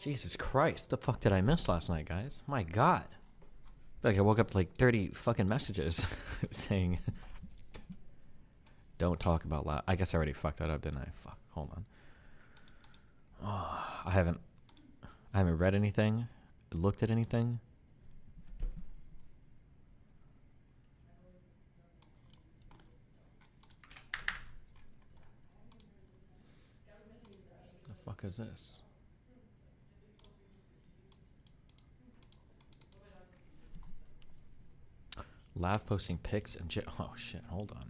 Jesus Christ, the fuck did I miss last night, guys? My God. Like I woke up to like 30 fucking messages saying don't talk about loud. I guess I already fucked that up, didn't I? Fuck. Hold on. Oh, I haven't read anything, looked at anything. The fuck is this? Lav posting pics and oh shit, hold on.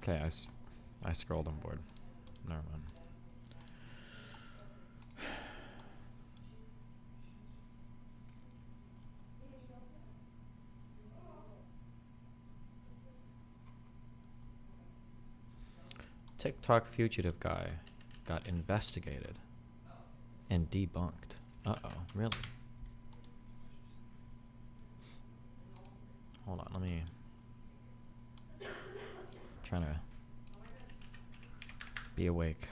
Okay, I scrolled on board. Never mind. TikTok fugitive guy got investigated and debunked. Uh-oh, really? Hold on, let me... I'm trying to be awake.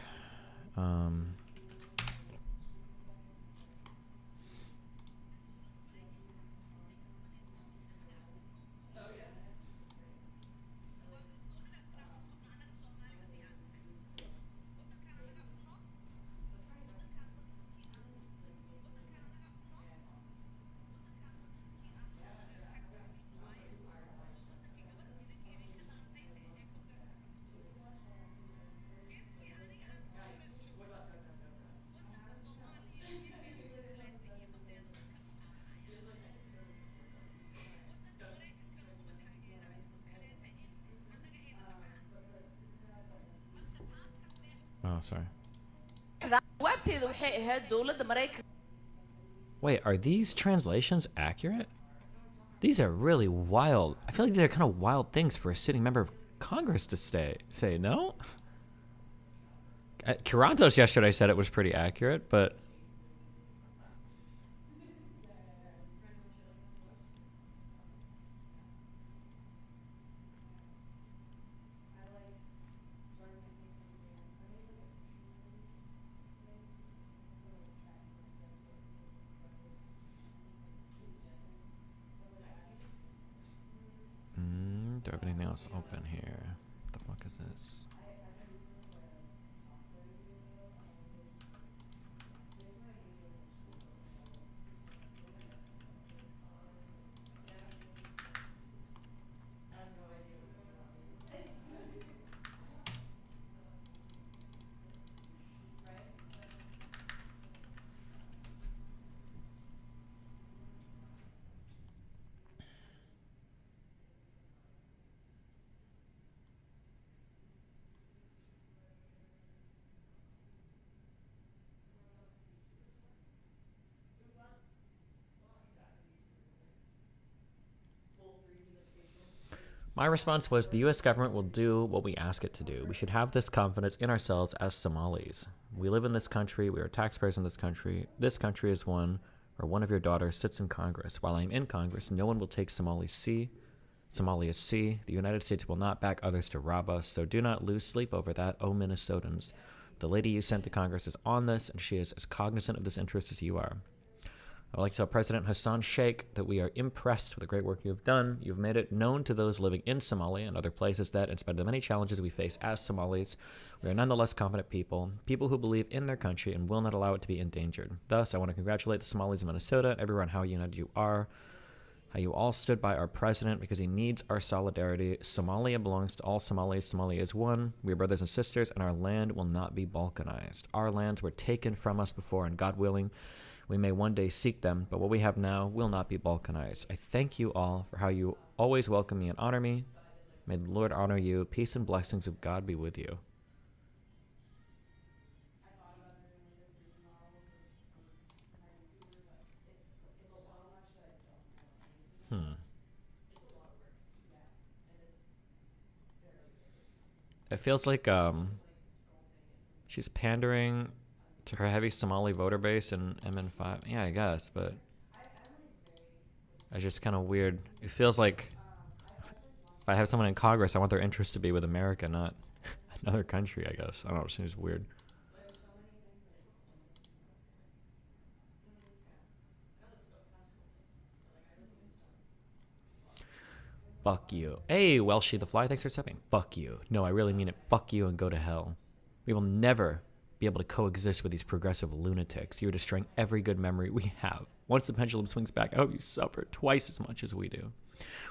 Oh, sorry. Wait, are these translations accurate? These are really wild. I feel like these are kind of wild things for a sitting member of Congress to say, no? Kirantos yesterday said it was pretty accurate, but... do I have anything else open here? What the fuck is this? My response was the US government will do what we ask it to do. We should have this confidence in ourselves as Somalis. We live in this country. We are taxpayers in this country. This country is one where one of your daughters sits in Congress. While I'm in Congress, no one will take Somalia C. The United States will not back others to rob us, so do not lose sleep over that, oh Minnesotans. The lady you sent to Congress is on this, and she is as cognizant of this interest as you are. I would like to tell President Hassan Sheikh that we are impressed with the great work you have done. You've made it known to those living in Somalia and other places that, in spite of the many challenges we face as Somalis, we are nonetheless confident people who believe in their country and will not allow it to be endangered. Thus, I want to congratulate the Somalis of Minnesota and everyone how united you are, how you all stood by our president because he needs our solidarity. Somalia belongs to all Somalis. Somalia is one. We are brothers and sisters, and our land will not be balkanized. Our lands were taken from us before, and God willing, we may one day seek them, but what we have now will not be balkanized. I thank you all for how you always welcome me and honor me. May the Lord honor you. Peace and blessings of God be with you. It feels like she's pandering to her heavy Somali voter base in MN5. Yeah, I guess, but it's just kind of weird. It feels like if I have someone in Congress, I want their interest to be with America, not another country, I guess. I don't know, it seems weird. Fuck you. Hey, Welshie the Fly, thanks for stepping. Fuck you. No, I really mean it. Fuck you and go to hell. We will never be able to coexist with these progressive lunatics. You're destroying every good memory we have. Once the pendulum swings back, I hope you suffer twice as much as we do.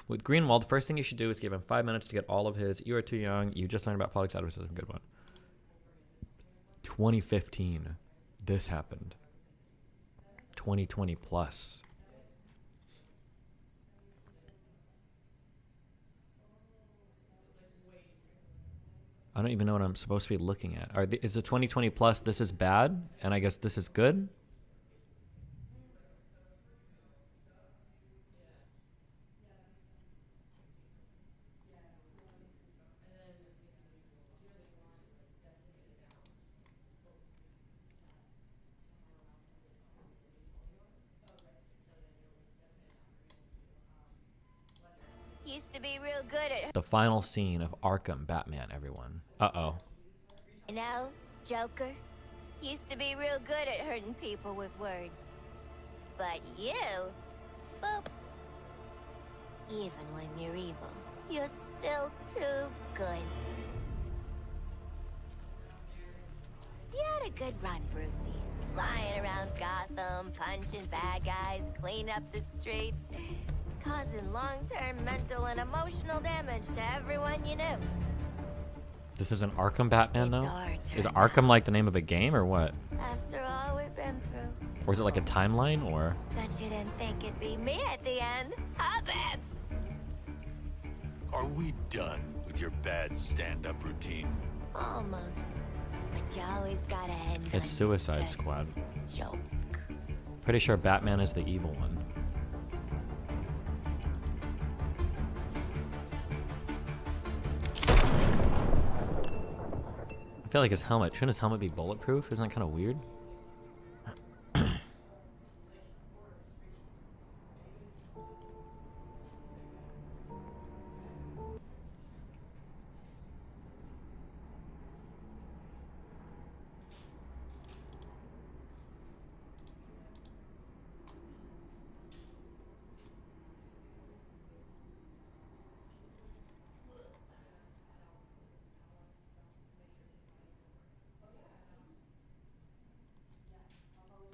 With Greenwald, the first thing you should do is give him 5 minutes to get all of his "You are too young, you just learned about politics out of his good one." 2015. This happened. 2020 plus. I don't even know what I'm supposed to be looking at. Is the 2020 plus, this is bad, and I guess this is good? Used to be real good at... The final scene of Arkham Batman, everyone. Uh-oh. You know, Joker, used to be real good at hurting people with words. But you, boop. Even when you're evil, you're still too good. You had a good run, Brucey. Flying around Gotham, punching bad guys, cleaning up the streets, causing long-term mental and emotional damage to everyone you knew. This is an Arkham Batman, though? Is turn Arkham like the name of a game, or what? After all we've been through. Or is it like a timeline, or? Bet you didn't think it'd be me at the end, huh, Babs? Are we done with your bad stand-up routine? Almost. But you always gotta end on It's Suicide best Squad. joke. Pretty sure Batman is the evil one. I feel like his helmet, shouldn't his helmet be bulletproof? Isn't that kind of weird?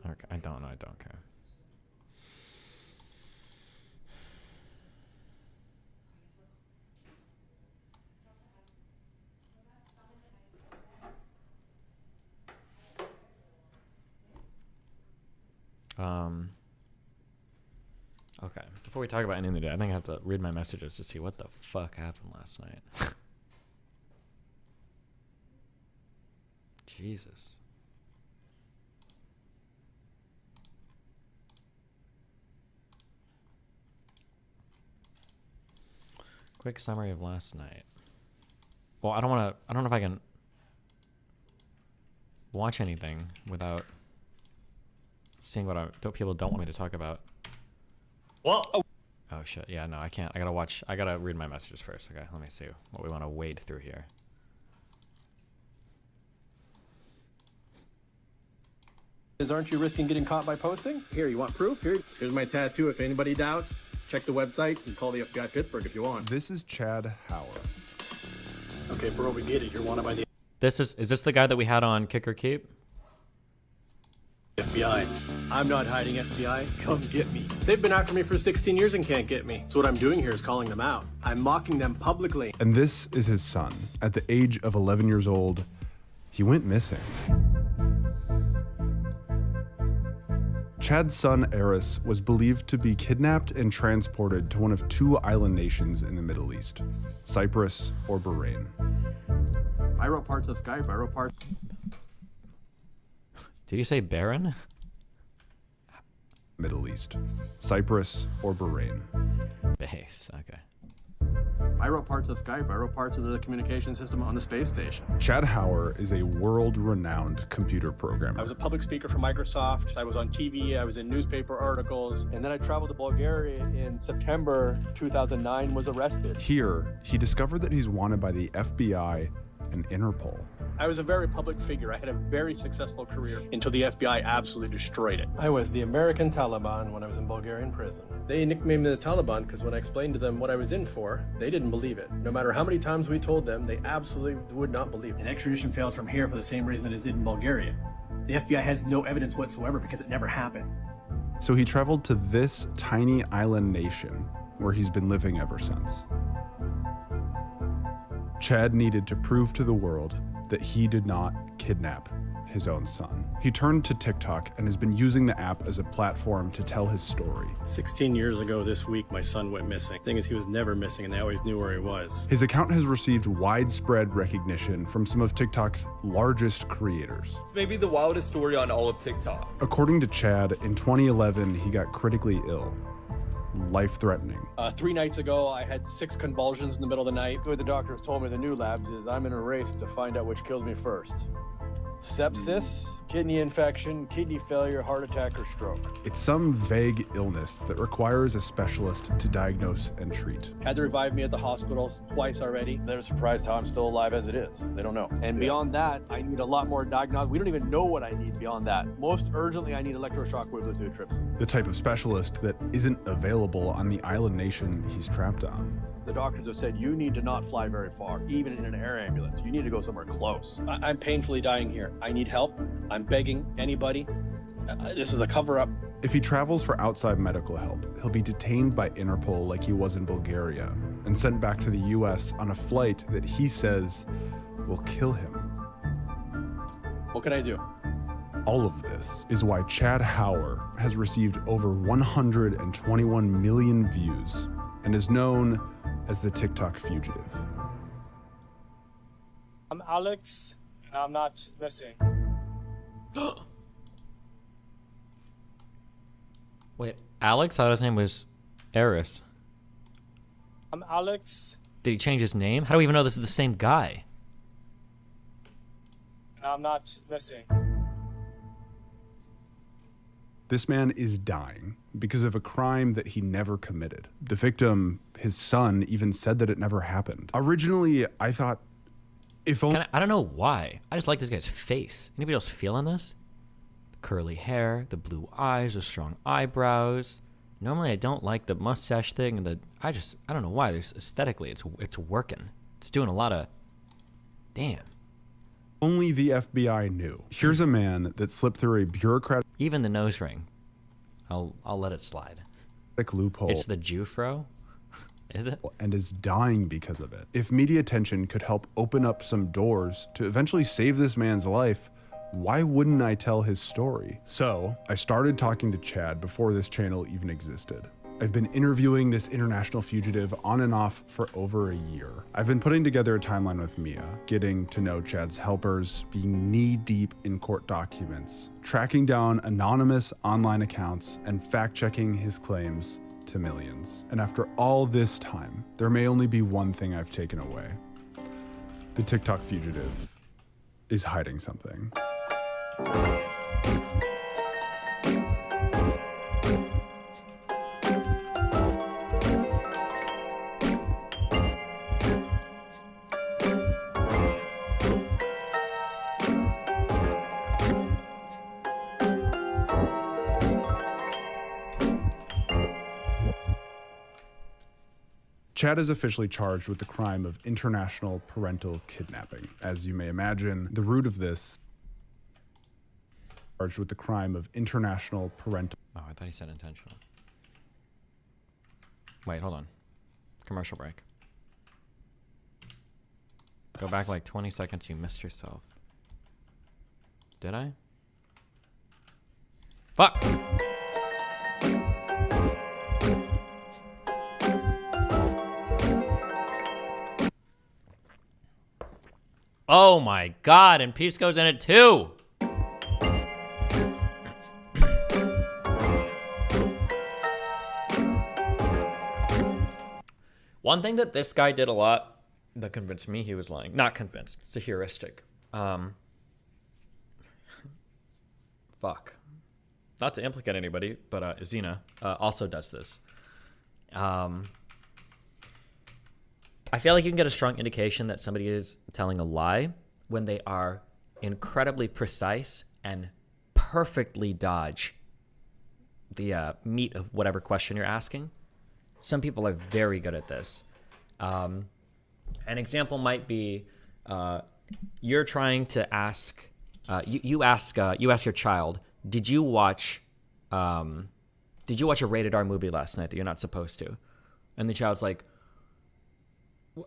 Okay, I don't know, I don't care. Okay, before we talk about anything today, I think I have to read my messages to see what the fuck happened last night. Jesus. Quick summary of last night. Well, I don't know if I can watch anything without seeing what people don't want me to talk about. Well, Oh shit, yeah, no, I can't. I gotta read my messages first. Okay, let me see what we want to wade through here. Aren't you risking getting caught by posting? Here, you want proof? Here's my tattoo. If anybody doubts, check the website and call the FBI Pittsburgh if you want. This is Chad Hauer. Okay, bro, we get it. You're wanted by the Is this the guy that we had on Kick or Keep? FBI. I'm not hiding, FBI. Come get me. They've been after me for 16 years and can't get me. So what I'm doing here is calling them out. I'm mocking them publicly. And this is his son. At the age of 11 years old, he went missing. Chad's son, Eris, was believed to be kidnapped and transported to one of two island nations in the Middle East, Cyprus or Bahrain. I wrote parts of Skype. I wrote parts. Did you say Baron? Middle East, Cyprus or Bahrain. Based, okay. I wrote parts of Skype. I wrote parts of the communication system on the space station. Chad Hauer is a world-renowned computer programmer. I was a public speaker for Microsoft. I was on TV. I was in newspaper articles. And then I traveled to Bulgaria in September 2009, was arrested. Here, he discovered that he's wanted by the FBI and Interpol. I was a very public figure. I had a very successful career until the FBI absolutely destroyed it. I was the American Taliban when I was in Bulgarian prison. They nicknamed me the Taliban because when I explained to them what I was in for, they didn't believe it. No matter how many times we told them, they absolutely would not believe it. An extradition failed from here for the same reason it did in Bulgaria. The FBI has no evidence whatsoever because it never happened. So he traveled to this tiny island nation where he's been living ever since. Chad needed to prove to the world that he did not kidnap his own son. He turned to TikTok and has been using the app as a platform to tell his story. 16 years ago this week, my son went missing. Thing is, he was never missing, and they always knew where he was. His account has received widespread recognition from some of TikTok's largest creators. It's maybe the wildest story on all of TikTok. According to Chad, in 2011, he got critically ill. Life-threatening. 3 nights ago, I had 6 convulsions in the middle of the night. What the doctors told me, the new labs, is I'm in a race to find out which kills me first. Sepsis, kidney infection, kidney failure, heart attack, or stroke. It's some vague illness that requires a specialist to diagnose and treat. Had to revive me at the hospital twice already. They're surprised how I'm still alive as it is. They don't know. And beyond that, I need a lot more diagnostic. We don't even know what I need beyond that. Most urgently, I need electroshock wave lithotripsy. The type of specialist that isn't available on the island nation he's trapped on. The doctors have said, you need to not fly very far, even in an air ambulance. You need to go somewhere close. I'm painfully dying here. I need help. I'm begging anybody. This is a cover-up. If he travels for outside medical help, he'll be detained by Interpol like he was in Bulgaria and sent back to the US on a flight that he says will kill him. What can I do? All of this is why Chad Hauer has received over 121 million views and is known as the TikTok fugitive. I'm Alex, and I'm not missing. Wait, Alex? I thought his name was Eris. I'm Alex, Did he change his name? How do we even know this is the same guy? and I'm not missing. This man is dying because of a crime that he never committed. The victim, his son, even said that it never happened. Originally, I thought, if only... I don't know why. I just like this guy's face. Anybody else feeling this? The curly hair, the blue eyes, the strong eyebrows. Normally, I don't like the mustache thing, and I don't know why. There's aesthetically, it's working. It's doing a lot of... Damn. Only the FBI knew. Here's a man that slipped through a bureaucratic Even the nose ring. I'll let it slide. loophole. It's the Jufro? Is it? And is dying because of it. If media attention could help open up some doors to eventually save this man's life, why wouldn't I tell his story? So I started talking to Chad before this channel even existed. I've been interviewing this international fugitive on and off for over a year. I've been putting together a timeline with Mia, getting to know Chad's helpers, being knee-deep in court documents, tracking down anonymous online accounts, and fact-checking his claims to millions. And after all this time, there may only be one thing I've taken away. The TikTok fugitive is hiding something. Chad is officially charged with the crime of international parental kidnapping. As you may imagine, the root of this charged with the crime of international parental. Oh, I thought he said intentional. Wait, hold on. Commercial break. Go back like 20 seconds. You missed yourself. Did I? Fuck! Oh my god, and Pisco's in it too! One thing that this guy did a lot that convinced me he was lying. Not convinced. It's a heuristic. Fuck. Not to implicate anybody, but Xena also does this. I feel like you can get a strong indication that somebody is telling a lie when they are incredibly precise and perfectly dodge the meat of whatever question you're asking. Some people are very good at this. An example might be you're trying to ask you ask your child, did you watch a rated R movie last night that you're not supposed to? And the child's like,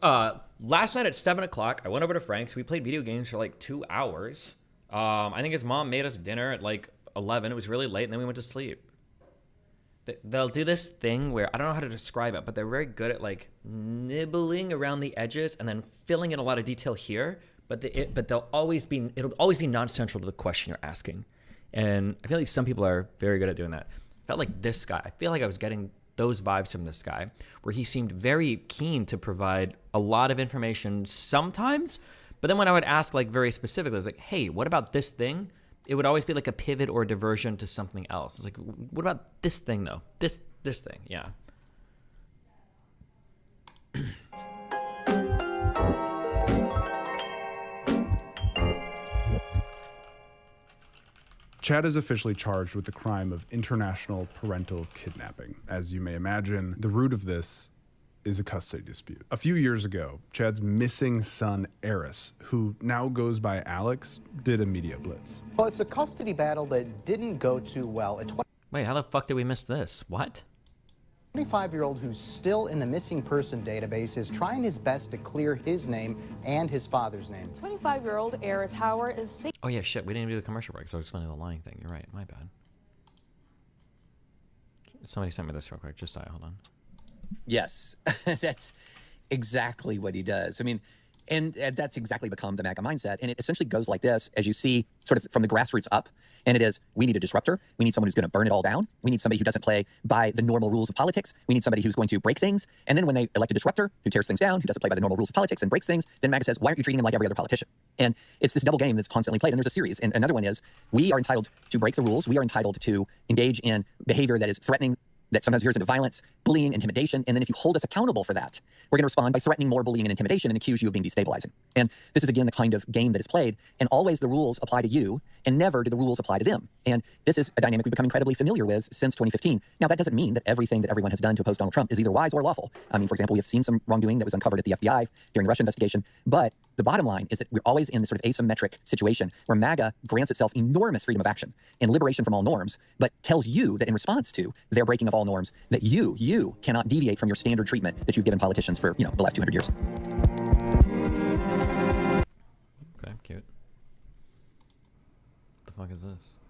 last night at 7 o'clock, I went over to Frank's. We played video games for like 2 hours. I think his mom made us dinner at like 11. It was really late, and then we went to sleep. They'll do this thing where I don't know how to describe it, but they're very good at like nibbling around the edges and then filling in a lot of detail here. But it'll always be non-central to the question you're asking. And I feel like some people are very good at doing that. I felt like this guy. I feel like I was getting those vibes from this guy, where he seemed very keen to provide a lot of information sometimes. But then when I would ask like very specifically, I was like, hey, what about this thing? It would always be like a pivot or a diversion to something else. It's like, what about this thing though? This thing, yeah. Chad is officially charged with the crime of international parental kidnapping. As you may imagine, the root of this is a custody dispute. A few years ago, Chad's missing son, Eris, who now goes by Alex, did a media blitz. Well, it's a custody battle that didn't go too well. Wait, how the fuck did we miss this? What? 25-year-old who's still in the missing person database is trying his best to clear his name and his father's name. 25-year-old Eris Howard is... Oh yeah, shit, we didn't even do the commercial break, so I was explaining the lying thing. You're right, my bad. Somebody sent me this real quick, just hold on. Yes, that's exactly what he does. I mean, and that's exactly become the MAGA mindset. And it essentially goes like this, as you see sort of from the grassroots up. And it is, we need a disruptor. We need someone who's going to burn it all down. We need somebody who doesn't play by the normal rules of politics. We need somebody who's going to break things. And then when they elect a disruptor who tears things down, who doesn't play by the normal rules of politics and breaks things, then MAGA says, why aren't you treating him like every other politician? And it's this double game that's constantly played. And there's a series. And another one is, we are entitled to break the rules. We are entitled to engage in behavior that is threatening, that sometimes veers into violence, bullying, intimidation. And then if you hold us accountable for that, we're going to respond by threatening more bullying and intimidation and accuse you of being destabilizing. And this is, again, the kind of game that is played. And always the rules apply to you, and never do the rules apply to them. And this is a dynamic we've become incredibly familiar with since 2015. Now, that doesn't mean that everything that everyone has done to oppose Donald Trump is either wise or lawful. I mean, for example, we have seen some wrongdoing that was uncovered at the FBI during the Russia investigation. But the bottom line is that we're always in this sort of asymmetric situation where MAGA grants itself enormous freedom of action and liberation from all norms, but tells you that in response to their breaking of all norms, that you cannot deviate from your standard treatment that you've given politicians for, the last 200 years. Okay, cute. What the fuck is this?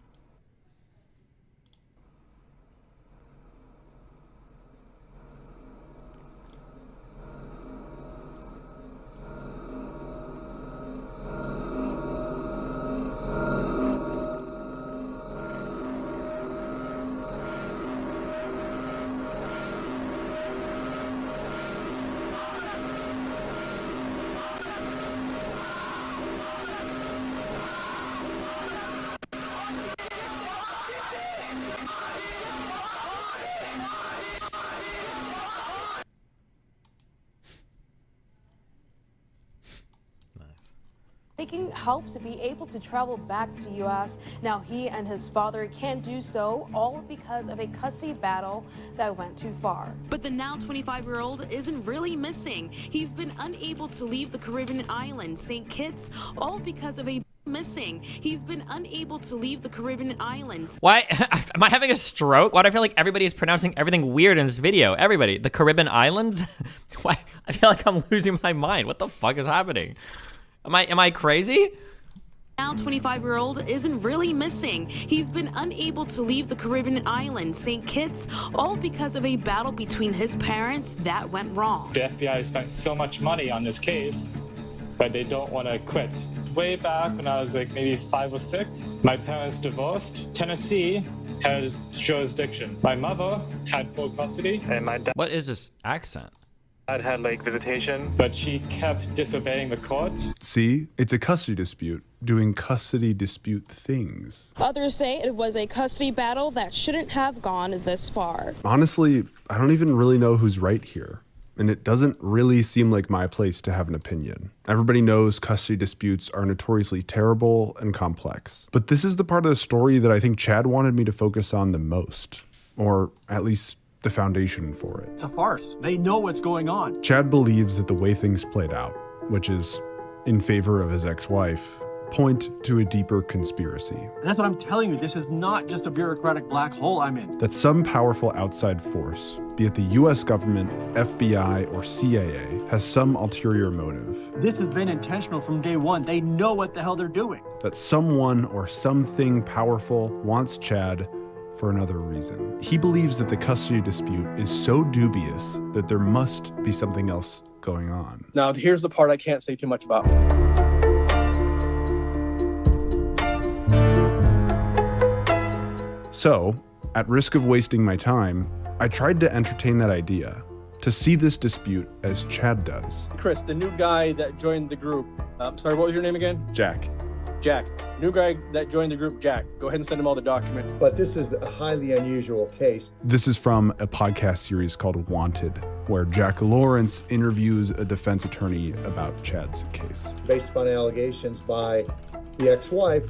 Taking help to be able to travel back to the U.S. Now he and his father can't do so, all because of a custody battle that went too far. But the now 25-year-old isn't really missing. He's been unable to leave the Caribbean island, St. Kitts, all because of a missing. He's been unable to leave the Caribbean islands. Why? Am I having a stroke? Why do I feel like everybody is pronouncing everything weird in this video? Everybody. The Caribbean islands? Why? I feel like I'm losing my mind. What the fuck is happening? Am I crazy? Now 25-year-old isn't really missing. He's been unable to leave the Caribbean island, St. Kitts, all because of a battle between his parents that went wrong. The FBI spent so much money on this case, but they don't want to quit. Way back when I was like maybe 5 or 6, my parents divorced. Tennessee has jurisdiction. My mother had full custody, and my dad... What is this accent? I'd had like visitation, but she kept disobeying the court. See, it's a custody dispute, doing custody dispute things. Others say it was a custody battle that shouldn't have gone this far. Honestly, I don't even really know who's right here. And it doesn't really seem like my place to have an opinion. Everybody knows custody disputes are notoriously terrible and complex. But this is the part of the story that I think Chad wanted me to focus on the most. Or at least the foundation for it. It's a farce. They know what's going on. Chad believes that the way things played out, which is in favor of his ex-wife, point to a deeper conspiracy. And that's what I'm telling you. This is not just a bureaucratic black hole I'm in. That some powerful outside force, be it the US government, FBI, or CIA, has some ulterior motive. This has been intentional from day one. They know what the hell they're doing. That someone or something powerful wants Chad for another reason. He believes that the custody dispute is so dubious that there must be something else going on. Now, here's the part I can't say too much about. So, at risk of wasting my time, I tried to entertain that idea, to see this dispute as Chad does. Chris, the new guy that joined the group, sorry, what was your name again? Jack. Jack, new guy that joined the group, Jack. Go ahead and send him all the documents. But this is a highly unusual case. This is from a podcast series called Wanted, where Jack Lawrence interviews a defense attorney about Chad's case. Based upon allegations by the ex-wife,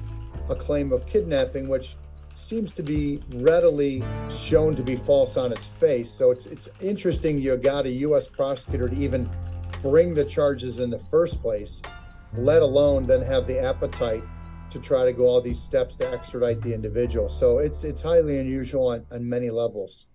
a claim of kidnapping, which seems to be readily shown to be false on its face. So it's interesting you got a U.S. prosecutor to even bring the charges in the first place, let alone then have the appetite to try to go all these steps to extradite the individual. So it's highly unusual on many levels.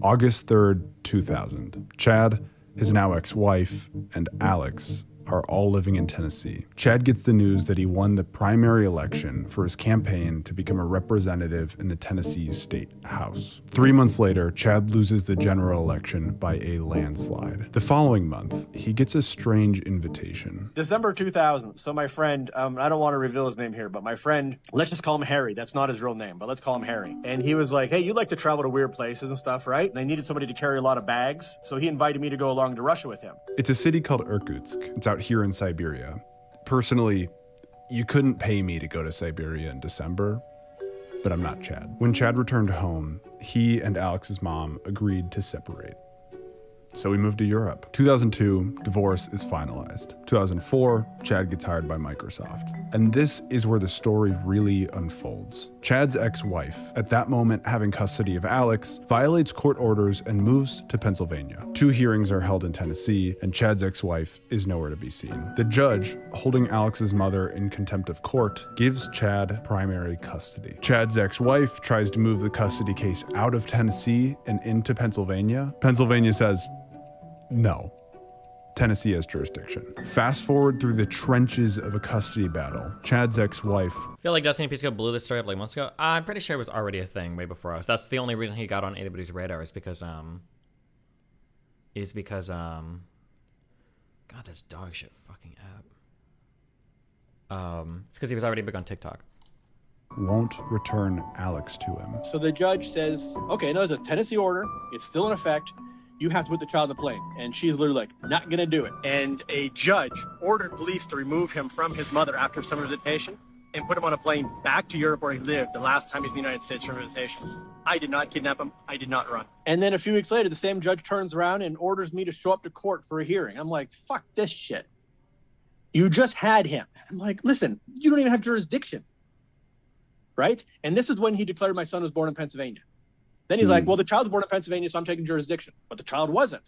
August 3rd, 2000. Chad, his now ex-wife, and Alex are all living in Tennessee. Chad gets the news that he won the primary election for his campaign to become a representative in the Tennessee State House. 3 months later, Chad loses the general election by a landslide. The following month, he gets a strange invitation. December 2000. So my friend, I don't want to reveal his name here, but my friend, let's just call him Harry. That's not his real name, but let's call him Harry. And he was like, hey, you like to travel to weird places and stuff, right? And they needed somebody to carry a lot of bags. So he invited me to go along to Russia with him. It's a city called Irkutsk. It's out here in Siberia. Personally, you couldn't pay me to go to Siberia in December, but I'm not Chad. When Chad returned home, he and Alex's mom agreed to separate. So we moved to Europe. 2002, divorce is finalized. 2004, Chad gets hired by Microsoft. And this is where the story really unfolds. Chad's ex-wife, at that moment having custody of Alex, violates court orders and moves to Pennsylvania. 2 hearings are held in Tennessee, and Chad's ex-wife is nowhere to be seen. The judge, holding Alex's mother in contempt of court, gives Chad primary custody. Chad's ex-wife tries to move the custody case out of Tennessee and into Pennsylvania. Pennsylvania says, no. Tennessee has jurisdiction. Fast forward through the trenches of a custody battle. Chad's ex-wife. I feel like Destiny Pisco blew this story up like months ago. I'm pretty sure it was already a thing way before us. That's the only reason he got on anybody's radar is because God, this dog shit fucking app. It's because he was already big on TikTok. Won't return Alex to him. So the judge says, okay, no, there's a Tennessee order. It's still in effect. You have to put the child in the plane. And she's literally like, not gonna do it. And a judge ordered police to remove him from his mother after summer visitation and put him on a plane back to Europe where he lived the last time he was in the United States for visitation. I did not kidnap him. I did not run. And then a few weeks later, the same judge turns around and orders me to show up to court for a hearing. I'm like, fuck this shit. You just had him. I'm like, listen, you don't even have jurisdiction. Right? And this is when he declared my son was born in Pennsylvania. Then he's like, well, the child's born in Pennsylvania, so I'm taking jurisdiction. But the child wasn't.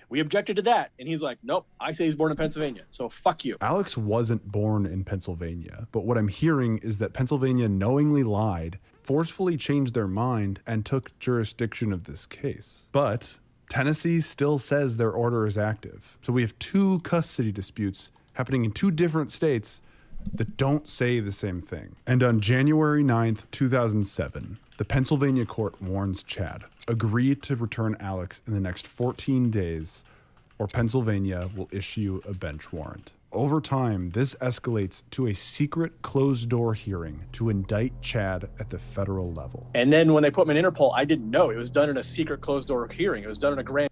We objected to that. And he's like, nope, I say he's born in Pennsylvania. So fuck you. Alex wasn't born in Pennsylvania. But what I'm hearing is that Pennsylvania knowingly lied, forcefully changed their mind, and took jurisdiction of this case. But Tennessee still says their order is active. So we have 2 custody disputes happening in 2 different states that don't say the same thing. And on January 9th, 2007, the Pennsylvania court warns Chad, agree to return Alex in the next 14 days, or Pennsylvania will issue a bench warrant. Over time, this escalates to a secret closed-door hearing to indict Chad at the federal level. And then when they put him in Interpol, I didn't know. It was done in a secret closed-door hearing. It was done in a grand.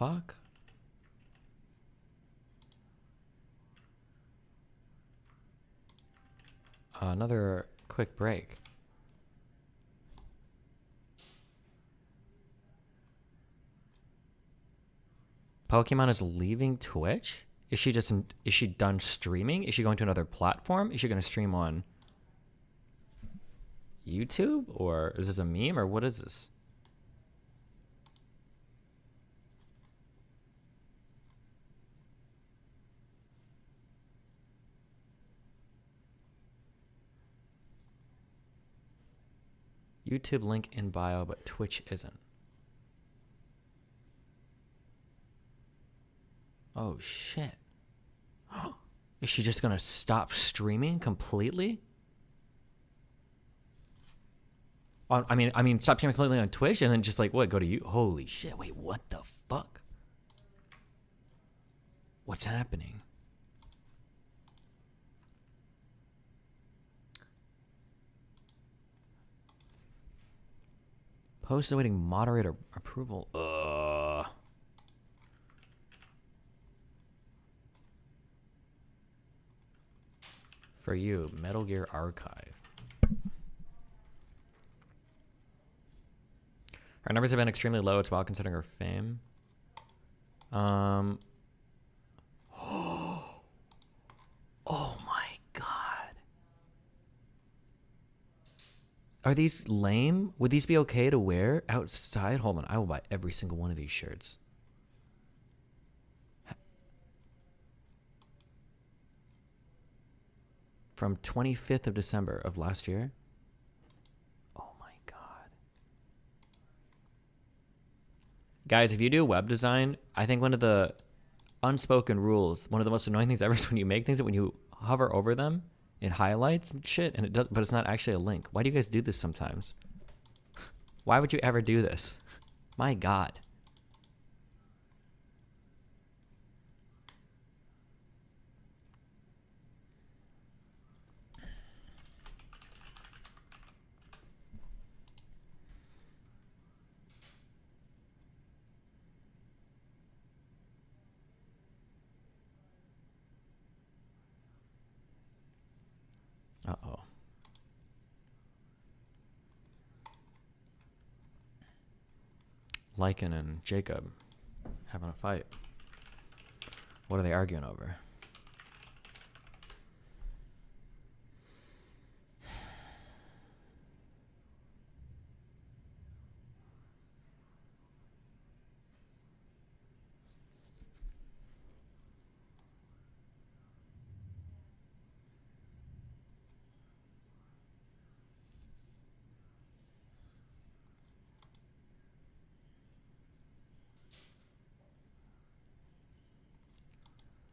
fuck? Another quick break. Pokemon is leaving Twitch? Is she done streaming? Is she going to another platform? Is she going to stream on YouTube? Or is this a meme? Or what is this? YouTube link in bio, but Twitch isn't. Oh shit. Is she just gonna stop streaming completely? I mean, stop streaming completely on Twitch and then just like what? Go to you? Holy shit! Wait, what the fuck? What's happening? Post awaiting moderator approval. For you, Metal Gear Archive. Our numbers have been extremely low. It's well considering her fame. Oh my god. Are these lame? Would these be okay to wear outside? Hold on, I will buy every single one of these shirts. From 25th of December of last year. Oh my god. Guys, if you do web design, I think one of the unspoken rules, one of the most annoying things ever is when you make things that when you hover over them, it highlights and shit, and it does, but it's not actually a link. Why do you guys do this sometimes? Why would you ever do this? My god. Uh-oh. Lycan and Jacob having a fight. What are they arguing over?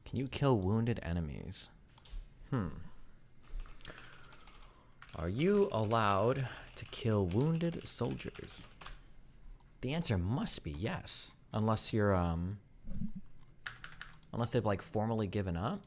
Can you kill wounded enemies? Are you allowed to kill wounded soldiers? The answer must be yes. Unless you're, unless they've, like, formally given up.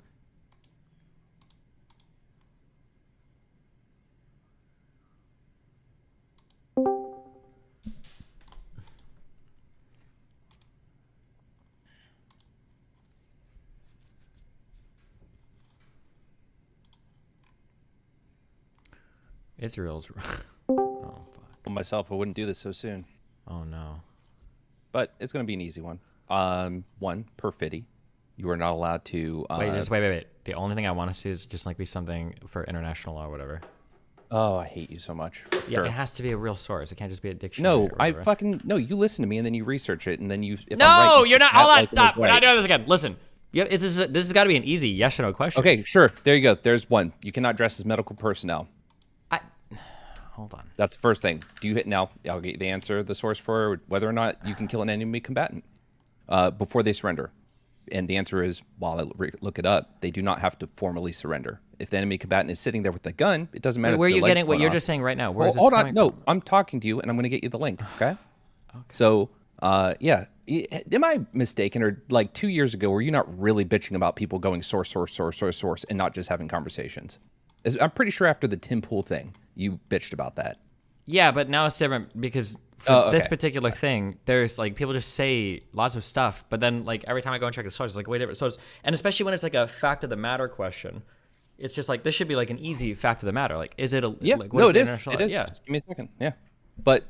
Israel's. Oh, fuck. Myself, I wouldn't do this so soon. Oh, no. But it's going to be an easy one. One, perfidy. You are not allowed to... Wait. The only thing I want to see is just like be something for international law or whatever. Oh, I hate you so much. Yeah, Sure. It has to be a real source. It can't just be a dictionary. No, No, you listen to me and then you research it and then you... If No, I'm right, you're not. Hold on, stop. We're Right. not doing this again. Listen. Yeah, this has got to be an easy yes or no question. Okay, sure. There you go. There's one. You cannot dress as medical personnel. Hold on. That's the first thing. Do you hit now? I'll get you the answer, the source for whether or not you can kill an enemy combatant before they surrender. And the answer is, while I look it up, they do not have to formally surrender. If the enemy combatant is sitting there with a gun, it doesn't matter. Where are if you their leg's getting what going you're off. just saying right now? Where is this hold on. coming No, from? I'm talking to you, and I'm going to get you the link. Okay. Okay. So, yeah. Am I mistaken, or like 2 years ago, were you not really bitching about people going source, and not just having conversations? I'm pretty sure after the Tim Pool thing, you bitched about that. Yeah, but now it's different because for this particular thing, there's like people just say lots of stuff, but then like every time I go and check the source, it's like way different sources. And especially when it's like a fact of the matter question, it's just like this should be like an easy fact of the matter. Like, is it a like, no, it is. international- It is. Yeah. Just give me a second. Yeah, but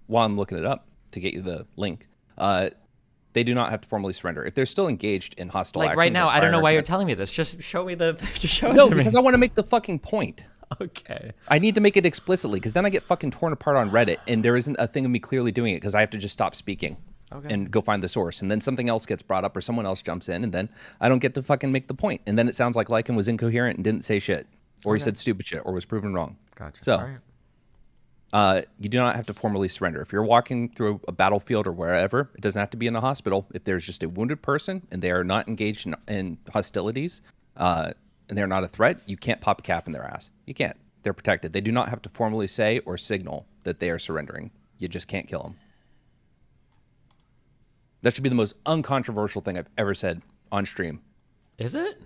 while I'm looking it up to get you the link, they do not have to formally surrender if they're still engaged in hostile Like actions. right now, like I don't know fire why you're and- telling me this. Just show me the. Just show it No, to me. because I want to make the fucking point. Okay. I need to make it explicitly because then I get fucking torn apart on Reddit and there isn't a thing of me clearly doing it because I have to just stop speaking and go find the source. And then something else gets brought up or someone else jumps in and then I don't get to fucking make the point. And then it sounds like Lycan was incoherent and didn't say shit or he said stupid shit or was proven wrong. Gotcha. So, All right. you do not have to formally surrender. If you're walking through a battlefield or wherever, it doesn't have to be in a hospital. If there's just a wounded person and they are not engaged in hostilities and they're not a threat, you can't pop a cap in their ass. You can't. They're protected. They do not have to formally say or signal that they are surrendering. You just can't kill them. That should be the most uncontroversial thing I've ever said on stream. Is it?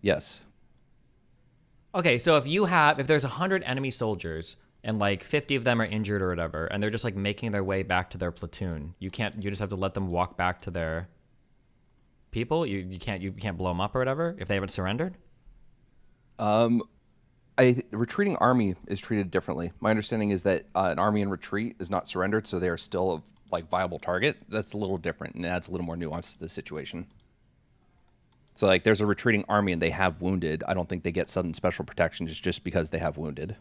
Yes. Okay, so if there's 100 enemy soldiers and like 50 of them are injured or whatever, and they're just like making their way back to their platoon, you just have to let them walk back to their people. You can't blow them up or whatever if they haven't surrendered. A retreating army is treated differently. My understanding is that an army in retreat is not surrendered, so they are still a like viable target. That's a little different and adds a little more nuance to the situation. So like there's a retreating army and they have wounded. I don't think they get sudden special protection just because they have wounded.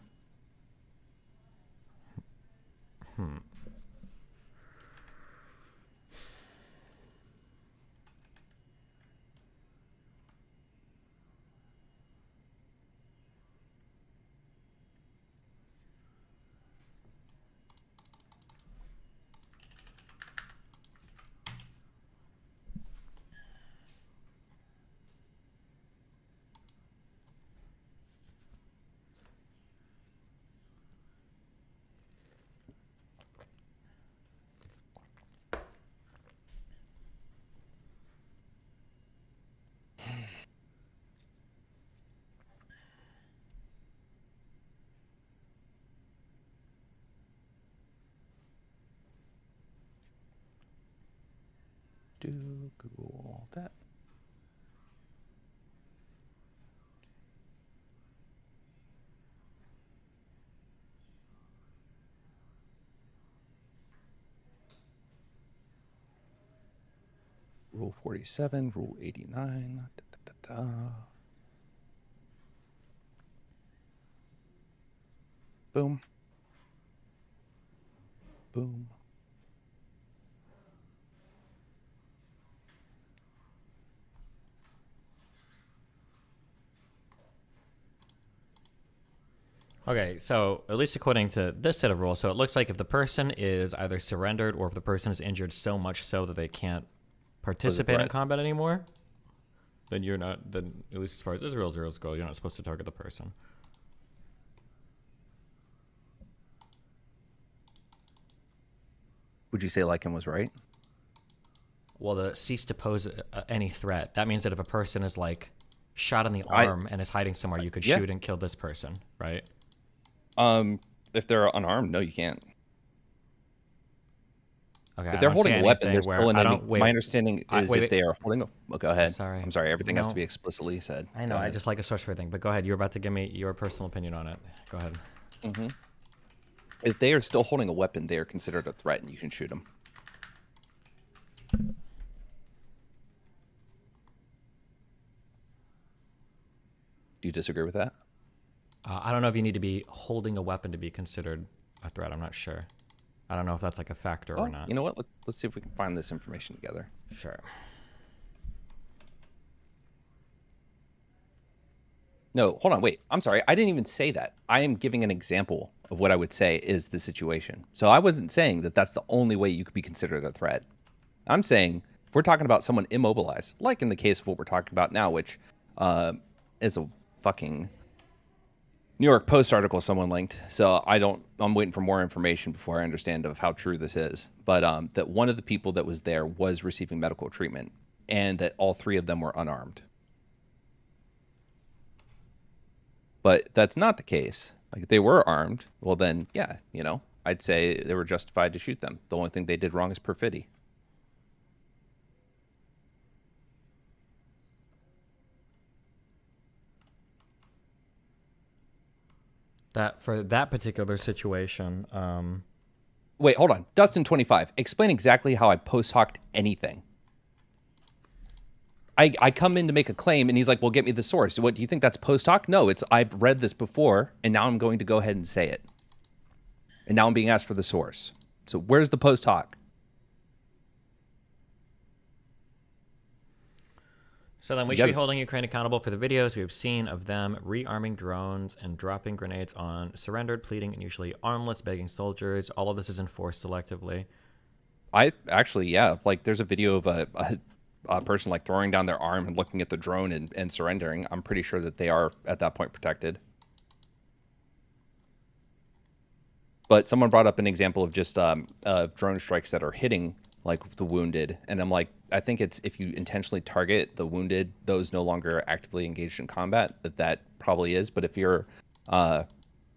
Do Google that. Rule 47, Rule 89. Boom. Boom. Okay, so at least according to this set of rules, so it looks like if the person is either surrendered or if the person is injured so much so that they can't participate in combat anymore, then you're not, then at least as far as Israel's rules go, you're not supposed to target the person. Would you say Lycan was right? Well, the cease to pose any threat. That means that if a person is like shot in the arm and is hiding somewhere, you could shoot and kill this person, right? If they're unarmed, no, you can't. Okay, if they're holding a weapon, they're still an enemy. My understanding is if they are holding a... Oh, go ahead. Sorry. I'm sorry. Everything has to be explicitly said. I know. I just like a source for everything. But go ahead. You were about to give me your personal opinion on it. Go ahead. Mm-hmm. If they are still holding a weapon, they are considered a threat and you can shoot them. Do you disagree with that? I don't know if you need to be holding a weapon to be considered a threat. I'm not sure. I don't know if that's like a factor or not. You know what? Let's see if we can find this information together. Sure. No, hold on. Wait, I'm sorry. I didn't even say that. I am giving an example of what I would say is the situation. So I wasn't saying that that's the only way you could be considered a threat. I'm saying if we're talking about someone immobilized, like in the case of what we're talking about now, which is a fucking New York Post article someone linked. So I'm waiting for more information before I understand of how true this is. But that one of the people that was there was receiving medical treatment and that all three of them were unarmed. But that's not the case. Like if they were armed, well then, yeah, you know, I'd say they were justified to shoot them. The only thing they did wrong is perfidy. That for that particular situation. Wait, hold on. Dustin25, explain exactly how I post hoc anything. I come in to make a claim, and he's like, well, get me the source. What, do you think that's post hoc? No, it's I've read this before, and now I'm going to go ahead and say it. And now I'm being asked for the source. So where's the post hoc? So then we should be holding Ukraine accountable for the videos we have seen of them rearming drones and dropping grenades on surrendered, pleading, and usually armless, begging soldiers. All of this is enforced selectively. I actually, yeah, like there's a video of a person like throwing down their arm and looking at the drone and surrendering. I'm pretty sure that they are at that point protected. But someone brought up an example of just drone strikes that are hitting like the wounded, and I'm like, I think it's if you intentionally target the wounded, those no longer actively engaged in combat, that probably is. But if you're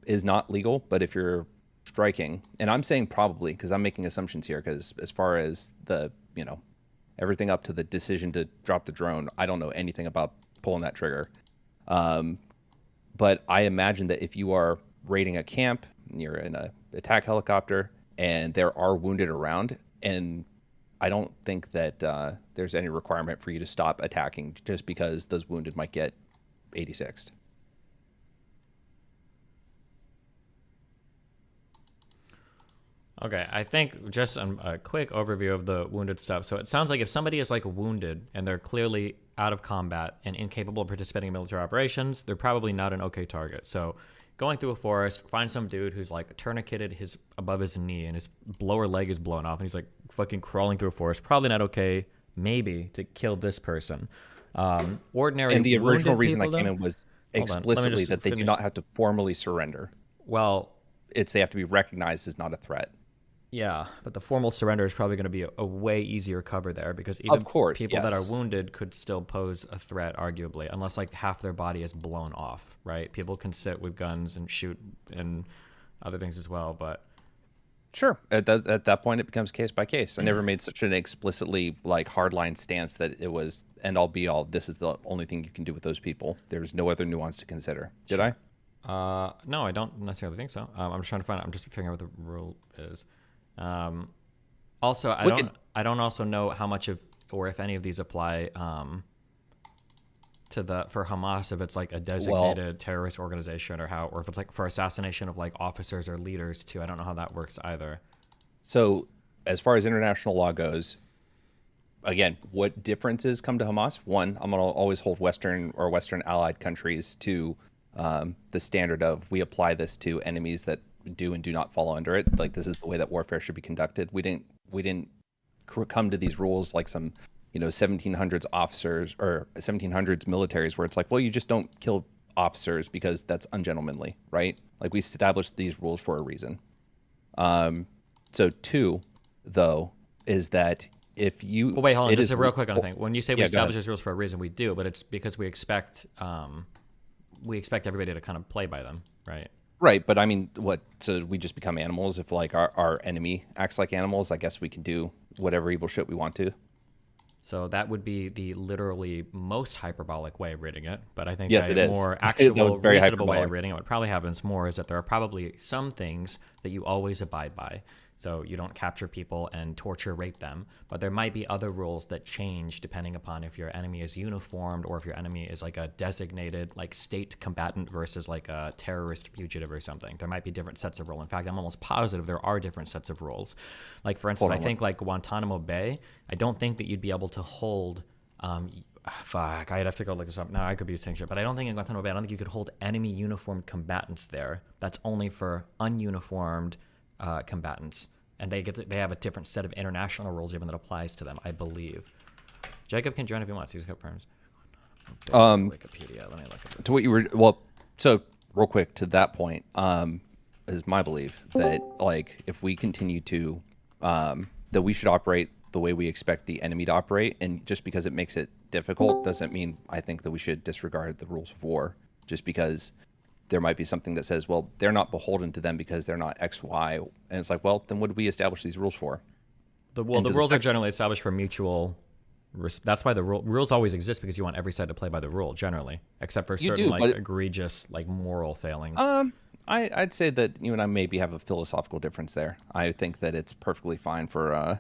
is not legal, but if you're striking, and I'm saying probably because I'm making assumptions here, because as far as the everything up to the decision to drop the drone, I don't know anything about pulling that trigger. But I imagine that if you are raiding a camp, you're in a attack helicopter, and there are wounded around, and I don't think that there's any requirement for you to stop attacking just because those wounded might get 86'd. Okay, I think just a quick overview of the wounded stuff. So it sounds like if somebody is like wounded and they're clearly out of combat and incapable of participating in military operations, they're probably not an okay target. So going through a forest, find some dude who's like tourniqueted above his knee and his lower leg is blown off and he's like fucking crawling through a forest. Probably not okay, maybe, to kill this person. Ordinary. And the original reason I people, came in was explicitly that they do not have to formally surrender. Well, they have to be recognized as not a threat. Yeah, but the formal surrender is probably going to be a way easier cover there, because even people that are wounded could still pose a threat, arguably, unless like half their body is blown off, right? People can sit with guns and shoot and other things as well, but sure, at that point it becomes case by case. I never made such an explicitly like hardline stance that it was end all be all. This is the only thing you can do with those people. There's no other nuance to consider. Did I? No, I don't necessarily think so. I'm just trying to find out. I'm just figuring out what the rule is. Also, I don't also know how much of, or if any of these apply for Hamas, if it's like a designated terrorist organization or if it's like for assassination of like officers or leaders too. I don't know how that works either. So as far as international law goes, again, what differences come to Hamas? One, I'm going to always hold Western or Western allied countries to the standard of we apply this to enemies that do and do not fall under it. Like, this is the way that warfare should be conducted. We didn't come to these rules like some 1700s officers or 1700s militaries where it's like, well, you just don't kill officers because that's ungentlemanly, right? Like, we established these rules for a reason. So two, though, is that if you wait, hold on, just a real quick on a thing. When you say we establish these rules for a reason, we do, but it's because we expect everybody to kind of play by them, right? Right, but I mean, so we just become animals if like our enemy acts like animals? I guess we can do whatever evil shit we want to. So that would be the literally most hyperbolic way of reading it, but I think a more actual reasonable way of reading it, what probably happens more is that there are probably some things that you always abide by. So you don't capture people and torture, rape them, but there might be other rules that change depending upon if your enemy is uniformed or if your enemy is like a designated like state combatant versus like a terrorist fugitive or something. There might be different sets of rules. In fact, I'm almost positive there are different sets of rules. Like, for instance, I think like Guantanamo Bay, I don't think that you'd be able to hold fuck, I'd have to go look this up. Now I could be saying shit, but I don't think in Guantanamo Bay, I don't think you could hold enemy uniformed combatants there. That's only for ununiformed combatants, and they have a different set of international rules even that applies to them, I believe. Jacob can join if he wants. He's got perms. Wikipedia. Let me look at this. To what you were so real quick to that point, is my belief that like if we continue to that we should operate the way we expect the enemy to operate, and just because it makes it difficult doesn't mean I think that we should disregard the rules of war just because there might be something that says, well, they're not beholden to them because they're not X, Y. And it's like, well, then what do we establish these rules for? The rules are generally established for mutual. That's why the rules always exist, because you want every side to play by the rule generally, except for certain egregious moral failings. I'd say that you and I maybe have a philosophical difference there. I think that it's perfectly fine for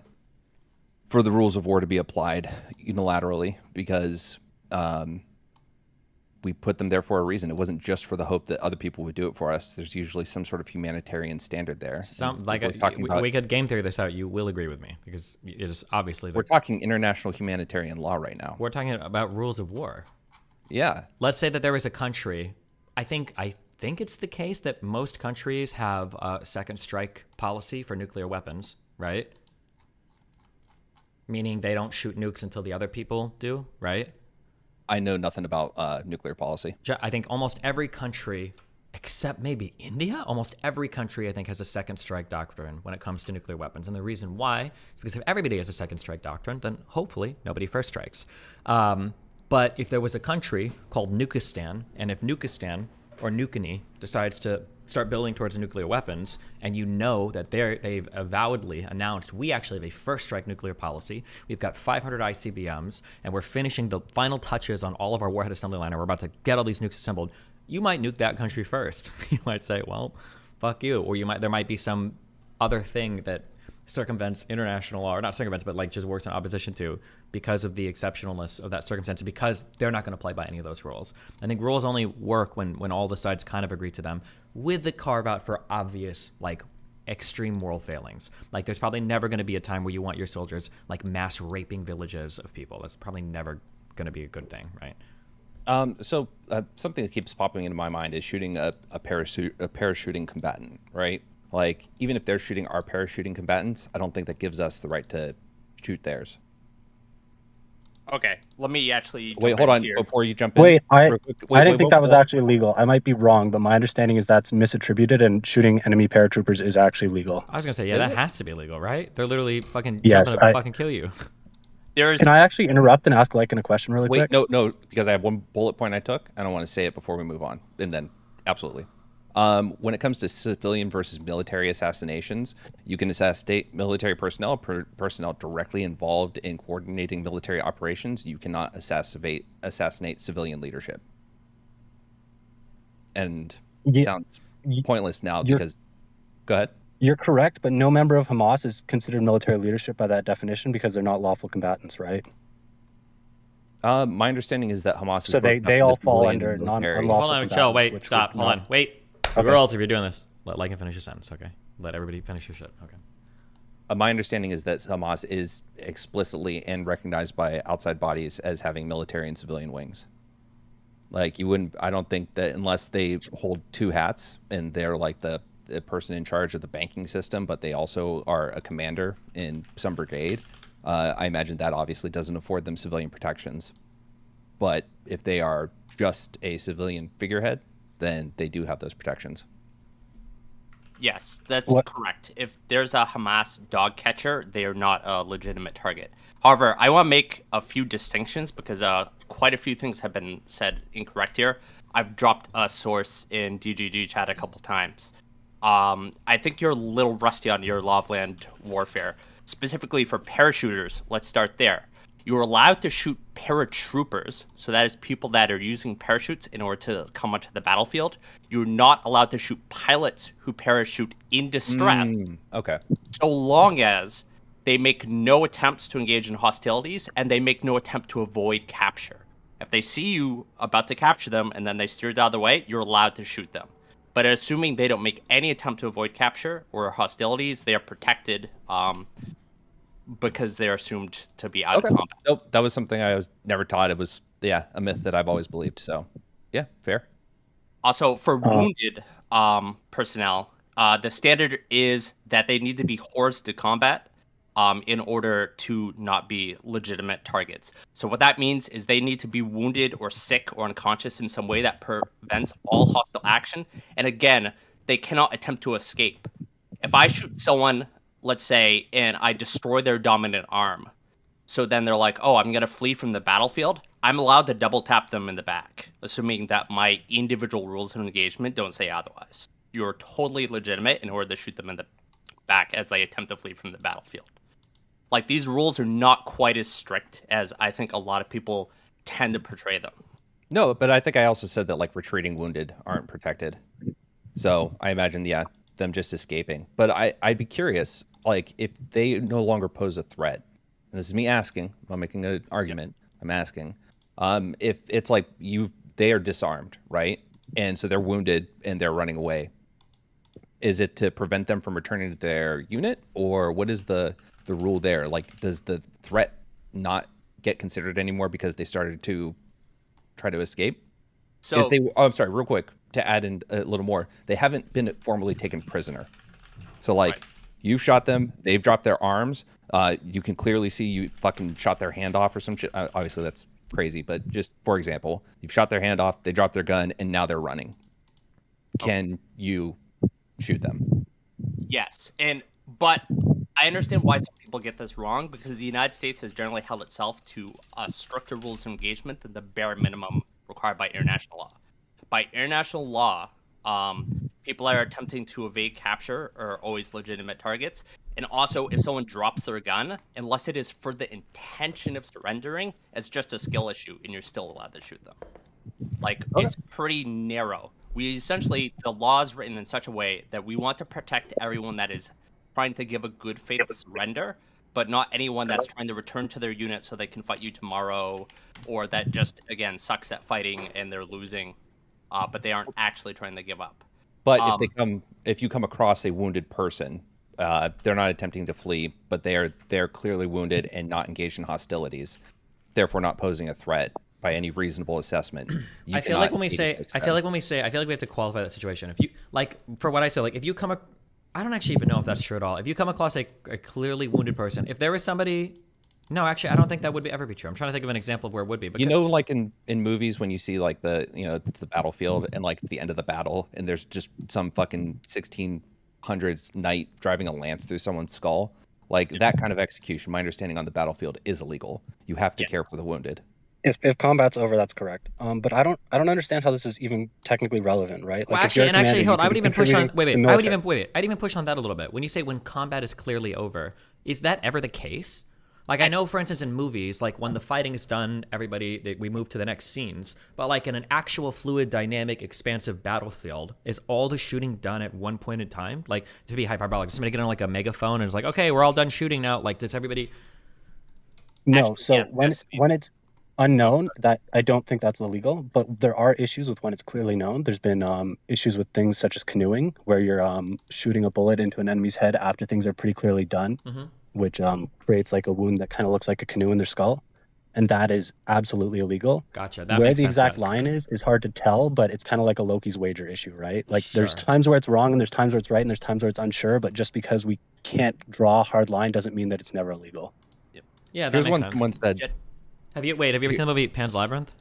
the rules of war to be applied unilaterally, because we put them there for a reason. It wasn't just for the hope that other people would do it for us. There's usually some sort of humanitarian standard there. We could game theory this out. You will agree with me, because it is obviously we're talking international humanitarian law right now. We're talking about rules of war. Yeah. Let's say that there is a country. I think it's the case that most countries have a second strike policy for nuclear weapons, right? Meaning they don't shoot nukes until the other people do, right? I know nothing about nuclear policy. I think almost every country, except maybe India, almost every country, I think, has a second strike doctrine when it comes to nuclear weapons. And the reason why is because if everybody has a second strike doctrine, then hopefully nobody first strikes. But if there was a country called Nukistan, and if Nukistan or Nukini decides to start building towards nuclear weapons, and you know that they've avowedly announced, we actually have a first strike nuclear policy. We've got 500 ICBMs, and we're finishing the final touches on all of our warhead assembly line, and we're about to get all these nukes assembled. You might nuke that country first. You might say, well, fuck you. Or there might be some other thing that circumvents international law, or not circumvents, but just works in opposition to, because of the exceptionalness of that circumstance, because they're not going to play by any of those rules. I think rules only work when all the sides kind of agree to them, with the carve out for obvious extreme moral failings. There's probably never going to be a time where you want your soldiers mass raping villages of people. That's probably never going to be a good thing, right? So something that keeps popping into my mind is shooting a parachuting combatant, right? Even if they're shooting our parachuting combatants, I don't think that gives us the right to shoot theirs. Okay, let me actually wait. Hold on, here. before you jump in. I didn't think that was actually legal. I might be wrong, but my understanding is that's misattributed, and shooting enemy paratroopers is actually legal. I was gonna say, that has to be illegal, right? They're literally fucking jumping to fucking kill you. Can I actually interrupt and ask a question really quick? No, because I have one bullet point I took. I don't want to say it before we move on, and then absolutely. When it comes to civilian versus military assassinations, you can assassinate military personnel directly involved in coordinating military operations. You cannot assassinate civilian leadership. And it sounds pointless now because... Go ahead. You're correct, but no member of Hamas is considered military leadership by that definition because they're not lawful combatants, right? My understanding is that Hamas... So they all fall under unlawful Hold on, chill, wait, stop, hold on, wait. Okay. Girls, if you're doing this, let him finish his sentence, okay? Let everybody finish your shit, okay? My understanding is that Hamas is explicitly and recognized by outside bodies as having military and civilian wings. You wouldn't... I don't think that unless they hold two hats and they're the person in charge of the banking system, but they also are a commander in some brigade, I imagine that obviously doesn't afford them civilian protections. But if they are just a civilian figurehead, then they do have those protections. Yes, that's correct. If there's a Hamas dog catcher, they are not a legitimate target. However, I want to make a few distinctions because quite a few things have been said incorrect here. I've dropped a source in DGG chat a couple times. I think you're a little rusty on your law of land warfare. Specifically for parachuters, let's start there. You're allowed to shoot paratroopers, so that is people that are using parachutes in order to come onto the battlefield. You're not allowed to shoot pilots who parachute in distress. Okay. So long as they make no attempts to engage in hostilities and they make no attempt to avoid capture. If they see you about to capture them and then they steer the other way, you're allowed to shoot them. But assuming they don't make any attempt to avoid capture or hostilities, they are protected because they're assumed to be out of combat. Nope, that was something I was never taught. It was, a myth that I've always believed. So, yeah, fair. Also, for wounded personnel, the standard is that they need to be horsed to combat in order to not be legitimate targets. So what that means is they need to be wounded or sick or unconscious in some way that prevents all hostile action. And again, they cannot attempt to escape. If I shoot someone, let's say, and I destroy their dominant arm, So then they're like, oh, I'm going to flee from the battlefield. I'm allowed to double tap them in the back, assuming that my individual rules of engagement don't say otherwise. You're totally legitimate in order to shoot them in the back as they attempt to flee from the battlefield. Like, these rules are not quite as strict as I think a lot of people tend to portray them. No, but I think I also said that like retreating wounded aren't protected. So I imagine, yeah, them just escaping. But I'd be curious, like, if they no longer pose a threat, and this is me asking, I'm not making an argument, I'm asking, if it's like they are disarmed, right? And so they're wounded and they're running away. Is it to prevent them from returning to their unit, or what is the rule there? Like, does the threat not get considered anymore because they started to try to escape? So, I'm sorry, real quick, to add in a little more, they haven't been formally taken prisoner. So, like, you've shot them, they've dropped their arms, you can clearly see you fucking shot their hand off or some shit. Obviously, that's crazy, but just for example, you've shot their hand off, they dropped their gun, and now they're running. Can you shoot them? Yes, but I understand why some people get this wrong, because the United States has generally held itself to stricter rules of engagement than the bare minimum required by international law. By international law, people that are attempting to evade capture are always legitimate targets. And also, if someone drops their gun, unless it is for the intention of surrendering, it's just a skill issue, and you're still allowed to shoot them. Like, it's pretty narrow. The law is written in such a way that we want to protect everyone that is trying to give a good faith surrender, but not anyone that's trying to return to their unit so they can fight you tomorrow, or that just, again, sucks at fighting and they're losing, but they aren't actually trying to give up. But if you come across a wounded person, they're not attempting to flee, but they're clearly wounded and not engaged in hostilities, therefore not posing a threat by any reasonable assessment. I feel like when we have to qualify that situation. If you, like, for what I said, like, if you come, I don't actually even know if that's true at all. If you come across a clearly wounded person, if there was somebody, no, actually, I don't think that would ever be true. I'm trying to think of an example of where it would be. You know, like in movies when you see like it's the battlefield and like it's the end of the battle and there's just some fucking 1600s knight driving a lance through someone's skull. Like that kind of execution, my understanding on the battlefield is illegal. You have to care for the wounded. If combat's over, that's correct. But I don't understand how this is even technically relevant, right? Like, well, actually, hold on. I would even push on. I'd even push on that a little bit. When you say when combat is clearly over, is that ever the case? Like, I know, for instance, in movies, like when the fighting is done, we move to the next scenes. But like in an actual fluid, dynamic, expansive battlefield, is all the shooting done at one point in time? Like, to be hyperbolic, somebody get on like a megaphone and it's like, okay, we're all done shooting now. Like, does everybody? No. So when it's unknown, that I don't think that's illegal, but there are issues with when it's clearly known. There's been issues with things such as canoeing, where you're shooting a bullet into an enemy's head after things are pretty clearly done, which creates like a wound that kind of looks like a canoe in their skull, and that is absolutely illegal. Gotcha. Where the exact line is hard to tell, but it's kind of like a Loki's wager issue, right? Like there's times where it's wrong and there's times where it's right and there's times where it's unsure, but just because we can't draw a hard line doesn't mean that it's never illegal. Yeah, that makes sense. One said. Have you ever seen the movie Pan's Labyrinth?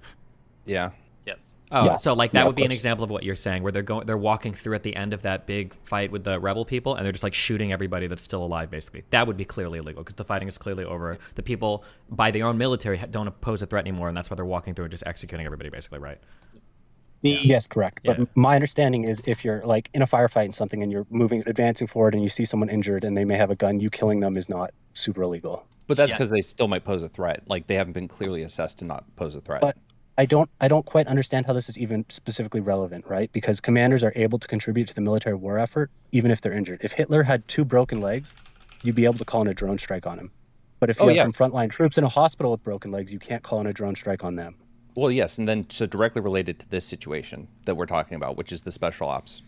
Yeah. Yes. Oh, yeah. So like that would be an example of what you're saying, where they're walking through at the end of that big fight with the rebel people, and they're just like shooting everybody that's still alive. Basically, that would be clearly illegal because the fighting is clearly over. The people by their own military don't pose a threat anymore, and that's why they're walking through and just executing everybody. Basically, right? Yes, correct. But my understanding is if you're like in a firefight and something and you're advancing forward and you see someone injured and they may have a gun, you killing them is not super illegal. But that's because they still might pose a threat. Like they haven't been clearly assessed to not pose a threat. But I don't quite understand how this is even specifically relevant, right? Because commanders are able to contribute to the military war effort even if they're injured. If Hitler had 2 broken legs, you'd be able to call in a drone strike on him. But if you have some frontline troops in a hospital with broken legs, you can't call in a drone strike on them. Well, yes, and then so directly related to this situation that we're talking about, which is the special ops,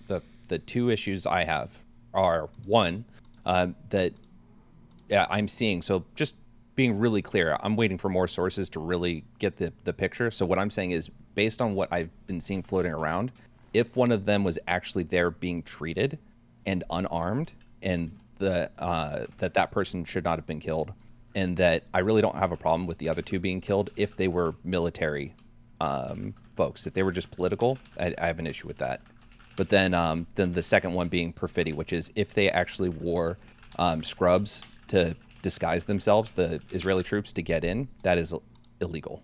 the 2 issues I have are one, that I'm seeing. So just being really clear, I'm waiting for more sources to really get the picture. So what I'm saying is, based on what I've been seeing floating around, if one of them was actually there being treated and unarmed, and that person should not have been killed, and that I really don't have a problem with the other 2 being killed if they were military folks. If they were just political, I have an issue with that. But then the second one being perfidy, which is if they actually wore scrubs to disguise themselves, the Israeli troops, to get in, that is illegal.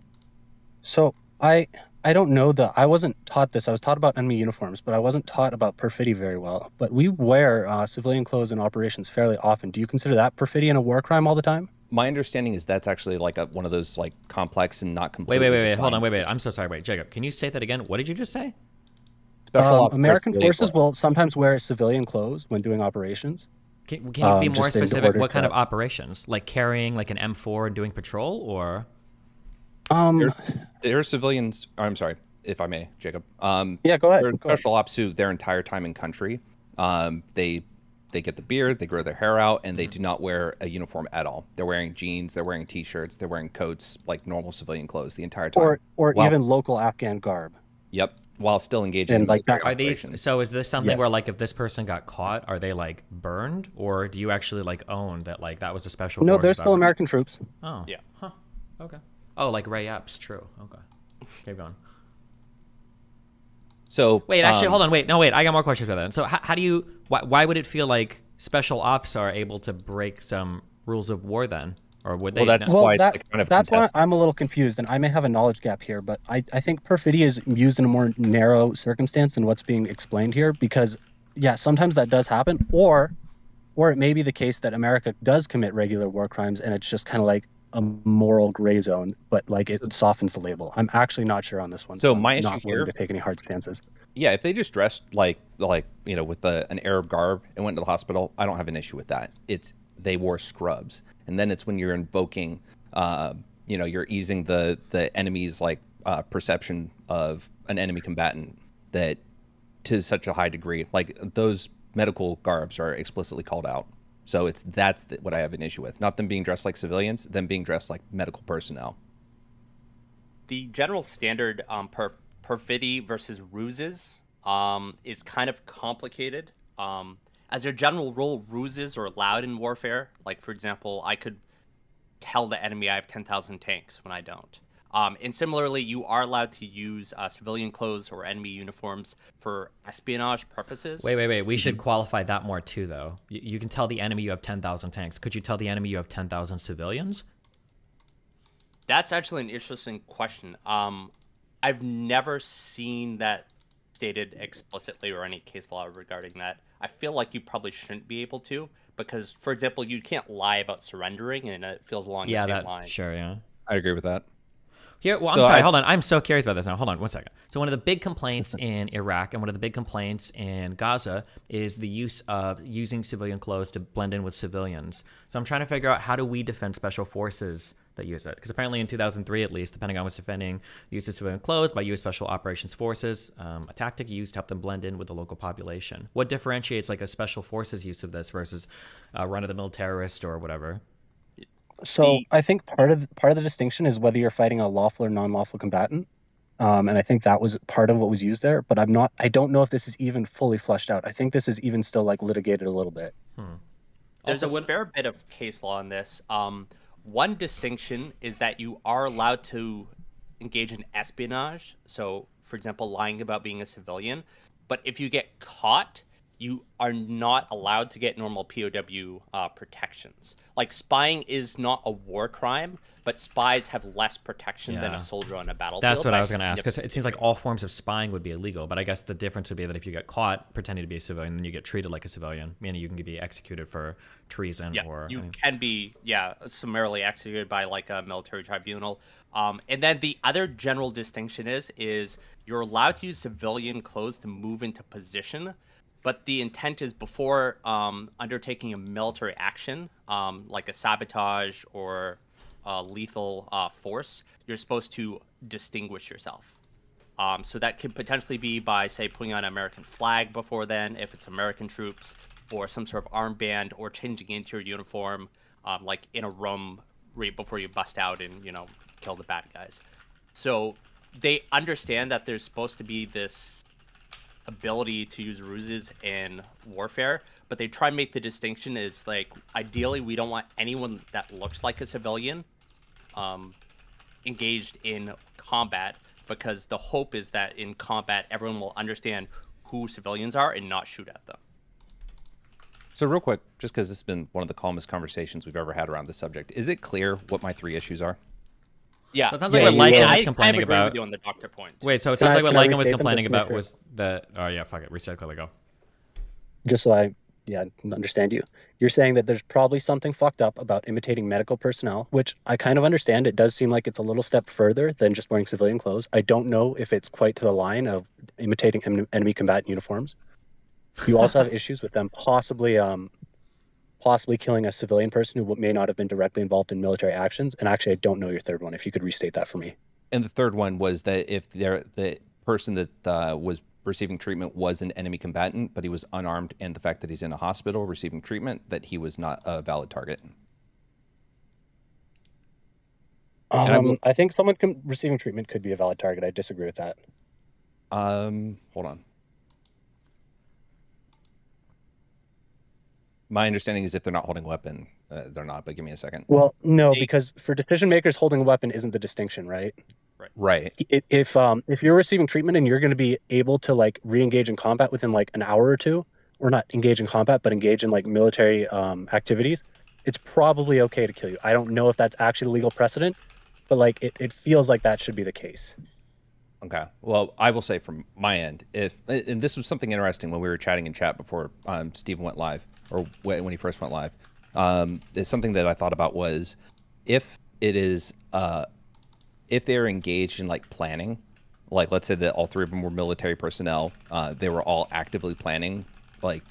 So I don't know I wasn't taught this. I was taught about enemy uniforms, but I wasn't taught about perfidy very well. But we wear civilian clothes in operations fairly often. Do you consider that perfidy and a war crime all the time? My understanding is that's actually like one of those like complex and not completely. Wait. Hold on. Wait. I'm so sorry. Wait, Jacob, can you say that again? What did you just say? American forces will sometimes wear civilian clothes when doing operations. Can you be more specific? What kind of operations? Like carrying like an M4 and doing patrol, or? There are civilians. I'm sorry, if I may, Jacob. Yeah, go ahead. There are special ops who their entire time in country, they get the beard, they grow their hair out, and they do not wear a uniform at all. They're wearing jeans, they're wearing t-shirts, they're wearing coats, like normal civilian clothes the entire time. Or even local Afghan garb. Yep, while still engaging in like military are these? operations. So is this something Yes. where like if this person got caught, are they like burned, or do you actually like own that like that was a special? No, forces they're still operation? American troops. Oh Yeah. Huh. Okay. Oh, like Ray Epps. True. Okay. Keep going. So Wait, actually, hold on. Wait, no, wait. I got more questions about that. So how do you? Why would it feel like special ops are able to break some rules of war then, or would they? that's no? why that, it's kind of that's why contested. I'm a little confused, and I may have a knowledge gap here, but I think perfidy is used in a more narrow circumstance than what's being explained here, because, yeah, sometimes that does happen, or it may be the case that America does commit regular war crimes, and it's just kind of like a moral gray zone, but like it softens the label. I'm actually not sure on this one, So I'm my issue not willing here- to take any hard stances. Yeah, if they just dressed like with an Arab garb and went to the hospital, I don't have an issue with that. It's they wore scrubs, and then it's when you're invoking, you're easing the enemy's perception of an enemy combatant that to such a high degree. Like those medical garbs are explicitly called out. So that's what I have an issue with. Not them being dressed like civilians, them being dressed like medical personnel. The general standard perfidy versus ruses is kind of complicated. As a general rule, ruses are allowed in warfare. Like, for example, I could tell the enemy I have 10,000 tanks when I don't. And similarly, you are allowed to use civilian clothes or enemy uniforms for espionage purposes. Wait. We should qualify that more too, though. You can tell the enemy you have 10,000 tanks. Could you tell the enemy you have 10,000 civilians? That's actually an interesting question. I've never seen that stated explicitly or any case law regarding that. I feel like you probably shouldn't be able to, because, for example, you can't lie about surrendering, and it feels along the same line. Sure, yeah. I agree with that. Here, well, I'm sorry, hold on. I'm so curious about this now. Hold on one second. So one of the big complaints in Iraq and one of the big complaints in Gaza is the use of using civilian clothes to blend in with civilians. So I'm trying to figure out, how do we defend special forces that use it? Because apparently in 2003, at least, the Pentagon was defending the use of civilian clothes by U.S. Special Operations Forces, a tactic used to help them blend in with the local population. What differentiates like a special forces use of this versus a run-of-the-mill terrorist or whatever? So I think part of the distinction is whether you're fighting a lawful or non-lawful combatant, and I think that was part of what was used there. But I don't know if this is even fully fleshed out. I think this is even still like litigated a little bit. There's a fair bit of case law on this. One distinction is that you are allowed to engage in espionage. So, for example, lying about being a civilian. But if you get caught, you are not allowed to get normal POW protections. Like, spying is not a war crime, but spies have less protection than a soldier on a battlefield. That's what I was going to ask, because it seems like all forms of spying would be illegal, but I guess the difference would be that if you get caught pretending to be a civilian, then you get treated like a civilian, meaning you can be executed for treason or... You can be, summarily executed by like a military tribunal. And then the other general distinction is you're allowed to use civilian clothes to move into position, but the intent is before undertaking a military action, like a sabotage or lethal force, you're supposed to distinguish yourself. So that could potentially be by, say, putting on an American flag before then, if it's American troops, or some sort of armband, or changing into your uniform, like in a room right before you bust out and, kill the bad guys. So they understand that there's supposed to be this ability to use ruses in warfare, but they try and make the distinction is like, ideally we don't want anyone that looks like a civilian engaged in combat, because the hope is that in combat everyone will understand who civilians are and not shoot at them. So real quick, just because this has been one of the calmest conversations we've ever had around this subject, is it clear what my 3 issues are? Yeah. So it sounds like what Lycan was complaining I agree about. with you on the doctor point. Wait, so it sounds like what Lycan was restate them complaining just to be about clear? was that. Oh yeah, fuck it. Reset clearly go. Just so I understand you. You're saying that there's probably something fucked up about imitating medical personnel, which I kind of understand. It does seem like it's a little step further than just wearing civilian clothes. I don't know if it's quite to the line of imitating enemy combatant uniforms. You also have issues with them possibly killing a civilian person who may not have been directly involved in military actions. And actually, I don't know your third one. If you could restate that for me. And the third one was that if the person that was receiving treatment was an enemy combatant, but he was unarmed, and the fact that he's in a hospital receiving treatment, that he was not a valid target. I think someone receiving treatment could be a valid target. I disagree with that. Hold on. My understanding is if they're not holding a weapon, they're not, but give me a second. Well, no, because for decision makers, holding a weapon isn't the distinction, right? Right. If you're receiving treatment and you're going to be able to like re-engage in combat within like an hour or two, or not engage in combat, but engage in like military activities, it's probably okay to kill you. I don't know if that's actually legal precedent, but like it feels like that should be the case. Okay. Well, I will say from my end, and this was something interesting when we were chatting in chat before Steven went live, or when he first went live. It's something that I thought about was if it is if they're engaged in like planning, like let's say that all 3 of them were military personnel, they were all actively planning. Like,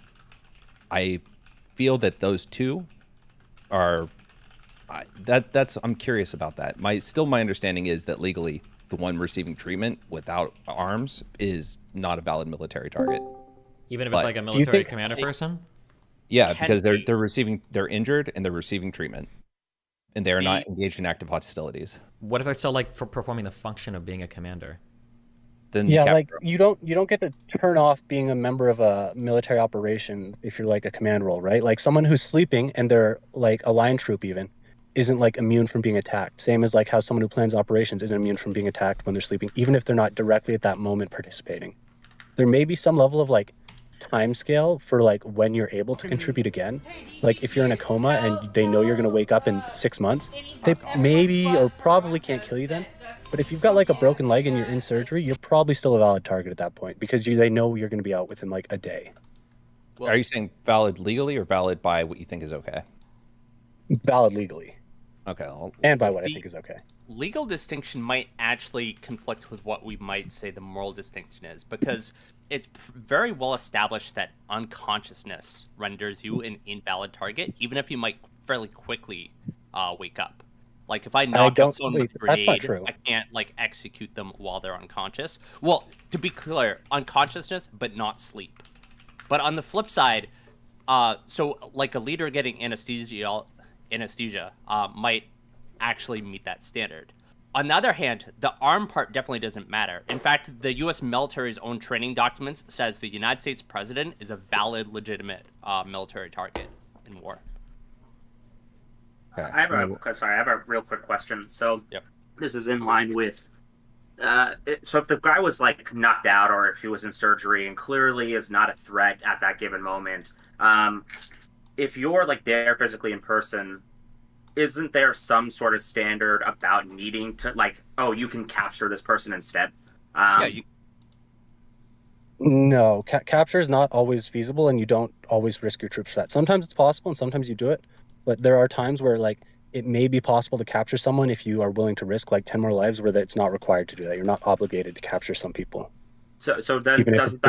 I feel that those 2 are I'm curious about that. My understanding is that legally, the one receiving treatment without arms is not a valid military target. Even if it's like a military commander person? Yeah, because they're injured and they're receiving treatment, and they are not engaged in active hostilities. What if they're still like performing the function of being a commander? Then you don't get to turn off being a member of a military operation if you're like a command role, right? Like someone who's sleeping and they're like a line troop even isn't like immune from being attacked. Same as like how someone who plans operations isn't immune from being attacked when they're sleeping, even if they're not directly at that moment participating. There may be some level of like time scale for like when you're able to contribute again. Like if you're in a coma and they know you're going to wake up in 6 months, they maybe or probably can't kill you then. But if you've got like a broken leg and you're in surgery, you're probably still a valid target at that point because they know you're going to be out within like a day. Well, are you saying valid legally or valid by what you think is okay? Valid legally. Okay. And by what I think is okay. Legal distinction might actually conflict with what we might say the moral distinction is, because it's very well established that unconsciousness renders you an invalid target, even if you might fairly quickly wake up. Like if I knock out someone with a grenade, I can't like execute them while they're unconscious. Well, to be clear, unconsciousness, but not sleep. But on the flip side, so like a leader getting anesthesia might actually meet that standard. On the other hand, the arm part definitely doesn't matter. In fact, the U.S. military's own training documents says the United States president is a valid, legitimate military target in war. I have a real quick question. So this is in line with, so if the guy was like knocked out or if he was in surgery and clearly is not a threat at that given moment, if you're like there physically in person, isn't there some sort of standard about needing to like, oh, you can capture this person instead? No, capture is not always feasible, and you don't always risk your troops for that. Sometimes it's possible, and sometimes you do it. But there are times where like it may be possible to capture someone if you are willing to risk like 10 more lives, where it's not required to do that. You're not obligated to capture some people. So then doesn't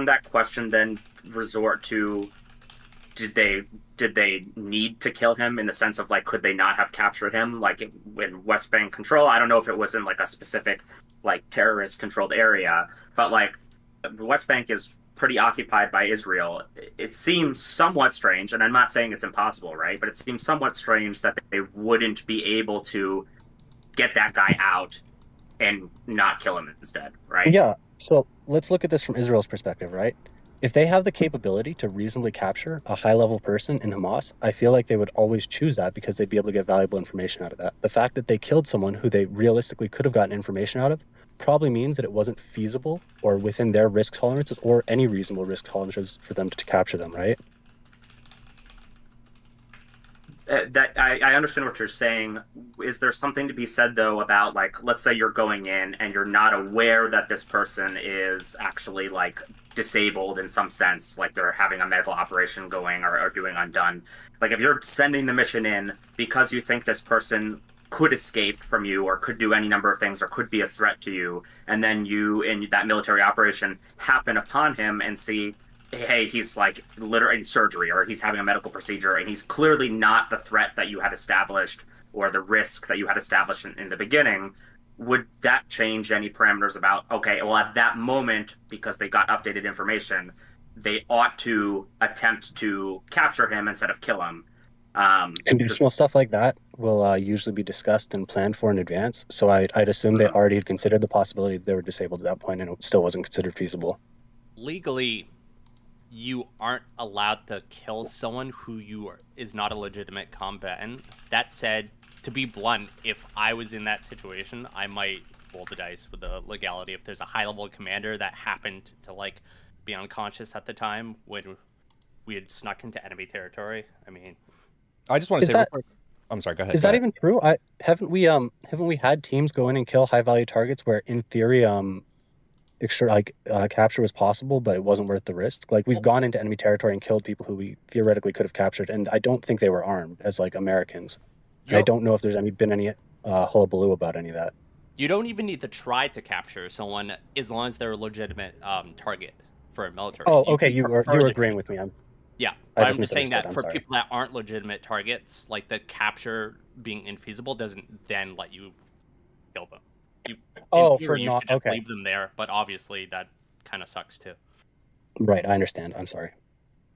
that question then resort to did they need to kill him in the sense of like could they not have captured him like in West Bank control? I don't know if it was in like a specific like terrorist controlled area, but like the West Bank is pretty occupied by Israel. It seems somewhat strange, and I'm not saying it's impossible, right? But it seems somewhat strange that they wouldn't be able to get that guy out and not kill him instead, right? Yeah. So let's look at this from Israel's perspective, right? if they have the capability to reasonably capture a high-level person in Hamas, I feel like they would always choose that because they'd be able to get valuable information out of that. The fact that they killed someone who they realistically could have gotten information out of probably means that it wasn't feasible or within their risk tolerances or any reasonable risk tolerances for them to capture them, right? I understand what you're saying. Is there something to be said though about, like, let's say you're going in and you're not aware that this person is actually like disabled in some sense, like they're having a medical operation going or doing undone. Like if you're sending the mission in because you think this person could escape from you or could do any number of things or could be a threat to you, and then you in that military operation happen upon him and see, hey, he's like literally in surgery or he's having a medical procedure and he's clearly not the threat that you had established or the risk that you had established in the beginning, would that change any parameters about, okay, well, at that moment, because they got updated information, they ought to attempt to capture him instead of kill him? Conditional stuff like that will usually be discussed and planned for in advance. So I'd assume they already had considered the possibility that they were disabled at that point and it still wasn't considered feasible. Legally, you aren't allowed to kill someone who is not a legitimate combatant. That said, to be blunt, if I was in that situation, I might roll the dice with the legality. If there's a high-level commander that happened to like be unconscious at the time when we had snuck into enemy territory, I mean, I just want to say, real quick, I'm sorry, go ahead. Is that even true? Haven't we had teams go in and kill high-value targets where, in theory, capture was possible, but it wasn't worth the risk? Like, we've gone into enemy territory and killed people who we theoretically could have captured, and I don't think they were armed as like Americans. And I don't know if there's been any hullabaloo about any of that. You don't even need to try to capture someone as long as they're a legitimate target for a military. Oh, okay, you're agreeing with me. Yeah, but I'm just saying that for people that aren't legitimate targets, like the capture being infeasible doesn't then let you kill them. You should just leave them there, but obviously that kind of sucks too. Right, I understand. I'm sorry.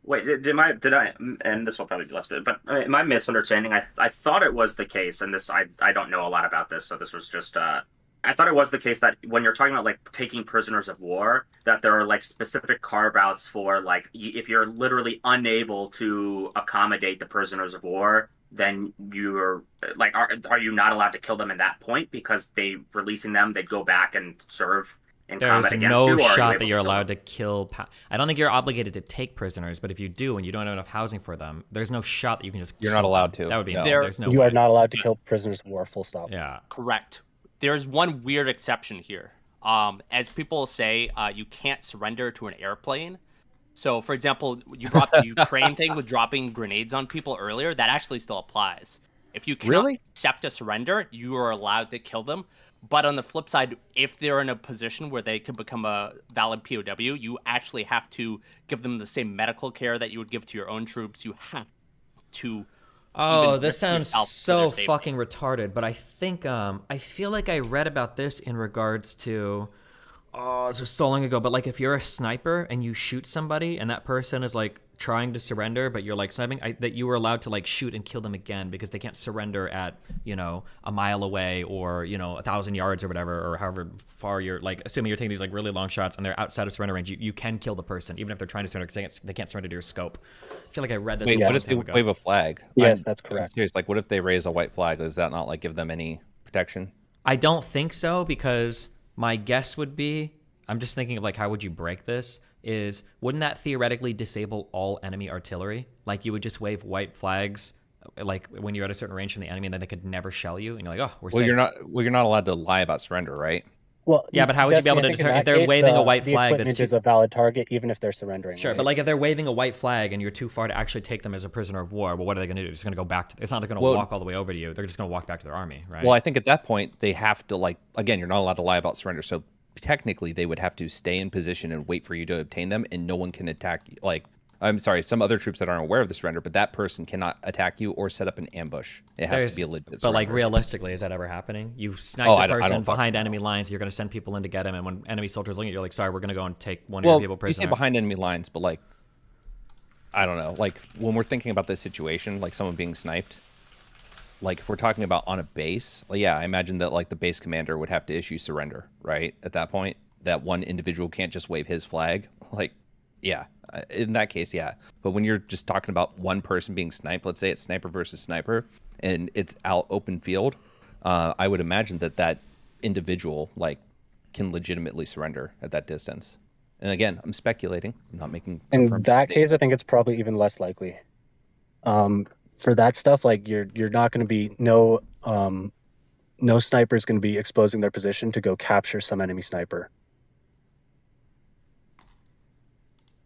Wait, did I? And this will probably be less bit, but am I misunderstanding? I thought it was the case, and this I don't know a lot about this, so this was just I thought it was the case that when you're talking about like taking prisoners of war, that there are like specific carve outs for like if you're literally unable to accommodate the prisoners of war, then you're like, are you not allowed to kill them at that point because they releasing them, they'd go back and serve in combat against you? There's no or shot that you're allowed to kill. I don't think you're obligated to take prisoners, but if you do and you don't have enough housing for them, there's no shot that you can just. You're not allowed to. That would be There's no. You are not allowed to kill prisoners of war. Full stop. Yeah. Correct. There's one weird exception here. As people say, you can't surrender to an airplane. So, for example, you brought the Ukraine thing with dropping grenades on people earlier. That actually still applies. If you cannot accept a surrender, you are allowed to kill them. But on the flip side, if they're in a position where they could become a valid POW, you actually have to give them the same medical care that you would give to your own troops. You have to. Oh, this sounds so fucking retarded. But I think I feel like I read about this in regards to. Oh, this was so long ago. But like, if you're a sniper and you shoot somebody and that person is like trying to surrender, but you're like sniping, that you were allowed to like shoot and kill them again because they can't surrender at, you know, a mile away or, you know, 1,000 yards or whatever, or however far you're like, assuming you're taking these like really long shots and they're outside of surrender range, you can kill the person even if they're trying to surrender because they can't surrender to your scope. I feel like I read this. Wait, what if they wave a flag? Yes, that's correct. I'm serious. Like, what if they raise a white flag? Does that not like give them any protection? I don't think so, because my guess would be, I'm just thinking of like, how would you break this? Is wouldn't that theoretically disable all enemy artillery? Like, you would just wave white flags, like when you're at a certain range from the enemy, and then they could never shell you, and you're like, oh, we're safe. You're not allowed to lie about surrender, right? Well, yeah, but how would you be able to determine if they're waving a white flag? That's is a valid target, even if they're surrendering. Sure, right? but like if they're waving a white flag and you're too far to actually take them as a prisoner of war, well, what are they going to do? They're just going to go back to. It's not they're going to walk all the way over to you. They're just going to walk back to their army, right? Well, I think at that point they have to, like, again, you're not allowed to lie about surrender, so technically they would have to stay in position and wait for you to obtain them, and no one can attack you. Like, I'm sorry, some other troops that aren't aware of the surrender, but that person cannot attack you or set up an ambush. It has to be a legit surrender. But like, realistically, is that ever happening? You've sniped a person behind enemy lines, you're going to send people in to get him, and when enemy soldiers look at you, you're like, sorry, we're going to go and take one of your people prisoner. You say behind enemy lines, but like, I don't know. Like, when we're thinking about this situation, like someone being sniped, like if we're talking about on a base, like, yeah, I imagine that like the base commander would have to issue surrender, right? At that point, that one individual can't just wave his flag. Like, Yeah, in that case, yeah. But when you're just talking about one person being sniped, let's say it's sniper versus sniper, and it's out open field, I would imagine that individual can legitimately surrender at that distance. And again, I'm speculating. I'm not making. In that case, I think it's probably even less likely. For that stuff, like you're not going to be no sniper is going to be exposing their position to go capture some enemy sniper.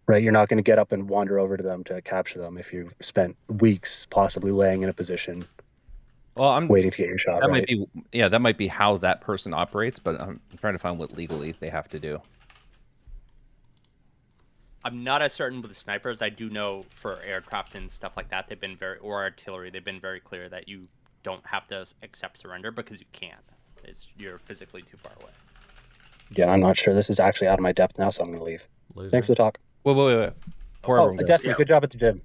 Right, you're not going to get up and wander over to them to capture them if you've spent weeks possibly laying in a position. Well, I'm waiting to get your shot. That right? might be, yeah, that might be how that person operates, but I'm trying to find what legally they have to do. I'm not as certain with the snipers. I do know for aircraft and stuff like that, or artillery, they've been very clear that you don't have to accept surrender because you can't. You're physically too far away. Yeah, I'm not sure. This is actually out of my depth now, so I'm going to leave. Loser. Thanks for the talk. Wait. Destiny, good job at the gym.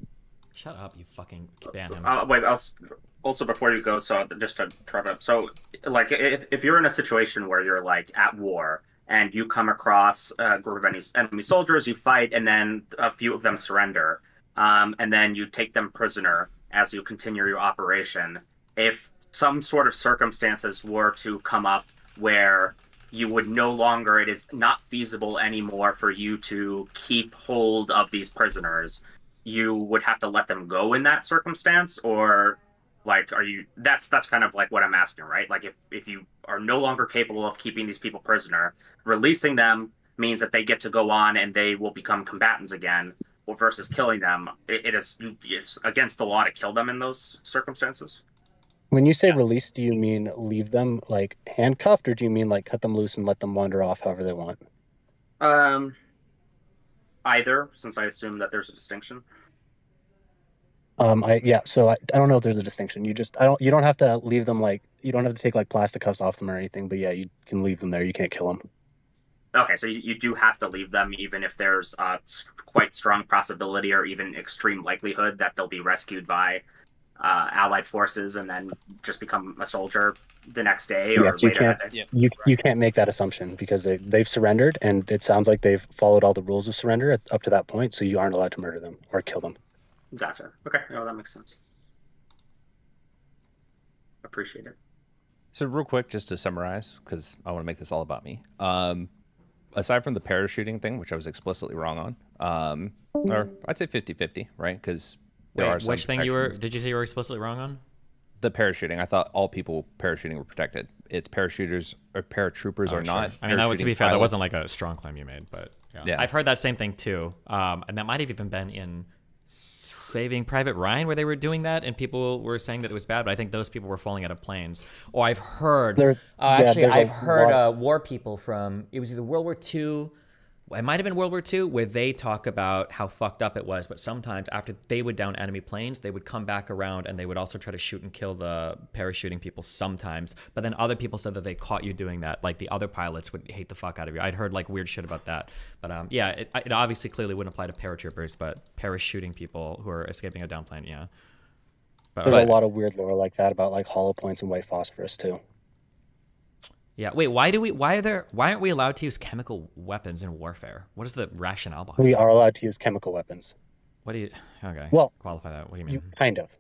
Shut up, you fucking ban him. Wait, also before you go, so just to wrap up, so like if you're in a situation where you're like at war and you come across a group of enemy soldiers, you fight, and then a few of them surrender, and then you take them prisoner as you continue your operation. If some sort of circumstances were to come up where you would no longer, it is not feasible anymore for you to keep hold of these prisoners, you would have to let them go in that circumstance, or like, that's kind of like what I'm asking, right? Like if you are no longer capable of keeping these people prisoner, releasing them means that they get to go on and they will become combatants again, versus killing them. It's against the law to kill them in those circumstances. When you say release, do you mean leave them like handcuffed, or do you mean like cut them loose and let them wander off however they want? Either, since I assume that there's a distinction. So I don't know if there's a distinction. You don't have to leave them, like you don't have to take like plastic cuffs off them or anything, but yeah, you can leave them there. You can't kill them. Okay, so you do have to leave them even if there's a quite strong possibility or even extreme likelihood that they'll be rescued by Allied forces and then just become a soldier the next day or later that day. You can't make that assumption because they've surrendered, and it sounds like they've followed all the rules of surrender up to that point, so you aren't allowed to murder them or kill them. Gotcha. Okay, no, that makes sense. Appreciate it. So real quick, just to summarize, because I want to make this all about me. Aside from the parachuting thing, which I was explicitly wrong on, or I'd say 50-50, right? Because there are some which thing did you say you were explicitly wrong on? The parachuting. I thought all people parachuting were protected. It's parachuters or paratroopers or not. I mean, to be fair, that wasn't like a strong claim you made, but yeah. I've heard that same thing too. And that might have even been in Saving Private Ryan where they were doing that, and people were saying that it was bad, but I think those people were falling out of planes. Or I've heard, I've heard war people from, it was either World War II, it might have been World War II, where they talk about how fucked up it was, but sometimes after they would down enemy planes, they would come back around and they would also try to shoot and kill the parachuting people sometimes. But then other people said that they caught you doing that, like the other pilots would hate the fuck out of you. I'd heard like weird shit about that. But it obviously clearly wouldn't apply to paratroopers, but parachuting people who are escaping a down plane, yeah. There's a lot of weird lore like that about like hollow points and white phosphorus too. Yeah. Wait. Why aren't we allowed to use chemical weapons in warfare? What is the rationale behind? We are allowed to use chemical weapons. What do you? Okay. Well, qualify that. What do you mean? Kind of.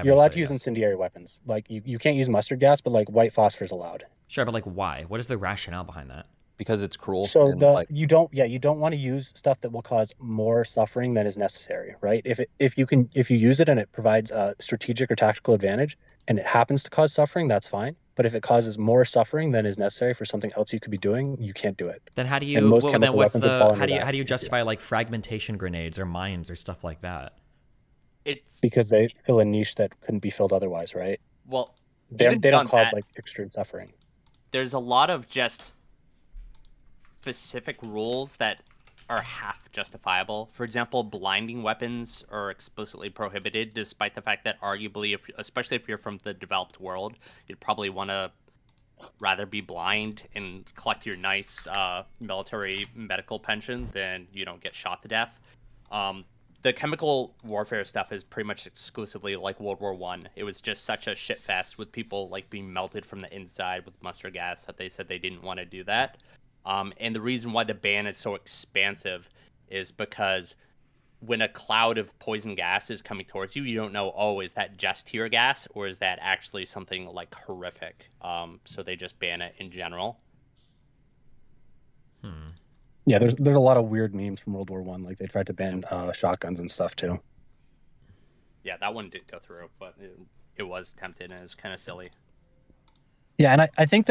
You're allowed to use incendiary weapons. Like you can't use mustard gas, but like white phosphorus allowed. Sure, but like why? What is the rationale behind that? Because it's cruel. So you don't want to use stuff that will cause more suffering than is necessary, right? If you use it and it provides a strategic or tactical advantage, and it happens to cause suffering, that's fine. But if it causes more suffering than is necessary for something else you could be doing, you can't do it. Then how do you? How do you justify like fragmentation grenades or mines or stuff like that? It's because they fill a niche that couldn't be filled otherwise, right? Well, they don't cause like extreme suffering. There's a lot of just specific rules that are half justifiable. For example, blinding weapons are explicitly prohibited, despite the fact that arguably, especially if you're from the developed world, you'd probably want to rather be blind and collect your nice military medical pension than get shot to death. The chemical warfare stuff is pretty much exclusively like World War I. It was just such a shit fest with people like being melted from the inside with mustard gas that they said they didn't want to do that. And the reason why the ban is so expansive is because when a cloud of poison gas is coming towards you, you don't know, oh, is that just tear gas or is that actually something like horrific? So they just ban it in general. Yeah, there's a lot of weird memes from World War One. Like they tried to ban shotguns and stuff too. Yeah, that one did go through, but it was attempted and it's kind of silly. Yeah, and I think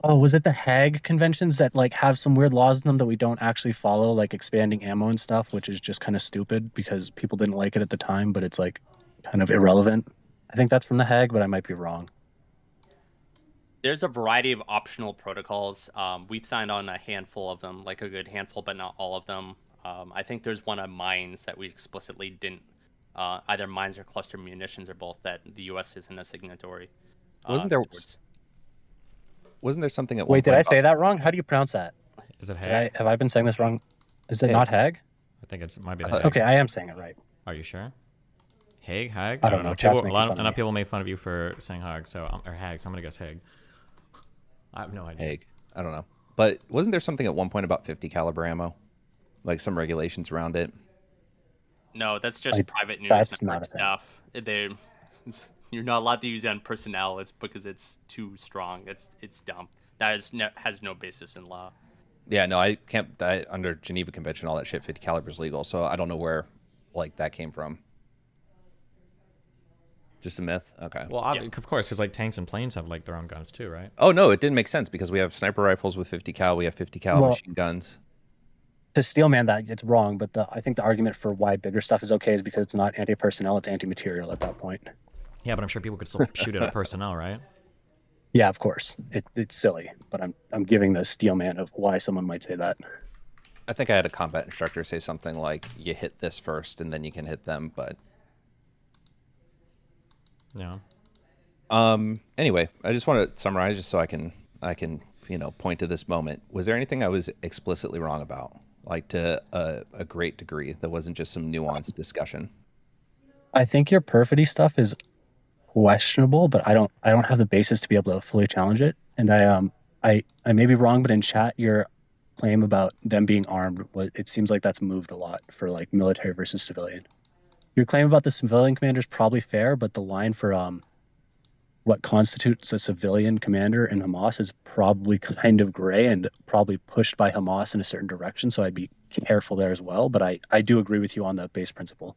was it the Hague conventions that like have some weird laws in them that we don't actually follow, like expanding ammo and stuff, which is just kind of stupid because people didn't like it at the time, but it's like kind of irrelevant. I think that's from the Hague, but I might be wrong. There's a variety of optional protocols. We've signed on a handful of them, like a good handful, but not all of them. I think there's one on mines that we explicitly didn't, either mines or cluster munitions or both, that the U.S. isn't a signatory. Wasn't there something at one Wait, point did I about- say that wrong? How do you pronounce that? Is it Hague? Have I been saying this wrong? Is it Hague. not Hague? I think it might be the Hague. Okay, I am saying it right. Are you sure? Hague? I don't know. Chat's People, making fun of enough me. people made fun of you for saying Hague, or Hague, so I'm going to guess Hague. I have no idea. Hague. I don't know. But wasn't there something at one point about 50 caliber ammo? Like some regulations around it? No, that's just private news that's network not a thing. stuff. You're not allowed to use it on personnel. It's because it's too strong. It's dumb. That has no basis in law. Yeah, no, I can't. Under Geneva Convention, all that shit, 50 caliber is legal. So I don't know where like that came from. Just a myth? Okay. Well, of course, because like tanks and planes have like their own guns too, right? Oh, no, it didn't make sense because we have sniper rifles with 50 cal. We have 50 cal machine guns. To Steelman that it's wrong, but I think the argument for why bigger stuff is okay is because it's not anti-personnel, it's anti-material at that point. Yeah, but I'm sure people could still shoot it at personnel, right? Yeah, of course. It's silly, but I'm giving the Steelman of why someone might say that. I think I had a combat instructor say something like, you hit this first and then you can hit them, but... Yeah. Anyway, I just want to summarize just so I can point to this moment. Was there anything I was explicitly wrong about? Like to a great degree that wasn't just some nuanced discussion? I think your perfidy stuff is questionable, but I don't have the basis to be able to fully challenge it. And I may be wrong, but in chat your claim about them being armed, it seems like that's moved a lot for like military versus civilian. Your claim about the civilian commander is probably fair, but the line for what constitutes a civilian commander in Hamas is probably kind of gray and probably pushed by Hamas in a certain direction. So I'd be careful there as well. But I do agree with you on the base principle.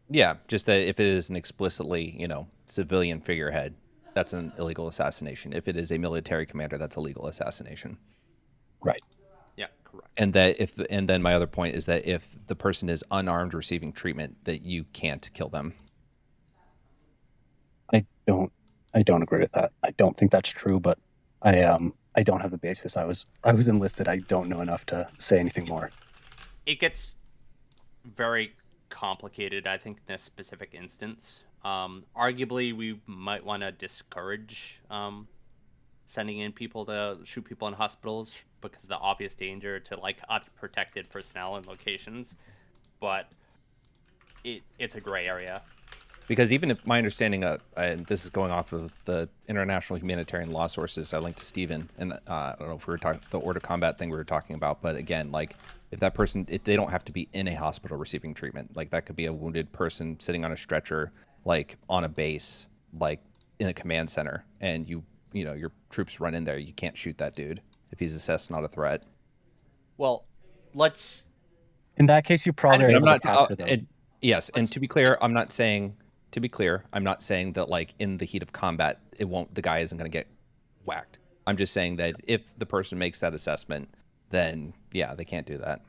Yeah, just that if it is an explicitly, civilian figurehead, that's an illegal assassination. If it is a military commander, that's a legal assassination. Right. Yeah, correct. And then my other point is that if the person is unarmed receiving treatment, that you can't kill them. I don't agree with that. I don't think that's true, but I don't have the basis. I was enlisted. I don't know enough to say anything more. It gets very complicated, I think, in this specific instance. Arguably, we might want to discourage sending in people to shoot people in hospitals because of the obvious danger to like unprotected personnel in locations. But it's a gray area. Because even if my understanding, and this is going off of the international humanitarian law sources I linked to Steven, and I don't know if we were talking the order combat thing we were talking about, but again, like if that person, they don't have to be in a hospital receiving treatment. Like that could be a wounded person sitting on a stretcher, like on a base, like in a command center, and your troops run in there. You can't shoot that dude if he's assessed not a threat. Well, let's. In that case, you probably are able to capture them. Yes, and to be clear, I'm not saying that like in the heat of combat, the guy isn't going to get whacked. I'm just saying that if the person makes that assessment, then yeah, they can't do that.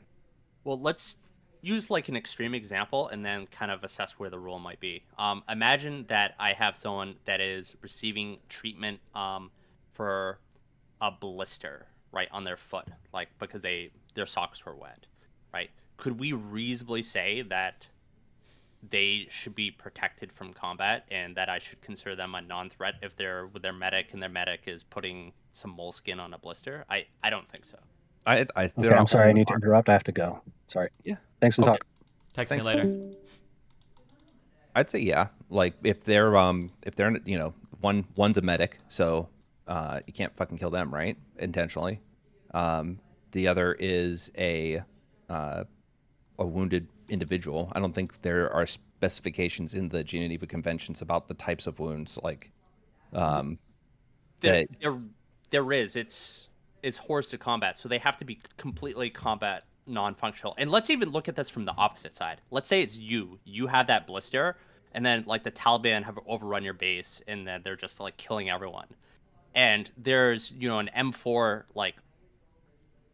Well, let's use like an extreme example and then kind of assess where the rule might be. Imagine that I have someone that is receiving treatment for a blister, right, on their foot, like because their socks were wet, right? Could we reasonably say that they should be protected from combat and that I should consider them a non-threat if they're with their medic and their medic is putting some moleskin on a blister? I don't think so. Okay, I'm sorry, I need to interrupt. I have to go. Sorry. Yeah. Thanks for the talk. Text me later. I'd say yeah. Like if they're one's a medic, so you can't fucking kill them, right? Intentionally. The other is a a wounded individual. I don't think there are specifications in the Geneva Conventions about the types of wounds, like there is. It's horse to combat, so they have to be completely combat non-functional. And let's even look at this from the opposite side. Let's say it's you have that blister, and then like the Taliban have overrun your base, and then they're just like killing everyone. And there's an M4 like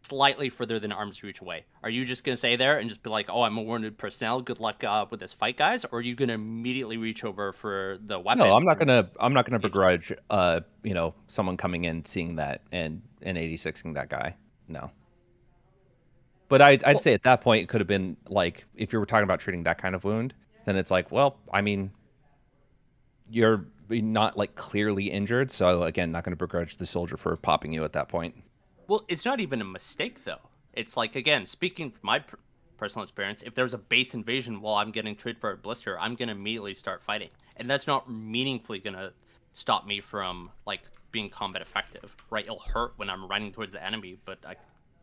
slightly further than arm's reach away. Are you just gonna stay there and just be like, "Oh, I'm a wounded personnel. Good luck with this fight, guys"? Or are you gonna immediately reach over for the weapon? No, I'm not gonna begrudge someone coming in, seeing that, and 86ing that guy. No. But I'd say at that point it could have been like, if you were talking about treating that kind of wound, then it's like, well, I mean, you're not like clearly injured, so again, not going to begrudge the soldier for popping you at that point. Well, it's not even a mistake, though. It's like, again, speaking from my personal experience, if there's a base invasion while I'm getting treated for a blister, I'm going to immediately start fighting. And that's not meaningfully going to stop me from, like, being combat effective, right? It'll hurt when I'm running towards the enemy, but I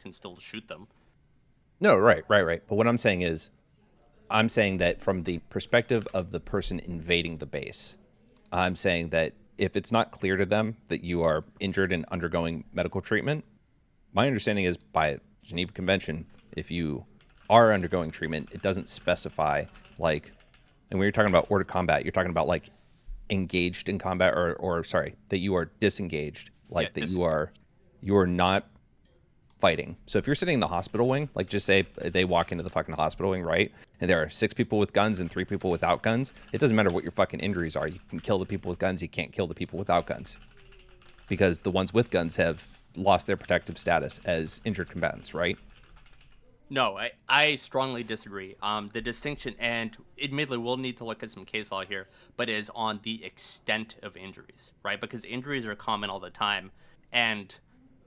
can still shoot them. No, right. But what I'm saying is, I'm saying that from the perspective of the person invading the base, I'm saying that if it's not clear to them that you are injured and undergoing medical treatment, my understanding is by Geneva Convention, if you are undergoing treatment, it doesn't specify like, and when you're talking about order combat, you're talking about like engaged in combat or sorry, that you are disengaged, like that you are not fighting. So if you're sitting in the hospital wing, like just say they walk into the fucking hospital wing, right? And there are 6 people with guns and 3 people without guns. It doesn't matter what your fucking injuries are. You can kill the people with guns. You can't kill the people without guns, because the ones with guns have lost their protective status as injured combatants, right? No, I strongly disagree. The distinction, and admittedly we'll need to look at some case law here, but is on the extent of injuries, right? Because injuries are common all the time, and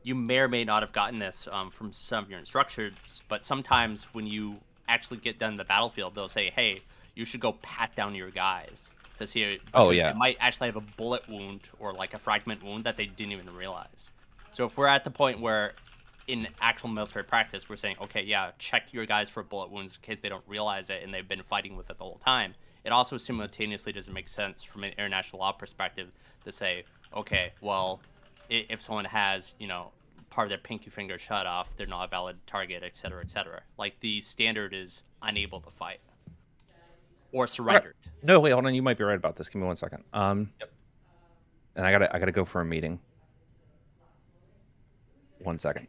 you may or may not have gotten this from some of your instructors, but sometimes when you actually get done in the battlefield, they'll say, hey, you should go pat down your guys to see it. Oh, yeah. They might actually have a bullet wound or like a fragment wound that they didn't even realize. So if we're at the point where in actual military practice, we're saying, okay, yeah, check your guys for bullet wounds in case they don't realize it and they've been fighting with it the whole time. It also simultaneously doesn't make sense from an international law perspective to say, okay, well, if someone has, part of their pinky finger shut off, they're not a valid target, et cetera, et cetera. Like the standard is unable to fight or surrendered. No, wait, hold on. You might be right about this. Give me 1 second. Yep. And I gotta go for a meeting. 1 second.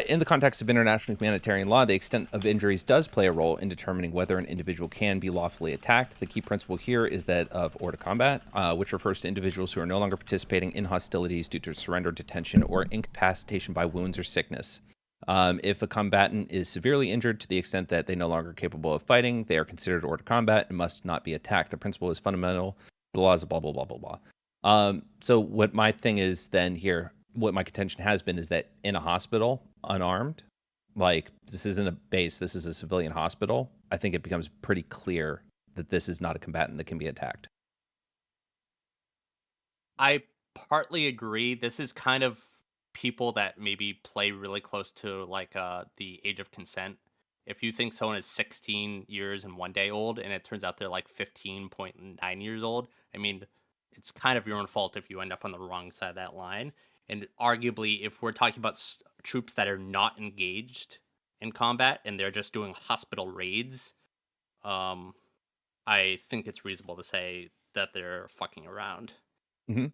In the context of international humanitarian law, the extent of injuries does play a role in determining whether an individual can be lawfully attacked. The key principle here is that of hors de combat, which refers to individuals who are no longer participating in hostilities due to surrender, detention, or incapacitation by wounds or sickness. If a combatant is severely injured to the extent that they no longer are capable of fighting, they are considered hors de combat and must not be attacked. The principle is fundamental. The laws of blah, blah, blah, blah, blah. So what my thing is then here, what my contention has been is that in a hospital, unarmed, like this isn't a base, this is a civilian hospital, I think it becomes pretty clear that this is not a combatant that can be attacked. I partly agree. This is kind of people that maybe play really close to like the age of consent. If you think someone is 16 years and 1 day old and it turns out they're like 15.9 years old, I mean, it's kind of your own fault if you end up on the wrong side of that line. And arguably, if we're talking about troops that are not engaged in combat and they're just doing hospital raids, I think it's reasonable to say that they're fucking around. Mm-hmm.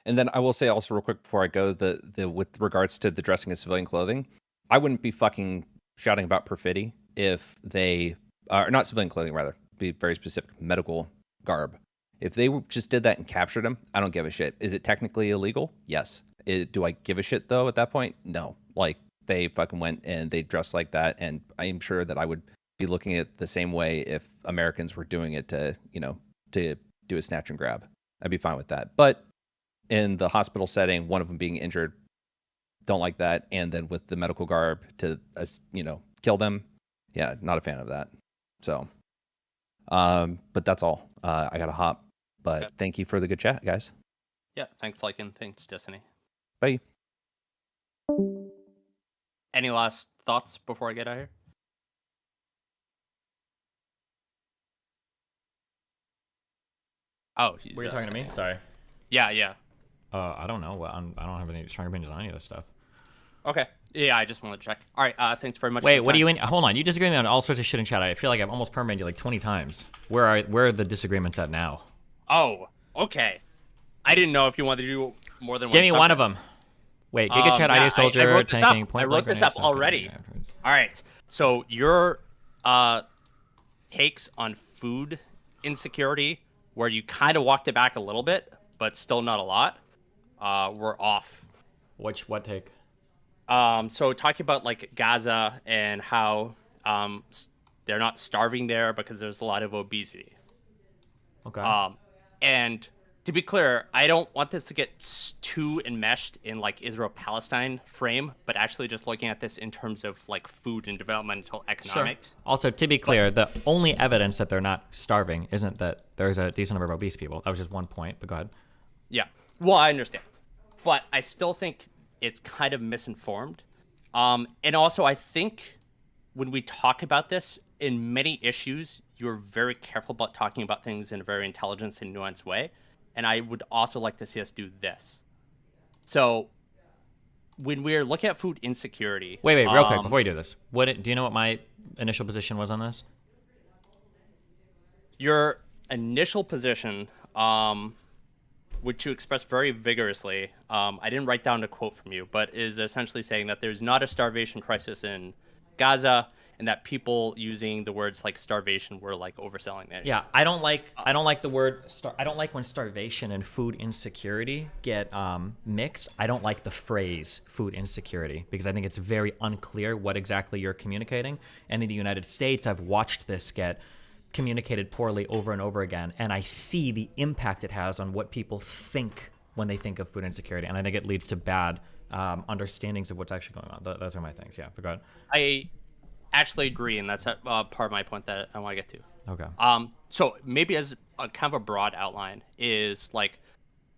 And then I will say also real quick before I go, the with regards to the dressing of civilian clothing, I wouldn't be fucking shouting about perfidy if they are not civilian clothing, rather, be very specific, medical garb. If they just did that and captured him, I don't give a shit. Is it technically illegal? Yes. Do I give a shit though at that point? No. Like they fucking went and they dressed like that, and I'm sure that I would be looking at it the same way if Americans were doing it to do a snatch and grab. I'd be fine with that. But in the hospital setting, one of them being injured, don't like that. And then with the medical garb to kill them, yeah, not a fan of that. So, but that's all. I gotta hop. But Thank you for the good chat, guys. Yeah, thanks, Lycan. Thanks, Destiny. Bye. Any last thoughts before I get out of here? Oh, he's Were you talking to me? Sorry. Yeah, yeah. I don't know. Well, I don't have any strong opinions on any of this stuff. Okay. Yeah, I just wanted to check. All right. Thanks very much. Wait, what do you mean? Hold on. You disagree with me on all sorts of shit in chat. I feel like I've almost permanently you like 20 times. Where are the disagreements at now? Oh, okay. I didn't know if you wanted to do more than one. Give me one of them. Wait, Giga Chat, ID Soldier, tanking, point I wrote this up already. All right. So your takes on food insecurity, where you kind of walked it back a little bit, but still not a lot, were off. What take? So talking about like Gaza and how they're not starving there because there's a lot of obesity. Okay. And to be clear, I don't want this to get too enmeshed in like Israel-Palestine frame, but actually just looking at this in terms of like food and developmental economics. Sure. Also, to be clear, the only evidence that they're not starving isn't that there's a decent number of obese people. That was just one point, but go ahead. Yeah. Well, I understand. But I still think it's kind of misinformed. And also, I think when we talk about this, in many issues, you're very careful about talking about things in a very intelligent and nuanced way. And I would also like to see us do this. So when we're looking at food insecurity... Wait, real quick, before you do this. Do you know what my initial position was on this? Your initial position, which you expressed very vigorously, I didn't write down a quote from you, but is essentially saying that there's not a starvation crisis in Gaza, and that people using the words like starvation were like overselling that. Yeah, I don't like the word I don't like when starvation and food insecurity get mixed. I don't like the phrase food insecurity because I think it's very unclear what exactly you're communicating. And in the United States, I've watched this get communicated poorly over and over again, and I see the impact it has on what people think when they think of food insecurity, and I think it leads to bad understandings of what's actually going on. Those are my things. Yeah, but go ahead. I actually agree, and that's part of my point that I want to get to. Okay. So maybe as a kind of a broad outline is like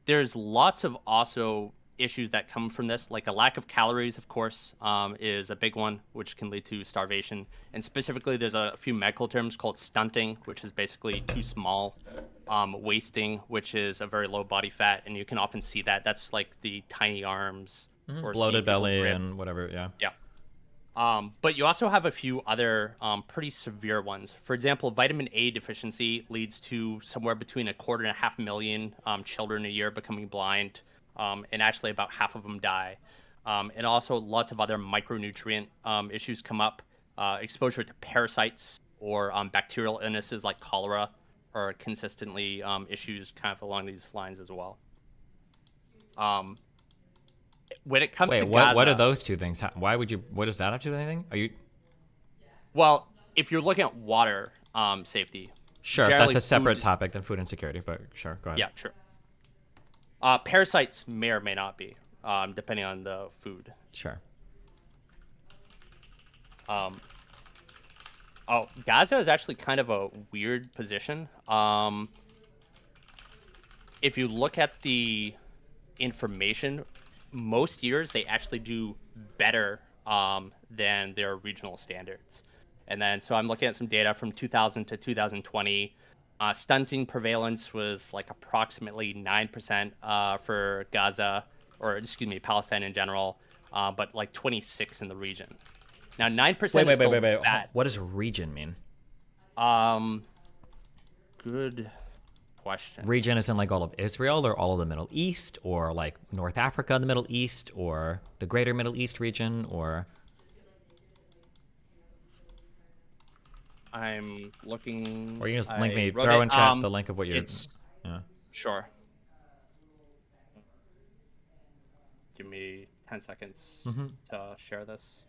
there's lots of also issues that come from this, like a lack of calories, of course, is a big one, which can lead to starvation. And specifically, there's a few medical terms called stunting, which is basically too small, wasting, which is a very low body fat, and you can often see that. That's like the tiny arms, or bloated belly and whatever. Yeah. Yeah. But you also have a few other pretty severe ones. For example, vitamin A deficiency leads to somewhere between 2.25 million children a year becoming blind, and actually about half of them die. And also lots of other micronutrient issues come up. Exposure to parasites or bacterial illnesses like cholera are consistently issues kind of along these lines as well. When it comes to Gaza, what are those two things? Why would you? What does that have to do with anything? Are you? Well, if you're looking at water safety, sure, that's a separate topic than food insecurity. But sure, go ahead. Yeah, sure. Parasites may or may not be, depending on the food. Sure. Gaza is actually kind of a weird position. If you look at the information, most years they actually do better than their regional standards. And then, so I'm looking at some data from 2000 to 2020. Stunting prevalence was like approximately 9% for Gaza, or excuse me, Palestine in general, but like 26 in the region. Now, 9% is still bad. What does region mean? Good question. Region is in like all of Israel or all of the Middle East or like North Africa, the Middle East, or the greater Middle East region, or... I'm looking... Or you can just link me, throw in chat the link of what you're... Yeah. Sure. Give me 10 seconds to share this.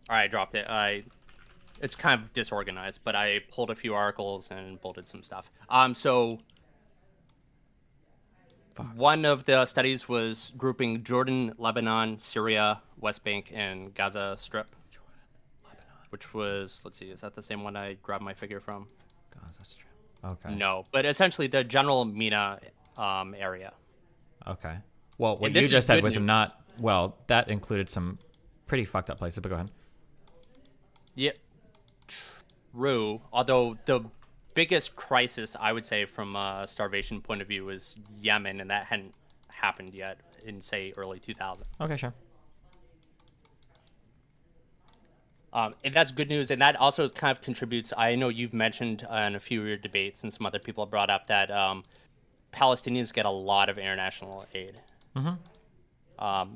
All right, I dropped it. It's kind of disorganized, but I pulled a few articles and bolted some stuff. So one of the studies was grouping Jordan, Lebanon, Syria, West Bank, and Gaza Strip. Jordan, Lebanon. Which was, let's see, is that the same one I grabbed my figure from? Gaza Strip. Okay. No, but essentially the general MENA area. Okay. Well, what And you this is just said good was news. not, well, that included some pretty fucked up places, but go ahead. Yeah, true. Although the biggest crisis, I would say, from a starvation point of view, is Yemen, and that hadn't happened yet in, say, early 2000. Okay, sure. And that's good news, and that also kind of contributes. I know you've mentioned in a few of your debates, and some other people have brought up that Palestinians get a lot of international aid,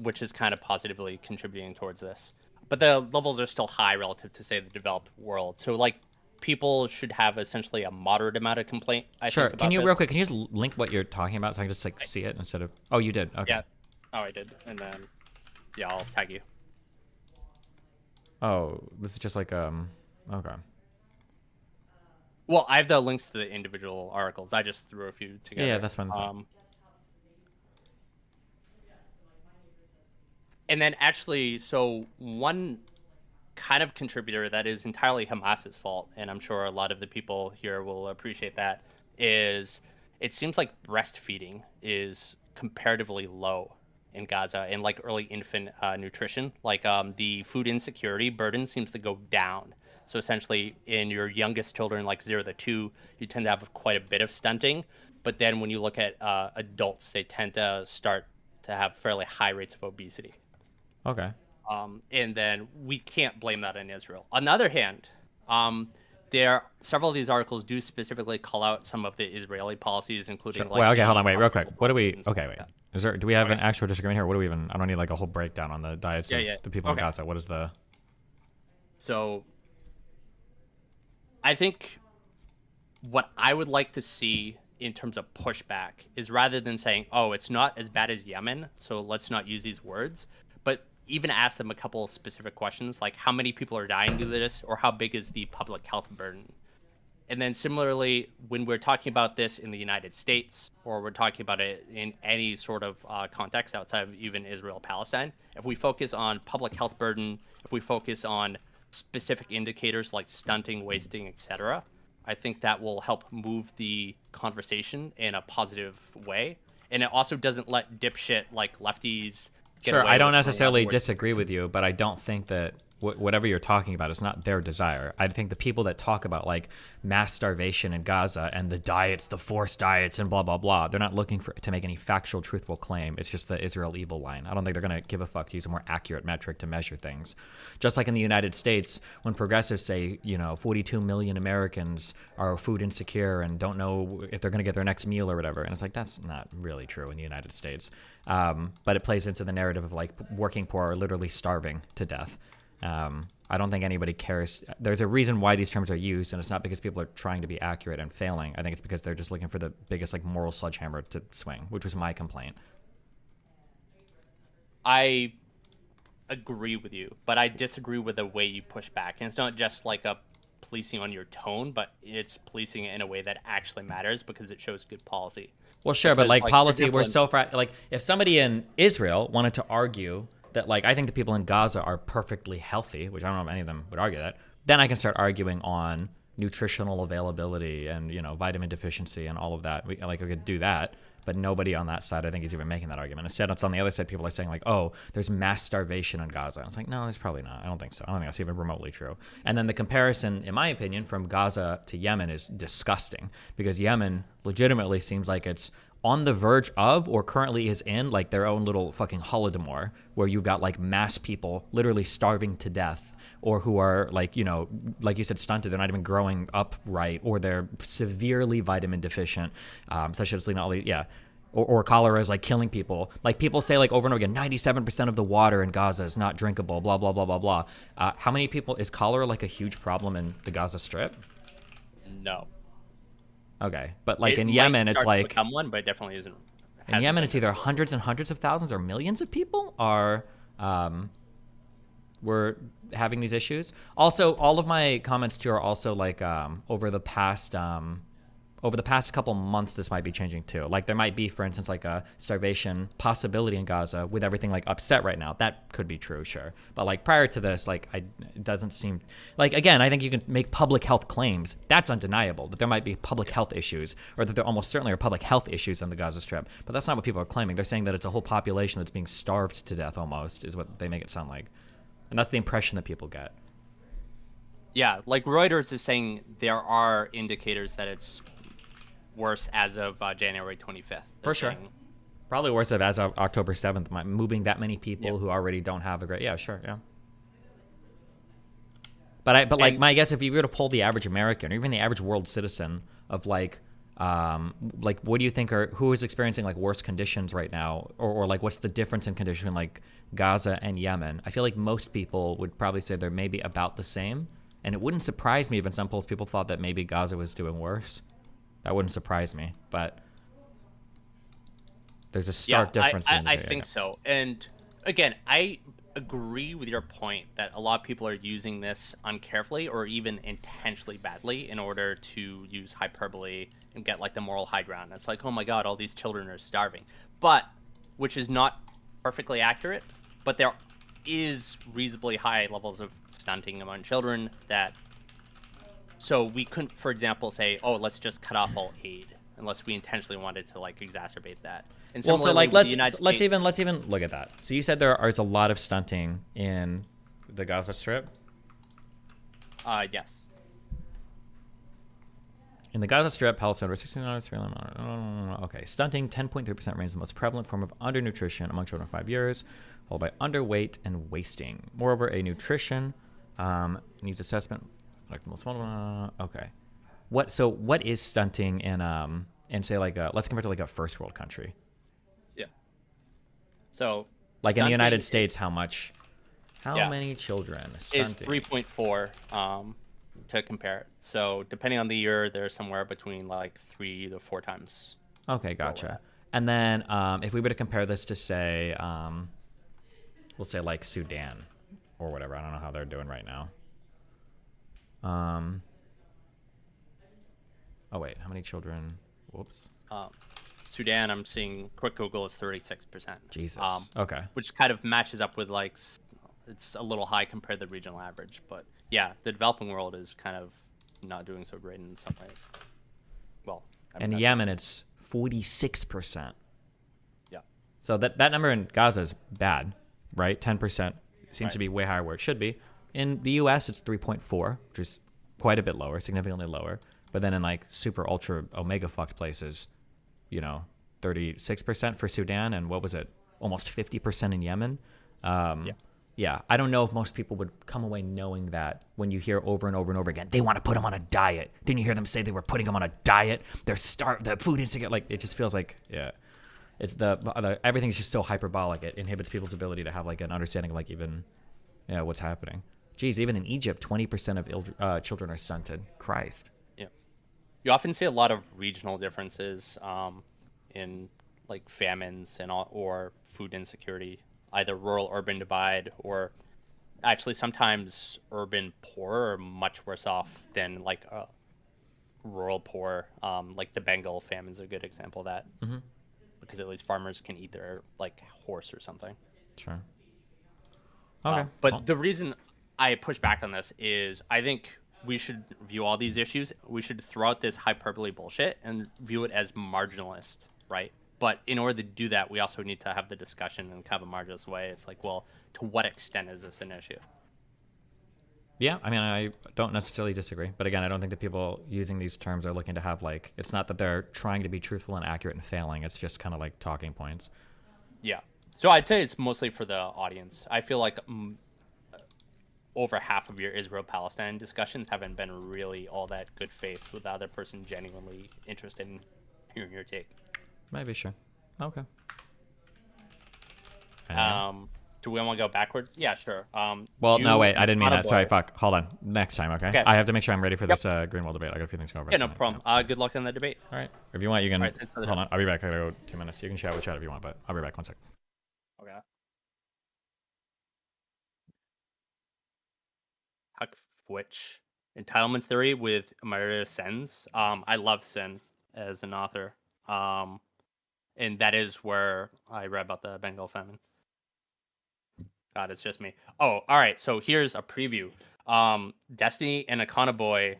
which is kind of positively contributing towards this. But the levels are still high relative to, say, the developed world. So, like, people should have essentially a moderate amount of complaint. I Sure. think, about Can you this. real quick? Can you just link what you're talking about so I can just like see it instead of? Oh, you did. Okay. Yeah. Oh, I did, and then yeah, I'll tag you. Oh, this is just like Okay. Well, I have the links to the individual articles. I just threw a few together. Yeah, that's fine. And then actually, so one kind of contributor that is entirely Hamas's fault, and I'm sure a lot of the people here will appreciate that, is it seems like breastfeeding is comparatively low in Gaza, and like early infant nutrition. Like the food insecurity burden seems to go down. So essentially, in your youngest children, like 0 to 2, you tend to have quite a bit of stunting. But then when you look at adults, they tend to start to have fairly high rates of obesity. Okay. And then we can't blame that on Israel. On the other hand, several of these articles do specifically call out some of the Israeli policies, including Sure. like. Wait, okay, hold on, wait, real quick. What do we? Okay, wait. Is there? Do we have an actual disagreement here? What do we even? I don't need like a whole breakdown on the diets of the people in Gaza. What is the? So, I think what I would like to see in terms of pushback is rather than saying, "Oh, it's not as bad as Yemen, so let's not use these words," but even ask them a couple of specific questions, like how many people are dying due to this, or how big is the public health burden. And then similarly, when we're talking about this in the United States, or we're talking about it in any sort of context outside of even Israel-Palestine, if we focus on public health burden, if we focus on specific indicators like stunting, wasting, etc., I think that will help move the conversation in a positive way. And it also doesn't let dipshit like lefties get Sure, away I don't with necessarily words. disagree with you, but I don't think that whatever you're talking about is not their desire. I think the people that talk about like mass starvation in Gaza and the diets, the forced diets, and blah blah blah, they're not looking to make any factual, truthful claim. It's just the Israel evil line. I don't think they're going to give a fuck to use a more accurate metric to measure things. Just like in the United States, when progressives say 42 million Americans are food insecure and don't know if they're going to get their next meal or whatever, and it's like that's not really true in the United States. But it plays into the narrative of like working poor are literally starving to death. I don't think anybody cares. There's a reason why these terms are used, and it's not because people are trying to be accurate and failing. I think it's because they're just looking for the biggest like moral sledgehammer to swing, which was my complaint. I agree with you, but I disagree with the way you push back. And it's not just like a policing on your tone, but it's policing it in a way that actually matters because it shows good policy. Well, sure, but like for policy, example, we're so like if somebody in Israel wanted to argue that like I think the people in Gaza are perfectly healthy, which I don't know if any of them would argue that, then I can start arguing on nutritional availability and vitamin deficiency and all of that. We could do that, but nobody on that side I think is even making that argument. Instead, it's on the other side. People are saying like, oh, there's mass starvation in Gaza. And it's like, no, there's probably not. I don't think so. I don't think that's even remotely true. And then the comparison, in my opinion, from Gaza to Yemen is disgusting because Yemen legitimately seems like it's on the verge of or currently is in like their own little fucking Holodomor where you've got like mass people literally starving to death or who are like, like you said, stunted. They're not even growing up right or they're severely vitamin deficient, such as or cholera is like killing people. Like people say like over and over again, 97% of the water in Gaza is not drinkable, blah, blah, blah, blah, blah. How many people, is cholera like a huge problem in the Gaza Strip? No. Okay, but like It in might Yemen, it's start to like become one, but it definitely isn't. in Yemen, it's either hundreds and hundreds of thousands or millions of people are were having these issues. Also, all of my comments too are also like over the past over the past couple months, this might be changing too. Like there might be, for instance, like a starvation possibility in Gaza with everything like upset right now. That could be true, sure. But like prior to this, like it doesn't seem like, again, I think you can make public health claims. That's undeniable that there might be public health issues, or that there almost certainly are public health issues on the Gaza Strip. But that's not what people are claiming. They're saying that it's a whole population that's being starved to death almost, is what they make it sound like. And that's the impression that people get. Yeah, like Reuters is saying there are indicators that it's worse as of January 25th. For sure. Probably worse as of October 7th, moving that many people who already don't have a great... Yeah, sure, yeah. But like my guess, if you were to poll the average American or even the average world citizen of like what do you think who is experiencing like worse conditions right now, or like what's the difference in condition in like Gaza and Yemen? I feel like most people would probably say they're maybe about the same. And it wouldn't surprise me if in some polls people thought that maybe Gaza was doing worse. That wouldn't surprise me, but there's a stark difference. I think so. And again, I agree with your point that a lot of people are using this uncarefully or even intentionally badly in order to use hyperbole and get like the moral high ground. It's like, oh my God, all these children are starving. But, which is not perfectly accurate, but there is reasonably high levels of stunting among children so we couldn't, for example, say, oh, let's just cut off all aid unless we intentionally wanted to like exacerbate that. And well, so like let's even look at that. So you said there is a lot of stunting in the Gaza Strip? Yes. In the Gaza Strip, Palestine over 16 hours. Okay, stunting 10.3% remains the most prevalent form of undernutrition among children 5 years, followed by underweight and wasting. Moreover, a nutrition needs assessment. Like the most okay. What is stunting in say like let's compare to like a first world country? Yeah. So like in the United States, how many children? Stunting is 3.4 to compare it. So depending on the year, they're somewhere between like 3 to 4 times. Okay, gotcha. And then if we were to compare this to say we'll say like Sudan or whatever. I don't know how they're doing right now. Oh wait, how many children? Whoops. Sudan, I'm seeing quick Google is 36%. Jesus. Okay. Which kind of matches up with like it's a little high compared to the regional average, but yeah, the developing world is kind of not doing so great in some ways. Well, in Yemen, it's 46%. Yeah. So that number in Gaza is bad, right? 10% seems to be way higher where it should be. In the U.S., it's 3.4, which is quite a bit lower, significantly lower. But then in like super ultra omega fucked places, 36% for Sudan, and what was it? Almost 50% in Yemen. Yeah, I don't know if most people would come away knowing that when you hear over and over and over again, they want to put them on a diet. Didn't you hear them say they were putting them on a diet? They're the food insecure. Like it just feels like it's the everything is just so hyperbolic. It inhibits people's ability to have like an understanding of like even what's happening. Geez, even in Egypt, 20% of children are stunted. Christ. Yeah. You often see a lot of regional differences in like famines or food insecurity, either rural-urban divide, or actually sometimes urban poor are much worse off than like rural poor. Like the Bengal famine is a good example of that, because at least farmers can eat their like horse or something. Sure. Okay. But the reason I push back on this is I think we should view all these issues. We should throw out this hyperbole bullshit and view it as marginalist, right? But in order to do that, we also need to have the discussion in kind of a marginalist way. It's like, well, to what extent is this an issue? Yeah, I mean, I don't necessarily disagree. But again, I don't think that people using these terms are looking to have like, it's not that they're trying to be truthful and accurate and failing. It's just kind of like talking points. Yeah. So I'd say it's mostly for the audience. I feel like over half of your Israel-Palestine discussions haven't been really all that good faith with the other person genuinely interested in hearing your take. Maybe, sure. Okay. Do we want to go backwards? Yeah, sure. Well, no, wait, I didn't mean that. Sorry, fuck. Hold on. Next time, okay? Okay. I have to make sure I'm ready for this Greenwald debate. I got a few things to go over. Yeah, no problem. Good luck in the debate. All right. If you want, you can... All right, hold on. I'll be back. I gotta go 2 minutes. You can chat if you want, but I'll be back 1 sec. Okay. Huck Fwitch. Entitlements theory with Maria Sens. I love Sen. as an author. And that is where I read about the Bengal famine. God, it's just me. Oh, all right. So here's a preview. Destiny and Akana Boy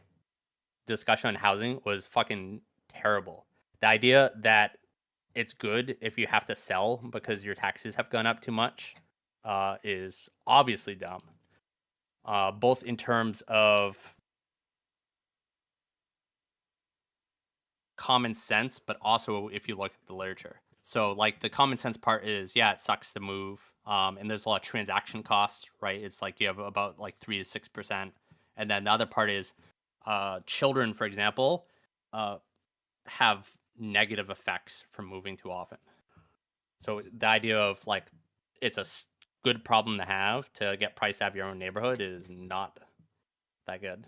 discussion on housing was fucking terrible. The idea that it's good if you have to sell because your taxes have gone up too much is obviously dumb. Both in terms of common sense, but also if you look at the literature. So like the common sense part is, yeah, it sucks to move. And there's a lot of transaction costs, right? It's like you have about like 3 to 6%. And then the other part is children, for example, have negative effects from moving too often. So the idea of like it's a good problem to have to get priced out of your own neighborhood is not that good.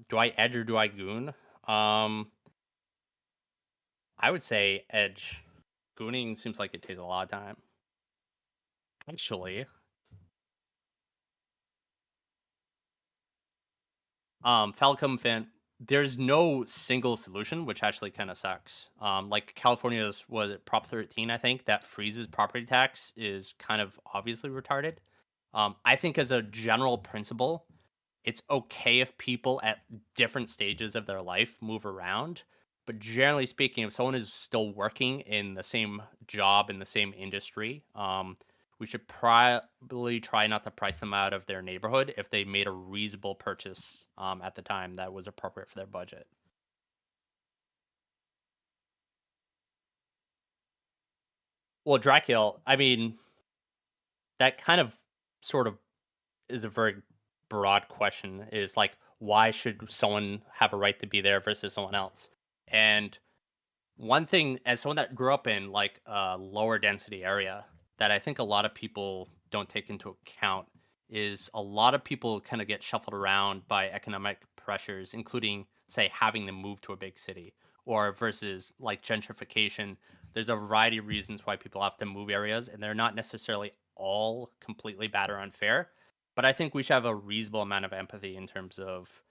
Do I edge or do I goon? I would say edge. Gooning seems like it takes a lot of time. Actually, Falcom fan, there's no single solution, which actually kind of sucks. Like California's was it Prop 13, I think, that freezes property tax is kind of obviously retarded. I think as a general principle, it's okay if people at different stages of their life move around. But generally speaking, if someone is still working in the same job in the same industry, we should probably try not to price them out of their neighborhood if they made a reasonable purchase at the time that was appropriate for their budget. Well, Dracula, I mean, that kind of sort of is a very broad question. Is like, why should someone have a right to be there versus someone else? And one thing, as someone that grew up in like a lower density area, that I think a lot of people don't take into account is a lot of people kind of get shuffled around by economic pressures, including, say, having to move to a big city or versus like gentrification. There's a variety of reasons why people have to move areas, and they're not necessarily all completely bad or unfair. But I think we should have a reasonable amount of empathy in terms of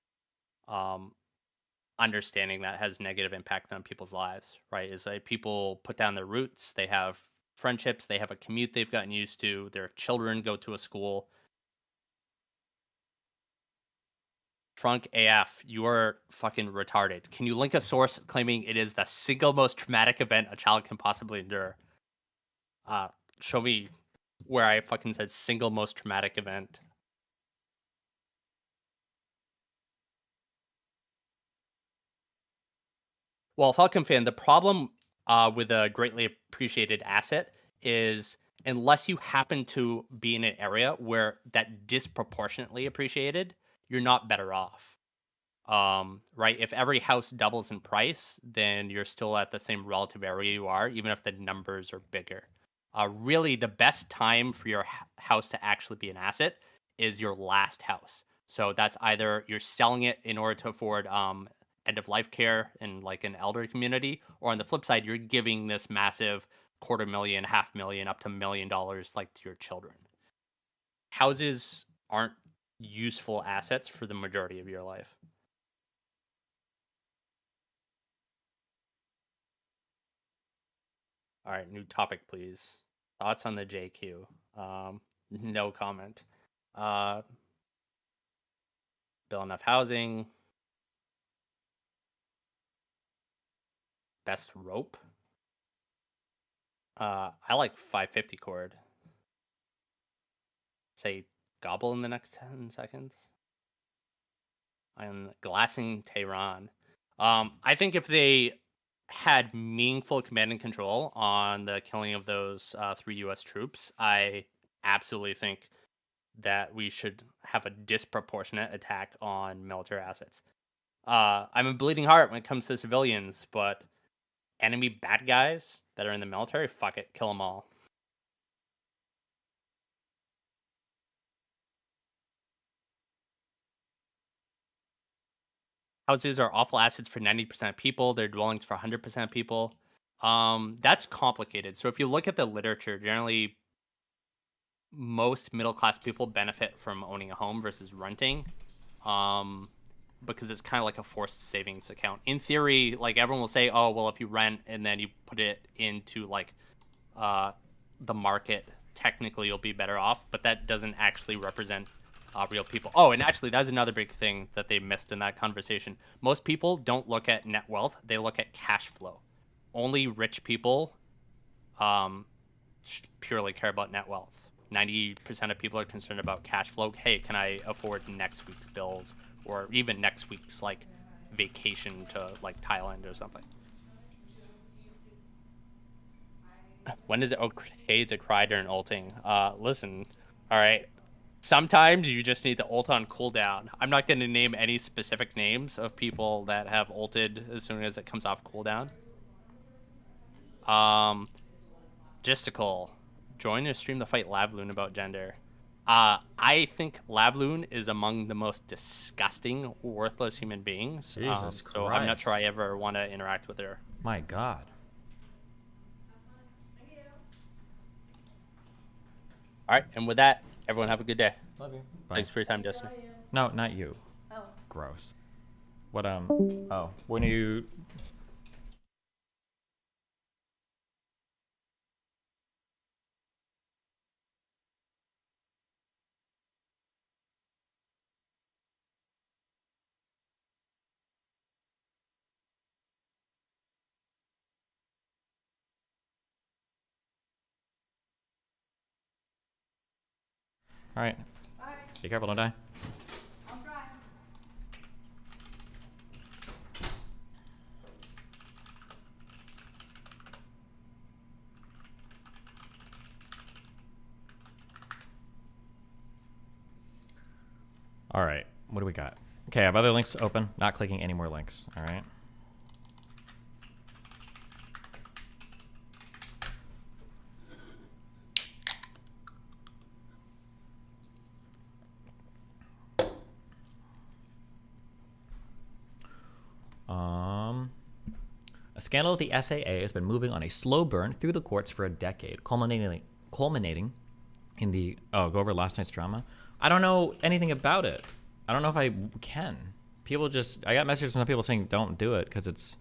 understanding that has negative impact on people's lives, right? Is like people put down their roots, they have friendships, they have a commute they've gotten used to, their children go to a school. Frunk AF, you are fucking retarded. Can you link a source claiming it is the single most traumatic event a child can possibly endure? Show me where I fucking said single most traumatic event. Well, Falcon fan, the problem with a greatly appreciated asset is unless you happen to be in an area where that disproportionately appreciated, you're not better off. Right? If every house doubles in price, then you're still at the same relative area you are, even if the numbers are bigger. Really, the best time for your house to actually be an asset is your last house. So that's either you're selling it in order to afford end of life care in like an elderly community, or on the flip side, you're giving this massive $250,000, $500,000, up to $1 million like to your children. Houses aren't useful assets for the majority of your life. All right, new topic, please. Thoughts on the JQ? No comment. Build enough housing. Best rope? I like 550 cord. Say gobble in the next 10 seconds. I'm glassing Tehran. I think if they had meaningful command and control on the killing of those 3 U.S. troops, I absolutely think that we should have a disproportionate attack on military assets. I'm a bleeding heart when it comes to civilians, but enemy bad guys that are in the military, fuck it, kill them all. Houses are awful assets for 90% of people. They're dwellings for 100% of people. That's complicated. So if you look at the literature, generally most middle class people benefit from owning a home versus renting. because it's kind of like a forced savings account. In theory, like everyone will say, oh, well, if you rent and then you put it into like the market, technically you'll be better off, but that doesn't actually represent real people. Oh, and actually that's another big thing that they missed in that conversation. Most people don't look at net wealth, they look at cash flow. Only rich people purely care about net wealth. 90% of people are concerned about cash flow. Hey, can I afford next week's bills, or even next week's like vacation to like Thailand or something? When is it okay to cry during ulting? Listen, all right. Sometimes you just need to ult on cooldown. I'm not going to name any specific names of people that have ulted as soon as it comes off cooldown. Gisticle, join your stream to fight Lavloon about gender. I think Lavloon is among the most disgusting, worthless human beings. Jesus so I'm not Christ. sure I ever want to interact with her. My God. All right, and with that, everyone have a good day. Love you. Thanks for your time, Destiny. No, not you. Oh. Gross. What, oh, when you... All right. Bye. Be careful, don't die. I'll try. All right. What do we got? Okay, I have other links open. Not clicking any more links. All right. A scandal at the FAA has been moving on a slow burn through the courts for a decade, culminating in the... Oh, go over last night's drama? I don't know anything about it. I don't know if I can. People just... I got messages from some people saying don't do it because it's...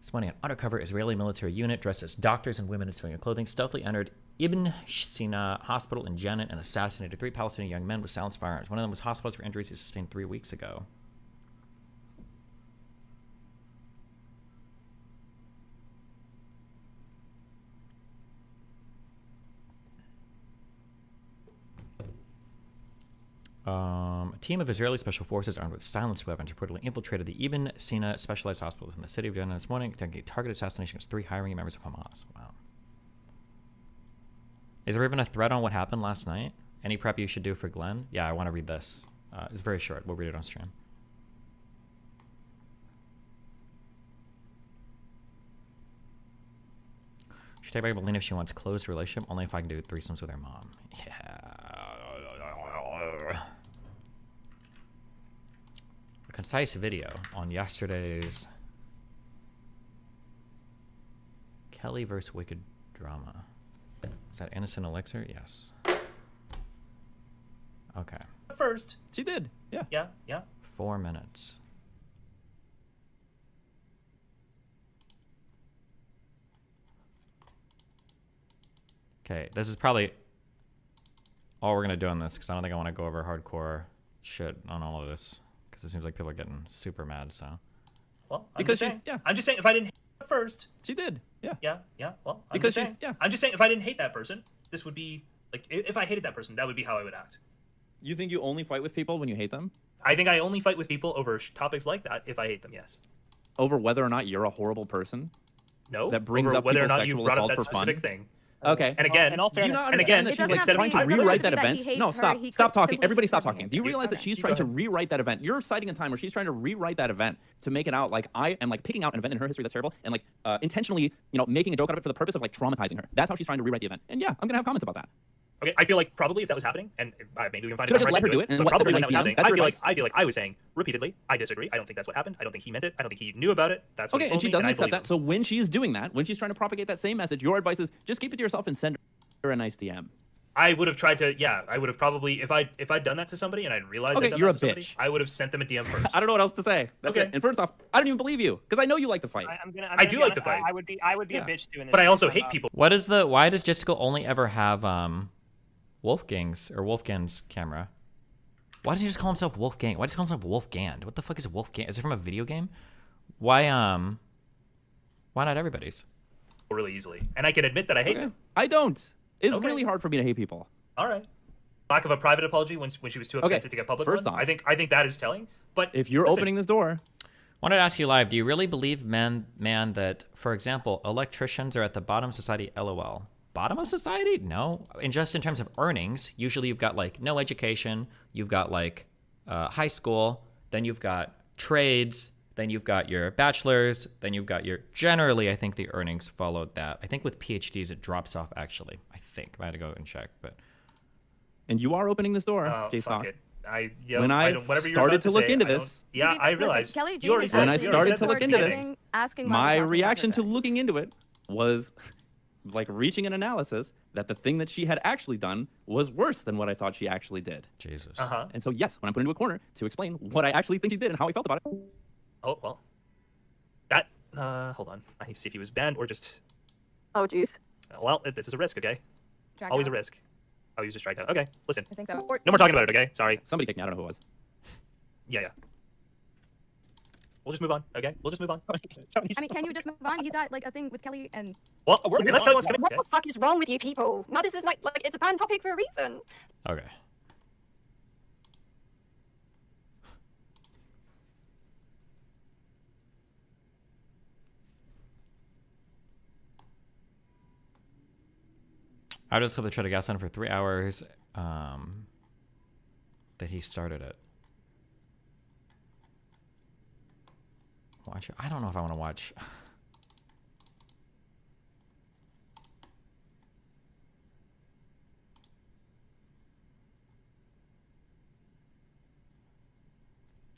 This morning, an undercover Israeli military unit dressed as doctors and women in civilian clothing stealthily entered Ibn Sina Hospital in Janet and assassinated 3 Palestinian young men with silenced firearms. One of them was hospitalized for injuries he sustained 3 weeks ago. A team of Israeli special forces armed with silenced weapons reportedly infiltrated the Ibn Sina Specialized Hospital in the city of Jeddah this morning, conducting a targeted assassination against 3 high-ranking members of Hamas. Wow. Is there even a thread on what happened last night? Any prep you should do for Glenn? Yeah, I want to read this. It's very short. We'll read it on stream. Should take back Melina if she wants close relationship, only if I can do threesomes with her mom. Yeah. A concise video on yesterday's Kelly vs. Wicked drama. Is that Innocent Elixir? Yes. Okay. First. She did. Yeah. Yeah, yeah. 4 minutes. Okay, this is probably all we're going to do on this, because I don't think I want to go over hardcore shit on all of this, because it seems like people are getting super mad, so. Well, I'm just saying, if I didn't hate her first. She did. Yeah. Yeah, yeah. Well, I'm just saying, I'm just saying if I didn't hate that person, this would be, like, if I hated that person, that would be how I would act. You think you only fight with people when you hate them? I think I only fight with people over topics like that if I hate them, yes. Over whether or not you're a horrible person? No. That brings over up whether or not you sexual brought up assault that for fun? specific thing. Okay. And again, do you not understand that she's like trying to rewrite that event? No, stop talking. Everybody stop talking. Do you realize that she's trying to rewrite that event? You're citing a time where she's trying to rewrite that event to make it out like I am like picking out an event in her history that's terrible and like intentionally, making a joke out of it for the purpose of like traumatizing her. That's how she's trying to rewrite the event. And yeah, I'm gonna have comments about that. Okay, I feel like probably if that was happening, and maybe we can find Should I a just let her do it? And but what's probably the when that was happening, That's I feel like I was saying repeatedly, I disagree. I don't think that's what happened. I don't think he meant it. I don't think he knew about it. That's what he okay, told and she me, doesn't I accept believe that. So when she's doing that, when she's trying to propagate that same message, your advice is just keep it to yourself and send her a nice DM. I would have tried to. Yeah, I would have probably if I'd done that to somebody and I'd realized Okay, I'd done you're that a to somebody, bitch. I would have sent them a DM first. I don't know what else to say. That's Okay. it. And first off, I don't even believe you because I know you like to fight. I do like to fight. I would be a bitch too. In this But I also case, hate people. Why does Justical only ever have Wolfgang's camera? Why does he just call himself Wolfgang? Why does he call himself Wolfgand? What the fuck is Wolfgang? Is it from a video game? Why not everybody's? Really easily, and I can admit that I hate them. I don't. It's Okay. really hard for me to hate people. All right. Lack of a private apology when she was too upset to get a public first one. off, I think that is telling. But if you're listen, opening this door, Wanted to ask you live, do you really believe, man, that, for example, electricians are at the bottom of society, LOL? Bottom of society? No. And just in terms of earnings, usually you've got, like, no education, you've got, like, high school, then you've got trades, then you've got your bachelor's, then you've got your... Generally, I think the earnings followed that. I think with PhDs, it drops off, actually. I think. I had to go and check, but... and you are opening this door, fuck J-Stock. it. When I started to look into this, yeah, I realized. Kelly You already Jean said when I you already started said to look this. into this, asking my reaction to looking into it was like reaching an analysis that the thing that she had actually done was worse than what I thought she actually did. Jesus. And so, yes, when I'm put into a corner to explain what I actually think she did and how I felt about it. Oh, well. That, hold on. I need to see if he was banned or just... Oh, jeez. Well, this is a risk, okay? It's Drag always out. a risk. Oh, he was just dragged out. Okay, listen. I think so. No more talking about it, okay? Sorry. Somebody kicked me. I don't know who it was. Yeah. We'll just move on, okay? We'll just move on. I mean, can you just move on? He's got like a thing with Kelly and. Well, unless Kelly wants to come in. What the fuck is wrong with you people? No, this is like it's a banned topic for a reason. Okay. I just clipped the Cheddar Gas on for 3 hours that he started it. Watch it. I don't know if I want to watch.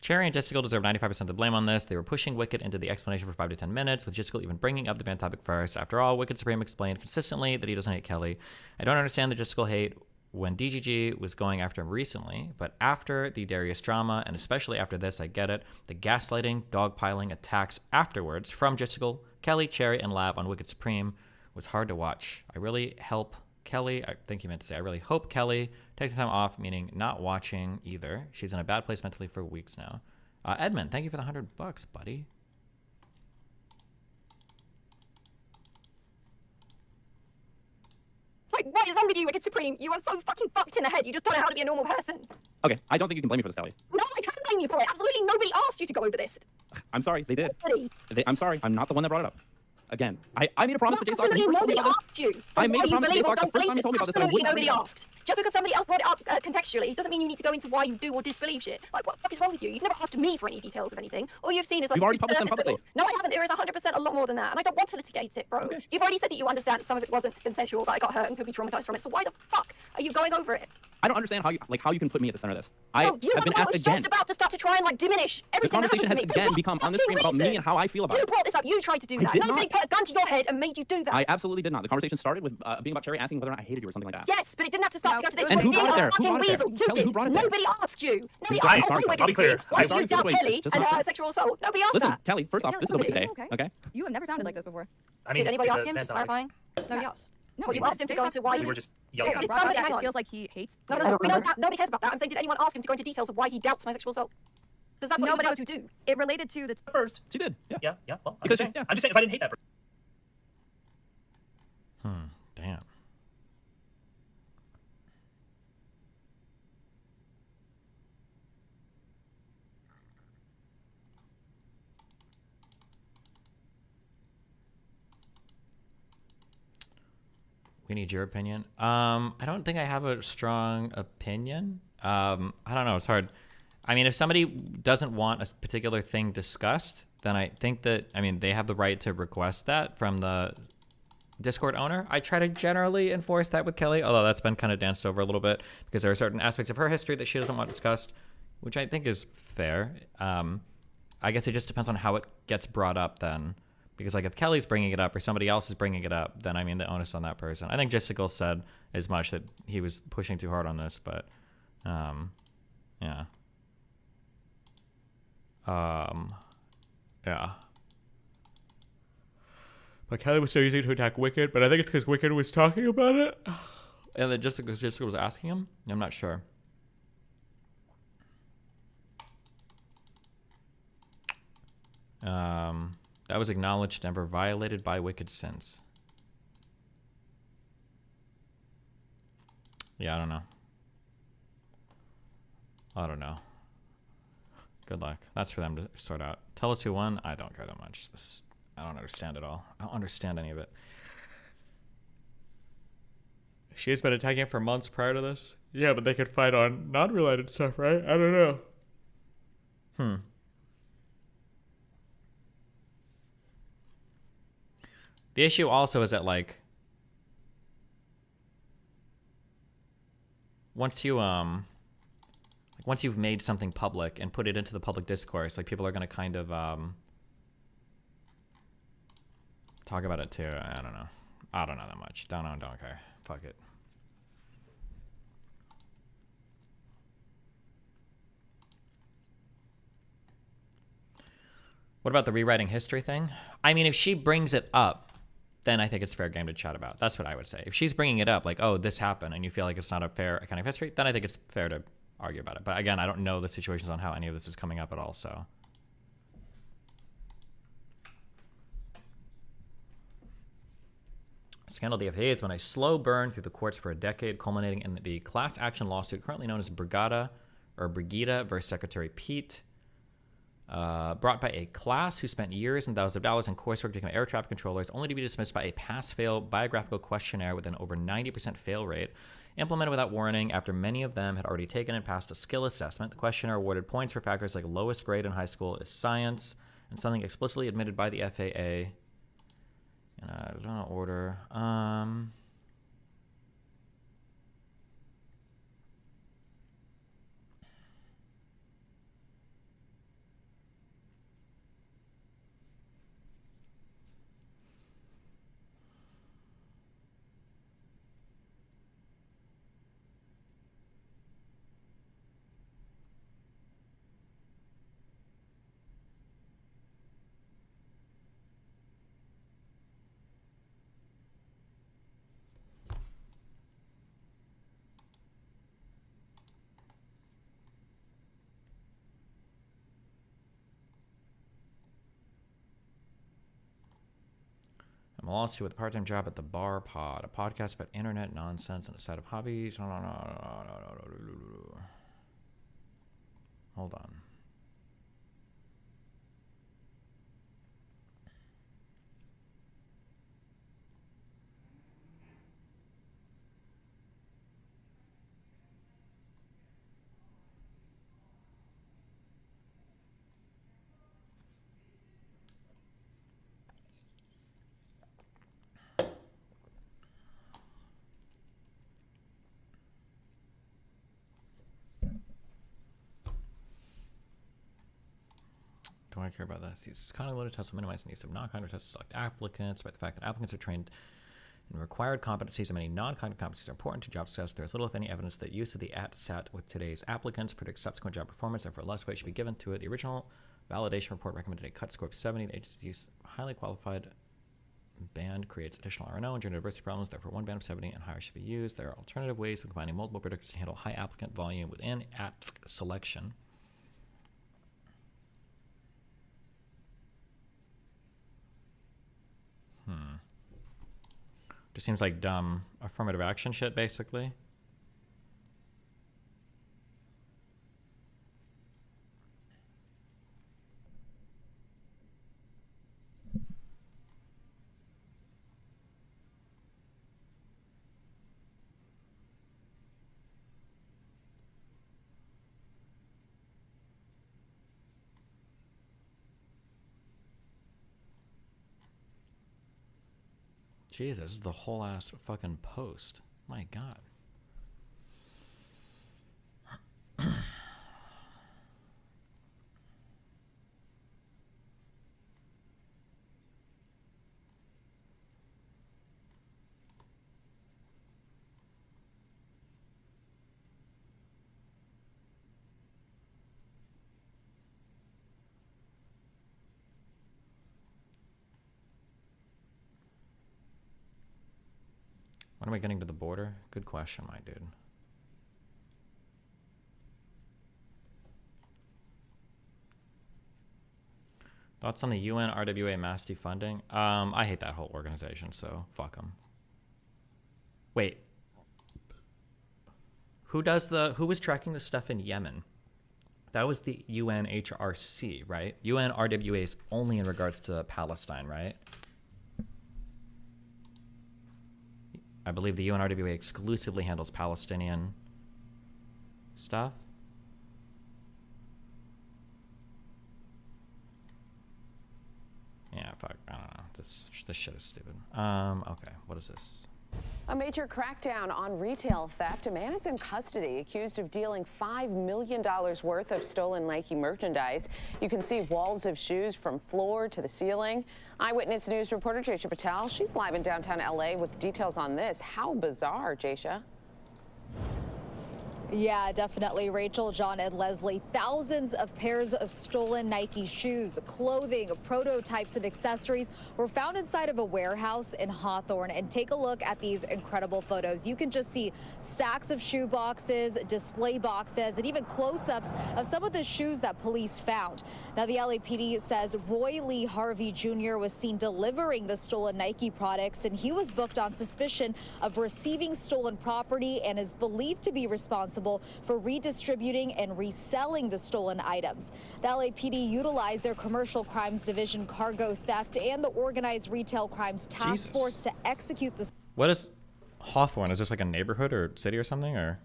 Cherry and Jessica deserve 95% of the blame on this. They were pushing Wicked into the explanation for 5 to 10 minutes, with Jessica even bringing up the ban topic first. After all, Wicked Supreme explained consistently that he doesn't hate Kelly. I don't understand the Jessica hate when DGG was going after him recently, but after the Darius drama, and especially after this, I get it. The gaslighting, dogpiling, attacks afterwards from Jessica, Kelly, Cherry, and Lab on Wicked Supreme was hard to watch. I really help Kelly, I think you meant to say, I really hope Kelly takes some time off, meaning not watching either. She's in a bad place mentally for weeks now. Edmund, thank you for the $100, buddy. Like, what is wrong with you, Wicked Supreme? You are so fucking fucked in the head. You just don't know how to be a normal person. Okay, I don't think you can blame me for this, Kelly. No, I can't blame you for it. Absolutely nobody asked you to go over this. I'm sorry, they did. Nobody. I'm sorry, I'm not the one that brought it up. Again, I made a promise to J-Stock. Absolutely nobody asked you. I made a promise to believe or J-Stock the don't first time he believe told me about this. That I absolutely wouldn't nobody bring it up. asked. Just because somebody else brought it up contextually doesn't mean you need to go into why you do or disbelieve shit. Like, what the fuck is wrong with you? You've never asked me for any details of anything. All you've seen is like... You've already published them surface publicly. level. No, I haven't. There is 100% a lot more than that. And I don't want to litigate it, bro. Okay. You've already said that you understand that some of it wasn't consensual, that I got hurt and could be traumatized from it. So why the fuck are you going over it? I don't understand how you can put me at the center of this. No, you have been asked was again. just about to start to try and like diminish The everything that conversation has happened to me. again become on the screen about me and how I feel about You it. brought this up. You tried to do I that. did Nobody not. put a gun to your head and made you do that. I absolutely did not. The conversation started with being about Cherry asking whether or not I hated you or something like that. Yes, but it didn't have to start to go to this And point. who brought it there? Who Fucking brought it there? weasel. You Kelly, did. who brought it there? Nobody asked you. Nobody I'm asked. sorry, Oh, I'll be clear. Why I'm sorry you for the doubt way Kelly it's just and not fair. sexual assault? Nobody asked Listen, that. Kelly, first off, this is a wicked day. Okay? You have never sounded like this before. I mean, did anybody it's ask a him? bad Just topic. clarifying. Nobody asked. No, you asked him to go into why You were just yelling at Did him. somebody hang on? feels like he hates. No, we know that. Nobody cares about that. I'm saying, did anyone ask him to go into details of why he doubts my sexual assault? Because that's what nobody was about to do. It related to the First. She did. Yeah. Yeah. Well, I'm Because just saying if I didn't hate that person. Damn. We need your opinion. I don't think I have a strong opinion. I don't know. It's hard. I mean, if somebody doesn't want a particular thing discussed, then I think that, I mean, they have the right to request that from the Discord owner. I try to generally enforce that with Kelly, although that's been kind of danced over a little bit because there are certain aspects of her history that she doesn't want discussed, which I think is fair. I guess it just depends on how it gets brought up then. Because like if Kelly's bringing it up or somebody else is bringing it up, then I mean the onus on that person. I think Justical said as much that he was pushing too hard on this, but yeah. Yeah. But Kelly was still using it to attack Wicked, but I think it's because Wicked was talking about it. And then Jessica was asking him? I'm not sure. That was acknowledged, never violated by Wicked since. Yeah, I don't know. Good luck. That's for them to sort out. Tell us who won. I don't care that much. I don't understand it all. I don't understand any of it. She has been attacking him for months prior to this? Yeah, but they could fight on non-related stuff, right? I don't know. The issue also is that, like, once you've made something public and put it into the public discourse, like, people are going to kind of talk about it too. I don't know. I don't know that much. Don't care. Fuck it. What about the rewriting history thing? I mean, if she brings it up, then I think it's fair game to chat about. That's what I would say. If she's bringing it up, like, oh, this happened, and you feel like it's not a fair accounting of history, then I think it's fair to argue about it. But again, I don't know the situations on how any of this is coming up at all, so. Scandal of the FAA has been a slow burn through the courts for a decade, culminating in the class action lawsuit currently known as Brigida versus Secretary Pete. Brought by a class who spent years and thousands of dollars in coursework to become air traffic controllers, only to be dismissed by a pass-fail biographical questionnaire with an over 90% fail rate, implemented without warning after many of them had already taken and passed a skill assessment. The questionnaire awarded points for factors like lowest grade in high school is science, and something explicitly admitted by the FAA. I don't know order. I'm a lawsuit with a part-time job at the Bar Pod, a podcast about internet nonsense and a set of hobbies. Hold on. Don't I care about this? These conduct loaded tests will minimize the needs of non-conduct tests to select applicants. By the fact that applicants are trained in required competencies and many non-conduct competencies are important to job success, there is little, if any, evidence that use of the AT-SAT with today's applicants predicts subsequent job performance. Therefore, less weight should be given to it. The original validation report recommended a cut score of 70. The agency's use of highly qualified band creates additional RNO and gender diversity problems. Therefore, one band of 70 and higher should be used. There are alternative ways of combining multiple predictors to handle high applicant volume within AT selection. Just seems like dumb affirmative action shit, basically. Jesus, this is the whole ass fucking post. My God. am I getting to the border? Good question, my dude. Thoughts on the UN RWA mass defunding? I hate that whole organization, so fuck them. Wait. Who was tracking this stuff in Yemen? That was the UNHRC, right? UNRWA is only in regards to Palestine, right? I believe the UNRWA exclusively handles Palestinian stuff. Yeah, fuck, I don't know. This shit is stupid. Okay, what is this? A major crackdown on retail theft. A man is in custody accused of dealing $5 million worth of stolen Nike merchandise. You can see walls of shoes from floor to the ceiling. Eyewitness News reporter Jaisha Patel, she's live in downtown LA with details on this. How bizarre, Jaisha. Yeah, definitely, Rachel, John, and Leslie. Thousands of pairs of stolen Nike shoes, clothing, prototypes, and accessories were found inside of a warehouse in Hawthorne. And take a look at these incredible photos. You can just see stacks of shoe boxes, display boxes, and even close-ups of some of the shoes that police found. Now, the LAPD says Roy Lee Harvey Jr. was seen delivering the stolen Nike products, and he was booked on suspicion of receiving stolen property and is believed to be responsible for redistributing and reselling the stolen items. The LAPD utilized their Commercial Crimes Division cargo theft and the Organized Retail Crimes Task Force to execute the... What is Hawthorne? Is this like a neighborhood or city or something, or...?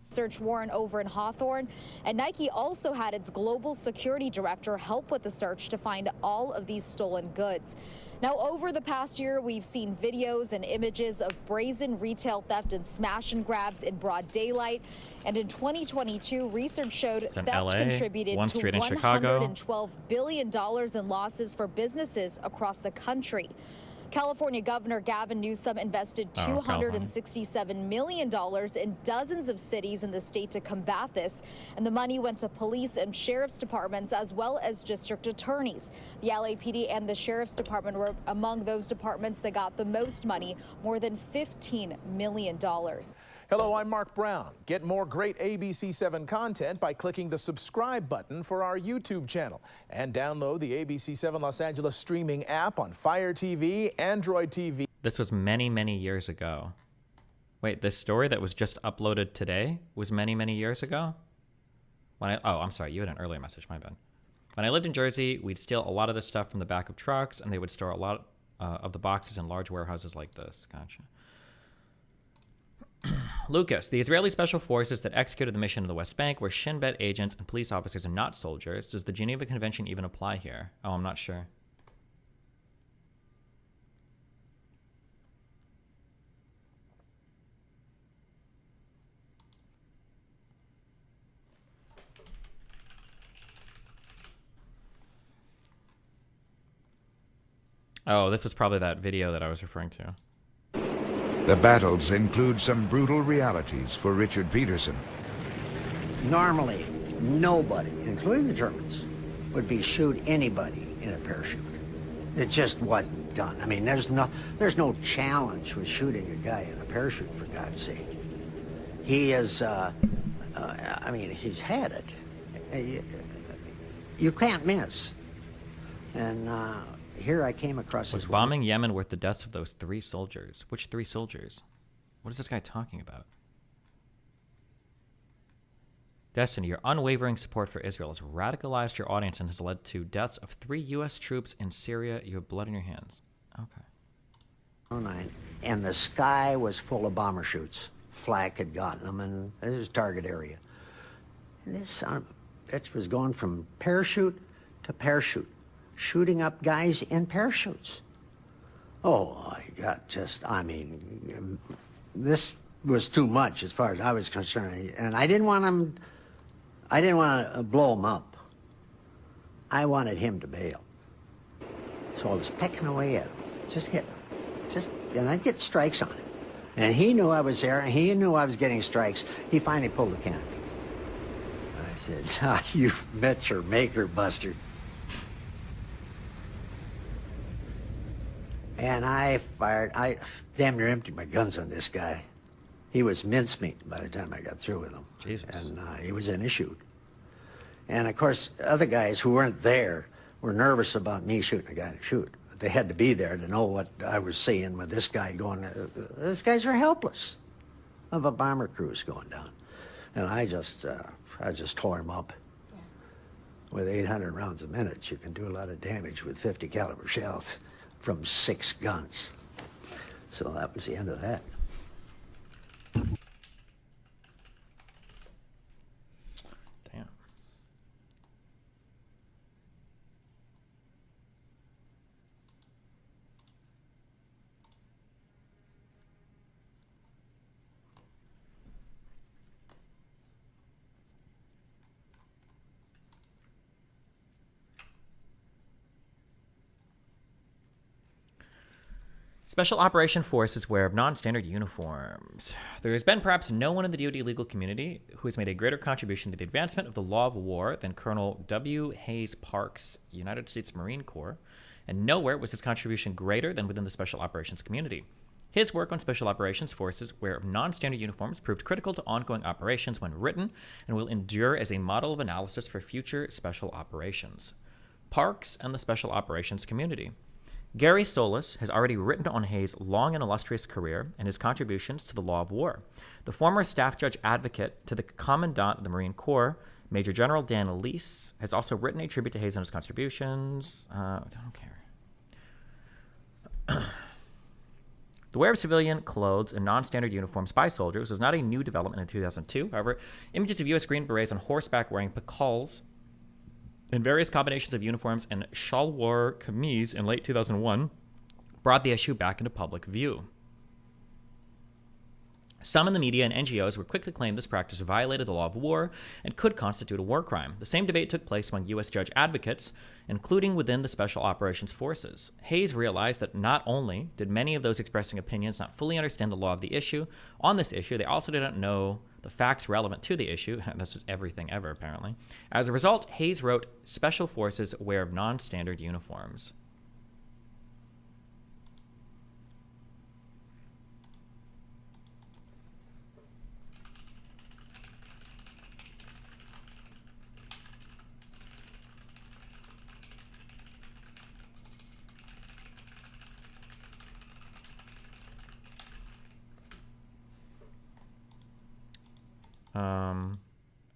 Search warrant over in Hawthorne, and Nike also had its global security director help with the search to find all of these stolen goods. Now, over the past year, we've seen videos and images of brazen retail theft and smash and grabs in broad daylight. And in 2022, research showed theft LA, contributed one to street in Chicago. $112 billion in losses for businesses across the country. California Governor Gavin Newsom invested $267 million in dozens of cities in the state to combat this, and the money went to police and sheriff's departments as well as district attorneys. The LAPD and the sheriff's department were among those departments that got the most money, more than $15 million. Hello, I'm Mark Brown. Get more great ABC7 content by clicking the subscribe button for our YouTube channel and download the ABC7 Los Angeles streaming app on Fire TV, Android TV. This was many, many years ago. Wait, this story that was just uploaded today was many, many years ago? I'm sorry, you had an earlier message, my bad. When I lived in Jersey, we'd steal a lot of the stuff from the back of trucks, and they would store a lot of the boxes in large warehouses like this. Gotcha. Lucas, the Israeli special forces that executed the mission in the West Bank were Shin Bet agents and police officers and not soldiers. Does the Geneva Convention even apply here? Oh, I'm not sure. Oh, this was probably that video that I was referring to. The battles include some brutal realities for Richard Peterson. Normally, nobody, including the Germans, would be shoot anybody in a parachute. It just wasn't done. I mean, there's no challenge with shooting a guy in a parachute, for God's sake. He is, I mean, he's had it. You can't miss. And here I came across Was this bombing Yemen worth the deaths of those 3 soldiers? Which 3 soldiers? What is this guy talking about? Destiny, your unwavering support for Israel has radicalized your audience and has led to deaths of 3 U.S. troops in Syria. You have blood in your hands. Okay. 09, and the sky was full of bomber chutes. Flak had gotten them, and it was target area. And this son of a bitch was going from parachute to parachute, shooting up guys in parachutes. Oh, I got just, I mean, this was too much as far as I was concerned. And I didn't want to blow him up. I wanted him to bail. So I was pecking away at him, just hit him. And I'd get strikes on him. And he knew I was there, and he knew I was getting strikes. He finally pulled the canopy. I said, you've met your maker, Buster. And I damn near emptied my guns on this guy. He was mincemeat by the time I got through with him. Jesus. And he was in issued. And of course, other guys who weren't there were nervous about me shooting a guy to shoot. But they had to be there to know what I was seeing with this guy going, these guys are helpless of a bomber cruise going down. And I just tore him up. With 800 rounds a minute, you can do a lot of damage with 50 caliber shells from 6 guns. So that was the end of that. Damn. Special Operation Forces wear of non-standard uniforms. There has been perhaps no one in the DoD legal community who has made a greater contribution to the advancement of the law of war than Colonel W. Hayes Parks, United States Marine Corps, and nowhere was his contribution greater than within the Special Operations community. His work on Special Operations Forces wear of non-standard uniforms proved critical to ongoing operations when written and will endure as a model of analysis for future special operations. Parks and the Special Operations community. Gary Solis has already written on Hayes' long and illustrious career and his contributions to the law of war. The former staff judge advocate to the Commandant of the Marine Corps, Major General Dan Elise, has also written a tribute to Hayes and his contributions. I don't care. The wear of civilian clothes and non-standard uniforms by soldiers was not a new development in 2002. However, images of U.S. Green Berets on horseback wearing pecals in various combinations of uniforms and shalwar kameez in late 2001 brought the issue back into public view. Some in the media and NGOs were quick to claim this practice violated the law of war and could constitute a war crime. The same debate took place among U.S. judge advocates, including within the Special Operations Forces. Hayes realized that not only did many of those expressing opinions not fully understand the law of the issue, on this issue, they also didn't know the facts relevant to the issue. This is everything ever, apparently. As a result, Hayes wrote, Special Forces wear of non-standard uniforms.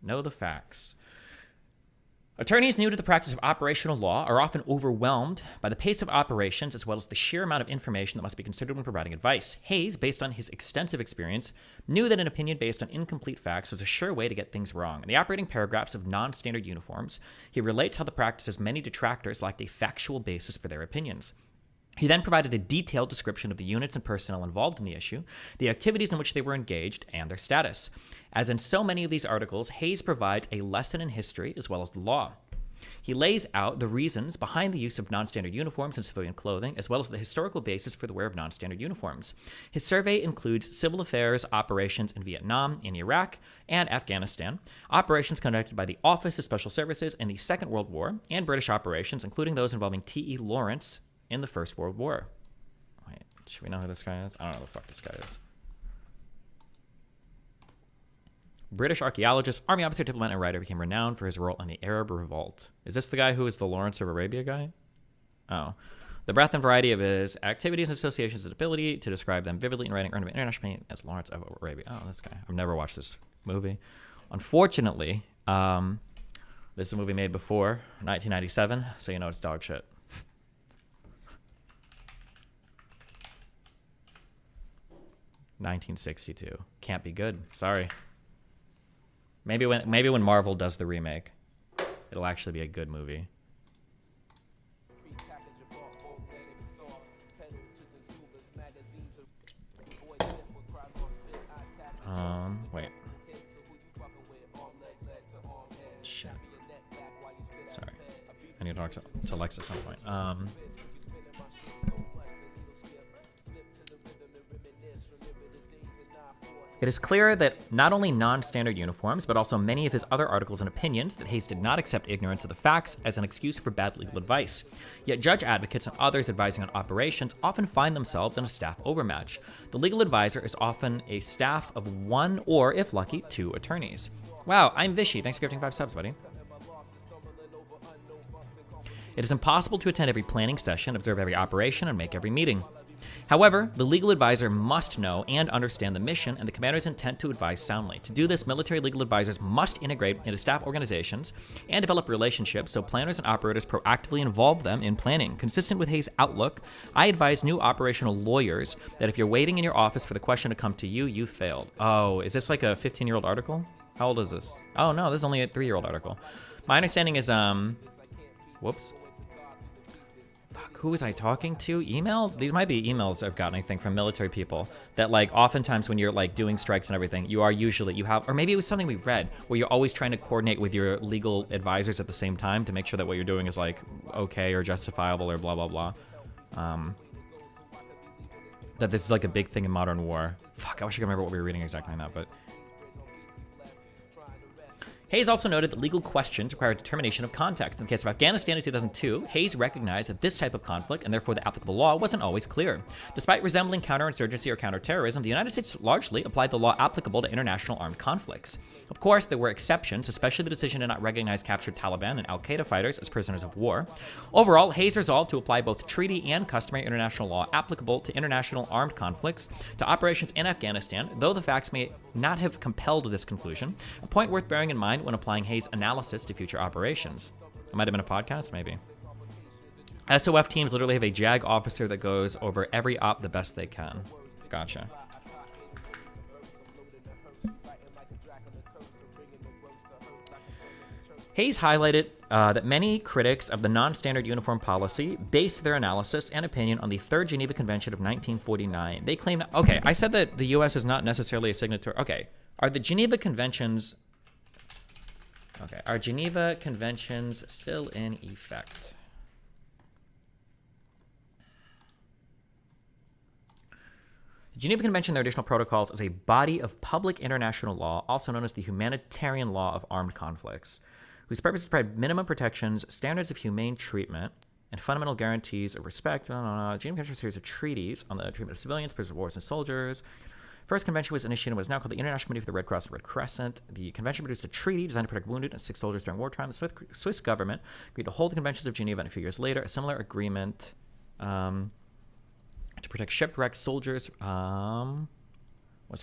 Know the facts. Attorneys new to the practice of operational law are often overwhelmed by the pace of operations as well as the sheer amount of information that must be considered when providing advice. Hayes, based on his extensive experience, knew that an opinion based on incomplete facts was a sure way to get things wrong. In the operating paragraphs of non-standard uniforms, he relates how the practice's many detractors lacked a factual basis for their opinions. He then provided a detailed description of the units and personnel involved in the issue, the activities in which they were engaged, and their status. As in so many of these articles, Hayes provides a lesson in history as well as the law. He lays out the reasons behind the use of non-standard uniforms and civilian clothing, as well as the historical basis for the wear of non-standard uniforms. His survey includes civil affairs operations in Vietnam, in Iraq, and Afghanistan, operations conducted by the Office of Special Services in the Second World War, and British operations, including those involving T.E. Lawrence in the First World War. Wait, should we know who this guy is? I don't know who the fuck this guy is. British archaeologist, army officer, diplomat, and writer, became renowned for his role in the Arab Revolt. Is this the guy who is the Lawrence of Arabia guy? Oh. The breadth and variety of his activities and associations and ability to describe them vividly in writing earned him international fame as Lawrence of Arabia. Oh, this guy. I've never watched this movie. Unfortunately, this is a movie made before 1997, so you know it's dog shit. $1962. Can't be good. Sorry. Maybe when Marvel does the remake, it'll actually be a good movie. Wait. Shit. Sorry. I need to talk to Alexa at some point. It is clear that not only non-standard uniforms, but also many of his other articles and opinions that Hayes did not accept ignorance of the facts as an excuse for bad legal advice. Yet judge advocates and others advising on operations often find themselves in a staff overmatch. The legal advisor is often a staff of one or, if lucky, two attorneys. Wow, I'm Vishy. Thanks for gifting 5 subs, buddy. It is impossible to attend every planning session, observe every operation, and make every meeting. However, the legal advisor must know and understand the mission and the commander's intent to advise soundly. To do this, military legal advisors must integrate into staff organizations and develop relationships so planners and operators proactively involve them in planning. Consistent with Hayes' outlook, I advise new operational lawyers that if you're waiting in your office for the question to come to you, you failed. Oh, is this like a 15-year-old article? How old is this? Oh no, this is only a 3-year-old article. My understanding is, whoops. Who was I talking to? Email? These might be emails I've gotten, I think, from military people that, like, oftentimes when you're, like, doing strikes and everything, you have, or maybe it was something we read, where you're always trying to coordinate with your legal advisors at the same time to make sure that what you're doing is, like, okay or justifiable or blah, blah, blah. That this is, like, a big thing in modern war. Fuck, I wish I could remember what we were reading exactly now, but... Hayes also noted that legal questions require determination of context. In the case of Afghanistan in 2002, Hayes recognized that this type of conflict, and therefore the applicable law, wasn't always clear. Despite resembling counterinsurgency or counterterrorism, the United States largely applied the law applicable to international armed conflicts. Of course, there were exceptions, especially the decision to not recognize captured Taliban and al-Qaeda fighters as prisoners of war. Overall, Hayes resolved to apply both treaty and customary international law applicable to international armed conflicts to operations in Afghanistan, though the facts may not have compelled this conclusion, a point worth bearing in mind when applying Hayes' analysis to future operations. It might have been a podcast, maybe. SOF teams literally have a JAG officer that goes over every op the best they can. Gotcha. Hayes highlighted that many critics of the non-standard uniform policy based their analysis and opinion on the Third Geneva Convention of 1949. They claim that, okay, I said that the U.S. is not necessarily a signatory. Okay, are the Geneva Conventions... Okay, are Geneva Conventions still in effect? The Geneva Convention and their additional protocols is a body of public international law, also known as the humanitarian law of armed conflicts, whose purpose is to provide minimum protections, standards of humane treatment, and fundamental guarantees of respect. The Geneva Convention is a series of treaties on the treatment of civilians, prisoners of war, and soldiers. First convention was initiated in what is now called the International Committee for the Red Cross and Red Crescent. The convention produced a treaty designed to protect wounded and sick soldiers during wartime. The Swiss government agreed to hold the conventions of Geneva, and a few years later, a similar agreement to protect shipwrecked soldiers was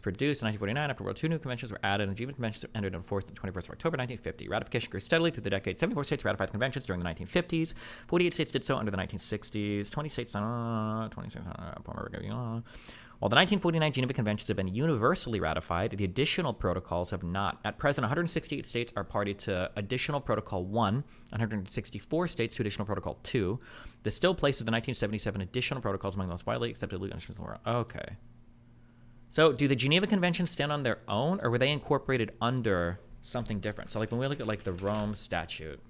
produced in 1949. After World War II, new conventions were added, and the Geneva Conventions entered into force on the 21st of October 1950. Ratification grew steadily through the decade. 74 states ratified the conventions during the 1950s. 48 states did so under the 1960s. 20 states, while the 1949 Geneva Conventions have been universally ratified, the additional protocols have not. At present, 168 states are party to Additional Protocol 1, 164 states to Additional Protocol 2. This still places the 1977 Additional Protocols among the most widely accepted legal instruments in the world. Okay. So, do the Geneva Conventions stand on their own, or were they incorporated under something different? So, like, when we look at, like, the Rome Statute,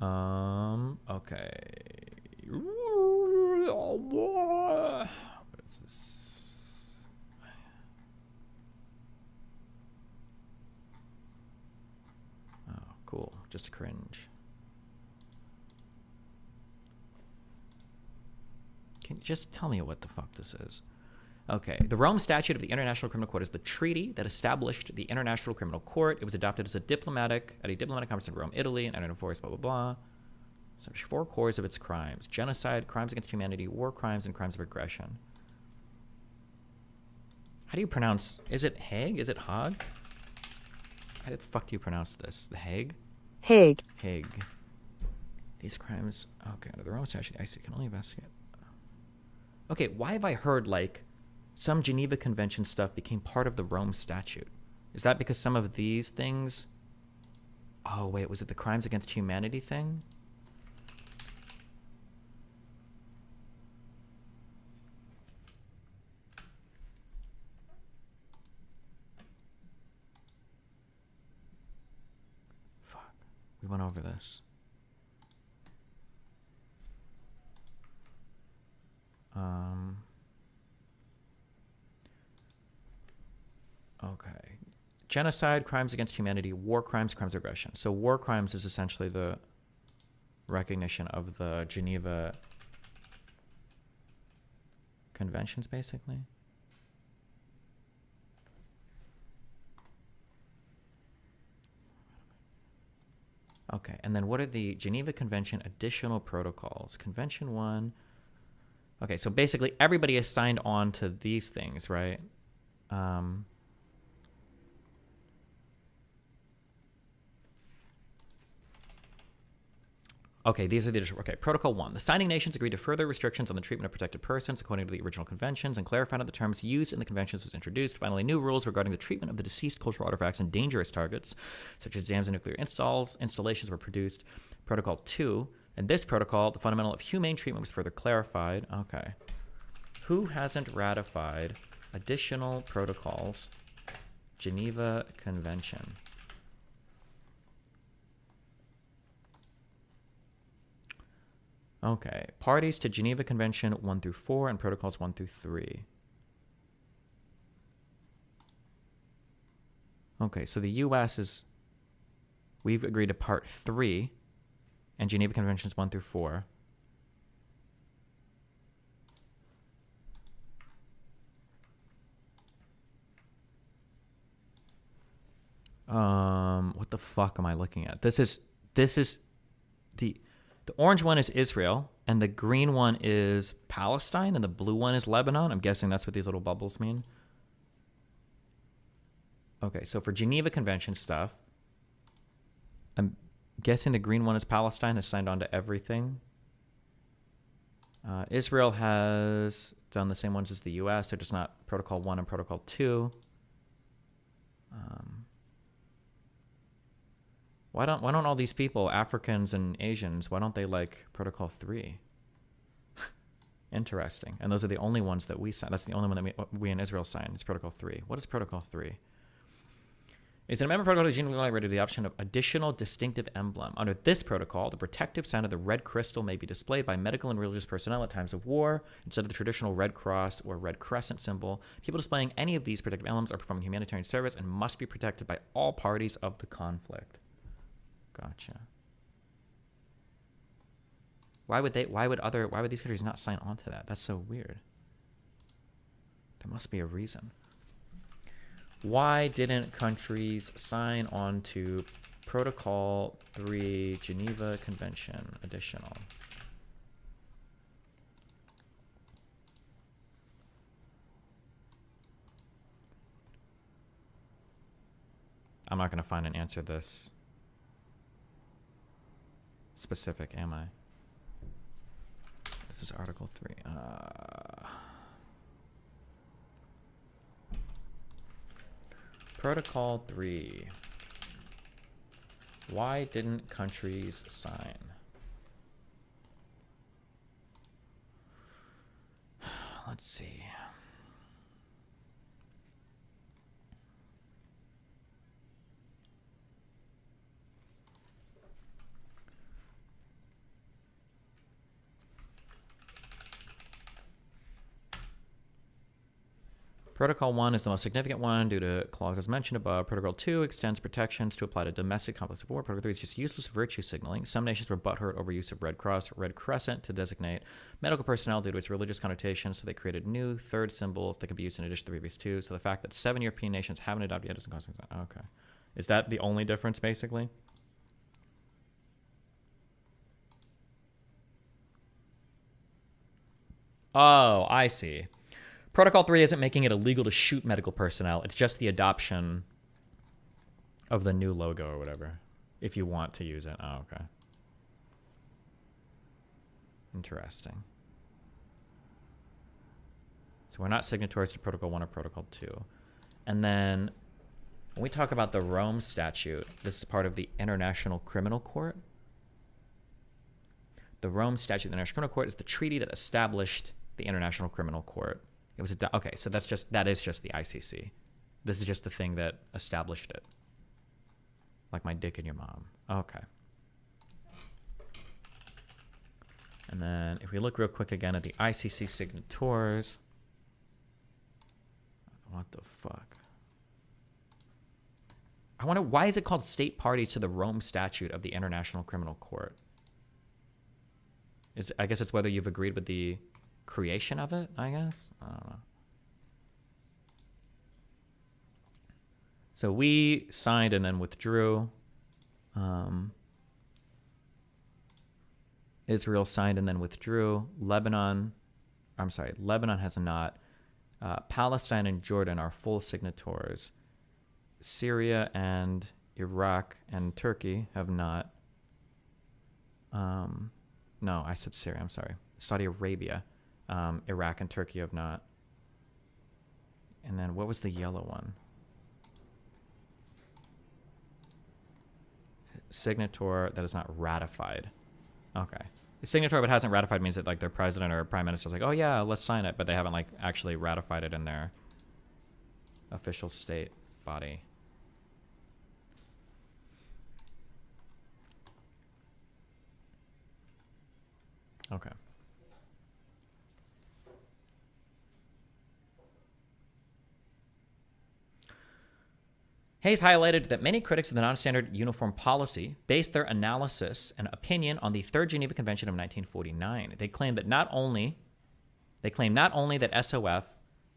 okay. What is this? Oh, cool. Just cringe. Can you just tell me what the fuck this is? Okay, the Rome Statute of the International Criminal Court is the treaty that established the International Criminal Court. It was adopted as at a diplomatic conference in Rome, Italy, and entered into force, blah, blah, blah. So there's 4 cores of its crimes: genocide, crimes against humanity, war crimes, and crimes of aggression. How do you pronounce... Is it Hague? Is it Hague? How the fuck do you pronounce this? The Hague? Hague. Hague. These crimes... Okay, under the Rome Statute, the ICC can only investigate... Okay, why have I heard, like... some Geneva Convention stuff became part of the Rome Statute? Is that because some of these things... Oh, wait, was it the crimes against humanity thing? Fuck. We went over this. Okay. Genocide, crimes against humanity, war crimes, crimes of aggression. So war crimes is essentially the recognition of the Geneva Conventions, basically. Okay, and then what are the Geneva Convention additional protocols? Convention 1. Okay, so basically everybody is signed on to these things, right? Okay, these are the additional. Okay, Protocol 1. The signing nations agreed to further restrictions on the treatment of protected persons according to the original conventions and clarified that the terms used in the conventions was introduced. Finally, new rules regarding the treatment of the deceased cultural artifacts and dangerous targets, such as dams and nuclear installations, were produced. Protocol 2. In this protocol, the fundamental of humane treatment was further clarified. Okay. Who hasn't ratified additional protocols? Geneva Convention. Okay, parties to Geneva Convention 1 through 4 and protocols 1 through 3. Okay, so the U.S. we've agreed to part 3 and Geneva Conventions 1 through 4. What the fuck am I looking at? This is the orange one is Israel, and the green one is Palestine, and the blue one is Lebanon. I'm guessing that's what these little bubbles mean. Okay, so for Geneva Convention stuff, I'm guessing the green one is Palestine, has signed on to everything. Israel has done the same ones as the U.S., they're just not Protocol 1 and Protocol 2. Why don't all these people, Africans and Asians, why don't they like Protocol 3? Interesting. And those are the only ones that we signed. That's the only one that we in Israel signed. It's Protocol 3. What is Protocol 3? It's an amendment protocol to Geneva related to the option of additional distinctive emblem. Under this protocol, the protective sign of the red crystal may be displayed by medical and religious personnel at times of war instead of the traditional red cross or red crescent symbol. People displaying any of these protective emblems are performing humanitarian service and must be protected by all parties of the conflict. Gotcha. Why would these countries not sign on to that? That's so weird. There must be a reason. Why didn't countries sign on to Protocol 3 Geneva Convention additional? I'm not going to find an answer this specific, am I? This is Article 3. Protocol 3. Why didn't countries sign? Let's see. Protocol 1 is the most significant one due to clauses mentioned above. Protocol 2 extends protections to apply to domestic conflicts of war. Protocol 3 is just useless virtue signaling. Some nations were butthurt over use of Red Cross, Red Crescent to designate medical personnel due to its religious connotations, so they created new third symbols that could be used in addition to the previous two. So the fact that 7 European nations haven't adopted yet doesn't cause concern. Okay. Is that the only difference, basically? Oh, I see. Protocol 3 isn't making it illegal to shoot medical personnel. It's just the adoption of the new logo or whatever, if you want to use it. Oh, okay. Interesting. So we're not signatories to Protocol 1 or Protocol 2. And then when we talk about the Rome Statute, this is part of the International Criminal Court. The Rome Statute of the International Criminal Court is the treaty that established the International Criminal Court. It was okay, so that is just the ICC. This is just the thing that established it. Like my dick and your mom. Okay. And then if we look real quick again at the ICC signatories, what the fuck? I wonder, why is it called state parties to the Rome Statute of the International Criminal Court? I guess it's whether you've agreed with the creation of it, I guess? I don't know. So we signed and then withdrew. Israel signed and then withdrew. Lebanon has not. Palestine and Jordan are full signatories. Syria and Iraq and Turkey have not. No, I said Syria, I'm sorry. Saudi Arabia, Iraq and Turkey have not. And then what was the yellow one? Signator that is not ratified. Okay. The signator but hasn't ratified means that like their president or prime minister is like, oh yeah, let's sign it, but they haven't like actually ratified it in their official state body. Okay. Hayes highlighted that many critics of the non-standard uniform policy based their analysis and opinion on the Third Geneva Convention of 1949. They claim not only that SOF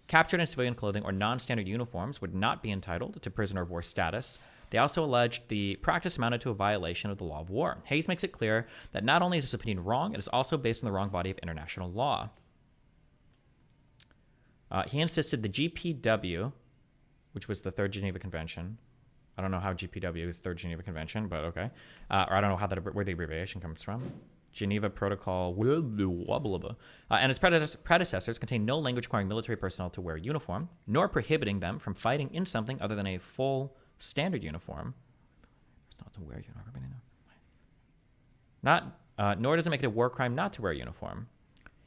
captured in civilian clothing or non-standard uniforms would not be entitled to prisoner of war status, they also alleged the practice amounted to a violation of the law of war. Hayes makes it clear that not only is this opinion wrong, it is also based on the wrong body of international law. He insisted the GPW, which was the Third Geneva Convention. I don't know how GPW is Third Geneva Convention, but okay. Or I don't know where the abbreviation comes from. Geneva Protocol, and its predecessors contain no language requiring military personnel to wear a uniform, nor prohibiting them from fighting in something other than a full standard uniform. Not to wear a uniform. Nor does it make it a war crime not to wear a uniform.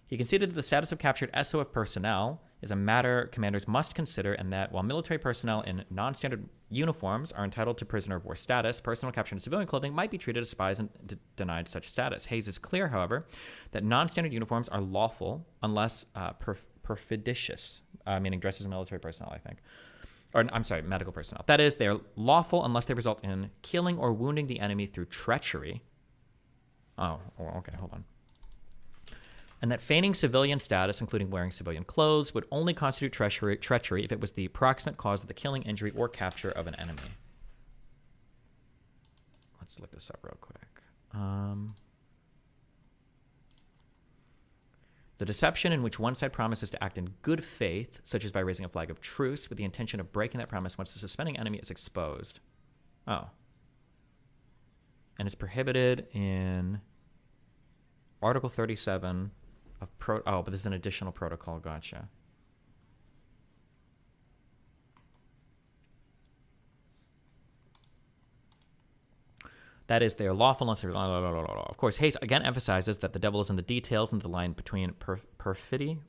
He conceded that the status of captured SOF personnel is a matter commanders must consider, and that while military personnel in non-standard uniforms are entitled to prisoner of war status, personnel captured in civilian clothing might be treated as spies and denied such status. Hayes is clear, however, that non-standard uniforms are lawful unless perfidicious, meaning dressed as military personnel, I think. Or, I'm sorry, medical personnel. That is, they are lawful unless they result in killing or wounding the enemy through treachery. Oh, okay, hold on. And that feigning civilian status, including wearing civilian clothes, would only constitute treachery if it was the proximate cause of the killing, injury, or capture of an enemy. Let's look this up real quick. The deception in which one side promises to act in good faith, such as by raising a flag of truce with the intention of breaking that promise once the suspending enemy is exposed. Oh. And it's prohibited in Article 37 of but this is an additional protocol. Gotcha. That is, they are lawful unless they're Of course, Hayes again emphasizes that the devil is in the details, and the line between perfidy,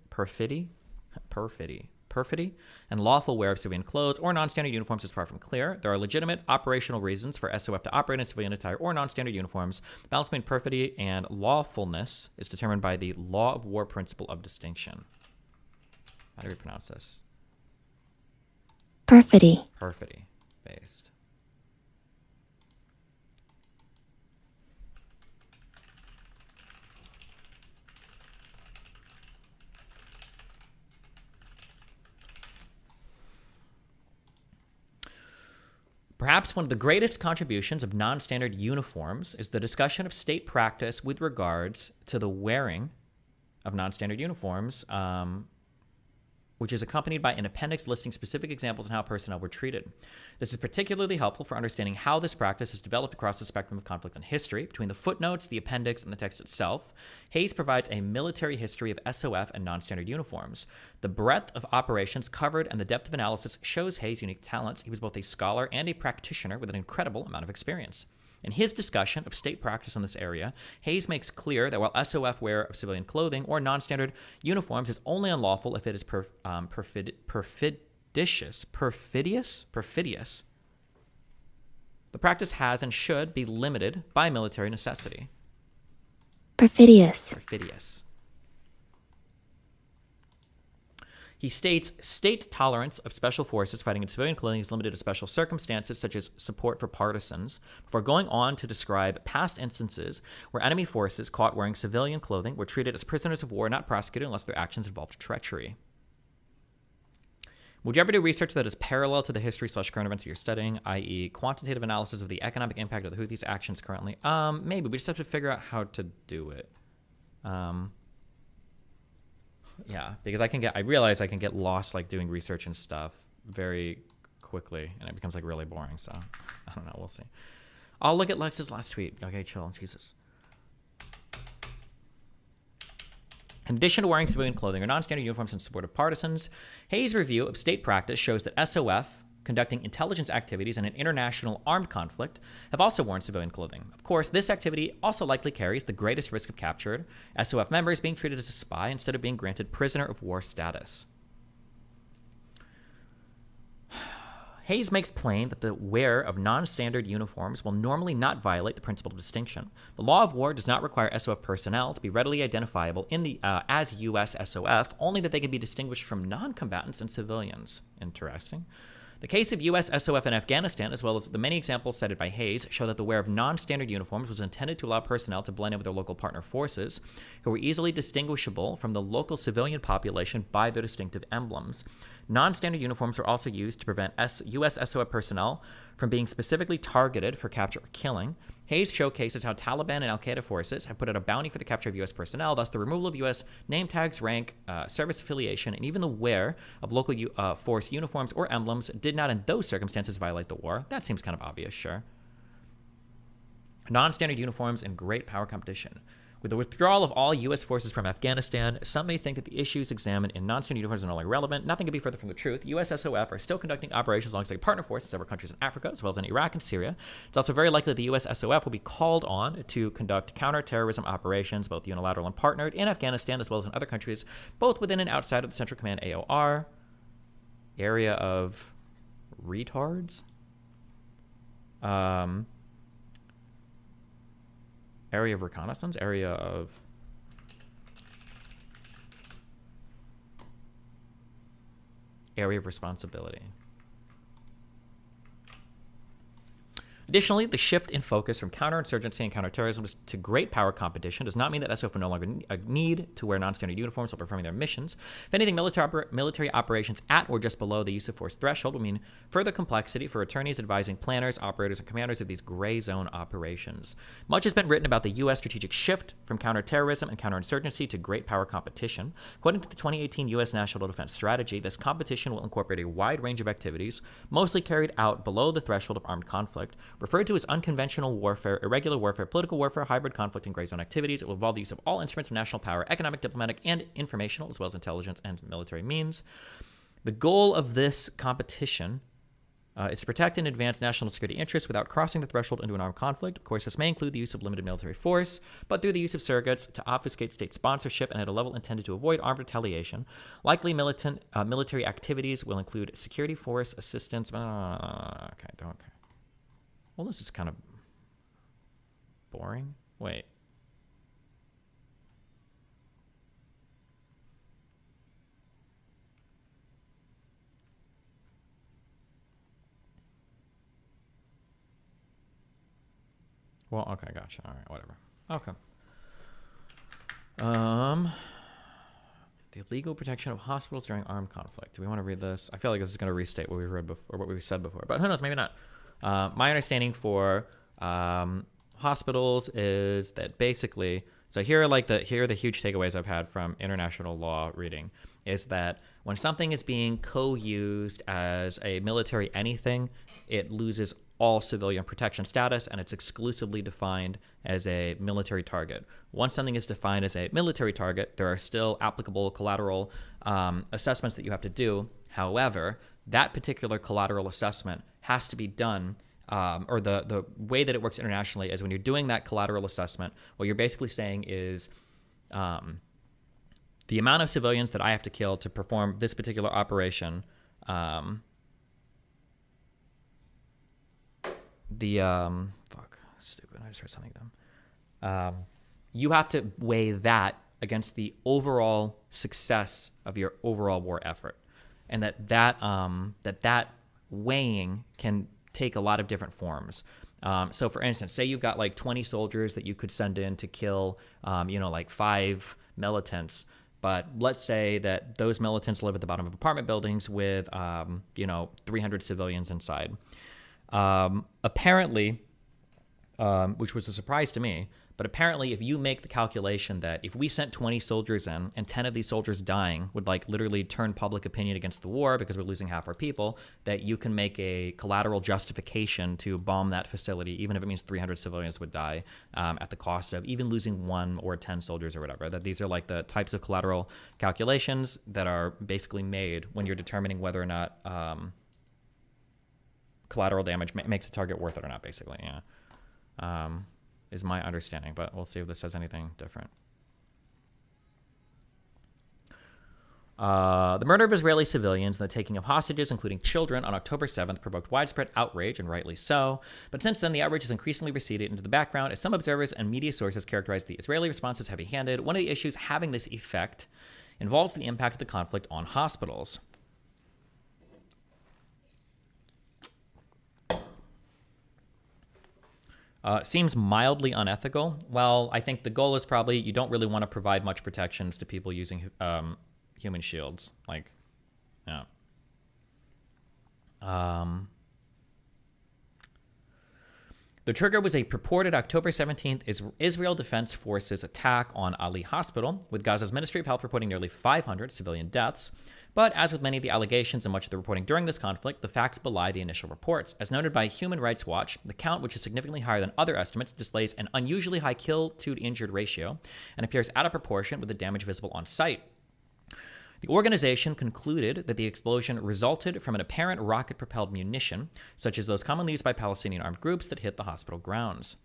and lawful wear of civilian clothes or non-standard uniforms is far from clear. There are legitimate operational reasons for SOF to operate in civilian attire or non-standard uniforms. The balance between perfidy and lawfulness is determined by the law of war principle of distinction. How do we pronounce this? Perfidy. Perfidy based. Perhaps one of the greatest contributions of non-standard uniforms is the discussion of state practice with regards to the wearing of non-standard uniforms, which is accompanied by an appendix listing specific examples on how personnel were treated. This is particularly helpful for understanding how this practice has developed across the spectrum of conflict and history. Between the footnotes, the appendix, and the text itself, Hayes provides a military history of SOF and non-standard uniforms. The breadth of operations covered and the depth of analysis shows Hayes' unique talents. He was both a scholar and a practitioner with an incredible amount of experience. In his discussion of state practice in this area, Hayes makes clear that while SOF wear of civilian clothing or non-standard uniforms is only unlawful if it is perfidious, the practice has and should be limited by military necessity. Perfidious. Perfidious. He states, state tolerance of special forces fighting in civilian clothing is limited to special circumstances such as support for partisans, before going on to describe past instances where enemy forces caught wearing civilian clothing were treated as prisoners of war, not prosecuted unless their actions involved treachery. Would you ever do research that is parallel to the history/current events that you're studying, i.e. quantitative analysis of the economic impact of the Houthis' actions currently? Maybe. We just have to figure out how to do it. Yeah, because I realize I can get lost like doing research and stuff very quickly, and it becomes like really boring, so I don't know, we'll see. I'll look at Lex's last tweet. Okay, chill, Jesus. In addition to wearing civilian clothing or non-standard uniforms in support of partisans, Hayes' review of state practice shows that SOF, conducting intelligence activities in an international armed conflict, have also worn civilian clothing. Of course, this activity also likely carries the greatest risk of captured, SOF members being treated as a spy instead of being granted prisoner of war status. Hayes makes plain that the wear of non-standard uniforms will normally not violate the principle of distinction. The law of war does not require SOF personnel to be readily identifiable in the as U.S. SOF, only that they can be distinguished from non-combatants and civilians. Interesting. The case of U.S. SOF in Afghanistan, as well as the many examples cited by Hayes, show that the wear of non-standard uniforms was intended to allow personnel to blend in with their local partner forces, who were easily distinguishable from the local civilian population by their distinctive emblems. Non-standard uniforms were also used to prevent U.S. SOF personnel from being specifically targeted for capture or killing. Hayes showcases how Taliban and al-Qaeda forces have put out a bounty for the capture of U.S. personnel, thus the removal of U.S. name tags, rank, service affiliation, and even the wear of local force uniforms or emblems did not in those circumstances violate the war. That seems kind of obvious, sure. Non-standard uniforms and great power competition. With the withdrawal of all U.S. forces from Afghanistan, some may think that the issues examined in non-standard uniforms are no longer relevant. Nothing could be further from the truth. U.S. SOF are still conducting operations alongside partner forces in several countries in Africa, as well as in Iraq and Syria. It's also very likely that the U.S. SOF will be called on to conduct counter-terrorism operations, both unilateral and partnered, in Afghanistan, as well as in other countries, both within and outside of the Central Command AOR. Area of retards? Area of reconnaissance? Area of... Area of responsibility. Additionally, the shift in focus from counterinsurgency and counterterrorism to great power competition does not mean that SOF will no longer need to wear non-standard uniforms while performing their missions. If anything, military operations at or just below the use of force threshold will mean further complexity for attorneys advising planners, operators, and commanders of these gray zone operations. Much has been written about the U.S. strategic shift from counterterrorism and counterinsurgency to great power competition. According to the 2018 U.S. National Defense Strategy, this competition will incorporate a wide range of activities, mostly carried out below the threshold of armed conflict, referred to as unconventional warfare, irregular warfare, political warfare, hybrid conflict, and gray zone activities. It will involve the use of all instruments of national power, economic, diplomatic, and informational, as well as intelligence and military means. The goal of this competition is to protect and advance national security interests without crossing the threshold into an armed conflict. Of course, this may include the use of limited military force, but through the use of surrogates to obfuscate state sponsorship and at a level intended to avoid armed retaliation. Likely military activities will include security force assistance. Okay, don't care. Well, this is kind of boring. Wait. Well, okay, gotcha. All right, whatever. Okay. The illegal protection of hospitals during armed conflict. Do we want to read this? I feel like this is going to restate what we read before, or what we said before, but who knows? Maybe not. My understanding for hospitals is that basically, so here are the huge takeaways I've had from international law reading, is that when something is being co-used as a military anything, it loses all civilian protection status, and it's exclusively defined as a military target. Once something is defined as a military target, there are still applicable collateral assessments that you have to do. However, that particular collateral assessment has to be done, or the way that it works internationally is when you're doing that collateral assessment, what you're basically saying is the amount of civilians that I have to kill to perform this particular operation, stupid, I just heard something dumb. you have to weigh that against the overall success of your overall war effort, and that weighing can take a lot of different forms. So for instance, say you've got like 20 soldiers that you could send in to kill, like 5 militants. But let's say that those militants live at the bottom of apartment buildings with, 300 civilians inside. Apparently, which was a surprise to me, but apparently if you make the calculation that if we sent 20 soldiers in and 10 of these soldiers dying would like literally turn public opinion against the war because we're losing half our people, that you can make a collateral justification to bomb that facility, even if it means 300 civilians would die at the cost of even losing 1 or 10 soldiers or whatever. That these are like the types of collateral calculations that are basically made when you're determining whether or not collateral damage makes a target worth it or not, basically, yeah. Is my understanding, but we'll see if this says anything different. The murder of Israeli civilians and the taking of hostages, including children, on October 7th provoked widespread outrage, and rightly so. But since then, the outrage has increasingly receded into the background, as some observers and media sources characterize the Israeli response as heavy-handed. One of the issues having this effect involves the impact of the conflict on hospitals. Seems mildly unethical. Well, I think the goal is probably you don't really want to provide much protections to people using human shields. Like, yeah. The trigger was a purported October 17th Israel Defense Forces attack on Ali Hospital, with Gaza's Ministry of Health reporting nearly 500 civilian deaths. But as with many of the allegations and much of the reporting during this conflict, the facts belie the initial reports. As noted by Human Rights Watch, the count, which is significantly higher than other estimates, displays an unusually high kill-to-injured ratio and appears out of proportion with the damage visible on site. The organization concluded that the explosion resulted from an apparent rocket-propelled munition, such as those commonly used by Palestinian armed groups that hit the hospital grounds.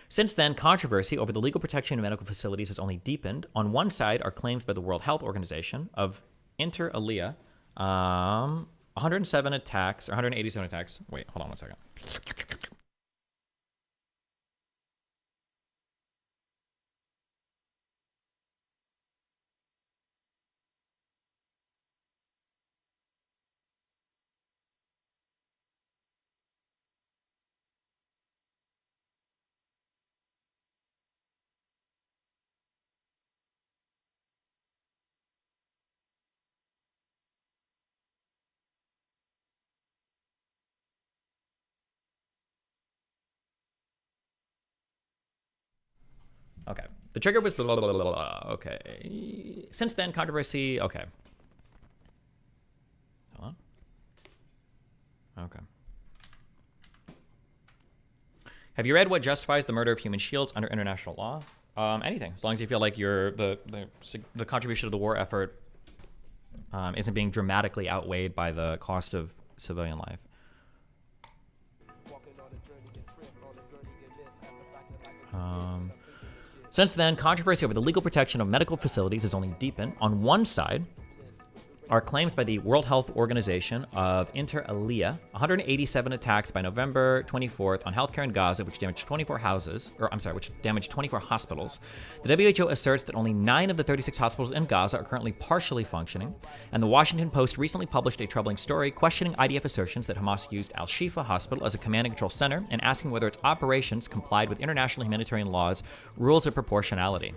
Since then, controversy over the legal protection of medical facilities has only deepened. On one side are claims by the World Health Organization of inter alia, 107 attacks, or 187 attacks. Wait, hold on one second. Okay. The trigger was blah, blah, blah, blah, blah. Okay. Since then, controversy. Okay. Hold on. Okay. Have you read what justifies the murder of human shields under international law? Anything, as long as you feel like the contribution to the war effort isn't being dramatically outweighed by the cost of civilian life. Since then, controversy over the legal protection of medical facilities has only deepened. On one side are claims by the World Health Organization of inter alia, 187 attacks by November 24th on healthcare in Gaza, which damaged 24 hospitals. The WHO asserts that only 9 of the 36 hospitals in Gaza are currently partially functioning, and the Washington Post recently published a troubling story questioning IDF assertions that Hamas used Al-Shifa Hospital as a command and control center and asking whether its operations complied with international humanitarian laws, rules of proportionality.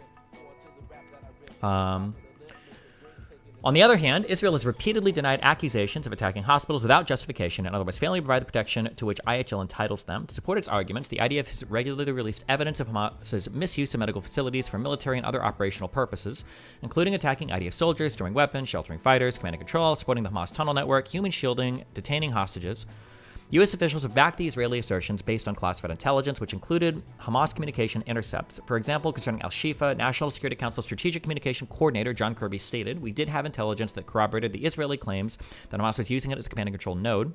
On the other hand, Israel has repeatedly denied accusations of attacking hospitals without justification and otherwise failing to provide the protection to which IHL entitles them. To support its arguments, the IDF has regularly released evidence of Hamas's misuse of medical facilities for military and other operational purposes, including attacking IDF soldiers, storing weapons, sheltering fighters, command and control, supporting the Hamas tunnel network, human shielding, detaining hostages. U.S. officials have backed the Israeli assertions based on classified intelligence, which included Hamas communication intercepts. For example, concerning Al-Shifa, National Security Council Strategic Communication Coordinator John Kirby stated, "We did have intelligence that corroborated the Israeli claims that Hamas was using it as a command and control node."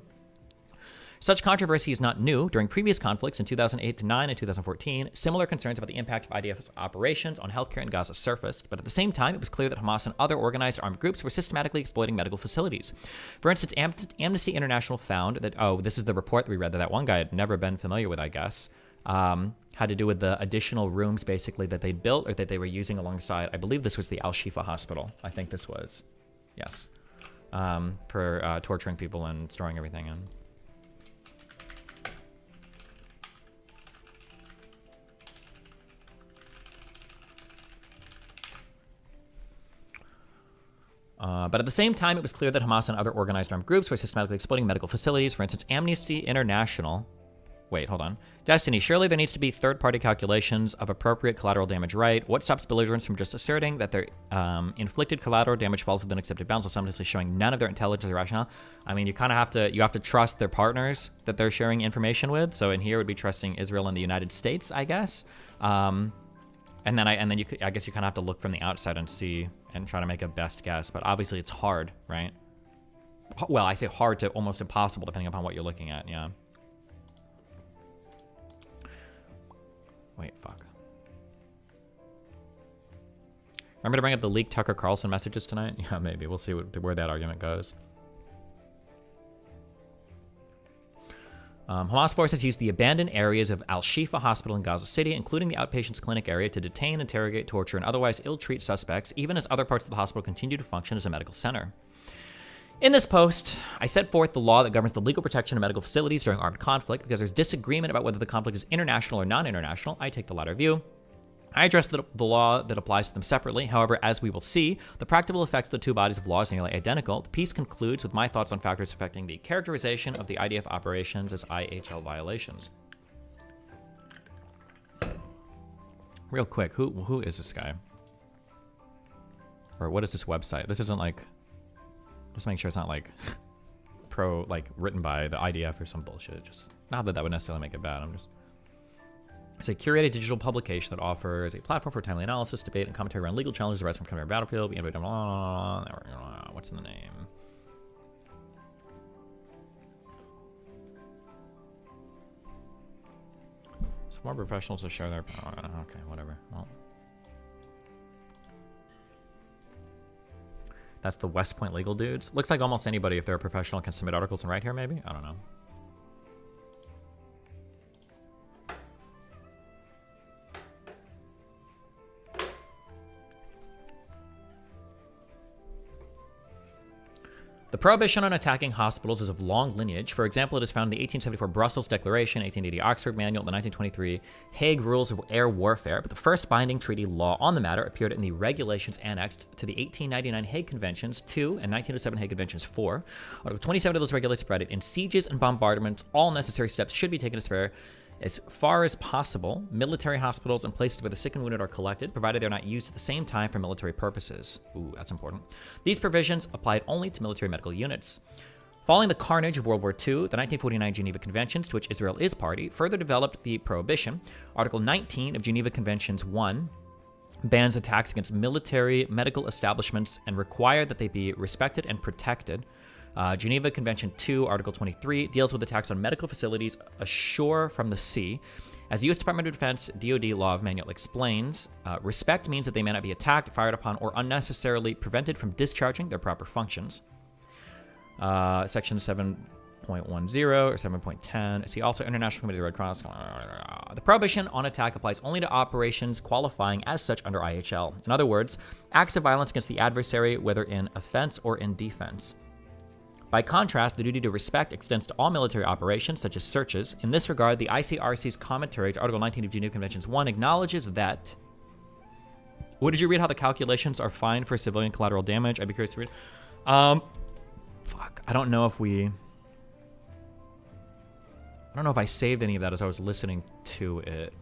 Such controversy is not new. During previous conflicts in 2008-9 and 2014, similar concerns about the impact of IDF's operations on healthcare in Gaza surfaced, but at the same time, it was clear that Hamas and other organized armed groups were systematically exploiting medical facilities. For instance, Amnesty International found that, this is the report that we read that one guy had never been familiar with, I guess. had to do with the additional rooms, basically, that they built or that they were using alongside. I believe this was the Al-Shifa hospital. I think this was. Yes. For torturing people and storing everything in. But at the same time, it was clear that Hamas and other organized armed groups were systematically exploiting medical facilities. For instance, Amnesty International. Wait, hold on. Destiny, surely there needs to be third-party calculations of appropriate collateral damage, right? What stops belligerents from just asserting that their inflicted collateral damage falls within accepted bounds while simultaneously showing none of their intelligence or rationale? I mean, you kind of have to trust their partners that they're sharing information with. So in here would be trusting Israel and the United States, I guess. And then I guess you kind of have to look from the outside and see and try to make a best guess. But obviously it's hard, right? Well, I say hard to almost impossible depending upon what you're looking at. Yeah. Wait, fuck. Remember to bring up the leaked Tucker Carlson messages tonight? Yeah, maybe. We'll see where that argument goes. Hamas forces used the abandoned areas of Al-Shifa Hospital in Gaza City, including the outpatients clinic area, to detain, interrogate, torture, and otherwise ill-treat suspects, even as other parts of the hospital continue to function as a medical center. In this post, I set forth the law that governs the legal protection of medical facilities during armed conflict. Because there's disagreement about whether the conflict is international or non-international, I take the latter view. I address the law that applies to them separately. However, as we will see, the practical effects of the two bodies of law is nearly identical. The piece concludes with my thoughts on factors affecting the characterization of the IDF operations as IHL violations. Real quick, who is this guy? Or what is this website? This isn't like... Just make sure it's not like written by the IDF or some bullshit. Just not that would necessarily make it bad. It's a curated digital publication that offers a platform for timely analysis, debate, and commentary around legal challenges arising from coming battlefield. What's the name? Some more professionals to share their. Okay, whatever. Well. That's the West Point legal dudes. Looks like almost anybody, if they're a professional, can submit articles and write here, maybe? I don't know. The prohibition on attacking hospitals is of long lineage. For example, it is found in the 1874 Brussels Declaration, 1880 Oxford Manual, and the 1923 Hague Rules of Air Warfare, but the first binding treaty law on the matter appeared in the regulations annexed to the 1899 Hague Conventions 2 and 1907 Hague Conventions 4. Article 27 of those regulations provided in sieges and bombardments, all necessary steps should be taken to spare as far as possible military hospitals and places where the sick and wounded are collected, provided they're not used at the same time for military purposes. Ooh, that's important. These provisions applied only to military medical units. Following the carnage of World War II, the 1949 Geneva Conventions, to which Israel is party, further developed the prohibition. Article 19 of Geneva Conventions 1 bans attacks against military medical establishments and required that they be respected and protected. Geneva Convention 2, Article 23, deals with attacks on medical facilities ashore from the sea. As the U.S. Department of Defense DoD Law of Manual explains, respect means that they may not be attacked, fired upon, or unnecessarily prevented from discharging their proper functions. Section 7.10 or 7.10. See also International Committee of the Red Cross. The prohibition on attack applies only to operations qualifying as such under IHL. In other words, acts of violence against the adversary, whether in offense or in defense. By contrast, the duty to respect extends to all military operations, such as searches. In this regard, the ICRC's commentary to Article 19 of Geneva Conventions 1 acknowledges that... What did you read? How the calculations are fine for civilian collateral damage? I'd be curious to read. Fuck. I don't know if I saved any of that as I was listening to it.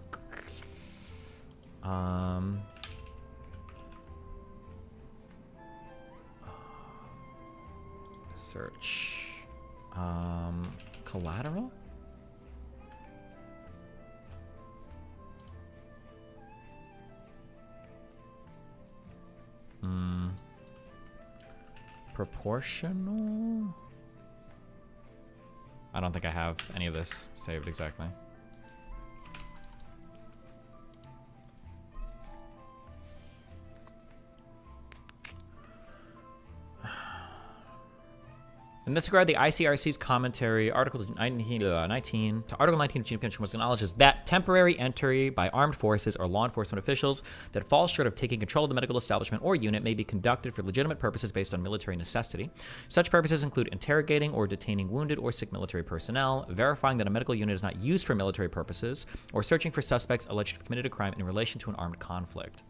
Search. Collateral? Proportional? I don't think I have any of this saved exactly. In In this regard, the ICRC's commentary, Article 19 to Article 19 of the Geneva Convention was acknowledges that temporary entry by armed forces or law enforcement officials that falls short of taking control of the medical establishment or unit may be conducted for legitimate purposes based on military necessity. Such purposes include interrogating or detaining wounded or sick military personnel, verifying that a medical unit is not used for military purposes, or searching for suspects alleged to have committed a crime in relation to an armed conflict.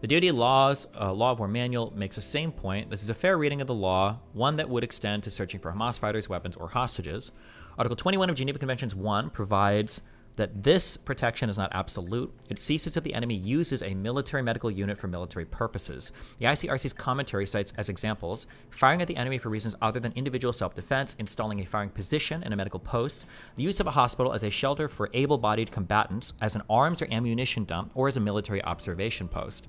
The duty laws, law of war manual makes the same point. This is a fair reading of the law, one that would extend to searching for Hamas fighters, weapons, or hostages. Article 21 of Geneva Conventions 1 provides that this protection is not absolute. It ceases if the enemy uses a military medical unit for military purposes. The ICRC's commentary cites as examples firing at the enemy for reasons other than individual self-defense, installing a firing position in a medical post, the use of a hospital as a shelter for able-bodied combatants, as an arms or ammunition dump, or as a military observation post.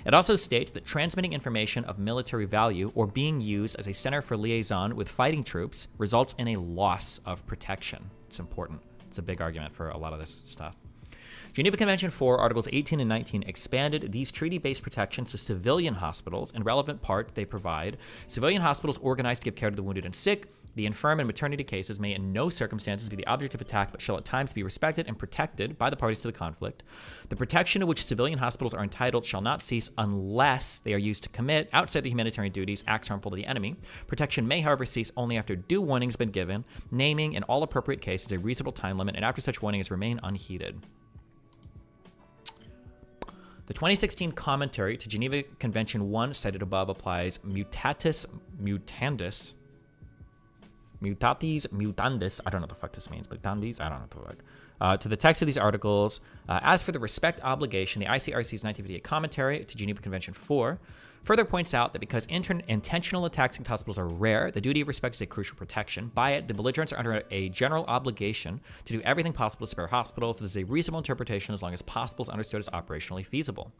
It also states that transmitting information of military value or being used as a center for liaison with fighting troops results in a loss of protection. It's important. It's a big argument for a lot of this stuff. Geneva Convention 4, Articles 18 and 19 expanded these treaty-based protections to civilian hospitals. In relevant part, they provide civilian hospitals organized to give care to the wounded and sick. The infirm and maternity cases may in no circumstances be the object of attack, but shall at times be respected and protected by the parties to the conflict. The protection to which civilian hospitals are entitled shall not cease unless they are used to commit, outside the humanitarian duties, acts harmful to the enemy. Protection may, however, cease only after due warning has been given, naming in all appropriate cases a reasonable time limit, and after such warning has remained unheeded. The 2016 commentary to Geneva Convention 1 cited above applies mutatis mutandis. Mutatis mutandis, I don't know what the fuck this means, mutandis, I don't know what the fuck. To the text of these articles. As for the respect obligation, the ICRC's 1958 commentary to Geneva Convention 4 further points out that because intentional attacks against hospitals are rare, the duty of respect is a crucial protection. By it, the belligerents are under a general obligation to do everything possible to spare hospitals. This is a reasonable interpretation as long as possible is understood as operationally feasible.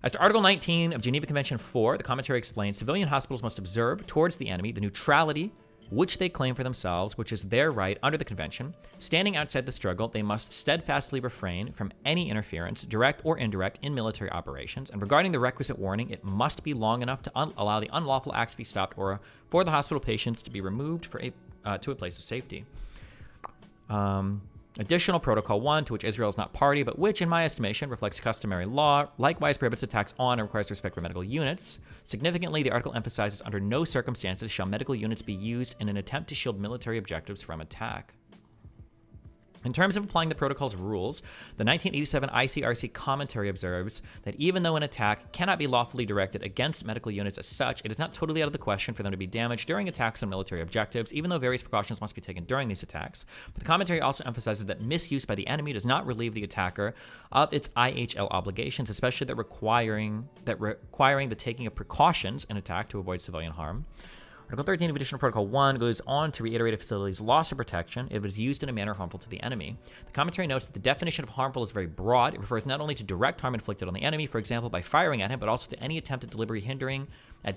As to Article 19 of Geneva Convention 4, the commentary explains civilian hospitals must observe towards the enemy the neutrality which they claim for themselves, which is their right under the convention. Standing outside the struggle, they must steadfastly refrain from any interference, direct or indirect, in military operations. And regarding the requisite warning, it must be long enough to allow the unlawful acts to be stopped or for the hospital patients to be removed to a place of safety. Additional Protocol 1, to which Israel is not party, but which, in my estimation, reflects customary law, likewise prohibits attacks on and requires respect for medical units. Significantly, the article emphasizes under no circumstances shall medical units be used in an attempt to shield military objectives from attack. In terms of applying the protocol's rules, the 1987 ICRC commentary observes that even though an attack cannot be lawfully directed against medical units as such, it is not totally out of the question for them to be damaged during attacks on military objectives, even though various precautions must be taken during these attacks. But the commentary also emphasizes that misuse by the enemy does not relieve the attacker of its IHL obligations, especially that requiring the taking of precautions in attack to avoid civilian harm. Article 13 of Additional Protocol 1 goes on to reiterate a facility's loss of protection if it is used in a manner harmful to the enemy. The commentary notes that the definition of harmful is very broad. It refers not only to direct harm inflicted on the enemy, for example, by firing at him, but also to any attempt at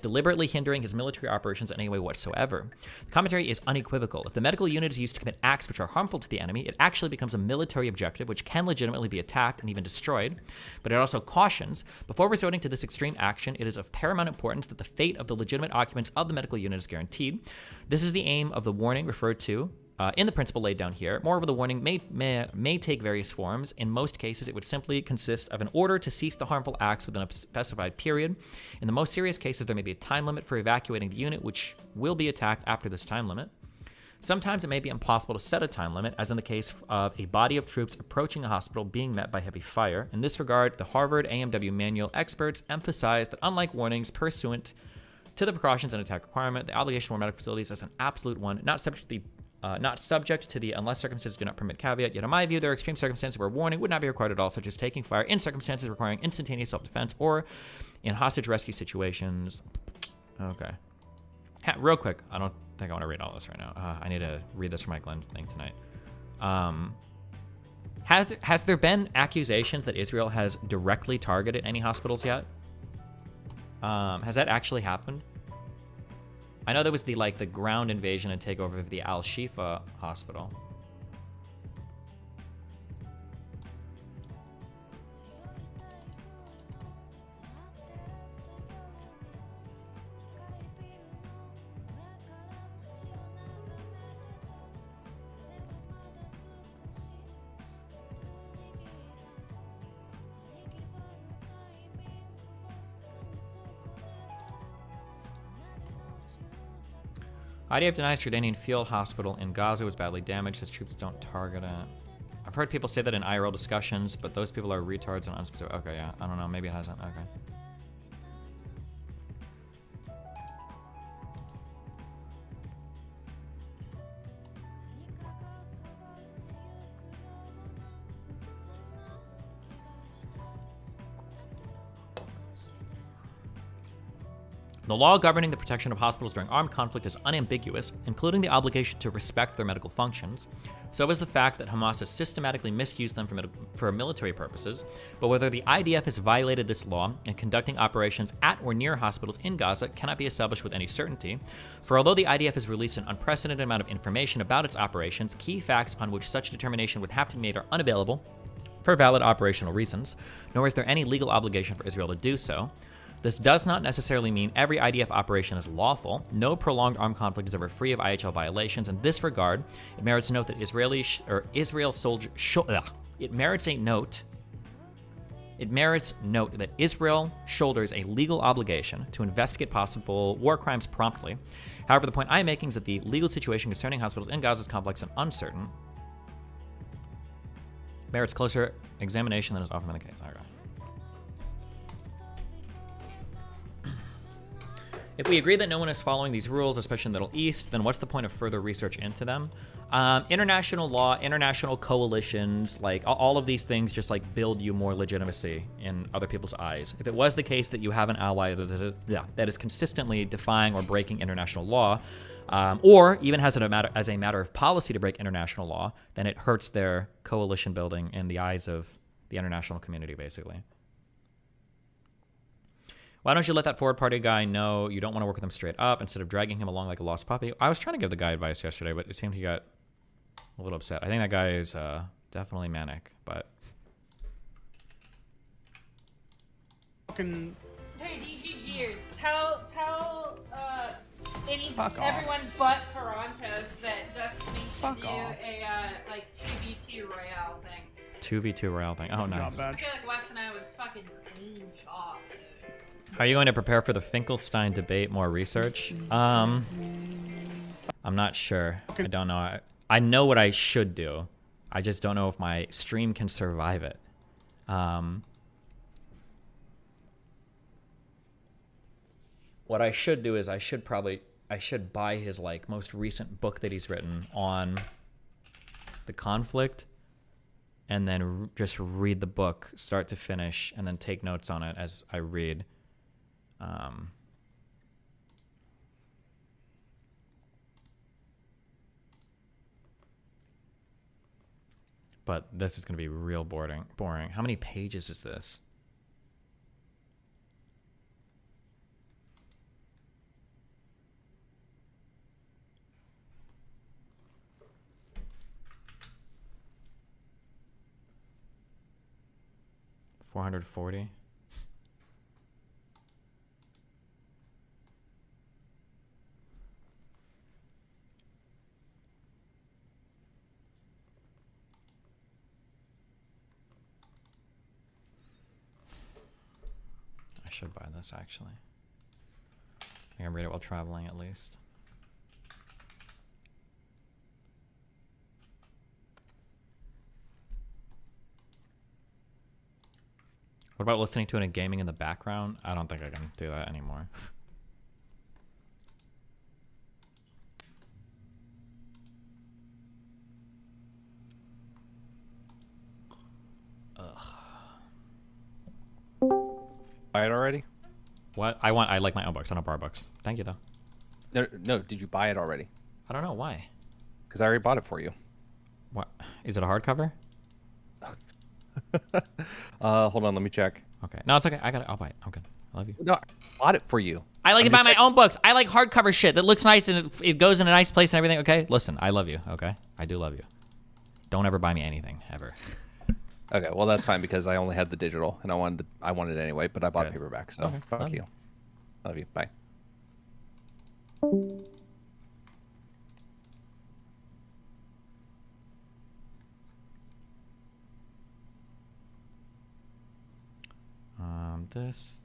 deliberately hindering his military operations in any way whatsoever. The commentary is unequivocal. If the medical unit is used to commit acts which are harmful to the enemy, it actually becomes a military objective which can legitimately be attacked and even destroyed. But it also cautions, before resorting to this extreme action, it is of paramount importance that the fate of the legitimate occupants of the medical unit is guaranteed. This is the aim of the warning referred to in the principle laid down here. Moreover, the warning may take various forms. In most cases, it would simply consist of an order to cease the harmful acts within a specified period. In the most serious cases, there may be a time limit for evacuating the unit, which will be attacked after this time limit. Sometimes it may be impossible to set a time limit, as in the case of a body of troops approaching a hospital being met by heavy fire. In this regard, the Harvard AMW manual experts emphasize that unlike warnings pursuant to the precautions and attack requirement, the obligation for medical facilities is an absolute one, not subject to the unless circumstances do not permit caveat. Yet in my view, there are extreme circumstances where warning would not be required at all, such as taking fire in circumstances requiring instantaneous self-defense or in hostage rescue situations. Okay. Real quick, I don't think I want to read all this right now. I need to read this for my Glenn thing tonight. Has there been accusations that Israel has directly targeted any hospitals yet? Has that actually happened? I know there was the ground invasion and takeover of the Al-Shifa hospital. IDF denies Jordanian field hospital in Gaza was badly damaged, says troops don't target it. I've heard people say that in IRL discussions, but those people are retards and unspecific. Okay, yeah, I don't know. Maybe it hasn't. Okay. The law governing the protection of hospitals during armed conflict is unambiguous, including the obligation to respect their medical functions. So is the fact that Hamas has systematically misused them for military purposes. But whether the IDF has violated this law in conducting operations at or near hospitals in Gaza cannot be established with any certainty. For although the IDF has released an unprecedented amount of information about its operations, key facts upon which such determination would have to be made are unavailable for valid operational reasons, nor is there any legal obligation for Israel to do so. This does not necessarily mean every IDF operation is lawful. No prolonged armed conflict is ever free of IHL violations. In this regard, it merits a note that It merits note that Israel shoulders a legal obligation to investigate possible war crimes promptly. However, the point I'm making is that the legal situation concerning hospitals in Gaza is complex and uncertain. Merits closer examination than is often been the case. All right. If we agree that no one is following these rules, especially in the Middle East, then what's the point of further research into them? International law, international coalitions, like all of these things just like build you more legitimacy in other people's eyes. If it was the case that you have an ally that is consistently defying or breaking international law, or even has it as a matter of policy to break international law, then it hurts their coalition building in the eyes of the international community, basically. Why don't you let that forward party guy know you don't want to work with him straight up instead of dragging him along like a lost puppy? I was trying to give the guy advice yesterday, but it seemed he got a little upset. I think that guy is definitely manic, but... Hey, DGGers, tell everyone but Carantos that Destiny should do a like 2v2 Royale thing. 2v2 Royale thing. Oh, nice. I feel like Wes and I would fucking clean shop. Are you going to prepare for the Finkelstein debate? More research? I'm not sure. I don't know. I know what I should do. I just don't know if my stream can survive it. What I should do is I should buy his like most recent book that he's written on the conflict, and then just read the book start to finish, and then take notes on it as I read. But this is going to be real boring. How many pages is this? $440. I should buy this actually. I can read it while traveling at least. What about listening to it in gaming in the background? I don't think I can do that anymore. Ugh. Buy it already? What? I like my own books. I don't borrow books. Thank you though. No, did you buy it already? I don't know why. Because I already bought it for you. What? Is it a hardcover? Hold on, let me check. Okay. No, it's okay. I got it. I'll buy it. I'm good. I love you. No, I bought it for you. I like to buy my own books. I like hardcover shit that looks nice and it goes in a nice place and everything. Okay. Listen, I love you. Okay. I do love you. Don't ever buy me anything ever. Okay, well that's fine because I only had the digital and I wanted it anyway, but I bought Good. paperback, so Okay, fuck love you. Love you. Bye. This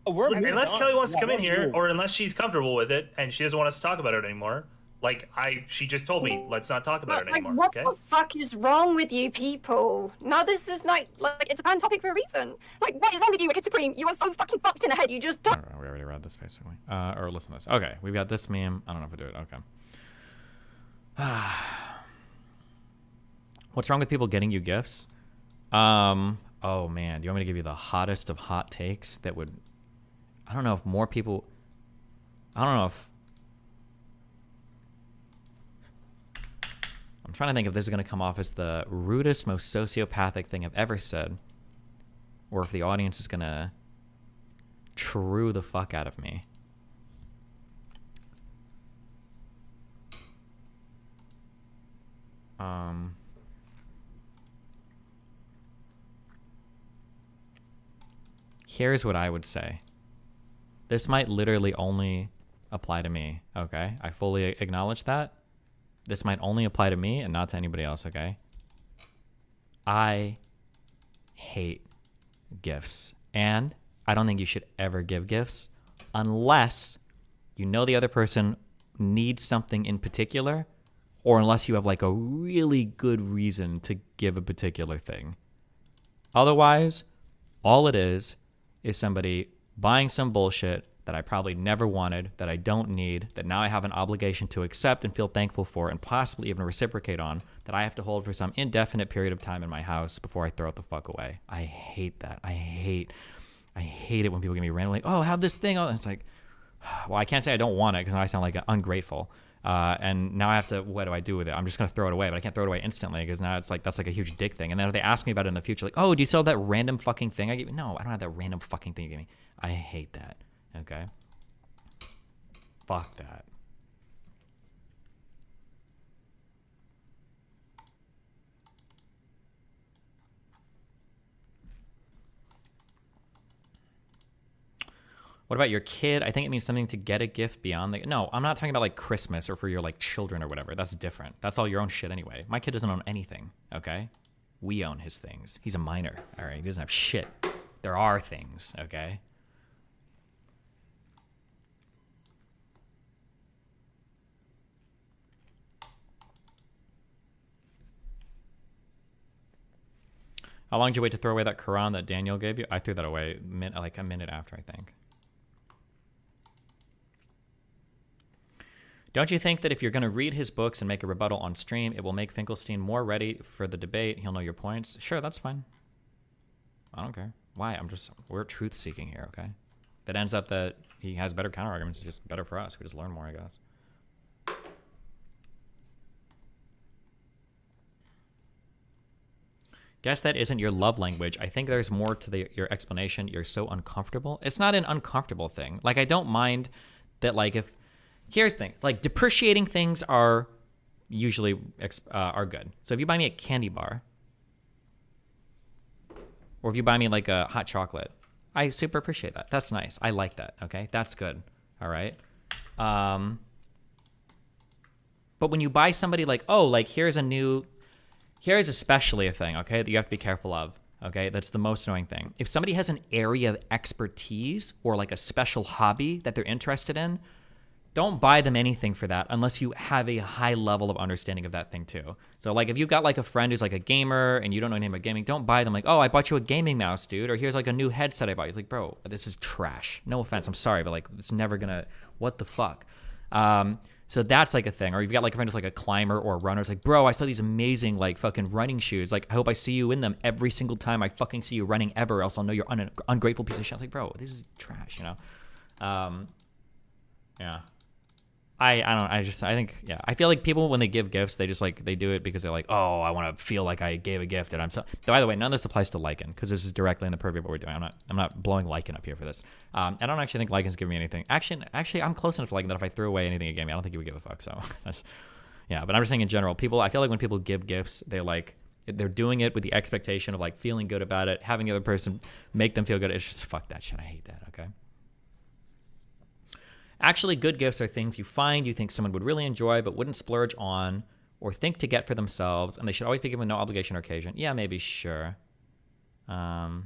Unless Kelly wants to come in here, or unless she's comfortable with it and she doesn't want us to talk about it anymore. Like she just told me, let's not talk about it anymore. What Okay. the fuck is wrong with you people? No, this is not like it's a banned topic for a reason. Like, what is wrong with you, Wicked Supreme? You are so fucking fucked in the head. You just don't. We already read this basically. Or listen to this. Okay, we've got this meme. I don't know if I do it. Okay. What's wrong with people getting you gifts? Oh man, do you want me to give you the hottest of hot takes that would? I don't know if more people. I don't know if. I'm trying to think if this is going to come off as the rudest, most sociopathic thing I've ever said, or if the audience is going to true the fuck out of me. Here's what I would say. This might literally only apply to me, okay? I fully acknowledge that. This might only apply to me and not to anybody else, okay? I hate gifts. And I don't think you should ever give gifts unless you know the other person needs something in particular, or unless you have like a really good reason to give a particular thing. Otherwise, all it is somebody buying some bullshit that I probably never wanted, that I don't need, that now I have an obligation to accept and feel thankful for and possibly even reciprocate on, that I have to hold for some indefinite period of time in my house before I throw it the fuck away. I hate that. I hate it when people give me random, like, oh, have this thing. Oh, and it's like, well, I can't say I don't want it because I sound like ungrateful. And now I have to, what do I do with it? I'm just going to throw it away, but I can't throw it away instantly because now it's like, that's like a huge dick thing. And then if they ask me about it in the future, like, oh, do you sell that random fucking thing I gave you? No, I don't have that random fucking thing you gave me. I hate that. Okay. Fuck that. What about your kid? I think it means something to get a gift beyond the... No, I'm not talking about like Christmas or for your like children or whatever. That's different. That's all your own shit anyway. My kid doesn't own anything, okay? We own his things. He's a minor, all right? He doesn't have shit. There are things, okay? How long did you wait to throw away that Quran that Daniel gave you? I threw that away like a minute after, I think. Don't you think that if you're going to read his books and make a rebuttal on stream, it will make Finkelstein more ready for the debate? He'll know your points. Sure, that's fine. I don't care. Why? We're truth seeking here, okay? If it ends up that he has better counter arguments, it's just better for us. We just learn more, I guess. Guess that isn't your love language. I think there's more to your explanation. You're so uncomfortable. It's not an uncomfortable thing. Like, I don't mind that, like, if... Here's the thing. Like, depreciating things are usually are good. So if you buy me a candy bar, or if you buy me, like, a hot chocolate, I super appreciate that. That's nice. I like that, okay? That's good, all right? But when you buy somebody, like, oh, like, here's especially a thing, okay, that you have to be careful of, okay? That's the most annoying thing. If somebody has an area of expertise or like a special hobby that they're interested in, don't buy them anything for that unless you have a high level of understanding of that thing too. So like if you've got like a friend who's like a gamer and you don't know anything about gaming, don't buy them like, oh, I bought you a gaming mouse, dude, or here's like a new headset I bought you. It's like, bro, this is trash. No offense, I'm sorry, but like it's never gonna, what the fuck? So that's like a thing. Or you've got like a friend who's like a climber or a runner. It's like, bro, I saw these amazing like fucking running shoes. Like, I hope I see you in them every single time I fucking see you running ever, else I'll know you're an ungrateful piece of shit. I was like, bro, this is trash, you know? Yeah. I think, yeah. I feel like people, when they give gifts, they just like, they do it because they're like, oh, I want to feel like I gave a gift. And I'm so, by the way, none of this applies to Lycan because this is directly in the purview of what we're doing. I'm not blowing Lycan up here for this. I don't actually think Lycan's giving me anything. Actually, I'm close enough to Lycan that if I threw away anything he gave me, I don't think he would give a fuck. So that's, yeah. But I'm just saying in general, people, I feel like when people give gifts, they're doing it with the expectation of like feeling good about it, having the other person make them feel good. It's just, fuck that shit. I hate that. Okay. Actually, good gifts are things you find you think someone would really enjoy but wouldn't splurge on or think to get for themselves, and they should always be given with no obligation or occasion. Yeah, maybe, sure. Yeah.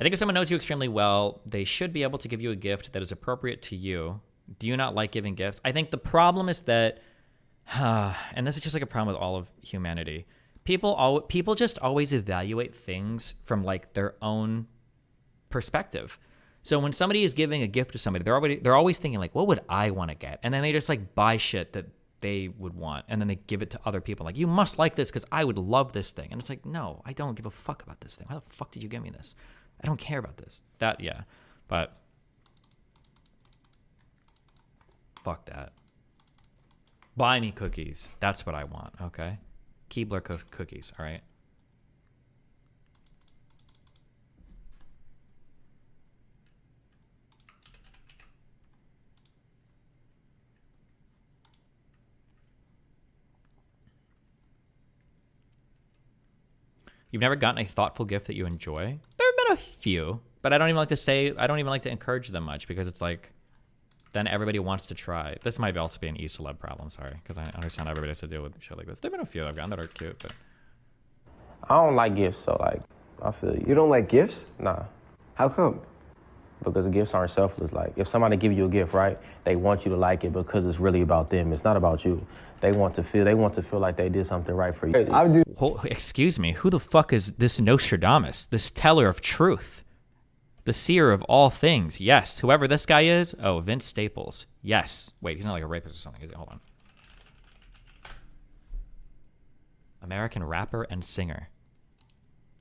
I think if someone knows you extremely well, they should be able to give you a gift that is appropriate to you. Do you not like giving gifts? I think the problem is that, and this is just like a problem with all of humanity. People just always evaluate things from like their own perspective. So when somebody is giving a gift to somebody, they're always thinking like, what would I want to get? And then they just like buy shit that they would want, and then they give it to other people. Like, you must like this because I would love this thing. And it's like, no, I don't give a fuck about this thing. Why the fuck did you give me this? I don't care about this. Yeah. But fuck that. Buy me cookies. That's what I want, okay? Keebler cookies, all right? You've never gotten a thoughtful gift that you enjoy? There have been a few, but I don't even like to encourage them much because it's like, then everybody wants to try. This might also be an e-celeb problem, sorry, because I understand everybody has to deal with shit like this. There have been a few I've gotten that are cute, but... I don't like gifts, so like, I feel you. You don't like gifts? Nah. How come? Because gifts aren't selfless. Like, if somebody give you a gift, right, they want you to like it because it's really about them. It's not about you. They want to feel like they did something right for you. Excuse me, who the fuck is this Nostradamus? This teller of truth? The seer of all things? Yes. Whoever this guy is? Oh, Vince Staples. Yes. Wait, he's not like a rapist or something, is he? Hold on. American rapper and singer.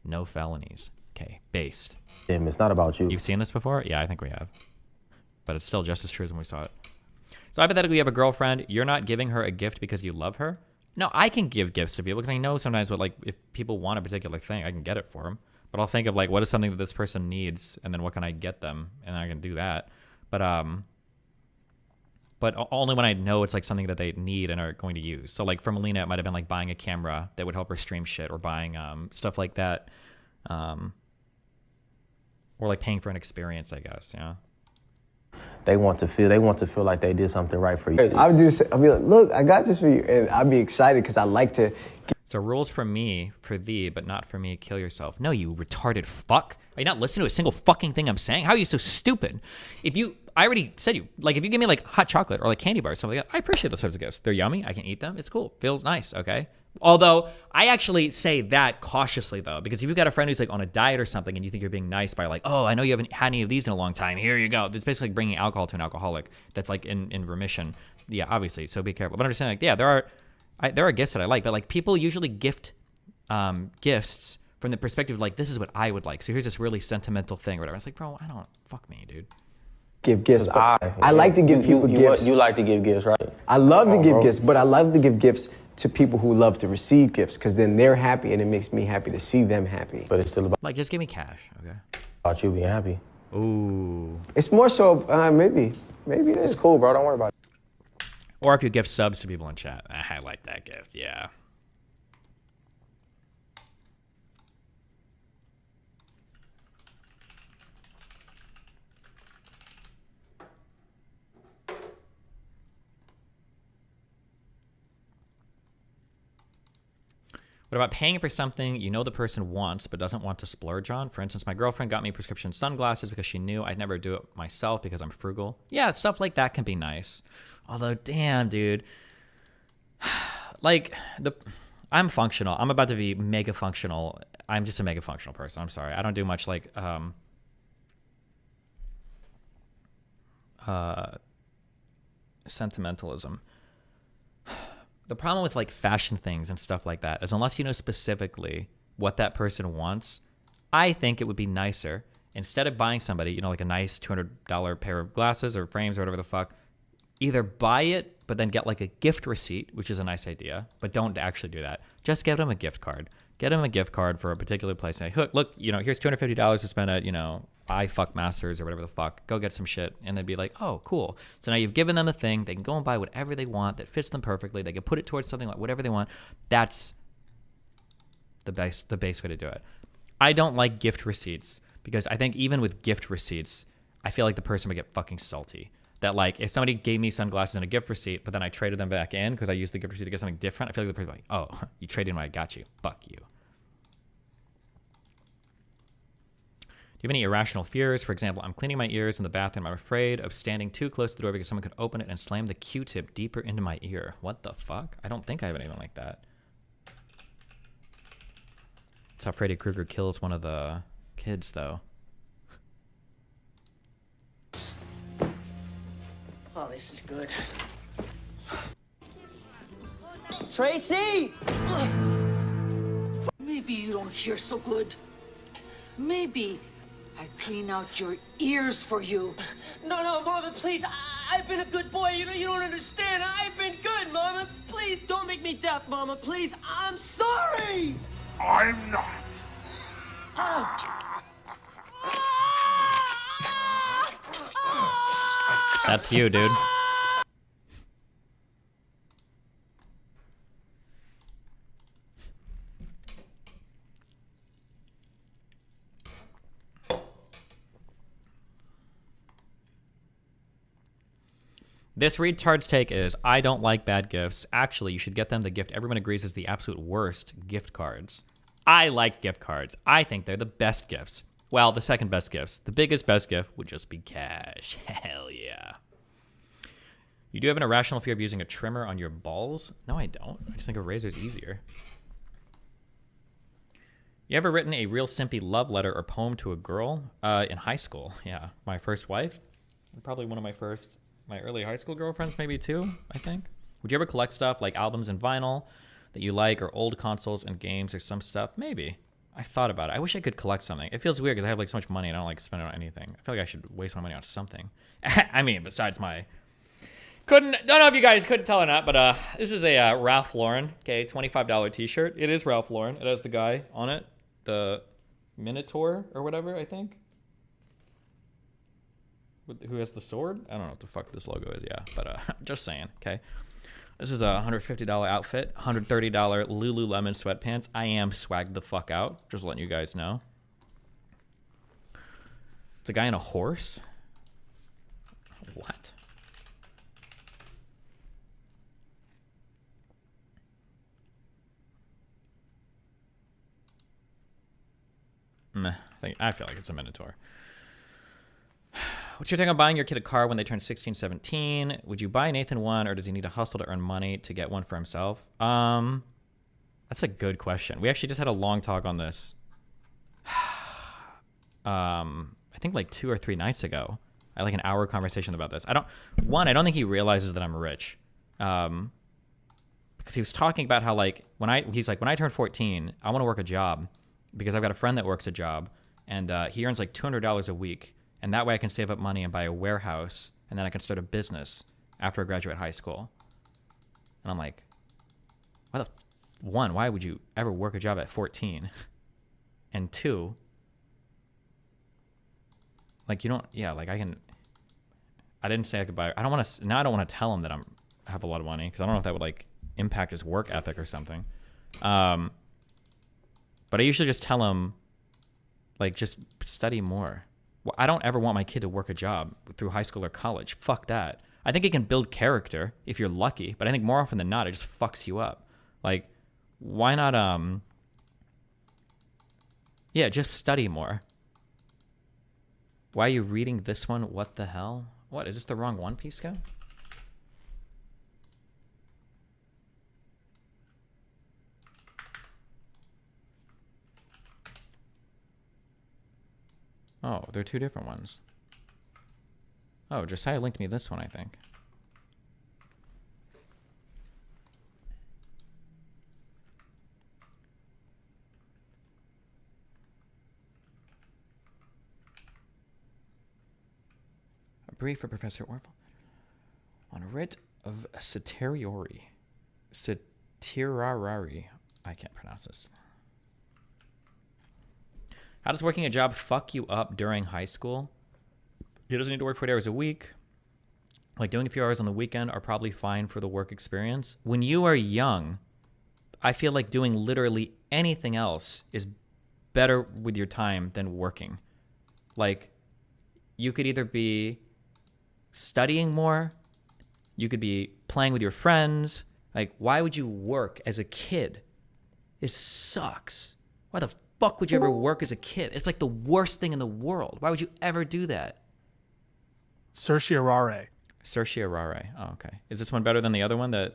No felonies. Okay, based. It's not about you. You've seen this before? Yeah, I think we have. But it's still just as true as when we saw it. So hypothetically, you have a girlfriend. You're not giving her a gift because you love her? No, I can give gifts to people because I know sometimes if people want a particular thing, I can get it for them. But I'll think of like, what is something that this person needs, and then what can I get them, and I can do that. But only when I know it's like something that they need and are going to use. So like for Melina, it might have been like buying a camera that would help her stream shit, or buying stuff like that, or like paying for an experience, I guess. Yeah. They want to feel like they did something right for you. I'll be like, look, I got this for you, and I'll be excited because I like to. So rules for me, for thee, but not for me. Kill yourself. No, you retarded fuck. Are you not listening to a single fucking thing I'm saying? How are you so stupid? I already said if you give me like hot chocolate or like candy bars, something like that, I appreciate those types of gifts. They're yummy. I can eat them. It's cool. Feels nice. Okay. Although I actually say that cautiously though, because if you've got a friend who's like on a diet or something and you think you're being nice by like, oh, I know you haven't had any of these in a long time. Here you go. It's basically like bringing alcohol to an alcoholic that's like in remission. Yeah, obviously. So be careful. But understand, like, yeah, there are gifts that I like, but like people usually gift gifts from the perspective of like, this is what I would like. So here's this really sentimental thing or whatever. It's like, bro, fuck me, dude. Give gifts. I like to give people gifts. You like to give gifts, right? I love to give gifts, but I love to give gifts to people who love to receive gifts because then they're happy and it makes me happy to see them happy. But it's still about like, just give me cash, okay? About you being happy. Ooh. It's more so maybe it is. It's cool, bro. Don't worry about it. Or if you gift subs to people in chat. I like that gift, yeah. What about paying for something you know the person wants but doesn't want to splurge on? For instance, my girlfriend got me prescription sunglasses because she knew I'd never do it myself because I'm frugal. Yeah, stuff like that can be nice. Although, damn, dude. Like, I'm functional. I'm about to be mega functional. I'm just a mega functional person. I'm sorry. I don't do much like sentimentalism. The problem with like fashion things and stuff like that is unless you know specifically what that person wants, I think it would be nicer instead of buying somebody, like a nice $200 pair of glasses or frames or whatever the fuck, either buy it, but then get like a gift receipt, which is a nice idea, but don't actually do that. Just give them a gift card. Get them a gift card for a particular place. Say, look, here's $250 to spend at, I fuck masters or whatever the fuck. Go get some shit. And they'd be like, oh, cool. So now you've given them a thing. They can go and buy whatever they want that fits them perfectly. They can put it towards something like whatever they want. That's the base way to do it. I don't like gift receipts because I think even with gift receipts, I feel like the person would get fucking salty. That like if somebody gave me sunglasses and a gift receipt, but then I traded them back in because I used the gift receipt to get something different, I feel like the person would be like, oh, you traded in what I got you. Fuck you. you have any irrational fears? For example, I'm cleaning my ears in the bathroom. I'm afraid of standing too close to the door because someone could open it and slam the Q-tip deeper into my ear. What the fuck? I don't think I have anything like that. That's how Freddy Krueger kills one of the kids, though. Oh, this is good. Tracy! Maybe you don't hear so good. Maybe I clean out your ears for you. No, Mama, please. I've been a good boy. You don't understand. I've been good, Mama. Please don't make me deaf, Mama. Please. I'm sorry. I'm not. That's you, dude. This retard's take is, I don't like bad gifts. Actually, you should get them the gift everyone agrees is the absolute worst, gift cards. I like gift cards. I think they're the best gifts. Well, the second best gifts. The biggest best gift would just be cash. Hell yeah. You do have an irrational fear of using a trimmer on your balls? No, I don't. I just think a razor's easier. You ever written a real simpy love letter or poem to a girl? In high school, yeah. My first wife. Probably one of my early high school girlfriends, maybe too, I think. Would you ever collect stuff like albums and vinyl that you like, or old consoles and games or some stuff? Maybe. I thought about it. I wish I could collect something. It feels weird because I have like so much money and I don't like spend it on anything. I feel like I should waste my money on something. I mean, besides my... Don't know if you guys couldn't tell or not, but this is a Ralph Lauren, okay, $25 t-shirt. It is Ralph Lauren. It has the guy on it, the Minotaur or whatever, I think. Who has the sword? I don't know what the fuck this logo is, yeah, but just saying, okay. This is a $150 outfit, $130 Lululemon sweatpants. I am swagged the fuck out, just letting you guys know. It's a guy on a horse? What? Meh, I feel like it's a Minotaur. What's your take on buying your kid a car when they turn 16, 17? Would you buy Nathan one, or does he need to hustle to earn money to get one for himself? That's a good question. We actually just had a long talk on this. I think like 2 or 3 nights ago. I had like an hour conversation about this. I don't think he realizes that I'm rich. Because he was talking about how like when I turn 14, I want to work a job because I've got a friend that works a job and he earns like $200 a week. And that way I can save up money and buy a warehouse, and then I can start a business after I graduate high school. And I'm like, why would you ever work a job at 14? And 2, like I didn't say I could buy, I don't want to tell him that I have a lot of money, because I don't know if that would like impact his work ethic or something. But I usually just tell him, like, just study more. Well, I don't ever want my kid to work a job through high school or college. Fuck that. I think it can build character if you're lucky, but I think more often than not, it just fucks you up. Like, why not, yeah, just study more. Why are you reading this one? What the hell? What, is this the wrong one, Pisco? Oh, they're 2 different ones. Oh, Josiah linked me this one, I think. A brief for Professor Orville on a writ of certiorari. Certiorari. I can't pronounce this. How does working a job fuck you up during high school? He doesn't need to work 40 hours a week. Like, doing a few hours on the weekend are probably fine for the work experience. When you are young, I feel like doing literally anything else is better with your time than working. Like, you could either be studying more, you could be playing with your friends. Like, why would you work as a kid? It sucks. Why the fuck would you ever work as a kid? It's like the worst thing in the world. Why would you ever do that? Certiorari. Certiorari. Oh, okay. Is this one better than the other one, the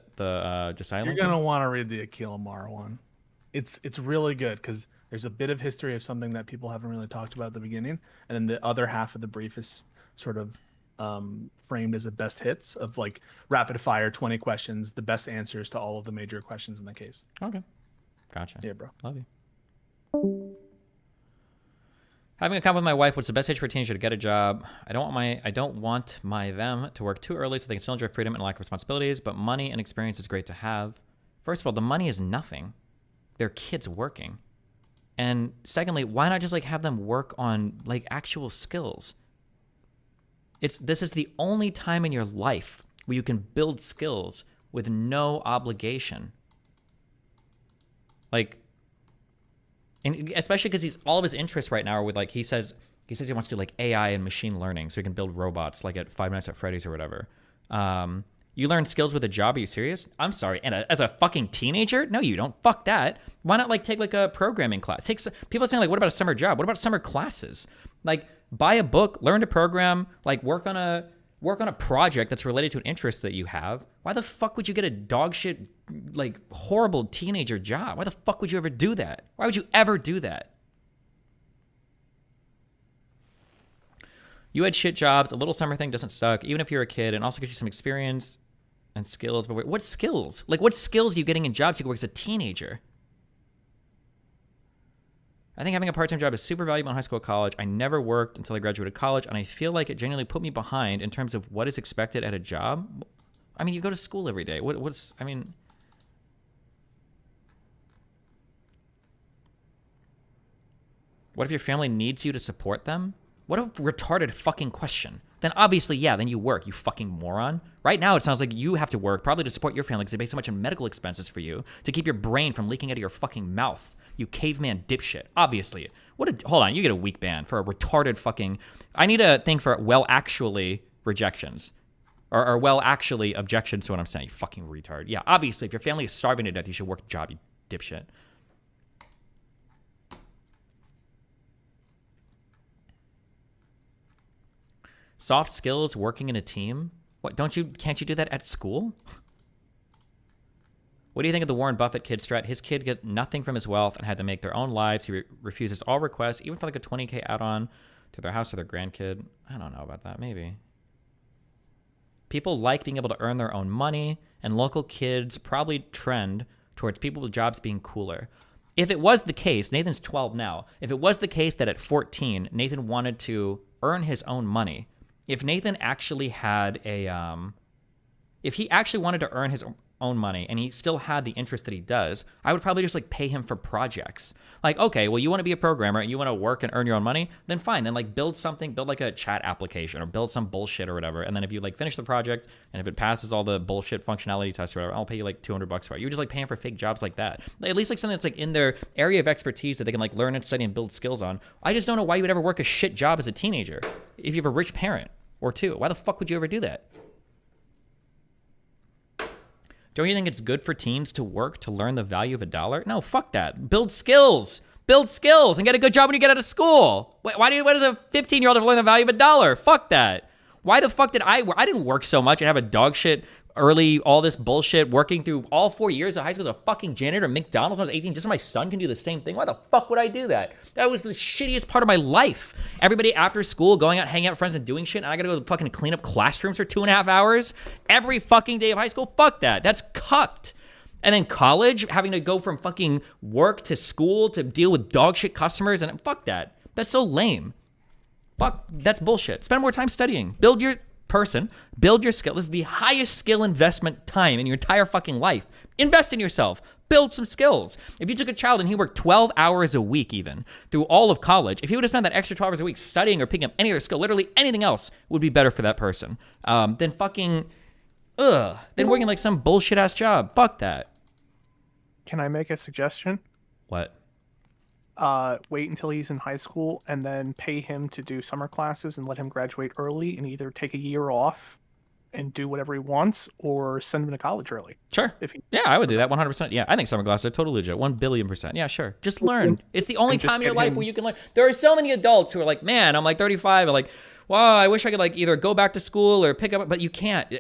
Josiah? You're going to want to read the Akil Amar one. It's really good because there's a bit of history of something that people haven't really talked about at the beginning, and then the other half of the brief is sort of framed as a best hits of like rapid fire 20 questions, the best answers to all of the major questions in the case. Okay. Gotcha. Yeah, bro. Love you. Having a convo with my wife, what's the best age for a teenager to get a job? I don't want them to work too early so they can still enjoy freedom and lack of responsibilities, but money and experience is great to have. First of all, the money is nothing. They're kids working. And secondly, why not just like have them work on like actual skills? This is the only time in your life where you can build skills with no obligation. Like, and especially because all of his interests right now are with like he says he wants to do like AI and machine learning so he can build robots like at 5 Nights at Freddy's or whatever. You learn skills with a job? Are you serious? I'm sorry. And as a fucking teenager? No, you don't. Fuck that. Why not like take like a programming class? People are saying like, what about a summer job? What about summer classes? Like buy a book, learn to program, like work on a project that's related to an interest that you have. Why the fuck would you get a dog shit, like horrible teenager job? Why the fuck would you ever do that? Why would you ever do that? You had shit jobs. A little summer thing doesn't suck, even if you're a kid, and also gives you some experience and skills. But what skills? Like what skills are you getting in jobs you can work as a teenager? I think having a part-time job is super valuable in high school or college. I never worked until I graduated college, and I feel like it genuinely put me behind in terms of what is expected at a job. I mean, you go to school every day. What if your family needs you to support them? What a retarded fucking question. Then obviously, yeah, then you work, you fucking moron. Right now, it sounds like you have to work probably to support your family because they pay so much in medical expenses for you to keep your brain from leaking out of your fucking mouth. You caveman dipshit. Obviously. Hold on, you get a weak ban for a retarded fucking... I need a thing for well actually rejections. Or well actually objections to what I'm saying, you fucking retard. Yeah, obviously, if your family is starving to death, you should work a job, you dipshit. Soft skills, working in a team. What, can't you do that at school? What do you think of the Warren Buffett kid strat? His kid gets nothing from his wealth and had to make their own lives. He refuses all requests, even for like a 20K add-on to their house or their grandkid. I don't know about that, maybe. People like being able to earn their own money, and local kids probably trend towards people with jobs being cooler. If it was the case, Nathan's 12 now. If it was the case that at 14, Nathan wanted to earn his own money, if Nathan actually had if he actually wanted to earn his own money and he still had the interest that he does, I would probably just like pay him for projects. Like, okay, well, you want to be a programmer and you want to work and earn your own money, then fine. Then like build like a chat application or build some bullshit or whatever. And then if you like finish the project and if it passes all the bullshit functionality tests or whatever, I'll pay you like $200 for it. You just like pay him for fake jobs like that. At least like something that's like in their area of expertise that they can like learn and study and build skills on. I just don't know why you would ever work a shit job as a teenager if you have a rich parent or two. Why the fuck would you ever do that? Don't you think it's good for teens to work to learn the value of $1? No, fuck that. Build skills. Build skills and get a good job when you get out of school. Why does a 15-year-old have to learn the value of $1? Fuck that. Why the fuck did I didn't work so much and have a dog shit early, all this bullshit, working through all 4 years of high school as a fucking janitor at McDonald's when I was 18, just so my son can do the same thing. Why the fuck would I do that? That was the shittiest part of my life. Everybody after school going out, hanging out with friends and doing shit, and I gotta go fucking clean up classrooms for 2.5 hours every fucking day of high school? Fuck that. That's cucked. And then college, having to go from fucking work to school to deal with dog shit customers, and fuck that. That's so lame. Fuck, that's bullshit. Spend more time studying. Build your skill. This is the highest skill investment time in your entire fucking life. Invest in yourself. Build some skills. If you took a child and he worked 12 hours a week even through all of college, if he would have spent that extra 12 hours a week studying or picking up any other skill, literally anything else would be better for that person than fucking, than working like some bullshit ass job. Fuck that. Can I make a suggestion? What? Wait until he's in high school and then pay him to do summer classes and let him graduate early and either take a year off and do whatever he wants, or send him to college early. Sure. Yeah, I would do that 100%. Yeah, I think summer classes are totally legit. 1 billion%. Yeah, sure. Just learn. It's the only time in your life where you can learn. There are so many adults who are like, man, I'm like 35. I'm like, wow, I wish I could like either go back to school or pick up, but you can't.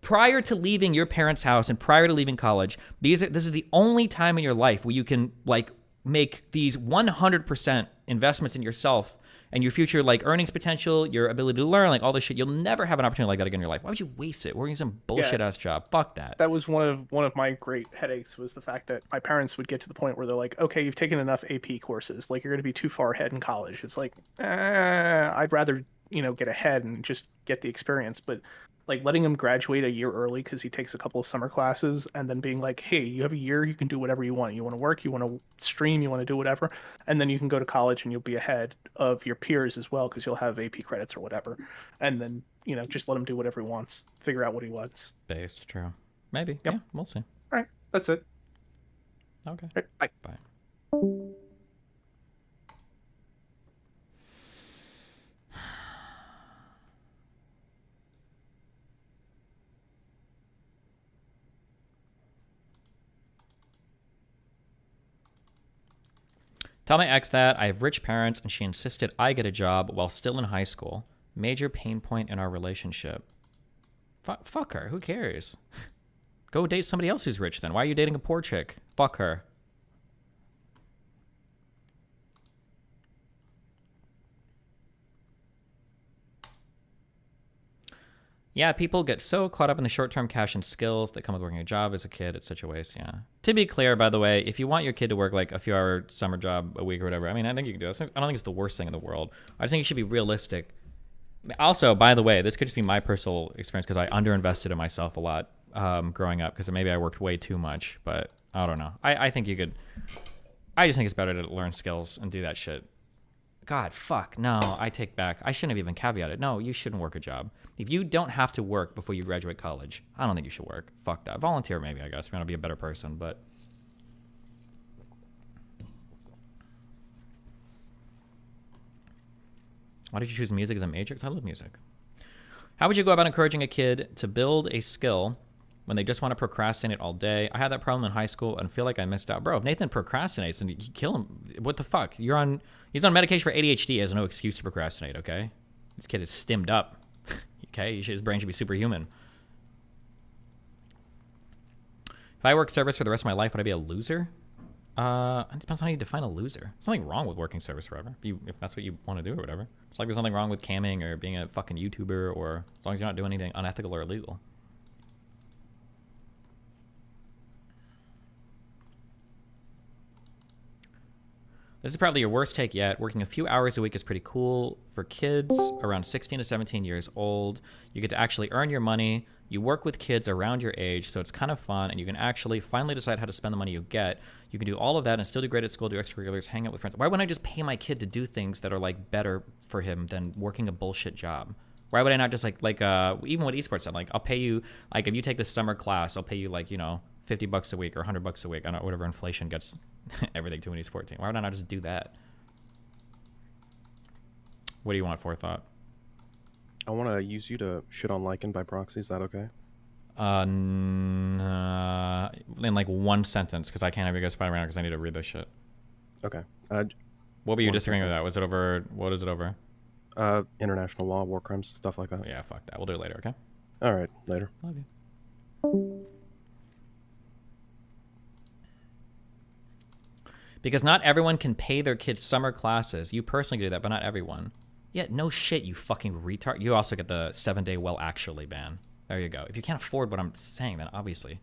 Prior to leaving your parents' house and prior to leaving college, this is the only time in your life where you can like make these 100% investments in yourself and your future like earnings potential, your ability to learn, like all this shit. You'll never have an opportunity like that again in your life. Why would you waste it working some bullshit ass job? Fuck that. That was one of my great headaches, was the fact that my parents would get to the point where they're like, okay, you've taken enough AP courses, like you're going to be too far ahead in college. It's like, I'd rather, get ahead and just get the experience. But like letting him graduate a year early because he takes a couple of summer classes, and then being like, hey, you have a year, you can do whatever you want. You want to work, you want to stream, you want to do whatever, and then you can go to college and you'll be ahead of your peers as well because you'll have AP credits or whatever. And then just let him do whatever he wants, figure out what he wants. Based, true. Maybe. Yep. Yeah, we'll see. All right, that's it. Okay. All right, bye. Tell my ex that I have rich parents and she insisted I get a job while still in high school. Major pain point in our relationship. Fuck her. Who cares? Go date somebody else who's rich then. Why are you dating a poor chick? Fuck her. Yeah, people get so caught up in the short-term cash and skills that come with working a job as a kid. It's such a waste, yeah. To be clear, by the way, if you want your kid to work like a few-hour summer job a week or whatever, I mean, I think you can do it. I don't think it's the worst thing in the world. I just think you should be realistic. Also, by the way, this could just be my personal experience because I underinvested in myself a lot growing up because maybe I worked way too much, but I don't know. I think you could... I just think it's better to learn skills and do that shit. God, fuck, no, I take back. I shouldn't have even caveated. No, you shouldn't work a job. If you don't have to work before you graduate college, I don't think you should work. Fuck that. Volunteer maybe, I guess, if you want to be a better person, but... Why did you choose music as a major? Because I love music. How would you go about encouraging a kid to build a skill when they just want to procrastinate all day? I had that problem in high school and feel like I missed out. Bro, if Nathan procrastinates, then you kill him. What the fuck? He's on medication for ADHD. He has no excuse to procrastinate, okay? This kid is stimmed up. Okay? His brain should be superhuman. If I work service for the rest of my life, would I be a loser? It depends on how you define a loser. There's nothing wrong with working service forever. If that's what you want to do or whatever. It's like there's nothing wrong with camming or being a fucking YouTuber, or as long as you're not doing anything unethical or illegal. This is probably your worst take yet. Working a few hours a week is pretty cool. For kids around 16 to 17 years old, you get to actually earn your money. You work with kids around your age, so it's kind of fun, and you can actually finally decide how to spend the money you get. You can do all of that and still do great at school, do extracurriculars, hang out with friends. Why wouldn't I just pay my kid to do things that are like better for him than working a bullshit job? Why would I not just like even with esports stuff, like I'll pay you, like if you take this summer class, I'll pay you like, $50 a week or $100 a week. I don't know, whatever inflation gets everything to an esport team. Why would I not just do that? What do you want, Forethought? I want to use you to shit on Lycan by proxy. Is that okay? In like one sentence, because I can't have you guys fight around because I need to read this shit. Okay. What were you disagreeing with that? Was it over? What is it over? International law, war crimes, stuff like that. Yeah, fuck that. We'll do it later, okay? All right, later. Love you. Because not everyone can pay their kids summer classes. You personally do that, but not everyone. Yeah, no shit, you fucking retard. You also get the 7-day well actually ban. There you go. If you can't afford what I'm saying, then obviously.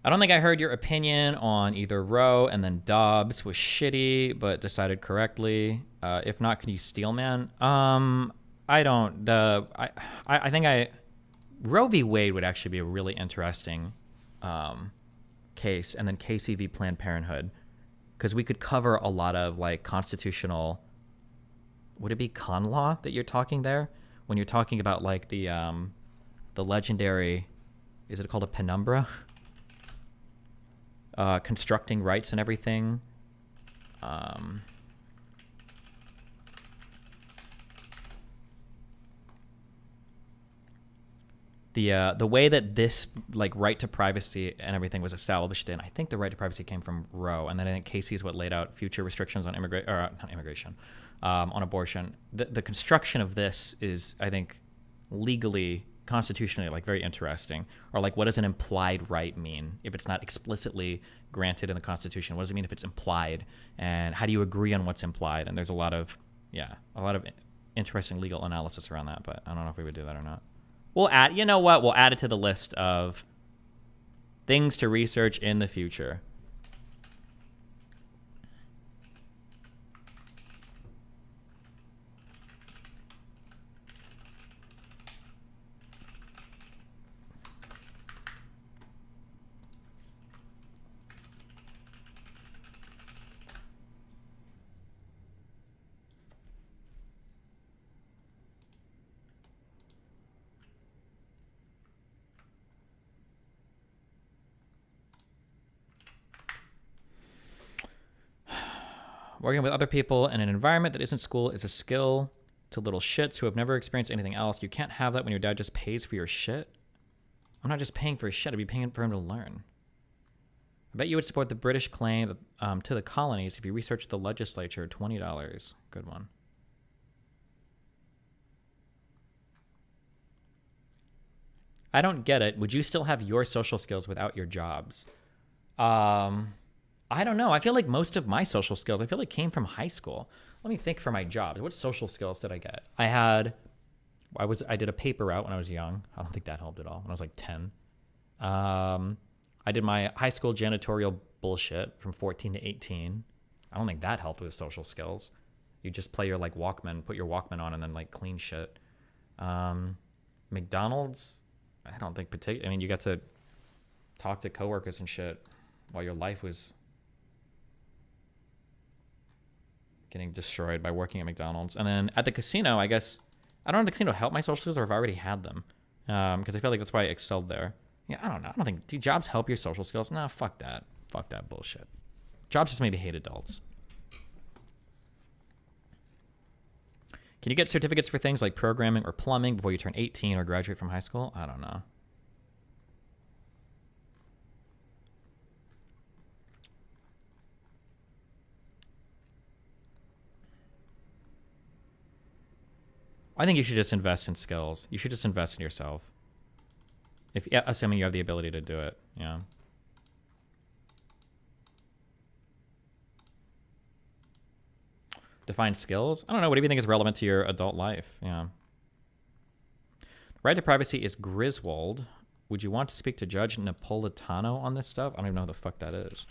I don't think I heard your opinion on either Roe and then Dobbs was shitty, but decided correctly. If not, can you steal, man? I don't. I think Roe v. Wade would actually be a really interesting case, and then Casey v. Planned Parenthood, because we could cover a lot of like constitutional. Would it be con law that you're talking there when you're talking about like the legendary? Is it called a penumbra? Constructing rights and everything. The way that this like right to privacy and everything was established in, I think the right to privacy came from Roe, and then I think Casey is what laid out future restrictions on on abortion. The construction of this is, I think, legally, constitutionally, like very interesting. Or like, what does an implied right mean if it's not explicitly granted in the Constitution? What does it mean if it's implied? And how do you agree on what's implied? And there's a lot of interesting legal analysis around that, but I don't know if we would do that or not. We'll add, you know what? We'll add it to the list of things to research in the future. Working with other people in an environment that isn't school is a skill to little shits who have never experienced anything else. You can't have that when your dad just pays for your shit. I'm not just paying for his shit. I'd be paying for him to learn. I bet you would support the British claim to the colonies if you researched the legislature. $20. Good one. I don't get it. Would you still have your social skills without your jobs? I don't know. I feel like most of my social skills, came from high school. Let me think for my jobs. What social skills did I get? I did a paper route when I was young. I don't think that helped at all. When I was like 10. I did my high school janitorial bullshit from 14 to 18. I don't think that helped with social skills. You just play your like Walkman, put your Walkman on and then like clean shit. McDonald's, I don't think I mean, you got to talk to coworkers and shit while your life was getting destroyed by working at McDonald's. And then at the casino, I guess, I don't know if the casino helped my social skills or if I already had them. Because I feel like that's why I excelled there. Yeah, I don't know. I don't think, do jobs help your social skills? Nah, fuck that. Fuck that bullshit. Jobs just made me hate adults. Can you get certificates for things like programming or plumbing before you turn 18 or graduate from high school? I don't know. I think you should just invest in skills. You should just invest in yourself. Assuming you have the ability to do it, yeah. Define skills? I don't know. What do you think is relevant to your adult life? Yeah. Right to privacy is Griswold. Would you want to speak to Judge Napolitano on this stuff? I don't even know who the fuck that is.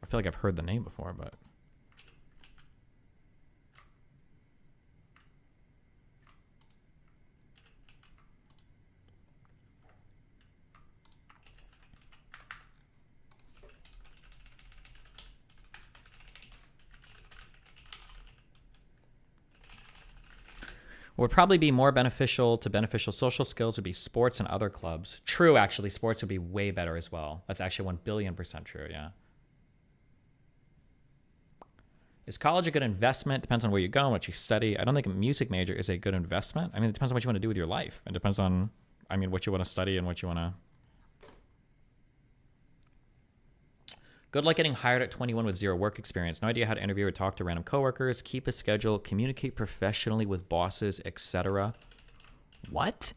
I feel like I've heard the name before, but... What would probably be more beneficial to beneficial social skills would be sports and other clubs. True, actually, sports would be way better as well. That's actually 1,000,000,000% true, yeah. Is college a good investment? Depends on where you go and what you study. I don't think a music major is a good investment. I mean, it depends on what you want to do with your life. It depends on, I mean, what you want to study and what you want to... Good luck getting hired at 21 with zero work experience. No idea how to interview or talk to random coworkers. Keep a schedule. Communicate professionally with bosses, etc. What?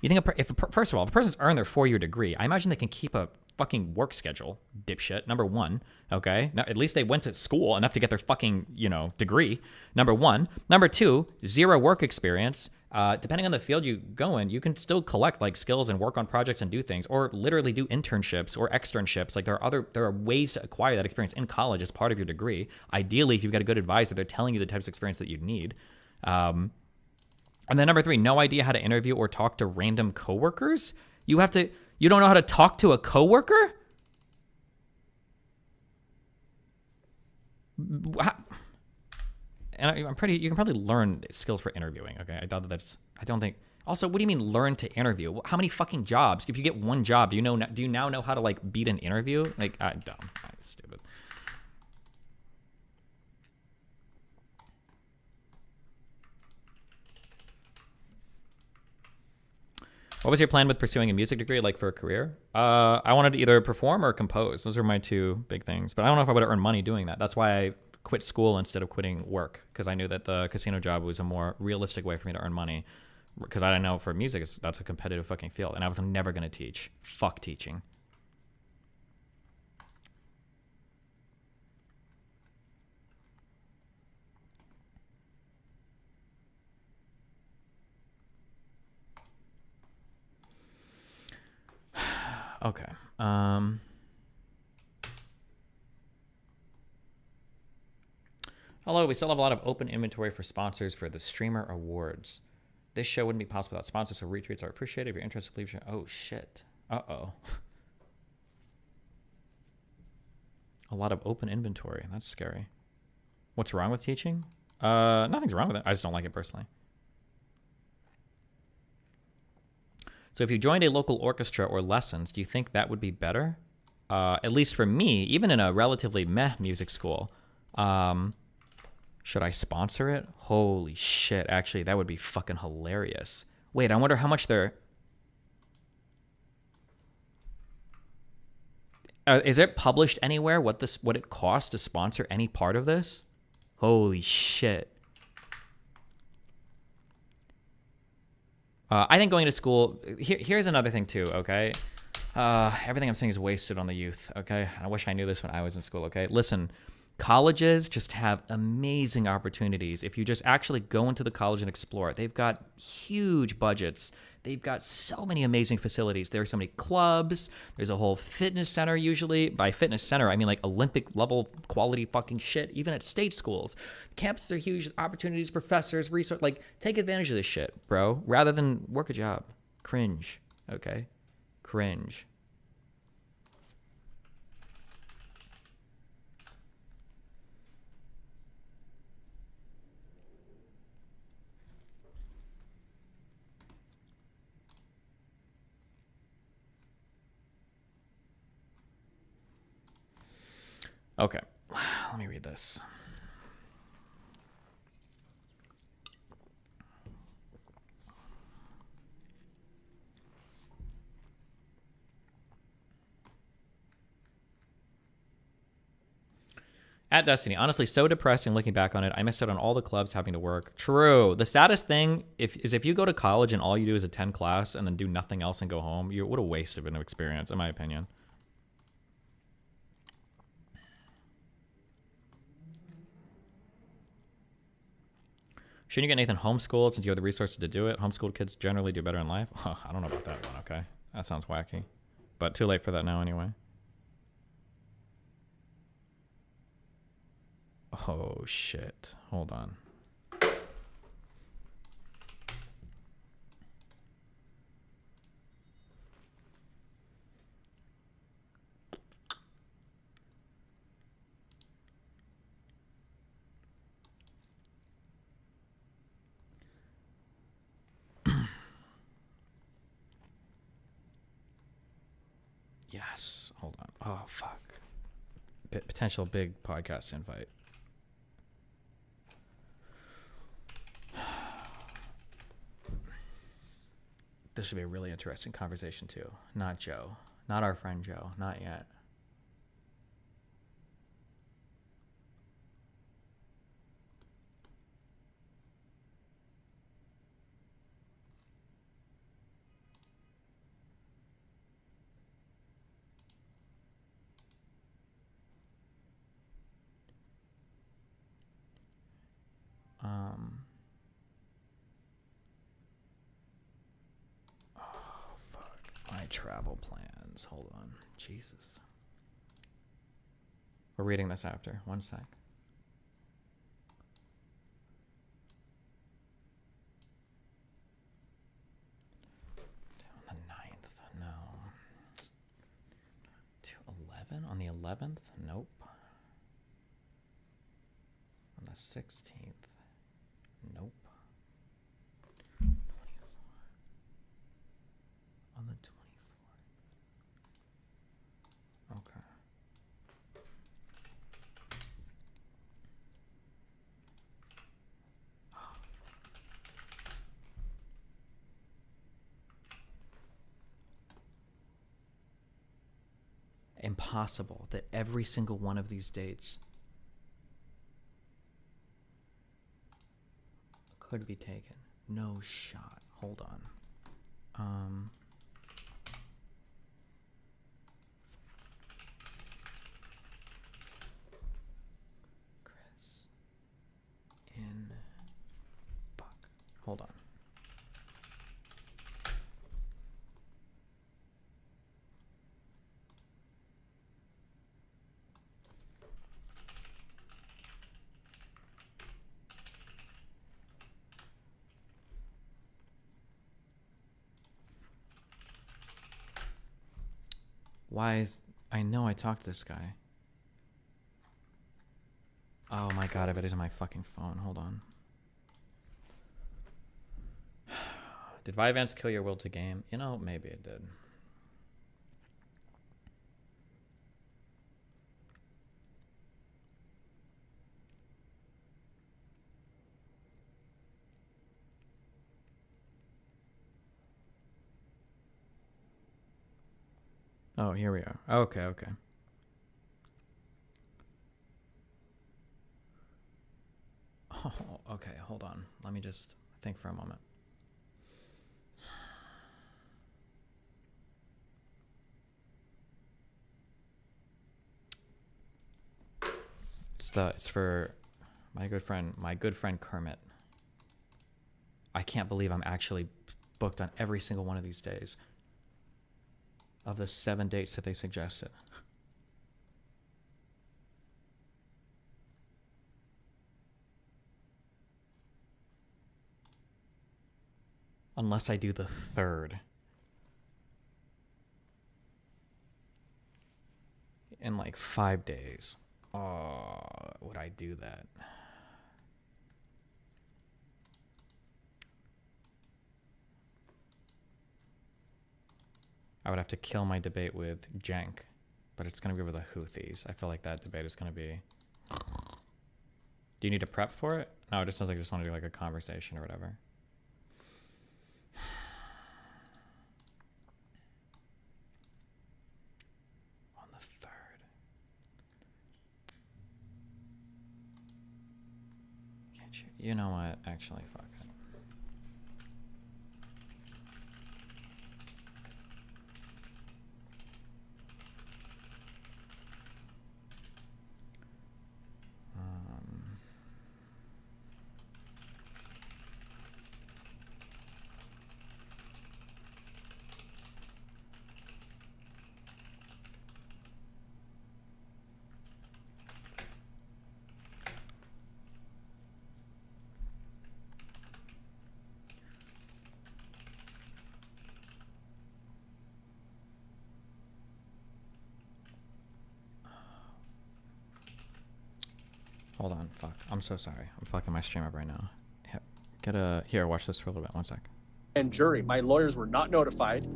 You think first of all, if a person's earned their 4-year degree, I imagine they can keep a fucking work schedule, dipshit. Number one, okay? Now, at least they went to school enough to get their fucking, degree. Number one. Number two, zero work experience. Depending on the field you go in, you can still collect like skills and work on projects and do things, or literally do internships or externships. Like there are ways to acquire that experience in college as part of your degree. Ideally, if you've got a good advisor, they're telling you the types of experience that you need. And then number three, no idea how to interview or talk to random coworkers. You don't know how to talk to a coworker? And you can probably learn skills for interviewing. Okay, I don't think Also, what do you mean learn to interview? How many fucking jobs? If you get one job, do you now know how to like beat an interview? Like, I'm dumb. I'm stupid. What was your plan with pursuing a music degree, like for a career? I wanted to either perform or compose. Those are my two big things. But I don't know if I would have earned money doing that. That's why I quit school instead of quitting work, because I knew that the casino job was a more realistic way for me to earn money. Because I didn't know for music, that's a competitive fucking field. And I was never going to teach. Fuck teaching. Okay. Hello, we still have a lot of open inventory for sponsors for the Streamer Awards. This show wouldn't be possible without sponsors, so retweets are appreciated. If you're interested, please share. Oh, shit. Uh-oh. A lot of open inventory. That's scary. What's wrong with teaching? Nothing's wrong with it. I just don't like it personally. So if you joined a local orchestra or lessons, do you think that would be better? At least for me, even in a relatively meh music school, should I sponsor it? Holy shit, actually, that would be fucking hilarious. Wait, I wonder how much they're... is it published anywhere what it costs to sponsor any part of this? Holy shit. I think going to school... here's another thing too, okay? Everything I'm saying is wasted on the youth, okay? I wish I knew this when I was in school, okay? Listen, colleges just have amazing opportunities. If you just actually go into the college and explore, they've got huge budgets. They've got so many amazing facilities. There are so many clubs. There's a whole fitness center usually. By fitness center, I mean like Olympic level quality fucking shit, even at state schools. Campuses are huge opportunities, professors, research. Like, take advantage of this shit, bro, rather than work a job. Cringe, okay? Cringe. Okay, let me read this. At Destiny, honestly, so depressing looking back on it. I missed out on all the clubs having to work. True. The saddest thing is if you go to college and all you do is attend class and then do nothing else and go home, what a waste of an experience, in my opinion. Shouldn't you get Nathan homeschooled since you have the resources to do it? Homeschooled kids generally do better in life? Huh, I don't know about that one, okay? That sounds wacky. But too late for that now anyway. Oh, shit. Hold on. Yes. Hold on. Oh, fuck. Potential big podcast invite. This should be a really interesting conversation, too. Not Joe. Not our friend Joe. Not yet. Oh, fuck. My travel plans. Hold on. Jesus. We're reading this after. One sec. On the 9th. No. To 11? On the 11th? Nope. On the 16th? Nope. impossible that every single one of these dates could be taken. No shot. Hold on. Chris in fuck. Hold on. Why is... I know I talked to this guy. Oh my god, I bet he's on my fucking phone. Hold on. Did Vyvanse kill your will to game? You know, maybe it did. Oh, here we are. Okay, okay. Oh, okay, hold on. Let me just think for a moment. It's for my good friend Kermit. I can't believe I'm actually booked on every single one of these days. Of the 7 dates that they suggested. Unless I do the 3rd. In like 5 days. Oh, would I do that? I would have to kill my debate with Jank, but it's going to be over the Houthis. I feel like that debate is going to be... Do you need to prep for it? No, it just sounds like you just want to do like a conversation or whatever. On the 3rd. Can't you? You know what? Actually, fuck it. Hold on, fuck. I'm so sorry. I'm fucking my stream up right now. Here, watch this for a little bit. 1 sec. And jury, my lawyers were not notified,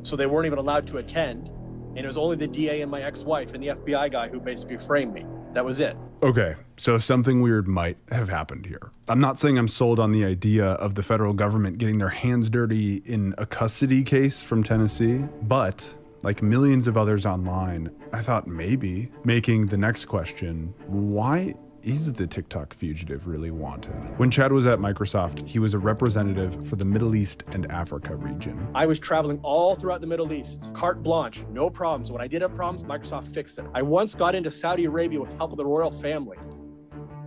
so they weren't even allowed to attend. And it was only the DA and my ex-wife and the FBI guy who basically framed me. That was it. Okay, so something weird might have happened here. I'm not saying I'm sold on the idea of the federal government getting their hands dirty in a custody case from Tennessee, but like millions of others online, I thought maybe making the next question, why is the TikTok fugitive really wanted? When Chad was at Microsoft, he was a representative for the Middle East and Africa region. I was traveling all throughout the Middle East. Carte blanche, no problems. When I did have problems, Microsoft fixed it. I once got into Saudi Arabia with help of the royal family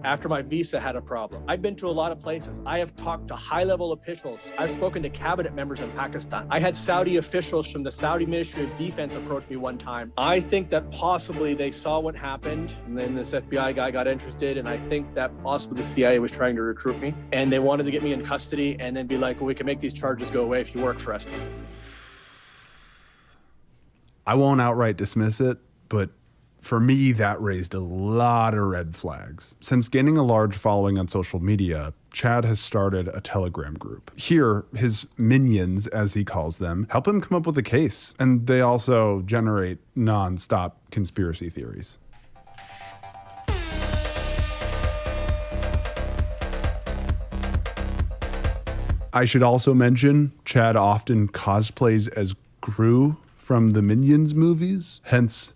after my visa had a problem. I've been to a lot of places. I have talked to high-level officials. I've spoken to cabinet members in Pakistan. I had Saudi officials from the Saudi Ministry of Defense approach me one time. I think that possibly they saw what happened, and then this FBI guy got interested, and I think that possibly the CIA was trying to recruit me, and they wanted to get me in custody and then be like, well, we can make these charges go away if you work for us. I won't outright dismiss it, but for me, that raised a lot of red flags. Since gaining a large following on social media, Chad has started a Telegram group. Here, his minions, as he calls them, help him come up with a case. And they also generate non-stop conspiracy theories. I should also mention, Chad often cosplays as Gru from the Minions movies, hence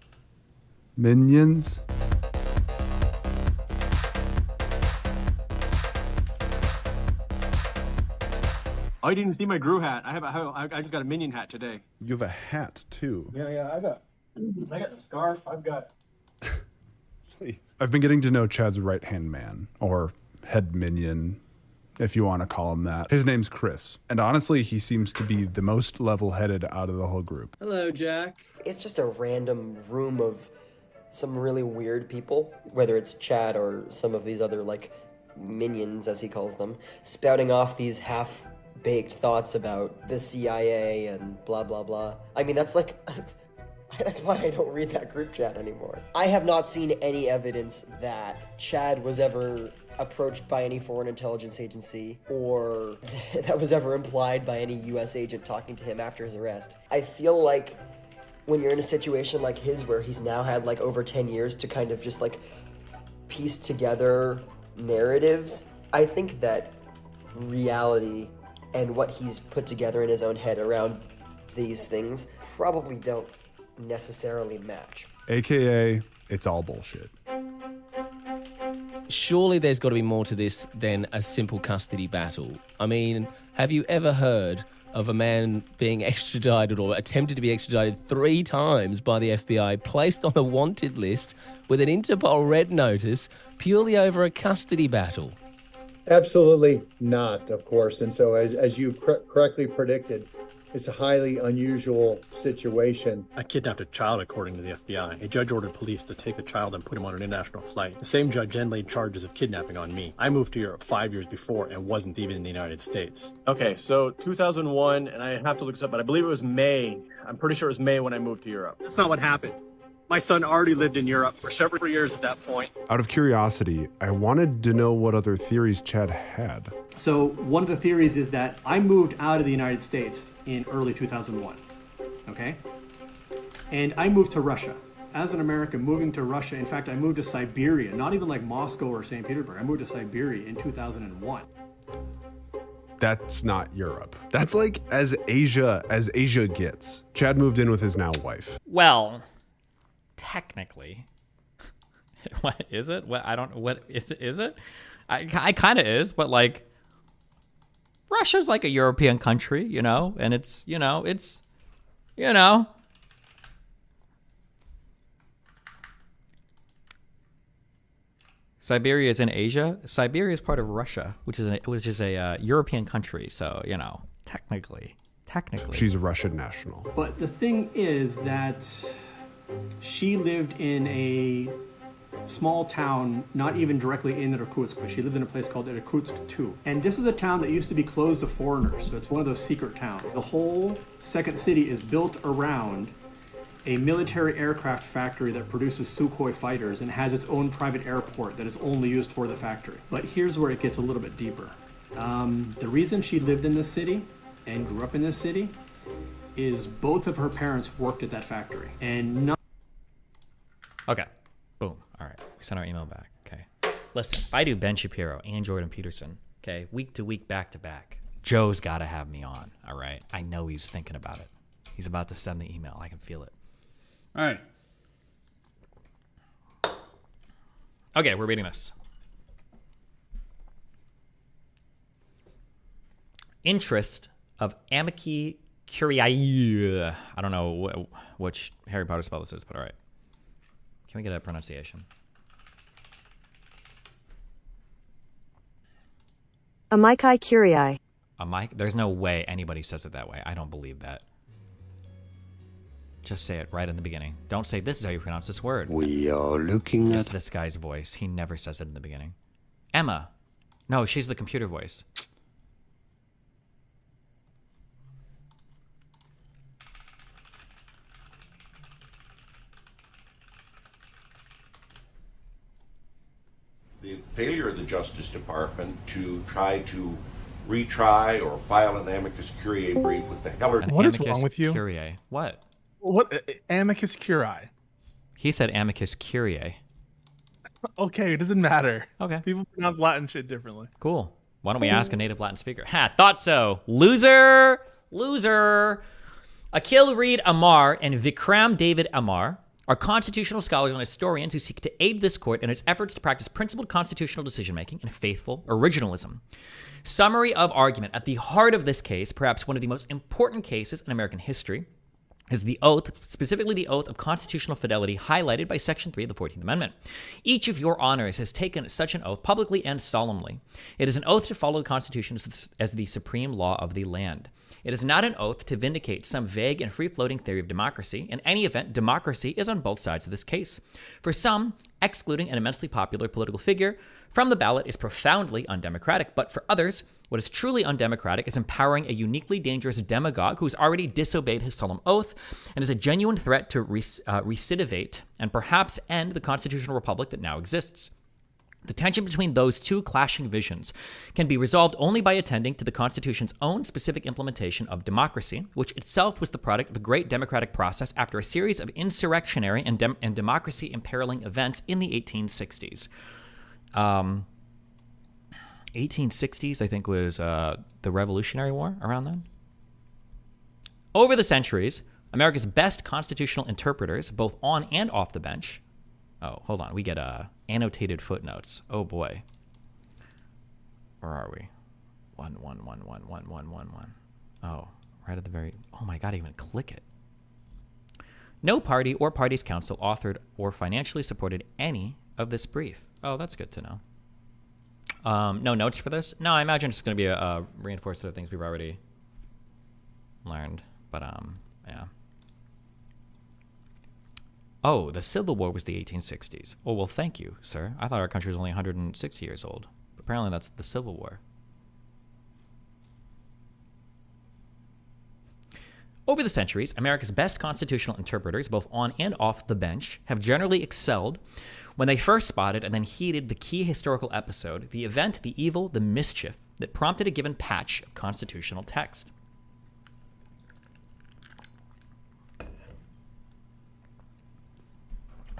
Minions. Oh, you didn't see my Gru hat. I just got a Minion hat today. You have a hat too. Yeah, I got the scarf. I've got. I've been getting to know Chad's right-hand man, or head minion, if you want to call him that. His name's Chris, and honestly, he seems to be the most level-headed out of the whole group. Hello, Jack. It's just a random room of some really weird people, whether it's Chad or some of these other, like, minions, as he calls them, spouting off these half-baked thoughts about the CIA and blah, blah, blah. I mean, that's like... That's why I don't read that group chat anymore. I have not seen any evidence that Chad was ever approached by any foreign intelligence agency or that was ever implied by any US agent talking to him after his arrest. I feel like when you're in a situation like his where he's now had like over 10 years to kind of just like piece together narratives, I think that reality and what he's put together in his own head around these things probably don't necessarily match. AKA, it's all bullshit. Surely there's got to be more to this than a simple custody battle. I mean, have you ever heard of a man being extradited or attempted to be extradited 3 times by the FBI, placed on a wanted list with an Interpol red notice purely over a custody battle? Absolutely not, of course. And so as you correctly predicted, it's a highly unusual situation. I kidnapped a child, according to the FBI. A judge ordered police to take the child and put him on an international flight. The same judge then laid charges of kidnapping on me. I moved to Europe 5 years before and wasn't even in the United States. Okay, so 2001, and I have to look this up, but I believe it was May. I'm pretty sure it was May when I moved to Europe. That's not what happened. My son already lived in Europe for several years at that point. Out of curiosity, I wanted to know what other theories Chad had. So one of the theories is that I moved out of the United States in early 2001, okay? And I moved to Russia. As an American moving to Russia, in fact, I moved to Siberia, not even like Moscow or St. Petersburg. I moved to Siberia in 2001. That's not Europe. That's like as Asia gets. Chad moved in with his now wife. Well, technically. What is it? What I don't. What is it? I kind of is, but like, Russia's like a European country, you know, and it's Siberia is in Asia. Siberia is part of Russia, which is a European country. So technically, she's a Russian national. But the thing is that she lived in a small town, not even directly in Irkutsk, but she lived in a place called Irkutsk 2. And this is a town that used to be closed to foreigners, so it's one of those secret towns. The whole second city is built around a military aircraft factory that produces Sukhoi fighters and has its own private airport that is only used for the factory. But here's where it gets a little bit deeper. The reason she lived in this city and grew up in this city is both of her parents worked at that factory. And not... Okay. Boom. All right. We sent our email back. Okay. Listen, if I do Ben Shapiro and Jordan Peterson, okay, week to week, back to back, Joe's got to have me on. All right. I know he's thinking about it. He's about to send the email. I can feel it. All right. Okay, we're reading this. Interest of amici curiae. I don't know which Harry Potter spell this is, but all right. Can we get a pronunciation? Amici curiae. There's no way anybody says it that way. I don't believe that. Just say it right in the beginning. Don't say, this is how you pronounce this word. We are looking That's at... this guy's voice. He never says it in the beginning. Emma. No, she's the computer voice. The failure of the Justice Department to try to retry or file an amicus curiae brief with the Heller... What is wrong with you? Curiae. What? What? Amicus curiae. He said amicus curiae. Okay, it doesn't matter. Okay. People pronounce Latin shit differently. Cool. Why don't we ask a native Latin speaker? Ha, thought so. Loser. Loser. Akhil Reed Amar and Vikram David Amar are constitutional scholars and historians who seek to aid this court in its efforts to practice principled constitutional decision-making and faithful originalism. Summary of argument. At the heart of this case, perhaps one of the most important cases in American history, is the oath, specifically the oath of constitutional fidelity highlighted by Section 3 of the 14th Amendment. Each of your honors has taken such an oath publicly and solemnly. It is an oath to follow the Constitution as the supreme law of the land. It is not an oath to vindicate some vague and free-floating theory of democracy. In any event, democracy is on both sides of this case. For some, excluding an immensely popular political figure from the ballot is profoundly undemocratic, but for others, what is truly undemocratic is empowering a uniquely dangerous demagogue who has already disobeyed his solemn oath and is a genuine threat to recidivate and perhaps end the constitutional republic that now exists. The tension between those two clashing visions can be resolved only by attending to the Constitution's own specific implementation of democracy, which itself was the product of a great democratic process after a series of insurrectionary and democracy imperiling events in the 1860s. 1860s, I think, was the Revolutionary War around then. Over the centuries, America's best constitutional interpreters, both on and off the bench. Oh, hold on. We get annotated footnotes. Oh, boy. Where are we? 1. Oh, right at the very... Oh, my God, I even click it. No party or party's counsel authored or financially supported any of this brief. Oh, that's good to know. No notes for this? No, I imagine it's going to be a reinforcement of things we've already learned. But, yeah. Oh, the Civil War was the 1860s. Oh, well, thank you, sir. I thought our country was only 160 years old. Apparently that's the Civil War. Over the centuries, America's best constitutional interpreters, both on and off the bench, have generally excelled when they first spotted and then heeded the key historical episode, the event, the evil, the mischief that prompted a given patch of constitutional text.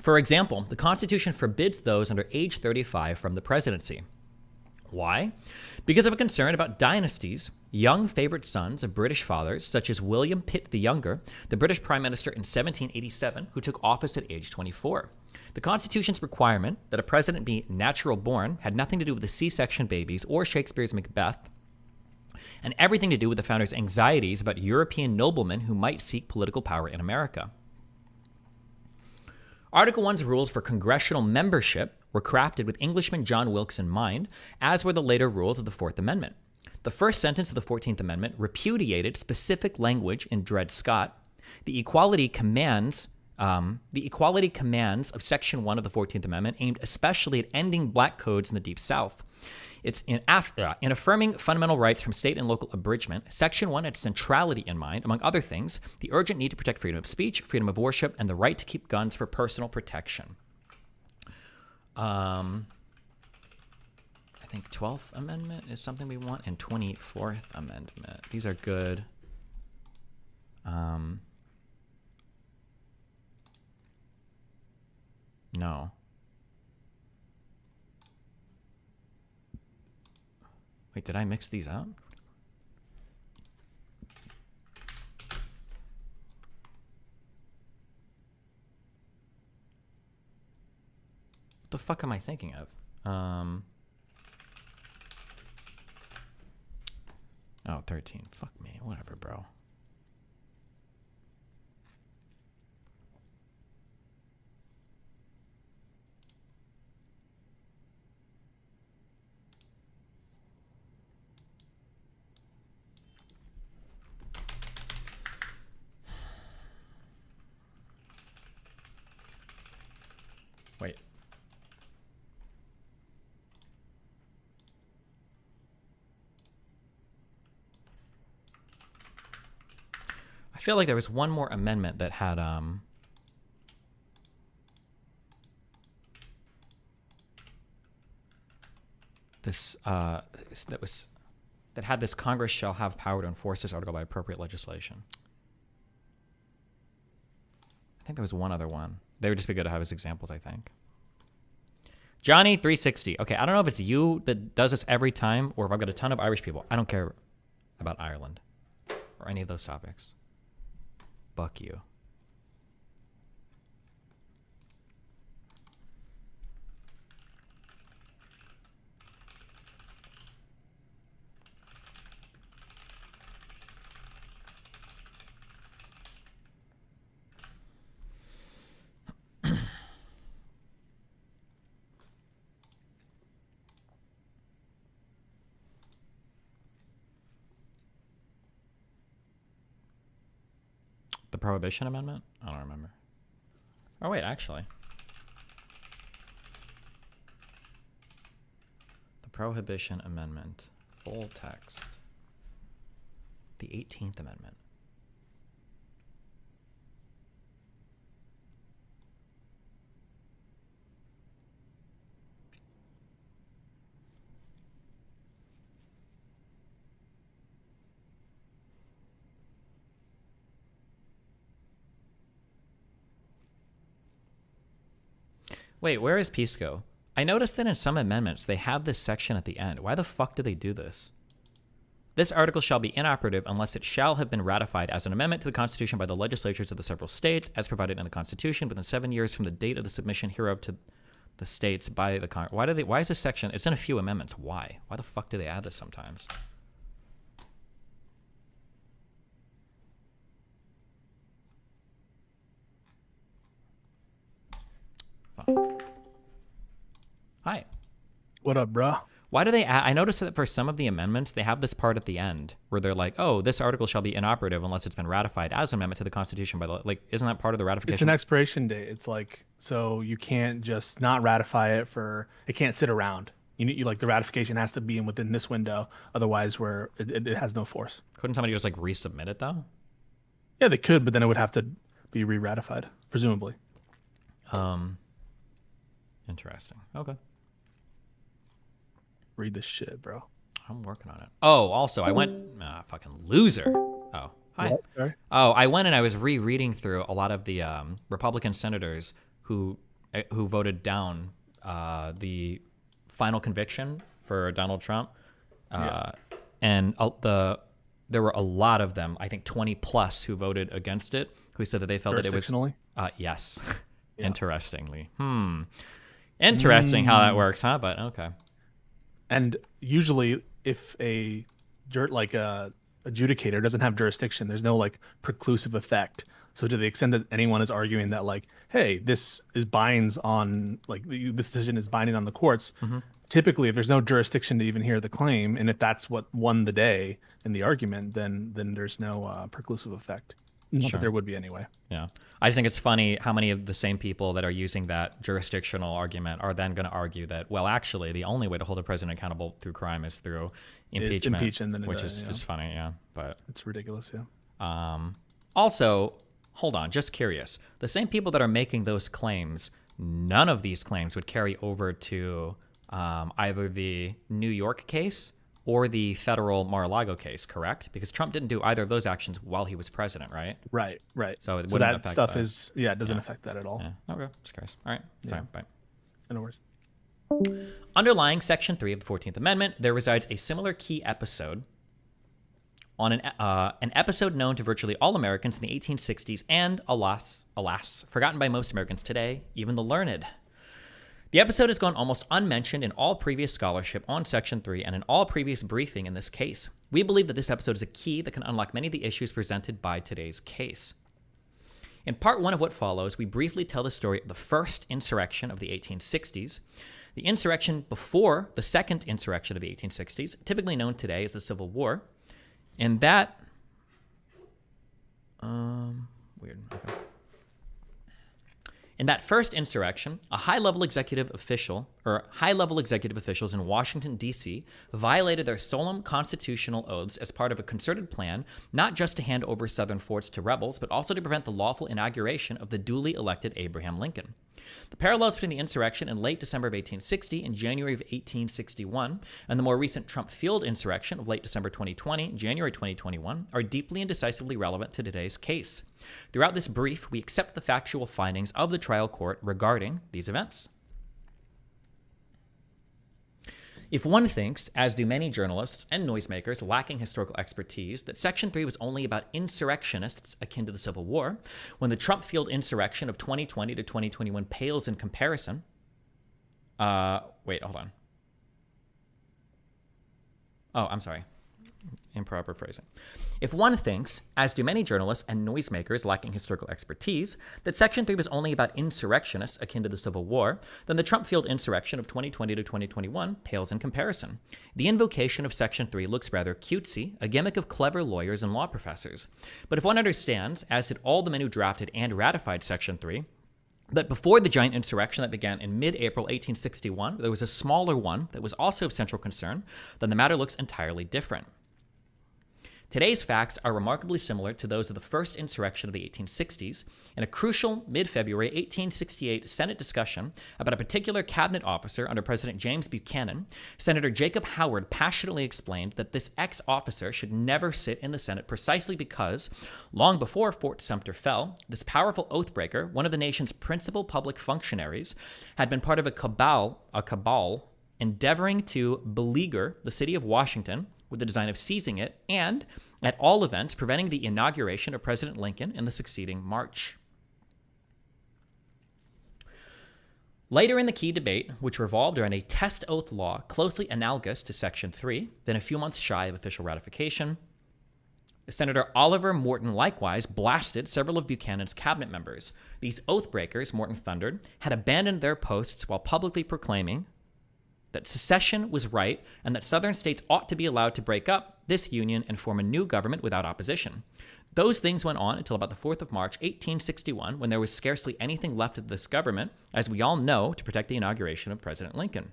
For example, the Constitution forbids those under age 35 from the presidency. Why? Because of a concern about dynasties, young favorite sons of British fathers, such as William Pitt the Younger, the British Prime Minister in 1787, who took office at age 24. The Constitution's requirement that a president be natural born had nothing to do with the C-section babies or Shakespeare's Macbeth, and everything to do with the founders' anxieties about European noblemen who might seek political power in America. Article 1's rules for congressional membership were crafted with Englishman John Wilkes in mind, as were the later rules of the Fourth Amendment. The first sentence of the 14th Amendment repudiated specific language in Dred Scott. The equality commands of Section 1 of the 14th Amendment aimed especially at ending black codes in the Deep South. It's in affirming fundamental rights from state and local abridgment. Section 1 had centrality in mind, among other things, the urgent need to protect freedom of speech, freedom of worship, and the right to keep guns for personal protection. I think 12th Amendment is something we want, and 24th Amendment. These are good. No. Wait, did I mix these up? What the fuck am I thinking of? Oh, 13. Fuck me. Whatever, bro. Wait. I feel like there was one more amendment that had that had this Congress shall have power to enforce this article by appropriate legislation. I think there was one other one. They would just be good to have as examples, I think. Johnny 360. Okay, I don't know if it's you that does this every time or if I've got a ton of Irish people. I don't care about Ireland or any of those topics. Fuck you. The Prohibition Amendment? I don't remember. Oh, wait, actually. The Prohibition Amendment. Full text. The 18th Amendment. Wait, where is peace go? I noticed that in some amendments, they have this section at the end. Why the fuck do they do this? This article shall be inoperative unless it shall have been ratified as an amendment to the Constitution by the legislatures of the several states, as provided in the Constitution, within 7 years from the date of the submission hereof to the states by the Congress. Why is this section? It's in a few amendments. Why? Why the fuck do they add this sometimes? Hi. What up, bro? Why do they add, I noticed that for some of the amendments, they have this part at the end where they're like, oh, this article shall be inoperative unless it's been ratified as an amendment to the Constitution by the, like, isn't that part of the ratification? It's an expiration date. It's like, so you can't just not ratify it it can't sit around. You like the ratification has to be within this window. Otherwise where it has no force. Couldn't somebody just like resubmit it though? Yeah, they could, but then it would have to be re-ratified, presumably. Interesting. Okay. Read this shit, bro. I'm working on it. Oh, also, I went... fucking loser. Oh, hi. What? Sorry? Oh, I went and I was rereading through a lot of the Republican senators who voted down the final conviction for Donald Trump. And there were a lot of them, I think 20 plus, who voted against it, who said that they felt that it was... yes. Yeah. Interestingly. Interesting how that works, huh? But okay. And usually, if a adjudicator doesn't have jurisdiction, there's no like preclusive effect. So to the extent that anyone is arguing that like, hey, this is binds on like this decision is binding on the courts, typically if there's no jurisdiction to even hear the claim, and if that's what won the day in the argument, then there's no preclusive effect. Not Sure. that there would be anyway. Yeah. I just think it's funny how many of the same people that are using that jurisdictional argument are then going to argue that, well, actually, the only way to hold a president accountable through crime is through impeachment, which is funny, yeah. But it's ridiculous, yeah. Also, hold on, just curious. The same people that are making those claims, none of these claims would carry over to either the New York case or the federal Mar-a-Lago case, correct? Because Trump didn't do either of those actions while he was president, right? Right. So it So wouldn't that affect stuff that. it doesn't affect that at all. Yeah. Okay, just curious. All right, sorry, bye. No worries. Underlying Section 3 of the 14th Amendment, there resides a similar key episode on an episode known to virtually all Americans in the 1860s and, alas, forgotten by most Americans today, even the learned. The episode has gone almost unmentioned in all previous scholarship on Section 3 and in all previous briefing in this case. We believe that this episode is a key that can unlock many of the issues presented by today's case. In part 1 of what follows, we briefly tell the story of the first insurrection of the 1860s, the insurrection before the second insurrection of the 1860s, typically known today as the Civil War, and that... weird. Okay. In that first insurrection, high-level executive officials in Washington, D.C. violated their solemn constitutional oaths as part of a concerted plan, not just to hand over southern forts to rebels, but also to prevent the lawful inauguration of the duly elected Abraham Lincoln. The parallels between the insurrection in late December of 1860 and January of 1861, and the more recent Trump field insurrection of late December 2020 and January 2021 are deeply and decisively relevant to today's case. Throughout this brief, we accept the factual findings of the trial court regarding these events. If one thinks, as do many journalists and noisemakers lacking historical expertise, that Section 3 was only about insurrectionists akin to the Civil War, when the Trump field insurrection of 2020 to 2021 pales in comparison... wait, hold on. Oh, I'm sorry. Improper phrasing. If one thinks, as do many journalists and noisemakers lacking historical expertise, that Section 3 was only about insurrectionists akin to the Civil War, then the Trump-fueled insurrection of 2020 to 2021 pales in comparison. The invocation of Section 3 looks rather cutesy, a gimmick of clever lawyers and law professors. But if one understands, as did all the men who drafted and ratified Section 3, that before the giant insurrection that began in mid-April 1861, there was a smaller one that was also of central concern, then the matter looks entirely different. Today's facts are remarkably similar to those of the first insurrection of the 1860s. In a crucial mid-February 1868 Senate discussion about a particular cabinet officer under President James Buchanan, Senator Jacob Howard passionately explained that this ex-officer should never sit in the Senate precisely because, long before Fort Sumter fell, this powerful oathbreaker, one of the nation's principal public functionaries, had been part of a cabal endeavoring to beleaguer the city of Washington with the design of seizing it and, at all events, preventing the inauguration of President Lincoln in the succeeding March. Later in the key debate, which revolved around a test oath law closely analogous to Section 3, then a few months shy of official ratification, Senator Oliver Morton likewise blasted several of Buchanan's cabinet members. These oath breakers, Morton thundered, had abandoned their posts while publicly proclaiming that secession was right and that Southern states ought to be allowed to break up this union and form a new government without opposition. Those things went on until about the 4th of March, 1861, when there was scarcely anything left of this government, as we all know, to protect the inauguration of President Lincoln.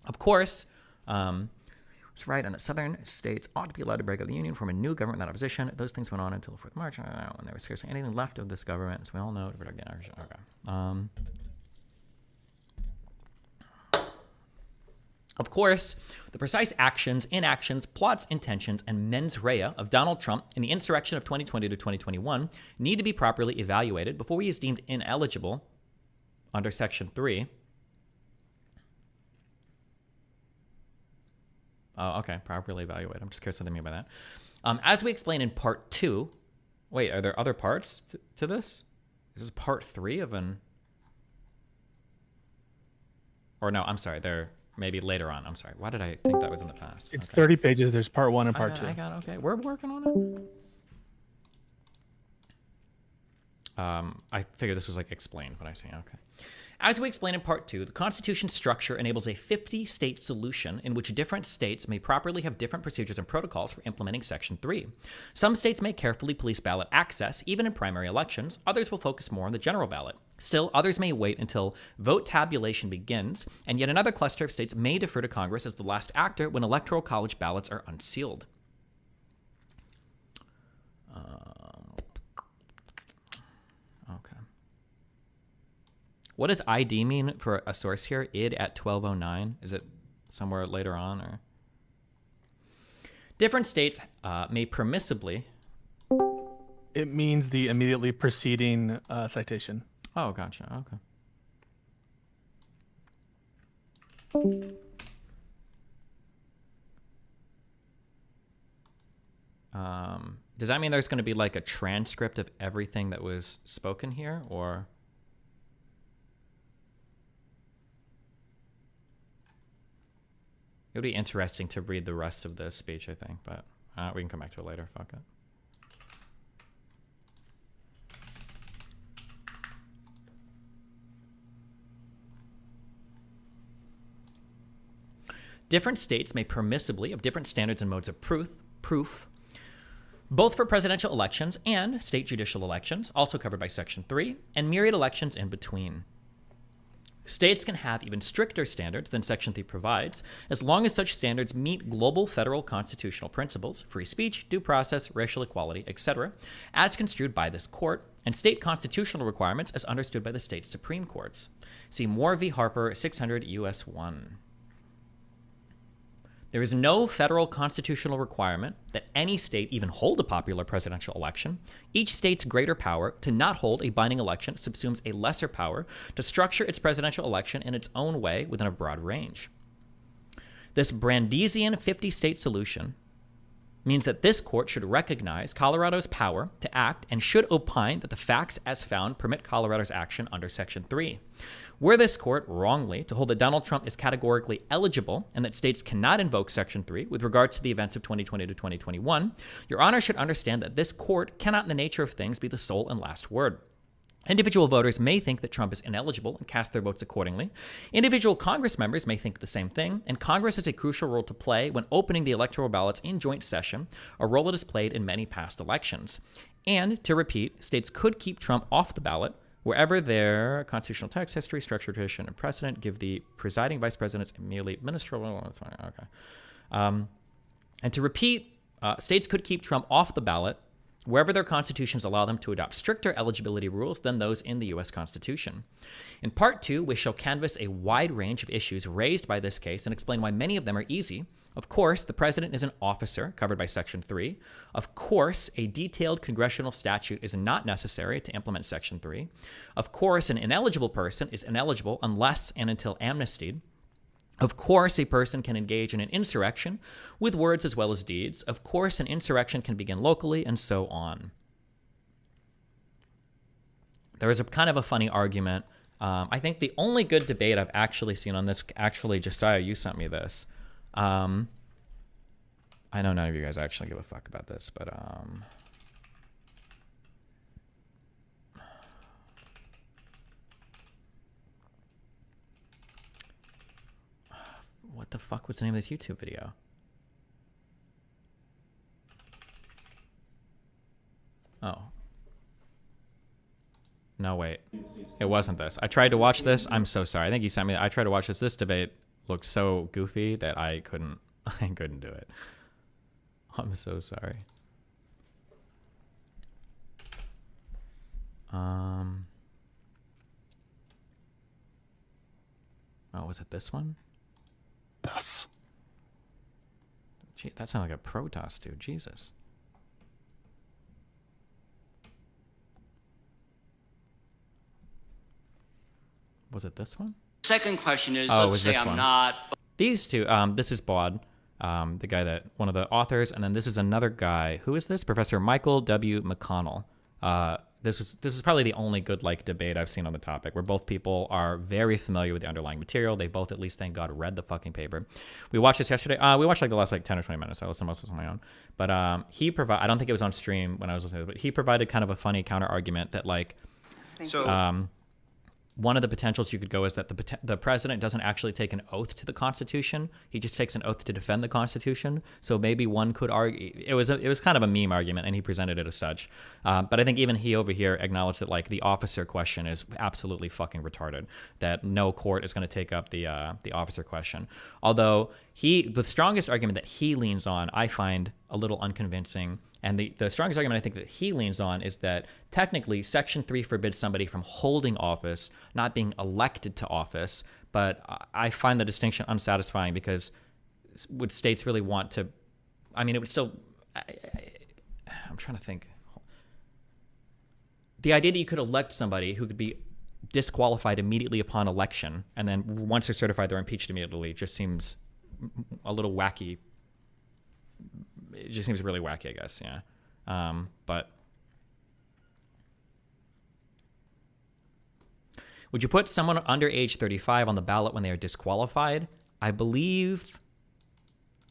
Of course, it's right, and that Southern states ought to be allowed to break up the union, form a new government without opposition. Those things went on until the 4th of March, when there was scarcely anything left of this government, as we all know, to protect the inauguration. Okay. Of course, the precise actions, inactions, plots, intentions, and mens rea of Donald Trump in the insurrection of 2020 to 2021 need to be properly evaluated before he is deemed ineligible under Section 3. Oh, okay, properly evaluated. I'm just curious what they mean by that. As we explained in Part 2, wait, are there other parts to this? Is this Part 3 of an... Or no, I'm sorry, they're... Maybe later on. I'm sorry. Why did I think that was in the past? It's okay. 30 pages. There's part 1 and part 2. I got okay. We're working on it. I figured this was like explained when I say okay. As we explained in Part 2, the Constitution's structure enables a 50-state solution in which different states may properly have different procedures and protocols for implementing Section 3. Some states may carefully police ballot access, even in primary elections. Others will focus more on the general ballot. Still, others may wait until vote tabulation begins, and yet another cluster of states may defer to Congress as the last actor when Electoral College ballots are unsealed. Okay. What does ID mean for a source here? Id at 1209? Is it somewhere later on? Or different states may permissibly... It means the immediately preceding citation. Oh, gotcha. Okay. Does that mean there's going to be like a transcript of everything that was spoken here, or... It would be interesting to read the rest of this speech, I think, but we can come back to it later. Fuck it. Different states may permissibly have different standards and modes of proof, both for presidential elections and state judicial elections, also covered by Section 3, and myriad elections in between. States can have even stricter standards than Section 3 provides, as long as such standards meet global federal constitutional principles, free speech, due process, racial equality, etc., as construed by this court, and state constitutional requirements as understood by the state Supreme Courts. See Moore v. Harper, 600 U.S. 1. There is no federal constitutional requirement that any state even hold a popular presidential election. Each state's greater power to not hold a binding election subsumes a lesser power to structure its presidential election in its own way within a broad range. This Brandeisian 50-state solution means that this court should recognize Colorado's power to act and should opine that the facts as found permit Colorado's action under Section 3. Were this court wrongly to hold that Donald Trump is categorically eligible and that states cannot invoke Section 3 with regard to the events of 2020 to 2021, Your Honor should understand that this court cannot in the nature of things be the sole and last word. Individual voters may think that Trump is ineligible and cast their votes accordingly. Individual Congress members may think the same thing, and Congress has a crucial role to play when opening the electoral ballots in joint session, a role it has played in many past elections. And, to repeat, states could keep Trump off the ballot wherever their constitutional text, history, structure, tradition, and precedent give the presiding vice presidents immediately ministerial. Okay. And to repeat, states could keep Trump off the ballot wherever their constitutions allow them to adopt stricter eligibility rules than those in the U.S. Constitution. In Part 2, we shall canvass a wide range of issues raised by this case and explain why many of them are easy. Of course, the president is an officer covered by Section 3. Of course, a detailed congressional statute is not necessary to implement Section 3. Of course, an ineligible person is ineligible unless and until amnestied. Of course, a person can engage in an insurrection with words as well as deeds. Of course, an insurrection can begin locally, and so on. There is a kind of a funny argument. I think the only good debate I've actually seen on this, actually, Josiah, you sent me this. I know none of you guys actually give a fuck about this, but what the fuck was the name of this YouTube video? Oh. No, wait. It wasn't this. I tried to watch this. I'm so sorry. I think you sent me. I tried to watch this. This debate looked so goofy that I couldn't do it. I'm so sorry. Oh, was it this one? Yes. Gee, that sounded like a protest, dude. Jesus. Was it this one? Second question is, Oh, it let's was say this I'm one. not. These two, this is Bod, the guy that, one of the authors, and then this is another guy. Who is this? Professor Michael W. McConnell. This is probably the only good debate I've seen on the topic, where both people are very familiar with the underlying material. They both, at least, thank God, read the fucking paper. We watched this yesterday. We watched the last 10 or 20 minutes. I listened to most of this on my own. But he provided, I don't think it was on stream when I was listening to it, but he provided kind of a funny counter argument that one of the potentials you could go is that the president doesn't actually take an oath to the Constitution. He just takes an oath to defend the Constitution. So maybe one could argue it was kind of a meme argument, and he presented it as such. But I think even he over here acknowledged that the officer question is absolutely fucking retarded. That no court is going to take up the officer question. Although the strongest argument that he leans on, I find a little unconvincing. And the strongest argument I think that he leans on is that technically Section 3 forbids somebody from holding office, not being elected to office. But I find the distinction unsatisfying, because would states really want to, I mean, it would still, I'm trying to think. The idea that you could elect somebody who could be disqualified immediately upon election, and then once they're certified, they're impeached immediately, just seems a little wacky. It just seems really wacky, I guess. Yeah. But would you put someone under age 35 on the ballot when they are disqualified? I believe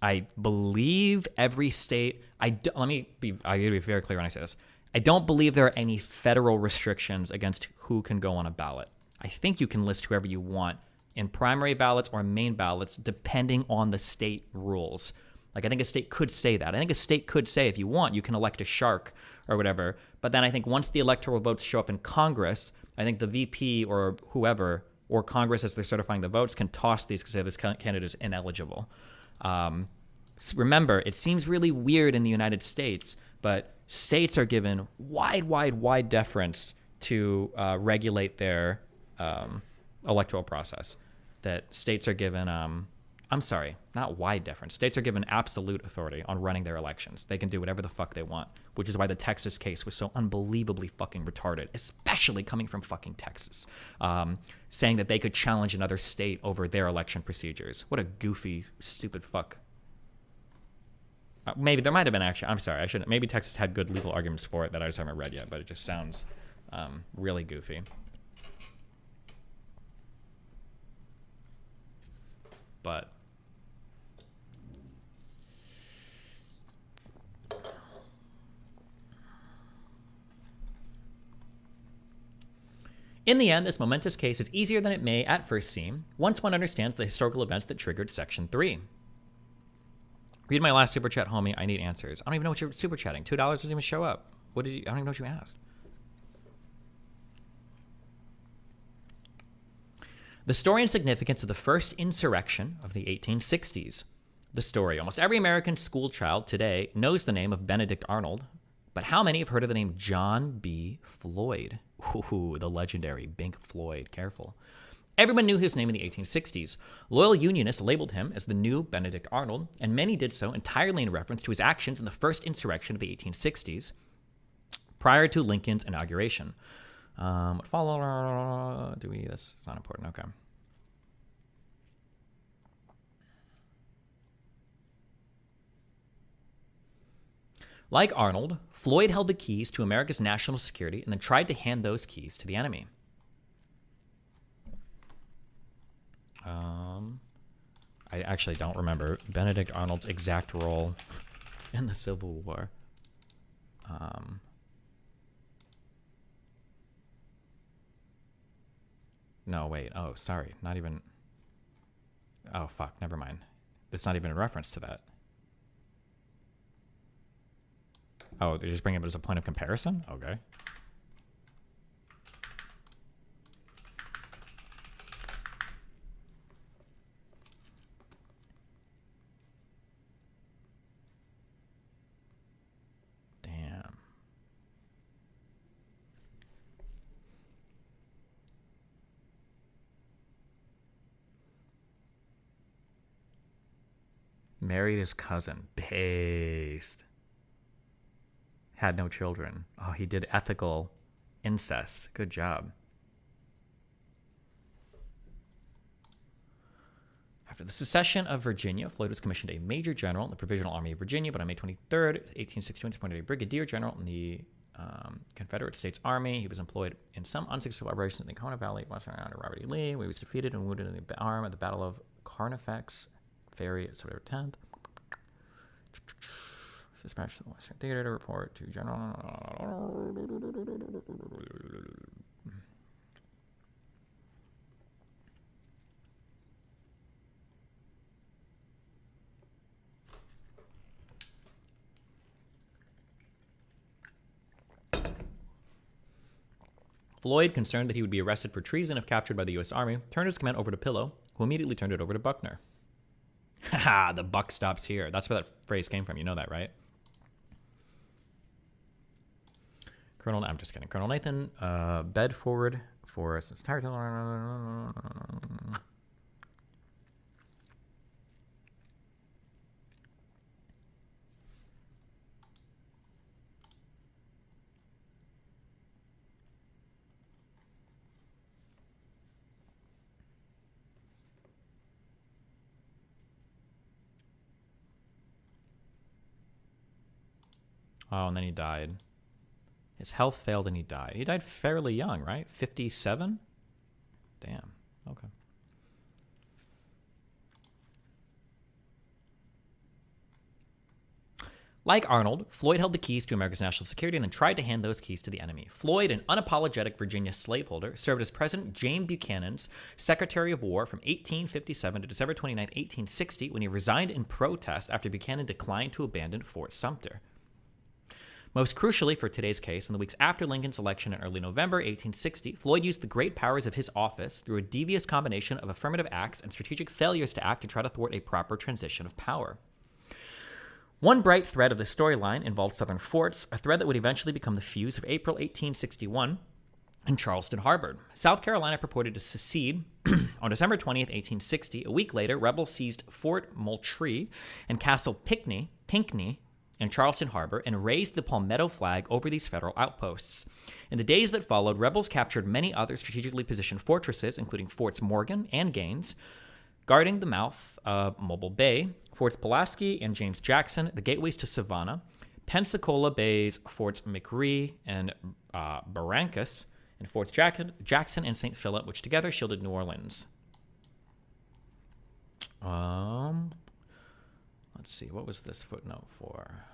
every state. I'll be very clear when I say this. I don't believe there are any federal restrictions against who can go on a ballot. I think you can list whoever you want in primary ballots or main ballots, depending on the state rules. I think a state could say that. I think a state could say, if you want, you can elect a shark or whatever. But then I think once the electoral votes show up in Congress, I think the VP or whoever, or Congress as they're certifying the votes, can toss these because this candidate is ineligible. Remember, it seems really weird in the United States, but states are given wide deference to regulate their electoral process. That states are given... I'm sorry, not wide deference. States are given absolute authority on running their elections. They can do whatever the fuck they want, which is why the Texas case was so unbelievably fucking retarded, especially coming from fucking Texas, saying that they could challenge another state over their election procedures. What a goofy, stupid fuck. Maybe there might have been actually. I'm sorry, I shouldn't. Maybe Texas had good legal arguments for it that I just haven't read yet, but it just sounds really goofy. But in the end, this momentous case is easier than it may at first seem once one understands the historical events that triggered Section 3. Read my last super chat, homie. I need answers. I don't even know what you're super chatting. $2 doesn't even show up. What did you? I don't even know what you asked. The story and significance of the first insurrection of the 1860s. The story. Almost every American school child today knows the name of Benedict Arnold, but how many have heard of the name John B. Floyd? Ooh, the legendary Bink Floyd. Careful. Everyone knew his name in the 1860s. Loyal Unionists labeled him as the new Benedict Arnold, and many did so entirely in reference to his actions in the first insurrection of the 1860s, prior to Lincoln's inauguration. That's not important, okay. Like Arnold, Floyd held the keys to America's national security and then tried to hand those keys to the enemy. I actually don't remember Benedict Arnold's exact role in the Civil War. No, wait. Oh, sorry. Not even... Oh, fuck. Never mind. It's not even a reference to that. Oh, they just bring it up as a point of comparison? Okay. Damn. Married his cousin. Based. Had no children. Oh, he did ethical incest. Good job. After the secession of Virginia, Floyd was commissioned a major general in the Provisional Army of Virginia, but on May 23rd, 1861, he was appointed a brigadier general in the Confederate States Army. He was employed in some unsuccessful operations in the Kona Valley, Western under Robert E. Lee, where he was defeated and wounded in the arm at the Battle of Carnifex Ferry, September 10th. Dispatched to the Western Theater to report to General. Floyd, concerned that he would be arrested for treason if captured by the U.S. Army, turned his command over to Pillow, who immediately turned it over to Buckner. Haha, the buck stops here. That's where that phrase came from. You know that, right? I'm just kidding. Colonel Nathan Bedford for its entire Oh, and then he died. His health failed and he died. He died fairly young, right? 57? Damn. Okay. Like Arnold, Floyd held the keys to America's national security and then tried to hand those keys to the enemy. Floyd, an unapologetic Virginia slaveholder, served as President James Buchanan's Secretary of War from 1857 to December 29, 1860, when he resigned in protest after Buchanan declined to abandon Fort Sumter. Most crucially for today's case, in the weeks after Lincoln's election in early November 1860, Floyd used the great powers of his office through a devious combination of affirmative acts and strategic failures to act to try to thwart a proper transition of power. One bright thread of the storyline involved Southern forts, a thread that would eventually become the fuse of April 1861 in Charleston Harbor. South Carolina purported to secede on December 20th, 1860. A week later, rebels seized Fort Moultrie and Castle Pinckney in Charleston Harbor and raised the palmetto flag over these federal outposts. In the days that followed, rebels captured many other strategically positioned fortresses, including Forts Morgan and Gaines, guarding the mouth of Mobile Bay, Forts Pulaski and James Jackson, the gateways to Savannah, Pensacola Bay's Forts McRee and Barrancas, and Forts Jackson and St. Philip, which together shielded New Orleans. Let's see, what was this footnote for?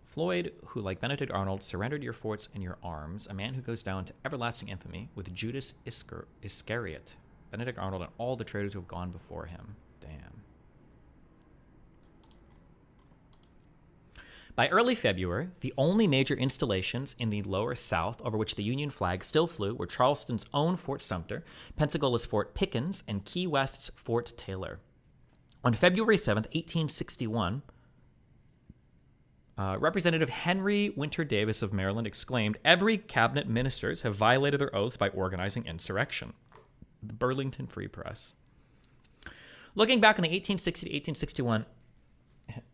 Floyd, who like Benedict Arnold, surrendered your forts and your arms, a man who goes down to everlasting infamy with Judas Iscariot, Benedict Arnold and all the traitors who have gone before him. Damn. By early February, the only major installations in the lower South over which the Union flag still flew were Charleston's own Fort Sumter, Pensacola's Fort Pickens, and Key West's Fort Taylor. On February 7th, 1861, Representative Henry Winter Davis of Maryland exclaimed, "Every cabinet ministers have violated their oaths by organizing insurrection." The Burlington Free Press. Looking back on the 1860 to 1861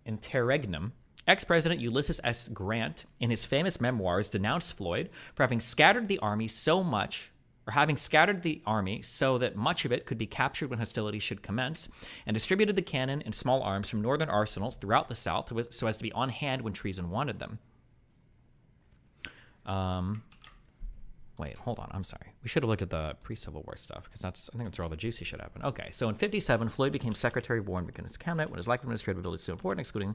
interregnum, ex-President Ulysses S. Grant, in his famous memoirs, denounced Floyd for having scattered the army so that much of it could be captured when hostilities should commence, and distributed the cannon and small arms from northern arsenals throughout the South so as to be on hand when treason wanted them. Wait, hold on. I'm sorry. We should have looked at the pre-Civil War stuff, because I think that's where all the juicy shit happened. Okay, so in 1957, Floyd became Secretary of War and began his cabinet when his lack of administrative ability was so important,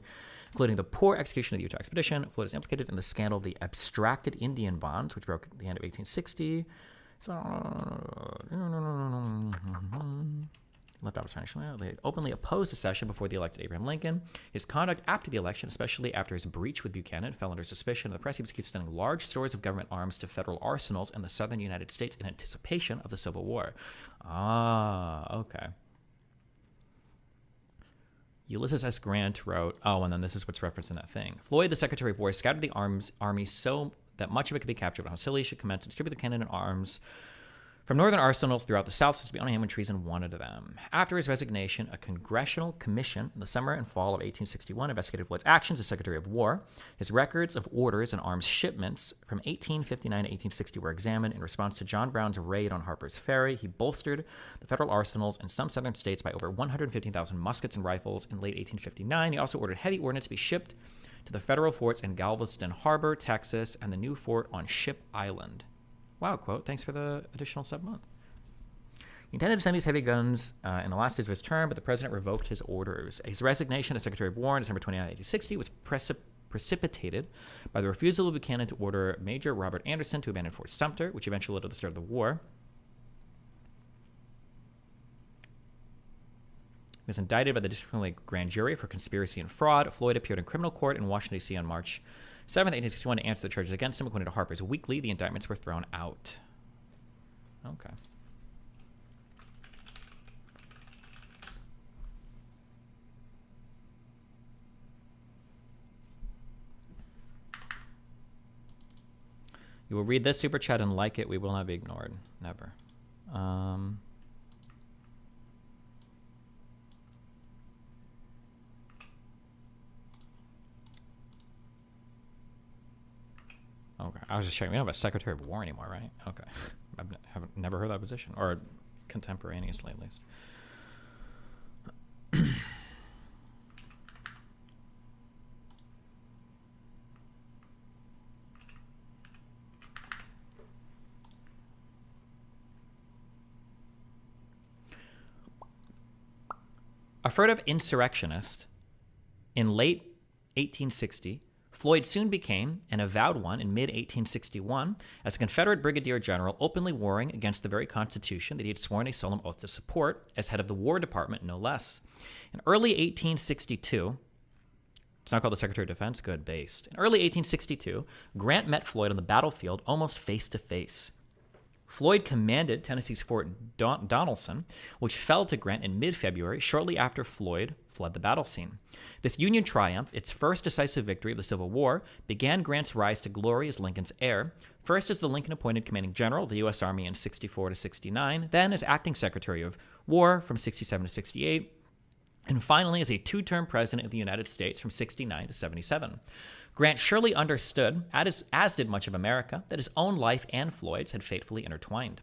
including the poor execution of the Utah expedition. Floyd is implicated in the scandal of the abstracted Indian bonds, which broke at the end of 1860. So, left out financially. They openly opposed secession before the elected Abraham Lincoln. His conduct after the election, especially after his breach with Buchanan, fell under suspicion. The press he was accused of sending large stores of government arms to federal arsenals in the southern United States in anticipation of the Civil War. Okay. Ulysses S. Grant wrote, and then this is what's referenced in that thing. Floyd, the Secretary of War, scattered the army so that much of it could be captured when hostilities should commence, and distribute the cannon and arms from northern arsenals throughout the South so as to be on hand when treason wanted them. After his resignation, a congressional commission in the summer and fall of 1861 investigated Floyd's actions as Secretary of War. His records of orders and arms shipments from 1859 to 1860 were examined. In response to John Brown's raid on Harper's Ferry, he bolstered the federal arsenals in some southern states by over 115,000 muskets and rifles. In late 1859, he also ordered heavy ordnance to be shipped to the federal forts in Galveston Harbor, Texas, and the new fort on Ship Island. Wow, quote, thanks for the additional sub-month. He intended to send these heavy guns in the last days of his term, but the president revoked his orders. His resignation as Secretary of War on December 29, 1860 was precipitated by the refusal of Buchanan to order Major Robert Anderson to abandon Fort Sumter, which eventually led to the start of the war. He was indicted by the District Columbia Grand Jury for conspiracy and fraud. Floyd appeared in criminal court in Washington, D.C. on March 7th, 1861 to answer the charges against him. According to Harper's Weekly, the indictments were thrown out. Okay. You will read this super chat and like it. We will not be ignored. Never. Okay, I was just checking. We don't have a Secretary of War anymore, right? Okay. I've never heard that position, or contemporaneously at least. A furtive insurrectionist, in late 1860, Floyd soon became an avowed one in mid-1861 as a Confederate brigadier general openly warring against the very Constitution that he had sworn a solemn oath to support, as head of the War Department, no less. In early 1862, it's now called the Secretary of Defense, good, based. In early 1862, Grant met Floyd on the battlefield almost face to face. Floyd commanded Tennessee's Fort Donelson, which fell to Grant in mid-February, shortly after Floyd fled the battle scene. This Union triumph, its first decisive victory of the Civil War, began Grant's rise to glory as Lincoln's heir, first as the Lincoln-appointed commanding general of the U.S. Army in 64 to 69, then as acting Secretary of War from 67 to 68, and finally as a two-term president of the United States from 69 to 77. Grant surely understood, as did much of America, that his own life and Floyd's had fatefully intertwined.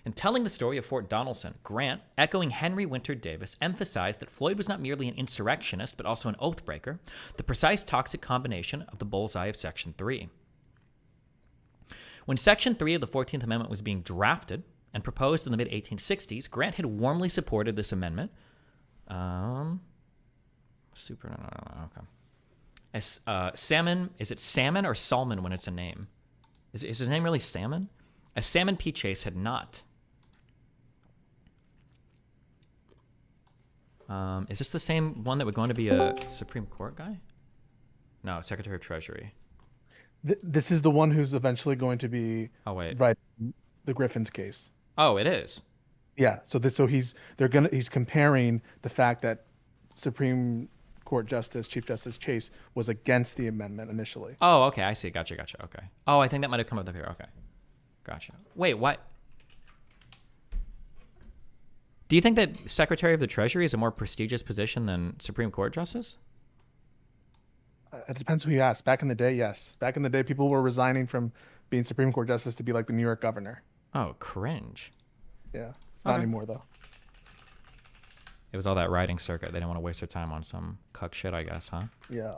In telling the story of Fort Donelson, Grant, echoing Henry Winter Davis, emphasized that Floyd was not merely an insurrectionist, but also an oath-breaker, the precise toxic combination of the bullseye of Section 3. When Section 3 of the 14th Amendment was being drafted and proposed in the mid-1860s, Grant had warmly supported this amendment. Okay. As Salmon, is it Salmon or Salmon when it's a name? Is his name really Salmon? As Salmon P. Chase had not. Is this the same one that would go on to be a Supreme Court guy? No, Secretary of Treasury. This is the one who's eventually going to be right the Griffin's case. Oh, it is. Yeah. So he's comparing the fact that Supreme Court Chief Justice Chase was against the amendment initially. Oh, okay. I see. Gotcha. Okay. Oh, I think that might have come up here. Okay. Gotcha. Wait, what? Do you think that Secretary of the Treasury is a more prestigious position than Supreme Court Justice? It depends who you ask. Back in the day, yes. Back in the day, people were resigning from being Supreme Court Justice to be like the New York governor. Oh, cringe. Yeah. Not anymore, though. It was all that riding circuit. They didn't want to waste their time on some cuck shit, I guess, huh? Yeah.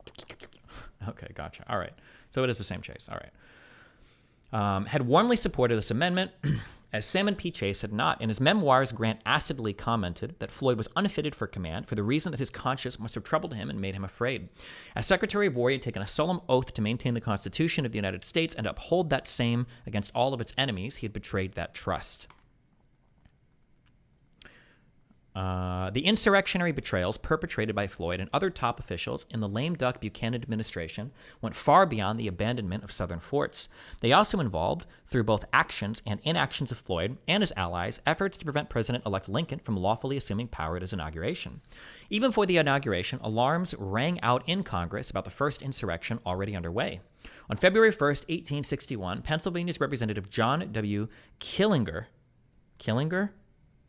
Okay, gotcha. All right. So it is the same Chase. All right. Had warmly supported this amendment, as Salmon P. Chase had not. In his memoirs, Grant acidly commented that Floyd was unfitted for command for the reason that his conscience must have troubled him and made him afraid. As Secretary of War, he had taken a solemn oath to maintain the Constitution of the United States and uphold that same against all of its enemies. He had betrayed that trust. The insurrectionary betrayals perpetrated by Floyd and other top officials in the lame duck Buchanan administration went far beyond the abandonment of southern forts. They also involved, through both actions and inactions of Floyd and his allies, efforts to prevent President-elect Lincoln from lawfully assuming power at his inauguration. Even for the inauguration, alarms rang out in Congress about the first insurrection already underway. On February 1st, 1861, Pennsylvania's Representative John W. Killinger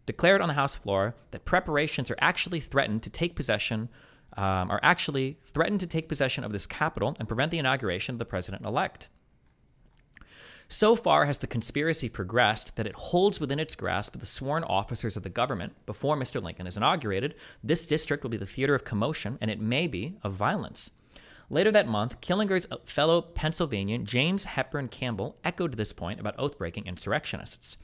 declared on the House floor that preparations are actually threatened to take possession of this capital and prevent the inauguration of the president-elect. So far has the conspiracy progressed that it holds within its grasp the sworn officers of the government. Before Mr. Lincoln is inaugurated, this district will be the theater of commotion, and it may be of violence. Later that month, Killinger's fellow Pennsylvanian James Hepburn Campbell echoed this point about oath-breaking insurrectionists.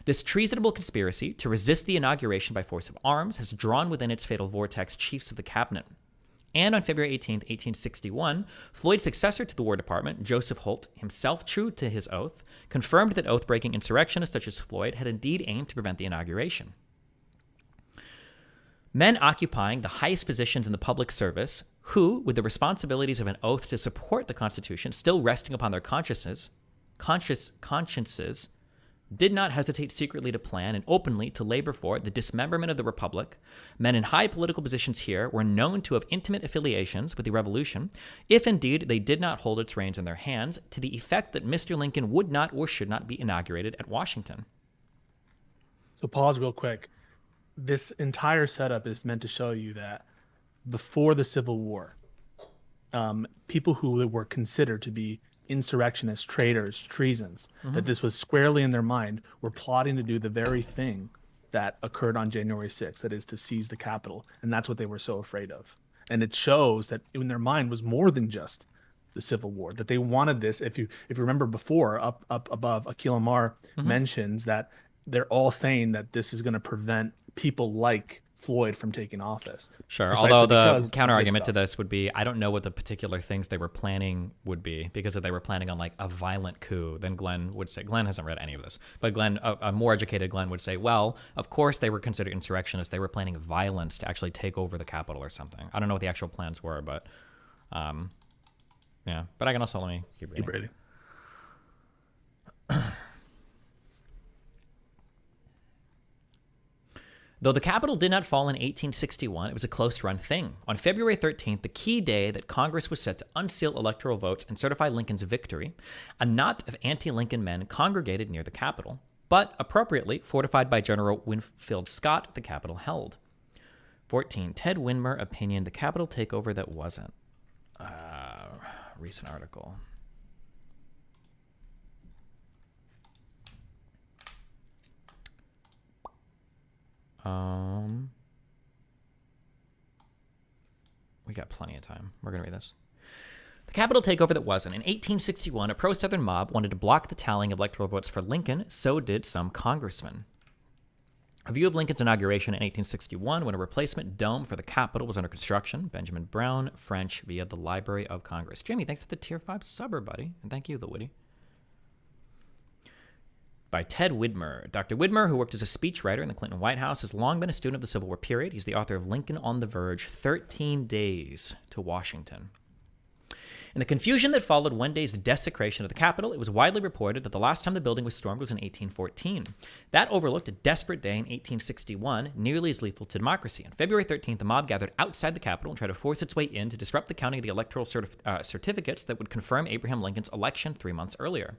This treasonable conspiracy to resist the inauguration by force of arms has drawn within its fatal vortex chiefs of the cabinet. And on February 18, 1861, Floyd's successor to the War Department, Joseph Holt, himself true to his oath, confirmed that oath-breaking insurrectionists such as Floyd had indeed aimed to prevent the inauguration. Men occupying the highest positions in the public service, who, with the responsibilities of an oath to support the Constitution still resting upon their consciences, did not hesitate secretly to plan and openly to labor for the dismemberment of the Republic. Men in high political positions here were known to have intimate affiliations with the Revolution, if indeed they did not hold its reins in their hands, to the effect that Mr. Lincoln would not or should not be inaugurated at Washington. So pause real quick. This entire setup is meant to show you that before the Civil War, people who were considered to be insurrectionists, traitors, treasons, that this was squarely in their mind, were plotting to do the very thing that occurred on January 6th, that is to seize the Capitol. And that's what they were so afraid of. And it shows that in their mind was more than just the Civil War, that they wanted this. If you remember before, up above, Akil Amar mentions that they're all saying that this is going to prevent people like Floyd from taking office. Sure. Precisely Although the counter argument to this would be, I don't know what the particular things they were planning would be, because if they were planning on like a violent coup, then Glenn would say, Glenn hasn't read any of this, but Glenn, a more educated Glenn would say, well, of course they were considered insurrectionists. They were planning violence to actually take over the Capitol or something. I don't know what the actual plans were, but yeah, but I can also, let me keep reading. Though the Capitol did not fall in 1861, it was a close-run thing. On February 13th, the key day that Congress was set to unseal electoral votes and certify Lincoln's victory, a knot of anti-Lincoln men congregated near the Capitol, but appropriately fortified by General Winfield Scott, the Capitol held. 14. Ted Winmer opinion, the Capitol takeover that wasn't. Recent article. We got plenty of time. We're going to read this. The Capitol takeover that wasn't. In 1861, a pro-Southern mob wanted to block the tallying of electoral votes for Lincoln. So did some congressmen. A view of Lincoln's inauguration in 1861, when a replacement dome for the Capitol was under construction. Benjamin Brown, French, via the Library of Congress. Jamie, thanks for the Tier 5 subber, buddy. And thank you, The Witty. By Ted Widmer. Dr. Widmer, who worked as a speechwriter in the Clinton White House, has long been a student of the Civil War period. He's the author of Lincoln on the Verge, 13 Days to Washington. In the confusion that followed one day's desecration of the Capitol, it was widely reported that the last time the building was stormed was in 1814. That overlooked a desperate day in 1861, nearly as lethal to democracy. On February 13th, the mob gathered outside the Capitol and tried to force its way in to disrupt the counting of the electoral certificates that would confirm Abraham Lincoln's election 3 months earlier.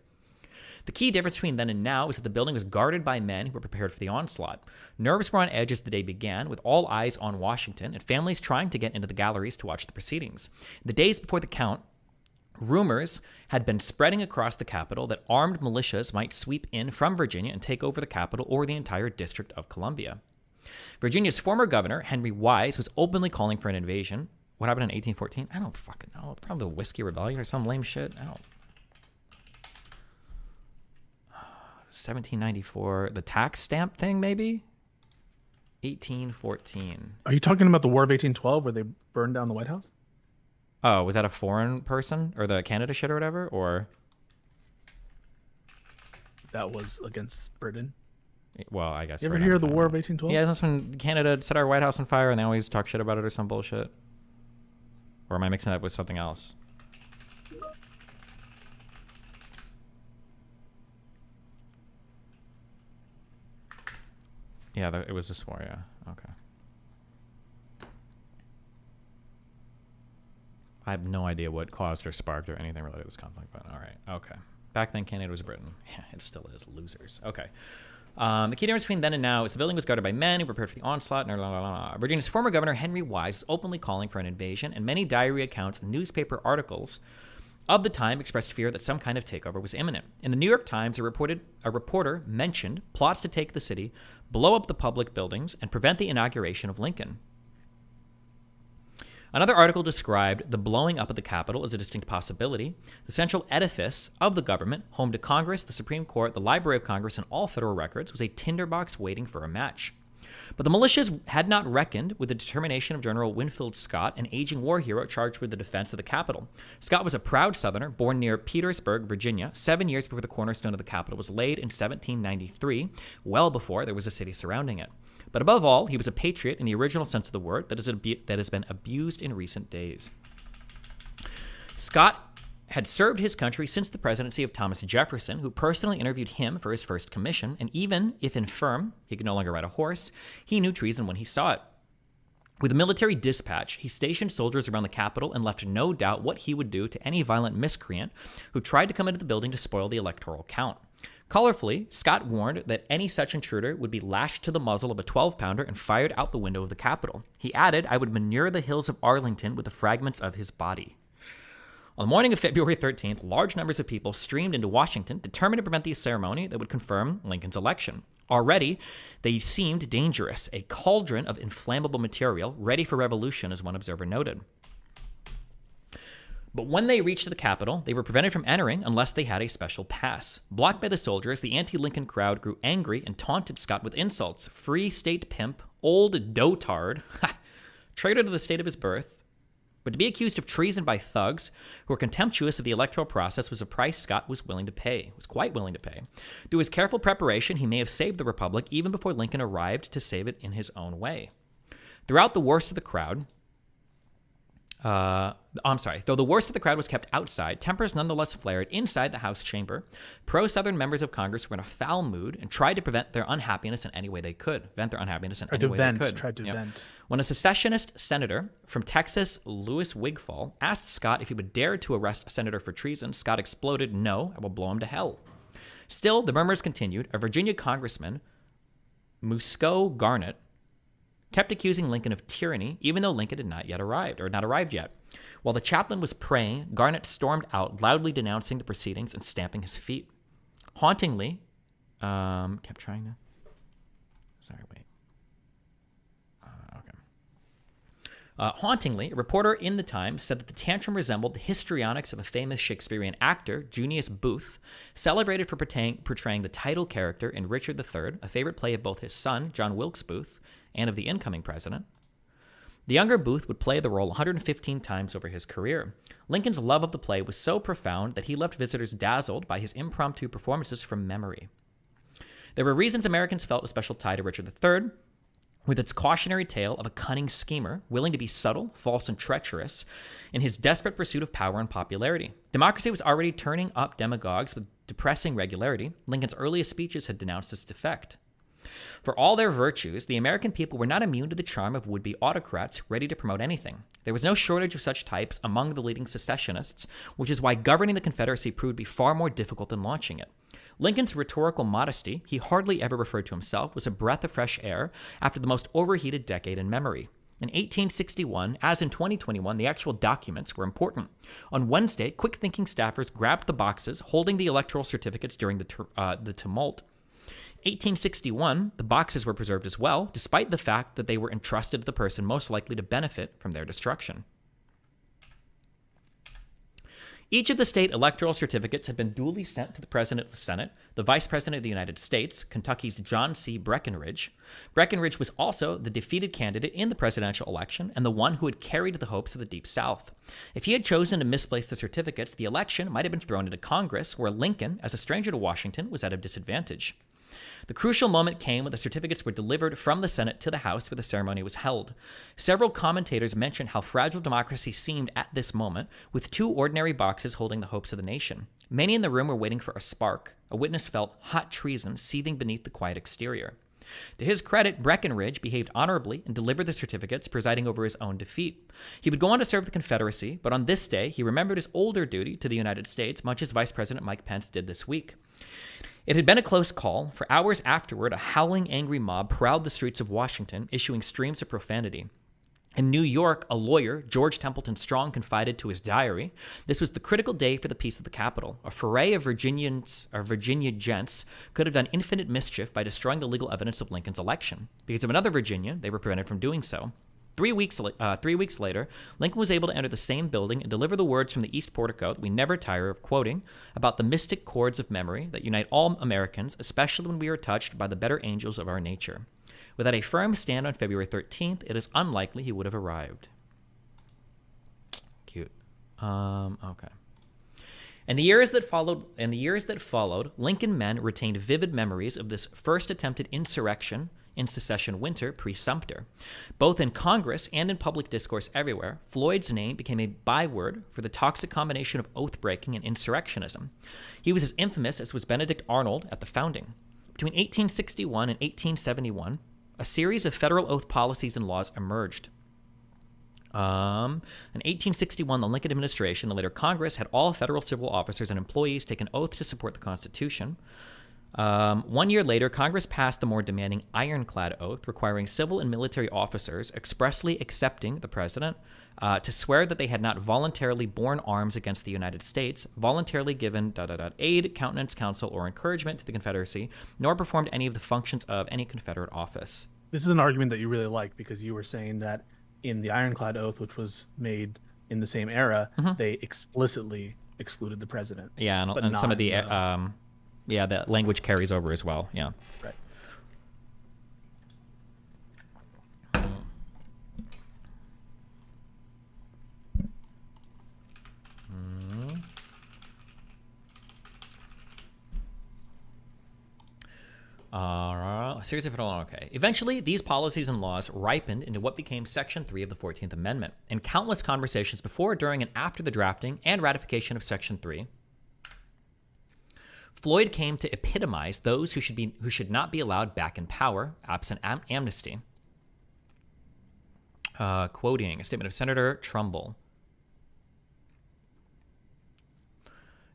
The key difference between then and now is that the building was guarded by men who were prepared for the onslaught. Nerves were on edge as the day began, with all eyes on Washington and families trying to get into the galleries to watch the proceedings. The days before the count, rumors had been spreading across the Capitol that armed militias might sweep in from Virginia and take over the Capitol or the entire District of Columbia. Virginia's former governor, Henry Wise, was openly calling for an invasion. What happened in 1814? I don't fucking know. Probably the Whiskey Rebellion or some lame shit. I don't. 1794. The tax stamp thing, maybe? 1814. Are you talking about the War of 1812 where they burned down the White House? Oh, was that a foreign person? Or the Canada shit or whatever? Or that was against Britain? Well, I guess. You ever hear of the War of 1812? Yeah, that's when Canada set our White House on fire and they always talk shit about it or some bullshit. Or am I mixing that with something else? Yeah, it was this war, yeah. Okay. I have no idea what caused or sparked or anything related to this conflict, but all right. Okay. Back then, Canada was Britain. Yeah, it still is. Losers. Okay. The key difference between then and now is the building was guarded by men who prepared for the onslaught. Virginia's former governor, Henry Wise, is openly calling for an invasion, and many diary accounts and newspaper articles of the time expressed fear that some kind of takeover was imminent. In the New York Times, a reporter mentioned plots to take the city, blow up the public buildings, and prevent the inauguration of Lincoln. Another article described the blowing up of the Capitol as a distinct possibility. The central edifice of the government, home to Congress, the Supreme Court, the Library of Congress, and all federal records, was a tinderbox waiting for a match. But the militias had not reckoned with the determination of General Winfield Scott, an aging war hero charged with the defense of the Capitol. Scott was a proud Southerner, born near Petersburg, Virginia, 7 years before the cornerstone of the Capitol was laid in 1793, well before there was a city surrounding it. But above all, he was a patriot in the original sense of the word that has been abused in recent days. Scott had served his country since the presidency of Thomas Jefferson, who personally interviewed him for his first commission, and even if infirm, he could no longer ride a horse, he knew treason when he saw it. With a military dispatch, he stationed soldiers around the Capitol and left no doubt what he would do to any violent miscreant who tried to come into the building to spoil the electoral count. Colorfully, Scott warned that any such intruder would be lashed to the muzzle of a 12-pounder and fired out the window of the Capitol. He added, "I would manure the hills of Arlington with the fragments of his body." On the morning of February 13th, large numbers of people streamed into Washington, determined to prevent the ceremony that would confirm Lincoln's election. Already, they seemed dangerous, a cauldron of inflammable material, ready for revolution, as one observer noted. But when they reached the Capitol, they were prevented from entering unless they had a special pass. Blocked by the soldiers, the anti-Lincoln crowd grew angry and taunted Scott with insults. Free state pimp, old dotard, traitor to the state of his birth. But to be accused of treason by thugs who were contemptuous of the electoral process was a price Scott was quite willing to pay. Through his careful preparation, he may have saved the Republic even before Lincoln arrived to save it in his own way. Throughout the worst of the crowd, though the worst of the crowd was kept outside, tempers nonetheless flared inside the House chamber. Pro-Southern members of Congress were in a foul mood and tried to prevent their unhappiness in any way they could. Vent. When a secessionist senator from Texas, Louis Wigfall, asked Scott if he would dare to arrest a senator for treason, Scott exploded, "No, I will blow him to hell." Still, the murmurs continued. A Virginia congressman, Muscoe Garnett, kept accusing Lincoln of tyranny, even though Lincoln had not arrived yet. While the chaplain was praying, Garnett stormed out, loudly denouncing the proceedings and stamping his feet. Hauntingly, Hauntingly, a reporter in the Times said that the tantrum resembled the histrionics of a famous Shakespearean actor, Junius Booth, celebrated for portraying the title character in Richard III, a favorite play of both his son, John Wilkes Booth, and of the incoming president. The younger Booth would play the role 115 times over his career. Lincoln's love of the play was so profound that he left visitors dazzled by his impromptu performances from memory. There were reasons Americans felt a special tie to Richard III, with its cautionary tale of a cunning schemer, willing to be subtle, false, and treacherous in his desperate pursuit of power and popularity. Democracy was already turning up demagogues with depressing regularity. Lincoln's earliest speeches had denounced this defect. For all their virtues, the American people were not immune to the charm of would-be autocrats ready to promote anything. There was no shortage of such types among the leading secessionists, which is why governing the Confederacy proved to be far more difficult than launching it. Lincoln's rhetorical modesty, he hardly ever referred to himself, was a breath of fresh air after the most overheated decade in memory. In 1861, as in 2021, the actual documents were important. On Wednesday, quick-thinking staffers grabbed the boxes holding the electoral certificates during the tumult. 1861, the boxes were preserved as well, despite the fact that they were entrusted to the person most likely to benefit from their destruction. Each of the state electoral certificates had been duly sent to the President of the Senate, the Vice President of the United States, Kentucky's John C. Breckinridge. Breckinridge was also the defeated candidate in the presidential election and the one who had carried the hopes of the Deep South. If he had chosen to misplace the certificates, the election might have been thrown into Congress, where Lincoln, as a stranger to Washington, was at a disadvantage. The crucial moment came when the certificates were delivered from the Senate to the House where the ceremony was held. Several commentators mentioned how fragile democracy seemed at this moment, with two ordinary boxes holding the hopes of the nation. Many in the room were waiting for a spark. A witness felt hot treason seething beneath the quiet exterior. To his credit, Breckinridge behaved honorably and delivered the certificates, presiding over his own defeat. He would go on to serve the Confederacy, but on this day, he remembered his older duty to the United States, much as Vice President Mike Pence did this week. It had been a close call. For hours afterward, a howling, angry mob prowled the streets of Washington, issuing streams of profanity. In New York, a lawyer, George Templeton Strong, confided to his diary, "This was the critical day for the peace of the Capitol. A foray of Virginia gents could have done infinite mischief by destroying the legal evidence of Lincoln's election. Because of another Virginia, they were prevented from doing so." 3 weeks later, Lincoln was able to enter the same building and deliver the words from the East Portico that we never tire of quoting about the mystic chords of memory that unite all Americans, especially when we are touched by the better angels of our nature. Without a firm stand on February 13th, it is unlikely he would have arrived. Cute. Okay. In the years that followed, Lincoln men retained vivid memories of this first attempted insurrection in secession winter pre-Sumter. Both in Congress and in public discourse everywhere, Floyd's name became a byword for the toxic combination of oath-breaking and insurrectionism. He was as infamous as was Benedict Arnold at the founding. Between 1861 and 1871, a series of federal oath policies and laws emerged. In 1861, the Lincoln administration and later Congress had all federal civil officers and employees take an oath to support the Constitution. 1 year later, Congress passed the more demanding ironclad oath, requiring civil and military officers expressly accepting the president to swear that they had not voluntarily borne arms against the United States, voluntarily given aid, countenance, counsel, or encouragement to the Confederacy, nor performed any of the functions of any Confederate office. This is an argument that you really like because you were saying that in the ironclad oath, which was made in the same era, they explicitly excluded the president. Yeah, and some of the the language carries over as well. Yeah. Right. Series of federal law. Okay. Eventually, these policies and laws ripened into what became Section 3 of the 14th Amendment. In countless conversations before, during, and after the drafting and ratification of Section 3, Floyd came to epitomize those who should not be allowed back in power, absent amnesty. Quoting a statement of Senator Trumbull.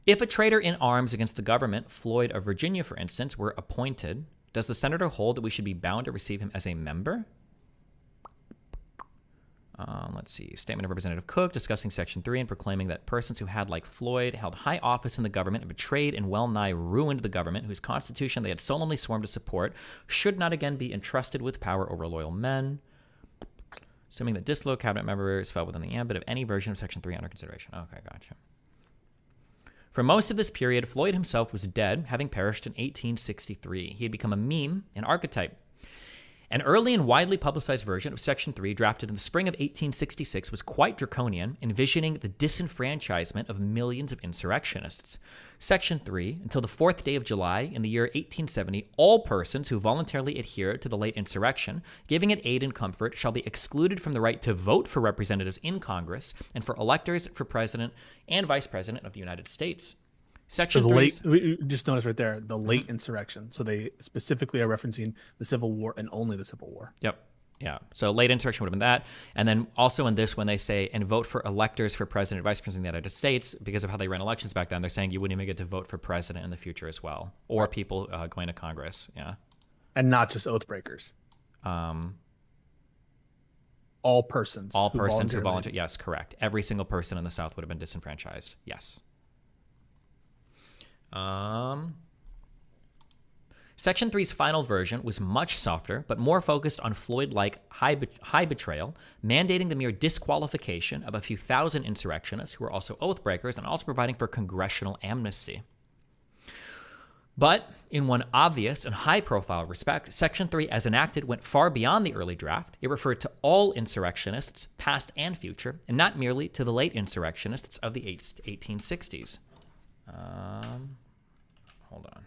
If a traitor in arms against the government, Floyd of Virginia, for instance, were appointed, does the senator hold that we should be bound to receive him as a member? Let's see. Statement of Representative Cook discussing Section 3 and proclaiming that persons who had, like Floyd, held high office in the government and betrayed and well-nigh ruined the government whose constitution they had solemnly sworn to support should not again be entrusted with power over loyal men. assuming that disloyal cabinet members fell within the ambit of any version of Section 3 under consideration. Okay, gotcha. For most of this period, Floyd himself was dead, having perished in 1863. He had become a meme, an archetype. An early and widely publicized version of Section 3, drafted in the spring of 1866, was quite draconian, envisioning the disenfranchisement of millions of insurrectionists. Section 3, until the 4th day of July in the year 1870, all persons who voluntarily adhere to the late insurrection, giving it aid and comfort, shall be excluded from the right to vote for representatives in Congress and for electors for President and Vice President of the United States. Section So the 3. late, we just noticed right there, the late insurrection. So they specifically are referencing the Civil War and only the Civil War. Yep. Yeah. So late insurrection would have been that. And then also in this, when they say, and vote for electors for president and vice president of the United States, because of how they ran elections back then, they're saying you wouldn't even get to vote for president in the future as well, or people going to Congress. Yeah. And not just oath breakers. All persons. All persons who volunteer. Yes, correct. Every single person in the South would have been disenfranchised. Yes. Section 3's final version was much softer, but more focused on Floyd-like high betrayal, mandating the mere disqualification of a few thousand insurrectionists who were also oath breakers, and also providing for congressional amnesty. But in one obvious and high-profile respect, Section 3, as enacted, went far beyond the early draft. It referred to all insurrectionists, past and future, and not merely to the late insurrectionists of the 1860s. Hold on.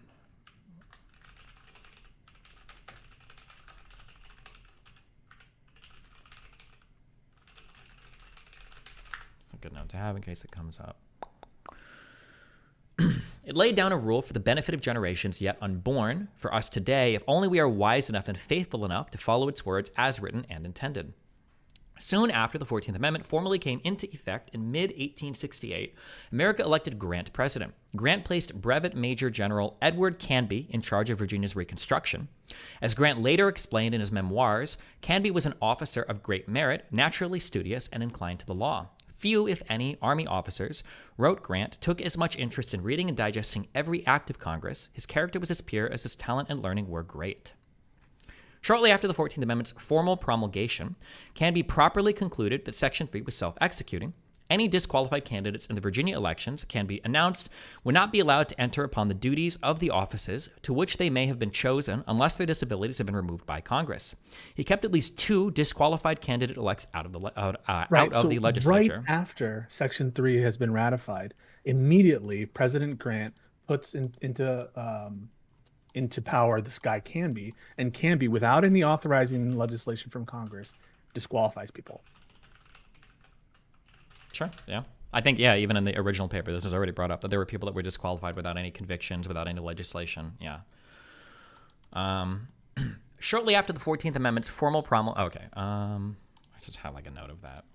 It's a good note to have in case it comes up. It laid down a rule for the benefit of generations yet unborn, for us today, if only we are wise enough and faithful enough to follow its words as written and intended. Soon after the 14th Amendment formally came into effect in mid-1868, America elected Grant president. Grant placed Brevet Major General Edward Canby in charge of Virginia's Reconstruction. As Grant later explained in his memoirs, Canby was an officer of great merit, naturally studious, and inclined to the law. Few, if any, Army officers, wrote Grant, took as much interest in reading and digesting every act of Congress. His character was as pure as his talent and learning were great. Shortly after the 14th Amendment's formal promulgation, Canby properly concluded that Section 3 was self-executing. Any disqualified candidates in the Virginia elections, Canby announced, would not be allowed to enter upon the duties of the offices to which they may have been chosen unless their disabilities have been removed by Congress. He kept at least 2 disqualified candidate-elects out of the legislature. Right after Section 3 has been ratified, immediately President Grant puts into power this guy Canby, and Canby, without any authorizing legislation from Congress, disqualifies people. Sure, yeah. I think, yeah, even in the original paper, this was already brought up, that there were people that were disqualified without any convictions, without any legislation, yeah. Shortly after the 14th Amendment's formal promulgation, I just have like a note of that.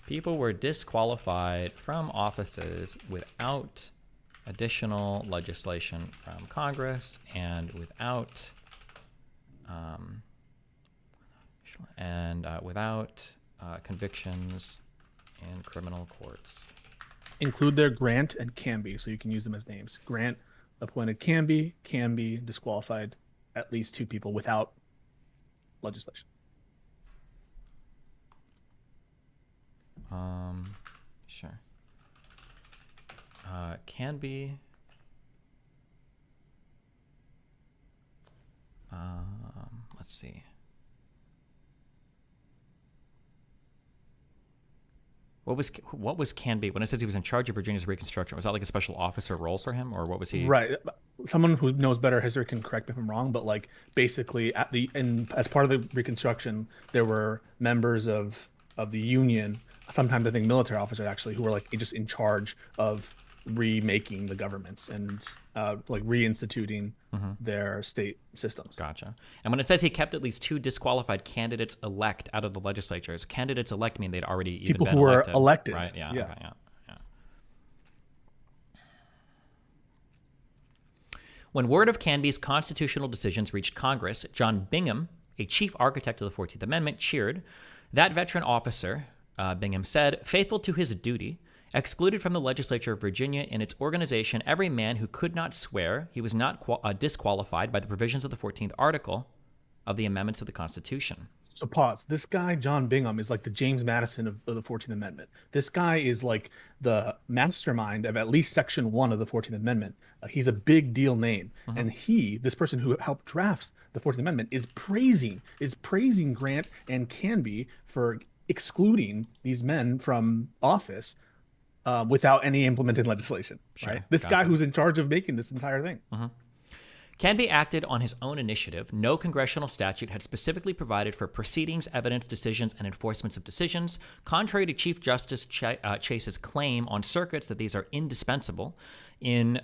People were disqualified from offices without additional legislation from Congress and without convictions in criminal courts. Include their Grant and Canby, so you can use them as names. Grant appointed Canby, Canby disqualified at least 2 people without legislation. Sure. Canby. Let's see. What was Canby when it says he was in charge of Virginia's Reconstruction? Was that like a special officer role for him, or what was he? Right. Someone who knows better history can correct me if I'm wrong, but like basically as part of the Reconstruction, there were members of the Union, sometimes I think military officers actually, who were like just in charge of remaking the governments and like reinstituting their state systems. Gotcha. And when it says he kept at least 2 disqualified candidates elect out of the legislatures, candidates elect mean they'd already even people been who were elected, elected. Right? Yeah. Yeah. Okay, yeah. When word of Canby's constitutional decisions reached Congress, John Bingham, a chief architect of the 14th Amendment, cheered. That veteran officer, Bingham said, faithful to his duty, excluded from the legislature of Virginia in its organization every man who could not swear he was not disqualified by the provisions of the 14th article of the amendments of the Constitution. So pause. This guy, John Bingham, is like the James Madison of the 14th Amendment. This guy is like the mastermind of at least Section 1 of the 14th Amendment. He's a big deal name. And this person who helped draft the 14th Amendment, is praising Grant and Canby for excluding these men from office without any implemented legislation. Sure, right? This guy who's in charge of making this entire thing. Canby acted on his own initiative. No congressional statute had specifically provided for proceedings, evidence, decisions, and enforcements of decisions, contrary to Chief Justice Chase's claim on circuits that these are indispensable. In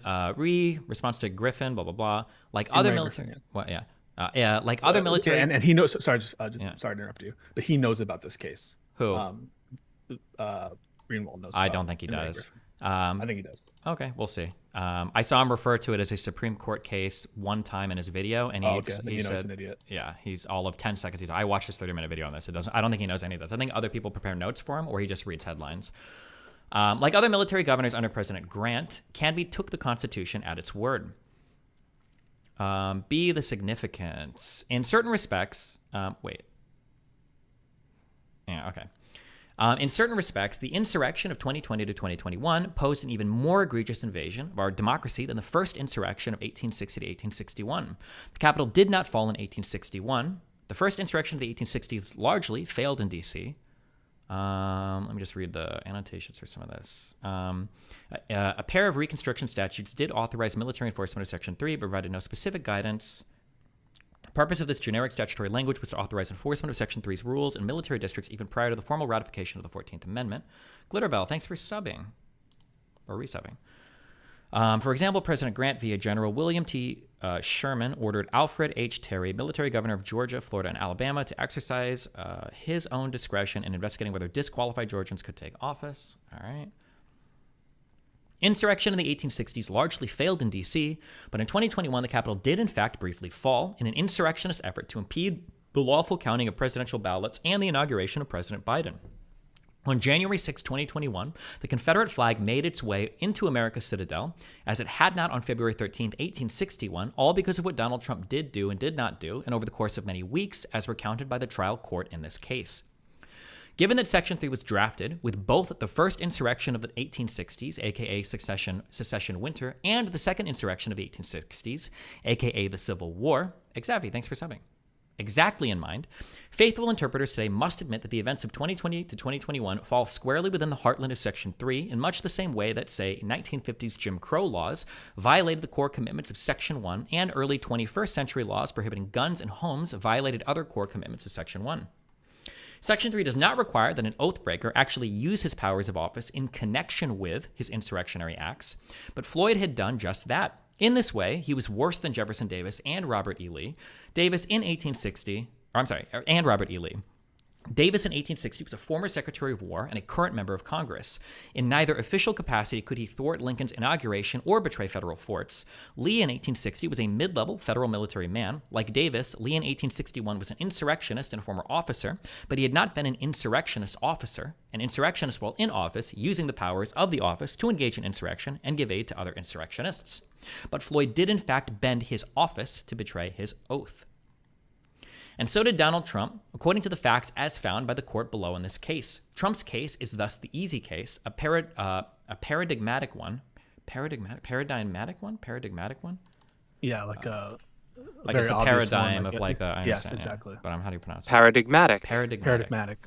response to Griffin, blah, blah, blah, like other military... like other military... And he knows... Sorry, sorry to interrupt you, but he knows about this case. Who? Greenwald knows. I don't think he does. I think he does. Okay, we'll see. I saw him refer to it as a Supreme Court case one time in his video, and he said, he's an idiot. Yeah, he's all of 10 seconds. I watched his 30-minute video on this. I don't think he knows any of this. I think other people prepare notes for him, or he just reads headlines. Like other military governors under President Grant, Canby took the Constitution at its word. B, the significance. In certain respects, in certain respects, the insurrection of 2020 to 2021 posed an even more egregious invasion of our democracy than the first insurrection of 1860 to 1861. The Capitol did not fall in 1861. The first insurrection of the 1860s largely failed in D.C. Let me just read the annotations for some of this. A pair of Reconstruction statutes did authorize military enforcement of Section 3, but provided no specific guidance. The purpose of this generic statutory language was to authorize enforcement of Section 3's rules in military districts even prior to the formal ratification of the 14th Amendment. Glitterbell, thanks for subbing. Or resubbing. For example, President Grant, via General William T. Sherman, ordered Alfred H. Terry, military governor of Georgia, Florida, and Alabama, to exercise his own discretion in investigating whether disqualified Georgians could take office. All right. Insurrection in the 1860s largely failed in D.C., but in 2021, the Capitol did in fact briefly fall in an insurrectionist effort to impede the lawful counting of presidential ballots and the inauguration of President Biden. On January 6, 2021, the Confederate flag made its way into America's citadel, as it had not on February 13, 1861, all because of what Donald Trump did do and did not do, and over the course of many weeks, as recounted by the trial court in this case. Given that Section 3 was drafted with both the first insurrection of the 1860s, aka secession winter, and the second insurrection of the 1860s, aka the Civil War, Xavi, thanks for subbing, exactly in mind, faithful interpreters today must admit that the events of 2020 to 2021 fall squarely within the heartland of Section 3 in much the same way that, say, 1950s Jim Crow laws violated the core commitments of Section 1, and early 21st century laws prohibiting guns in homes violated other core commitments of Section 1. Section 3 does not require that an oathbreaker actually use his powers of office in connection with his insurrectionary acts, but Floyd had done just that. In this way, he was worse than Jefferson Davis and Robert E. Lee. Davis in 1860 was a former Secretary of War and a current member of Congress. In neither official capacity could he thwart Lincoln's inauguration or betray federal forts. Lee in 1860 was a mid-level federal military man. Like Davis, Lee in 1861 was an insurrectionist and a former officer, but he had not been an insurrectionist officer. An insurrectionist while in office, using the powers of the office to engage in insurrection and give aid to other insurrectionists. But Floyd did in fact bend his office to betray his oath. And so did Donald Trump, according to the facts as found by the court below in this case. Trump's case is thus the easy case, a paradigmatic one. Paradigmatic one? Yeah, like a like it's a paradigm of like the. Yes, exactly. Yeah, but how do you pronounce it? Paradigmatic. Paradigmatic.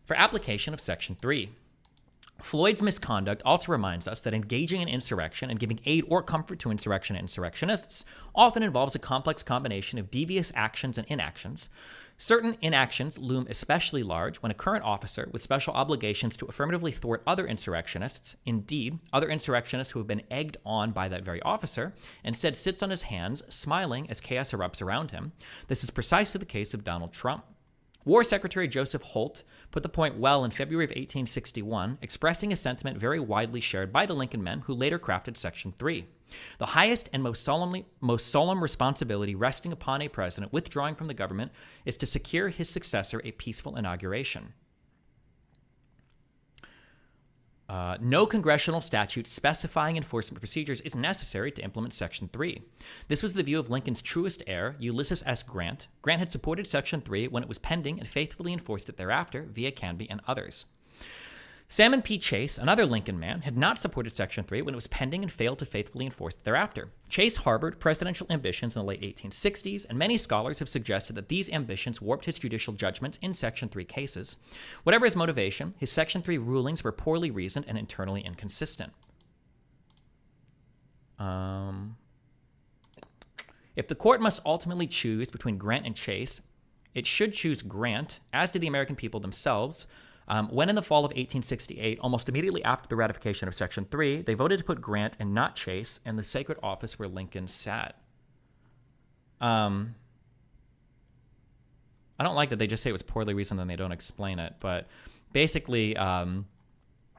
For application of Section 3. Floyd's misconduct also reminds us that engaging in insurrection and giving aid or comfort to insurrection and insurrectionists often involves a complex combination of devious actions and inactions. Certain inactions loom especially large when a current officer with special obligations to affirmatively thwart other insurrectionists, indeed, other insurrectionists who have been egged on by that very officer, instead sits on his hands, smiling as chaos erupts around him. This is precisely the case of Donald Trump. War Secretary Joseph Holt put the point well in February of 1861, expressing a sentiment very widely shared by the Lincoln men who later crafted Section 3. The highest and most solemn responsibility resting upon a president withdrawing from the government is to secure his successor a peaceful inauguration. No congressional statute specifying enforcement procedures is necessary to implement Section 3. This was the view of Lincoln's truest heir, Ulysses S. Grant. Grant had supported Section 3 when it was pending and faithfully enforced it thereafter via Canby and others. Salmon P. Chase, another Lincoln man, had not supported Section 3 when it was pending and failed to faithfully enforce it thereafter. Chase harbored presidential ambitions in the late 1860s, and many scholars have suggested that these ambitions warped his judicial judgments in Section 3 cases. Whatever his motivation, his Section 3 rulings were poorly reasoned and internally inconsistent. If the court must ultimately choose between Grant and Chase, it should choose Grant, as did the American people themselves. When in the fall of 1868, almost immediately after the ratification of Section 3, they voted to put Grant and not Chase in the sacred office where Lincoln sat. I don't like that they just say it was poorly reasoned and they don't explain it, but basically, I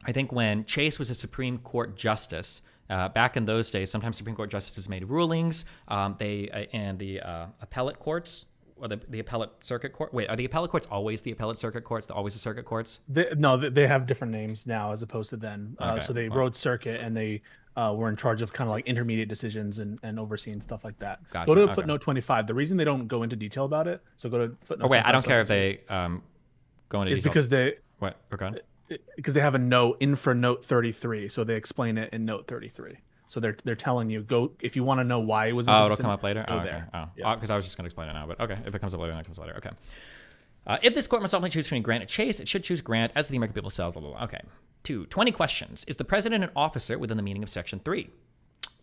think when Chase was a Supreme Court justice, back in those days, sometimes Supreme Court justices made rulings, and the appellate courts, or the appellate circuit court. Wait, are the appellate courts always the appellate circuit courts? Always the circuit courts? They have different names now as opposed to then. Okay, So they wrote circuit, and they were in charge of kind of like intermediate decisions and overseeing stuff like that. Gotcha, Go to okay. footnote 25. The reason they don't go into detail about it, so go to footnote. Oh wait, 25, I don't care if they go into It's detail. because they What? We're gone. Because they have a note in for note 33, so they explain it in note 33. So they're telling you, go if you want to know why it was. Oh, it'll come up later. Go Oh, okay. there. Oh, Yeah. because I was just going to explain it now, but okay. If it comes up later, then it comes later. Okay. If this court must ultimately choose between Grant and Chase, it should choose Grant, as the American people themselves. Blah, blah, blah. Okay. 20 questions. Is the president an officer within the meaning of Section 3?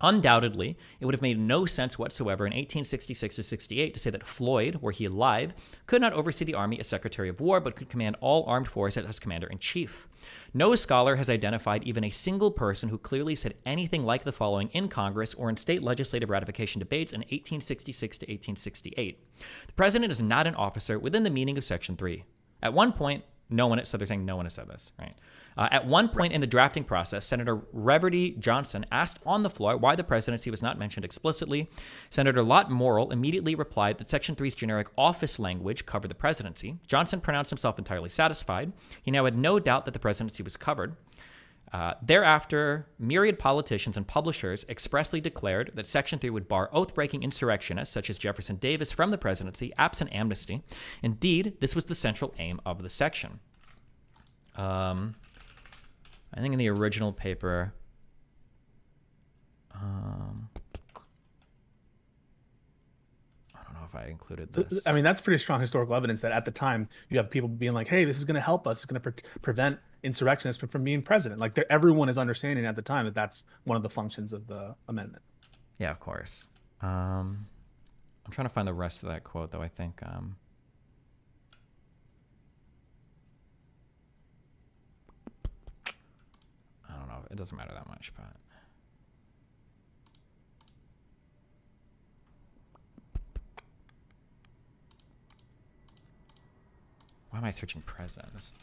Undoubtedly, it would have made no sense whatsoever in 1866 to 68 to say that Floyd, were he alive, could not oversee the Army as Secretary of War, but could command all armed forces as Commander-in-Chief. No scholar has identified even a single person who clearly said anything like the following in Congress or in state legislative ratification debates in 1866 to 1868. The president is not an officer within the meaning of Section 3. At one point, so they're saying no one has said this, right? At one point in the drafting process, Senator Reverdy Johnson asked on the floor why the presidency was not mentioned explicitly. Senator Lott Morrill immediately replied that Section 3's generic office language covered the presidency. Johnson pronounced himself entirely satisfied. He now had no doubt that the presidency was covered. Thereafter, myriad politicians and publishers expressly declared that Section 3 would bar oath-breaking insurrectionists such as Jefferson Davis from the presidency, absent amnesty. Indeed, this was the central aim of the section. I think in the original paper, I don't know if I included this. I mean, that's pretty strong historical evidence that at the time you have people being like, "Hey, this is going to help us. It's going to prevent insurrectionists from being president." Like, everyone is understanding at the time that that's one of the functions of the amendment. Yeah, of course. I'm trying to find the rest of that quote, though. I think. I don't know. It doesn't matter that much, but. Why am I searching presidents?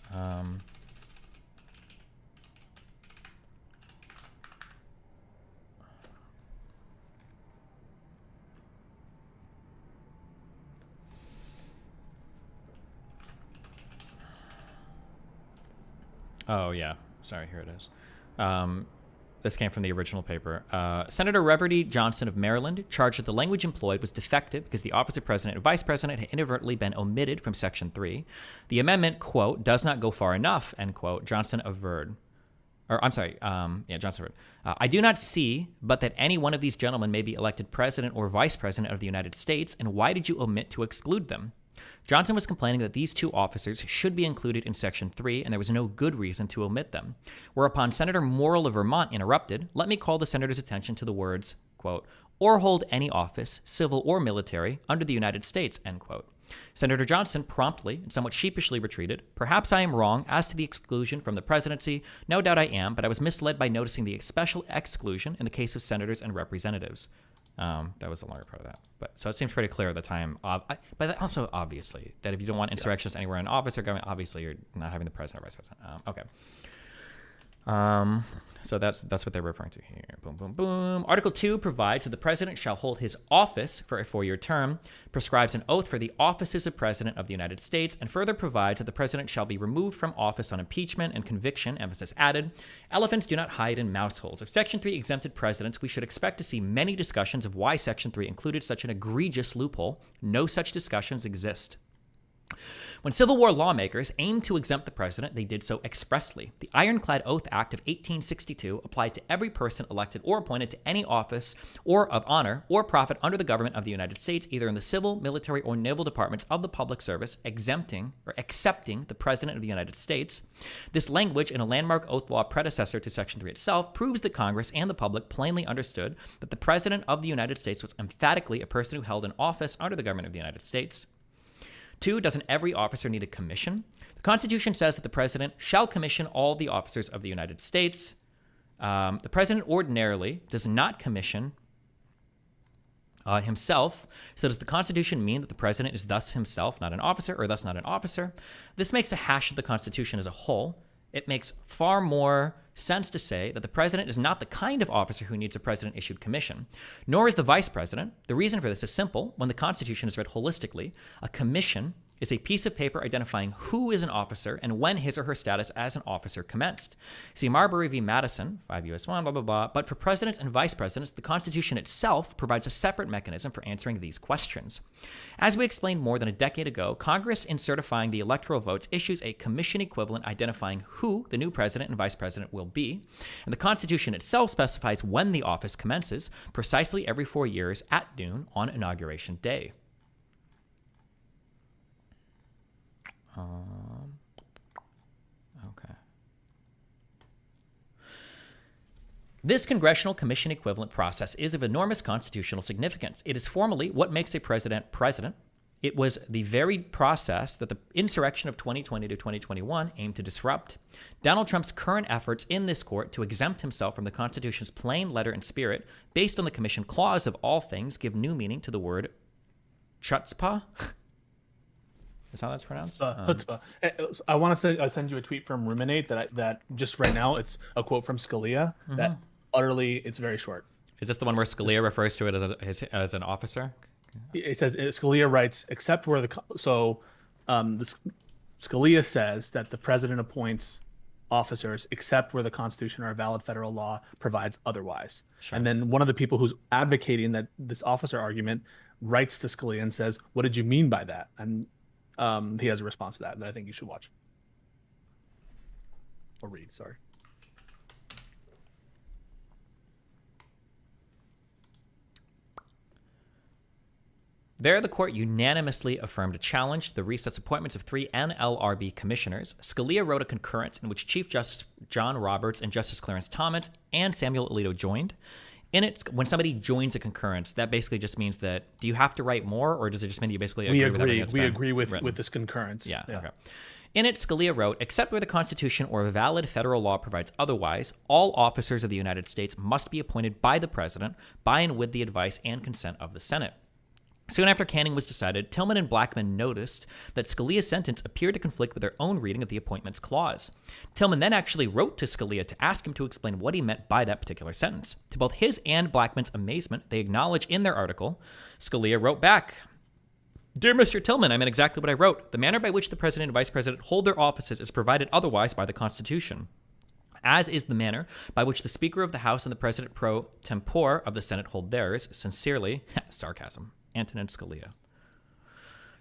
Oh, yeah. Sorry, here it is. This came from the original paper. Senator Reverdy Johnson of Maryland charged that the language employed was defective because the office of president and vice president had inadvertently been omitted from Section 3. The amendment, quote, does not go far enough, end quote, Johnson averred. Johnson averred. I do not see but that any one of these gentlemen may be elected president or vice president of the United States, and why did you omit to exclude them? Johnson was complaining that these two officers should be included in Section 3, and there was no good reason to omit them. Whereupon Senator Morrill of Vermont interrupted, "Let me call the senator's attention to the words, quote, or hold any office, civil or military, under the United States," end quote. Senator Johnson promptly and somewhat sheepishly retreated. "Perhaps I am wrong as to the exclusion from the presidency. No doubt I am, but I was misled by noticing the special exclusion in the case of senators and representatives." That was the longer part of that. But so it seems pretty clear at the time. But also, obviously, that if you don't want insurrections anywhere in office or government, obviously you're not having the president or vice president. Okay. So that's what they're referring to here. Boom, boom, boom. Article 2 provides that the president shall hold his office for a 4-year term, prescribes an oath for the offices of president of the United States, and further provides that the president shall be removed from office on impeachment and conviction, emphasis added. Elephants do not hide in mouse holes. If Section 3 exempted presidents, we should expect to see many discussions of why Section 3 included such an egregious loophole. No such discussions exist. When Civil War lawmakers aimed to exempt the president, they did so expressly. The Ironclad Oath Act of 1862 applied to every person elected or appointed to any office or of honor or profit under the government of the United States, either in the civil, military, or naval departments of the public service, accepting the president of the United States. This language, in a landmark oath law predecessor to Section 3 itself, proves that Congress and the public plainly understood that the president of the United States was emphatically a person who held an office under the government of the United States. 2, doesn't every officer need a commission? The Constitution says that the president shall commission all the officers of the United States. The president ordinarily does not commission himself. So does the Constitution mean that the president is thus himself not an officer, or thus not an officer? This makes a hash of the Constitution as a whole. It makes far more sense to say that the president is not the kind of officer who needs a president-issued commission, nor is the vice president. The reason for this is simple. When the Constitution is read holistically, a commission is a piece of paper identifying who is an officer and when his or her status as an officer commenced. See Marbury v. Madison, 5 U.S. 1, blah, blah, blah. But for presidents and vice presidents, the Constitution itself provides a separate mechanism for answering these questions. As we explained more than a decade ago, Congress, in certifying the electoral votes, issues a commission equivalent identifying who the new president and vice president will be. And the Constitution itself specifies when the office commences, precisely every 4 years at noon on Inauguration Day. Okay. This congressional commission equivalent process is of enormous constitutional significance. It is formally what makes a president president. It was the very process that the insurrection of 2020 to 2021 aimed to disrupt. Donald Trump's current efforts in this court to exempt himself from the Constitution's plain letter and spirit, based on the commission clause of all things, give new meaning to the word chutzpah. Is how that's pronounced? Chutzpah. I want to send you a tweet from Ruminate that just right now, it's a quote from Scalia that utterly, it's very short. Is this the one where Scalia refers to it as an officer? It says, Scalia writes, except where Scalia says that the president appoints officers except where the Constitution or a valid federal law provides otherwise. Sure. And then one of the people who's advocating that this officer argument writes to Scalia and says, what did you mean by that? And he has a response to that I think you should watch. Or read, sorry. There, the court unanimously affirmed a challenge to the recess appointments of 3 NLRB commissioners. Scalia wrote a concurrence in which Chief Justice John Roberts and Justice Clarence Thomas and Samuel Alito joined. In it, when somebody joins a concurrence, that basically just means that, do you have to write more, or does it just mean that you basically agree with everything that's been agree with written? this concurrence. Yeah, okay. In it, Scalia wrote, except where the Constitution or a valid federal law provides otherwise, all officers of the United States must be appointed by the president, by and with the advice and consent of the Senate. Soon after canning was decided, Tillman and Blackmun noticed that Scalia's sentence appeared to conflict with their own reading of the appointments clause. Tillman then actually wrote to Scalia to ask him to explain what he meant by that particular sentence. To both his and Blackmun's amazement, they acknowledge in their article, Scalia wrote back, Dear Mr. Tillman, I meant exactly what I wrote. The manner by which the president and vice president hold their offices is provided otherwise by the Constitution, as is the manner by which the Speaker of the House and the President pro tempore of the Senate hold theirs. Sincerely, sarcasm, Antonin Scalia.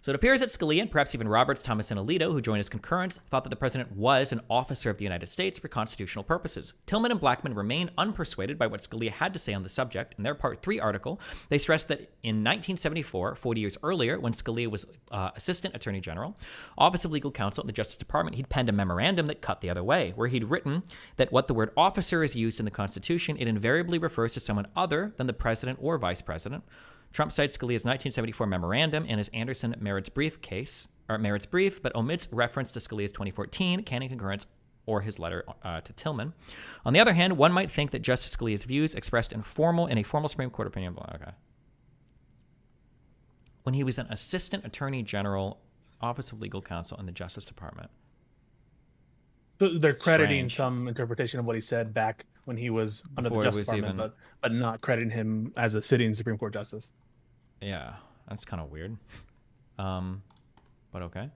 So it appears that Scalia, and perhaps even Roberts, Thomas, and Alito, who joined his concurrence, thought that the president was an officer of the United States for constitutional purposes. Tillman and Blackmun remain unpersuaded by what Scalia had to say on the subject. In their Part 3 article, they stressed that in 1974, 40 years earlier, when Scalia was Assistant Attorney General, Office of Legal Counsel in the Justice Department, he'd penned a memorandum that cut the other way, where he'd written that what the word officer is used in the Constitution, it invariably refers to someone other than the president or vice president. Trump cites Scalia's 1974 memorandum in his Anderson-Merritt's brief, but omits reference to Scalia's 2014 canning concurrence or his letter to Tillman. On the other hand, one might think that Justice Scalia's views expressed in a formal Supreme Court opinion, when he was an Assistant Attorney General, Office of Legal Counsel in the Justice Department. So they're crediting strange. some interpretation of what he said back when he was under Before the he Justice was Department, even- but not crediting him as a sitting Supreme Court justice. Yeah, that's kind of weird. But okay.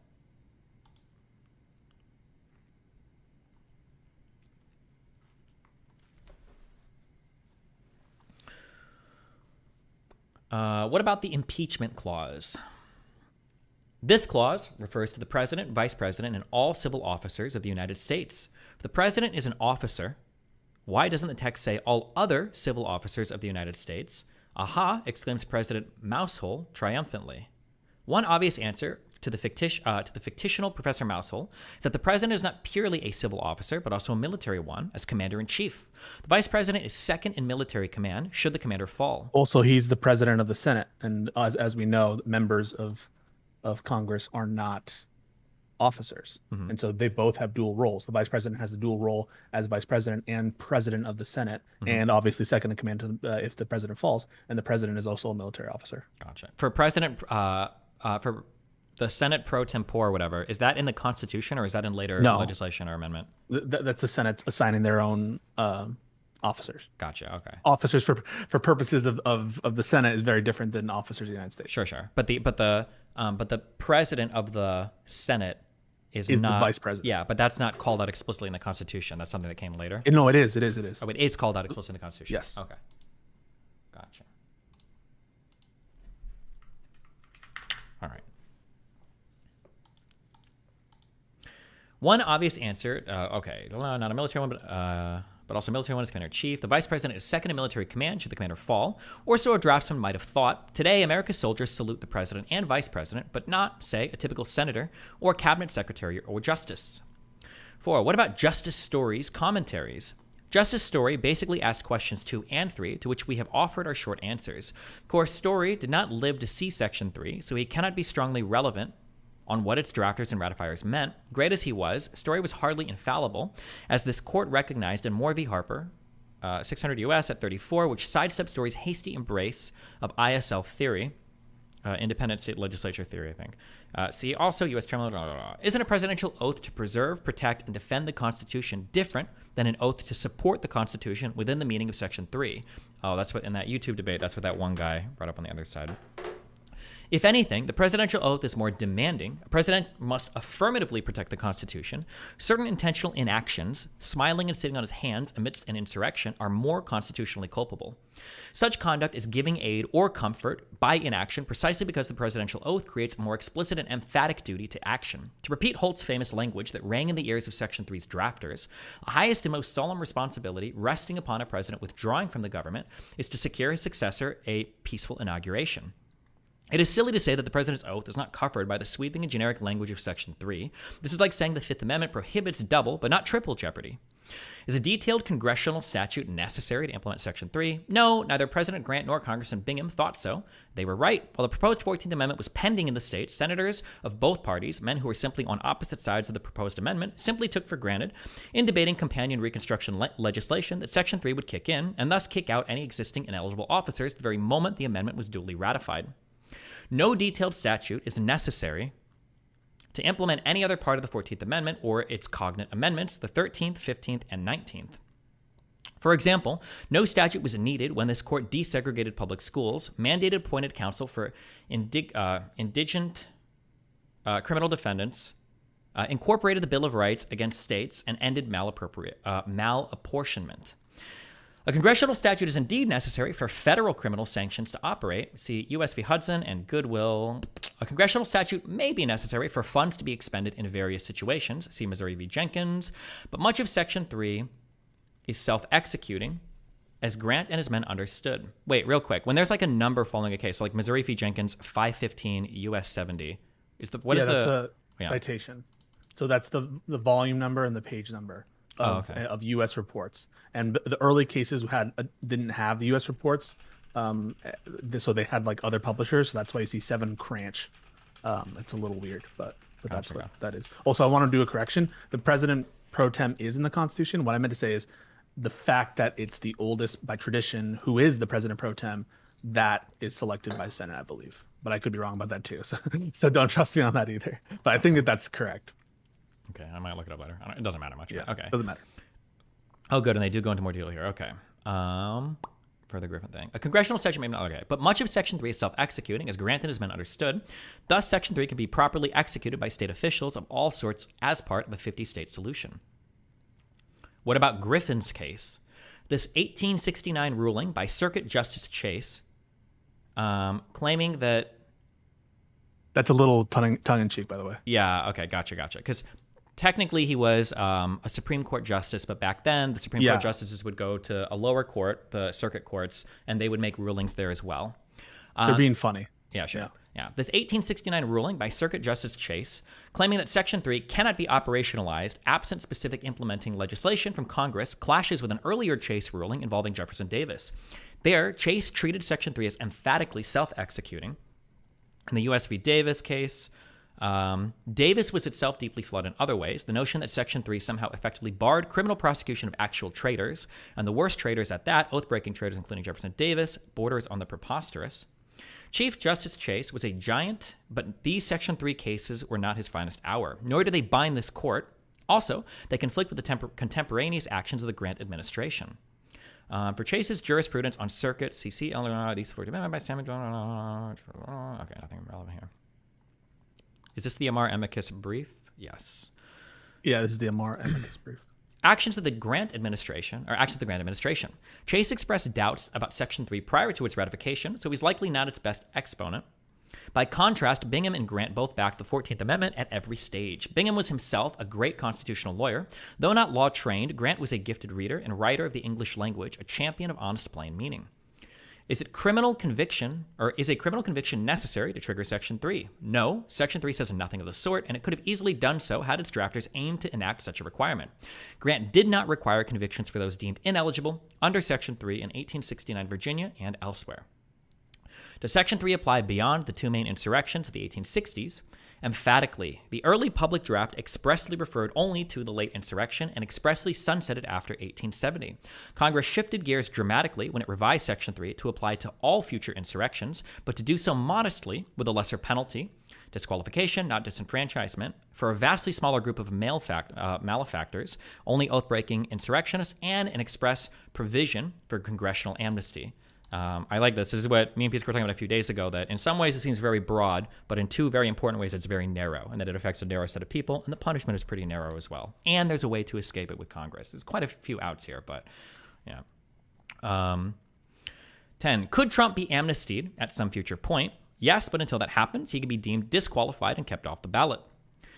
What about the impeachment clause? This clause refers to the president, vice president, and all civil officers of the United States. If the president is an officer, why doesn't the text say all other civil officers of the United States? Aha, exclaims President Mousehole triumphantly. One obvious answer to the fictional Professor Mousehole is that the president is not purely a civil officer, but also a military one, as commander-in-chief. The vice president is second in military command should the commander fall. Also, he's the president of the Senate, and as we know, members of Congress are not officers, and so they both have dual roles. The vice president has the dual role as vice president and president of the Senate, and obviously second in command to if the president falls. And the president is also a military officer. Gotcha. For president, for the Senate pro tempore, whatever, is that in the Constitution or is that in later legislation or amendment? That's the Senate assigning their own officers. Gotcha. Okay. Officers for purposes of the Senate is very different than officers of the United States. Sure. But the president of the Senate is not the vice president. Yeah, but that's not called out explicitly in the Constitution. That's something that came later. No, it is. It is. Oh, it is called out explicitly in the Constitution. Yes. Okay. Gotcha. All right. One obvious answer. Okay, not a military one, but also a military one is commander-in-chief. The vice president is second in military command should the commander fall, or so a draftsman might have thought. Today, America's soldiers salute the president and vice president, but not, say, a typical senator or cabinet secretary or justice. 4. What about Justice Story's commentaries? Justice Story basically asked questions 2 and 3, to which we have offered our short answers. Of course, Story did not live to see Section 3, so he cannot be strongly relevant on what its drafters and ratifiers meant. Great as he was, Story was hardly infallible, as this court recognized in Moore v. Harper, 600 U.S. at 34, which sidestepped Story's hasty embrace of ISL theory, independent state legislature theory, I think. See also U.S. term. Isn't a presidential oath to preserve, protect, and defend the Constitution different than an oath to support the Constitution within the meaning of Section 3? Oh, that's what in that YouTube debate. That's what that one guy brought up on the other side. If anything, the presidential oath is more demanding. A president must affirmatively protect the Constitution. Certain intentional inactions, smiling and sitting on his hands amidst an insurrection, are more constitutionally culpable. Such conduct is giving aid or comfort by inaction precisely because the presidential oath creates a more explicit and emphatic duty to action. To repeat Holt's famous language that rang in the ears of Section 3's drafters, the highest and most solemn responsibility resting upon a president withdrawing from the government is to secure his successor a peaceful inauguration. It is silly to say that the president's oath is not covered by the sweeping and generic language of Section 3. This is like saying the Fifth Amendment prohibits double, but not triple jeopardy. Is a detailed congressional statute necessary to implement Section 3? No, neither President Grant nor Congressman Bingham thought so. They were right. While the proposed 14th Amendment was pending in the states, senators of both parties, men who were simply on opposite sides of the proposed amendment, simply took for granted, in debating companion Reconstruction legislation, that Section 3 would kick in, and thus kick out any existing ineligible officers the very moment the amendment was duly ratified. No detailed statute is necessary to implement any other part of the 14th Amendment or its cognate amendments, the 13th, 15th, and 19th. For example, no statute was needed when this court desegregated public schools, mandated appointed counsel for indigent criminal defendants, incorporated the Bill of Rights against states, and ended malapportionment. A congressional statute is indeed necessary for federal criminal sanctions to operate. See U.S. v. Hudson and Goodwill. A congressional statute may be necessary for funds to be expended in various situations. See Missouri v. Jenkins. But much of Section 3 is self-executing, as Grant and his men understood. Wait, real quick. When there's like a number following a case, so like Missouri v. Jenkins 515 U.S. 70, is the that's a citation. So that's the volume number and the page number of U.S. reports. And the early cases didn't have the U.S. reports, so they had like other publishers. So that's why you see 7 Cranch. It's a little weird, but that's what that is. Also, I want to do a correction. The president pro tem is in the Constitution. What I meant to say is the fact that it's the oldest by tradition who is the president pro tem, that is selected by Senate, I believe. But I could be wrong about that too. So don't trust me on that either. But I think that that's correct. Okay, I might look it up later. It doesn't matter much. Yeah, Okay. doesn't matter. Oh, good, and they do go into more detail here. Okay. For the Griffin thing. A congressional section may not, okay, but much of Section 3 is self-executing, as granted has been understood. Thus, Section 3 can be properly executed by state officials of all sorts as part of a 50-state solution. What about Griffin's case? This 1869 ruling by Circuit Justice Chase, claiming that... That's a little tongue-in-cheek, by the way. Yeah, okay, gotcha. Because technically he was a Supreme Court justice, but back then the Supreme Court justices would go to a lower court, the circuit courts, and they would make rulings there as well. They're being funny. Yeah, sure. Yeah. This 1869 ruling by Circuit Justice Chase, claiming that Section 3 cannot be operationalized absent specific implementing legislation from Congress, clashes with an earlier Chase ruling involving Jefferson Davis. There, Chase treated Section 3 as emphatically self-executing. In the U.S. v. Davis case, Davis was itself deeply flawed in other ways. The notion that Section 3 somehow effectively barred criminal prosecution of actual traitors, and the worst traitors at that, oath-breaking traitors including Jefferson Davis, borders on the preposterous. Chief Justice Chase was a giant, but these Section 3 cases were not his finest hour, nor do they bind this court. Also, they conflict with the contemporaneous actions of the Grant administration. For Chase's jurisprudence on circuit, CC, these 40 by Samuel. Okay, nothing relevant here. Is this the Amar Amicus brief? Yes. Yeah, this is the Amar Amicus brief. Actions of the Grant administration. Chase expressed doubts about Section 3 prior to its ratification, so he's likely not its best exponent. By contrast, Bingham and Grant both backed the 14th Amendment at every stage. Bingham was himself a great constitutional lawyer. Though not law-trained, Grant was a gifted reader and writer of the English language, a champion of honest plain meaning. Is a criminal conviction necessary to trigger Section 3? No, Section 3 says nothing of the sort, and it could have easily done so had its drafters aimed to enact such a requirement. Grant did not require convictions for those deemed ineligible under Section 3 in 1869 Virginia and elsewhere. Does Section 3 apply beyond the two main insurrections of the 1860s? Emphatically, the early public draft expressly referred only to the late insurrection and expressly sunsetted after 1870. Congress shifted gears dramatically when it revised Section 3 to apply to all future insurrections, but to do so modestly with a lesser penalty, disqualification, not disenfranchisement, for a vastly smaller group of malefactors, only oath-breaking insurrectionists, and an express provision for congressional amnesty. I like this. This is what me and Peace were talking about a few days ago, that in some ways it seems very broad, but in two very important ways it's very narrow, and that it affects a narrow set of people, and the punishment is pretty narrow as well. And there's a way to escape it with Congress. There's quite a few outs here, but yeah. 10. Could Trump be amnestied at some future point? Yes, but until that happens, he could be deemed disqualified and kept off the ballot.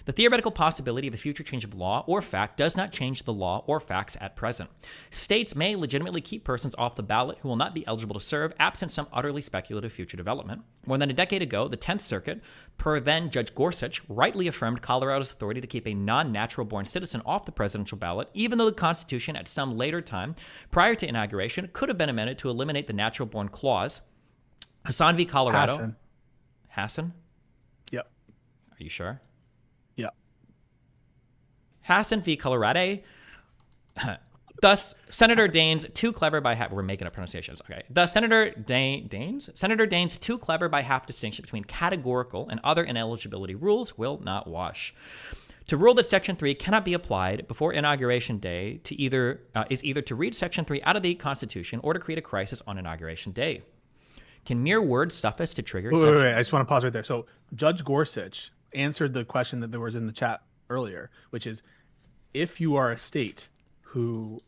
The theoretical possibility of a future change of law or fact does not change the law or facts at present. States may legitimately keep persons off the ballot who will not be eligible to serve absent some utterly speculative future development. More than a decade ago, the 10th Circuit, per then Judge Gorsuch, rightly affirmed Colorado's authority to keep a non-natural-born citizen off the presidential ballot, even though the Constitution at some later time, prior to inauguration, could have been amended to eliminate the natural-born clause. Hassan v. Colorado. Hassan? Yep. Are you sure? Yeah. Hassan v. Colorado. Thus, Senator Daines, too clever by half. We're making up pronunciations. Okay. Thus, Senator Daines, too clever by half distinction between categorical and other ineligibility rules will not wash. To rule that Section 3 cannot be applied before Inauguration Day is either to read Section 3 out of the Constitution or to create a crisis on Inauguration Day. Can mere words suffice to trigger Wait, I just want to pause right there. So Judge Gorsuch answered the question that there was in the chat earlier, which is, if you are a state who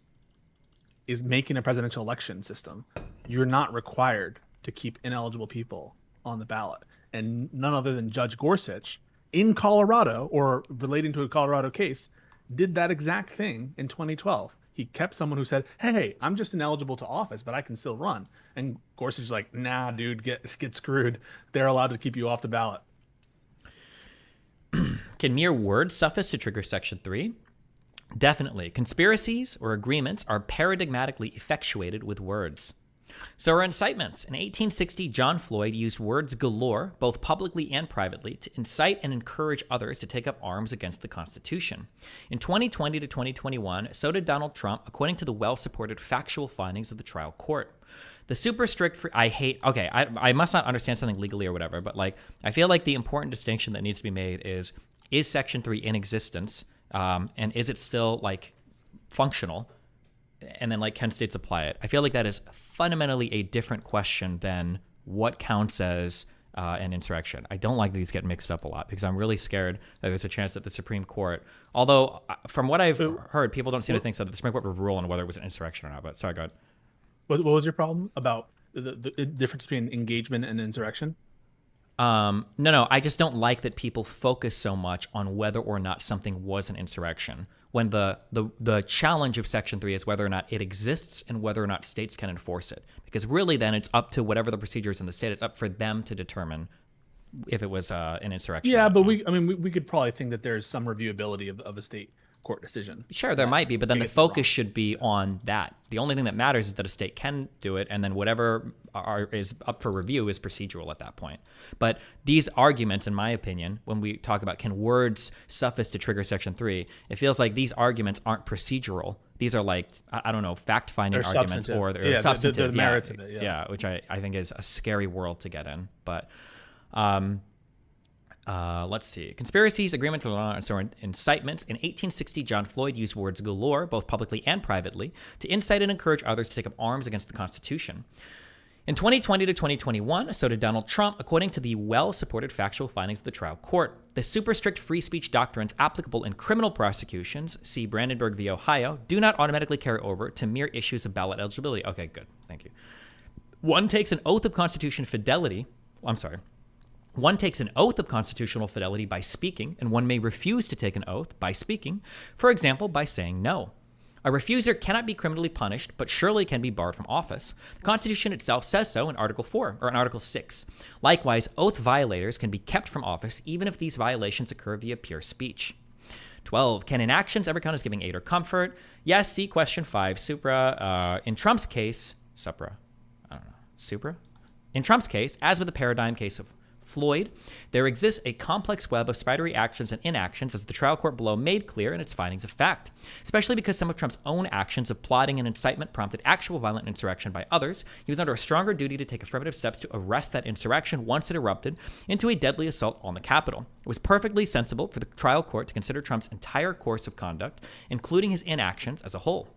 is making a presidential election system, you're not required to keep ineligible people on the ballot. And none other than Judge Gorsuch in Colorado, or relating to a Colorado case, did that exact thing in 2012. He kept someone who said, hey, I'm just ineligible to office, but I can still run. And Gorsuch's like, nah, dude, get screwed. They're allowed to keep you off the ballot. Can mere words suffice to trigger Section 3? Definitely. Conspiracies or agreements are paradigmatically effectuated with words. So are incitements. In 1860, John Floyd used words galore, both publicly and privately, to incite and encourage others to take up arms against the Constitution. In 2020 to 2021, so did Donald Trump, according to the well-supported factual findings of the trial court. The super strict, I must not understand something legally or whatever, but I feel like the important distinction that needs to be made is Section 3 in existence And is it still like functional? And then like, can states apply it? I feel like that is fundamentally a different question than what counts as an insurrection. I don't like these get mixed up a lot because I'm really scared that there's a chance that the Supreme Court, although from what I've heard, people don't seem to think so, that the Supreme Court would rule on whether it was an insurrection or not. But sorry, go ahead. What was your problem about the difference between engagement and insurrection? No, I just don't like that people focus so much on whether or not something was an insurrection, when the challenge of Section 3 is whether or not it exists and whether or not states can enforce it. Because really then it's up to whatever the procedure is in the state, it's up for them to determine if it was an insurrection. Yeah, but we could probably think that there's some reviewability of a state court decision. Sure, there might be, but then the focus should be on that. The only thing that matters is that a state can do it, and then whatever is up for review is procedural at that point. But these arguments, in my opinion, when we talk about can words suffice to trigger Section 3, it feels like these arguments aren't procedural. These are like, I don't know, fact-finding arguments, or they're substantive. The merits of it, yeah, which I think is a scary world to get in. But let's see. Conspiracies, agreements, and incitements. In 1860, John Floyd used words galore, both publicly and privately, to incite and encourage others to take up arms against the Constitution. In 2020 to 2021, so did Donald Trump, according to the well-supported factual findings of the trial court. The super strict free speech doctrines applicable in criminal prosecutions, see Brandenburg v. Ohio, do not automatically carry over to mere issues of ballot eligibility. Okay, good. Thank you. One takes an oath of constitutional fidelity by speaking, and one may refuse to take an oath by speaking, for example, by saying no. A refuser cannot be criminally punished, but surely can be barred from office. The Constitution itself says so in Article 4, or in Article 6. Likewise, oath violators can be kept from office even if these violations occur via pure speech. 12. Can inactions ever count as giving aid or comfort? Yes, see question 5, supra. In Trump's case, In Trump's case, as with the paradigm case of Floyd, there exists a complex web of spidery actions and inactions, as the trial court below made clear in its findings of fact, especially because some of Trump's own actions of plotting and incitement prompted actual violent insurrection by others. He was under a stronger duty to take affirmative steps to arrest that insurrection once it erupted into a deadly assault on the Capitol. It was perfectly sensible for the trial court to consider Trump's entire course of conduct, including his inactions, as a whole.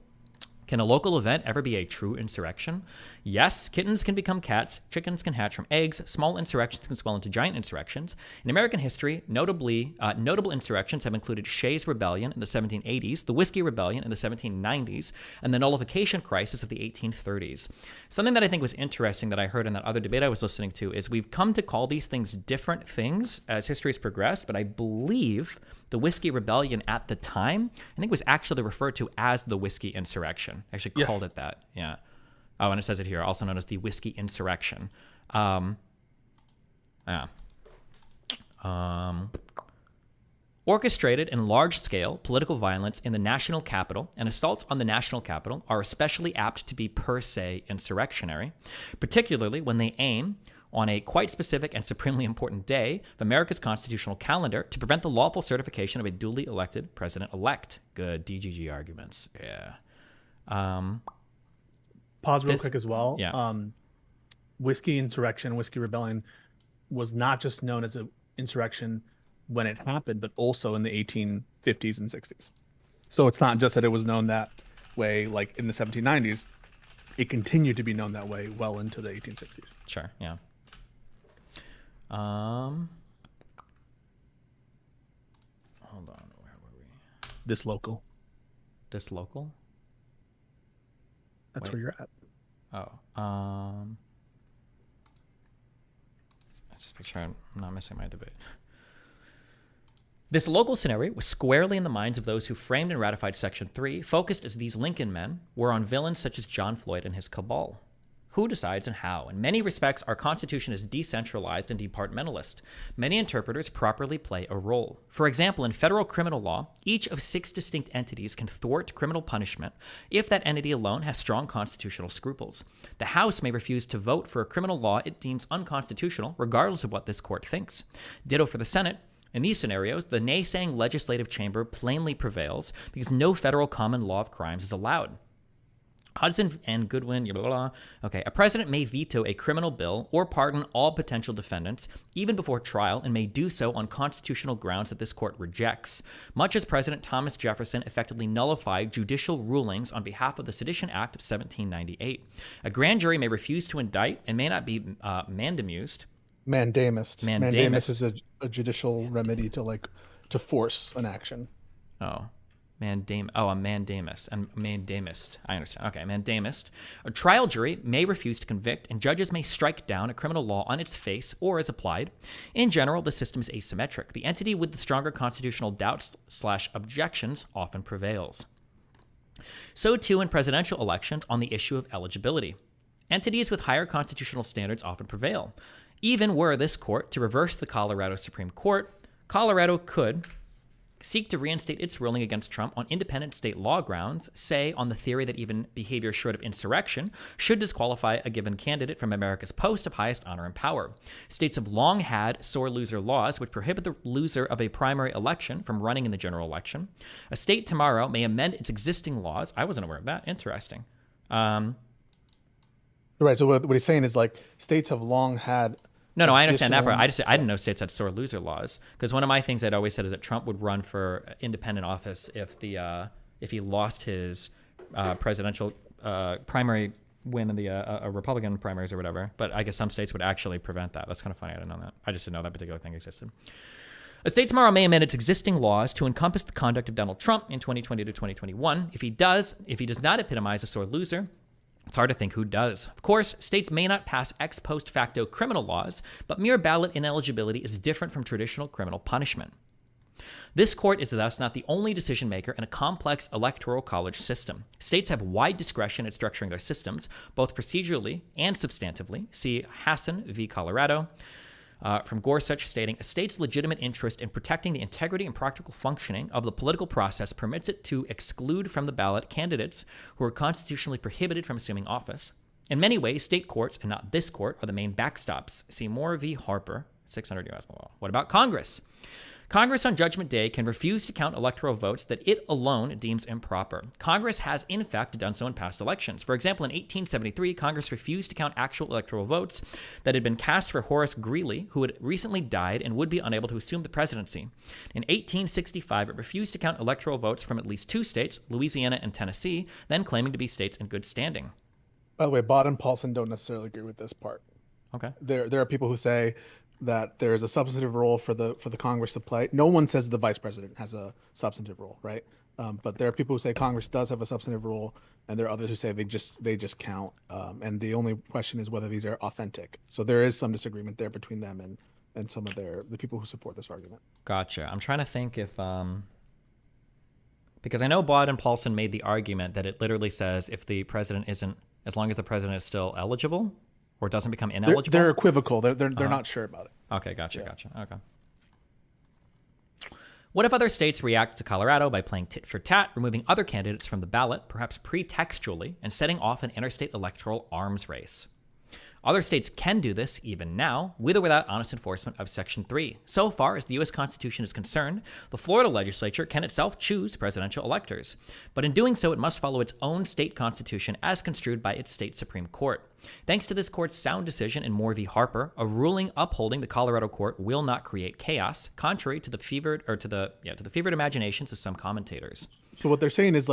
Can a local event ever be a true insurrection? Yes, kittens can become cats, chickens can hatch from eggs, small insurrections can swell into giant insurrections. In American history, notable insurrections have included Shays' Rebellion in the 1780s, the Whiskey Rebellion in the 1790s, and the nullification crisis of the 1830s. Something that I think was interesting that I heard in that other debate I was listening to is we've come to call these things different things as history has progressed, but I believe the Whiskey Rebellion at the time, I think was actually referred to as the Whiskey Insurrection. Actually called it that. Yeah. Oh, and it says it here, also known as the Whiskey Insurrection. Orchestrated and large-scale political violence in the national capital and assaults on the national capital are especially apt to be per se insurrectionary, particularly when they aim on a quite specific and supremely important day of America's constitutional calendar to prevent the lawful certification of a duly elected president-elect. Good DGG arguments. Yeah. Pause real quick as well. Yeah. Whiskey Insurrection, Whiskey Rebellion was not just known as an insurrection when it happened, but also in the 1850s and 60s. So it's not just that it was known that way like in the 1790s. It continued to be known that way well into the 1860s. Sure, yeah. Hold on, where were we? This local. That's where you're at. Oh, I just make sure I'm not missing my debate. This local scenario was squarely in the minds of those who framed and ratified Section 3, focused as these Lincoln men were on villains such as John Floyd and his cabal. Who decides and how? In many respects, our Constitution is decentralized and departmentalist. Many interpreters properly play a role. For example, in federal criminal law, each of 6 distinct entities can thwart criminal punishment if that entity alone has strong constitutional scruples. The House may refuse to vote for a criminal law it deems unconstitutional, regardless of what this court thinks. Ditto for the Senate. In these scenarios, the naysaying legislative chamber plainly prevails because no federal common law of crimes is allowed. Hudson and Goodwin, blah, blah, blah. Okay, a president may veto a criminal bill or pardon all potential defendants, even before trial, and may do so on constitutional grounds that this court rejects. Much as President Thomas Jefferson effectively nullified judicial rulings on behalf of the Sedition Act of 1798. A grand jury may refuse to indict and may not be mandamused. Mandamus. Mandamus is a judicial remedy to force an action. Oh. A mandamus. And mandamus. I understand. Okay, mandamus. A trial jury may refuse to convict, and judges may strike down a criminal law on its face or as applied. In general, the system is asymmetric. The entity with the stronger constitutional doubts/objections often prevails. So too in presidential elections on the issue of eligibility. Entities with higher constitutional standards often prevail. Even were this court to reverse the Colorado Supreme Court, Colorado could seek to reinstate its ruling against Trump on independent state law grounds, say on the theory that even behavior short of insurrection should disqualify a given candidate from America's post of highest honor and power. States have long had sore loser laws which prohibit the loser of a primary election from running in the general election. A state tomorrow may amend its existing laws. I wasn't aware of that. Interesting. Right. So what he's saying is states have long had. No, I understand that part. I didn't know states had sore loser laws, because one of my things I'd always said is that Trump would run for independent office if he lost his presidential primary win in the Republican primaries or whatever. But I guess some states would actually prevent that. That's kind of funny. I didn't know that. I just didn't know that particular thing existed. A state tomorrow may amend its existing laws to encompass the conduct of Donald Trump in 2020 to 2021. If he does not epitomize a sore loser, it's hard to think who does. Of course, states may not pass ex post facto criminal laws, but mere ballot ineligibility is different from traditional criminal punishment. This court is thus not the only decision maker in a complex electoral college system. States have wide discretion in structuring their systems, both procedurally and substantively. See Hassan v. Colorado. From Gorsuch stating, a state's legitimate interest in protecting the integrity and practical functioning of the political process permits it to exclude from the ballot candidates who are constitutionally prohibited from assuming office. In many ways, state courts, and not this court, are the main backstops. See Moore v. Harper, 600 U.S. law. What about Congress? Congress on Judgment Day can refuse to count electoral votes that it alone deems improper. Congress has, in fact, done so in past elections. For example, in 1873, Congress refused to count actual electoral votes that had been cast for Horace Greeley, who had recently died and would be unable to assume the presidency. In 1865, it refused to count electoral votes from at least two states, Louisiana and Tennessee, then claiming to be states in good standing. By the way, Bott and Paulson don't necessarily agree with this part. Okay. There are people who say that there is a substantive role for the Congress to play. No one says the vice president has a substantive role, right? But there are people who say Congress does have a substantive role, and there are others who say they just count. And the only question is whether these are authentic. So there is some disagreement there between them and some of the people who support this argument. Gotcha. I'm trying to think if because I know Bott and Paulson made the argument that it literally says if the president isn't, as long as the president is still eligible or doesn't become ineligible. They're equivocal. They're not sure about it. Okay, gotcha. Okay. What if other states react to Colorado by playing tit for tat, removing other candidates from the ballot, perhaps pretextually, and setting off an interstate electoral arms race? Other states can do this even now, with or without honest enforcement of Section 3. So far as the U.S. Constitution is concerned, the Florida legislature can itself choose presidential electors. But in doing so, it must follow its own state constitution as construed by its state Supreme Court. Thanks to this court's sound decision in Moore v. Harper, a ruling upholding the Colorado court will not create chaos, contrary to the fevered imaginations of some commentators. So what they're saying is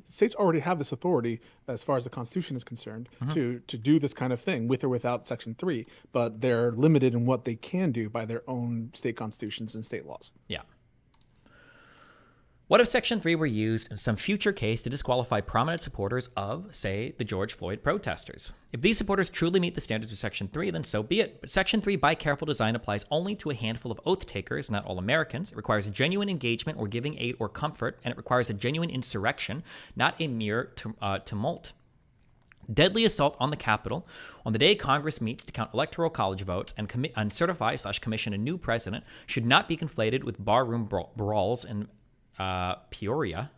states already have this authority as far as the Constitution is concerned to do this kind of thing with or without Section 3, but they're limited in what they can do by their own state constitutions and state laws. Yeah. What if Section 3 were used in some future case to disqualify prominent supporters of, say, the George Floyd protesters? If these supporters truly meet the standards of Section 3, then so be it. But Section 3, by careful design, applies only to a handful of oath takers, not all Americans. It requires a genuine engagement or giving aid or comfort, and it requires a genuine insurrection, not a mere tumult. Deadly assault on the Capitol on the day Congress meets to count electoral college votes and certify/commission a new president should not be conflated with barroom brawls in Peoria.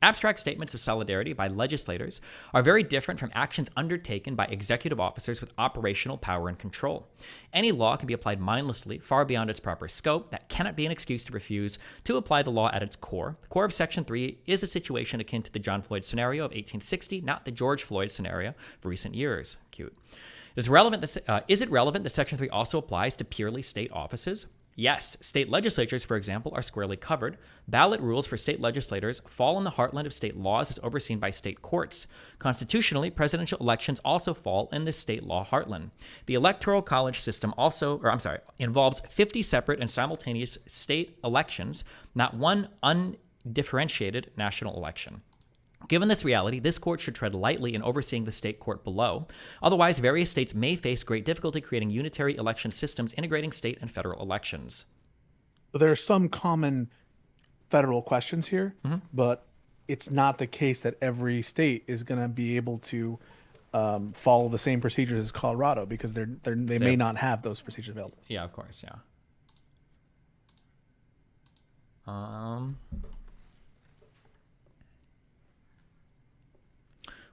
Abstract statements of solidarity by legislators are very different from actions undertaken by executive officers with operational power and control. Any law can be applied mindlessly, far beyond its proper scope. That cannot be an excuse to refuse to apply the law at its core. The core of Section 3 is a situation akin to the John Floyd scenario of 1860, not the George Floyd scenario of recent years. Cute. Is it relevant that Section 3 also applies to purely state offices? Yes, state legislatures, for example, are squarely covered. Ballot rules for state legislators fall in the heartland of state laws as overseen by state courts. Constitutionally, presidential elections also fall in this state law heartland. The Electoral College system involves 50 separate and simultaneous state elections, not one undifferentiated national election. Given this reality, this court should tread lightly in overseeing the state court below. Otherwise, various states may face great difficulty creating unitary election systems integrating state and federal elections. There are some common federal questions here, but it's not the case that every state is going to be able to follow the same procedures as Colorado, because they may not have those procedures available. Yeah, of course, yeah.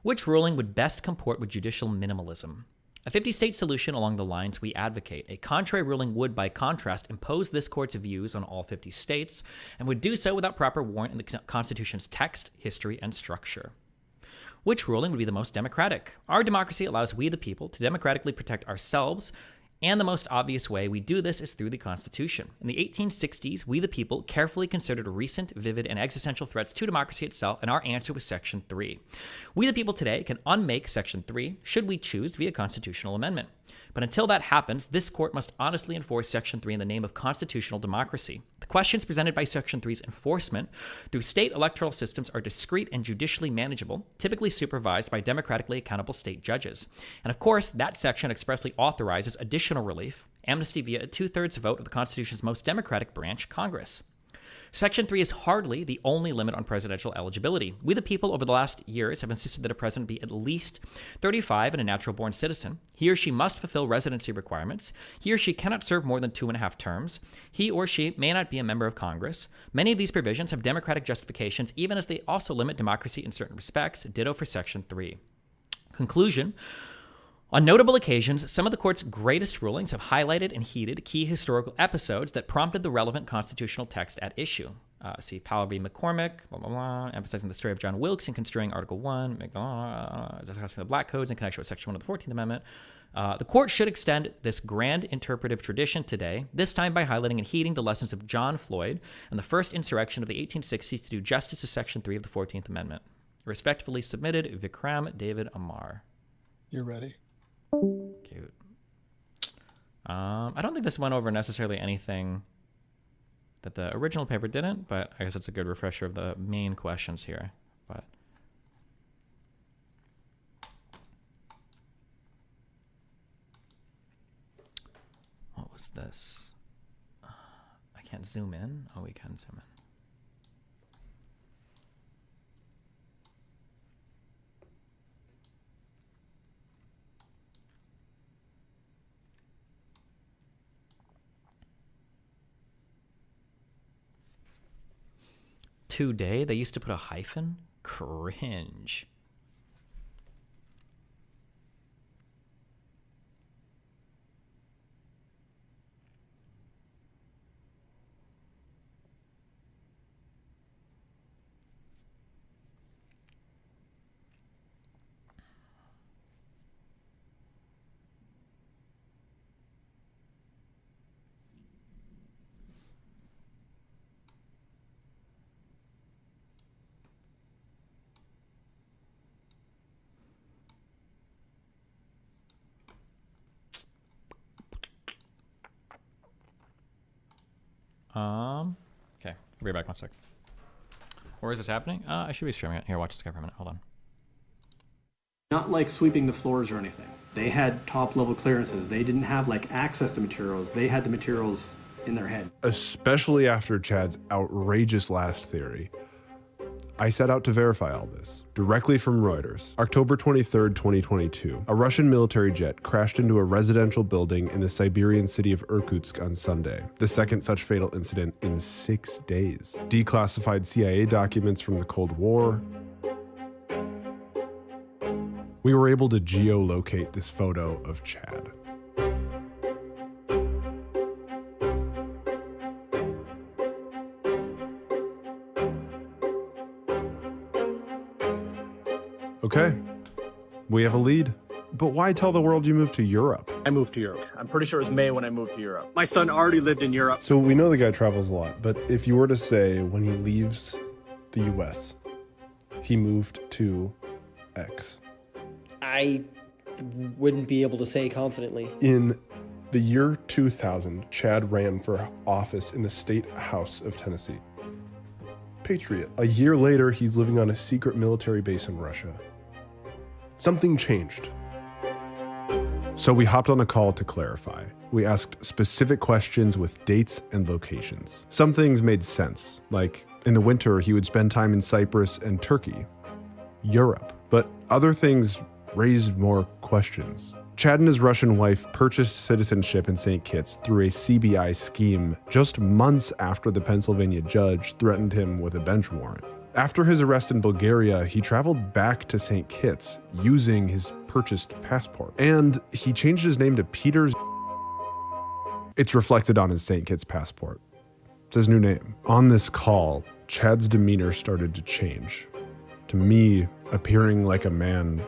Which ruling would best comport with judicial minimalism? A 50-state solution along the lines we advocate. A contrary ruling would, by contrast, impose this court's views on all 50 states, and would do so without proper warrant in the Constitution's text, history, and structure. Which ruling would be the most democratic? Our democracy allows we, the people, to democratically protect ourselves, and the most obvious way we do this is through the Constitution. In the 1860s, we the people carefully considered recent, vivid, and existential threats to democracy itself, and our answer was Section 3. We the people today can unmake Section 3, should we choose, via constitutional amendment. But until that happens, this court must honestly enforce Section 3 in the name of constitutional democracy. The questions presented by Section 3's enforcement through state electoral systems are discrete and judicially manageable, typically supervised by democratically accountable state judges. And of course, that section expressly authorizes additional relief, amnesty via a 2/3 vote of the Constitution's most democratic branch, Congress. Section 3 is hardly the only limit on presidential eligibility. We the people over the last years have insisted that a president be at least 35 and a natural-born citizen. He or she must fulfill residency requirements. He or she cannot serve more than 2.5 terms. He or she may not be a member of Congress. Many of these provisions have democratic justifications, even as they also limit democracy in certain respects. Ditto for Section 3. Conclusion. On notable occasions, some of the court's greatest rulings have highlighted and heated key historical episodes that prompted the relevant constitutional text at issue. See Powell v. McCormick, blah, blah, blah, emphasizing the story of John Wilkes in construing Article 1, discussing the Black Codes in connection with Section 1 of the 14th Amendment. The court should extend this grand interpretive tradition today, this time by highlighting and heeding the lessons of John Floyd and the first insurrection of the 1860s to do justice to Section 3 of the 14th Amendment. Respectfully submitted, Vikram David Amar. You're ready. Cute. I don't think this went over necessarily anything that the original paper didn't, but I guess it's a good refresher of the main questions here. But what was this? I can't zoom in. Oh, we can zoom in. Today, they used to put a hyphen? Cringe. Okay, I'll be back 1 sec. Where is this happening? I should be streaming it. Here, watch this guy for a minute. Hold on. Not like sweeping the floors or anything. They had top level clearances. They didn't have like access to materials. They had the materials in their head. Especially after Chad's outrageous last theory. I set out to verify all this. Directly from Reuters, October 23rd, 2022, a Russian military jet crashed into a residential building in the Siberian city of Irkutsk on Sunday, the second such fatal incident in 6 days. Declassified CIA documents from the Cold War. We were able to geolocate this photo of Chad. Okay, we have a lead. But why tell the world you moved to Europe? I moved to Europe. I'm pretty sure it was May when I moved to Europe. My son already lived in Europe. So we know the guy travels a lot, but if you were to say when he leaves the US, he moved to X. I wouldn't be able to say confidently. In the year 2000, Chad ran for office in the state house of Tennessee. Patriot. A year later, he's living on a secret military base in Russia. Something changed. So we hopped on a call to clarify. We asked specific questions with dates and locations. Some things made sense, like in the winter, he would spend time in Cyprus and Turkey, Europe. But other things raised more questions. Chad and his Russian wife purchased citizenship in St. Kitts through a CBI scheme just months after the Pennsylvania judge threatened him with a bench warrant. After his arrest in Bulgaria, he traveled back to St. Kitts using his purchased passport. And he changed his name to Peters. It's reflected on his St. Kitts passport. It's his new name. On this call, Chad's demeanor started to change, to me appearing like a man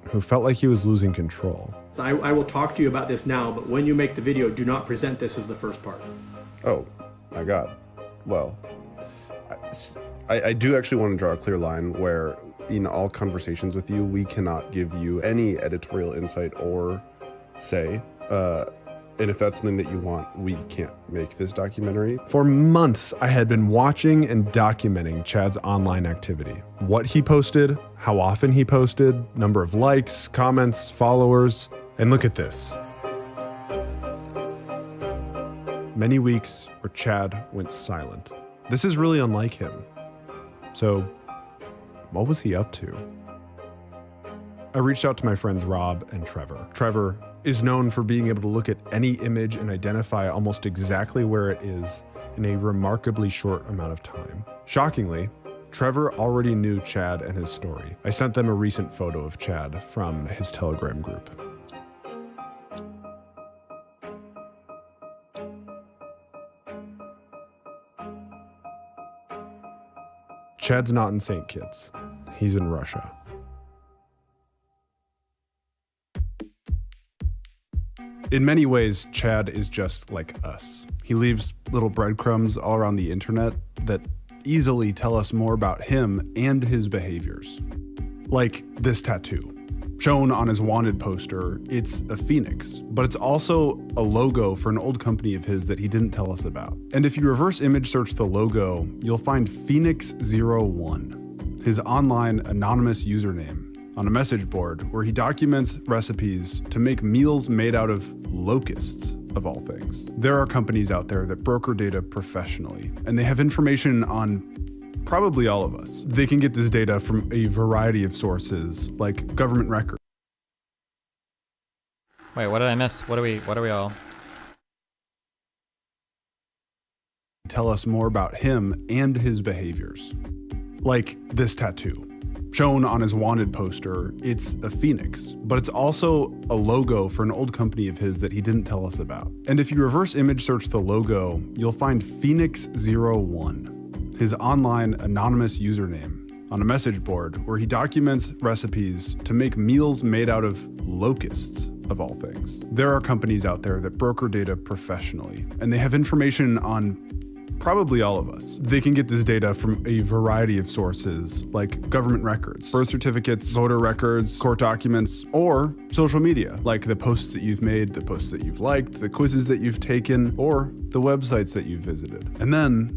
who felt like he was losing control. I will talk to you about this now, but when you make the video, do not present this as the first part. Oh, my God. Well, I do actually want to draw a clear line where in all conversations with you, we cannot give you any editorial insight or say. And if that's something that you want, we can't make this documentary. For months, I had been watching and documenting Chad's online activity. What he posted, how often he posted, number of likes, comments, followers. And look at this. Many weeks where Chad went silent. This is really unlike him. So, what was he up to? I reached out to my friends Rob and Trevor. Trevor is known for being able to look at any image and identify almost exactly where it is in a remarkably short amount of time. Shockingly, Trevor already knew Chad and his story. I sent them a recent photo of Chad from his Telegram group. Chad's not in St. Kitts. He's in Russia. In many ways, Chad is just like us. He leaves little breadcrumbs all around the internet that easily tell us more about him and his behaviors. Like this tattoo. Shown on his wanted poster, it's a phoenix, but it's also a logo for an old company of his that he didn't tell us about. And if you reverse image search the logo, you'll find Phoenix01, his online anonymous username, on a message board where he documents recipes to make meals made out of locusts, of all things. There are companies out there that broker data professionally, and they have information on probably all of us. They can get this data from a variety of sources, like government records. Wait, what did I miss? What are we all? Tell us more about him and his behaviors. Like this tattoo. Shown on his wanted poster, it's a phoenix, but it's also a logo for an old company of his that he didn't tell us about. And if you reverse image search the logo, you'll find Phoenix01, his online anonymous username, on a message board where he documents recipes to make meals made out of locusts, of all things. There are companies out there that broker data professionally, and they have information on probably all of us. They can get this data from a variety of sources, like government records, birth certificates, voter records, court documents, or social media, like the posts that you've made, the posts that you've liked, the quizzes that you've taken, or the websites that you've visited. And then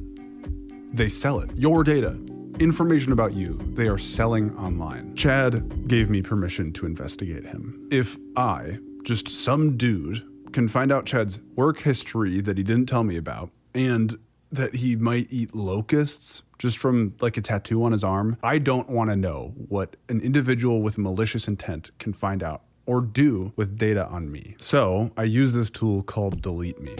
they sell it. Your data, information about you, they are selling online. Chad gave me permission to investigate him. If I, just some dude, can find out Chad's work history that he didn't tell me about, and that he might eat locusts just from like a tattoo on his arm. I don't want to know what an individual with malicious intent can find out or do with data on me. So I use this tool called Delete Me.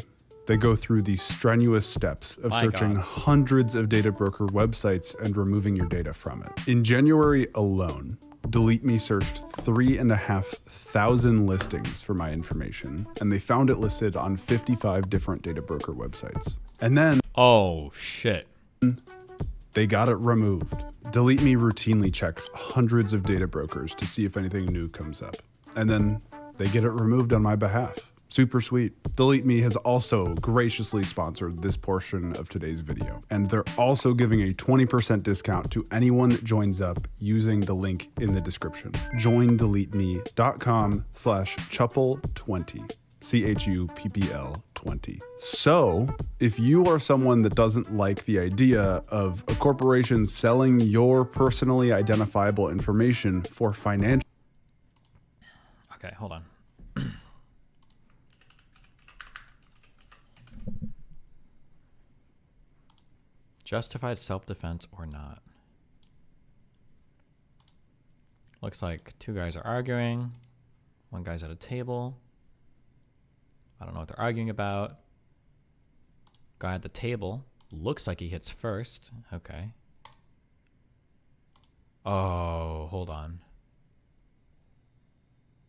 They go through the strenuous steps of searching hundreds of data broker websites and removing your data from it. In January alone, Delete Me searched 3,500 listings for my information, and they found it listed on 55 different data broker websites. And then, oh shit, they got it removed. Delete Me routinely checks hundreds of data brokers to see if anything new comes up, and then they get it removed on my behalf. Super sweet. Delete Me has also graciously sponsored this portion of today's video. And they're also giving a 20% discount to anyone that joins up using the link in the description. joindeleteme.com/chuppel20. CHUPPL 20. So, if you are someone that doesn't like the idea of a corporation selling your personally identifiable information for financial... Okay, hold on. Justified self-defense or not? Looks like two guys are arguing. One guy's at a table. I don't know what they're arguing about. Guy at the table looks like he hits first. Okay. Oh, hold on.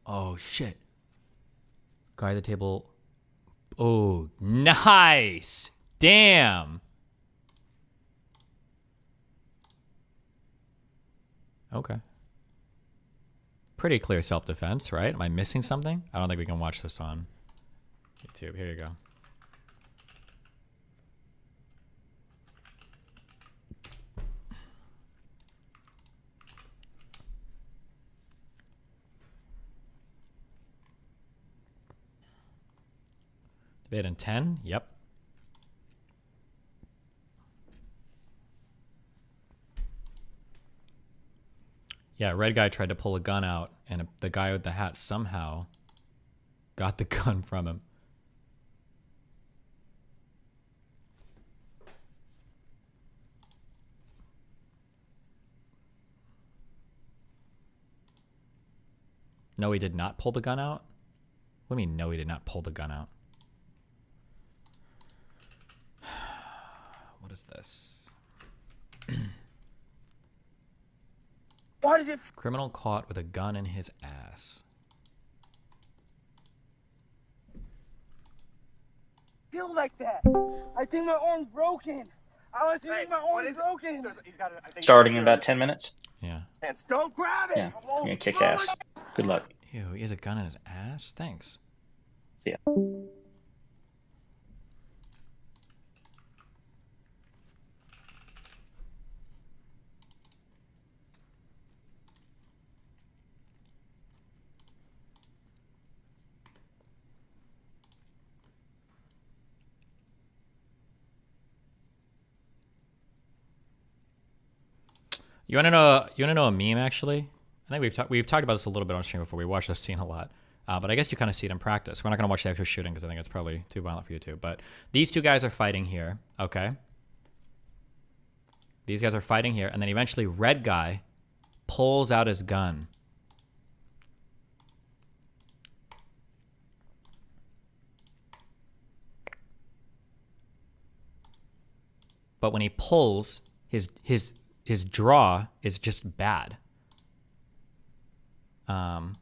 Oh, shit. Guy at the table. Oh, nice. Damn. Okay. Pretty clear self-defense, right? Am I missing something? I don't think we can watch this on YouTube. Here you go. Debate in 10? Yep. Yeah, red guy tried to pull a gun out, and the guy with the hat somehow got the gun from him. No, he did not pull the gun out? What do you mean, no, he did not pull the gun out? What is this? Why does it Criminal caught with a gun in his ass. feel like that? I think my arm's broken. I honestly think my arm's broken. Starting in about 10 minutes. Yeah. Hands, don't grab it. Yeah, you're gonna kick ass. Good luck. Ew, he has a gun in his ass? Thanks. See ya. You wanna know a meme actually? I think we've talked about this a little bit on stream before. We watched this scene a lot, but I guess you kind of see it in practice. We're not gonna watch the actual shooting because I think it's probably too violent for you two. But these two guys are fighting here, okay? These guys are fighting here, and then eventually red guy pulls out his gun. But when he pulls, his draw is just bad.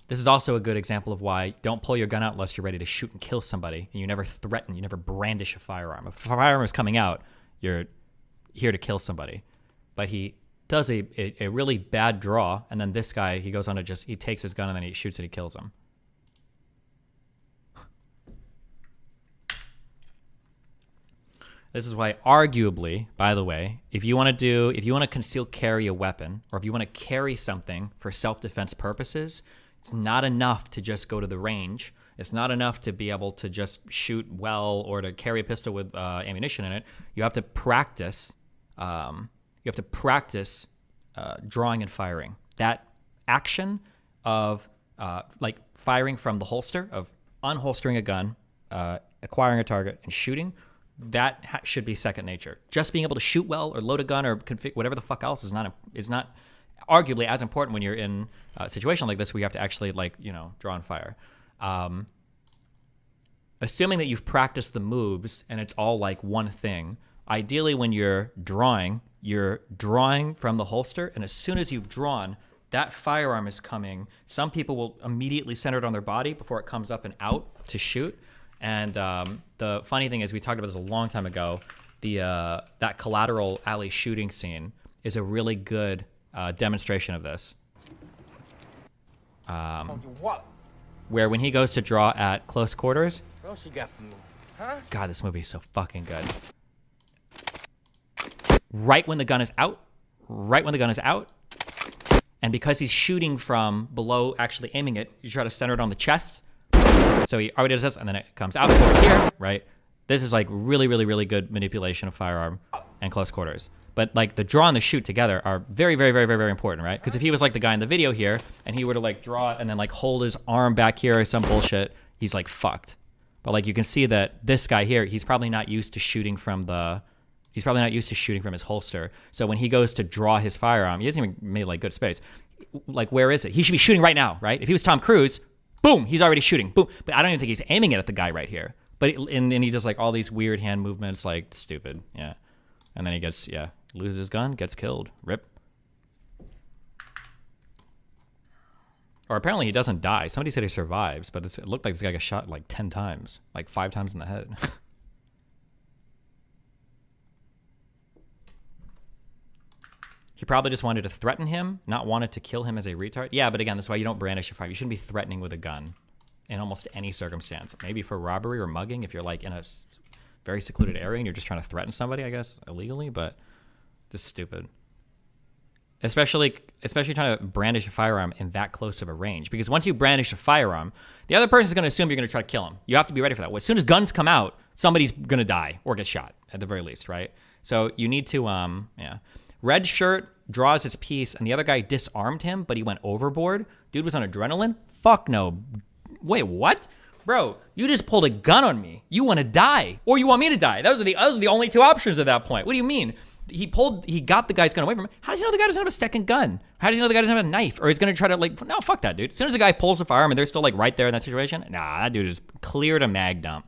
This is also a good example of why don't pull your gun out unless you're ready to shoot and kill somebody. And you never threaten, you never brandish a firearm. If a firearm is coming out, you're here to kill somebody. But he does a really bad draw, and then this guy, he goes on to he takes his gun and then he shoots and he kills him. This is why, arguably, by the way, if you want to conceal carry a weapon, or if you want to carry something for self-defense purposes, it's not enough to just go to the range. It's not enough to be able to just shoot well or to carry a pistol with ammunition in it. You have to practice. Drawing and firing. That action of like firing from the holster, of unholstering a gun, acquiring a target, and shooting. that should be second nature. Just being able to shoot well or load a gun or config whatever the fuck else is not arguably as important when you're in a situation like this where you have to actually, like, you know, draw and fire. Assuming that you've practiced the moves and it's all like one thing, ideally when you're drawing from the holster, and as soon as you've drawn, that firearm is coming. Some people will immediately center it on their body before it comes up and out to shoot. And the funny thing is, we talked about this a long time ago, that Collateral Alley shooting scene is a really good demonstration of this. Where when he goes to draw at close quarters, What else you got for me? Huh? God, this movie is so fucking good. Right when the gun is out, and because he's shooting from below, actually aiming it, you try to center it on the chest. So he already does this, and then it comes out forward here, right? This is like really, really, really good manipulation of firearm and close quarters. But like the draw and the shoot together are very, very, very, very, very important, right? Because if he was like the guy in the video here, and he were to like draw it and then like hold his arm back here or some bullshit, he's like fucked. But like you can see that this guy here, he's probably not used to shooting from his holster. So when he goes to draw his firearm, he hasn't even made like good space. Like, where is it? He should be shooting right now, right? If he was Tom Cruise, boom, he's already shooting. Boom. But I don't even think he's aiming it at the guy right here. But and then he does like all these weird hand movements, like stupid. Yeah. And then he gets, loses his gun, gets killed. Rip. Or apparently he doesn't die. Somebody said he survives, but it looked like this guy got shot like 10 times, like 5 times in the head. He probably just wanted to threaten him, not wanted to kill him as a retard. Yeah, but again, that's why you don't brandish a firearm. You shouldn't be threatening with a gun in almost any circumstance. Maybe for robbery or mugging if you're like in a very secluded area and you're just trying to threaten somebody, I guess, illegally, but just stupid. Especially trying to brandish a firearm in that close of a range. Because once you brandish a firearm, the other person's going to assume you're going to try to kill him. You have to be ready for that. As soon as guns come out, somebody's going to die or get shot at the very least, right? So you need to, Red shirt draws his piece, and the other guy disarmed him, but he went overboard. Dude was on adrenaline? Fuck no. Wait, what? Bro, you just pulled a gun on me. You want to die, or you want me to die. Those are the only two options at that point. What do you mean? He got the guy's gun away from him. How does he know the guy doesn't have a second gun? How does he know the guy doesn't have a knife? Or he's going to try to, like, no, fuck that, dude. As soon as the guy pulls a firearm and they're still, like, right there in that situation, nah, that dude is cleared a mag dump.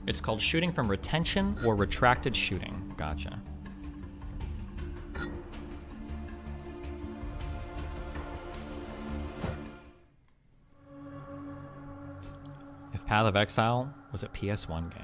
It's called shooting from retention or retracted shooting. Gotcha. If Path of Exile was a PS1 game.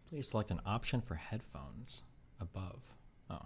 Please select an option for headphones above. Oh.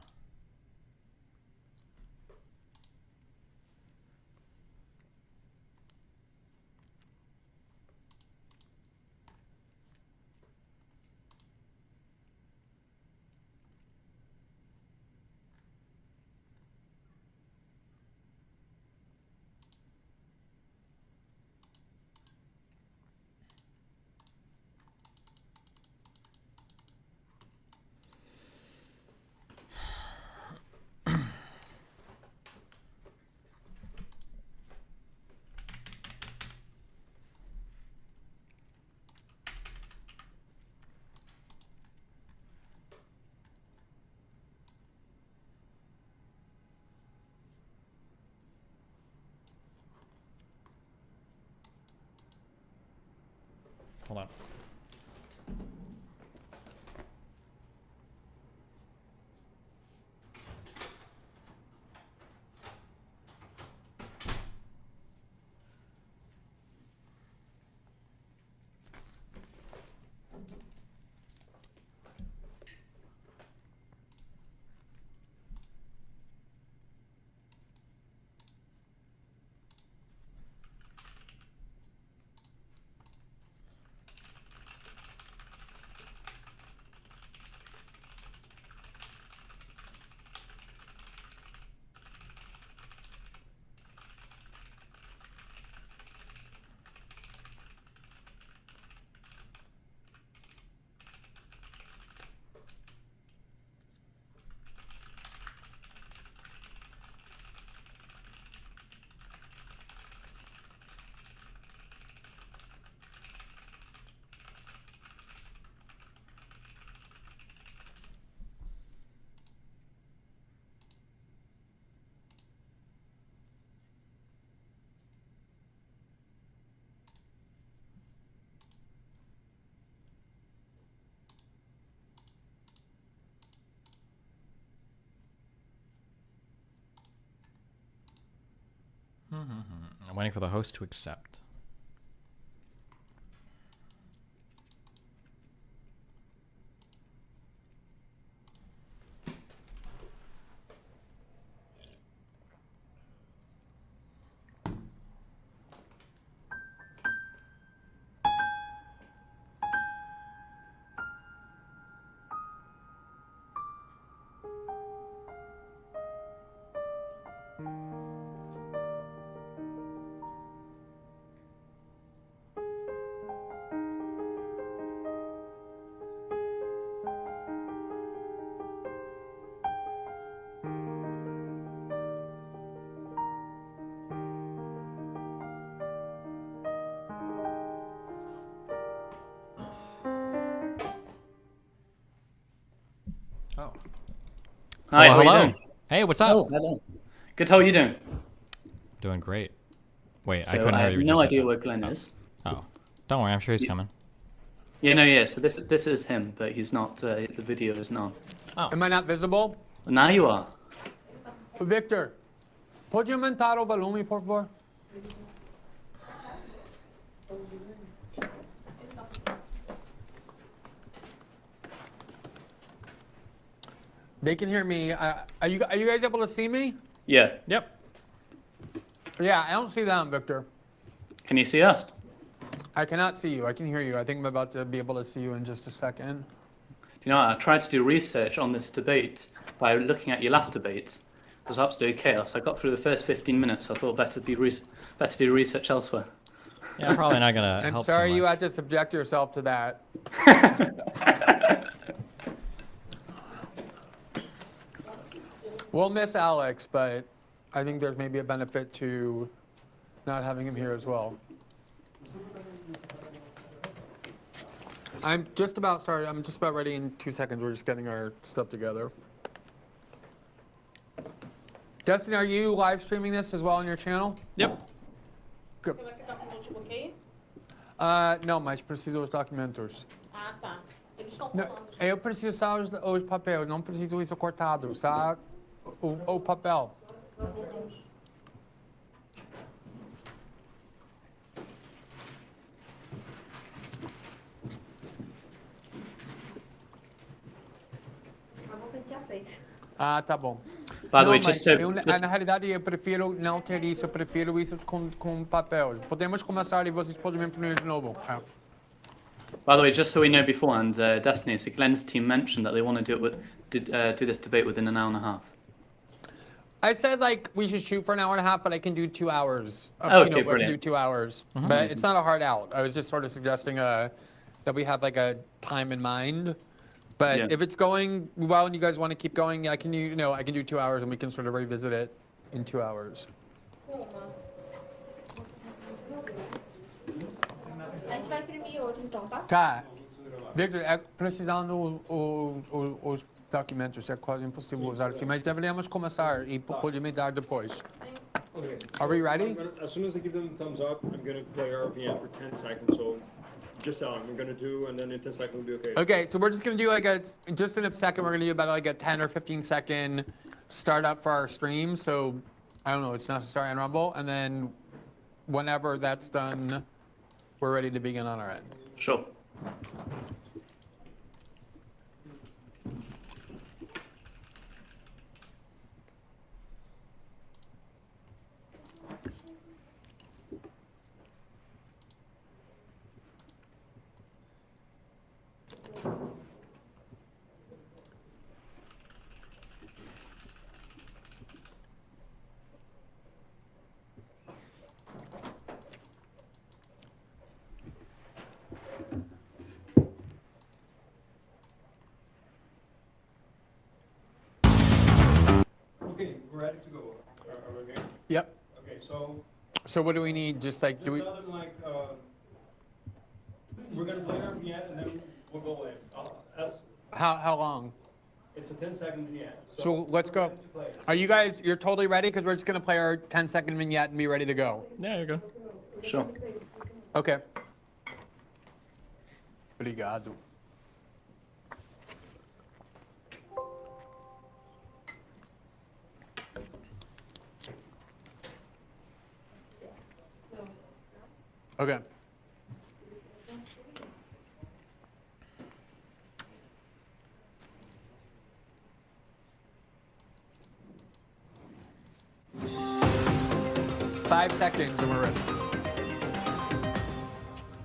Hold on. I'm waiting for the host to accept. Oh. Hi, how hello. are you doing? Hey, what's up? Oh, hello. Good, how are you doing? Doing great. Wait, So I couldn't I hear have you. no just idea said. where Glenn is. Oh, don't worry. I'm sure he's coming. Yeah, no, yeah. So this is him, but he's not. The video is not. Oh. Am I not visible? Now you are. Victor, pode aumentar o volume, por favor? They can hear me. Are you guys able to see me? Yeah. Yep. Yeah, I don't see them, Victor. Can you see us? I cannot see you. I can hear you. I think I'm about to be able to see you in just a second. Do you know, I tried to do research on this debate by looking at your last debate. It was absolute chaos. I got through the first 15 minutes. I thought better do research elsewhere. Yeah, I'm probably not gonna I'm help sorry too you much. had to subject yourself to that. We'll miss Alex, but I think there's maybe a benefit to not having him here as well. I'm just about started. I'm just about ready in 2 seconds. We're just getting our stuff together. Dustin, are you live streaming this as well on your channel? Yep. Good. Você vai ficar com o notebook aí? Não, mas preciso os documentos. Ah, tá. Eles estão Não, falando. eu preciso só os papéis, não preciso isso cortado, só o papel. tinha feito. Ah, tá bom. By the Não, way, mas just to, na realidade eu prefiro não ter isso, eu prefiro isso com papel. Podemos começar e vocês podem me imprimir de novo. By the way, just so we know beforehand, Destiny, so Glenn's team mentioned that they want to do this debate within an hour and a half. I said like we should shoot for an hour and a half, but I can do 2 hours. Okay, I can do brilliant. 2 hours, but it's not a hard out. I was just sort of suggesting that we have like a time in mind. But Yeah. if it's going well and you guys want to keep going, I can I can do 2 hours and we can sort of revisit it in 2 hours. A gente vai imprimir outro então, tá? Tá. Victor, precisando os documentos é quase impossível usar assim, mas deveríamos começar e pode me dar depois. Okay. Are we ready? As soon as I give them a thumbs up, I'm going to play RVN for 10 seconds. So just tell them I'm going to do, and then in 10 seconds we'll be okay. Okay, so we're just going to do like just in a second, we're going to do about like a 10 or 15 second startup for our stream. So I don't know, it's not start and rumble. And then whenever that's done, we're ready to begin on our end. Sure. Okay, we're ready to go. Are we okay? Yep. Okay, so So what do we need? Just like, do we? tell them like we're going to play RVN and then we'll go in. How long? It's a 10-second vignette. So let's go. Are you guys, you're totally ready? Because we're just going to play our 10-second vignette and be ready to go. Yeah, you go. Sure. Okay. Obrigado. Okay. Five seconds and we're ready.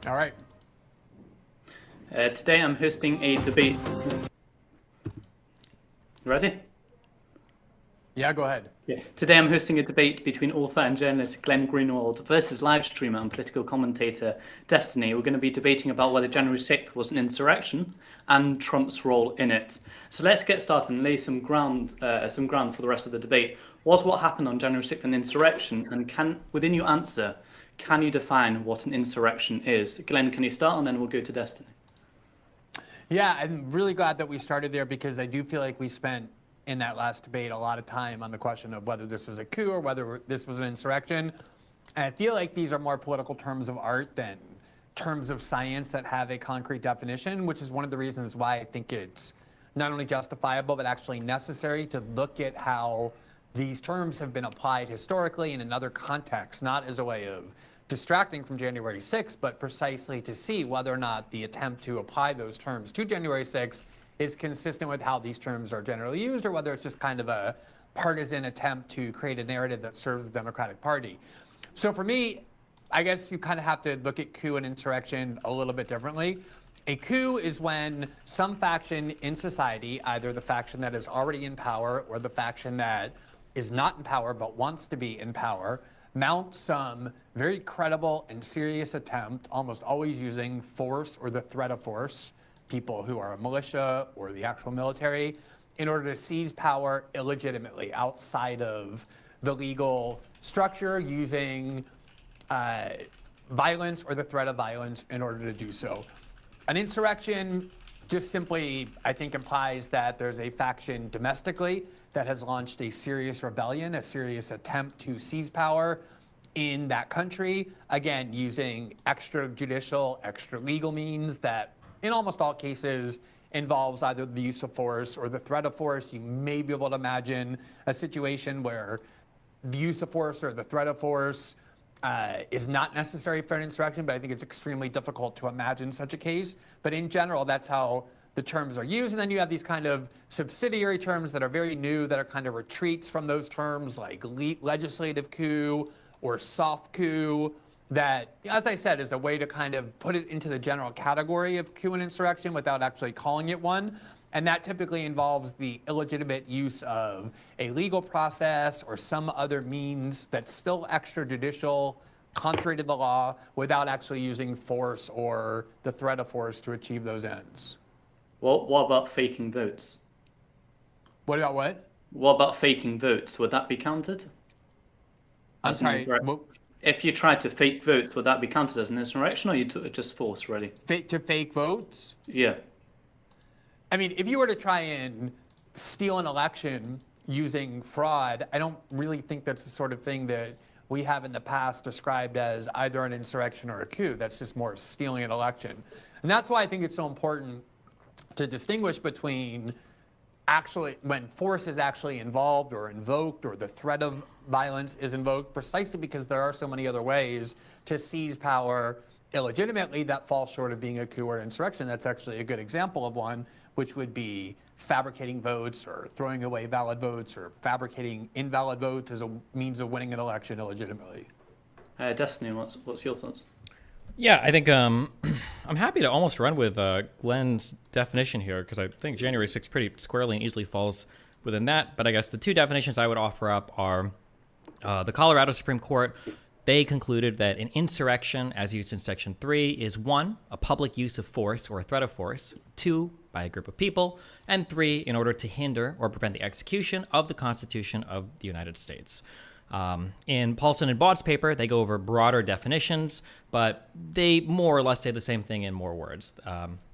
All right. Today I'm hosting a debate. You ready? Yeah, go ahead. Yeah. Today I'm hosting a debate between author and journalist Glenn Greenwald versus live streamer and political commentator Destiny. We're going to be debating about whether January 6th was an insurrection and Trump's role in it. So let's get started and lay some ground for the rest of the debate. Was what happened on January 6th an insurrection? And within your answer, can you define what an insurrection is? Glenn, can you start and then we'll go to Destiny? Yeah, I'm really glad that we started there because I do feel like we spent in that last debate a lot of time on the question of whether this was a coup or whether this was an insurrection. And I feel like these are more political terms of art than terms of science that have a concrete definition, which is one of the reasons why I think it's not only justifiable but actually necessary to look at how these terms have been applied historically and in other contexts, not as a way of distracting from January 6th, but precisely to see whether or not the attempt to apply those terms to January 6th is consistent with how these terms are generally used, or whether it's just kind of a partisan attempt to create a narrative that serves the Democratic Party. So for me, I guess you kind of have to look at coup and insurrection a little bit differently. A coup is when some faction in society, either the faction that is already in power or the faction that is not in power but wants to be in power, mount some very credible and serious attempt, almost always using force or the threat of force, people who are a militia or the actual military, in order to seize power illegitimately outside of the legal structure, using violence or the threat of violence in order to do so. An insurrection just simply, I think, implies that there's a faction domestically that has launched a serious rebellion, a serious attempt to seize power in that country, again, using extrajudicial, extra-legal means that in almost all cases involves either the use of force or the threat of force. You may be able to imagine a situation where the use of force or the threat of force is not necessary for an insurrection, but I think it's extremely difficult to imagine such a case. But in general, that's how the terms are used. And then you have these kind of subsidiary terms that are very new, that are kind of retreats from those terms, like legislative coup or soft coup, that, as I said, is a way to kind of put it into the general category of coup and insurrection without actually calling it one. And that typically involves the illegitimate use of a legal process or some other means that's still extrajudicial, contrary to the law, without actually using force or the threat of force to achieve those ends. What about faking votes? What about what? What about faking votes? Would that be counted? I'm sorry. If you tried to fake votes, would that be counted as an insurrection, or you just force, really? Fake votes? Yeah. I mean, if you were to try and steal an election using fraud, I don't really think that's the sort of thing that we have in the past described as either an insurrection or a coup. That's just more stealing an election. And that's why I think it's so important to distinguish between actually when force is actually involved or invoked, or the threat of violence is invoked, precisely because there are so many other ways to seize power illegitimately that fall short of being a coup or insurrection. That's actually a good example of one, which would be fabricating votes or throwing away valid votes or fabricating invalid votes as a means of winning an election illegitimately. Destiny, what's your thoughts? Yeah, I think I'm happy to almost run with Glenn's definition here, because I think January 6th pretty squarely and easily falls within that. But I guess the two definitions I would offer up are the Colorado Supreme Court. They concluded that an insurrection, as used in Section 3, is 1, a public use of force or a threat of force, 2, by a group of people, and 3, in order to hinder or prevent the execution of the Constitution of the United States. In Paulson and Baud's paper, they go over broader definitions, but they more or less say the same thing in more words.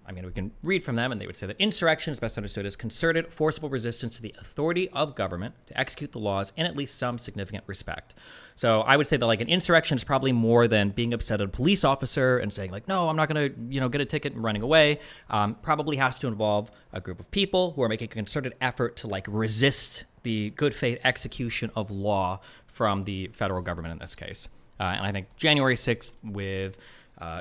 I mean, we can read from them, and they would say that insurrection is best understood as concerted, forcible resistance to the authority of government to execute the laws in at least some significant respect. So I would say that, like, an insurrection is probably more than being upset at a police officer and saying, like, no, I'm not going to, get a ticket and running away. Probably has to involve a group of people who are making a concerted effort to, like, resist the good faith execution of law from the federal government in this case. And I think January 6th, with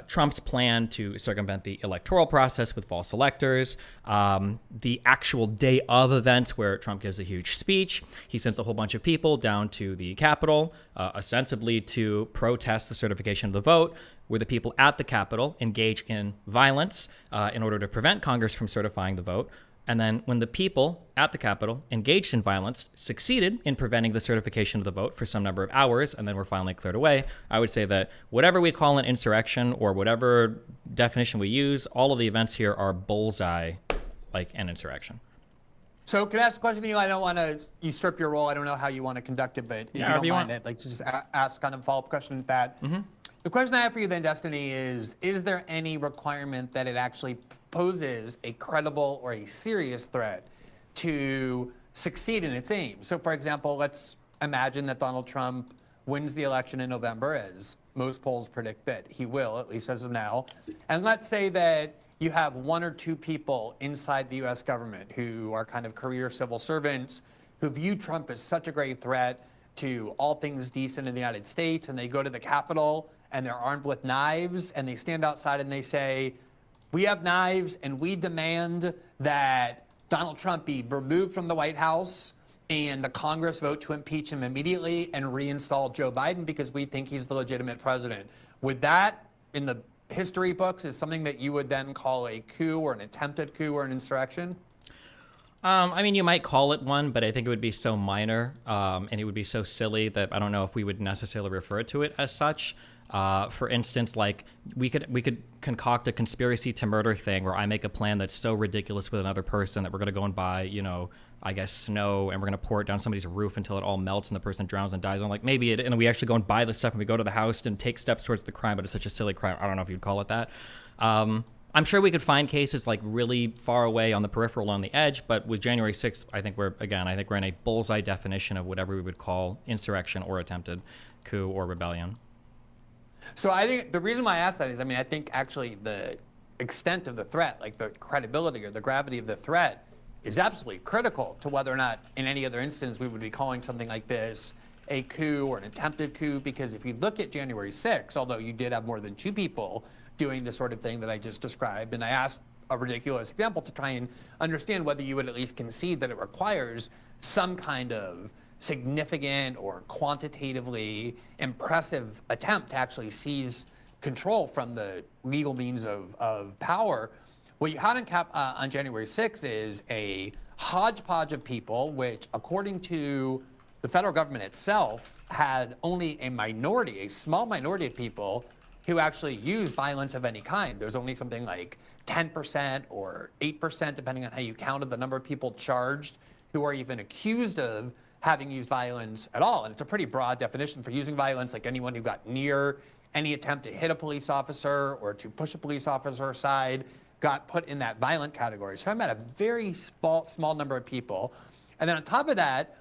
Trump's plan to circumvent the electoral process with false electors, the actual day of events where Trump gives a huge speech, he sends a whole bunch of people down to the Capitol, ostensibly to protest the certification of the vote, where the people at the Capitol engage in violence in order to prevent Congress from certifying the vote. And then when the people at the Capitol engaged in violence succeeded in preventing the certification of the vote for some number of hours, and then were finally cleared away, I would say that whatever we call an insurrection or whatever definition we use, all of the events here are bullseye like an insurrection. So can I ask a question to you? I don't want to usurp your role. I don't know how you want to conduct it, but if you don't mind, I'd like to just ask kind of a follow-up question to that. Mm-hmm. The question I have for you then, Destiny, is there any requirement that it actually poses a credible or a serious threat to succeed in its aim? So, for example, let's imagine that Donald Trump wins the election in November, as most polls predict that he will, at least as of now. And let's say that you have one or two people inside the U.S. government who are kind of career civil servants who view Trump as such a great threat to all things decent in the United States, and they go to the Capitol and they're armed with knives, and they stand outside and they say, we have knives and we demand that Donald Trump be removed from the White House and the Congress vote to impeach him immediately and reinstall Joe Biden because we think he's the legitimate president. Would that, in the history books, is something that you would then call a coup or an attempted coup or an insurrection? I mean, you might call it one, but I think it would be so minor and it would be so silly that I don't know if we would necessarily refer to it as such. For instance, like we could concoct a conspiracy to murder thing where I make a plan that's so ridiculous with another person that we're going to go and buy, I guess snow, and we're going to pour it down somebody's roof until it all melts and the person drowns and dies. I'm like, and we actually go and buy the stuff and we go to the house and take steps towards the crime, but it's such a silly crime. I don't know if you'd call it that. I'm sure we could find cases like really far away on the peripheral, on the edge, but with January 6th, I think we're in a bullseye definition of whatever we would call insurrection or attempted coup or rebellion. So I think the reason why I ask that is, I think actually the extent of the threat, like the credibility or the gravity of the threat, is absolutely critical to whether or not in any other instance we would be calling something like this a coup or an attempted coup. Because if you look at January 6th, although you did have more than two people doing the sort of thing that I just described, and I asked a ridiculous example to try and understand whether you would at least concede that it requires some kind of significant or quantitatively impressive attempt to actually seize control from the legal means of power. What you had on January 6th is a hodgepodge of people, which, according to the federal government itself, had only a small minority of people who actually used violence of any kind. There's only something like 10% or 8%, depending on how you counted the number of people charged who are even accused of having used violence at all. And it's a pretty broad definition for using violence, like anyone who got near any attempt to hit a police officer or to push a police officer aside got put in that violent category. So I'm at a very small number of people. And then on top of that,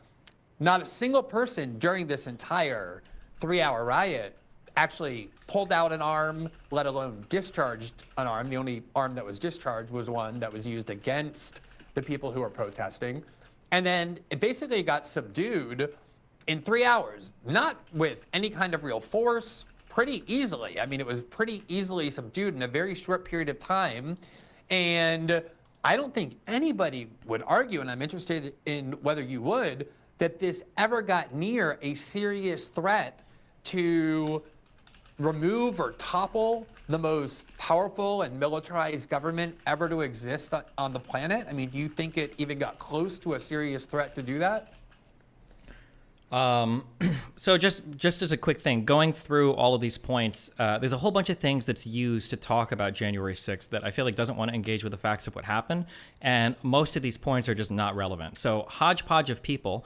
not a single person during this entire 3-hour riot actually pulled out an arm, let alone discharged an arm. The only arm that was discharged was one that was used against the people who were protesting. And then it basically got subdued in 3 hours, not with any kind of real force, pretty easily. I mean, it was pretty easily subdued in a very short period of time. And I don't think anybody would argue, and I'm interested in whether you would, that this ever got near a serious threat to remove or topple the most powerful and militarized government ever to exist on the planet? I mean, do you think it even got close to a serious threat to do that? So just as a quick thing, going through all of these points, there's a whole bunch of things that's used to talk about January 6th that I feel like doesn't want to engage with the facts of what happened. And most of these points are just not relevant. So hodgepodge of people.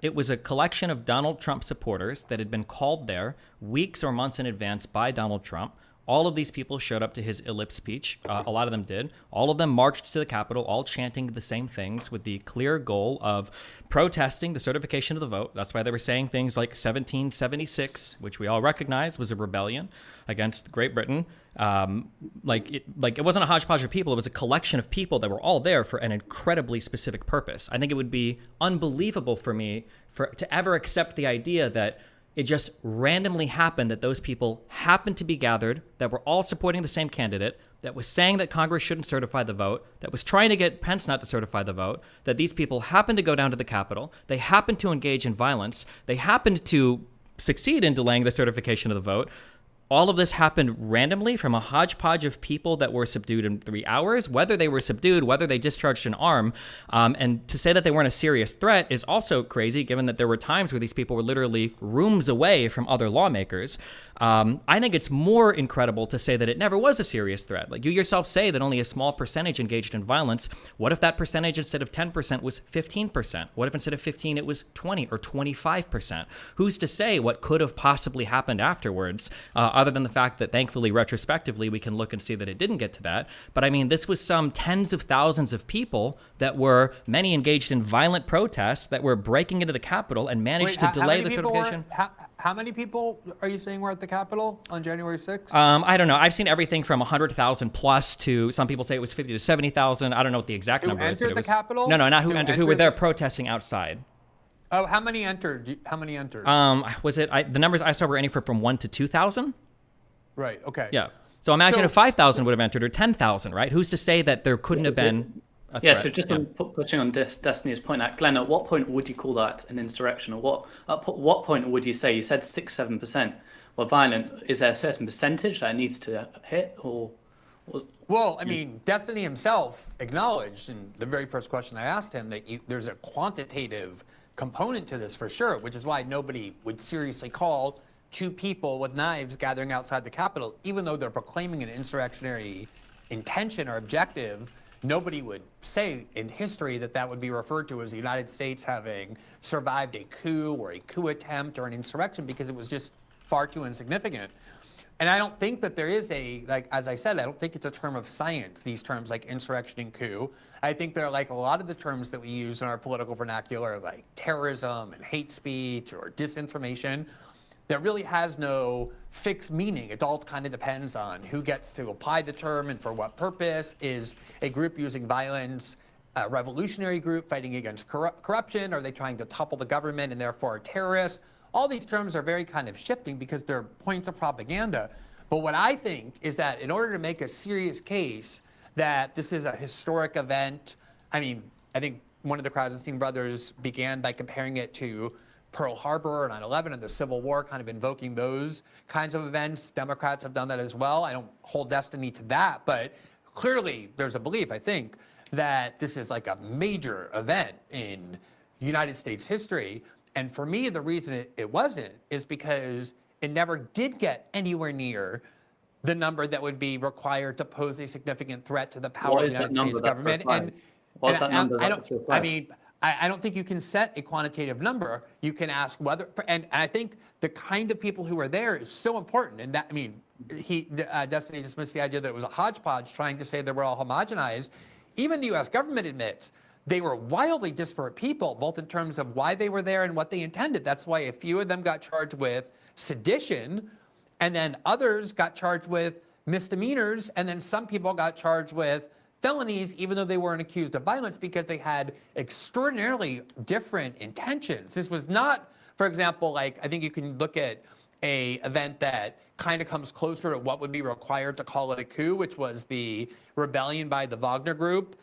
It was a collection of Donald Trump supporters that had been called there weeks or months in advance by Donald Trump. All of these people showed up to his ellipse speech. A lot of them did. All of them marched to the Capitol, all chanting the same things with the clear goal of protesting the certification of the vote. That's why they were saying things like 1776, which we all recognize was a rebellion against Great Britain. It wasn't a hodgepodge of people. It was a collection of people that were all there for an incredibly specific purpose. I think it would be unbelievable for me to ever accept the idea that it just randomly happened that those people happened to be gathered, that were all supporting the same candidate, that was saying that Congress shouldn't certify the vote, that was trying to get Pence not to certify the vote, that these people happened to go down to the Capitol, they happened to engage in violence, they happened to succeed in delaying the certification of the vote. All of this happened randomly from a hodgepodge of people that were subdued in 3 hours, whether they were subdued, whether they discharged an arm. And to say that they weren't a serious threat is also crazy, given that there were times where these people were literally rooms away from other lawmakers. I think it's more incredible to say that it never was a serious threat. Like you yourself say that only a small percentage engaged in violence. What if that percentage instead of 10% was 15%? What if instead of 15 it was 20 or 25%? Who's to say what could have possibly happened afterwards? Other than the fact that thankfully, retrospectively, we can look and see that it didn't get to that. But I mean, this was some tens of thousands of people that were many engaged in violent protests that were breaking into the Capitol and managed to delay the certification. How many people are you saying were at the Capitol on January 6th? I don't know. I've seen everything from 100,000 plus to some people say it was 50 to 70,000. I don't know what the exact number is. Who entered the Capitol? No, not who entered. Who were there protesting outside. Oh, how many entered? The numbers I saw were anywhere from 1 to 2,000. Right. Okay. Yeah. So imagine if 5,000 would have entered or 10,000, right? Who's to say that there couldn't have been a threat? Yeah. So just on touching on Destiny's point, Glenn, at what point would you call that an insurrection, or what point would you say? You said 6-7% were violent. Is there a certain percentage that it needs to hit, or? Well, I mean, Destiny himself acknowledged in the very first question I asked him that there's a quantitative component to this for sure, which is why nobody would seriously call 2 people with knives gathering outside the Capitol, even though they're proclaiming an insurrectionary intention or objective. Nobody would say in history that would be referred to as the United States having survived a coup or a coup attempt or an insurrection, because it was just far too insignificant. And I don't think that there is as I said, I don't think it's a term of science, these terms like insurrection and coup. I think they're like a lot of the terms that we use in our political vernacular, like terrorism and hate speech or disinformation, that really has no fixed meaning. It all kind of depends on who gets to apply the term and for what purpose. Is a group using violence a revolutionary group fighting against corruption? Are they trying to topple the government and therefore a terrorist? All these terms are very kind of shifting because they're points of propaganda. But what I think is that in order to make a serious case that this is a historic event. I mean, I think one of the Krasenstein brothers began by comparing it to Pearl Harbor or 9/11 and the Civil War, kind of invoking those kinds of events. Democrats have done that as well. I don't hold destiny to that, but clearly there's a belief, I think, that this is like a major event in United States history. And for me, the reason it wasn't is because it never did get anywhere near the number that would be required to pose a significant threat to the power of the United States government. What's that number? I don't think you can set a quantitative number. You can ask whether, and I think the kind of people who are there is so important. And that, I mean, Destiny dismissed the idea that it was a hodgepodge trying to say they were all homogenized. Even the U.S. government admits they were wildly disparate people, both in terms of why they were there and what they intended. That's why a few of them got charged with sedition, and then others got charged with misdemeanors, and then some people got charged with felonies, even though they weren't accused of violence, because they had extraordinarily different intentions. This was not, for example, like, I think you can look at a event that kind of comes closer to what would be required to call it a coup, which was the rebellion by the Wagner Group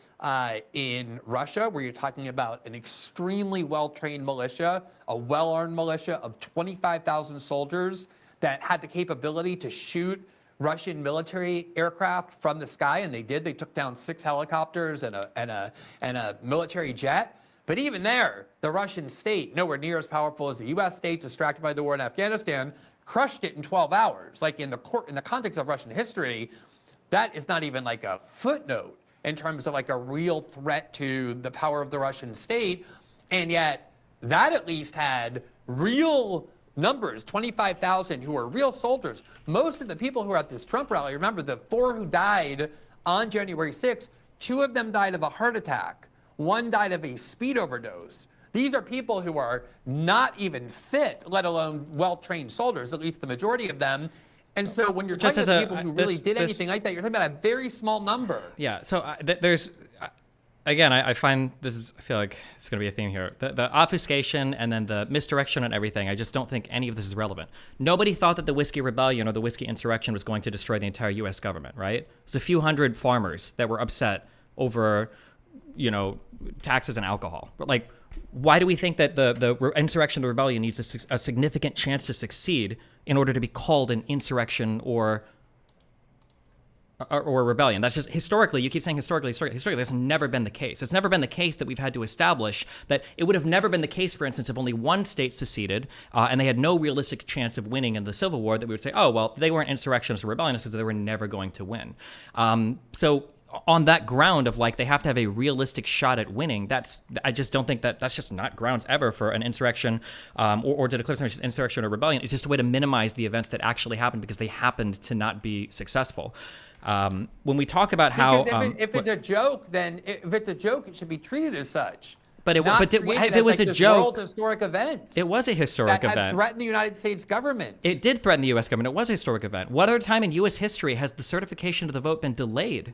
in Russia, where you're talking about an extremely well-trained militia, a well-armed militia of 25,000 soldiers that had the capability to shoot Russian military aircraft from the sky, and they did. They took down 6 helicopters and a military jet. But even there, the Russian state, nowhere near as powerful as the U.S. state, distracted by the war in Afghanistan, crushed it in 12 hours. Like in the context of Russian history, that is not even like a footnote in terms of like a real threat to the power of the Russian state. And yet, that at least had real numbers, 25,000 who were real soldiers. Most of the people who were at this Trump rally, remember the 4 who died on January 6th, 2 of them died of a heart attack. 1 died of a speed overdose. These are people who are not even fit, let alone well-trained soldiers, at least the majority of them. And so when you're talking about people who really did anything like that, you're talking about a very small number. Yeah, so there's... Again, I find I feel like it's going to be a theme here. The obfuscation and then the misdirection and everything, I just don't think any of this is relevant. Nobody thought that the Whiskey Rebellion or the Whiskey Insurrection was going to destroy the entire U.S. government, right? It's a few hundred farmers that were upset over, taxes and alcohol. But, like, why do we think that the insurrection, the rebellion, needs a significant chance to succeed in order to be called an insurrection or rebellion? That's just historically, you keep saying historically, that's never been the case. It's never been the case that we've had to establish that. It would have never been the case, for instance, if only one state seceded and they had no realistic chance of winning in the Civil War, that we would say, oh, well, they weren't insurrectionists or rebellionists because they were never going to win. So on that ground of like, they have to have a realistic shot at winning, I just don't think that's just not grounds ever for an insurrection or to declare something insurrection or rebellion. It's just a way to minimize the events that actually happened because they happened to not be successful. When we talk about how, if it's a joke, then if it's a joke, it should be treated as such. But if it was like a joke, world historic event. It was a historic event. That threatened the United States government. It did threaten the U.S. government. It was a historic event. What other time in U.S. history has the certification of the vote been delayed?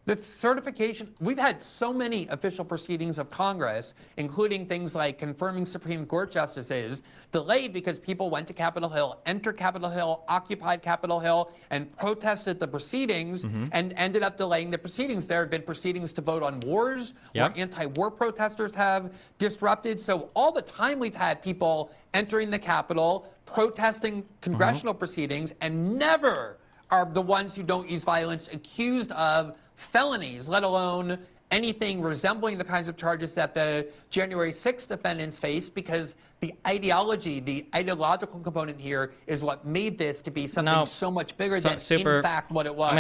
The certification, we've had so many official proceedings of Congress, including things like confirming Supreme Court justices, delayed because people went to Capitol Hill, entered Capitol Hill, occupied Capitol Hill, and protested the proceedings and ended up delaying the proceedings. There have been proceedings to vote on wars where anti-war protesters have disrupted. So all the time we've had people entering the Capitol, protesting congressional proceedings, and never are the ones who don't use violence accused of felonies, let alone anything resembling the kinds of charges that the January 6th defendants faced, because the ideological component here is what made this to be something so much bigger than in fact what it was. I'm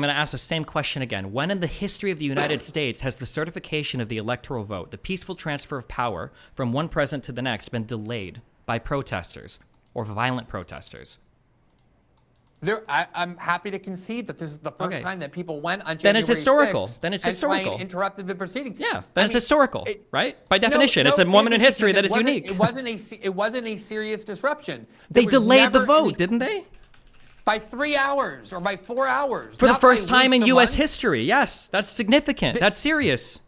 going to ask the same question again. When in the history of the United States has the certification of the electoral vote, the peaceful transfer of power from one president to the next, been delayed by protesters or violent protesters? I'm happy to concede that this is the first time that people went on January 6th. Then it's historical. Then it's historical. And interrupted the proceeding. Yeah, then it's historical, right? By definition, it's a moment in history that is unique. It wasn't a serious disruption. They delayed the vote, didn't they? By 3 hours or by 4 hours. For the first time in U.S. history, yes. That's significant. That's serious.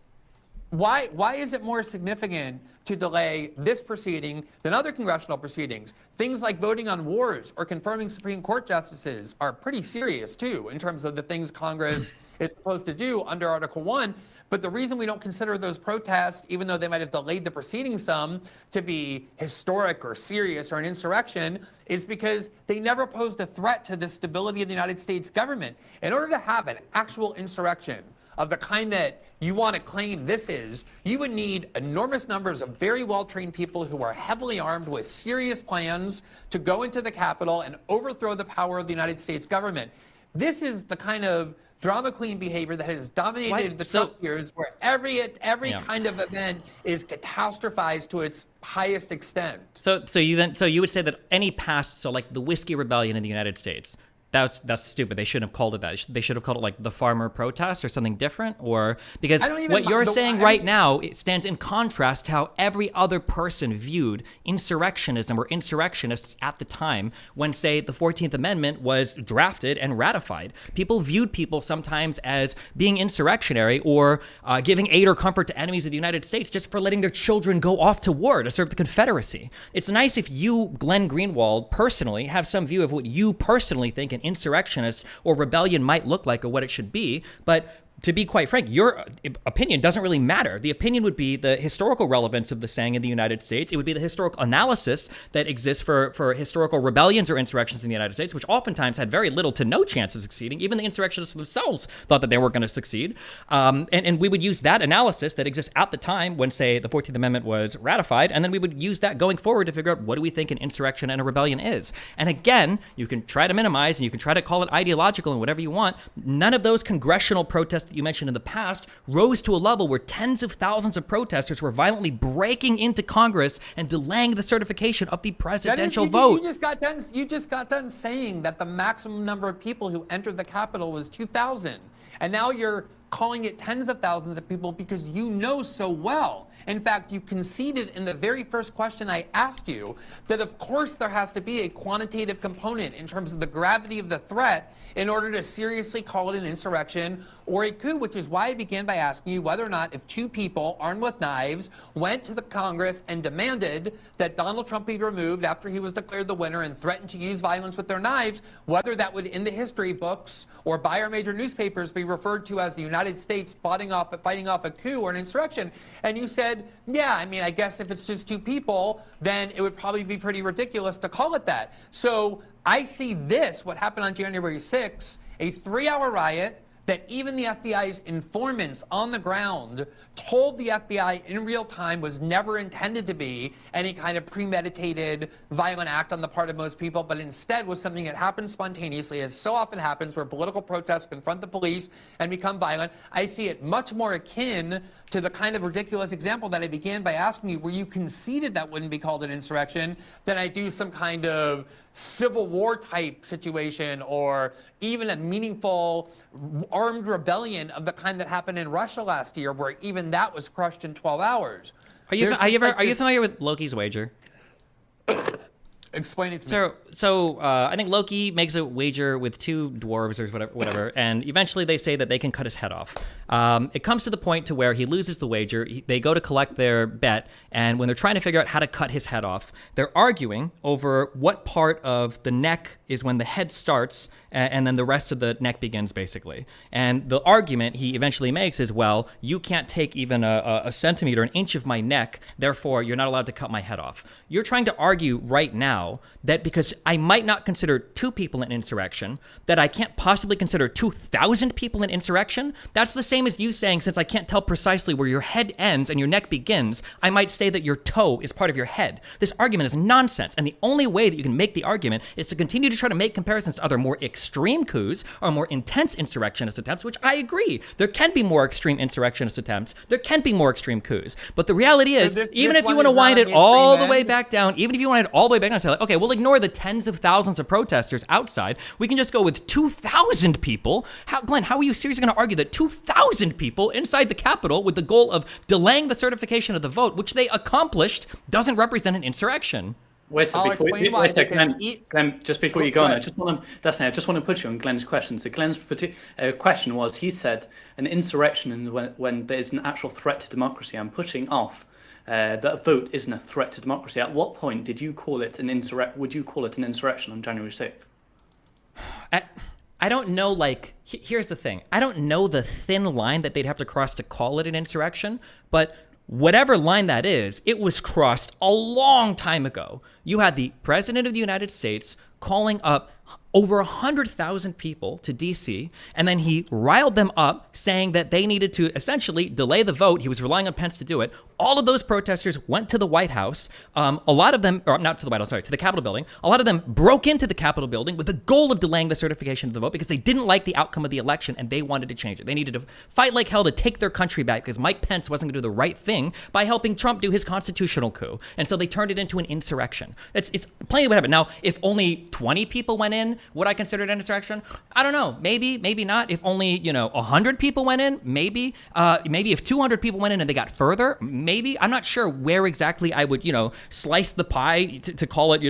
Why is it more significant to delay this proceeding than other congressional proceedings? Things like voting on wars or confirming Supreme Court justices are pretty serious too, in terms of the things Congress is supposed to do under Article 1. But the reason we don't consider those protests, even though they might have delayed the proceedings some, to be historic or serious or an insurrection, is because they never posed a threat to the stability of the United States government. In order to have an actual insurrection of the kind that you want to claim this is, you would need enormous numbers of very well-trained people who are heavily armed with serious plans to go into the Capitol and overthrow the power of the United States government. This is the kind of drama queen behavior that has dominated the Trump years, where every kind of event is catastrophized to its highest extent. So you would say that any past, so like the Whiskey Rebellion in the United States, that's stupid. They shouldn't have called it that. They should have called it like the farmer protest or something different, or because what you're saying right now, it stands in contrast to how every other person viewed insurrectionism or insurrectionists at the time when, say, the 14th Amendment was drafted and ratified. People viewed people sometimes as being insurrectionary or giving aid or comfort to enemies of the United States just for letting their children go off to war to serve the Confederacy. It's nice if you, Glenn Greenwald, personally have some view of what you personally think an insurrectionist or rebellion might look like or what it should be, but to be quite frank, your opinion doesn't really matter. The opinion would be the historical relevance of the saying in the United States. It would be the historical analysis that exists for historical rebellions or insurrections in the United States, which oftentimes had very little to no chance of succeeding. Even the insurrectionists themselves thought that they were going to succeed. And we would use that analysis that exists at the time when, say, the 14th Amendment was ratified, and then we would use that going forward to figure out what do we think an insurrection and a rebellion is. And again, you can try to minimize and you can try to call it ideological and whatever you want. None of those congressional protests that you mentioned in the past rose to a level where tens of thousands of protesters were violently breaking into Congress and delaying the certification of the presidential vote. You just got done saying that the maximum number of people who entered the Capitol was 2,000. And now you're calling it tens of thousands of people because you know so well. In fact, you conceded in the very first question I asked you that of course there has to be a quantitative component in terms of the gravity of the threat in order to seriously call it an insurrection or a coup, which is why I began by asking you whether or not if two people armed with knives went to the Congress and demanded that Donald Trump be removed after he was declared the winner and threatened to use violence with their knives, whether that would in the history books or by our major newspapers be referred to as the United States fighting off a coup or an insurrection. And you said, yeah, I mean, I guess if it's just two people, then it would probably be pretty ridiculous to call it that. So I see this, what happened on January 6th, a 3-hour riot that even the FBI's informants on the ground told the FBI in real time was never intended to be any kind of premeditated violent act on the part of most people, but instead was something that happened spontaneously, as so often happens where political protests confront the police and become violent. I see it much more akin to the kind of ridiculous example that I began by asking you, where you conceded that wouldn't be called an insurrection, than I do some kind of Civil War type situation or even a meaningful armed rebellion of the kind that happened in Russia last year, where even that was crushed in 12 hours. Are you familiar with Loki's wager? Explain it to me. So I think Loki makes a wager with two dwarves or whatever, and eventually they say that they can cut his head off. It comes to the point to where he loses the wager. They go to collect their bet, and when they're trying to figure out how to cut his head off, they're arguing over what part of the neck is when the head starts, and then the rest of the neck begins, basically. And the argument he eventually makes is, well, you can't take even a centimeter, an inch of my neck, therefore you're not allowed to cut my head off. You're trying to argue right now that because I might not consider two people an insurrection, that I can't possibly consider 2,000 people an insurrection. That's the same as you saying, since I can't tell precisely where your head ends and your neck begins, I might say that your toe is part of your head. This argument is nonsense, and the only way that you can make the argument is to continue to try to make comparisons to other more extreme coups or more intense insurrectionist attempts, which I agree. There can be more extreme insurrectionist attempts. There can be more extreme coups. But the reality is, even if you want to wind it all the way back down, even if you want it all the way back down and say, like, okay, we'll ignore the tens of thousands of protesters outside. We can just go with 2,000 people. Glenn, how are you seriously going to argue that 2,000 people inside the Capitol with the goal of delaying the certification of the vote, which they accomplished, doesn't represent an insurrection? Wait a I'll second, explain why, because Glenn, just before you go on, I just want to put you on Glenn's question. So Glenn's question was, he said an insurrection when there's an actual threat to democracy. I'm pushing off that a vote isn't a threat to democracy. At what point did you call it an would you call it an insurrection on January 6th? I don't know, here's the thing. I don't know the thin line that they'd have to cross to call it an insurrection, but whatever line that is, it was crossed a long time ago. You had the President of the United States calling up over 100,000 people to D.C., and then he riled them up, saying that they needed to essentially delay the vote. He was relying on Pence to do it. All of those protesters went to the White House. A lot of them, or not to the White House, sorry, to the Capitol building. A lot of them broke into the Capitol building with the goal of delaying the certification of the vote because they didn't like the outcome of the election and they wanted to change it. They needed to fight like hell to take their country back because Mike Pence wasn't going to do the right thing by helping Trump do his constitutional coup. And so they turned it into an insurrection. It's plenty of what happened. Now, if only 20 people went in, would I consider it an insurrection? I don't know. Maybe, maybe not. If only, 100 people went in, maybe. Maybe if 200 people went in and they got further, maybe. I'm not sure where exactly I would, slice the pie to call it,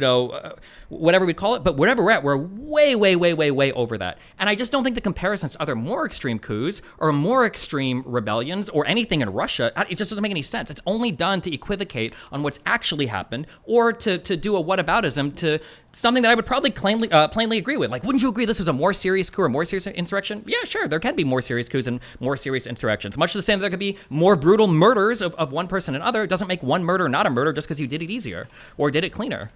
whatever we call it. But wherever we're at, we're way, way, way, way, way over that. And I just don't think the comparisons to other more extreme coups or more extreme rebellions or anything in Russia, it just doesn't make any sense. It's only done to equivocate on what's actually happened or to do a whataboutism to something that I would probably plainly agree with. Like, wouldn't you agree this was a more serious coup or more serious insurrection? Yeah, sure, there can be more serious coups and more serious insurrections. Much the same, there could be more brutal murders of one person and another. It doesn't make one murder not a murder just because you did it easier or did it cleaner.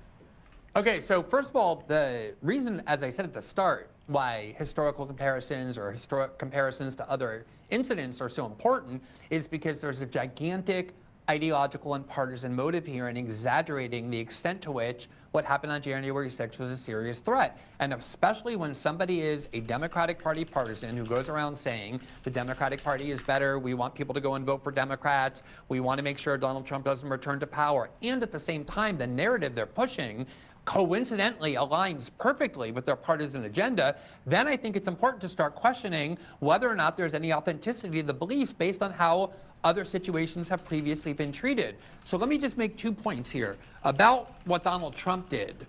Okay, so first of all, the reason, as I said at the start, why historical comparisons or historic comparisons to other incidents are so important is because there's a gigantic ideological and partisan motive here in exaggerating the extent to which what happened on January 6th was a serious threat. And especially when somebody is a Democratic Party partisan who goes around saying the Democratic Party is better, we want people to go and vote for Democrats, we want to make sure Donald Trump doesn't return to power. And at the same time, the narrative they're pushing coincidentally aligns perfectly with their partisan agenda, then I think it's important to start questioning whether or not there's any authenticity to the beliefs based on how other situations have previously been treated. So let me just make 2 points here about what Donald Trump did.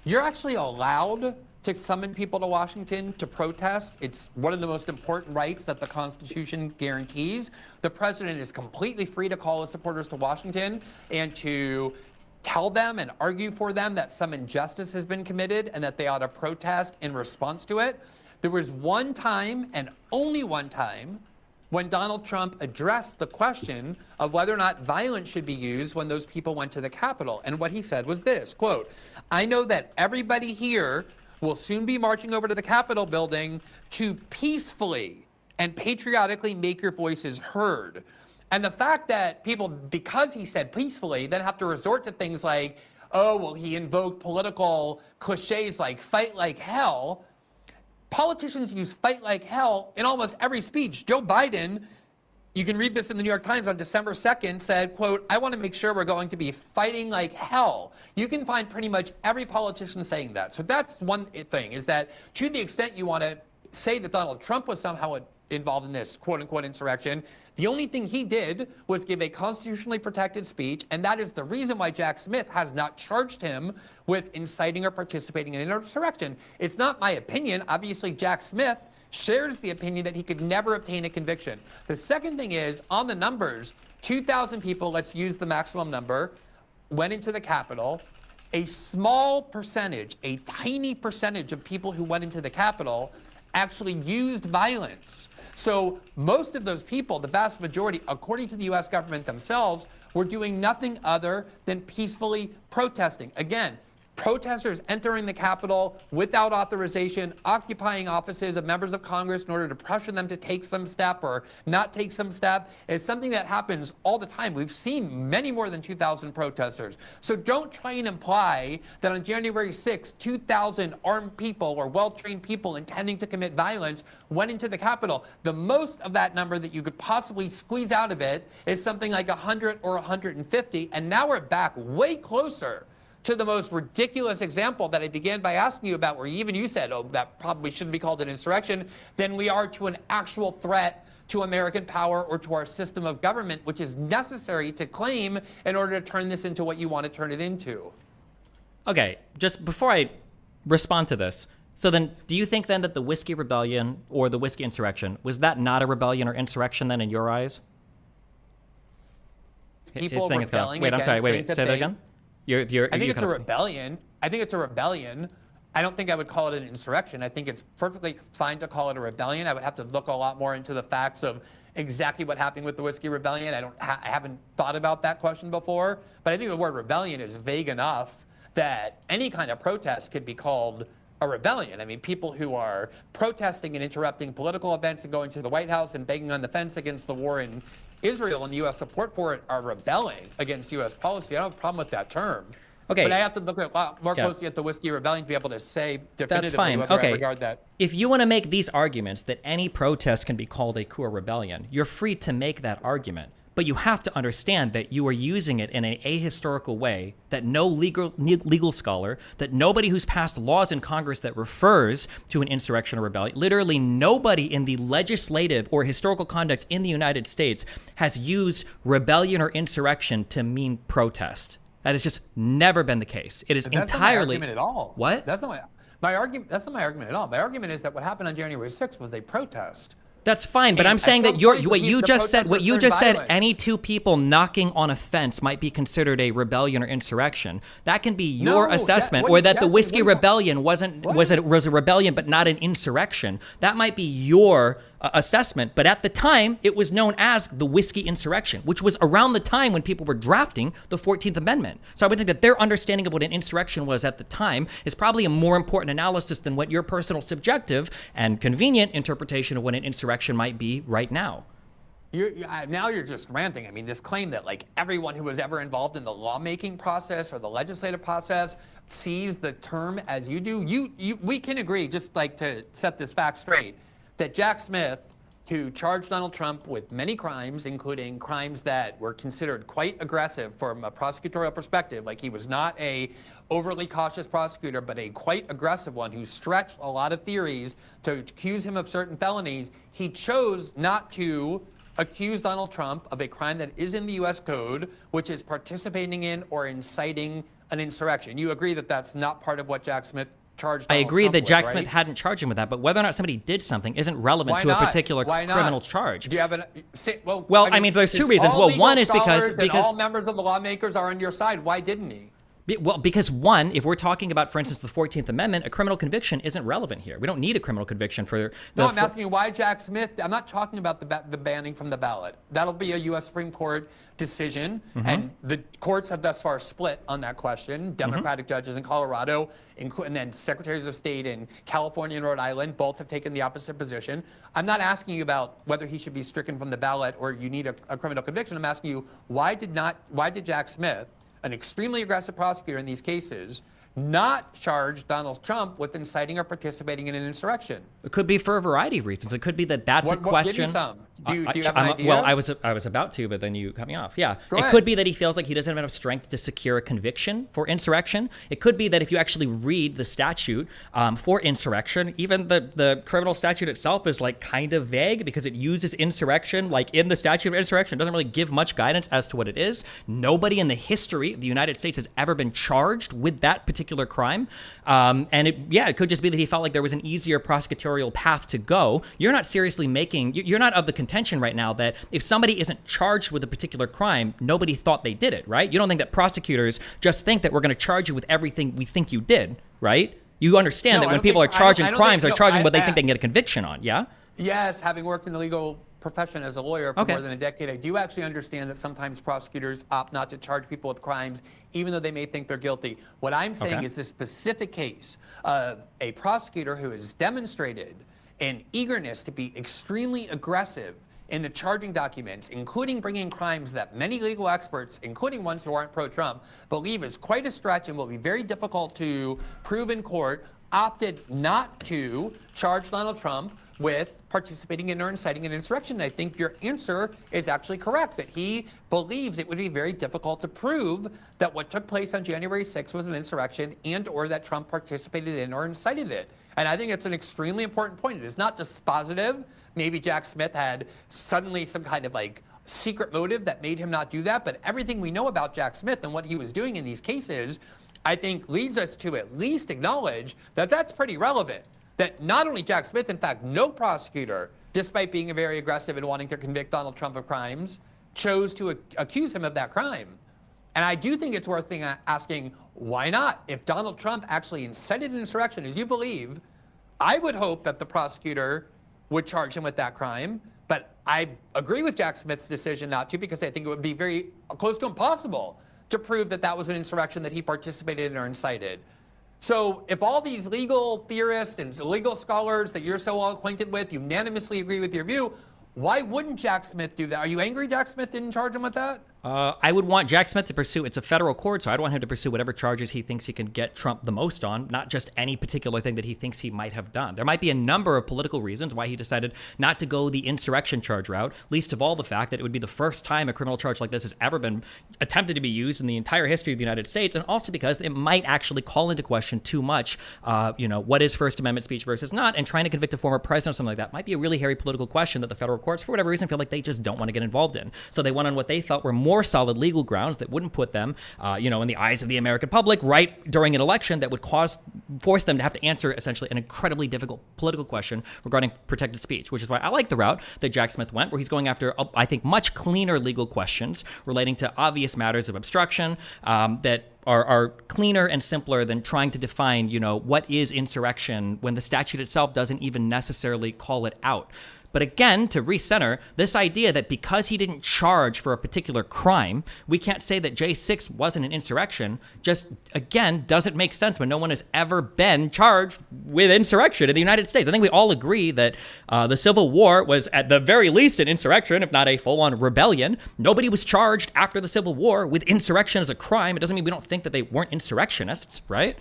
You're actually allowed to summon people to Washington to protest. It's one of the most important rights that the Constitution guarantees. The president is completely free to call his supporters to Washington and to tell them and argue for them that some injustice has been committed and that they ought to protest in response to it. There was one time and only one time when Donald Trump addressed the question of whether or not violence should be used when those people went to the Capitol. And what he said was this, quote, "I know that everybody here will soon be marching over to the Capitol building to peacefully and patriotically make your voices heard." And the fact that people, because he said peacefully, then have to resort to things like, oh, well, he invoked political cliches like fight like hell. Politicians use fight like hell in almost every speech. Joe Biden, you can read this in the New York Times on December 2nd, said, quote, "I want to make sure we're going to be fighting like hell." You can find pretty much every politician saying that. So that's one thing, is that to the extent you want to say that Donald Trump was somehow involved in this quote-unquote insurrection, the only thing he did was give a constitutionally protected speech, and that is the reason why Jack Smith has not charged him with inciting or participating in an insurrection. It's not my opinion. Obviously, Jack Smith shares the opinion that he could never obtain a conviction. The second thing is, on the numbers, 2,000 people, let's use the maximum number, went into the Capitol. A small percentage, a tiny percentage of people who went into the Capitol actually used violence. So most of those people, the vast majority, according to the U.S. government themselves, were doing nothing other than peacefully protesting. Again, protesters entering the Capitol without authorization, occupying offices of members of Congress in order to pressure them to take some step or not take some step is something that happens all the time. We've seen many more than 2,000 protesters. So don't try and imply that on January 6th, 2,000 armed people or well-trained people intending to commit violence went into the Capitol. The most of that number that you could possibly squeeze out of it is something like 100 or 150, and now we're back way closer to the most ridiculous example that I began by asking you about, where even you said, oh, that probably shouldn't be called an insurrection, than we are to an actual threat to American power or to our system of government, which is necessary to claim in order to turn this into what you want to turn it into. Okay, just before I respond to this, so then do you think then that the Whiskey Rebellion or the Whiskey Insurrection, was that not a rebellion or insurrection then in your eyes? People His thing is cut off. rebelling Wait, I'm sorry. against Wait, things say that that they- again? I think it's a rebellion. I think it's a rebellion. I don't think I would call it an insurrection. I think it's perfectly fine to call it a rebellion. I would have to look a lot more into the facts of exactly what happened with the Whiskey Rebellion. I haven't thought about that question before, but I think the word rebellion is vague enough that any kind of protest could be called a rebellion. I mean, people who are protesting and interrupting political events and going to the White House and banging on the fence against the war in Israel and U.S. support for it are rebelling against U.S. policy. I don't have a problem with that term. Okay. But I have to look a lot more Yeah. closely at the Whiskey Rebellion to be able to say That's definitively fine. whether I Okay. regard that. If you want to make these arguments that any protest can be called a coup or rebellion, you're free to make that argument. But you have to understand that you are using it in an ahistorical way that no legal scholar, that nobody who's passed laws in Congress that refers to an insurrection or rebellion, literally nobody in the legislative or historical context in the United States has used rebellion or insurrection to mean protest. That has just never been the case. It is That's entirely not my argument at all. What? That's not my argument. That's not my argument at all. My argument is that what happened on January 6th was a protest. That's fine, but And I'm saying at that some point, what you the just said, protesters turned violent. any two people knocking on a fence might be considered a rebellion or insurrection. That can be your assessment, or that the Whiskey Rebellion was a rebellion but not an insurrection. That might be your assessment, but at the time it was known as the Whiskey Insurrection, which was around the time when people were drafting the 14th Amendment. So I would think that their understanding of what an insurrection was at the time is probably a more important analysis than what your personal subjective and convenient interpretation of what an insurrection might be right now. Now you're just ranting. I mean, this claim that like everyone who was ever involved in the lawmaking process or the legislative process sees the term as you do. We can agree, just like to set this fact straight, that Jack Smith, who charged Donald Trump with many crimes, including crimes that were considered quite aggressive from a prosecutorial perspective, like he was not a overly cautious prosecutor, but a quite aggressive one who stretched a lot of theories to accuse him of certain felonies, he chose not to accuse Donald Trump of a crime that is in the U.S. Code, which is participating in or inciting an insurrection. You agree that that's not part of what Jack Smith charged I Donald agree Trump that with, Jack right? Smith hadn't charged him with that, but whether or not somebody did something isn't relevant Why to not? a particular Why not? criminal charge. Do you have an? Well, I mean, there's two since reasons. all Well, legal one is scholars because and all members of the lawmakers are on your side. Why didn't he? Well, because one, if we're talking about, for instance, the 14th Amendment, a criminal conviction isn't relevant here. We don't need a criminal conviction for No, I'm asking you why Jack Smith. I'm not talking about the banning from the ballot. That'll be a U.S. Supreme Court decision, and the courts have thus far split on that question. Democratic judges in Colorado, and then secretaries of state in California and Rhode Island, both have taken the opposite position. I'm not asking you about whether he should be stricken from the ballot or you need a criminal conviction. I'm asking you why did Jack Smith, an extremely aggressive prosecutor in these cases, not charge Donald Trump with inciting or participating in an insurrection? It could be for a variety of reasons. It could be that that's a question. Give me some. Do you have an idea? Well, I was about to, but then you cut me off. Yeah. Go It ahead. could be that he feels like he doesn't have enough strength to secure a conviction for insurrection. It could be that if you actually read the statute for insurrection, even the criminal statute itself is like kind of vague because it uses insurrection like in the statute of insurrection. It doesn't really give much guidance as to what it is. Nobody in the history of the United States has ever been charged with that particular crime. And it could just be that he felt like there was an easier prosecutorial path to go. You're not seriously you're not of the contention right now that if somebody isn't charged with a particular crime, nobody thought they did it, right? You don't think that prosecutors just think that we're going to charge you with everything we think you did, right? You understand that when people are charging crimes, they're charging what they think they can get a conviction on, yeah? Yes, having worked in the legal profession as a lawyer for more than a decade, I do actually understand that sometimes prosecutors opt not to charge people with crimes, even though they may think they're guilty. What I'm saying is this specific case of a prosecutor who has demonstrated an eagerness to be extremely aggressive in the charging documents, including bringing crimes that many legal experts, including ones who aren't pro-Trump, believe is quite a stretch and will be very difficult to prove in court, opted not to charge Donald Trump with participating in or inciting an insurrection. I think your answer is actually correct, that he believes it would be very difficult to prove that what took place on January 6th was an insurrection and or that Trump participated in or incited it. And I think it's an extremely important point. It is not dispositive. Maybe Jack Smith had suddenly some kind of like secret motive that made him not do that, but everything we know about Jack Smith and what he was doing in these cases I think leads us to at least acknowledge that that's pretty relevant. That not only Jack Smith, in fact, no prosecutor, despite being very aggressive and wanting to convict Donald Trump of crimes, chose to accuse him of that crime. And I do think it's worth asking, why not? If Donald Trump actually incited an insurrection, as you believe, I would hope that the prosecutor would charge him with that crime. But I agree with Jack Smith's decision not to, because I think it would be very close to impossible to prove that that was an insurrection that he participated in or incited. So if all these legal theorists and legal scholars that you're so well acquainted with unanimously agree with your view, why wouldn't Jack Smith do that? Are you angry Jack Smith didn't charge him with that? I would want Jack Smith to pursue, it's a federal court, so I'd want him to pursue whatever charges he thinks he can get Trump the most on, not just any particular thing that he thinks he might have done. There might be a number of political reasons why he decided not to go the insurrection charge route, least of all the fact that it would be the first time a criminal charge like this has ever been attempted to be used in the entire history of the United States, and also because it might actually call into question too much, what is First Amendment speech versus not, and trying to convict a former president or something like that might be a really hairy political question that the federal courts, for whatever reason, feel like they just don't want to get involved in. So they went on what they felt were more solid legal grounds that wouldn't put them, in the eyes of the American public right during an election that would force them to have to answer essentially an incredibly difficult political question regarding protected speech, which is why I like the route that Jack Smith went, where he's going after, I think, much cleaner legal questions relating to obvious matters of obstruction that are cleaner and simpler than trying to define, what is insurrection when the statute itself doesn't even necessarily call it out. But again, to recenter, this idea that because he didn't charge for a particular crime, we can't say that J6 wasn't an insurrection, just, again, doesn't make sense when no one has ever been charged with insurrection in the United States. I think we all agree that the Civil War was at the very least an insurrection, if not a full-on rebellion. Nobody was charged after the Civil War with insurrection as a crime. It doesn't mean we don't think that they weren't insurrectionists, right?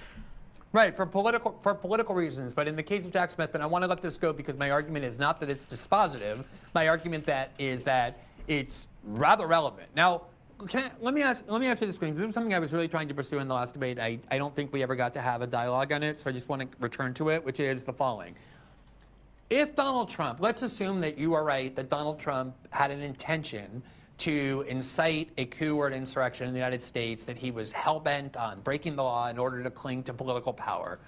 Right, for political reasons. But in the case of Jack Smith, and I want to let this go because my argument is not that it's dispositive. My argument is that it's rather relevant. Now, let me ask you this question. This is something I was really trying to pursue in the last debate. I don't think we ever got to have a dialogue on it, so I just want to return to it, which is the following. If Donald Trump, let's assume that you are right, that Donald Trump had an intention to incite a coup or an insurrection in the United States, that he was hell-bent on breaking the law in order to cling to political power.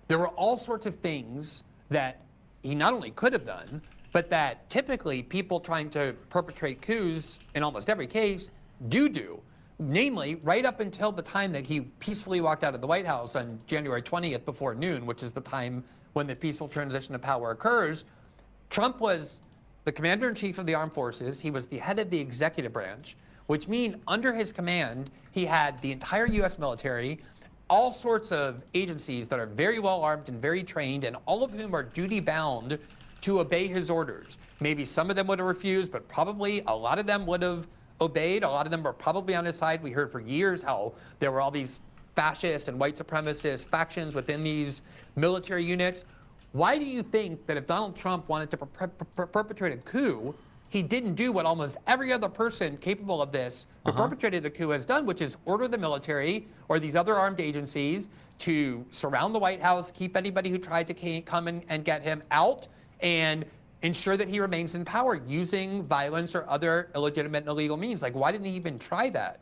There were all sorts of things that he not only could have done, but that typically people trying to perpetrate coups in almost every case do. Namely, right up until the time that he peacefully walked out of the White House on January 20th before noon, which is the time when the peaceful transition of power occurs, Trump was the commander-in-chief of the armed forces. He was the head of the executive branch, which means under his command, he had the entire U.S. military, all sorts of agencies that are very well armed and very trained, and all of whom are duty-bound to obey his orders. Maybe some of them would have refused, but probably a lot of them would have obeyed. A lot of them were probably on his side. We heard for years how there were all these fascist and white supremacist factions within these military units. Why do you think that if Donald Trump wanted to perpetrate a coup, he didn't do what almost every other person capable of this who perpetrated a coup has done, which is order the military or these other armed agencies to surround the White House, keep anybody who tried to come and get him out, and ensure that he remains in power using violence or other illegitimate and illegal means? Like, why didn't he even try that?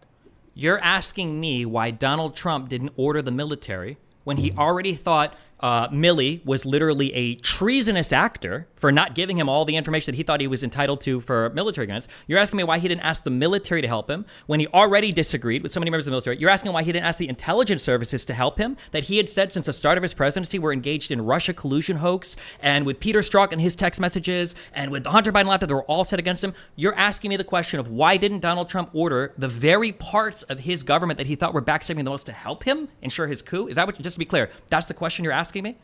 You're asking me why Donald Trump didn't order the military when he already thought Milley was literally a treasonous actor for not giving him all the information that he thought he was entitled to for military guns. You're asking me why he didn't ask the military to help him when he already disagreed with so many members of the military. You're asking why he didn't ask the intelligence services to help him, that he had said since the start of his presidency were engaged in Russia collusion hoax, and with Peter Strzok and his text messages, and with the Hunter Biden laptop, they were all set against him. You're asking me the question of why didn't Donald Trump order the very parts of his government that he thought were backstabbing the most to help him ensure his coup? Is that what, just to be clear, that's the question you're asking me?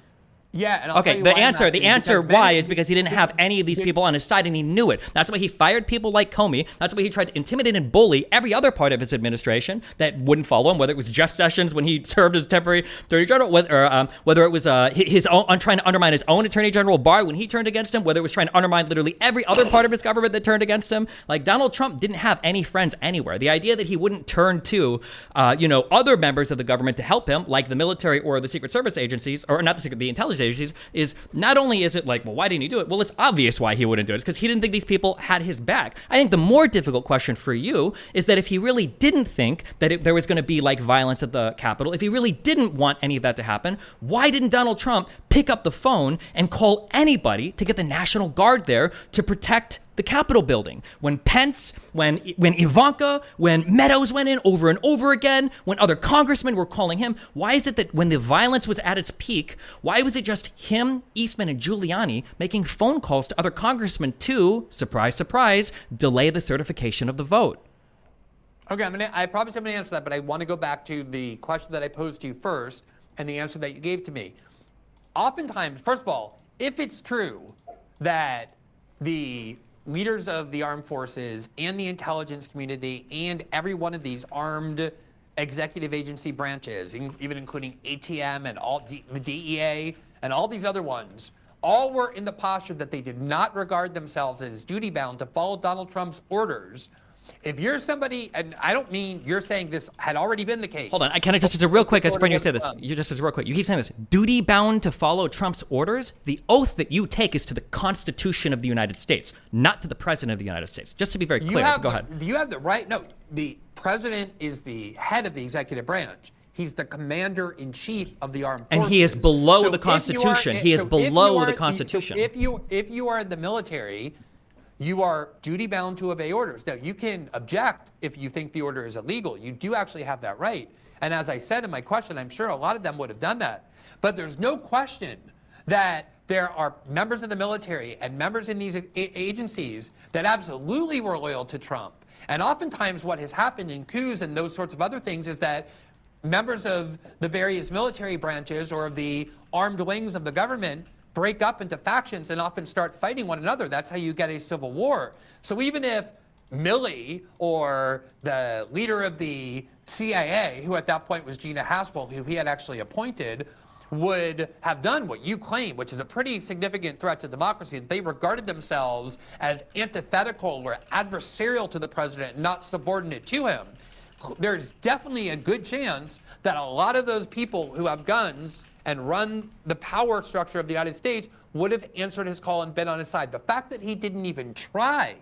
Yeah, and I'll okay, the answer why is because he didn't have any of these people on his side, and he knew it. That's why he fired people like Comey. That's why he tried to intimidate and bully every other part of his administration that wouldn't follow him, whether it was Jeff Sessions when he served as temporary attorney general, whether it was his own trying to undermine his own attorney general Barr when he turned against him, whether it was trying to undermine literally every other part of his government that turned against him. Like, Donald Trump didn't have any friends anywhere. The idea that he wouldn't turn to, other members of the government to help him, like the military or the Secret Service agencies, or not the intelligence agencies is not only is it like, well, why didn't he do it? Well, it's obvious why he wouldn't do it. It's because he didn't think these people had his back. I think the more difficult question for you is that if he really didn't think that there was going to be like violence at the Capitol, if he really didn't want any of that to happen, why didn't Donald Trump pick up the phone and call anybody to get the National Guard there to protect the Capitol building? When Pence, when Ivanka, when Meadows went in over and over again, when other congressmen were calling him, why is it that when the violence was at its peak, why was it just him, Eastman, and Giuliani making phone calls to other congressmen to, surprise, surprise, delay the certification of the vote? Okay, I promise I'm going to answer that, but I want to go back to the question that I posed to you first and the answer that you gave to me. Oftentimes, first of all, if it's true that the leaders of the armed forces and the intelligence community and every one of these armed executive agency branches, even including ATM and all the DEA and all these other ones, all were in the posture that they did not regard themselves as duty-bound to follow Donald Trump's orders. If you're somebody, and I don't mean you're saying this had already been the case. Hold on, can I just as a real quick, as you say this, you just as real quick, you keep saying this, duty bound to follow Trump's orders. The oath that you take is to the Constitution of the United States, not to the President of the United States. Just to be very clear, go ahead. You have the right, no, the President is the head of the executive branch. He's the commander-in-chief of the armed forces. And he is below the Constitution. He is below the Constitution. If you are in the military, you are duty-bound to obey orders. Now, you can object if you think the order is illegal. You do actually have that right. And as I said in my question, I'm sure a lot of them would have done that. But there's no question that there are members of the military and members in these agencies that absolutely were loyal to Trump. And oftentimes what has happened in coups and those sorts of other things is that members of the various military branches or of the armed wings of the government break up into factions and often start fighting one another. That's how you get a civil war. So even if Milley or the leader of the CIA, who at that point was Gina Haspel, who he had actually appointed, would have done what you claim, which is a pretty significant threat to democracy, they regarded themselves as antithetical or adversarial to the president, not subordinate to him, there's definitely a good chance that a lot of those people who have guns and run the power structure of the United States would have answered his call and been on his side. The fact that he didn't even try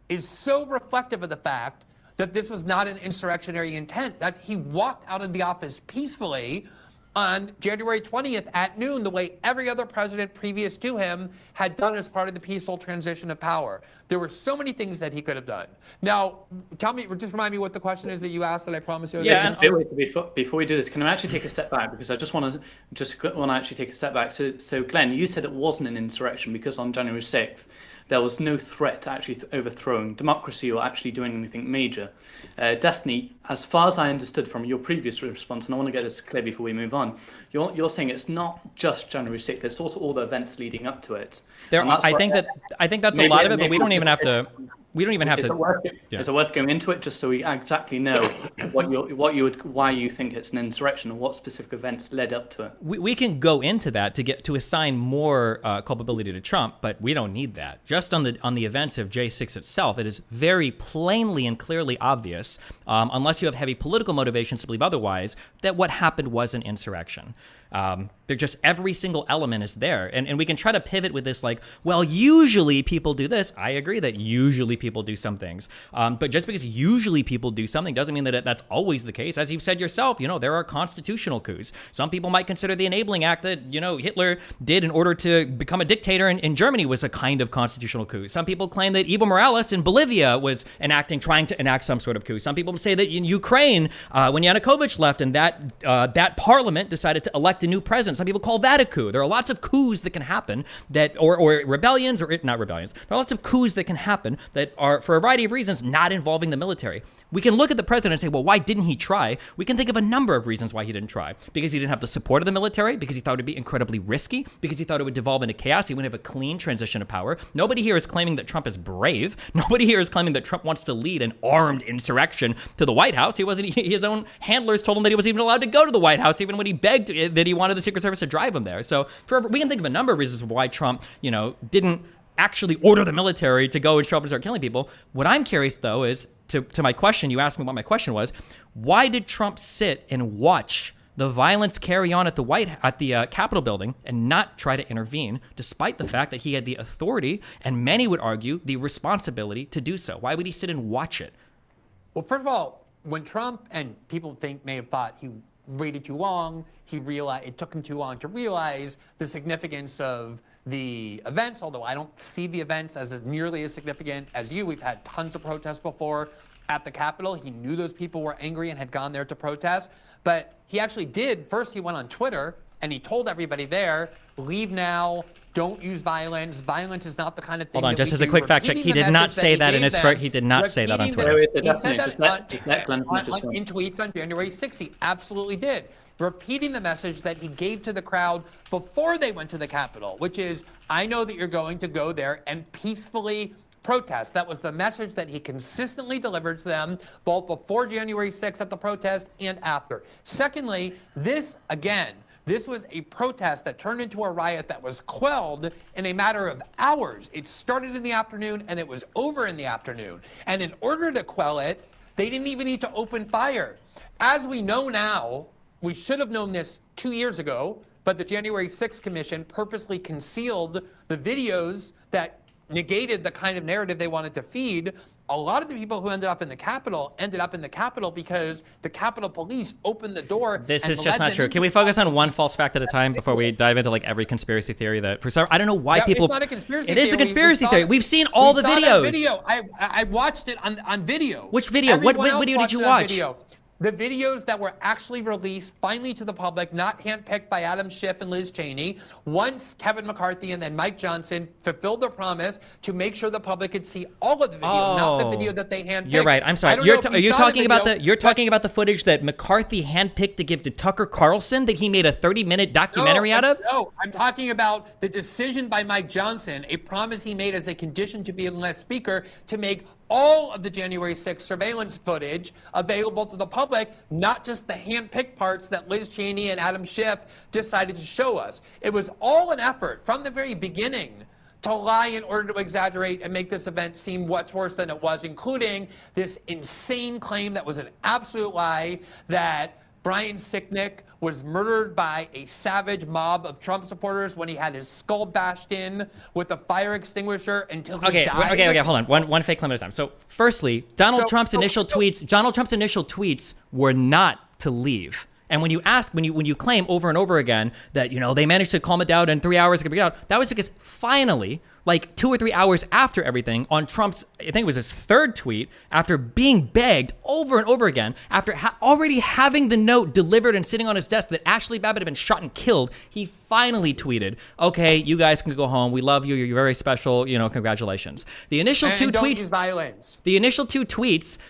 is so reflective of the fact that this was not an insurrectionary intent, that he walked out of the office peacefully on January 20th at noon, the way every other president previous to him had done as part of the peaceful transition of power. There were so many things that he could have done. Now, tell me, just remind me what the question is that you asked that I promised you. Yeah, before we do this, can I actually take a step back? Because I just want to actually take a step back. So Glenn, you said it wasn't an insurrection because on January 6th, there was no threat to actually overthrowing democracy or actually doing anything major. Destiny, as far as I understood from your previous response, and I want to get this clear before we move on, you're saying it's not just January 6th, it's also all the events leading up to it. I think that's a lot of it, but we don't even have to. We don't even have to. Is it worth going into it just so we exactly know why you think it's an insurrection and what specific events led up to it? We can go into that to assign more culpability to Trump, but we don't need that. Just on the events of J6 itself, it is very plainly and clearly obvious, unless you have heavy political motivations to believe otherwise, that what happened was an insurrection. They're just every single element is there. And we can try to pivot with this like, well, usually people do this. I agree that usually people do some things. But just because usually people do something doesn't mean that that's always the case. As you've said yourself, there are constitutional coups. Some people might consider the Enabling Act that, Hitler did in order to become a dictator in Germany was a kind of constitutional coup. Some people claim that Evo Morales in Bolivia was trying to enact some sort of coup. Some people say that in Ukraine, when Yanukovych left and that parliament decided to elect a new president, some people call that a coup. There are lots of coups that can happen or rebellions, or not rebellions. There are lots of coups that can happen that are, for a variety of reasons, not involving the military. We can look at the president and say, well, why didn't he try? We can think of a number of reasons why he didn't try. Because he didn't have the support of the military, because he thought it would be incredibly risky, because he thought it would devolve into chaos. He wouldn't have a clean transition of power. Nobody here is claiming that Trump is brave. Nobody here is claiming that Trump wants to lead an armed insurrection to the White House. His own handlers told him that he wasn't even allowed to go to the White House, even when he begged that he wanted the Secret Service to drive him there. So we can think of a number of reasons why Trump, didn't actually order the military to go and show up and start killing people. What I'm curious, though, is to my question, you asked me what my question was, why did Trump sit and watch the violence carry on at the Capitol building and not try to intervene, despite the fact that he had the authority and many would argue the responsibility to do so? Why would he sit and watch it? Well, first of all, when Trump and people may have thought he waited too long, it took him too long to realize the significance of the events, although I don't see the events as nearly as significant as you. We've had tons of protests before at the Capitol. He knew those people were angry and had gone there to protest, but he actually did. First, he went on Twitter and he told everybody there, leave now, don't use violence. Violence is not the kind of thing. Hold on, just as a quick fact check, he did not say that in his he did not say that on Twitter. He said that in tweets on January 6th. He absolutely did. Repeating the message that he gave to the crowd before they went to the Capitol, which is, I know that you're going to go there and peacefully protest. That was the message that he consistently delivered to them, both before January 6th at the protest and after. Secondly, this was a protest that turned into a riot that was quelled in a matter of hours. It started in the afternoon and it was over in the afternoon. And in order to quell it, they didn't even need to open fire. As we know now, we should have known this 2 years ago, but the January 6th Commission purposely concealed the videos that negated the kind of narrative they wanted to feed. A lot of the people who ended up in the Capitol because the Capitol Police opened the door. This is just not true. Can we focus on one false fact at a time before we dive into like every conspiracy theory that I don't know why people. It's not a conspiracy It is a conspiracy theory. We've seen all the videos. I watched it on video. Which video? What video did you watch? The videos that were actually released finally to the public, not handpicked by Adam Schiff and Liz Cheney, once Kevin McCarthy and then Mike Johnson fulfilled their promise to make sure the public could see all of the video, not the video that they handpicked. You're right. I'm sorry. You're talking about the footage that McCarthy handpicked to give to Tucker Carlson that he made a 30-minute documentary out of? No, I'm talking about the decision by Mike Johnson, a promise he made as a condition to being last speaker, to make all of the January 6th surveillance footage available to the public, not just the hand-picked parts that Liz Cheney and Adam Schiff decided to show us. It was all an effort from the very beginning to lie in order to exaggerate and make this event seem much worse than it was, including this insane claim that was an absolute lie that Brian Sicknick was murdered by a savage mob of Trump supporters when he had his skull bashed in with a fire extinguisher until he died. Okay, hold on. One fake claim at a time. So, firstly, Donald Trump's initial tweets were not to leave. And when you claim over and over again that, they managed to calm it down in 3 hours, that was because finally, like 2 or 3 hours after everything, on Trump's, I think it was his third tweet, after being begged over and over again, after already having the note delivered and sitting on his desk that Ashley Babbitt had been shot and killed, he finally tweeted, okay, you guys can go home. We love you. You're very special. Congratulations. The initial two tweets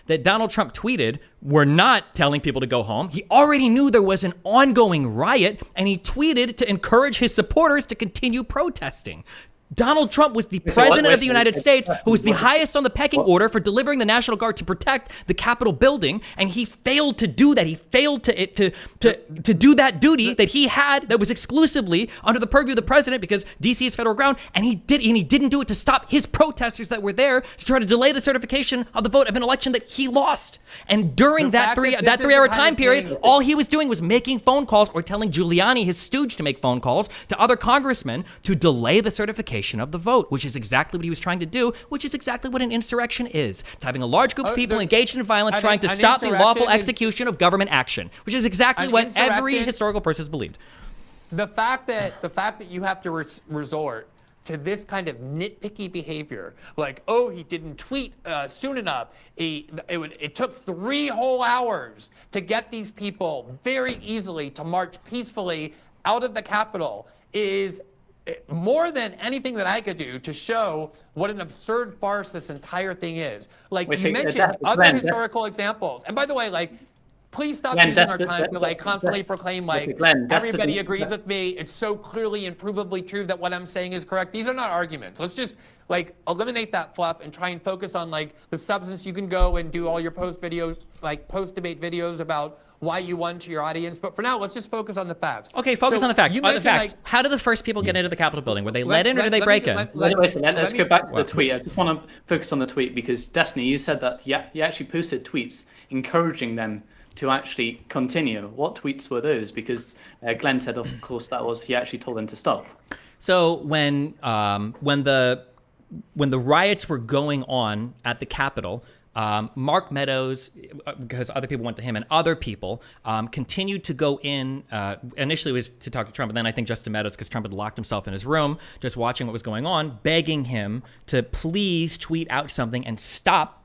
that Donald Trump tweeted were not telling people to go home. He already knew there was an ongoing riot, and he tweeted to encourage his supporters to continue protesting. Donald Trump was the president of the United States who was the highest on the pecking order for delivering the National Guard to protect the Capitol building, and he failed to do that. He failed to do that duty that he had that was exclusively under the purview of the president because D.C. is federal ground, and he didn't do it to stop his protesters that were there to try to delay the certification of the vote of an election that he lost. And during that 3-hour time period, all he was doing was making phone calls or telling Giuliani, his stooge, to make phone calls to other congressmen to delay the certification of the vote, which is exactly what he was trying to do, which is exactly what an insurrection is. It's having a large group of people engaged in violence trying to stop the lawful execution of government action, which is exactly what every historical person has believed. The fact that you have to resort to this kind of nitpicky behavior, like, oh, he didn't tweet soon enough. It took 3 whole hours to get these people very easily to march peacefully out of the Capitol is more than anything that I could do to show what an absurd farce this entire thing is. Like, you mentioned other historical examples. And by the way, please stop using our time to constantly proclaim everybody agrees with me. It's so clearly and provably true that what I'm saying is correct. These are not arguments. Let's just eliminate that fluff and try and focus on the substance. You can go and do all your post-debate videos about why you won to your audience. But for now, let's just focus on the facts. Okay, focus on the facts. How did the first people get into the Capitol building? Were they let in or did they break in? Let's go back to the tweet. I just want to focus on the tweet because, Destiny, you said that he actually posted tweets encouraging them to actually continue. What tweets were those? Because Glenn said, of course, that was he actually told them to stop. So when the riots were going on at the Capitol, Mark Meadows, because other people went to him, and other people continued to go in. Initially, it was to talk to Trump, and then I think Justin Meadows, because Trump had locked himself in his room, just watching what was going on, begging him to please tweet out something and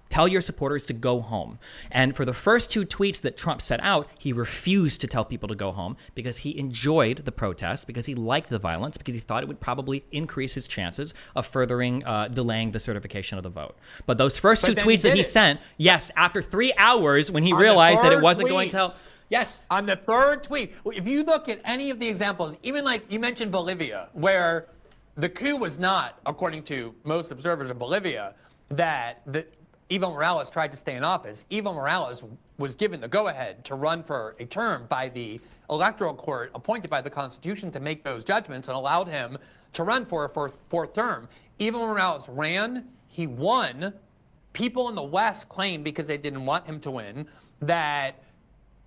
tell your supporters to go home. And for the first 2 tweets that Trump set out, he refused to tell people to go home because he enjoyed the protest, because he liked the violence, because he thought it would probably increase his chances of furthering, delaying the certification of the vote. But those first 2 tweets that he sent, yes, after 3 hours when he realized that it wasn't going to help. Yes. On the 3rd tweet, if you look at any of the examples, even like you mentioned Bolivia, where the coup was not, according to most observers of Bolivia, that Evo Morales tried to stay in office. Evo Morales was given the go-ahead to run for a term by the electoral court appointed by the Constitution to make those judgments and allowed him to run for a 4th term. Evo Morales ran, he won. People in the West claimed, because they didn't want him to win, that,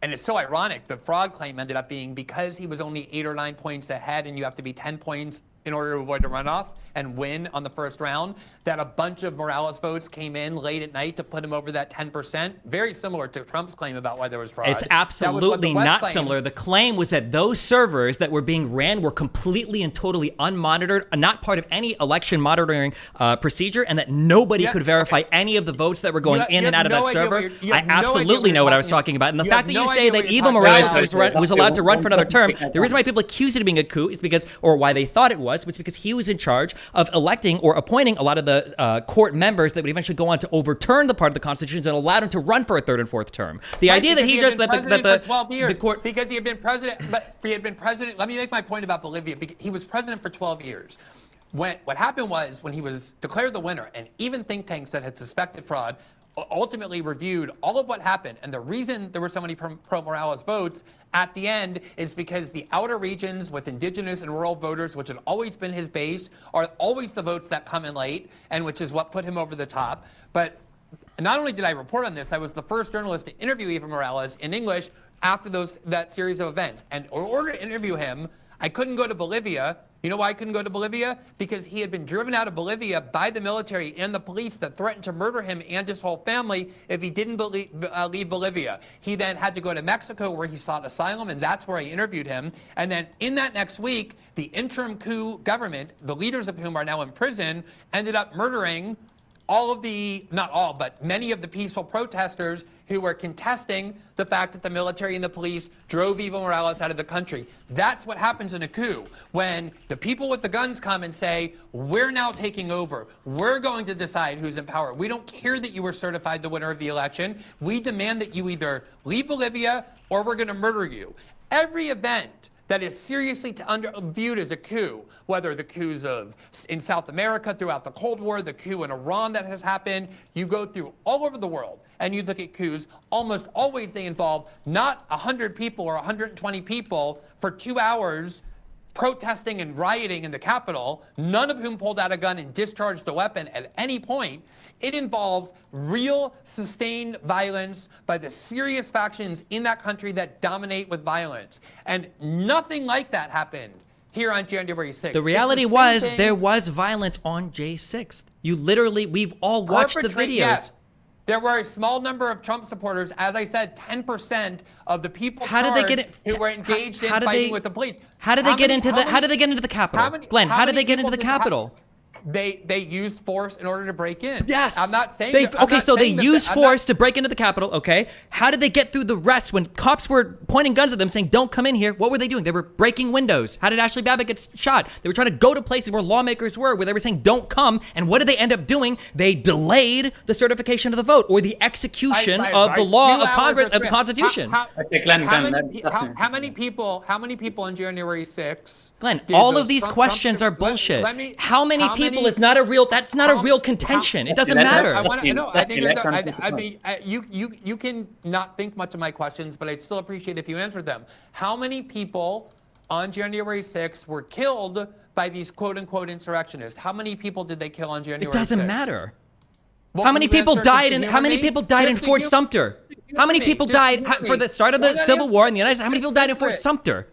and it's so ironic, the fraud claim ended up being because he was only 8 or 9 points ahead and you have to be 10 points in order to avoid a runoff and win on the first round, that a bunch of Morales votes came in late at night to put him over that 10%. Very similar to Trump's claim about why there was fraud. It's absolutely not similar. The claim was that those servers that were being ran were completely and totally unmonitored, not part of any election monitoring procedure, and that nobody could verify any of the votes that were going in and out of that server. I absolutely know what I was talking about. And the fact that you say that Evo Morales was allowed to run for another term, the reason why people accuse it of being a coup is because, or why they thought it was because he was in charge of electing or appointing a lot of the court members that would eventually go on to overturn the part of the Constitution that allowed him to run for a 3rd and 4th term. The idea that he just that the court, because he had been president, but he had been president. Let me make my point about Bolivia. He was president for 12 years. What happened was, when he was declared the winner, and even think tanks that had suspected fraud ultimately reviewed all of what happened, and the reason there were so many pro-Morales votes at the end is because the outer regions with indigenous and rural voters, which had always been his base, are always the votes that come in late, and which is what put him over the top. But not only did I report on this, I was the first journalist to interview Evo Morales in English after that series of events. And in order to interview him, I couldn't go to Bolivia. You know why I couldn't go to Bolivia? Because he had been driven out of Bolivia by the military and the police that threatened to murder him and his whole family if he didn't leave Bolivia. He then had to go to Mexico, where he sought asylum, and that's where I interviewed him. And then in that next week, the interim coup government, the leaders of whom are now in prison, ended up murdering all of the, not all, but many of the peaceful protesters who were contesting the fact that the military and the police drove Evo Morales out of the country. That's what happens in a coup. When the people with the guns come and say, we're now taking over, we're going to decide who's in power. We don't care that you were certified the winner of the election. We demand that you either leave Bolivia or we're going to murder you. Every event that is seriously viewed as a coup, whether the coups in South America throughout the Cold War, the coup in Iran that has happened, you go through all over the world and you look at coups, almost always they involve not 100 people or 120 people for 2 hours protesting and rioting in the Capitol, none of whom pulled out a gun and discharged a weapon at any point. It involves real sustained violence by the serious factions in that country that dominate with violence. And nothing like that happened here on January 6th. The reality was there was violence on J6th. We've all watched the videos. Yes. There were a small number of Trump supporters, as I said, 10% of the people who were engaged in fighting with the police. How did they get into the Capitol? Glenn, how did they get into the Capitol? They used force in order to break in. Yes. I'm not saying they used force to break into the Capitol, okay? How did they get through the rest when cops were pointing guns at them saying, don't come in here? What were they doing? They were breaking windows. How did Ashley Babbitt get shot? They were trying to go to places where lawmakers were, where they were saying, don't come. And what did they end up doing? They delayed the certification of the vote or the execution of the law of Congress, of the Constitution. How many people on January 6th? Glenn, all of these questions are bullshit. How many people is not a real, that's not a real contention. It doesn't matter. You can not think much of my questions, but I'd still appreciate if you answered them. How many people on January 6th were killed by these quote unquote insurrectionists? How many people did they kill on January 6th? It doesn't matter. How many people died in Fort Sumter? How many people died for the start of the Civil War in the United States? How many people died in Fort Sumter?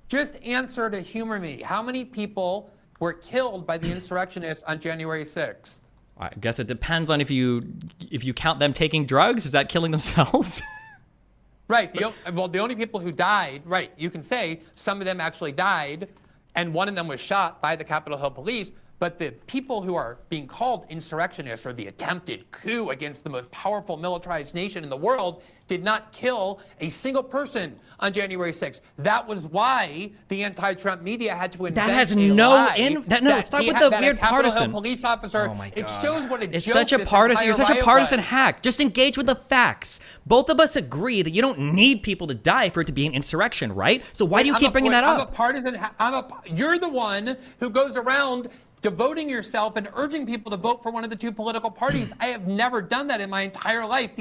Just answer to humor me. How many people were killed by the insurrectionists on January 6th? I guess it depends on if you count them taking drugs. Is that killing themselves? Right. The only people who died, right, you can say some of them actually died, and one of them was shot by the Capitol Hill police. But the people who are being called insurrectionists or the attempted coup against the most powerful militarized nation in the world did not kill a single person on January 6th. That was why the anti-Trump media had to invent That has a no lie stop with the weird partisan. Police officer. Oh my God. It shows what a It's joke such a this partisan. You're entire such a riot partisan was. hack. Just engage with the facts. Both of us agree that you don't need people to die for it to be an insurrection, right? So why do you keep bringing that up? I'm a partisan. You're the one who goes around devoting yourself and urging people to vote for one of the two political parties. I have never done that in my entire life.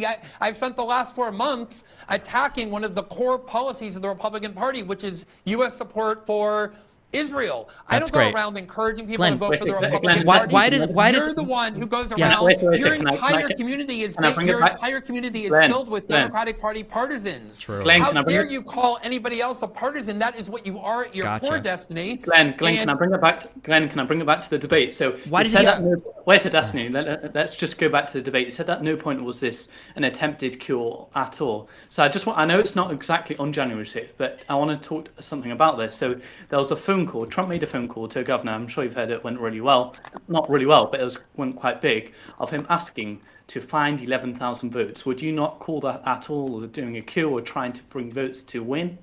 I've spent the last 4 months attacking one of the core policies of the Republican Party, which is U.S. support for Israel. I don't go around encouraging people to vote for the Republican Party. You're the one who goes around. Your entire community is filled with Democratic Party partisans. How dare you call anybody else a partisan? That is what you are at your core destiny. Glenn, can I bring it back? Can I bring it back to the debate? So why you said that? Where's the destiny? Let's just go back to the debate. You said at no point was this an attempted coup at all. So I know it's not exactly on January 6th, but I want to talk something about this. So there was a phone call. Trump made a phone call to a governor. I'm sure you've heard it went really well. Not really well, but went quite big, of him asking to find 11,000 votes. Would you not call that at all doing a coup or trying to bring votes to win?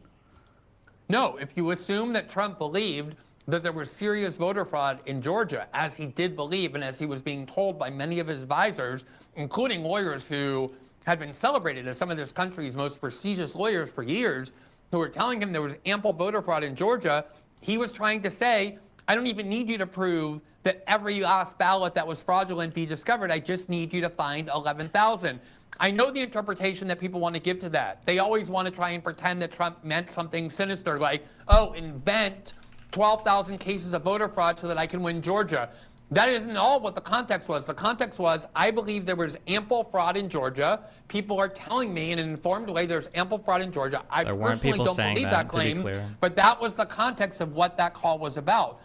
No, if you assume that Trump believed that there was serious voter fraud in Georgia, as he did believe and as he was being told by many of his advisors, including lawyers who had been celebrated as some of this country's most prestigious lawyers for years, who were telling him there was ample voter fraud in Georgia, he was trying to say, I don't even need you to prove that every last ballot that was fraudulent be discovered. I just need you to find 11,000. I know the interpretation that people want to give to that. They always want to try and pretend that Trump meant something sinister, like, oh, invent 12,000 cases of voter fraud so that I can win Georgia. That isn't all what the context was. The context was, I believe there was ample fraud in Georgia. People are telling me in an informed way there's ample fraud in Georgia. I personally don't believe that claim, but that was the context of what that call was about.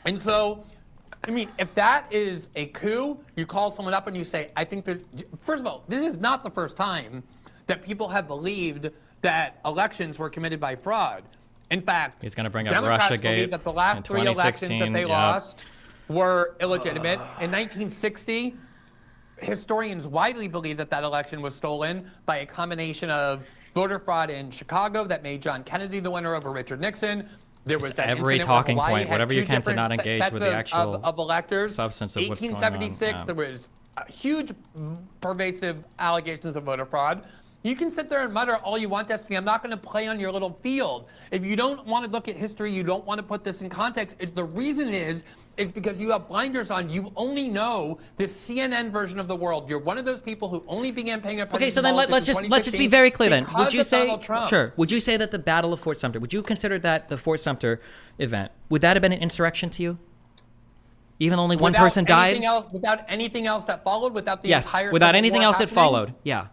And so, I mean, if that is a coup, you call someone up and you say, I think that, first of all, this is not the first time that people have believed that elections were committed by fraud. In fact, he's going to bring up Democrats Russiagate believe that the last 3 elections that they lost were illegitimate. In 1960, historians widely believe that that election was stolen by a combination of voter fraud in Chicago that made John Kennedy the winner over Richard Nixon. There was that every talking point, whatever you can to not engage with the actual of electors. Substance of what's going on. 1876, there was huge, pervasive allegations of voter fraud. You can sit there and mutter all you want, Destiny. I'm not going to play on your little field. If you don't want to look at history, you don't want to put this in context. The reason is because you have blinders on. You only know the CNN version of the world. You're one of those people who only began paying attention. Okay, so then let's just be very clear then. Would you say Would you say that the Battle of Fort Sumter, would you consider that the Fort Sumter event, would that have been an insurrection to you? Even only one person died? Without anything else that followed, without the entire without Civil anything War else that happening? followed. Yeah.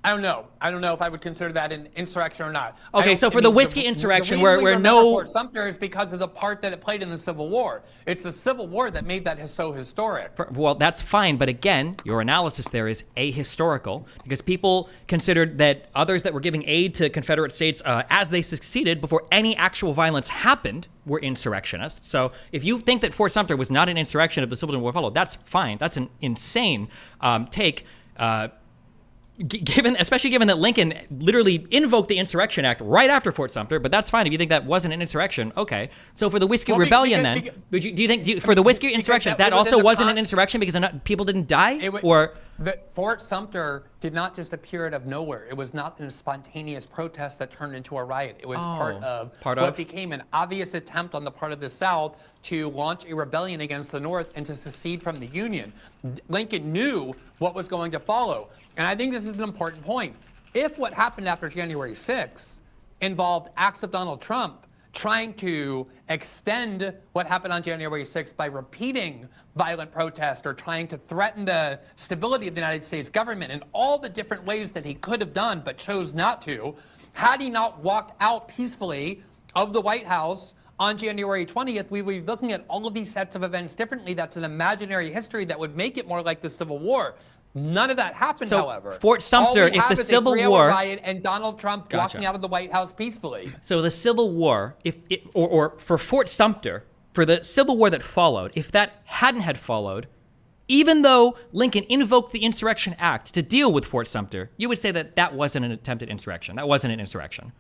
I don't know. I don't know if I would consider that an insurrection or not. Okay, so for the whiskey insurrection, where Fort Sumter is because of the part that it played in the Civil War. It's the Civil War that made that so historic. Well, that's fine, but again, your analysis there is ahistorical because people considered that others that were giving aid to Confederate states as they succeeded before any actual violence happened were insurrectionists. So if you think that Fort Sumter was not an insurrection of the Civil War followed, that's fine. That's an insane take. Especially given that Lincoln literally invoked the Insurrection Act right after Fort Sumter, but that's fine if you think that wasn't an insurrection. Okay, so for the Whiskey Rebellion, then, do you think for the Whiskey insurrection that also wasn't an insurrection because people didn't die, Fort Sumter did not just appear out of nowhere. It was not a spontaneous protest that turned into a riot. It was part of what became an obvious attempt on the part of the South to launch a rebellion against the North and to secede from the Union. Lincoln knew what was going to follow. And I think this is an important point. If what happened after January 6th involved acts of Donald Trump trying to extend what happened on January 6th by repeating violent protest or trying to threaten the stability of the United States government in all the different ways that he could have done but chose not to, had he not walked out peacefully of the White House on January 20th, we would be looking at all of these sets of events differently. That's an imaginary history that would make it more like the Civil War. None of that happened, So, however. Fort Sumter, All we if have the is Civil a 3-hour War- riot and Donald Trump Gotcha. walking out of the White House peacefully. So the Civil War, or for Fort Sumter, for the Civil War that followed, if that hadn't had followed, even though Lincoln invoked the Insurrection Act to deal with Fort Sumter, you would say that that wasn't an attempted insurrection. That wasn't an insurrection.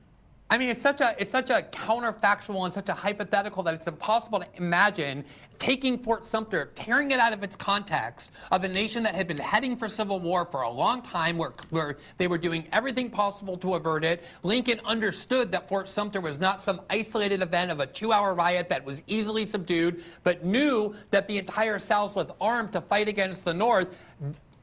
I mean, it's such a counterfactual and such a hypothetical that it's impossible to imagine taking Fort Sumter, tearing it out of its context of a nation that had been heading for civil war for a long time, where they were doing everything possible to avert it. Lincoln understood that Fort Sumter was not some isolated event of a 2-hour riot that was easily subdued, but knew that the entire South was armed to fight against the North.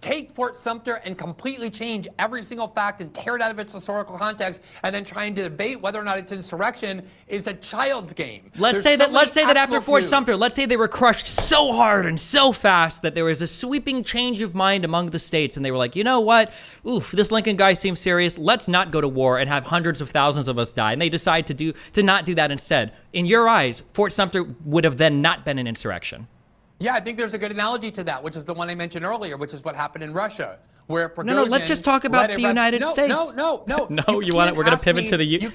Take Fort Sumter and completely change every single fact and tear it out of its historical context, and then trying to debate whether or not it's insurrection is a child's game. Let's say that after Fort Sumter, let's say they were crushed so hard and so fast that there was a sweeping change of mind among the states, and they were like, you know what? Oof, this Lincoln guy seems serious. Let's not go to war and have hundreds of thousands of us die. And they decide to not do that instead. In your eyes, Fort Sumter would have then not been an insurrection. Yeah, I think there's a good analogy to that, which is the one I mentioned earlier, which is what happened in Russia, where Prigozhin No, let's just talk about the United States. No. No, you want it? We're going to pivot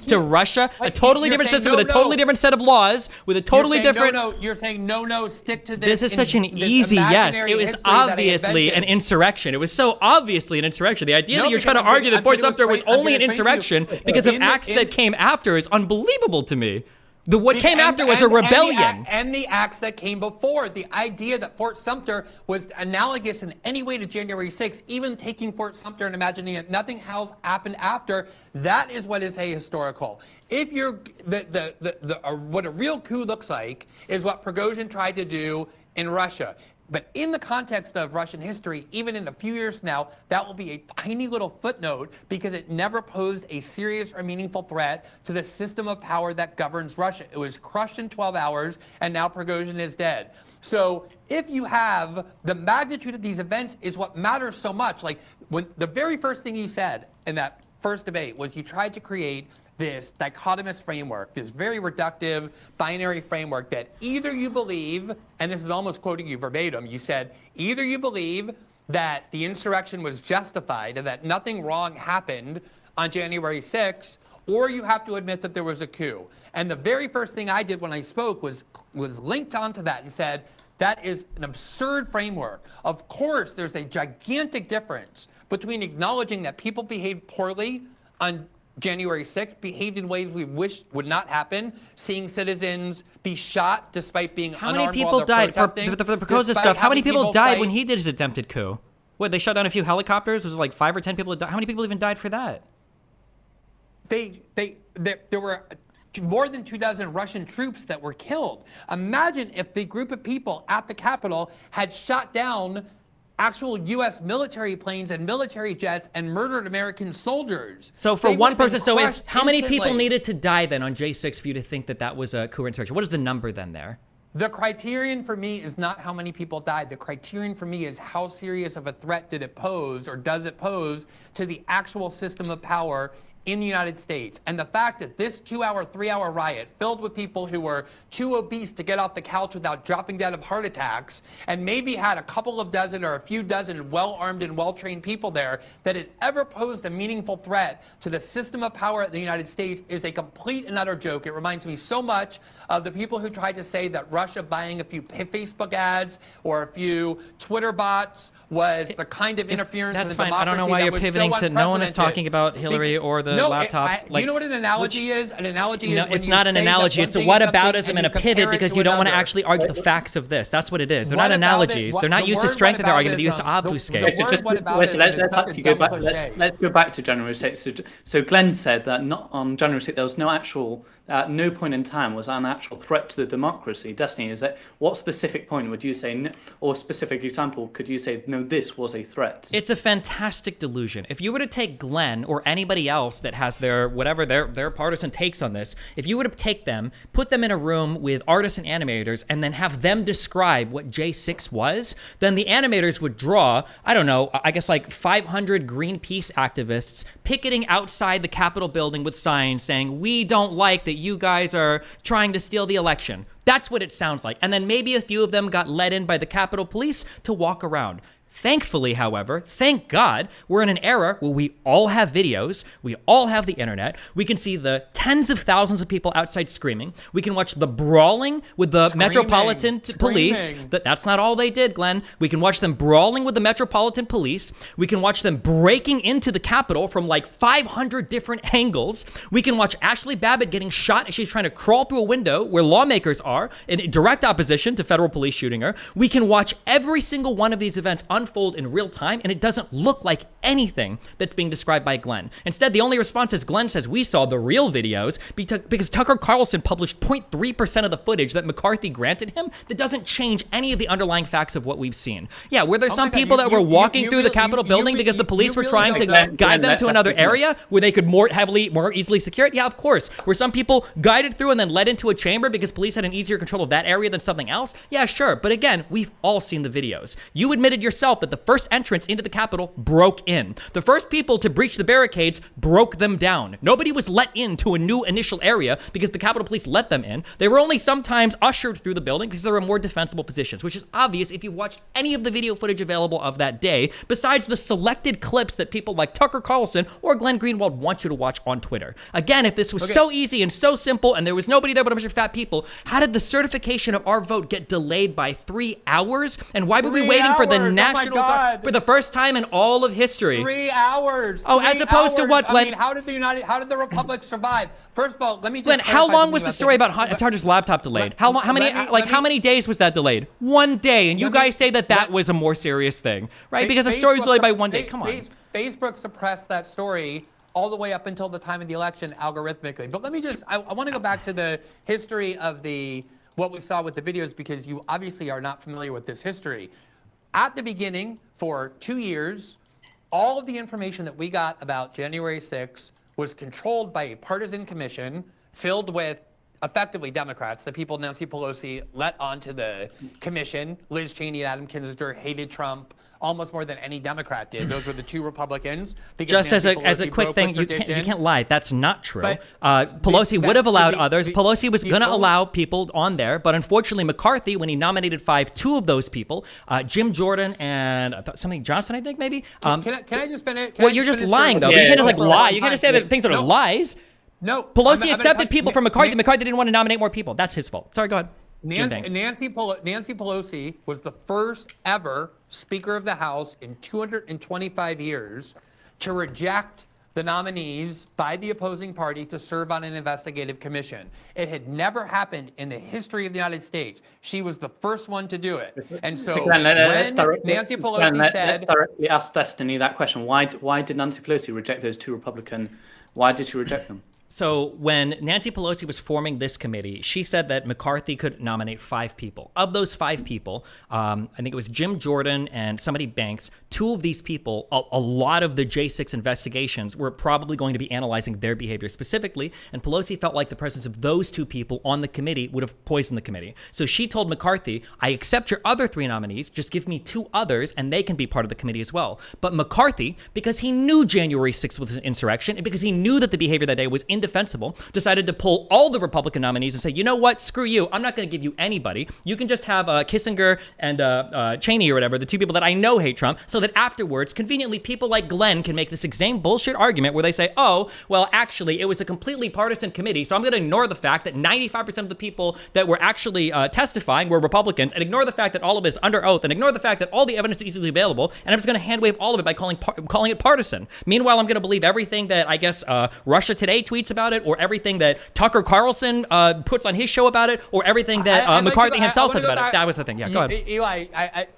to Russia, a totally different system with a totally different set of laws, with a totally different. You're saying no, stick to this. This is such an easy yes. It was obviously an insurrection. It was so obviously an insurrection. The idea that you're trying to argue that Fort Sumter was only an insurrection because of acts that came after is unbelievable to me. What came after was a rebellion. And the acts that came before. The idea that Fort Sumter was analogous in any way to January 6th, even taking Fort Sumter and imagining that nothing else happened after, that is what is ahistorical. If you're, what a real coup looks like is what Prigozhin tried to do in Russia. But in the context of Russian history, even in a few years from now, that will be a tiny little footnote because it never posed a serious or meaningful threat to the system of power that governs Russia. It was crushed in 12 hours, and now Prigozhin is dead. So if you have the magnitude of these events is what matters so much. Like when the very first thing you said in that first debate was you tried to create this dichotomous framework, this very reductive binary framework that either you believe, and this is almost quoting you verbatim, you said, either you believe that the insurrection was justified and that nothing wrong happened on January 6th, or you have to admit that there was a coup. And the very first thing I did when I spoke was linked onto that and said, that is an absurd framework. Of course, there's a gigantic difference between acknowledging that people behaved poorly on January 6th, behaved in ways we wish would not happen, seeing citizens be shot despite being unarmed. How many people died for the Prigozhin stuff? How many people died when he did his attempted coup? What, they shot down a few helicopters? Was it like 5 or 10 people that died? How many people even died for that? There were more than 24 Russian troops that were killed. Imagine if the group of people at the Capitol had shot down actual U.S. military planes and military jets and murdered American soldiers. So for one person, how many people needed to die then on J6 for you to think that that was a coup or insurrection? What is the number then there? The criterion for me is not how many people died. The criterion for me is how serious of a threat did it pose, or does it pose, to the actual system of power in the United States. And the fact that this 2-hour, 3-hour riot filled with people who were too obese to get off the couch without dropping dead of heart attacks, and maybe had a couple of dozen or a few dozen well-armed and well-trained people there, that it ever posed a meaningful threat to the system of power in the United States is a complete and utter joke. It reminds me so much of the people who tried to say that Russia buying a few Facebook ads or a few Twitter bots was the kind of interference in the democracy. That's fine. I don't know why you're pivoting to no one is talking about Hillary or the laptops. You know what an analogy is? An analogy is when it's not an analogy. It's a whataboutism and a pivot because you don't want to actually argue the facts of this. That's what it is. They're not analogies. They're not used to strengthen their argument. They're used to obfuscate. Okay, so let's actually go back. Let's go back to January 6th. So Glenn said that not on January 6th there at no point in time was that an actual threat to the democracy. Destiny, is that what specific point would you say, or specific example could you say, no, this was a threat? It's a fantastic delusion. If you were to take Glenn or anybody else that has their partisan takes on this, if you were to take them, put them in a room with artists and animators, and then have them describe what J6 was, then the animators would draw, I don't know, I guess like 500 Greenpeace activists picketing outside the Capitol building with signs saying, we don't like that you guys are trying to steal the election. That's what it sounds like. And then maybe a few of them got let in by the Capitol Police to walk around. Thankfully, however, thank God, we're in an era where we all have videos, we all have the internet, we can see the tens of thousands of people outside screaming, we can watch the brawling with the Metropolitan Police. That's not all they did, Glenn. We can watch them brawling with the Metropolitan Police, we can watch them breaking into the Capitol from like 500 different angles, we can watch Ashley Babbitt getting shot as she's trying to crawl through a window where lawmakers are, in direct opposition to federal police shooting her. We can watch every single one of these events unfold in real time, and it doesn't look like anything that's being described by Glenn. Instead, the only response is Glenn says we saw the real videos because Tucker Carlson published 0.3% of the footage that McCarthy granted him that doesn't change any of the underlying facts of what we've seen. Yeah, were there some people that were walking through the Capitol building because the police were trying to guide them to another area where they could more easily secure it? Yeah, of course. Were some people guided through and then led into a chamber because police had an easier control of that area than something else? Yeah, sure. But again, we've all seen the videos. You admitted yourself that the first entrance into the Capitol broke in. The first people to breach the barricades broke them down. Nobody was let into a new initial area because the Capitol Police let them in. They were only sometimes ushered through the building because there were more defensible positions, which is obvious if you've watched any of the video footage available of that day, besides the selected clips that people like Tucker Carlson or Glenn Greenwald want you to watch on Twitter. Again, if this was so easy and so simple and there was nobody there but a bunch of fat people, how did the certification of our vote get delayed by 3 hours? And why were we waiting for the National Guard for the first time in all of history? 3 hours. Oh, as opposed to what, Glenn? I mean, how did the Republic survive? First of all, let me just Glenn, how long was the story about Hunter's laptop delayed? How many days was that delayed? 1 day, and you guys say that was a more serious thing, right? Because the story was delayed by 1 day. Come on. Facebook suppressed that story all the way up until the time of the election algorithmically. But let me just, I want to go back to the history of what we saw with the videos, because you obviously are not familiar with this history. At the beginning, for 2 years, all of the information that we got about January 6th was controlled by a partisan commission filled with effectively Democrats, the people Nancy Pelosi let onto the commission. Liz Cheney and Adam Kinzinger hated Trump almost more than any Democrat did. Those were the two Republicans. Just as a quick thing, you can't lie. That's not true. Pelosi would have allowed others. Pelosi was going to allow people on there, but unfortunately McCarthy, when he nominated two of those people, Jim Jordan and something Johnson, I think maybe. Can I just finish? Well, you're just lying though. You can't just lie. You can't just say that things that are lies. No. Pelosi accepted people from McCarthy. McCarthy didn't want to nominate more people. That's his fault. Sorry, go ahead. Nancy Pelosi was the first ever Speaker of the House in 225 years to reject the nominees by the opposing party to serve on an investigative commission. It had never happened in the history of the United States. She was the first one to do it. And so when Nancy Pelosi said... Let's directly ask Destiny that question. Why did Nancy Pelosi reject those two Republican... Why did she reject them? So when Nancy Pelosi was forming this committee, she said that McCarthy could nominate 5 people. Of those 5 people, I think it was Jim Jordan and somebody Banks. 2 of these people, a lot of the J6 investigations were probably going to be analyzing their behavior specifically, and Pelosi felt like the presence of those 2 people on the committee would have poisoned the committee. So she told McCarthy, I accept your other 3 nominees, just give me 2 others and they can be part of the committee as well. But McCarthy, because he knew January 6th was an insurrection and because he knew that the behavior that day was indefensible, decided to pull all the Republican nominees and say, you know what, screw you, I'm not going to give you anybody. You can just have Kissinger and Cheney or whatever, the 2 people that I know hate Trump, so that afterwards, conveniently, people like Glenn can make this same bullshit argument where they say, oh, well, actually, it was a completely partisan committee, so I'm going to ignore the fact that 95% of the people that were actually testifying were Republicans, and ignore the fact that all of it is under oath, and ignore the fact that all the evidence is easily available, and I'm just going to handwave all of it by calling it partisan. Meanwhile, I'm going to believe everything that, I guess, Russia Today tweets tweets about it, or everything that Tucker Carlson puts on his show about it, or everything that McCarthy himself says about it. That was the thing. Yeah, go ahead. Eli,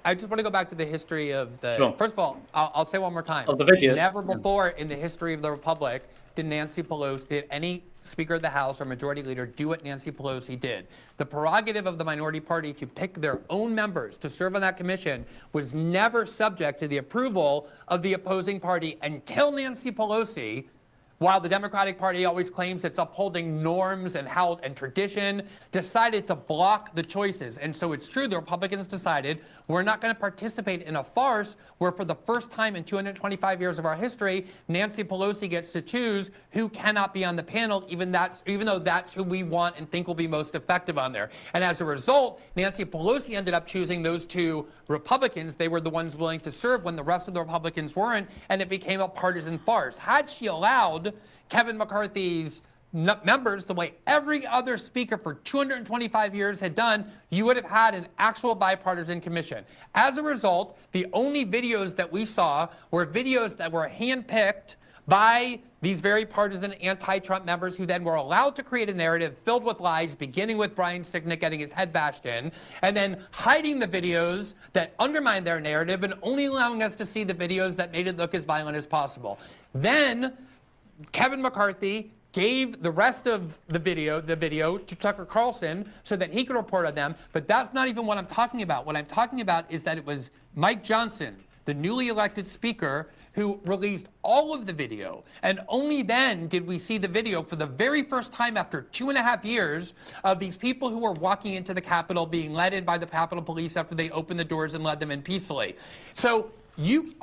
I just want to go back to the history of the. Sure. First of all, I'll say one more time. Of the videos. Never before in the history of the Republic did Nancy Pelosi, did any Speaker of the House or Majority Leader do what Nancy Pelosi did. The prerogative of the minority party to pick their own members to serve on that commission was never subject to the approval of the opposing party until Nancy Pelosi, while the Democratic Party always claims it's upholding norms and tradition, decided to block the choices. And so it's true, the Republicans decided we're not going to participate in a farce where for the first time in 225 years of our history, Nancy Pelosi gets to choose who cannot be on the panel, even though that's who we want and think will be most effective on there. And as a result, Nancy Pelosi ended up choosing those two Republicans. They were the ones willing to serve when the rest of the Republicans weren't, and it became a partisan farce. Had she allowed Kevin McCarthy's members, the way every other speaker for 225 years had done, you would have had an actual bipartisan commission. As a result, the only videos that we saw were videos that were handpicked by these very partisan anti-Trump members who then were allowed to create a narrative filled with lies, beginning with Brian Sicknick getting his head bashed in, and then hiding the videos that undermined their narrative and only allowing us to see the videos that made it look as violent as possible. Then Kevin McCarthy gave the rest of the video to Tucker Carlson so that he could report on them. But that's not even what I'm talking about. What I'm talking about is that it was Mike Johnson, the newly elected speaker, who released all of the video. And only then did we see the video for the very first time after 2.5 years of these people who were walking into the Capitol being led in by the Capitol Police after they opened the doors and led them in peacefully. So you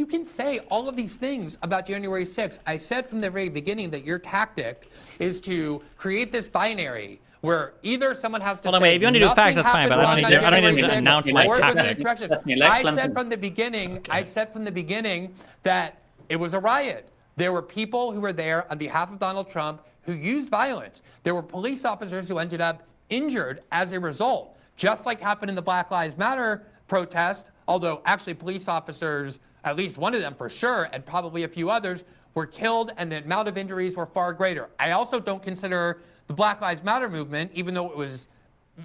can say all of these things about January 6th. I said from the very beginning that your tactic is to create this binary where either someone has to Hold on, say wait, if you want to do facts, that's fine, but I don't need to announce my tactic. I said from the beginning that it was a riot. There were people who were there on behalf of Donald Trump who used violence. There were police officers who ended up injured as a result, just like happened in the Black Lives Matter protest, although actually police officers, at least one of them for sure, and probably a few others, were killed and the amount of injuries were far greater. I also don't consider the Black Lives Matter movement, even though it was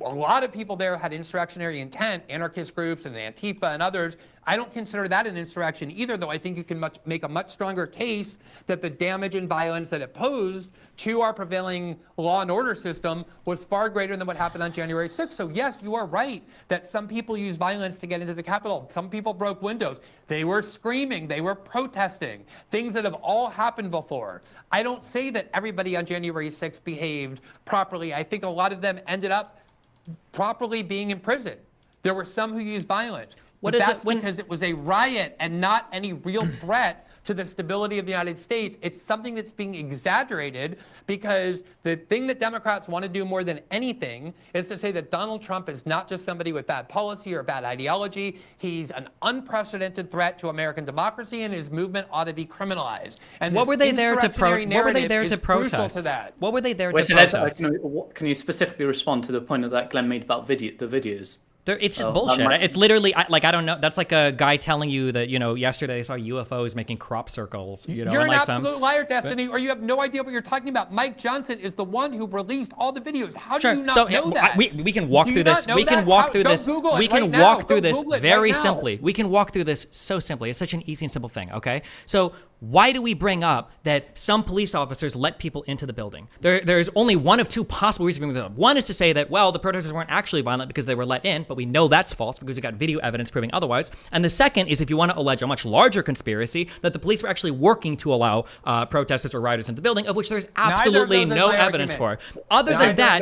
a lot of people there had insurrectionary intent, anarchist groups and Antifa and others. I don't consider that an insurrection either, though I think you can make a much stronger case that the damage and violence that it posed to our prevailing law and order system was far greater than what happened on January 6th. So yes, you are right that some people used violence to get into the Capitol. Some people broke windows. They were screaming. They were protesting. Things that have all happened before. I don't say that everybody on January 6th behaved properly. I think a lot of them ended up properly being in prison. There were some who used violence. But that's because it was a riot and not any real threat to the stability of the United States. It's something that's being exaggerated because the thing that Democrats want to do more than anything is to say that Donald Trump is not just somebody with bad policy or bad ideology. He's an unprecedented threat to American democracy, and his movement ought to be criminalized. And what were they there to protest? What were they there to protest? Can you specifically respond to the point that Glenn made about the videos? It's just bullshit. It's literally I don't know. That's like a guy telling you that, yesterday they saw UFOs making crop circles. You're an absolute liar, Destiny, or you have no idea what you're talking about. Mike Johnson is the one who released all the videos. How do you not know that? We can walk through this. We can walk through this. We can walk through this very simply. We can walk through this so simply. It's such an easy and simple thing, okay? So why do we bring up that some police officers let people into the building? There's only one of two possible reasons we bring this up. One is to say that, well, the protesters weren't actually violent because they were let in, but we know that's false because we got video evidence proving otherwise. And the second is if you want to allege a much larger conspiracy, that the police were actually working to allow protesters or rioters into the building, of which there's absolutely no evidence for. Other than that,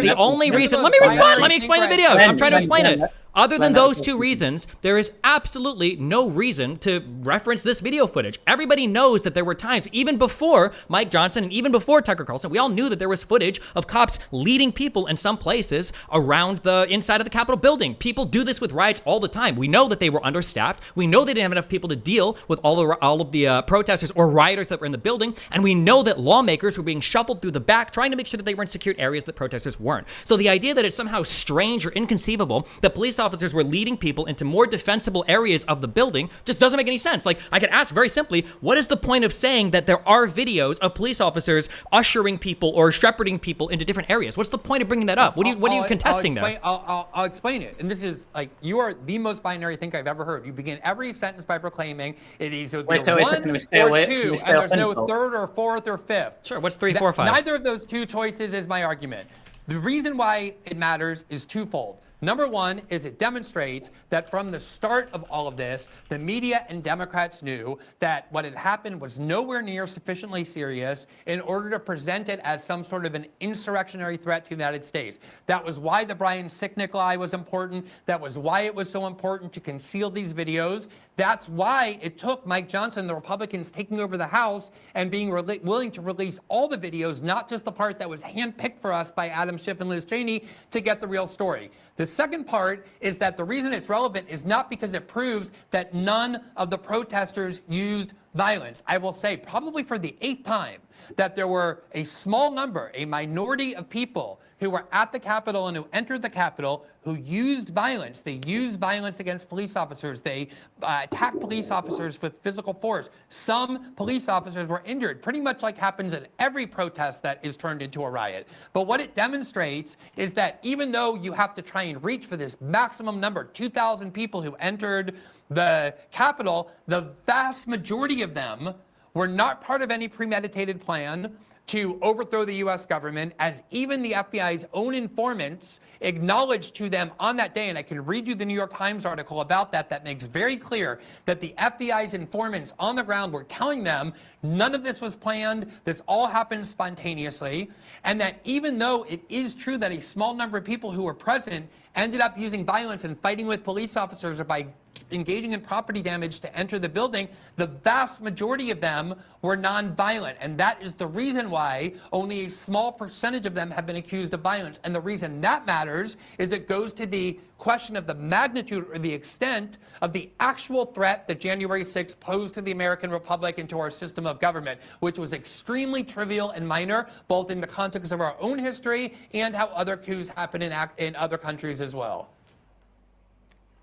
the only reason... Let me respond. Let me explain the videos. I'm trying to explain it. Other than those two reasons, there is absolutely no reason to reference this video footage. Everybody knows that there were times, even before Mike Johnson and even before Tucker Carlson, we all knew that there was footage of cops leading people in some places around the inside of the Capitol building. People do this with riots all the time. We know that they were understaffed. We know they didn't have enough people to deal with all of the protesters or rioters that were in the building. And we know that lawmakers were being shuffled through the back, trying to make sure that they were in secured areas that protesters weren't. So the idea that it's somehow strange or inconceivable that police officers were leading people into more defensible areas of the building just doesn't make any sense. Like, I could ask very simply, what is the point of saying that there are videos of police officers ushering people or shepherding people into different areas? What's the point of bringing that up? What are you contesting there? I'll explain it. And this is like, you are the most binary thing I've ever heard. You begin every sentence by proclaiming it is either one or two, and there's no third or fourth or fifth. Sure, what's 3, 4, 5? Neither of those two choices is my argument. The reason why it matters is twofold. Number one is it demonstrates that from the start of all of this, the media and Democrats knew that what had happened was nowhere near sufficiently serious in order to present it as some sort of an insurrectionary threat to the United States. That was why the Brian Sicknick lie was important. That was why it was so important to conceal these videos. That's why it took Mike Johnson, the Republicans taking over the House and being willing to release all the videos, not just the part that was handpicked for us by Adam Schiff and Liz Cheney, to get the real story. The second part is that the reason it's relevant is not because it proves that none of the protesters used violence. I will say, probably for the 8th time, that there were a small number, a minority of people who were at the Capitol and who entered the Capitol who used violence. They used violence against police officers. They attacked police officers with physical force. Some police officers were injured, pretty much like happens in every protest that is turned into a riot. But what it demonstrates is that even though you have to try and reach for this maximum number, 2,000 people who entered the Capitol, the vast majority of them were not part of any premeditated plan to overthrow the U.S. government, as even the FBI's own informants acknowledged to them on that day. And I can read you the New York Times article about that that makes very clear that the FBI's informants on the ground were telling them none of this was planned, this all happened spontaneously, and that even though it is true that a small number of people who were present ended up using violence and fighting with police officers or by engaging in property damage to enter the building, the vast majority of them were nonviolent. And that is the reason why only a small percentage of them have been accused of violence. And the reason that matters is it goes to the question of the magnitude or the extent of the actual threat that January 6th posed to the American Republic and to our system of government, which was extremely trivial and minor, both in the context of our own history and how other coups happen in other countries as well.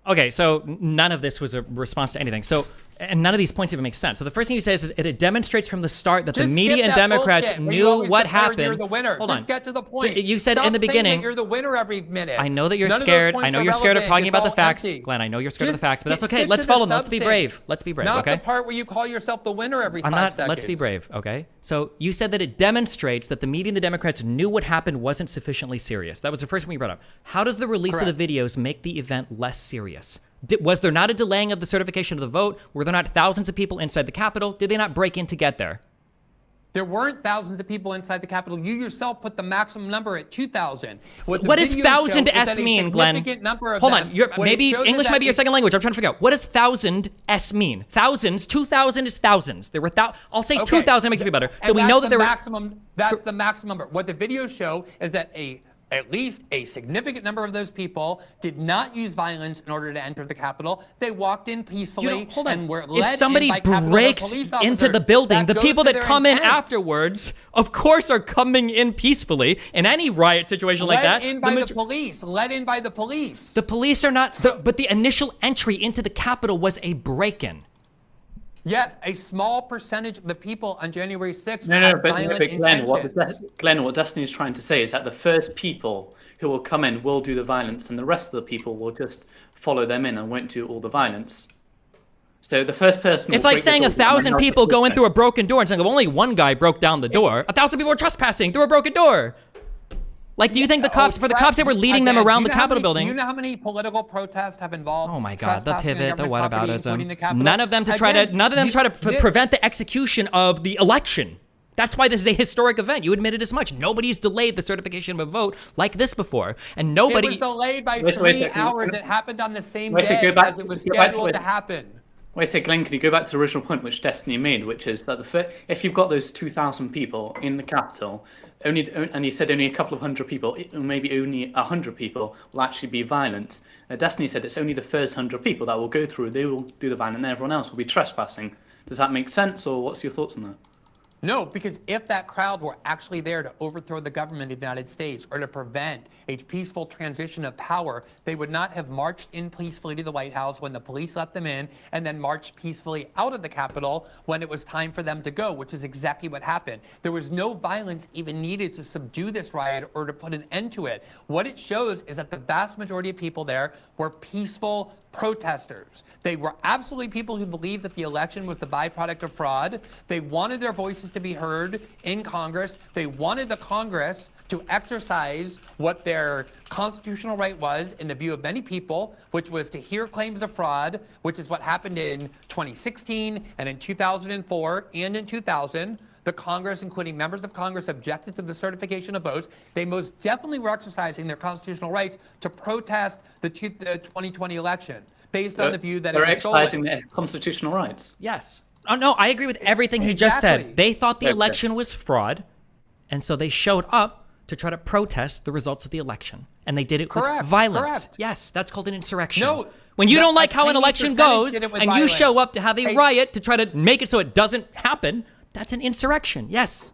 Okay, so none of this was a response to anything. So, and none of these points even make sense. So the first thing you say is it demonstrates from the start that the media and Democrats knew what happened. You're the winner. Hold Just on. Get to the point. You said Stop in the beginning that you're the winner every minute. I know that you're None scared. Of I know those you're points scared are of talking relevant. about the facts, Empty. Glenn. I know you're scared of the Just facts, but that's okay. stick Let's to the follow them. Let's be brave. substance. Let's be brave. Not okay. the part where you call yourself the winner every 5 seconds. Let's be brave. Okay. So you said that it demonstrates that the media and the Democrats knew what happened wasn't sufficiently serious. That was the first thing you brought up. How does the release of the videos make the event less serious? Was there not a delaying of the certification of the vote? Were there not thousands of people inside the Capitol? Did they not break in to get there? There weren't thousands of people inside the Capitol. You yourself put the maximum number at 2,000. What does 1,000 S mean, Glenn? Hold on. Maybe English might be your second language. I'm trying to figure out. What does 1,000 S mean? Thousands. 2,000 is thousands. There were I'll say 2,000 makes me better. So we know that there were. That's the maximum number. What the videos show is that at least a significant number of those people did not use violence in order to enter the Capitol. They walked in peacefully and were led if somebody in by Capitol breaks police into the building, the people that come in intent. afterwards, of course, are coming in peacefully. In any riot situation like that, led in by the police. Led in by the police. The police are not. But the initial entry into the Capitol was a break-in. Yes, a small percentage of the people on January 6th but violent intentions. Glenn, what Destiny is trying to say is that the first people who will come in will do the violence, and the rest of the people will just follow them in and won't do all the violence. So the first person. It's like saying 1,000 people go in through a broken door and saying, well, only one guy broke down the door. 1,000 people were trespassing through a broken door. Like, do you think the cops, for the cops that were leading them around the Capitol building? Do you know how many political protests have involved? Oh my God, the pivot, the whataboutism. None of them to try to prevent the execution of the election. That's why this is a historic event. You admitted as much. Nobody's delayed the certification of a vote like this before. And nobody... It was delayed by 3 hours. It happened on the same day as it was scheduled to happen. Wait a second, Glenn, can you go back to the original point which Destiny made, which is that if you've got those 2,000 people in the Capitol, and you said only a couple of hundred people, maybe only 100 people will actually be violent. Destiny said it's only the first 100 people that will go through, they will do the violence, and everyone else will be trespassing. Does that make sense, or what's your thoughts on that? No, because if that crowd were actually there to overthrow the government of the United States or to prevent a peaceful transition of power, they would not have marched in peacefully to the White House when the police let them in and then marched peacefully out of the Capitol when it was time for them to go, which is exactly what happened. There was no violence even needed to subdue this riot or to put an end to it. What it shows is that the vast majority of people there were peaceful protesters. They were absolutely people who believed that the election was the byproduct of fraud. They wanted their voices to be heard in Congress. They wanted the Congress to exercise what their constitutional right was in the view of many people, which was to hear claims of fraud, which is what happened in 2016 and in 2004 and in 2000. The Congress, including members of Congress, objected to the certification of votes. They most definitely were exercising their constitutional rights to protest the 2020 election based on the view that they're it was stolen. exercising their constitutional rights. Yes. Oh, no, I agree with everything he just said. They thought the election was fraud, and so they showed up to try to protest the results of the election. And they did it with violence. Correct. Yes, that's called an insurrection. No, when you don't like a how an tiny election percentage goes did it with and you violence. show up to have a Hey, riot to try to make it so it doesn't happen, that's an insurrection. Yes.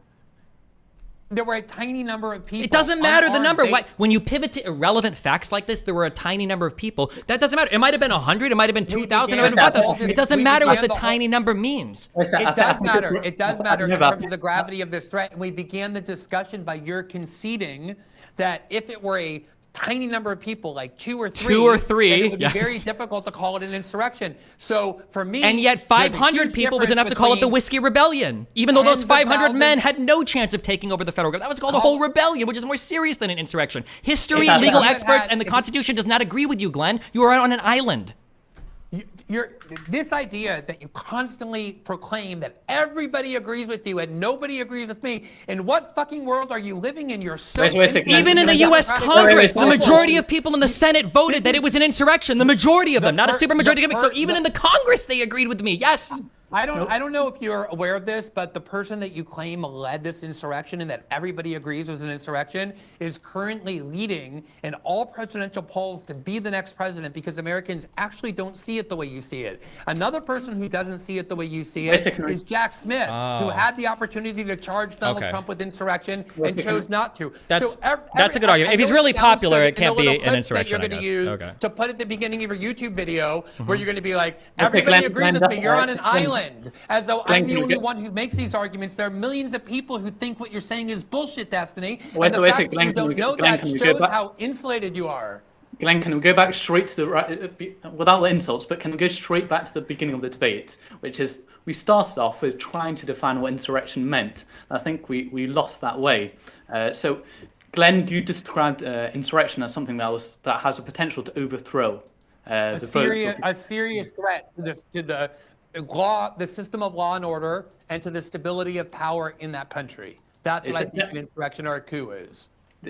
There were a tiny number of people. It doesn't matter the unarmed. number. They- Why, when you pivot to irrelevant facts like this, there were a tiny number of people. That doesn't matter. It might have been 100. It might have been 2,000. It might have been 5,000. It doesn't matter what the tiny number means. It does matter. It does matter in terms of the gravity of this threat. And we began the discussion by your conceding that if it were a tiny number of people, like two or three, then it would be very difficult to call it an insurrection. So for me, And yet 500 people was enough to call it the Whiskey Rebellion, even though those 500 men had no chance of taking over the federal government. That was called a whole rebellion, which is more serious than an insurrection. History, legal experts, and the Constitution does not agree with you, Glenn. You are on an island. This idea that you constantly proclaim that everybody agrees with you and nobody agrees with me. In what fucking world are you living in? You're so even in the U.S. Congress, the majority of people in the Senate voted that it was an insurrection. The majority of them, not a supermajority. So even in the Congress, they agreed with me. Yes. I don't know if you're aware of this, but the person that you claim led this insurrection and that everybody agrees was an insurrection is currently leading in all presidential polls to be the next president because Americans actually don't see it the way you see it. Another person who doesn't see it the way you see it is Jack Smith, who had the opportunity to charge Donald Trump with insurrection and chose not to. That's a good argument. If he's really popular, it can't be an insurrection, You're going to use to put at the beginning of your YouTube video where you're going to be like, Okay, everybody Glenn, agrees Glenn, with me, you're on an Glenn, island. As though Glenn, I'm the can we only get- one who makes these arguments. There are millions of people who think what you're saying is bullshit, Destiny. Wait, And the wait, fact that Glenn, you can we don't get- know Glenn, that can we go shows back- how insulated you are. Glenn, can we go back straight to the right, without the insults, but can we go straight back to the beginning of the debate, which is we started off with trying to define what insurrection meant. I think we lost that way. So, Glenn, you described insurrection as something that has a potential to overthrow A serious threat to the law, the system of law and order, and to the stability of power in that country. That's what I think an insurrection or a coup is.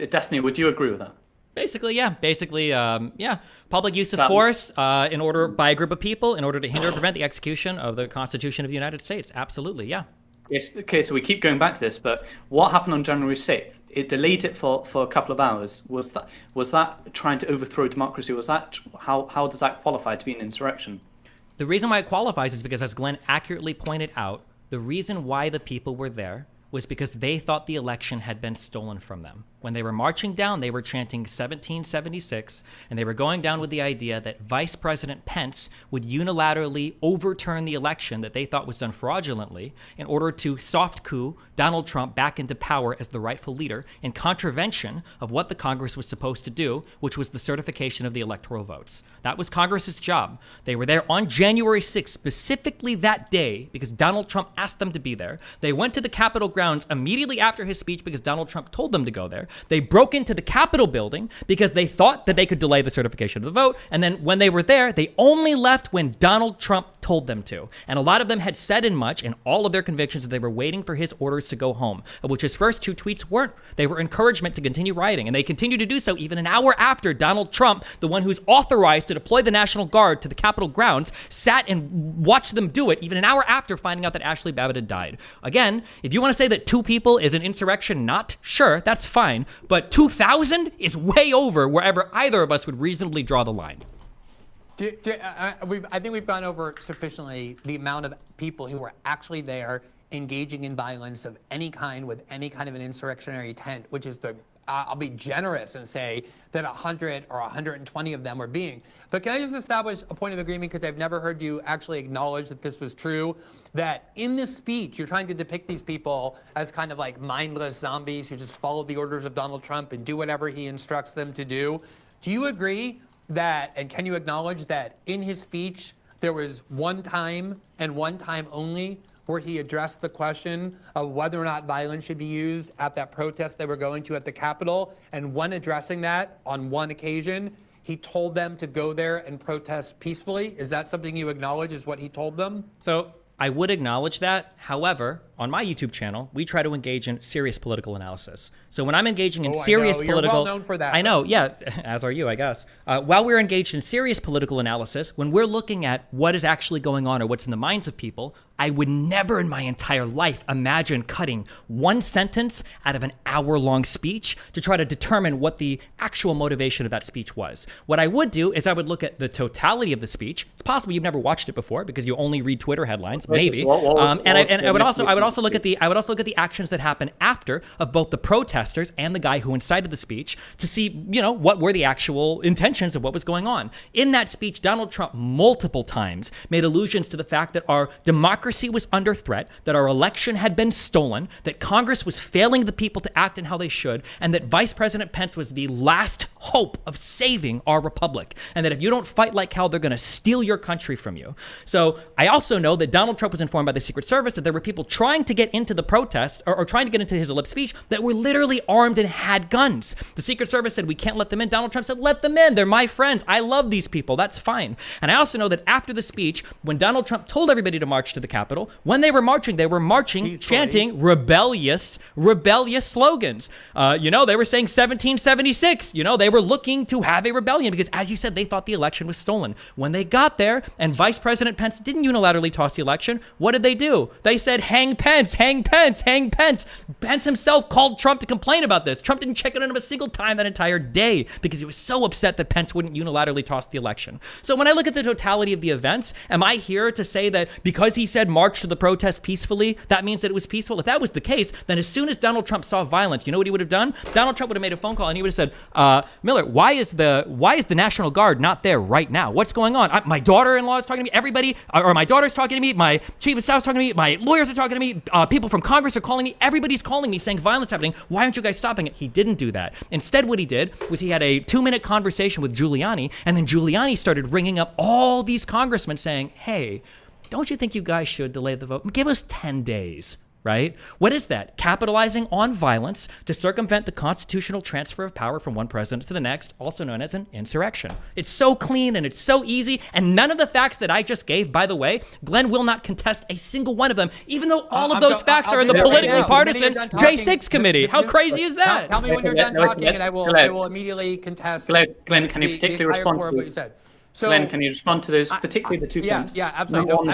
Destiny, would you agree with that? Basically, yeah. Basically, yeah. Public use of force by a group of people in order to hinder or prevent the execution of the Constitution of the United States. Absolutely, yeah. Yes. Okay, so we keep going back to this, but what happened on January 6th? It delayed it for a couple of hours. Was that trying to overthrow democracy? Was that how does that qualify to be an insurrection? The reason why it qualifies is because, as Glenn accurately pointed out, the reason why the people were there was because they thought the election had been stolen from them. When they were marching down, they were chanting 1776, and they were going down with the idea that Vice President Pence would unilaterally overturn the election that they thought was done fraudulently in order to soft coup Donald Trump back into power as the rightful leader in contravention of what the Congress was supposed to do, which was the certification of the electoral votes. That was Congress's job. They were there on January 6th, specifically that day, because Donald Trump asked them to be there. They went to the Capitol grounds immediately after his speech because Donald Trump told them to go there. They broke into the Capitol building because they thought that they could delay the certification of the vote. And then when they were there, they only left when Donald Trump told them to. And a lot of them had said in much in all of their convictions that they were waiting for his orders to go home, of which his first two tweets weren't. They were encouragement to continue rioting. And they continued to do so even an hour after Donald Trump, the one who's authorized to deploy the National Guard to the Capitol grounds, sat and watched them do it even an hour after finding out that Ashley Babbitt had died. Again, if you want to say that 2 people is an insurrection, not sure, that's fine. But 2,000 is way over wherever either of us would reasonably draw the line. I think we've gone over sufficiently the amount of people who were actually there engaging in violence of any kind with any kind of an insurrectionary intent, which is I'll be generous and say that 100 or 120 of them were being. But can I just establish a point of agreement, because I've never heard you actually acknowledge that this was true, that in this speech, you're trying to depict these people as kind of like mindless zombies who just follow the orders of Donald Trump and do whatever he instructs them to do. Do you agree that, and can you acknowledge that in his speech, there was one time and one time only where he addressed the question of whether or not violence should be used at that protest they were going to at the Capitol? And when addressing that on one occasion, he told them to go there and protest peacefully. Is that something you acknowledge is what he told them? So I would acknowledge that. However, on my YouTube channel, we try to engage in serious political analysis. So when I'm engaging in serious political, you're well known for that. I know, yeah, as are you, I guess. While we're engaged in serious political analysis, when we're looking at what is actually going on or what's in the minds of people, I would never in my entire life imagine cutting one sentence out of an hour-long speech to try to determine what the actual motivation of that speech was. What I would do is I would look at the totality of the speech. It's possible you've never watched it before because you only read Twitter headlines, maybe. I would also look at the actions that happened after of both the protesters and the guy who incited the speech to see, what were the actual intentions of what was going on. In that speech, Donald Trump multiple times made allusions to the fact that our democracy was under threat, that our election had been stolen, that Congress was failing the people to act in how they should, and that Vice President Pence was the last hope of saving our republic, and that if you don't fight like hell, they're going to steal your country from you. So I also know that Donald Trump was informed by the Secret Service that there were people trying to get into the protest or trying to get into his ellipse speech that were literally armed and had guns. The Secret Service said, we can't let them in. Donald Trump said, let them in. They're my friends. I love these people. That's fine. And I also know that after the speech, when Donald Trump told everybody to march to the Capitol, when they were marching peacefully, chanting rebellious slogans. They were saying 1776. They were looking to have a rebellion because, as you said, they thought the election was stolen. When they got there and Vice President Pence didn't unilaterally toss the election, what did they do? They said, hang Pence, hang Pence, hang Pence. Pence himself called Trump to complain about this. Trump didn't check in on him a single time that entire day because he was so upset that Pence wouldn't unilaterally toss the election. So when I look at the totality of the events, am I here to say that because he said march to the protest peacefully, that means that it was peaceful? If that was the case, then as soon as Donald Trump saw violence, you know what he would have done? Donald Trump would have made a phone call and he would have said, Miller, why is the National Guard not there right now? What's going on? My daughter-in-law is talking to me. Everybody, or my daughter's talking to me. My chief of staff is talking to me. My lawyers are talking to me. People from Congress are calling me. Everybody's calling me saying violence happening. Why aren't you guys stopping it? He didn't do that. Instead, what he did was he had a 2-minute conversation with Giuliani, and then Giuliani started ringing up all these congressmen saying, hey, don't you think you guys should delay the vote? Give us 10 days, right? What is that? Capitalizing on violence to circumvent the constitutional transfer of power from one president to the next, also known as an insurrection. It's so clean and it's so easy, and none of the facts that I just gave, by the way, Glenn will not contest a single one of them, even though all of those facts are in the politically partisan J6 committee. How crazy is that? Tell me when you're done talking, and I will immediately contest. Glenn, can you particularly respond to what you said? So, Glenn, can you respond to those, particularly the 2 points? Yeah, absolutely.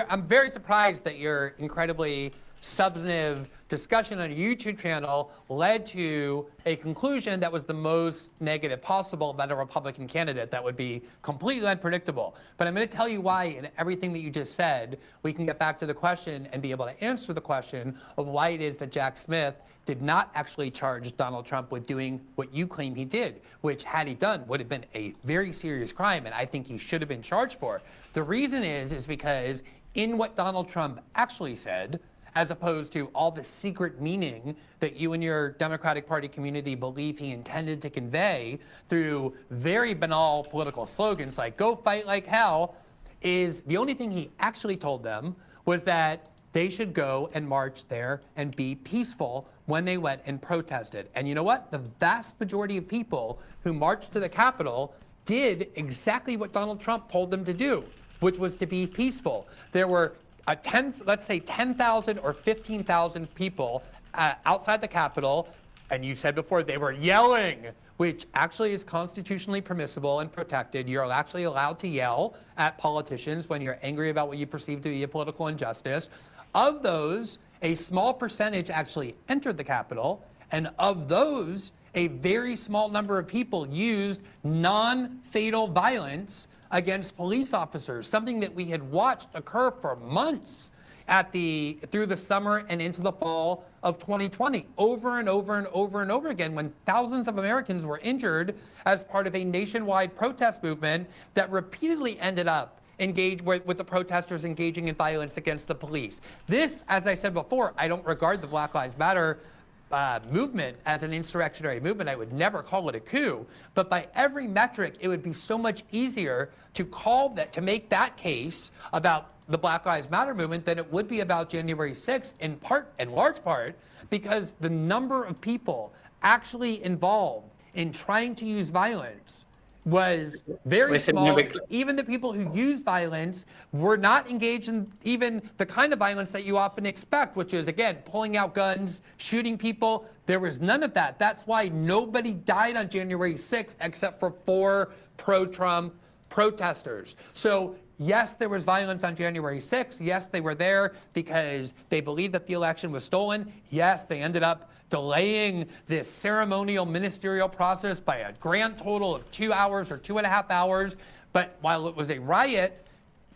I'm very surprised that your incredibly substantive discussion on a YouTube channel led to a conclusion that was the most negative possible about a Republican candidate. That would be completely unpredictable. But I'm going to tell you why in everything that you just said, we can get back to the question and be able to answer the question of why it is that Jack Smith did not actually charge Donald Trump with doing what you claim he did, which, had he done, would have been a very serious crime, and I think he should have been charged for. The reason is because in what Donald Trump actually said, as opposed to all the secret meaning that you and your Democratic Party community believe he intended to convey through very banal political slogans like "go fight like hell," is the only thing he actually told them was that they should go and march there and be peaceful when they went and protested. And you know what? The vast majority of people who marched to the Capitol did exactly what Donald Trump told them to do, which was to be peaceful. There were let's say 10,000 or 15,000 people outside the Capitol, and you said before they were yelling, which actually is constitutionally permissible and protected. You're actually allowed to yell at politicians when you're angry about what you perceive to be a political injustice. Of those, a small percentage actually entered the Capitol, and of those, a very small number of people used non-fatal violence against police officers, something that we had watched occur for months through the summer and into the fall of 2020, over and over and over and over again, when thousands of Americans were injured as part of a nationwide protest movement that repeatedly ended up engaged with the protesters engaging in violence against the police. This, as I said before, I don't regard the Black Lives Matter movement as an insurrectionary movement. I would never call it a coup, but by every metric, it would be so much easier to make that case about the Black Lives Matter movement than it would be about January 6th, in large part, because the number of people actually involved in trying to use violence was very small. Even the people who use violence were not engaged in even the kind of violence that you often expect, which is, again, pulling out guns, shooting people. There was none of that. That's why nobody died on January 6th except for 4 pro-Trump protesters. So yes, there was violence on January 6th. Yes, they were there because they believed that the election was stolen. Yes, they ended up delaying this ceremonial ministerial process by a grand total of 2 hours or 2.5 hours. But while it was a riot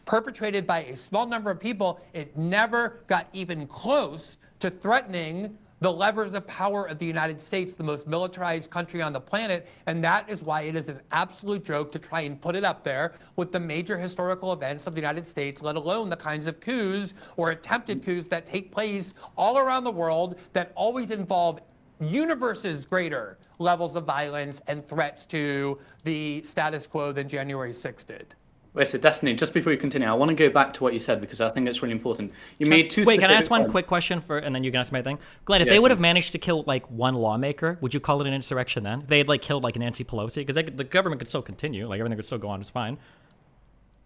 perpetrated by a small number of people, it never got even close to threatening the levers of power of the United States, the most militarized country on the planet. And that is why it is an absolute joke to try and put it up there with the major historical events of the United States, let alone the kinds of coups or attempted coups that take place all around the world that always involve universes greater levels of violence and threats to the status quo than January 6th did. Wait, so Destiny, just before you continue, I want to go back to what you said because I think it's really important. You made two. Wait, can I ask one quick question and then you can ask my thing? Glenn, if they would have managed to kill like one lawmaker, would you call it an insurrection then? They had like killed like Nancy Pelosi because the government could still continue, like everything could still go on, it's fine.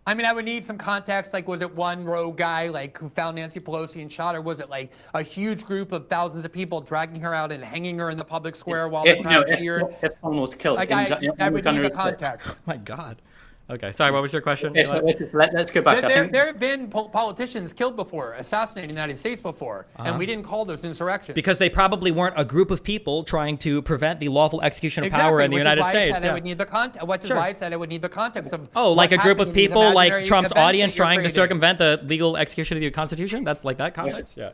I mean, I would need some context. Like, was it one rogue guy like who found Nancy Pelosi and shot her? Was it like a huge group of thousands of people dragging her out and hanging her in the public square while the crowd cheered? If someone was killed, like, I would need the context. Oh my God. Okay, sorry, what was your question? Okay, so let's go back. There have been politicians killed before, assassinated in the United States before, and we didn't call those insurrections. Because they probably weren't a group of people trying to prevent the lawful execution of power in the United States. Which is why I said I would need the context of. Oh, like a group of people, like Trump's audience trying to circumvent the legal execution of the Constitution? That's like that context? Yeah.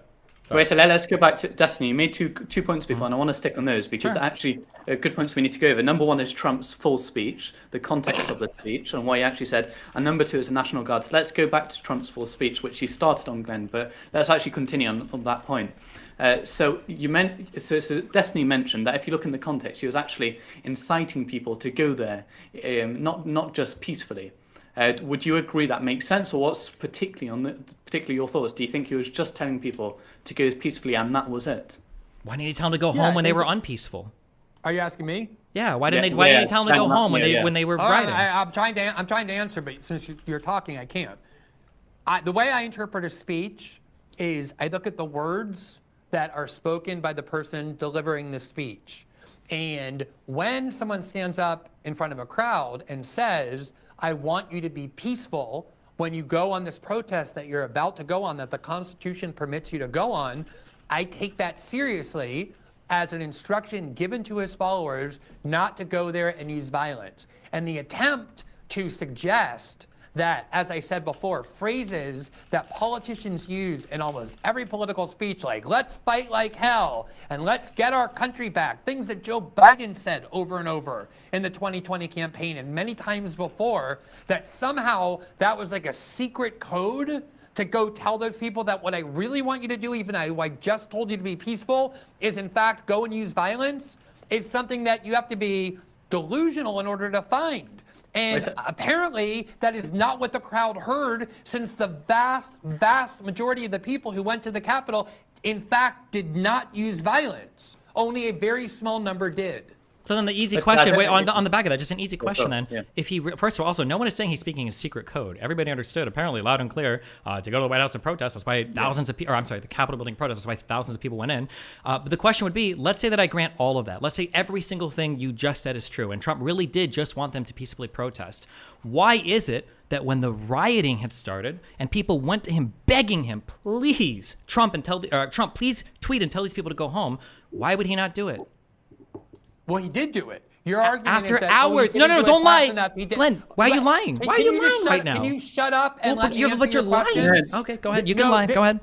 Wait, so let's go back to Destiny. You made two points before, and I want to stick on those because actually good points we need to go over. Number one is Trump's full speech, the context of the speech, and what he actually said. And number two is the National Guard. So let's go back to Trump's full speech, which you started on, Glenn, but let's actually continue on that point. So Destiny mentioned that if you look in the context, he was actually inciting people to go there, not just peacefully. Would you agree that makes sense, or what's particularly your thoughts? Do you think he was just telling people to go peacefully and that was it? Why didn't he tell them to go home when they were unpeaceful? Are you asking me? Yeah. Why didn't he tell them to go home when they were rioting? I'm trying to answer, but since you're talking, I can't. The way I interpret a speech is I look at the words that are spoken by the person delivering the speech, and when someone stands up in front of a crowd and says, I want you to be peaceful when you go on this protest that you're about to go on, that the Constitution permits you to go on, I take that seriously as an instruction given to his followers not to go there and use violence. And the attempt to suggest that, as I said before, phrases that politicians use in almost every political speech, like let's fight like hell and let's get our country back, things that Joe Biden said over and over in the 2020 campaign and many times before, that somehow that was like a secret code to go tell those people that what I really want you to do, even though I just told you to be peaceful, is in fact go and use violence, is something that you have to be delusional in order to find. And apparently that is not what the crowd heard, since the vast, vast majority of the people who went to the Capitol, in fact, did not use violence. Only a very small number did. So then the easy question, wait, on the back of that, just an easy question then. Yeah. If he, first of all, also, no one is saying he's speaking in secret code. Everybody understood, apparently, loud and clear, to go to the White House and protest. That's why thousands of people, or I'm sorry, the Capitol building protest, that's why thousands of people went in. But the question would be, let's say that I grant all of that. Let's say every single thing you just said is true, and Trump really did just want them to peacefully protest. Why is it that when the rioting had started and people went to him begging him, please, Trump, please tweet and tell these people to go home, why would he not do it? Well, he did do it. Your argument after is that, hours. No, don't lie. Glenn, why are you lying? Why are you lying right now? Can you shut up and let me answer but you're your question? lying. Okay, go ahead. You can lie. Go ahead.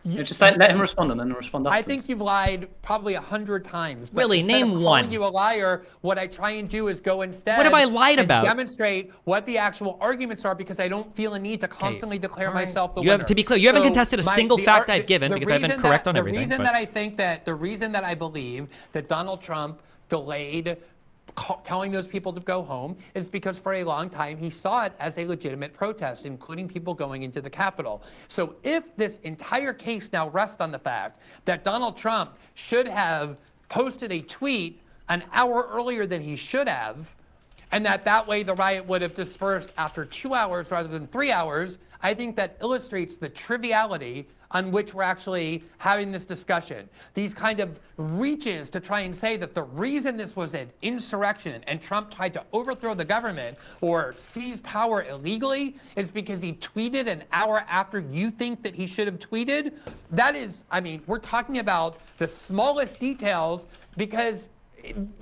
Just let him respond and then respond afterwards. I think you've lied probably 100 times. But Willie, instead of name calling one. you a liar, what I try and do is go instead. What have I lied and about? Demonstrate what the actual arguments are, because I don't feel a need to constantly declare myself the You winner. have, to be clear, you haven't contested a single fact I've given because I've been correct on everything. The reason that I believe that Donald Trump delayed telling those people to go home is because for a long time he saw it as a legitimate protest, including people going into the Capitol. So if this entire case now rests on the fact that Donald Trump should have posted a tweet an hour earlier than he should have, and that way the riot would have dispersed after 2 hours rather than 3 hours, I think that illustrates the triviality on which we're actually having this discussion. These kind of reaches to try and say that the reason this was an insurrection and Trump tried to overthrow the government or seize power illegally is because he tweeted an hour after you think that he should have tweeted. That is, I mean, we're talking about the smallest details because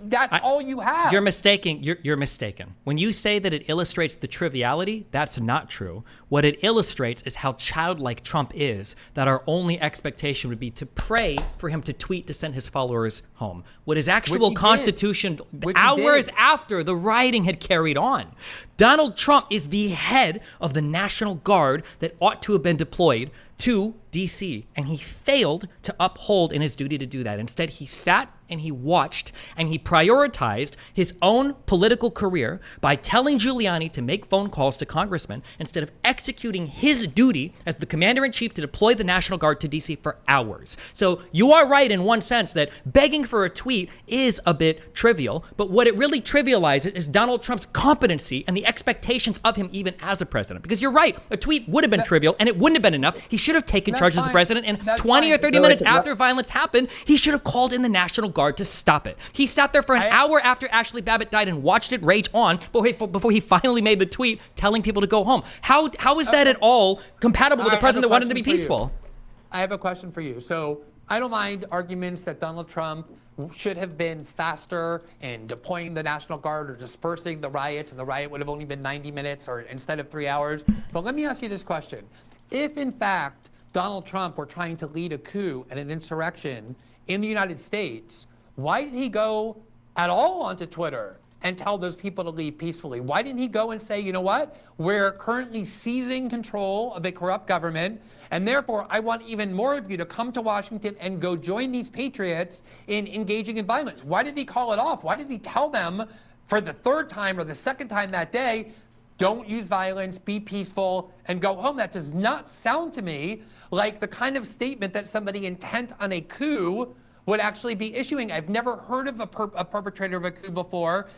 that's all you have. You're mistaken. You're mistaken. When you say that it illustrates the triviality, that's not true. What it illustrates is how childlike Trump is, that our only expectation would be to pray for him to tweet to send his followers home. What his actual constitution, hours after the rioting had carried on. Donald Trump is the head of the National Guard that ought to have been deployed to DC, and he failed to uphold in his duty to do that. Instead, he sat and he watched and he prioritized his own political career by telling Giuliani to make phone calls to congressmen instead of executing his duty as the commander-in-chief to deploy the National Guard to DC for hours. So you are right in one sense that begging for a tweet is a bit trivial, but what it really trivializes is Donald Trump's competency and the expectations of him even as a president. Because you're right, a tweet would have been trivial and it wouldn't have been enough. He should have taken charge as the president, and 20 or 30 minutes after violence happened, he should have called in the National Guard to stop it. He sat there for an hour after Ashley Babbitt died and watched it rage on before he finally made the tweet telling people to go home. How is that at all compatible with a president that wanted to be peaceful? I have a question for you. So I don't mind arguments that Donald Trump should have been faster in deploying the National Guard or dispersing the riots, and the riot would have only been 90 minutes or instead of 3 hours. But let me ask you this question. If, in fact, Donald Trump were trying to lead a coup and an insurrection in the United States, why did he go at all onto Twitter and tell those people to leave peacefully? Why didn't he go and say, you know what, we're currently seizing control of a corrupt government, and therefore I want even more of you to come to Washington and go join these patriots in engaging in violence? Why did he call it off? Why did he tell them for the third time or the second time that day, don't use violence, be peaceful, and go home? That does not sound to me like the kind of statement that somebody intent on a coup would actually be issuing. I've never heard of a perpetrator of a coup before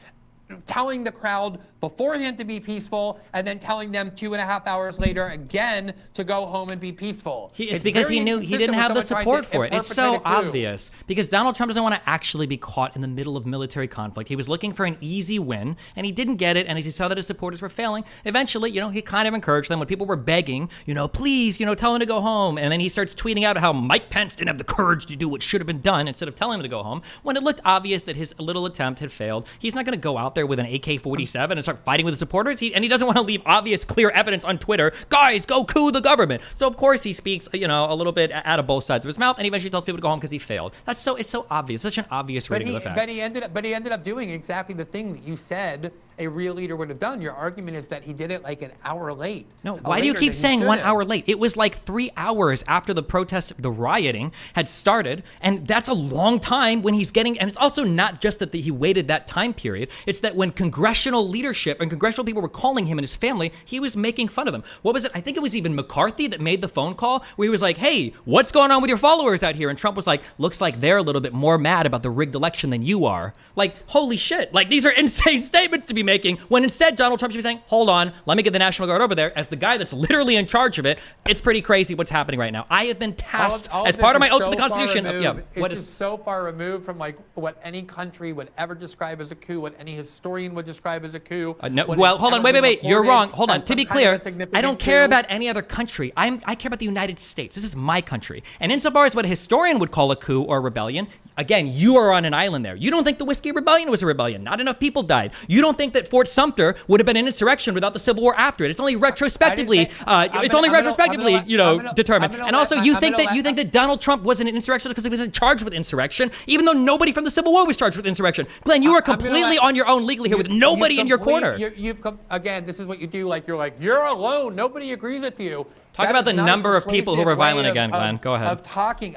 telling the crowd beforehand to be peaceful and then telling them 2.5 hours later again to go home and be peaceful. It's because he knew he didn't have the support for it. It's so obvious because Donald Trump doesn't want to actually be caught in the middle of military conflict. He was looking for an easy win and he didn't get it. And as he saw that his supporters were failing, eventually, he kind of encouraged them when people were begging, please, tell him to go home. And then he starts tweeting out how Mike Pence didn't have the courage to do what should have been done instead of telling him to go home. When it looked obvious that his little attempt had failed, he's not going to go out there with an AK-47 and start fighting with his supporters. And he doesn't want to leave obvious, clear evidence on Twitter. Guys, go coup the government. So of course he speaks, a little bit out of both sides of his mouth, and he eventually tells people to go home because he failed. It's so obvious, such an obvious reading of the facts. But he ended up doing exactly the thing that you said a real leader would have done. Your argument is that he did it like an hour late. No, why do you keep saying 1 hour late? It was like 3 hours after the protest, the rioting had started, and that's a long time when he's getting, and it's also not just that he waited that time period, it's that when congressional leadership and congressional people were calling him and his family, he was making fun of them. What was it? I think it was even McCarthy that made the phone call where he was like, hey, what's going on with your followers out here? And Trump was like, looks like they're a little bit more mad about the rigged election than you are. Like, holy shit. Like, these are insane statements to be making, when instead Donald Trump should be saying, hold on, let me get the National Guard over there as the guy that's literally in charge of it. It's pretty crazy what's happening right now. I have been tasked as part of my oath to the Constitution. It's just so far removed from like what any country would ever describe as a coup, what any historian would describe as a coup. Well, hold on, wait, you're wrong. Hold on, to be clear, I don't care about any other country. I care about the United States. This is my country. And insofar as what a historian would call a coup or a rebellion, Again, you are on an island there. You don't think the Whiskey Rebellion was a rebellion. Not enough people died. You don't think that Fort Sumter would have been an insurrection without the Civil War after it. It's only retrospectively, determined. And also, you think that Donald Trump wasn't an insurrection because he wasn't charged with insurrection, even though nobody from the Civil War was charged with insurrection. Glenn, you are completely on your own legally here with nobody in your corner. Again, this is what you do. You're alone. Nobody agrees with you. Talk about the number of people who were violent again, Glenn. Go ahead.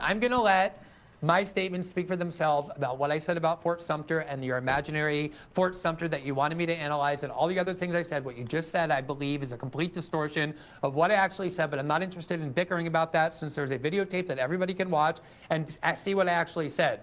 I'm going to let my statements speak for themselves about what I said about Fort Sumter and your imaginary Fort Sumter that you wanted me to analyze, and all the other things I said. What you just said, I believe, is a complete distortion of what I actually said, but I'm not interested in bickering about that since there's a videotape that everybody can watch and see what I actually said.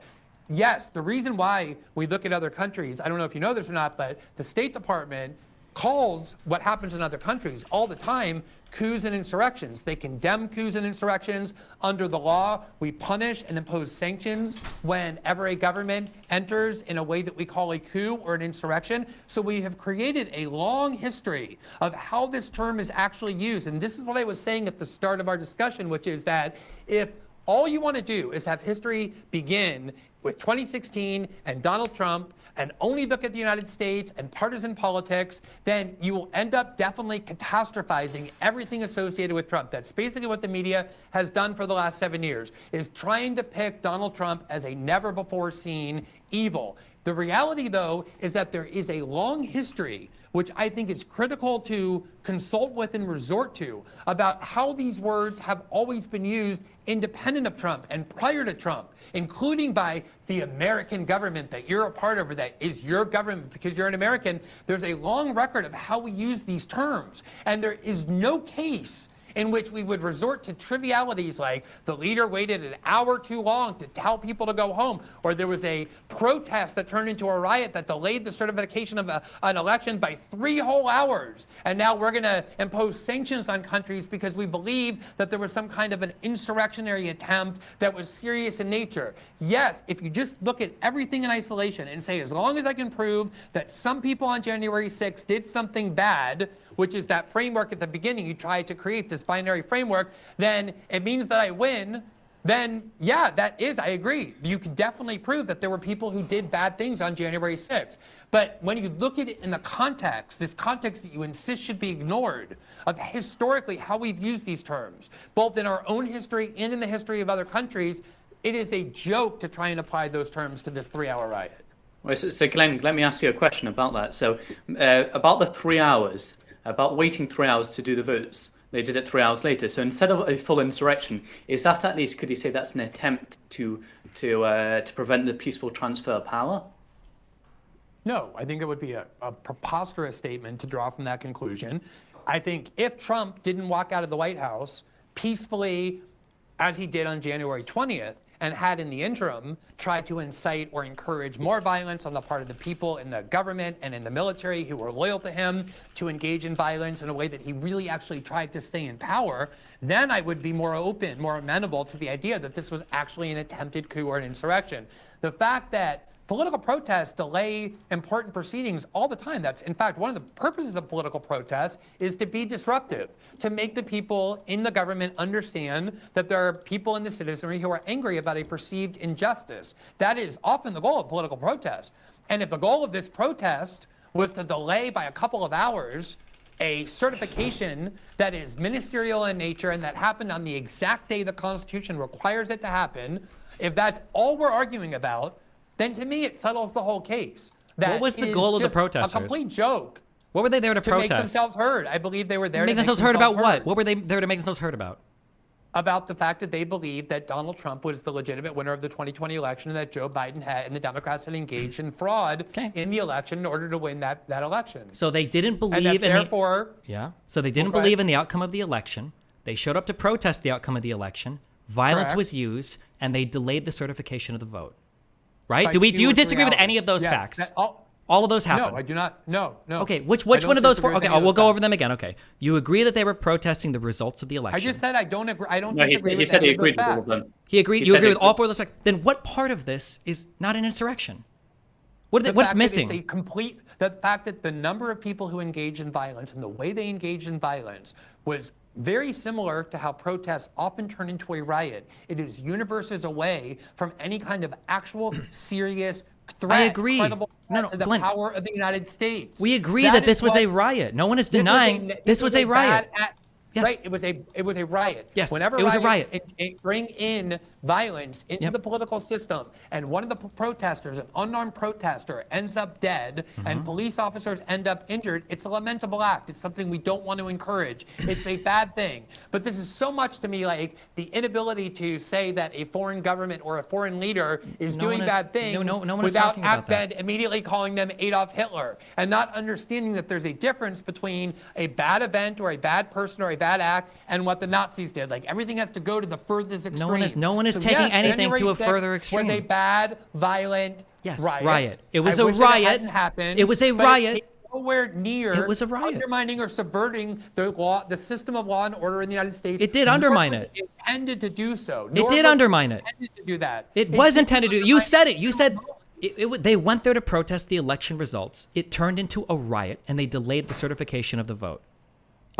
Yes, the reason why we look at other countries, I don't know if you know this or not, but the State Department calls what happens in other countries all the time coups and insurrections. They condemn coups and insurrections. Under the law, we punish and impose sanctions whenever a government enters in a way that we call a coup or an insurrection. So we have created a long history of how this term is actually used. And this is what I was saying at the start of our discussion, which is that if all you want to do is have history begin with 2016 and Donald Trump and only look at the United States and partisan politics, then you will end up definitely catastrophizing everything associated with Trump. That's basically what the media has done for the last 7 years, is trying to pick Donald Trump as a never-before-seen evil. The reality, though, is that there is a long history, which I think is critical to consult with and resort to, about how these words have always been used independent of Trump and prior to Trump, including by the American government that you're a part of, or that is your government because you're an American. There's a long record of how we use these terms, and there is no case in which we would resort to trivialities like the leader waited an hour too long to tell people to go home, or there was a protest that turned into a riot that delayed the certification of an election by 3 whole hours. And now we're going to impose sanctions on countries because we believe that there was some kind of an insurrectionary attempt that was serious in nature. Yes, if you just look at everything in isolation and say, as long as I can prove that some people on January 6th did something bad, which is that framework at the beginning, you tried to create this binary framework, then it means that I win. Then, yeah, I agree. You can definitely prove that there were people who did bad things on January 6th. But when you look at it in the context, this context that you insist should be ignored, of historically how we've used these terms, both in our own history and in the history of other countries, it is a joke to try and apply those terms to this 3-hour riot. Well, so Glenn, let me ask you a question about that. So about the 3 hours, about waiting 3 hours to do the votes. They did it 3 hours later. So instead of a full insurrection, is that at least, could you say that's an attempt to prevent the peaceful transfer of power? No, I think it would be a preposterous statement to draw from that conclusion. I think if Trump didn't walk out of the White House peacefully, as he did on January 20th, and had in the interim tried to incite or encourage more violence on the part of the people in the government and in the military who were loyal to him to engage in violence in a way that he really actually tried to stay in power, then I would be more open, more amenable to the idea that this was actually an attempted coup or an insurrection. The fact that political protests delay important proceedings all the time. That's, in fact, one of the purposes of political protests is to be disruptive, to make the people in the government understand that there are people in the citizenry who are angry about a perceived injustice. That is often the goal of political protest. And if the goal of this protest was to delay by a couple of hours a certification that is ministerial in nature and that happened on the exact day the Constitution requires it to happen, if that's all we're arguing about, then to me it settles the whole case. What was the goal of the protesters? A complete joke. What were they there to protest? To make themselves heard. I believe they were there to make themselves heard about what? What were they there to make themselves heard about? About the fact that they believed that Donald Trump was the legitimate winner of the 2020 election and that Joe Biden had and the Democrats had engaged in fraud in the election in order to win that election. So they didn't believe So they didn't believe in the outcome of the election. They showed up to protest the outcome of the election. Violence was used, and they delayed the certification of the vote. Right? Do you disagree with any of those facts? All of those happened. No, I do not. No. Okay, which one of those four? Okay, we'll go over them again. Okay, you agree that they were protesting the results of the election. I just said I don't agree. I don't disagree with any of those facts. He agreed. You agree with all four of those facts. Then what part of this is not an insurrection? What's missing? The fact that the number of people who engage in violence and the way they engage in violence was very similar to how protests often turn into a riot. It is universes away from any kind of actual serious threat. I agree. To the Glenn, power of the United States. We agree that this was a riot. No one is denying this was a riot. Yes. Right, it was a riot. Yes, Whenever it was a riot. Bring in violence into the political system, and one of the protesters, an unarmed protester, ends up dead, and police officers end up injured, it's a lamentable act. It's something we don't want to encourage. It's a bad thing. But this is so much to me like the inability to say that a foreign government or a foreign leader is doing bad things without Ahmed immediately calling them Adolf Hitler, and not understanding that there's a difference between a bad event or a bad person or a bad act and what the Nazis did. Like everything has to go to the furthest extreme. No one is taking anything to a further extreme. Was a bad, violent riot. It was a riot. It hadn't happened. It was a riot. It came nowhere near. It was a riot. Undermining or subverting the system of law and order in the United States. It did undermine it. It intended to do so. It did undermine it. Intended to do that. It was intended to. You said it. You said. They went there to protest the election results. It turned into a riot, and they delayed the certification of the vote.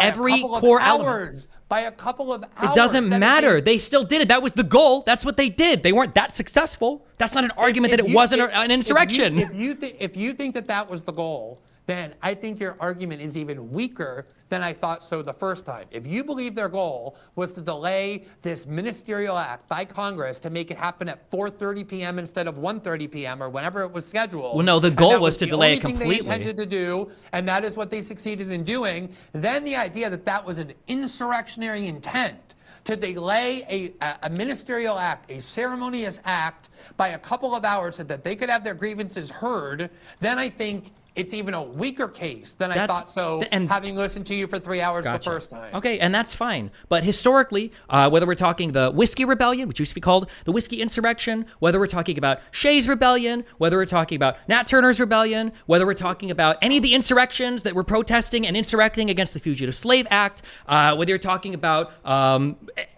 Every core element. By a couple of hours. It doesn't matter. They still did it. That was the goal. That's what they did. They weren't that successful. That's not an argument that it wasn't an insurrection. If you think that was the goal, then I think your argument is even weaker than I thought so the first time. If you believe their goal was to delay this ministerial act by Congress to make it happen at 4:30 p.m. instead of 1:30 p.m. or whenever it was scheduled. Well, no, the goal was to delay it completely. They intended to do, and that is what they succeeded in doing. Then the idea that was an insurrectionary intent to delay a ministerial act, a ceremonious act by a couple of hours so that they could have their grievances heard, then I think it's even a weaker case than I thought so, having listened to you for 3 hours the first time. Okay, and that's fine. But historically, whether we're talking the Whiskey Rebellion, which used to be called the Whiskey Insurrection, whether we're talking about Shays Rebellion, whether we're talking about Nat Turner's Rebellion, whether we're talking about any of the insurrections that were protesting and insurrecting against the Fugitive Slave Act, whether you're talking about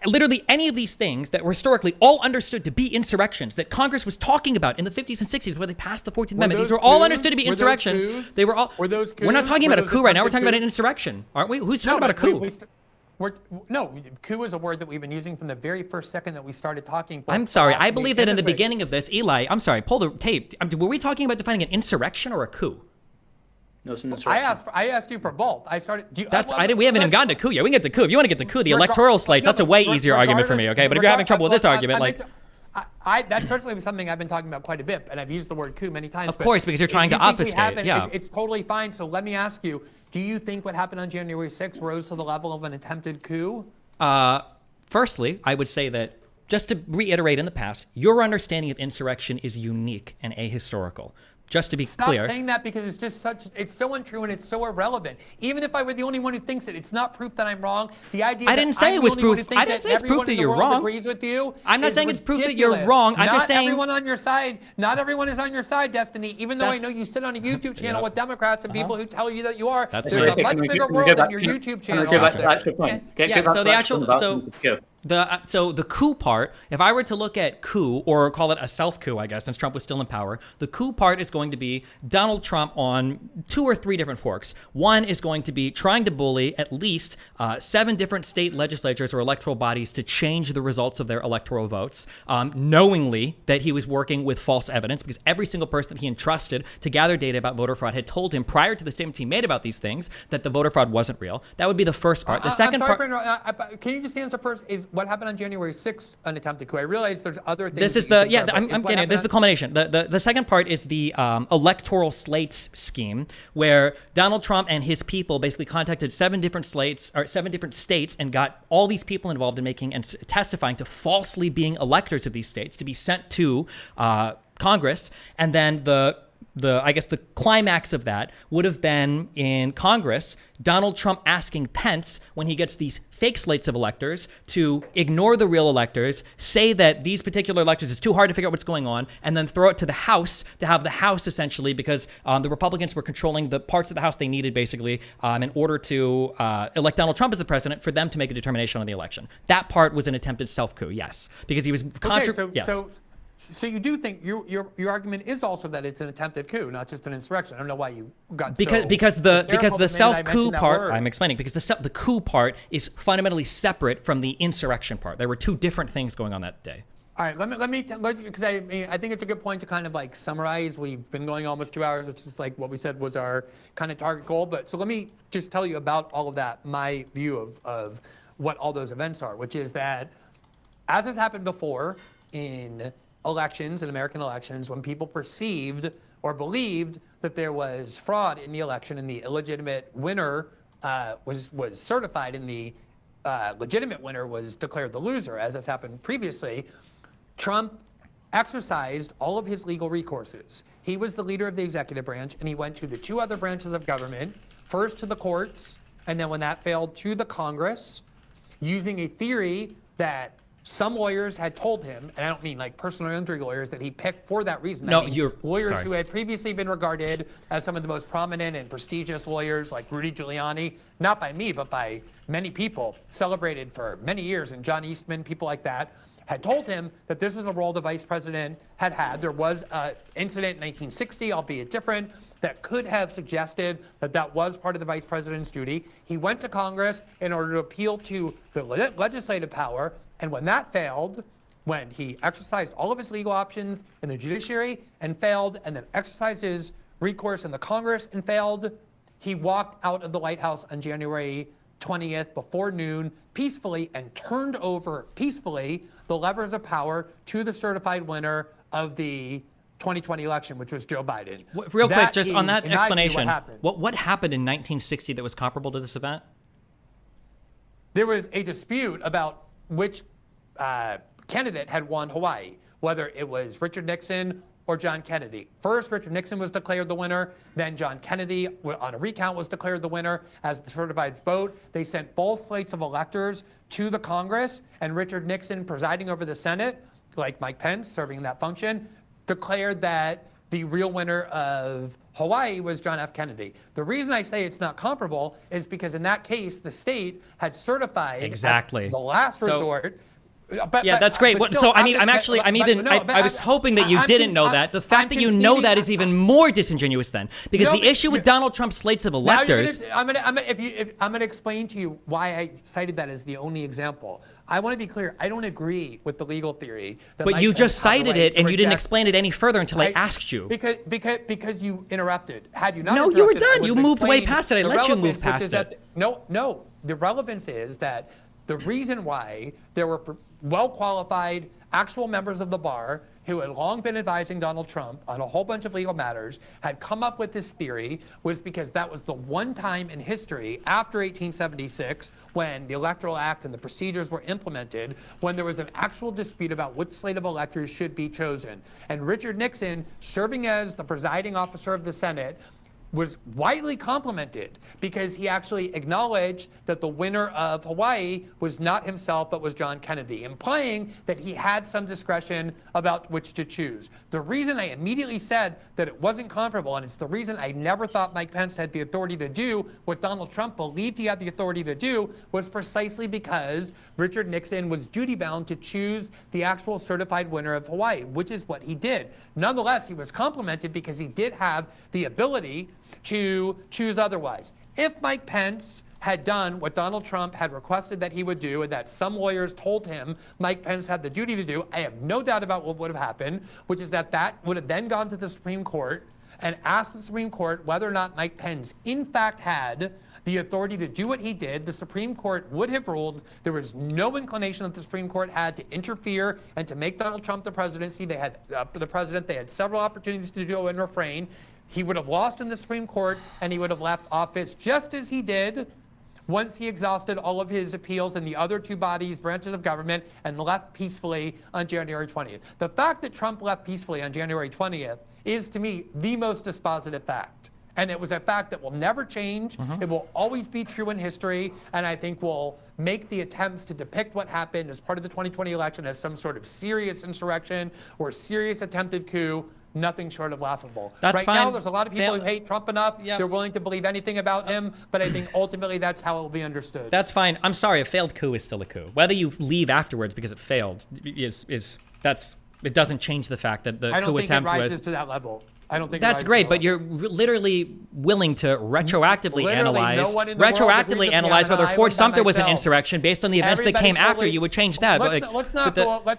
literally any of these things that were historically all understood to be insurrections that Congress was talking about in the 50s and 60s where they passed the 14th Amendment. These were all understood to be insurrections. They were all. Were those coups? We're not talking about a coup right now. We're talking about an insurrection, aren't we? Who's talking about a coup? No, coup is a word that we've been using from the very first second that we started talking. I'm sorry. I believe that in the beginning of this, Eli, I'm sorry, pull the tape. Were we talking about defining an insurrection or a coup? No, it's an insurrection. I asked you for both. I started. We haven't even gotten to coup yet. We can get to coup. If you want to get to coup, the electoral slates, that's a way easier argument for me, okay? But if you're having trouble with this argument, like. That's certainly something I've been talking about quite a bit, and I've used the word coup many times. Of course, because you're trying to obfuscate. Yeah. It's totally fine. So let me ask you, do you think what happened on January 6th rose to the level of an attempted coup? Firstly, I would say that, just to reiterate in the past, your understanding of insurrection is unique and ahistorical. Just to be clear. Stop saying that because it's so untrue and it's so irrelevant. Even if I were the only one who thinks it, it's not proof that I'm wrong. The idea I didn't say it was proof. I didn't say it's proof that you're wrong. Agrees with you. I'm not saying it's proof that you're wrong. I'm just saying. Not everyone on your side. Not everyone is on your side, Destiny. Even though I know you sit on a YouTube channel with Democrats and people who tell you that you are. There's a much bigger world than your YouTube channel. So the coup part, if I were to look at coup, or call it a self-coup, I guess, since Trump was still in power, the coup part is going to be Donald Trump on 2 or 3 different forks. One is going to be trying to bully at least 7 different state legislatures or electoral bodies to change the results of their electoral votes, knowingly that he was working with false evidence, because every single person that he entrusted to gather data about voter fraud had told him prior to the statements he made about these things that the voter fraud wasn't real. That would be the first part. The second part... Can you just answer first? Is what happened on January 6th an attempted coup? I realize there's other things. This is the I'm getting it. This is the culmination. The second part is the electoral slates scheme, where Donald Trump and his people basically contacted 7 different states and got all these people involved in making and testifying to falsely being electors of these states to be sent to Congress, and then I guess the climax of that would have been in Congress, Donald Trump asking Pence, when he gets these fake slates of electors, to ignore the real electors, say that these particular electors, it's too hard to figure out what's going on, and then throw it to the House, to have the House essentially, because the Republicans were controlling the parts of the House they needed basically in order to elect Donald Trump as the president, for them to make a determination on the election. That part was an attempted self-coup, yes. Because he was... So you do think your argument is also that it's an attempted coup, not just an insurrection. I don't know why you got because the self coup part I'm explaining because the coup part is fundamentally separate from the insurrection part. There were two different things going on that day. All right, let me because I think it's a good point to kind of like summarize. We've been going almost 2 hours, which is like what we said was our kind of target goal. But so let me just tell you about all of that, my view of what all those events are, which is that as has happened before in elections, in American elections, when people perceived or believed that there was fraud in the election and the illegitimate winner was certified and the legitimate winner was declared the loser, as has happened previously, Trump exercised all of his legal recourses. He was the leader of the executive branch, and he went to the two other branches of government, first to the courts, and then when that failed, to the Congress, using a theory that some lawyers had told him, and I don't mean like personal injury lawyers that he picked for that reason. No, I mean you're lawyers sorry. who had previously been regarded as some of the most prominent and prestigious lawyers, like Rudy Giuliani, not by me, but by many people, celebrated for many years, and John Eastman, people like that, had told him that this was a role the vice president had had. There was an incident in 1960, albeit different, that could have suggested that that was part of the vice president's duty. He went to Congress in order to appeal to the legislative power, and when that failed, when he exercised all of his legal options in the judiciary and failed, and then exercised his recourse in the Congress and failed, he walked out of the White House on January 20th before noon peacefully and turned over peacefully the levers of power to the certified winner of the 2020 election, which was Joe Biden. Real quick, just on that in my view, explanation, what happened in 1960 that was comparable to this event? There was a dispute about which candidate had won Hawaii, whether it was Richard Nixon or John Kennedy. First, Richard Nixon was declared the winner. Then John Kennedy, on a recount, was declared the winner as the certified vote. They sent both slates of electors to the Congress, and Richard Nixon, presiding over the Senate, like Mike Pence, serving in that function, declared that the real winner of Hawaii was John F. Kennedy. The reason I say it's not comparable is because in that case, the state had certified Exactly. at the last resort. Yeah, that's great. But So still, I mean, I was hoping that you didn't know that. The fact that you know that is even more disingenuous then, because the issue with Donald Trump's slates of electors. I'm gonna explain to you why I cited that as the only example. I want to be clear. I don't agree with the legal theory. But you just cited it, and you didn't explain it any further until I asked you. Because you interrupted. Had you not? No, you were interrupted, I done. would You have moved way explained past it. I the let you move relevance, which past is that- No. The relevance is that the reason why there were well-qualified actual members of the bar who had long been advising Donald Trump on a whole bunch of legal matters had come up with this theory was because that was the one time in history after 1876 when the Electoral Act and the procedures were implemented when there was an actual dispute about which slate of electors should be chosen. And Richard Nixon, serving as the presiding officer of the Senate, was widely complimented because he actually acknowledged that the winner of Hawaii was not himself but was John Kennedy, implying that he had some discretion about which to choose. The reason I immediately said that it wasn't comparable, and it's the reason I never thought Mike Pence had the authority to do what Donald Trump believed he had the authority to do, was precisely because Richard Nixon was duty-bound to choose the actual certified winner of Hawaii, which is what he did. Nonetheless, he was complimented because he did have the ability to choose otherwise. If Mike Pence had done what Donald Trump had requested that he would do and that some lawyers told him Mike Pence had the duty to do, I have no doubt about what would have happened, which is that that would have then gone to the Supreme Court and asked the Supreme Court whether or not Mike Pence in fact had the authority to do what he did. The Supreme Court would have ruled there was no inclination that the Supreme Court had to interfere and to make Donald Trump the presidency. They had the president. They had several opportunities to do and refrain. He would have lost in the Supreme Court, and he would have left office just as he did once he exhausted all of his appeals in the other two branches of government, and left peacefully on January 20th. The fact that Trump left peacefully on January 20th is, to me, the most dispositive fact. And it was a fact that will never change. It will always be true in history, and I think will make the attempts to depict what happened as part of the 2020 election as some sort of serious insurrection or serious attempted coup nothing short of laughable. That's right fine. now, there's a lot of people who hate Trump enough. They're willing to believe anything about him, but I think ultimately that's how it will be understood. That's fine. I'm sorry. A failed coup is still a coup. Whether you leave afterwards because it failed that's It doesn't change the fact that the I don't coup think attempt it rises was. to that level. I don't think That's great, but you're literally willing to retroactively Literally, analyze, no one in the world agrees with me. analyze I'm whether an Fort island by Sumter was an myself. insurrection based on the events that came after. You would change that. Let's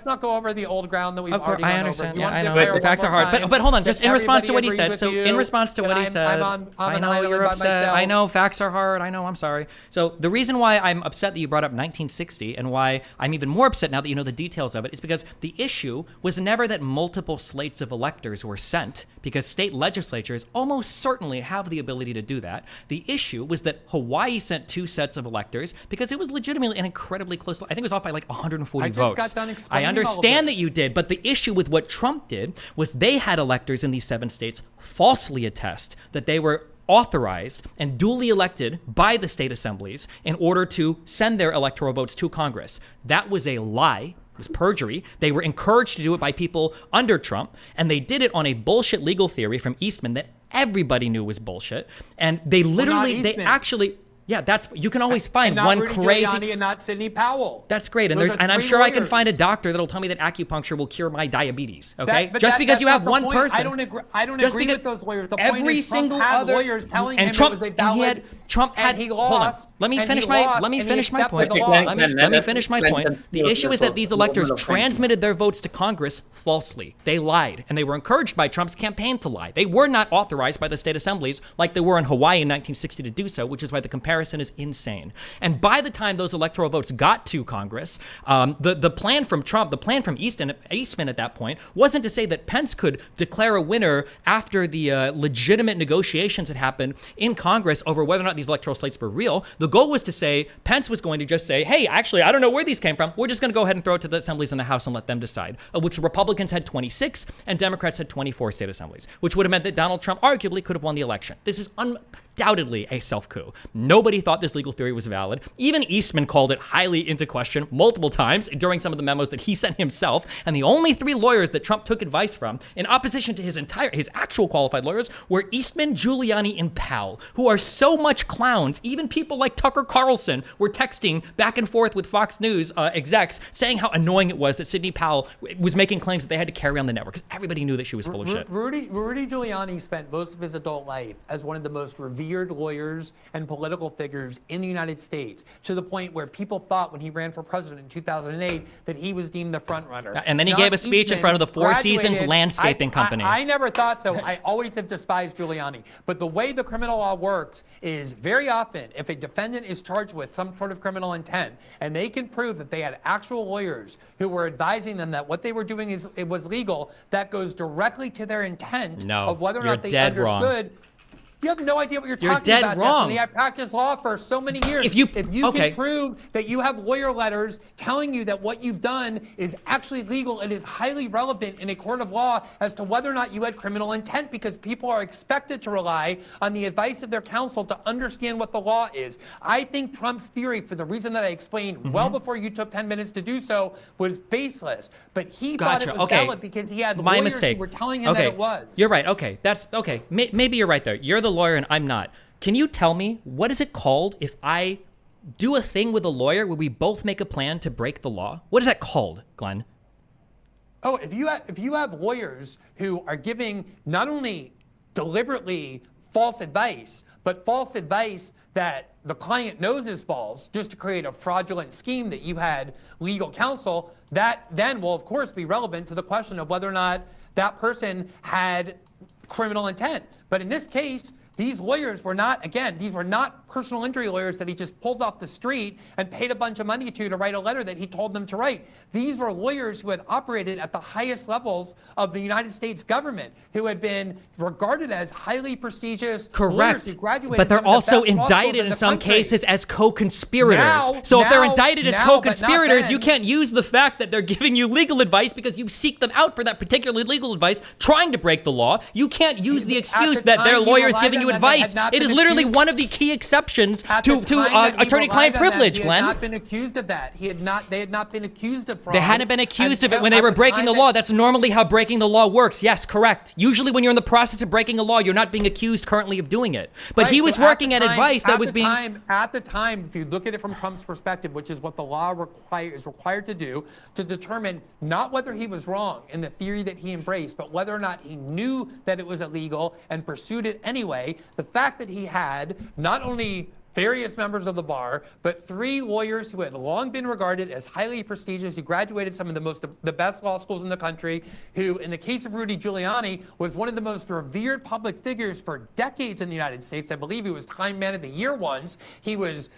not go over the old ground that we've already gone I understand. over. Yeah, I know. The facts are hard, but hold on. Just in response to what he said. So in response to what he said, I know you're upset. I know facts are hard. I know. I'm sorry. So the reason why I'm upset that you brought up 1960 and why I'm even more upset now that you know the details of it is because the issue was never that multiple slates of electors were sent, because state legislatures almost certainly have the ability to do that. The issue was that Hawaii sent 2 sets of electors because it was legitimately an incredibly close. I think it was off by like 140 votes. Got done explaining I understand that you did, but the issue with what Trump did was they had electors in these 7 states falsely attest that they were authorized and duly elected by the state assemblies in order to send their electoral votes to Congress. That was a lie. It was perjury. They were encouraged to do it by people under Trump, and they did it on a bullshit legal theory from Eastman that everybody knew was bullshit. And they literally, they actually, yeah, that's, you can always find and one Rudy crazy. Giuliani and not Sidney Powell. That's great, and Those there's, are and I'm 3 sure I can lawyers. find a doctor that'll tell me that acupuncture will cure my diabetes. Okay, But just because that's you have not the one point. person. I don't agree. I don't just agree because with those lawyers. The every point is Trump single had other lawyers telling and him Trump, it was a and valid. he had Trump had. And he hold on. lost. Let me and finish he my. lost, Let me and he finish my accepted point. the loss. Let me finish my point. The issue is that these electors transmitted their votes to Congress falsely. They lied, and they were encouraged by Trump's campaign to lie. They were not authorized by the state assemblies like they were in Hawaii in 1960 to do so, which is why the comparison is insane. And by the time those electoral votes got to Congress, the plan from Trump, the plan from Eastman at that point, wasn't to say that Pence could declare a winner after the legitimate negotiations had happened in Congress over whether or not these electoral slates were real. The goal was to say, Pence was going to just say, hey, actually, I don't know where these came from. We're just going to go ahead and throw it to the assemblies in the House and let them decide, which Republicans had 26 and Democrats had 24 state assemblies, which would have meant that Donald Trump arguably could have won the election. This is undoubtedly a self-coup. Nobody thought this legal theory was valid. Even Eastman called it highly into question multiple times during some of the memos that he sent himself. And the only 3 lawyers that Trump took advice from, in opposition to his actual qualified lawyers, were Eastman, Giuliani, and Powell, who are so much clowns. Even people like Tucker Carlson were texting back and forth with Fox News execs saying how annoying it was that Sidney Powell was making claims that they had to carry on the network because everybody knew that she was full of shit. Rudy Giuliani spent most of his adult life as one of the most revered lawyers and political figures in the United States, to the point where people thought when he ran for president in 2008 that he was deemed the front runner. And then he gave a speech in front of the Four Seasons Landscaping Company. I never thought so. I always have despised Giuliani. But the way the criminal law works is very often, if a defendant is charged with some sort of criminal intent and they can prove that they had actual lawyers who were advising them that what they were doing was legal, that goes directly to their intent of whether or not they understood. You have no idea what you're talking about. You're dead wrong. Destiny. I practiced law for so many years. If you can prove that you have lawyer letters telling you that what you've done is actually legal, it is highly relevant in a court of law as to whether or not you had criminal intent, because people are expected to rely on the advice of their counsel to understand what the law is. I think Trump's theory, for the reason that I explained well before you took 10 minutes to do so, was baseless. But he thought it was valid because he had lawyers who were telling him that it was. You're right. Okay, that's okay. Maybe you're right there. You're the lawyer and I'm not. Can you tell me what is it called if I do a thing with a lawyer where we both make a plan to break the law? What is that called, Glenn? Oh, if you have lawyers who are giving not only deliberately false advice, but false advice that the client knows is false, just to create a fraudulent scheme that you had legal counsel, that then will of course be relevant to the question of whether or not that person had criminal intent. But in this case, these lawyers were not, again, these were not personal injury lawyers that he just pulled off the street and paid a bunch of money to write a letter that he told them to write. These were lawyers who had operated at the highest levels of the United States government, who had been regarded as highly prestigious lawyers who graduated. But they're some of the also best law schools indicted in some country. cases as co-conspirators. So if they're indicted as co-conspirators, then, you can't use the fact that they're giving you legal advice because you seek them out for that particular legal advice, trying to break the law. You can't use the excuse that their lawyer is giving you you advice. It is literally one of the key exceptions to attorney-client privilege, He Glenn. had not been accused of that. They had not been accused of fraud. They hadn't been accused of it when they were breaking the law. That's normally how breaking the law works. Yes, correct. Usually when you're in the process of breaking a law, you're not being accused currently of doing it. But Right, he was so working at advice that was being... At the time, if you look at it from Trump's perspective, which is what the law is required to do, to determine not whether he was wrong in the theory that he embraced, but whether or not he knew that it was illegal and pursued it anyway, the fact that he had not only various members of the bar, but 3 lawyers who had long been regarded as highly prestigious, who graduated some of the best law schools in the country, who, in the case of Rudy Giuliani, was one of the most revered public figures for decades in the United States. I believe he was Time Man of the Year once. He was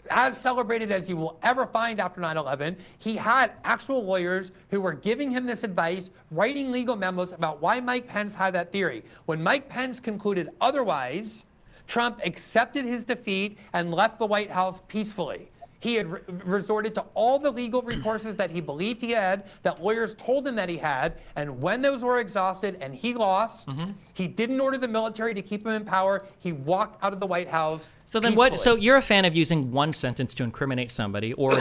as celebrated as you will ever find after 9/11. He had actual lawyers who were giving him this advice, writing legal memos about why Mike Pence had that theory. When Mike Pence concluded otherwise, Trump accepted his defeat and left the White House peacefully. He had resorted to all the legal recourses that he believed he had, that lawyers told him that he had, and when those were exhausted and he lost, he didn't order the military to keep him in power. He walked out of the White House. So then what? So you're a fan of using one sentence to incriminate somebody or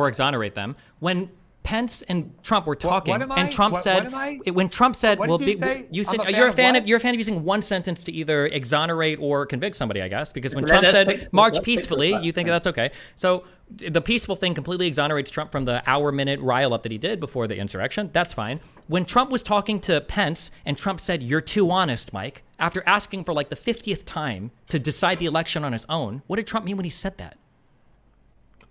exonerate them. When Pence and Trump were talking, and Trump said, when Trump said, What did you say? you said I'm a you're a fan fan of you're a fan of using one sentence to either exonerate or convict somebody, I guess, because when Let Trump us said pick- march let's pick peacefully, that. you think that's okay. So the peaceful thing completely exonerates Trump from the hour-minute rile-up that he did before the insurrection. That's fine. When Trump was talking to Pence and Trump said, "You're too honest, Mike," after asking for like the 50th time to decide the election on his own, what did Trump mean when he said that?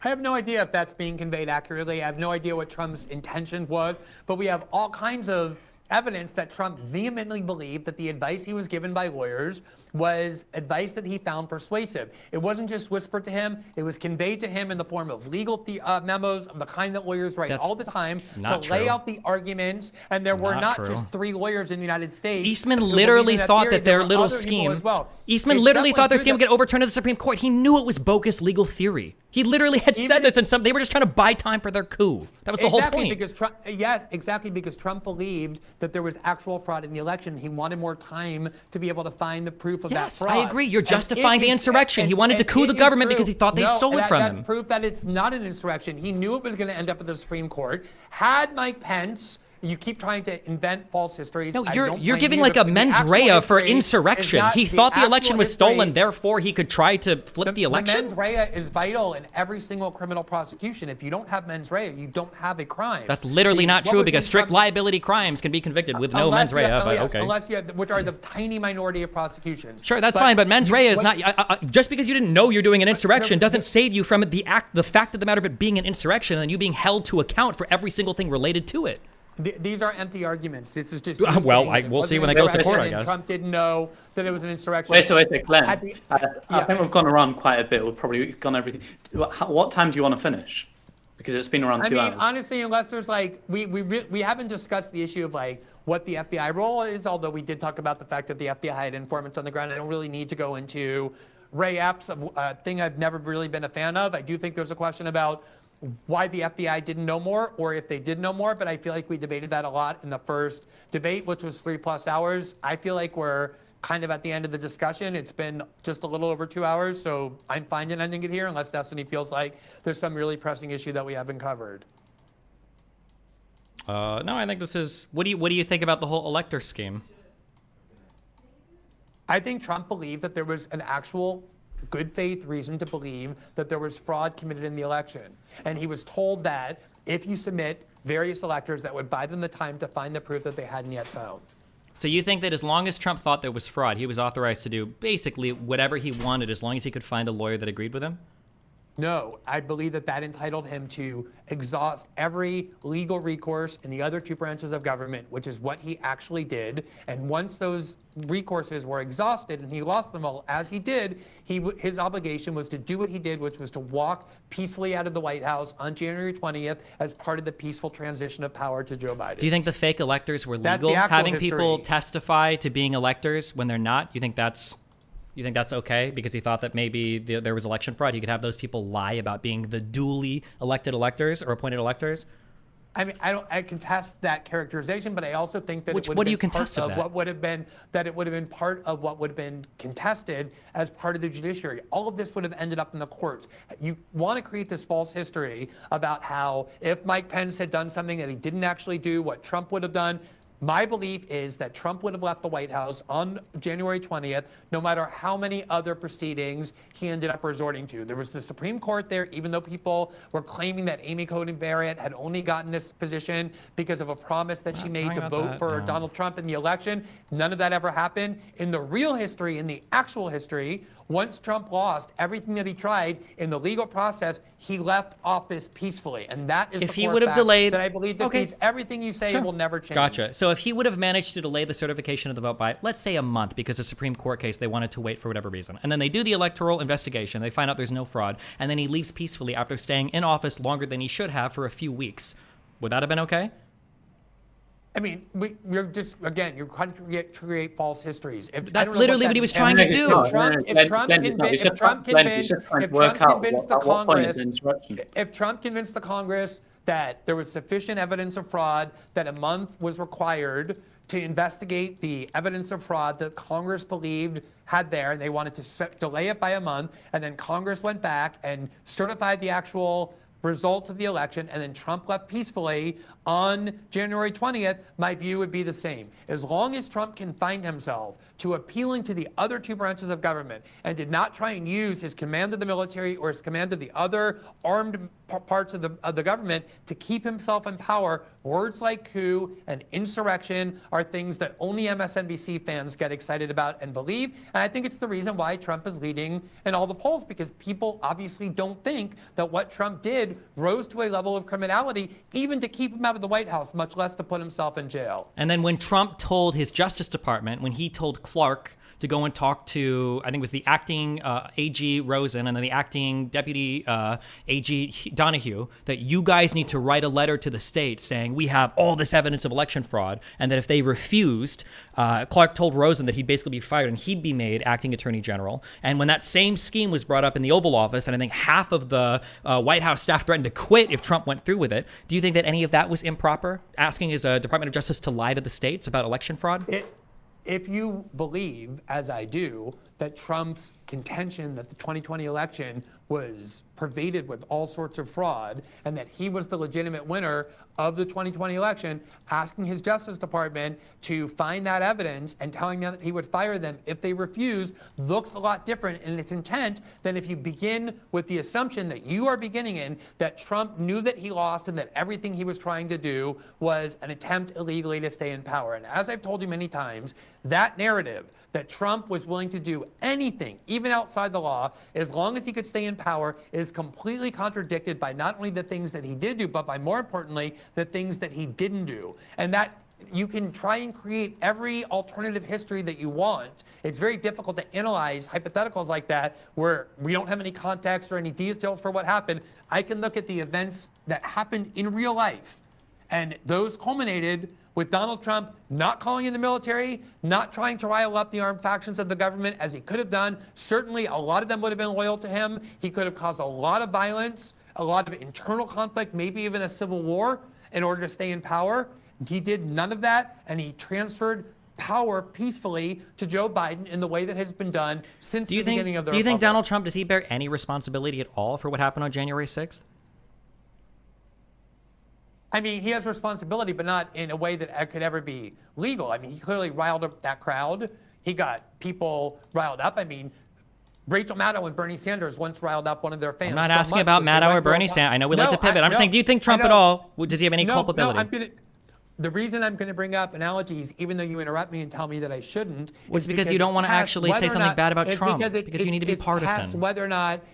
I have no idea if that's being conveyed accurately. I have no idea what Trump's intention was, but we have all kinds of evidence that Trump vehemently believed that the advice he was given by lawyers was advice that he found persuasive. It wasn't just whispered to him, it was conveyed to him in the form of legal memos of the kind that lawyers write all the time to lay out the arguments, and there were not just 3 lawyers in the United States. Eastman who literally believed in that thought theory. that There their were little other people scheme, as well. Eastman It's literally definitely thought their true scheme would that- get overturned to the Supreme Court. He knew it was bogus legal theory. He literally had said this, and they were just trying to buy time for their coup. That was the whole point. Because Trump, yes, exactly, because Trump believed that there was actual fraud in the election. He wanted more time to be able to find the proof of that Yes, fraud. I agree. You're And justifying it the is- insurrection. He wanted to and coup it the is government true. because he thought they stole it from that's him. proof that it's not an insurrection. He knew it was going to end up at the Supreme Court. Had Mike Pence... You keep trying to invent false histories. No, I you're don't you're blame giving you. like a The mens actual rea for history is insurrection. not- He thought the election actual was history- stolen, therefore he could try to flip the election. mens rea is vital in every single criminal prosecution. If you don't have mens rea, you don't have a crime. That's literally not What true was because in strict Trump's- liability crimes can be convicted with no Unless mens rea. you have- But yes, okay. Unless you have, which are the tiny minority of prosecutions. Sure, that's fine, but mens rea is not just because you didn't know you're doing an insurrection doesn't save you from the fact of the matter of it being an insurrection and you being held to account for every single thing related to it. These are empty arguments. This is just. Well, we'll see when it goes to court, I guess. Trump didn't know that it was an insurrection. Wait, Glenn. I think we've gone around quite a bit. We've probably gone everything. What time do you want to finish? Because it's been around 2 hours. Honestly, unless there's like we haven't discussed the issue of like what the FBI role is. Although we did talk about the fact that the FBI had informants on the ground. I don't really need to go into Ray Epps, a thing I've never really been a fan of. I do think there's a question about why the FBI didn't know more, or if they did know more, but I feel like we debated that a lot in the first debate, which was 3+ hours. I feel like we're kind of at the end of the discussion. It's been just a little over 2 hours, so I'm fine in ending it here, unless Destiny feels like there's some really pressing issue that we haven't covered. No, I think this is. What do you think about the whole elector scheme? I think Trump believed that there was an actual good faith reason to believe that there was fraud committed in the election. And he was told that if you submit various electors, that would buy them the time to find the proof that they hadn't yet found. So you think that as long as Trump thought there was fraud, he was authorized to do basically whatever he wanted as long as he could find a lawyer that agreed with him? No, I believe that entitled him to exhaust every legal recourse in the other 2 branches of government, which is what he actually did. And once those recourses were exhausted and he lost them all, as he did, his obligation was to do what he did, which was to walk peacefully out of the White House on January 20th as part of the peaceful transition of power to Joe Biden. Do you think the fake electors were That's legal, the actual having history. people testify to being electors when they're not? You think that's okay because he thought that maybe there was election fraud? He could have those people lie about being the duly elected electors or appointed electors? I contest that characterization, but I also think that What do you contest of that? What would have been that it would have been part of what would have been contested as part of the judiciary. All of this would have ended up in the court. You want to create this false history about how if Mike Pence had done something that he didn't actually do, what Trump would have done. My belief is that Trump would have left the White House on January 20th, no matter how many other proceedings he ended up resorting to. There was the Supreme Court there, even though people were claiming that Amy Coney Barrett had only gotten this position because of a promise that she made to vote for Donald Trump in the election. None of that ever happened. In the real history, in the actual history, once Trump lost everything that he tried in the legal process, he left office peacefully. And that is If the he core would have fact delayed, that I believe defeats everything you say will never change. Gotcha. So if he would have managed to delay the certification of the vote by, let's say, a month because a Supreme Court case they wanted to wait for whatever reason, and then they do the electoral investigation, they find out there's no fraud, and then he leaves peacefully after staying in office longer than he should have for a few weeks, would that have been okay? I mean, you're just, again, you're trying to create false histories. That's literally what he was trying to do. If Trump convinced the Congress that there was sufficient evidence of fraud, that a month was required to investigate the evidence of fraud that Congress believed had there, and they wanted to delay it by a month, and then Congress went back and certified the actual results of the election, and then Trump left peacefully on January 20th, my view would be the same. As long as Trump can find himself to appealing to the other two branches of government and did not try and use his command of the military or his command of the other armed parts of the government to keep himself in power, words like coup and insurrection are things that only MSNBC fans get excited about and believe. And I think it's the reason why Trump is leading in all the polls, because people obviously don't think that what Trump did rose to a level of criminality, even to keep him out of the White House, much less to put himself in jail. And then when Trump told his Justice Department, when he told Clark to go and talk to, I think it was the acting AG Rosen and then the acting deputy AG Donahue, that you guys need to write a letter to the state saying we have all this evidence of election fraud, and that if they refused, Clark told Rosen that he'd basically be fired and he'd be made acting attorney general. And when that same scheme was brought up in the Oval Office, and I think half of the White House staff threatened to quit if Trump went through with it, do you think that any of that was improper? Asking his Department of Justice to lie to the states about election fraud? If you believe, as I do, that Trump's contention that the 2020 election was pervaded with all sorts of fraud and that he was the legitimate winner of the 2020 election, asking his Justice Department to find that evidence and telling them that he would fire them if they refuse looks a lot different in its intent than if you begin with the assumption that you are beginning in, that Trump knew that he lost and that everything he was trying to do was an attempt illegally to stay in power. And as I've told you many times, that narrative that Trump was willing to do anything, even outside the law, as long as he could stay in power, is completely contradicted by not only the things that he did do, but by, more importantly, the things that he didn't do. And that you can try and create every alternative history that you want. It's very difficult to analyze hypotheticals like that where we don't have any context or any details for what happened. I can look at the events that happened in real life, and those culminated with Donald Trump not calling in the military, not trying to rile up the armed factions of the government as he could have done. Certainly, a lot of them would have been loyal to him. He could have caused a lot of violence, a lot of internal conflict, maybe even a civil war in order to stay in power. He did none of that, and he transferred power peacefully to Joe Biden in the way that has been done since the beginning of the Do you think Republic. Donald Trump, does he bear any responsibility at all for what happened on January 6th? I mean, he has responsibility, but not in a way that could ever be legal. I mean, he clearly riled up that crowd. He got people riled up. I mean, Rachel Maddow and Bernie Sanders once riled up one of their fans. I'm not asking about Maddow or Bernie Sanders. I know we like to pivot. I'm just saying, do you think Trump at all, does he have any culpability? The reason I'm going to bring up analogies, even though you interrupt me and tell me that I shouldn't, is because you don't want to actually say something bad about Trump, because you need to be partisan.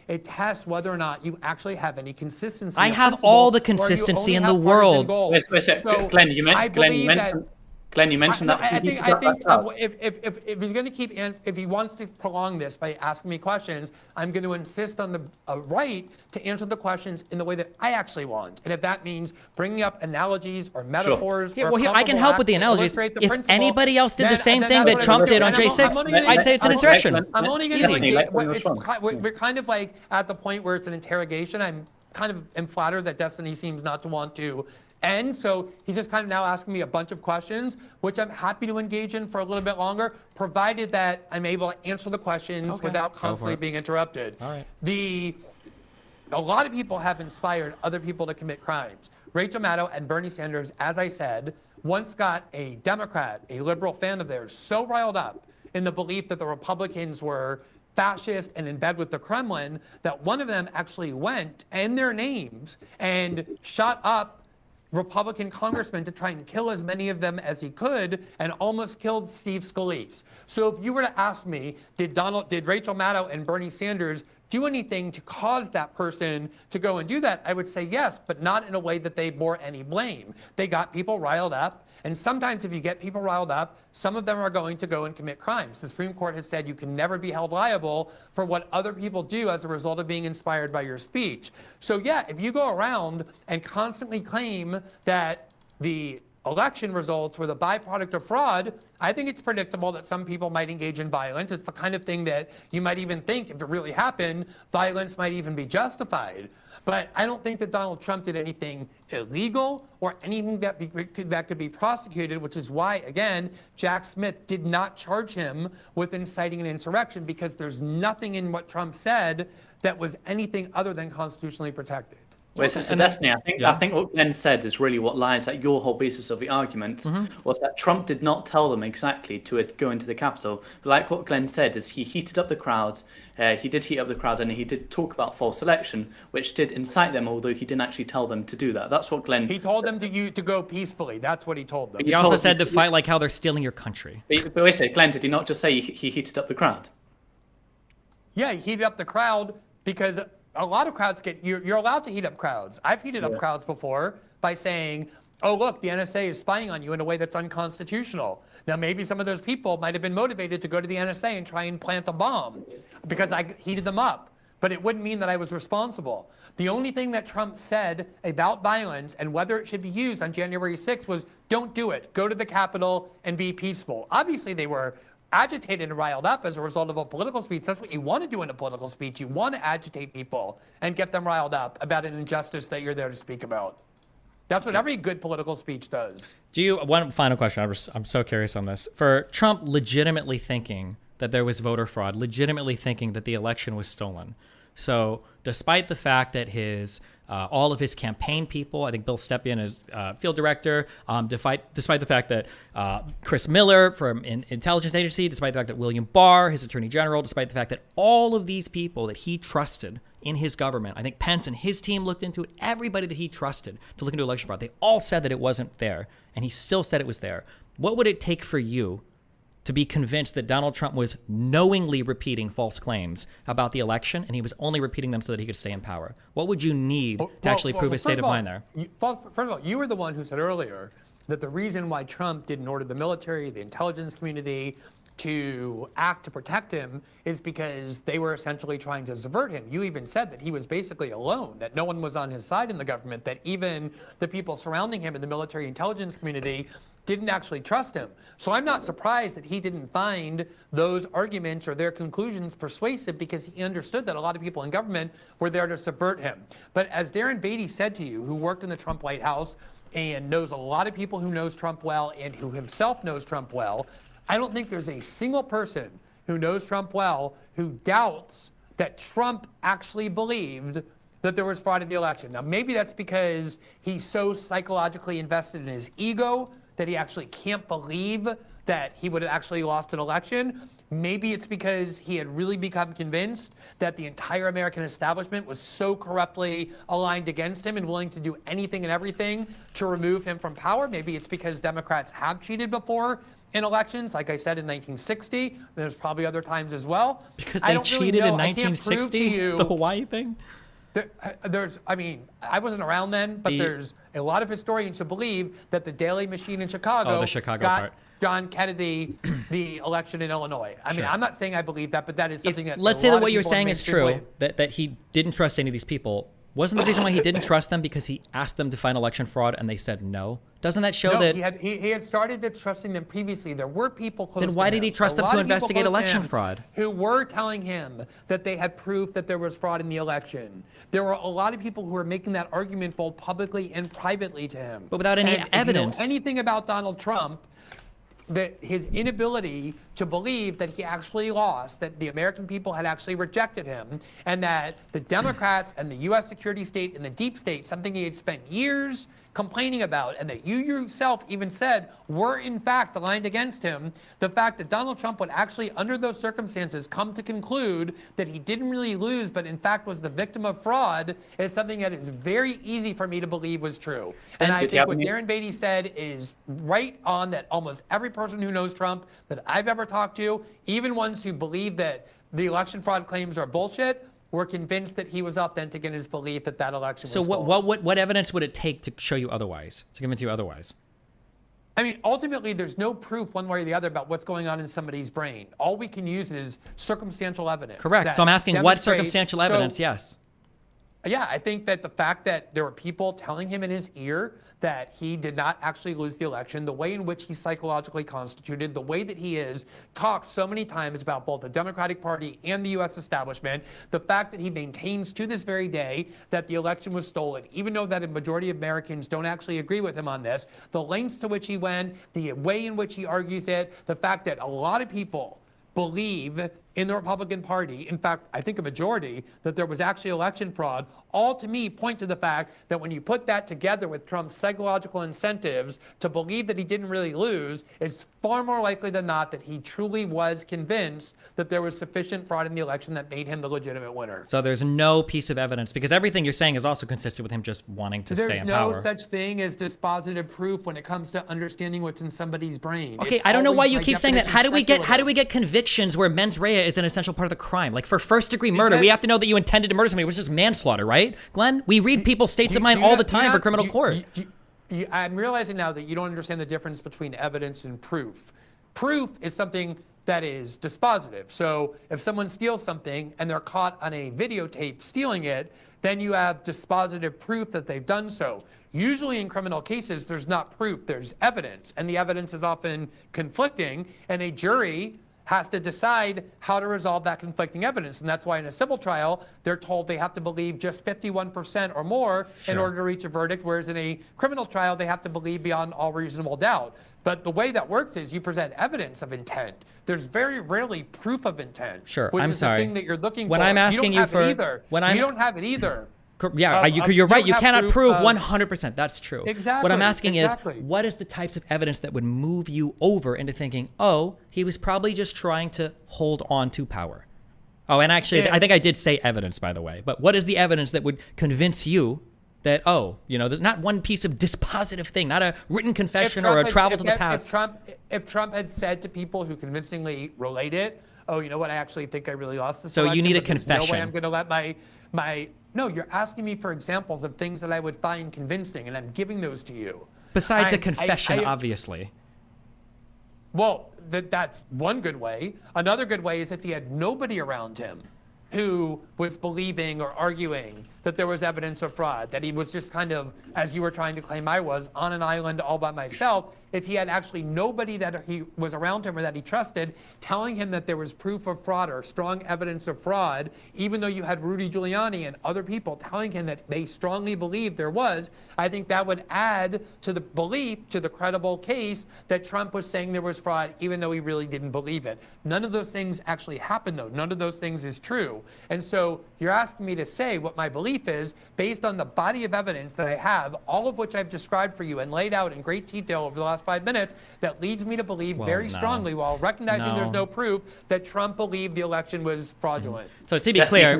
It tests whether or not you actually have any consistency. I have all the consistency in the world. Glenn, you mentioned that. I think if he's going to keep, if he wants to prolong this by asking me questions, I'm going to insist on the right to answer the questions in the way that I actually want. And if that means bringing up analogies or metaphors, sure. Well, I can help with the analogies. If anybody else did the same thing that Trump did on J6, I'd say it's an insurrection. I'm only going to. We're kind of like at the point where it's an interrogation. I'm kind of am flattered that Destiny seems not to want to And so he's just kind of now asking me a bunch of questions, which I'm happy to engage in for a little bit longer, provided that I'm able to answer the questions without constantly being interrupted. All right. A lot of people have inspired other people to commit crimes. Rachel Maddow and Bernie Sanders, as I said, once got a Democrat, a liberal fan of theirs, so riled up in the belief that the Republicans were fascist and in bed with the Kremlin that one of them actually went in their names and shot up Republican congressmen to try and kill as many of them as he could, and almost killed Steve Scalise. So if you were to ask me, did Rachel Maddow and Bernie Sanders do anything to cause that person to go and do that? I would say yes, but not in a way that they bore any blame. They got people riled up, and sometimes if you get people riled up, some of them are going to go and commit crimes. The Supreme Court has said you can never be held liable for what other people do as a result of being inspired by your speech. So yeah, if you go around and constantly claim that the election results were the byproduct of fraud, I think it's predictable that some people might engage in violence. It's the kind of thing that you might even think, if it really happened, violence might even be justified. But I don't think that Donald Trump did anything illegal or anything that could be prosecuted, which is why, again, Jack Smith did not charge him with inciting an insurrection, because there's nothing in what Trump said that was anything other than constitutionally protected. Wait, so Destiny, I think what Glenn said is really what lies at your whole basis of the argument, was that Trump did not tell them exactly to go into the Capitol. But like what Glenn said, is he heated up the crowd. He did heat up the crowd, and he did talk about false election, which did incite them, although he didn't actually tell them to do that. That's what Glenn... He told them to go peacefully. That's what he told them. He also said to fight like how they're stealing your country. But wait a second, Glenn, did he not just say he heated up the crowd? Yeah, he heated up the crowd because a lot of crowds you're allowed to heat up crowds. I've heated up crowds before by saying, oh, look, the NSA is spying on you in a way that's unconstitutional. Now, maybe some of those people might have been motivated to go to the NSA and try and plant a bomb because I heated them up. But it wouldn't mean that I was responsible. The only thing that Trump said about violence and whether it should be used on January 6th was, don't do it. Go to the Capitol and be peaceful. Obviously, they were agitated and riled up as a result of a political speech. That's what you want to do in a political speech. You want to agitate people and get them riled up about an injustice that you're there to speak about. That's what every good political speech does. One final question. I'm so curious on this. For Trump legitimately thinking that there was voter fraud, legitimately thinking that the election was stolen. So despite the fact that all of his campaign people, I think Bill Stepien is field director, despite the fact that Chris Miller from intelligence agency, despite the fact that William Barr, his attorney general, despite the fact that all of these people that he trusted in his government, I think Pence and his team looked into it, everybody that he trusted to look into election fraud, they all said that it wasn't there, and he still said it was there. What would it take for you to be convinced that Donald Trump was knowingly repeating false claims about the election, and he was only repeating them so that he could stay in power? What would you need to actually prove his state of mind there? First of all, you were the one who said earlier that the reason why Trump didn't order the military, the intelligence community, to act to protect him is because they were essentially trying to subvert him. You even said that he was basically alone, that no one was on his side in the government, that even the people surrounding him in the military intelligence community didn't actually trust him. So I'm not surprised that he didn't find those arguments or their conclusions persuasive, because he understood that a lot of people in government were there to subvert him. But as Darren Beatty said to you, who worked in the Trump White House and knows a lot of people who knows Trump well and who himself knows Trump well, I don't think there's a single person who knows Trump well who doubts that Trump actually believed that there was fraud in the election. Now, maybe that's because he's so psychologically invested in his ego that he actually can't believe that he would have actually lost an election. Maybe it's because he had really become convinced that the entire American establishment was so corruptly aligned against him and willing to do anything and everything to remove him from power. Maybe it's because Democrats have cheated before in elections, like I said, in 1960. There's probably other times as well. Because they cheated in 1960, the Hawaii thing? I wasn't around then, but there's a lot of historians who believe that the Daily Machine in Chicago, got John Kennedy the election in Illinois. I mean, I'm not saying I believe that, but that is something that let's say that what you're saying is true, that he didn't trust any of these people. Wasn't the reason why he didn't trust them because he asked them to find election fraud and they said no? Doesn't that show that... he had started to trusting them previously. There were people close to him. Then why did he trust them to investigate election fraud? Who were telling him that they had proof that there was fraud in the election. There were a lot of people who were making that argument both publicly and privately to him. But without any evidence. If you know anything about Donald Trump, that his inability to believe that he actually lost, that the American people had actually rejected him, and that the Democrats and the U.S. security state and the deep state, something he had spent years complaining about, and that you yourself even said were in fact aligned against him, the fact that Donald Trump would actually, under those circumstances, come to conclude that he didn't really lose, but in fact was the victim of fraud, is something that is very easy for me to believe was true. And I think what Darren Beatty said is right on, that almost every person who knows Trump that I've ever talked to, even ones who believe that the election fraud claims are bullshit, were convinced that he was authentic in his belief that that election was stolen. So what evidence would it take to show you otherwise, to convince you otherwise? I mean, ultimately, there's no proof one way or the other about what's going on in somebody's brain. All we can use is circumstantial evidence. Correct. So I'm asking what circumstantial evidence, yes. Yeah, I think that the fact that there were people telling him in his ear that he did not actually lose the election, the way in which he's psychologically constituted, the way that he is talked so many times about both the Democratic Party and the U.S. establishment, the fact that he maintains to this very day that the election was stolen, even though that a majority of Americans don't actually agree with him on this, the lengths to which he went, the way in which he argues it, the fact that a lot of people believe in the Republican Party, in fact, I think a majority, that there was actually election fraud, all to me point to the fact that when you put that together with Trump's psychological incentives to believe that he didn't really lose, it's far more likely than not that he truly was convinced that there was sufficient fraud in the election that made him the legitimate winner. So there's no piece of evidence, because everything you're saying is also consistent with him just wanting to stay in power. There's no such thing as dispositive proof when it comes to understanding what's in somebody's brain. Okay, I don't know why you keep saying that. How do we get convictions where mens rea is an essential part of the crime? Like for first-degree murder, we have to know that you intended to murder somebody, which is manslaughter, right? Glenn, we read people's states of mind all the time for criminal court. I'm realizing now that you don't understand the difference between evidence and proof. Proof is something that is dispositive. So if someone steals something and they're caught on a videotape stealing it, then you have dispositive proof that they've done so. Usually in criminal cases, there's not proof, there's evidence, and the evidence is often conflicting, and a jury has to decide how to resolve that conflicting evidence. And that's why in a civil trial, they're told they have to believe just 51% or more in order to reach a verdict, whereas in a criminal trial, they have to believe beyond all reasonable doubt. But the way that works is you present evidence of intent. There's very rarely proof of intent. Sure, which I'm is sorry. the thing that you're looking when for. I'm asking you for, you don't have it either. Yeah, you're right. You cannot prove 100%. That's true. Exactly. What I'm asking is, what is the types of evidence that would move you over into thinking, oh, he was probably just trying to hold on to power? Oh, and actually, I think I did say evidence, by the way. But what is the evidence that would convince you that, oh, there's not one piece of dispositive thing, not a written confession or a travel to the past? If Trump had said to people who convincingly relate it, oh, you know what, I actually think I really lost this election. So you need a confession. confession. No way I'm going to let my No, you're asking me for examples of things that I would find convincing, and I'm giving those to you. Besides a confession, obviously. Well, that's one good way. Another good way is if he had nobody around him who was believing or arguing that there was evidence of fraud, that he was just kind of, as you were trying to claim I was, on an island all by myself. If he had actually nobody that he was around him or that he trusted telling him that there was proof of fraud or strong evidence of fraud, even though you had Rudy Giuliani and other people telling him that they strongly believed there was, I think that would add to the belief, to the credible case that Trump was saying there was fraud, even though he really didn't believe it. None of those things actually happened, though. None of those things is true. And so you're asking me to say what my belief is based on the body of evidence that I have, all of which I've described for you and laid out in great detail over the last 5 minutes, that leads me to believe very strongly, while recognizing there's no proof, that Trump believed the election was fraudulent. So to be clear,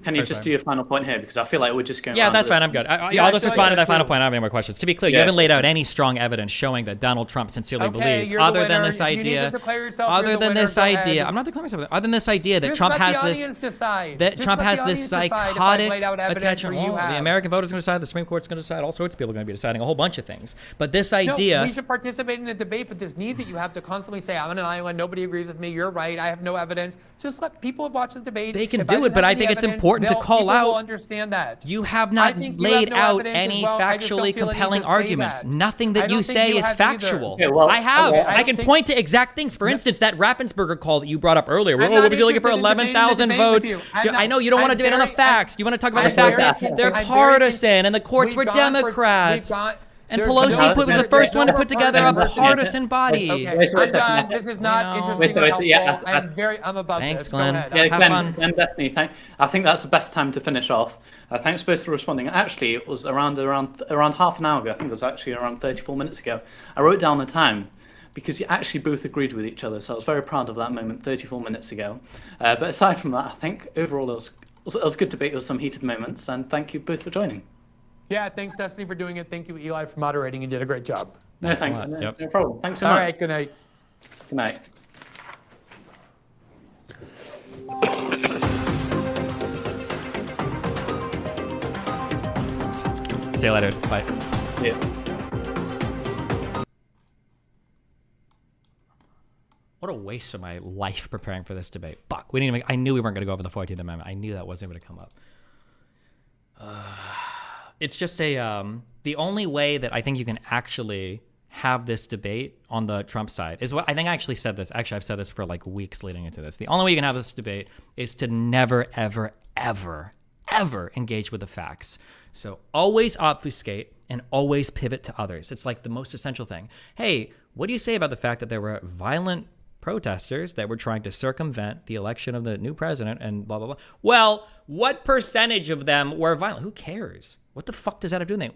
can you just do your final point here, because I feel like we're just going. Yeah, that's fine. I'm good. I'll just respond to that final point. I don't have any more questions. To be clear, you haven't laid out any strong evidence showing that Donald Trump sincerely believes, other than this idea. Other than this idea, I'm not declaring myself. Other than this idea that Trump has this, that Trump has this psychotic attachment. Well, the American voters are going to decide. The Supreme Court's going to decide. All sorts of people are going to be deciding a whole bunch of things. But this idea. We should participate in a debate, but this need that you have to constantly say, I'm on an island, nobody agrees with me, you're right, I have no evidence. Just let people watch the debate. They can do it, but I think it's important to call people out. will understand that. You have not laid out any factually compelling arguments. Nothing that you say is factual. Okay, well, I have. okay, I can point to exact things. For instance, that Raffensperger call that you brought up earlier. What was he looking for? 11,000 votes. I know you don't want to debate on the facts. You want to talk about the fact that they're partisan and the courts were Democrats. And Pelosi was the first one to put together a partisan body. Okay, I'm done. This is not interesting or helpful. Yeah, I'm above Thanks, this. Glenn. Go ahead. Yeah, Glenn, Destiny, I think that's the best time to finish off. Thanks both for responding. Actually, it was around half an hour ago. I think it was actually around 34 minutes ago. I wrote down the time because you actually both agreed with each other. So I was very proud of that moment 34 minutes ago. But aside from that, I think overall it was a good debate with some heated moments. And thank you both for joining. Yeah, thanks, Destiny, for doing it. Thank you, Eli, for moderating. You did a great job. No, thank you. No problem. Thanks so much. All right, good night. Good night. See you later. Bye. Yeah. What a waste of my life preparing for this debate. Fuck. We didn't even, I knew we weren't going to go over the 14th Amendment. I knew that wasn't going to come up. It's just the only way that I think you can actually have this debate on the Trump side is what I think I actually said this. Actually, I've said this for like weeks leading into this. The only way you can have this debate is to never, ever, ever, ever engage with the facts. So always obfuscate and always pivot to others. It's like the most essential thing. Hey, what do you say about the fact that there were violent protesters that were trying to circumvent the election of the new president and blah, blah, blah? Well, what percentage of them were violent? Who cares? What the fuck does that have to do with anything?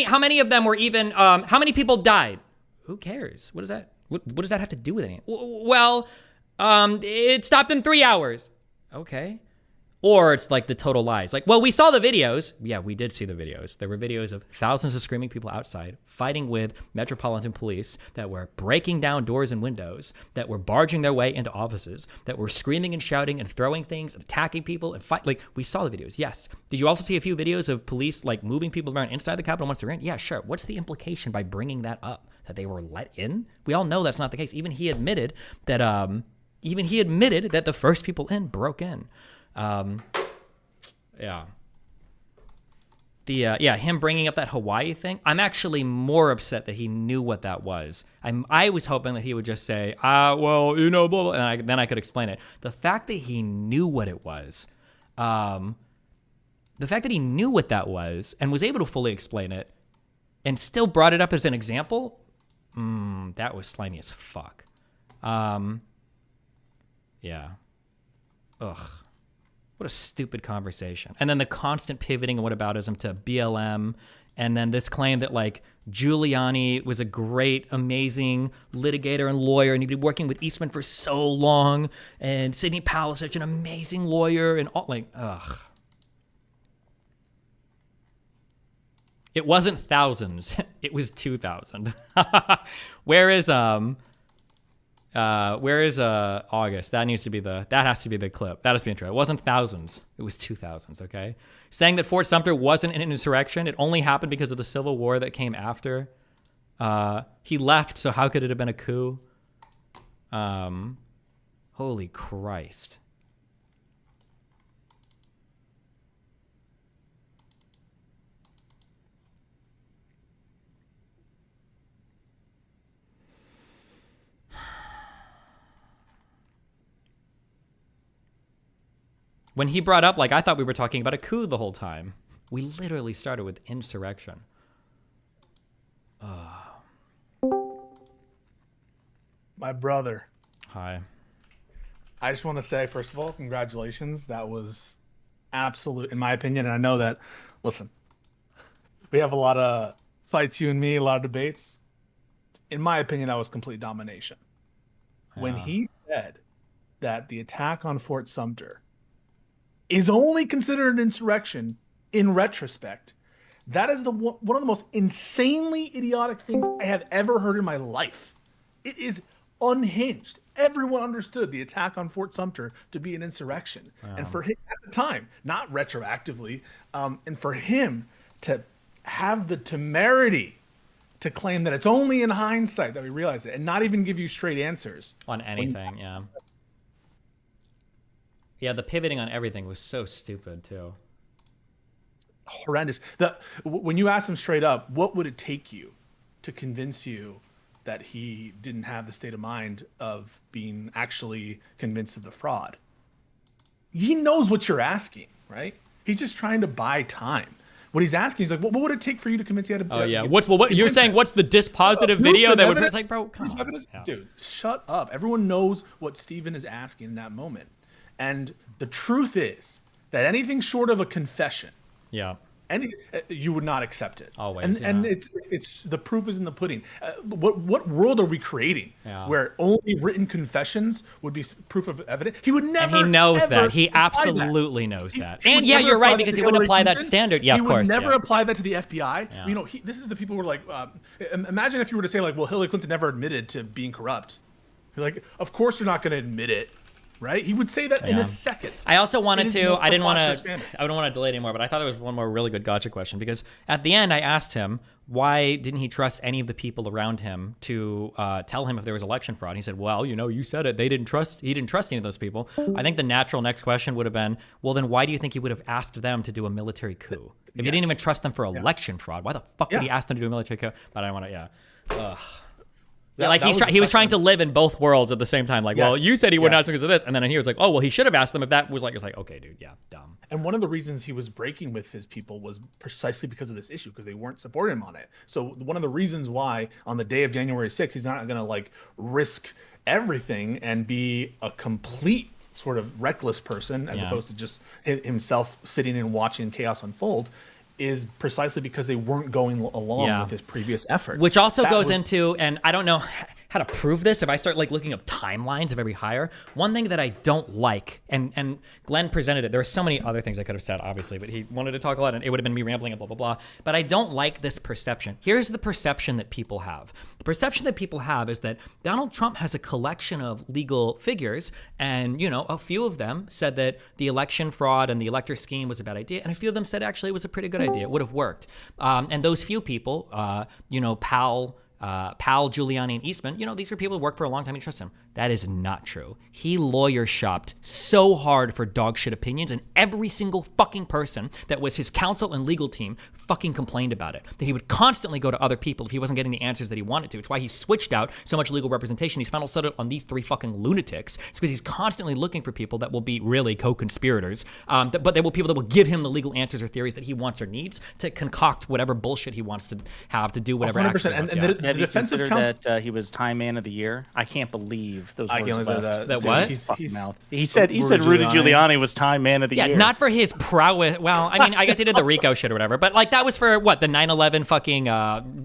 How many of them were even, how many people died? Who cares? What does that have to do with anything? Well, it stopped in 3 hours. Okay. Or it's like the total lies. Like, well, we saw the videos. Yeah, we did see the videos. There were videos of thousands of screaming people outside fighting with Metropolitan Police that were breaking down doors and windows, that were barging their way into offices, that were screaming and shouting and throwing things and attacking people and fight. Like, we saw the videos. Yes. Did you also see a few videos of police like moving people around inside the Capitol once they're in? Yeah, sure. What's the implication by bringing that up? That they were let in? We all know that's not the case. Even he admitted that the first people in broke in. Him bringing up that Hawaii thing. I'm actually more upset that he knew what that was. I was hoping that he would just say, blah, blah, and then I could explain it. The fact that he knew what it was, the fact that he knew what that was and was able to fully explain it and still brought it up as an example, that was slimy as fuck. Yeah. Ugh. What a stupid conversation. And then the constant pivoting and whataboutism to BLM. And then this claim that like Giuliani was a great, amazing litigator and lawyer. And he'd been working with Eastman for so long. And Sidney Powell is such an amazing lawyer. And all like, ugh. It wasn't thousands. It was 2,000. Where is August? That has to be the clip. That has to be intro. It wasn't thousands. It was 2,000s, okay? Saying that Fort Sumter wasn't an insurrection. It only happened because of the Civil War that came after. He left, so how could it have been a coup? Holy Christ. When he brought up, like, I thought we were talking about a coup the whole time. We literally started with insurrection. My brother. Hi. I just want to say, first of all, congratulations. That was absolute, in my opinion, and I know that, listen, we have a lot of fights, you and me, a lot of debates. In my opinion, that was complete domination. When he said that the attack on Fort Sumter is only considered an insurrection in retrospect, that is one of the most insanely idiotic things I have ever heard in my life. It is unhinged. Everyone understood the attack on Fort Sumter to be an insurrection. Wow. And for him at the time, not retroactively, and for him to have the temerity to claim that it's only in hindsight that we realize it, and not even give you straight answers on anything. Yeah, the pivoting on everything was so stupid too. Horrendous. When you ask him straight up, what would it take you to convince you that he didn't have the state of mind of being actually convinced of the fraud? He knows what you're asking, right? He's just trying to buy time. What he's asking is like, what would it take for you to convince you? Oh yeah, what you're saying? What's the dispositive video that would? It's like, bro, come on, dude, shut up. Everyone knows what Steven is asking in that moment, and the truth is that anything short of a confession, you would not accept it. Always, and it's the proof is in the pudding. What world are we creating where only written confessions would be proof of evidence? He would never. And he knows that. He apply absolutely knows that. He And would yeah, never you're apply right that because to he wouldn't Hillary apply that Clinton. standard. Yeah, of course. He would never apply that to the FBI. Yeah. You know, this is the people who are like, imagine if you were to say like, well, Hillary Clinton never admitted to being corrupt. You're like, of course you're not going to admit it. Right? He would say that in a second. I also wanted to, I don't want to delay anymore, but I thought there was one more really good gotcha question, because at the end I asked him, why didn't he trust any of the people around him to tell him if there was election fraud? And he said, well, you said it. He didn't trust any of those people. I think the natural next question would have been, well, then why do you think he would have asked them to do a military coup? If he didn't even trust them for election fraud, why the fuck would he ask them to do a military coup? But I don't want to, Ugh. Yeah, like he was trying to live in both worlds at the same time. Like, well, you said he wouldn't ask because of this, and then he was like, oh, well, he should have asked them if that was like. It's like, okay, dude, dumb. And one of the reasons he was breaking with his people was precisely because of this issue, because they weren't supporting him on it. So one of the reasons why on the day of January 6th, he's not going to like risk everything and be a complete sort of reckless person as opposed to just himself sitting and watching chaos unfold, is precisely because they weren't going along with his previous efforts. Which also goes into, and I don't know how to prove this if I start like looking up timelines of every hire. One thing that I don't like, and Glenn presented it, there were so many other things I could have said, obviously, but he wanted to talk a lot and it would have been me rambling and blah, blah, blah. But I don't like this perception. Here's the perception that people have. The perception that people have is that Donald Trump has a collection of legal figures, and, a few of them said that the election fraud and the elector scheme was a bad idea, and a few of them said actually it was a pretty good idea. It would have worked. And those few people, Powell, Giuliani, and Eastman, these are people who work for a long time. You trust him. That is not true. He lawyer shopped so hard for dog shit opinions, and every single fucking person that was his counsel and legal team fucking complained about it. That he would constantly go to other people if he wasn't getting the answers that he wanted to. It's why he switched out so much legal representation. He's finally settled on these three fucking lunatics. It's because he's constantly looking for people that will be really co-conspirators, but they will people that will give him the legal answers or theories that he wants or needs to concoct whatever bullshit he wants to have to do whatever action he wants. Have you considered that he was Time Man of the Year? I can't believe those words left. That what? He said Rudy Giuliani was Time Man of the Year. Yeah, not for his prowess. Well, I mean, I guess he did the RICO shit or whatever, but like that was for what, the 9/11 fucking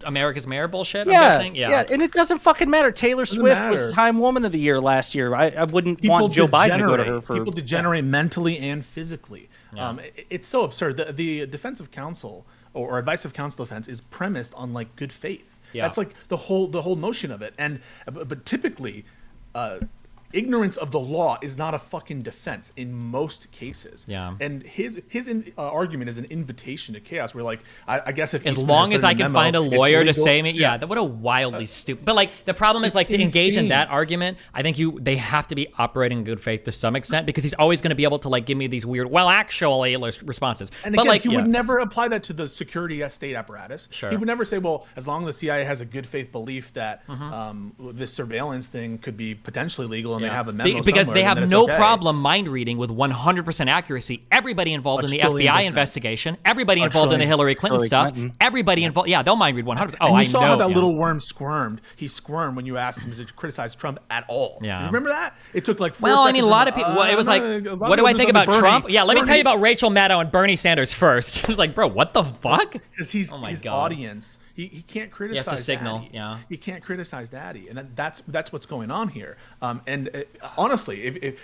America's Mayor bullshit. I'm guessing? Yeah, and it doesn't fucking matter. Taylor Swift was Time Woman of the Year last year. I wouldn't want Joe Biden to go to her for. People degenerate mentally and physically. Yeah. It's so absurd. The defensive counsel or advice of counsel defense is premised on like good faith. Yeah. That's like the whole notion of it. But typically, ignorance of the law is not a fucking defense in most cases. Yeah. And his argument is an invitation to chaos. Where like, I guess if as long as I can find a lawyer to say me, that what a wildly stupid. But like the problem is like to engage in that argument, I think they have to be operating in good faith to some extent, because he's always going to be able to like give me these weird, well, actually responses. And but again, like he would never apply that to the security state apparatus. Sure. He would never say, well, as long as the CIA has a good faith belief that this surveillance thing could be potentially legal. They have a memo because they have no okay. problem mind reading with 100% accuracy. Everybody involved in the FBI investigation, everybody involved in the Hillary Clinton stuff, everybody involved. Yeah, they'll mind read 100%. Oh, and you saw how that little worm squirmed. He squirmed when you asked him to criticize Trump at all. Yeah, you remember that? It took like 4 seconds. I mean, a lot of people. It was like, what do I think about Trump? Yeah, let me tell you about Rachel Maddow and Bernie Sanders first. It was like, bro, what the fuck? Because his audience. He can't criticize. He has to signal. Daddy. Yeah. He can't criticize Daddy, and that's what's going on here. Honestly, if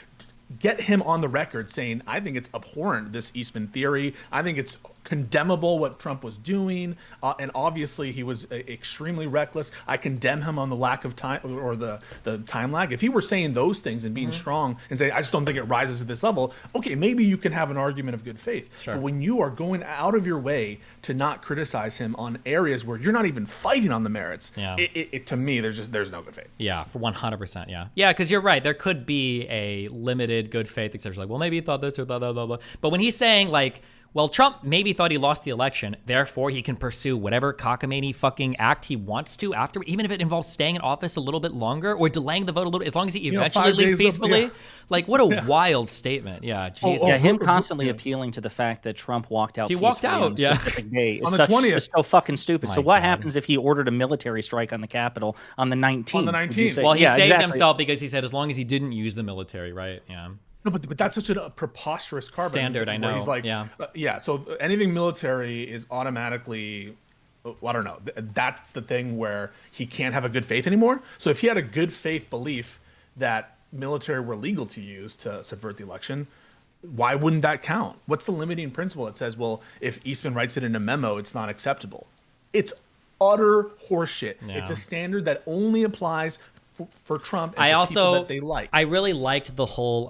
get him on the record saying, I think it's abhorrent, this Eastman theory. I think it's condemnable what Trump was doing, and obviously he was extremely reckless. I condemn him on the lack of time or the time lag. If he were saying those things and being strong and saying, I just don't think it rises to this level, okay, maybe you can have an argument of good faith. Sure. But when you are going out of your way to not criticize him on areas where you're not even fighting on the merits, to me, there's no good faith. Yeah, for 100%. Yeah, because you're right. There could be a limited good faith exception. Like, well, maybe he thought this or blah, blah, blah, blah. But when he's saying, like, well, Trump maybe thought he lost the election, therefore he can pursue whatever cockamamie fucking act he wants to after, even if it involves staying in office a little bit longer or delaying the vote a little bit, as long as he eventually leaves peacefully. Like, what a wild statement. Yeah, Jesus. Yeah, him constantly appealing to the fact that Trump walked out. He walked out on a specific day is On the 20th. Is so fucking stupid. My So what God. happens if he ordered a military strike on the Capitol on the 19th? On the Would you 19th. say- Well, he yeah, saved exactly. himself because he said as long as he didn't use the military, right? Yeah. No, but that's such a preposterous carbon Standard, I where know. He's like, Yeah. So anything military is automatically, I don't know. That's the thing where he can't have a good faith anymore. So if he had a good faith belief that military were legal to use to subvert the election, why wouldn't that count? What's the limiting principle that says, well, if Eastman writes it in a memo, it's not acceptable? It's utter horseshit. Yeah. It's a standard that only applies for Trump and I for also people that they like. I really liked the whole.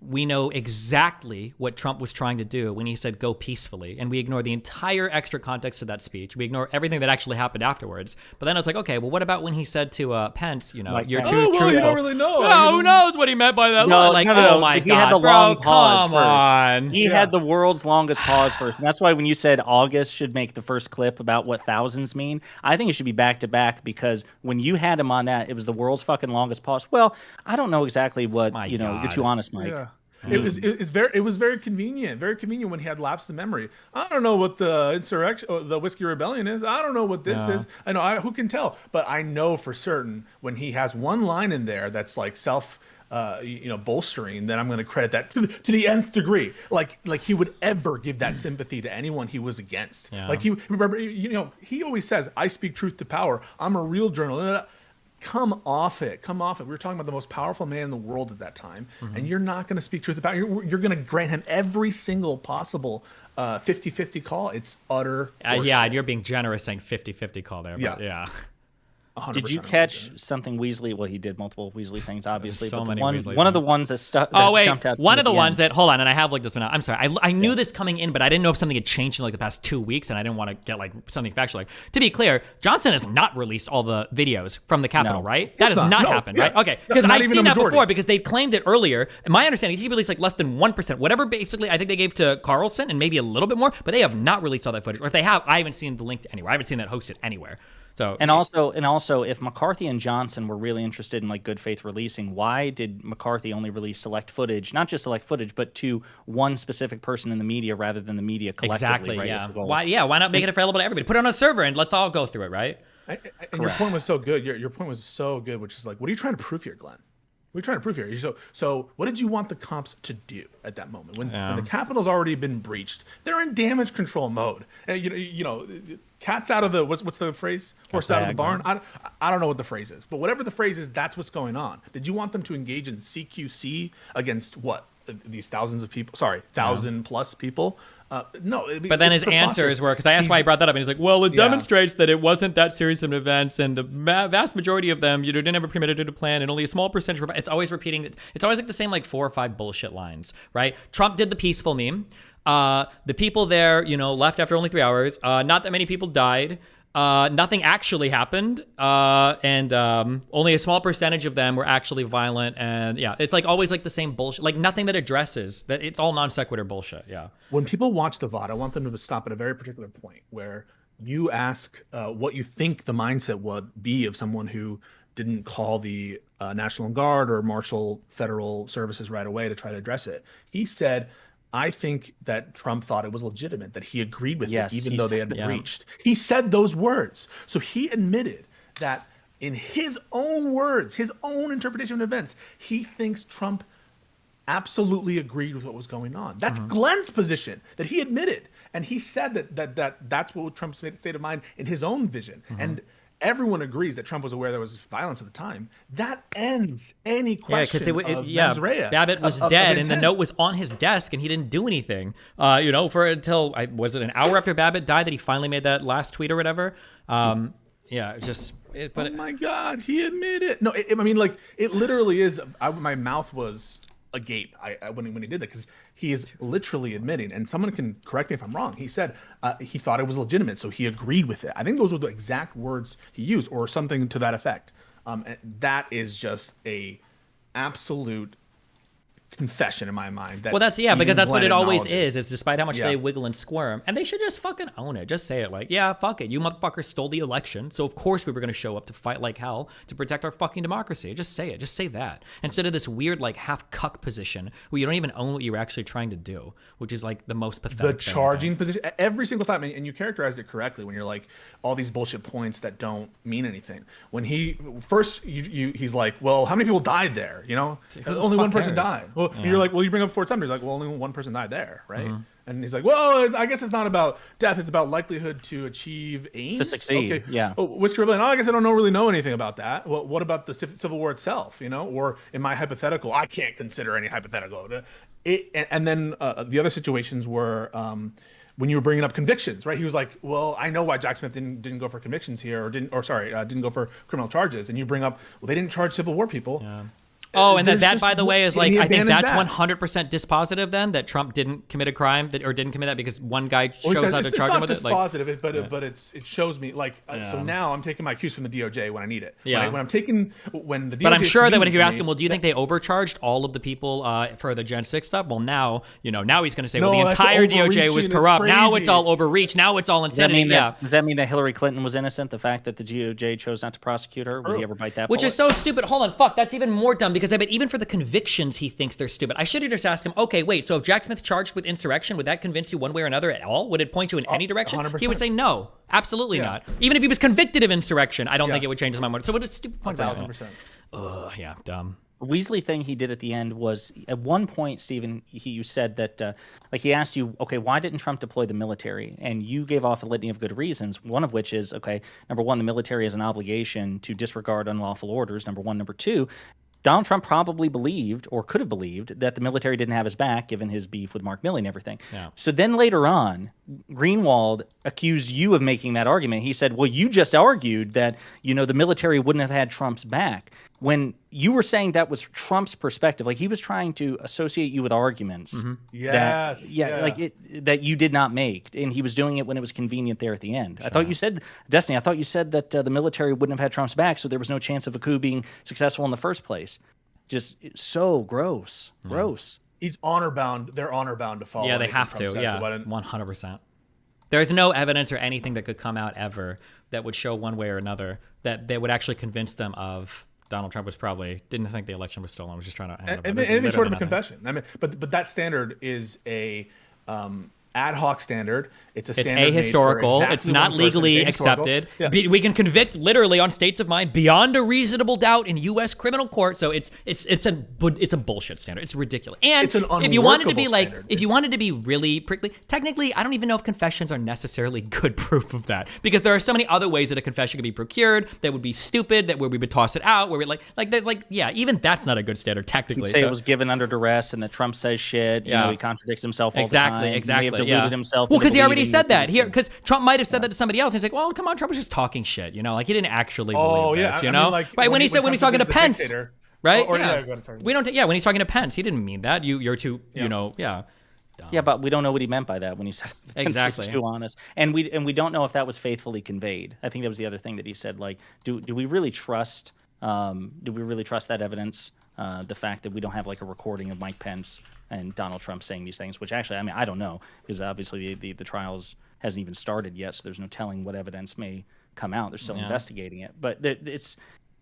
We know exactly what Trump was trying to do when he said "go peacefully," and we ignore the entire extra context of that speech. We ignore everything that actually happened afterwards. But then I was like, okay, well, what about when he said to Pence, you're Like, too oh, truthful? well, you don't really know. Oh, who knows what he meant by that line? Like, oh my He God, had the bro, long pause come first. on. He had the world's longest pause first, and that's why when you said August should make the first clip about what thousands mean, I think it should be back to back, because when you had him on that, it was the world's fucking longest pause. Well, I don't know exactly what you're too honest, Mike. Yeah. It was very convenient when he had lapse of memory. I don't know what the insurrection, the Whiskey Rebellion is. I don't know what this is. I know who can tell, but I know for certain when he has one line in there that's like self, bolstering, then I'm going to credit that to the nth degree. Like he would ever give that sympathy to anyone he was against. Yeah. Like he always says, "I speak truth to power. I'm a real journalist." Come off it. We were talking about the most powerful man in the world at that time, and you're not going to speak truth about. You're going to grant him every single possible 50-50 call. It's utter. Yeah, you're being generous saying 50-50 call there. But yeah. Did you catch something Weasley? Well, he did multiple Weasley things, obviously. So but many one Weasley of the things. ones that stuck. Oh wait, jumped out to one me of the at ones end. that, hold on, and I have like this one. I'm sorry, I knew this coming in, but I didn't know if something had changed in like the past 2 weeks, and I didn't want to get like something factual. Like, to be clear, Johnson has not released all the videos from the Capitol, right? That has not happened, right? Okay, because I've seen that before, because they claimed it earlier. And my understanding is he released like less than 1%, whatever. Basically, I think they gave to Carlson and maybe a little bit more, but they have not released all that footage. Or if they have, I haven't seen the link to anywhere. I haven't seen that hosted anywhere. So, and also, if McCarthy and Johnson were really interested in like good faith releasing, why did McCarthy only release select footage, not just select footage, but to one specific person in the media rather than the media collectively? Exactly. Right? Yeah. Why not make it available to everybody? Put it on a server and let's all go through it, right? And your point was so good. Your point was so good, which is like, what are you trying to prove here, Glenn? What are you trying to prove here? So what did you want the comps to do at that moment when the Capitol's already been breached? They're in damage control mode. And, cat's out of the what's the phrase? Horse out of the barn. I don't know what the phrase is, but whatever the phrase is, that's what's going on. Did you want them to engage in CQC against what? These thousands of people? Sorry, 1,000 plus people. No, but then his answers were, because I asked why he brought that up, and he's like, well, it demonstrates that it wasn't that serious of an event, and the vast majority of them, didn't have a premeditated plan, and only a small percentage. It's always repeating. It's always like the same 4 or 5 bullshit lines, right? Trump did the peaceful meme. The people there, left after only 3 hours. Not that many people died. Nothing actually happened, and only a small percentage of them were actually violent. And yeah, it's always the same bullshit. Nothing that addresses that. It's all non sequitur bullshit. Yeah. When people watch the VOD, I want them to stop at a very particular point where you ask what you think the mindset would be of someone who didn't call the National Guard or marshal federal services right away to try to address it. He said, I think that Trump thought it was legitimate, that he agreed with it, even though they had breached. He said those words. So he admitted that in his own words, his own interpretation of events, he thinks Trump absolutely agreed with what was going on. That's Glenn's position, that he admitted. And he said that's what Trump's state of mind in his own vision. everyone agrees that Trump was aware there was violence at the time. That ends any question of mens rea. Babbitt was dead, and the note was on his desk, and he didn't do anything. Was it an hour after Babbitt died that he finally made that last tweet or whatever? Oh my God, he admitted. No, I mean, like, it literally is. My mouth was agape when he did that, because he is literally admitting, and someone can correct me if I'm wrong. He said he thought it was legitimate, so he agreed with it. I think those were the exact words he used, or something to that effect. And that is just a absolute confession in my mind. Well, because that's what it always is despite how much they wiggle and squirm, and they should just fucking own it. Just say it, like, yeah, fuck it, you motherfuckers stole the election, so of course we were going to show up to fight like hell to protect our fucking democracy. Just say it. Just say that, instead of this weird, like, half cuck position where you don't even own what you're actually trying to do, which is like the most pathetic the charging position every single time. And you characterized it correctly when you're like, all these bullshit points that don't mean anything. When he's like, well, how many people died there? Only one person died. Well, you're like, well, you bring up Fort Sumter. He's like, well, only one person died there, right? Mm-hmm. And he's like, well, I guess it's not about death. It's about likelihood to achieve aims. To succeed, okay. yeah. Oh, Whiskey Rebellion. I guess I don't really know anything about that. Well, what about the Civil War itself, Or in my hypothetical, I can't consider any hypothetical. And then the other situations were when you were bringing up convictions, right? He was like, well, I know why Jack Smith didn't go for convictions here, didn't go for criminal charges. And you bring up, well, they didn't charge Civil War people. Yeah. Oh, and that, by the way, is like, I think that's 100% dispositive then, that Trump didn't commit a crime or didn't commit that because one guy shows how to charge him with it. It's not dispositive, but it shows me, like, so now I'm taking my cues from the DOJ when I need it. Yeah. When the DOJ. But I'm sure that if you ask him, well, do you think they overcharged all of the people for the Gen 6 stuff? Well, now he's going to say, well, the entire DOJ was corrupt. Now it's all overreach. Now it's all insanity. Does that mean that Hillary Clinton was innocent? The fact that the DOJ chose not to prosecute her? Would he ever bite that bullet? Which is so stupid. Hold on, fuck. That's even more dumb, because I bet even for the convictions he thinks they're stupid. I should have just asked him, okay, wait, so if Jack Smith charged with insurrection, would that convince you one way or another at all? Would it point you in any direction? 100%. He would say no, absolutely not. Even if he was convicted of insurrection, I don't think it would change his mind. So what a stupid point. 1,000%. Yeah, dumb. Weasley thing he did at the end was, at one point, Stephen, you said that, he asked you, okay, why didn't Trump deploy the military? And you gave off a litany of good reasons, one of which is, okay, number one, the military has an obligation to disregard unlawful orders, number one. Number two, Donald Trump probably believed, or could have believed, that the military didn't have his back, given his beef with Mark Milley and everything. Yeah. So then later on, Greenwald accused you of making that argument. He said, well, you just argued that, the military wouldn't have had Trump's back. When you were saying that was Trump's perspective, like, he was trying to associate you with arguments that you did not make, and he was doing it when it was convenient there at the end. I thought you said, Destiny, that the military wouldn't have had Trump's back, so there was no chance of a coup being successful in the first place. Just so gross. He's honor bound. They're honor bound to follow. Yeah, they have to. Yeah, 100%. There's no evidence or anything that could come out ever that would show one way or another that they would actually convince them of Donald Trump didn't think the election was stolen. Was just trying to. Anything short of a confession. I mean, but that standard is a ad hoc standard. It's a standard. It's ahistorical. It's not legally accepted. Yeah. We can convict literally on states of mind beyond a reasonable doubt in U.S. criminal court. So it's a bullshit standard. It's ridiculous. And it's an if you wanted to be standard. if you wanted to be really prickly, technically, I don't even know if confessions are necessarily good proof of that, because there are so many other ways that a confession could be procured that would be stupid, where we would toss it out, where we even that's not a good standard technically. Say it was given under duress, and that Trump says shit. He contradicts himself all the time. Exactly. Himself. Well, because he already said that here. Because Trump might have said that to somebody else. He's like, "Well, come on, Trump was just talking shit." He didn't actually believe this. Right? When he's talking to Pence, dictator, right? We don't. When he's talking to Pence, he didn't mean that. You're too. Dumb. Yeah, but we don't know what he meant by that when he said Pence was too honest, and we don't know if that was faithfully conveyed. I think that was the other thing that he said. Like, do we really trust? Do we really trust that evidence? The fact that we don't have like a recording of Mike Pence and Donald Trump saying these things, which actually, I don't know, because obviously the trials hasn't even started yet, so there's no telling what evidence may come out. They're still investigating it, but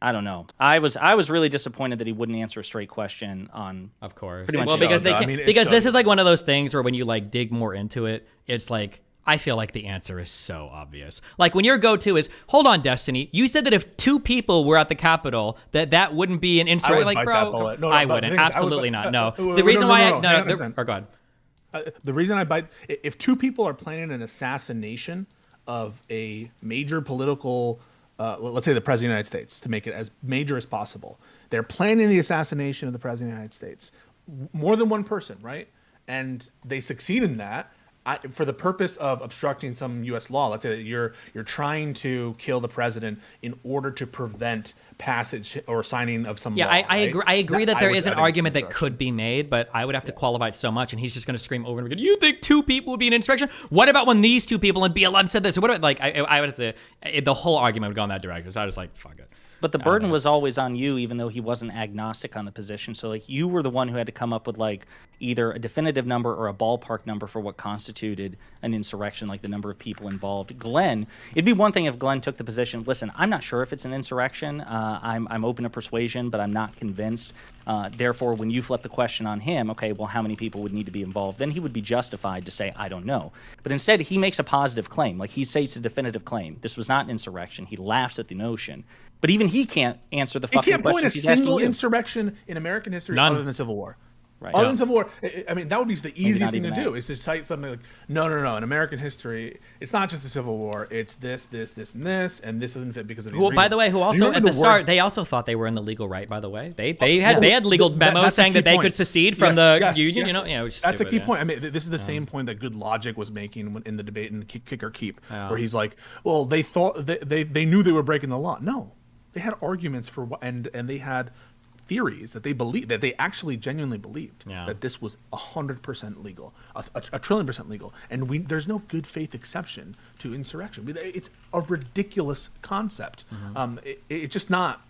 I don't know. I was really disappointed that he wouldn't answer a straight question on. Of course. Pretty much. Well, because because this is like one of those things where when you like dig more into it, it's like, I feel like the answer is so obvious. Like, when your go-to is, hold on, Destiny, you said that if 2 people were at the Capitol, that wouldn't be an insurrection. Like, bro, I wouldn't. Absolutely not. No. The reason why go ahead. The reason I bite, if 2 people are planning an assassination of a major political let's say the president of the United States, to make it as major as possible. They're planning the assassination of the president of the United States. More than one person, right? And they succeed in that. For the purpose of obstructing some U.S. law, let's say that you're trying to kill the president in order to prevent passage or signing of some law. I agree. I agree that there is an argument that insurrection. could be made, but I would have to qualify it so much, and he's just going to scream over and over again. You think 2 people would be an insurrection? What about when these 2 people in BLM said this? What about I would have to? The whole argument would go in that direction. So I was like, fuck it. But the burden was always on you, even though he wasn't agnostic on the position. So, like, you were the one who had to come up with, like, either a definitive number or a ballpark number for what constituted an insurrection, like the number of people involved. Glenn, it'd be one thing if Glenn took the position, listen, I'm not sure if it's an insurrection. I'm open to persuasion, but I'm not convinced. Therefore, when you flip the question on him, okay, well, how many people would need to be involved? Then he would be justified to say, I don't know. But instead, he makes a positive claim. Like, he states a definitive claim. This was not an insurrection. He laughs at the notion. But even he can't answer the fucking questions he's asking you. He can't point a single insurrection in American history other than the Civil War. Right. Other than Civil War, I mean, that would be the easiest thing to do, is to cite something like, no. In American history, it's not just the Civil War. It's this, and this doesn't fit because of these reasons. By the way, who also at the start, they also thought they were in the legal right. By the way, they had legal memos saying that they could secede from the union. Yes. You know, which is that's stupid, a key point. I mean, this is the same point that Good Logic was making in the debate in the Kick or Keep, where he's like, well, they thought they knew they were breaking the law. No, they had arguments for and they had theories that they believed, that they actually genuinely believed that this was 100% legal, a 1,000,000,000% legal, and there's no good faith exception to insurrection. It's a ridiculous concept. It's just not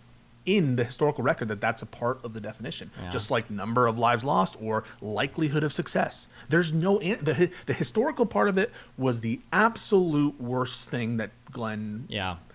in the historical record that that's a part of the definition. Just like number of lives lost or likelihood of success. There's no the historical part of it was the absolute worst thing that Glenn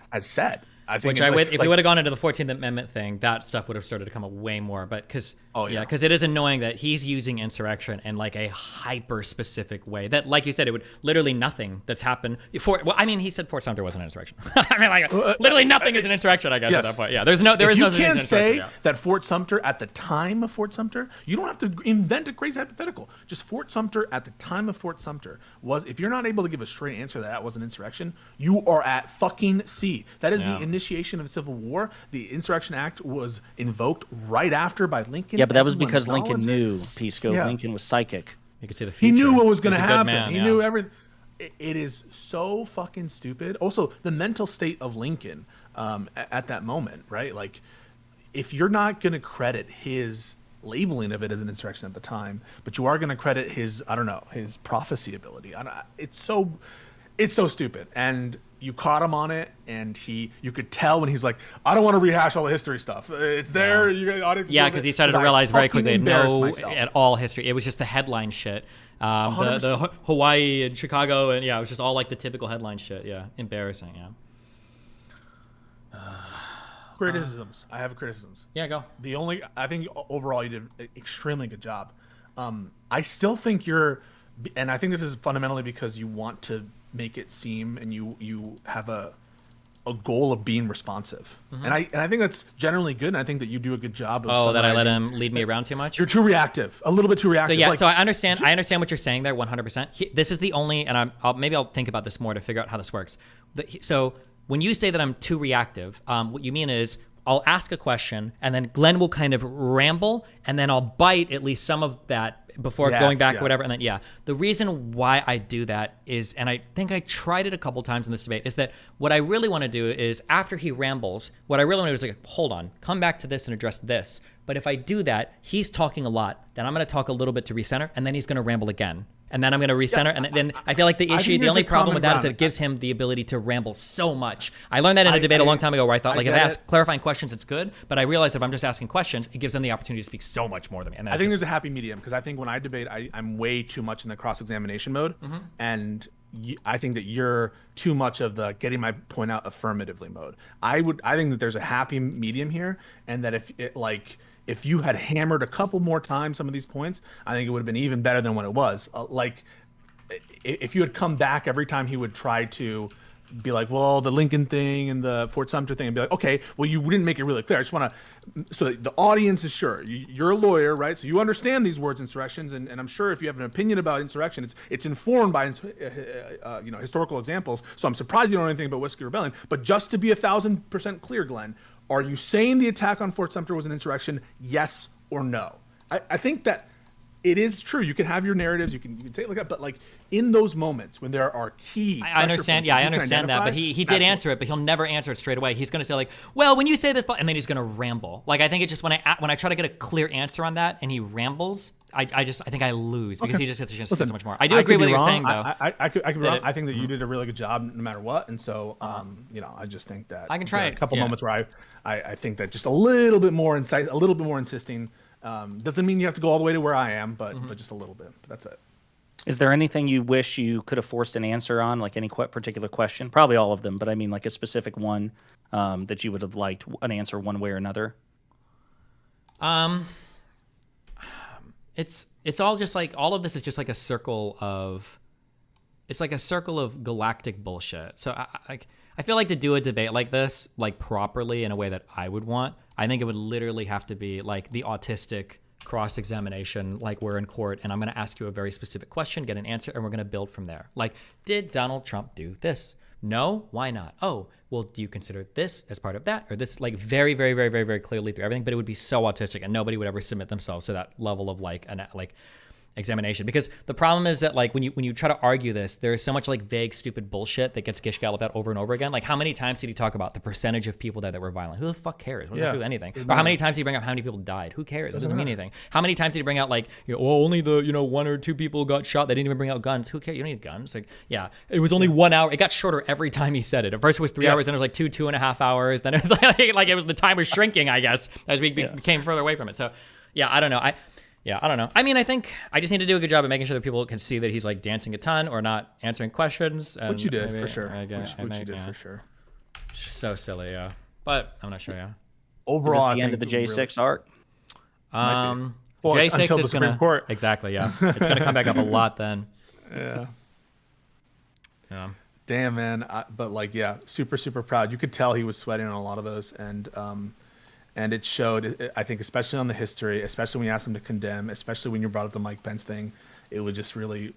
has said. I think if we would have gone into the 14th Amendment thing, that stuff would have started to come up way more. But because it is annoying that he's using insurrection in like a hyper specific way. That, like you said, it would literally nothing that's happened. He said Fort Sumter wasn't an insurrection. I mean, like literally nothing is an insurrection. I guess at that point, there is no. You can't say that Fort Sumter at the time of Fort Sumter. You don't have to invent a crazy hypothetical. Just Fort Sumter at the time of Fort Sumter was. If you're not able to give a straight answer that was an insurrection, you are at fucking sea. That is the initiation of the Civil War. The Insurrection Act was invoked right after by Lincoln. Yeah, but that was because Lincoln knew, Pisco. Lincoln was psychic. You could see the future. He knew what was going to happen. He knew everything. It is so fucking stupid. Also, the mental state of Lincoln at that moment, right? Like, if you're not going to credit his labeling of it as an insurrection at the time, but you are going to credit his, his prophecy ability. It's so stupid. And you caught him on it, and you could tell when he's like, I don't want to rehash all the history stuff. It's there. Because he started to realize very quickly no at all history. It was just the headline shit. The Hawaii and Chicago, and it was just all like the typical headline shit. Yeah, embarrassing. Criticisms. I have criticisms. Yeah, go. I think overall you did an extremely good job. I still think and I think this is fundamentally because you want to make it seem, and you have a goal of being responsive, and I think that's generally good, and I think that you do a good job of that I let him lead me around too much. You're too reactive, a little bit too reactive. So I understand what you're saying there 100%. This is the only, and I'll think about this more to figure out how this works. So when you say that I'm too reactive, what you mean is I'll ask a question, and then Glenn will kind of ramble, and then I'll bite at least some of that before going back or whatever. And then, the reason why I do that is, and I think I tried it a couple times in this debate, is that what I really want to do is after he rambles, what I really want to do is like, hold on, come back to this and address this. But if I do that, he's talking a lot, then I'm going to talk a little bit to recenter, and then he's going to ramble again. And then I'm going to recenter, and then I feel like the only problem with that is that it gives him the ability to ramble so much. I learned that in a debate a long time ago where I thought, if I ask clarifying questions, it's good. But I realized if I'm just asking questions, it gives them the opportunity to speak so much more than me. And I think there's a happy medium, because I think when I debate, I'm way too much in the cross-examination mode. And I think that you're too much of the getting my point out affirmatively mode. I think that there's a happy medium here, and that if you had hammered a couple more times some of these points, I think it would have been even better than what it was. If you had come back every time he would try to be like, well, the Lincoln thing and the Fort Sumter thing, and be like, okay, well, you didn't make it really clear. I just want to, so that the audience is sure. You're a lawyer, right? So you understand these words, insurrections, and I'm sure if you have an opinion about insurrection, it's informed by historical examples. So I'm surprised you don't know anything about Whiskey Rebellion. But just to be 1,000% clear, Glenn, are you saying the attack on Fort Sumter was an insurrection? Yes or no? I think that it is true. You can have your narratives. You can say it like that. But like in those moments when there are key, I understand. Yeah, I understand that. But he did answer it, but he'll never answer it straight away. He's going to say like, well, when you say this, and then he's going to ramble. Like I think it's just when I try to get a clear answer on that and he rambles, I think I lose because he just gets to say so much more. I do agree with what you're saying though. I could be wrong. I think that you did a really good job no matter what. And so, I just think that I can try a couple moments where I think that just a little bit more insight, a little bit more insisting. Doesn't mean you have to go all the way to where I am, but just a little bit. But that's it. Is there anything you wish you could have forced an answer on, like any particular question? Probably all of them, but I mean like a specific one that you would have liked an answer one way or another? It's all just like, all of this is just like a circle of, it's like a circle of galactic bullshit. So I feel like to do a debate like this, like properly in a way that I would want, I think it would literally have to be like the autistic cross-examination, like we're in court and I'm going to ask you a very specific question, get an answer, and we're going to build from there. Like, did Donald Trump do this? No? Why not? Oh, well, do you consider this as part of that? Or this, like very, very, very, very, very clearly through everything, but it would be so autistic and nobody would ever submit themselves to that level of like examination. Because the problem is that like when you try to argue this, there is so much like vague, stupid bullshit that gets gish galloped out over and over again. Like how many times did he talk about the percentage of people that were violent? Who the fuck cares? What does that do with anything? Or how many times did he bring up how many people died? Who cares? It doesn't mean anything. How many times did he bring out like, only the, 1 or 2 people got shot. They didn't even bring out guns. Who cares? You don't need guns. Like, yeah, it was only 1 hour. It got shorter every time he said it. At first it was 3 hours, then it was like 2.5 hours. Then it was like it was the time was shrinking, I guess, as we became further away from it. So yeah, I don't know. I don't know. I mean, I think I just need to do a good job of making sure that people can see that he's like dancing a ton or not answering questions. And which you did, maybe, for sure. Which you did, for sure. It's just so silly, yeah. But I'm not sure, yeah. Overall, is this the end of the J6 arc? Well, J6 is going to... Exactly, yeah. It's going to come back up a lot then. Yeah. Yeah. Damn, man. But like, yeah, super, super proud. You could tell he was sweating on a lot of those. And it showed, I think, especially on the history, especially when you asked him to condemn, especially when you brought up the Mike Pence thing, it was just really,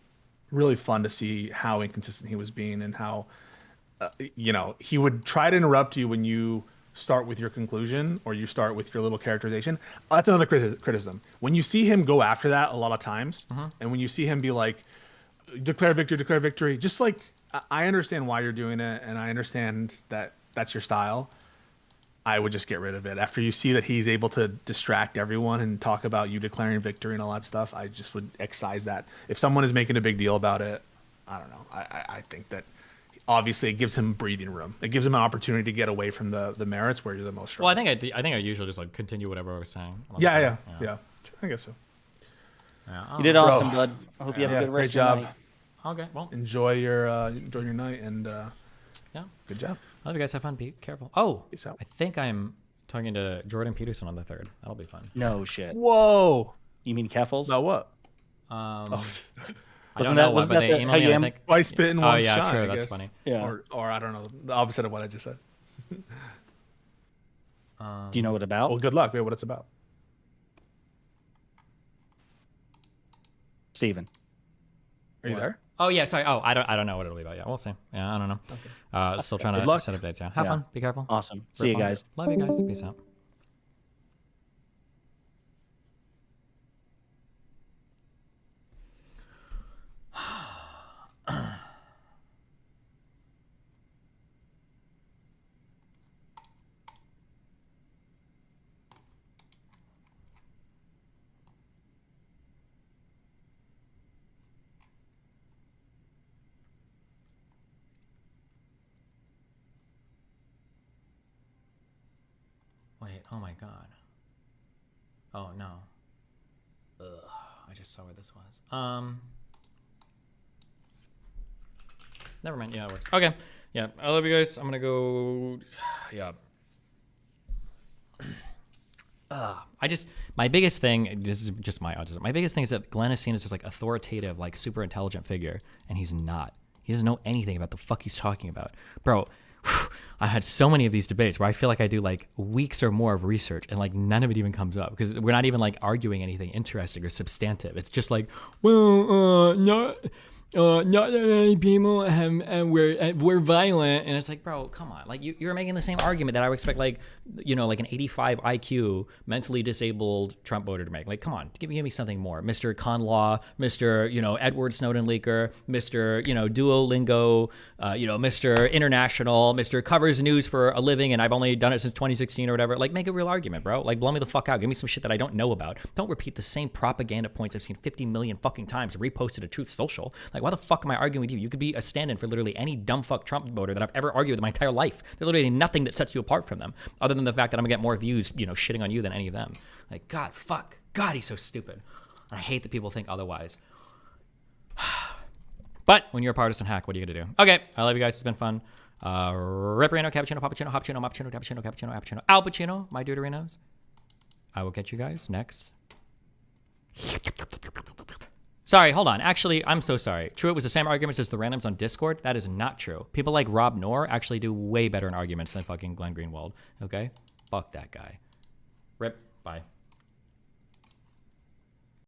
really fun to see how inconsistent he was being and how, he would try to interrupt you when you start with your conclusion or you start with your little characterization. That's another criticism. When you see him go after that a lot of times, and when you see him be like, declare victory, just like, I understand why you're doing it, and I understand that that's your style. I would just get rid of it. After you see that he's able to distract everyone and talk about you declaring victory and all that stuff, I just would excise that. If someone is making a big deal about it, I don't know. I think that obviously it gives him breathing room. It gives him an opportunity to get away from the merits where you're the most strong. Well, I think I usually just like continue whatever I was saying. Yeah. I guess so. Yeah, you did awesome, bud. I hope you have a good rest of your night. Okay, well, enjoy your night and good job. I hope you guys have fun. Be careful. Oh, peace out. I think I'm talking to Jordan Peterson on the 3rd. That'll be fun. No shit. Whoa. You mean Keffels? About what? I don't know what, but they emailed me. I think. Why spit in one yeah, shot? True. I That's guess. funny. Yeah. Or I don't know. The opposite of what I just said. Do you know what about? Well, good luck. Wait, what it's about? Steven. Are you there? Oh yeah, sorry. Oh, I don't know what it'll be about. Yeah, we'll see. Yeah, I don't know. Okay. Still trying to set up dates. Yeah, have fun. Be careful. Awesome. See you guys. Love you guys. Peace out. Wait, oh my god. Oh no. Ugh, I just saw where this was. Never mind. Yeah, it works. Okay. Yeah, I love you guys. I'm gonna go. Yeah. My biggest thing, this is just my autism. My biggest thing is that Glenn is seen as this like authoritative, like super intelligent figure, and he's not. He doesn't know anything about the fuck he's talking about. Bro, I had so many of these debates where I feel like I do like weeks or more of research and like none of it even comes up because we're not even like arguing anything interesting or substantive. It's just like, well, not that many people have, and we're violent, and it's like, bro, come on, like you're making the same argument that I would expect, like, you know, like an 85 IQ mentally disabled Trump voter to make. Like, come on, give me something more, Mr. Con Law, Mr. you know Edward Snowden leaker, Mr. you know Duolingo, you know Mr. International, Mr. covers news for a living, and I've only done it since 2016 or whatever. Like, make a real argument, bro. Like, blow me the fuck out. Give me some shit that I don't know about. Don't repeat the same propaganda points I've seen 50 million fucking times reposted to Truth Social. Like, why the fuck am I arguing with you? You could be a stand-in for literally any dumb fuck Trump voter that I've ever argued with in my entire life. There's literally nothing that sets you apart from them, other than the fact that I'm gonna get more views, you know, shitting on you than any of them. Like, God, fuck. God, he's so stupid. I hate that people think otherwise. But when you're a partisan hack, what are you gonna do? Okay, I love you guys. It's been fun. Ripperino, cappuccino, pappuccino, hoppuccino, moppuccino, cappuccino, cappuccino, appuccino, al Pacino, my deuterinos. I will catch you guys next. Sorry, hold on. Actually, I'm so sorry. True, it was the same arguments as the randoms on Discord. That is not true. People like Rob Noor actually do way better in arguments than fucking Glenn Greenwald. Okay? Fuck that guy. Rip. Bye.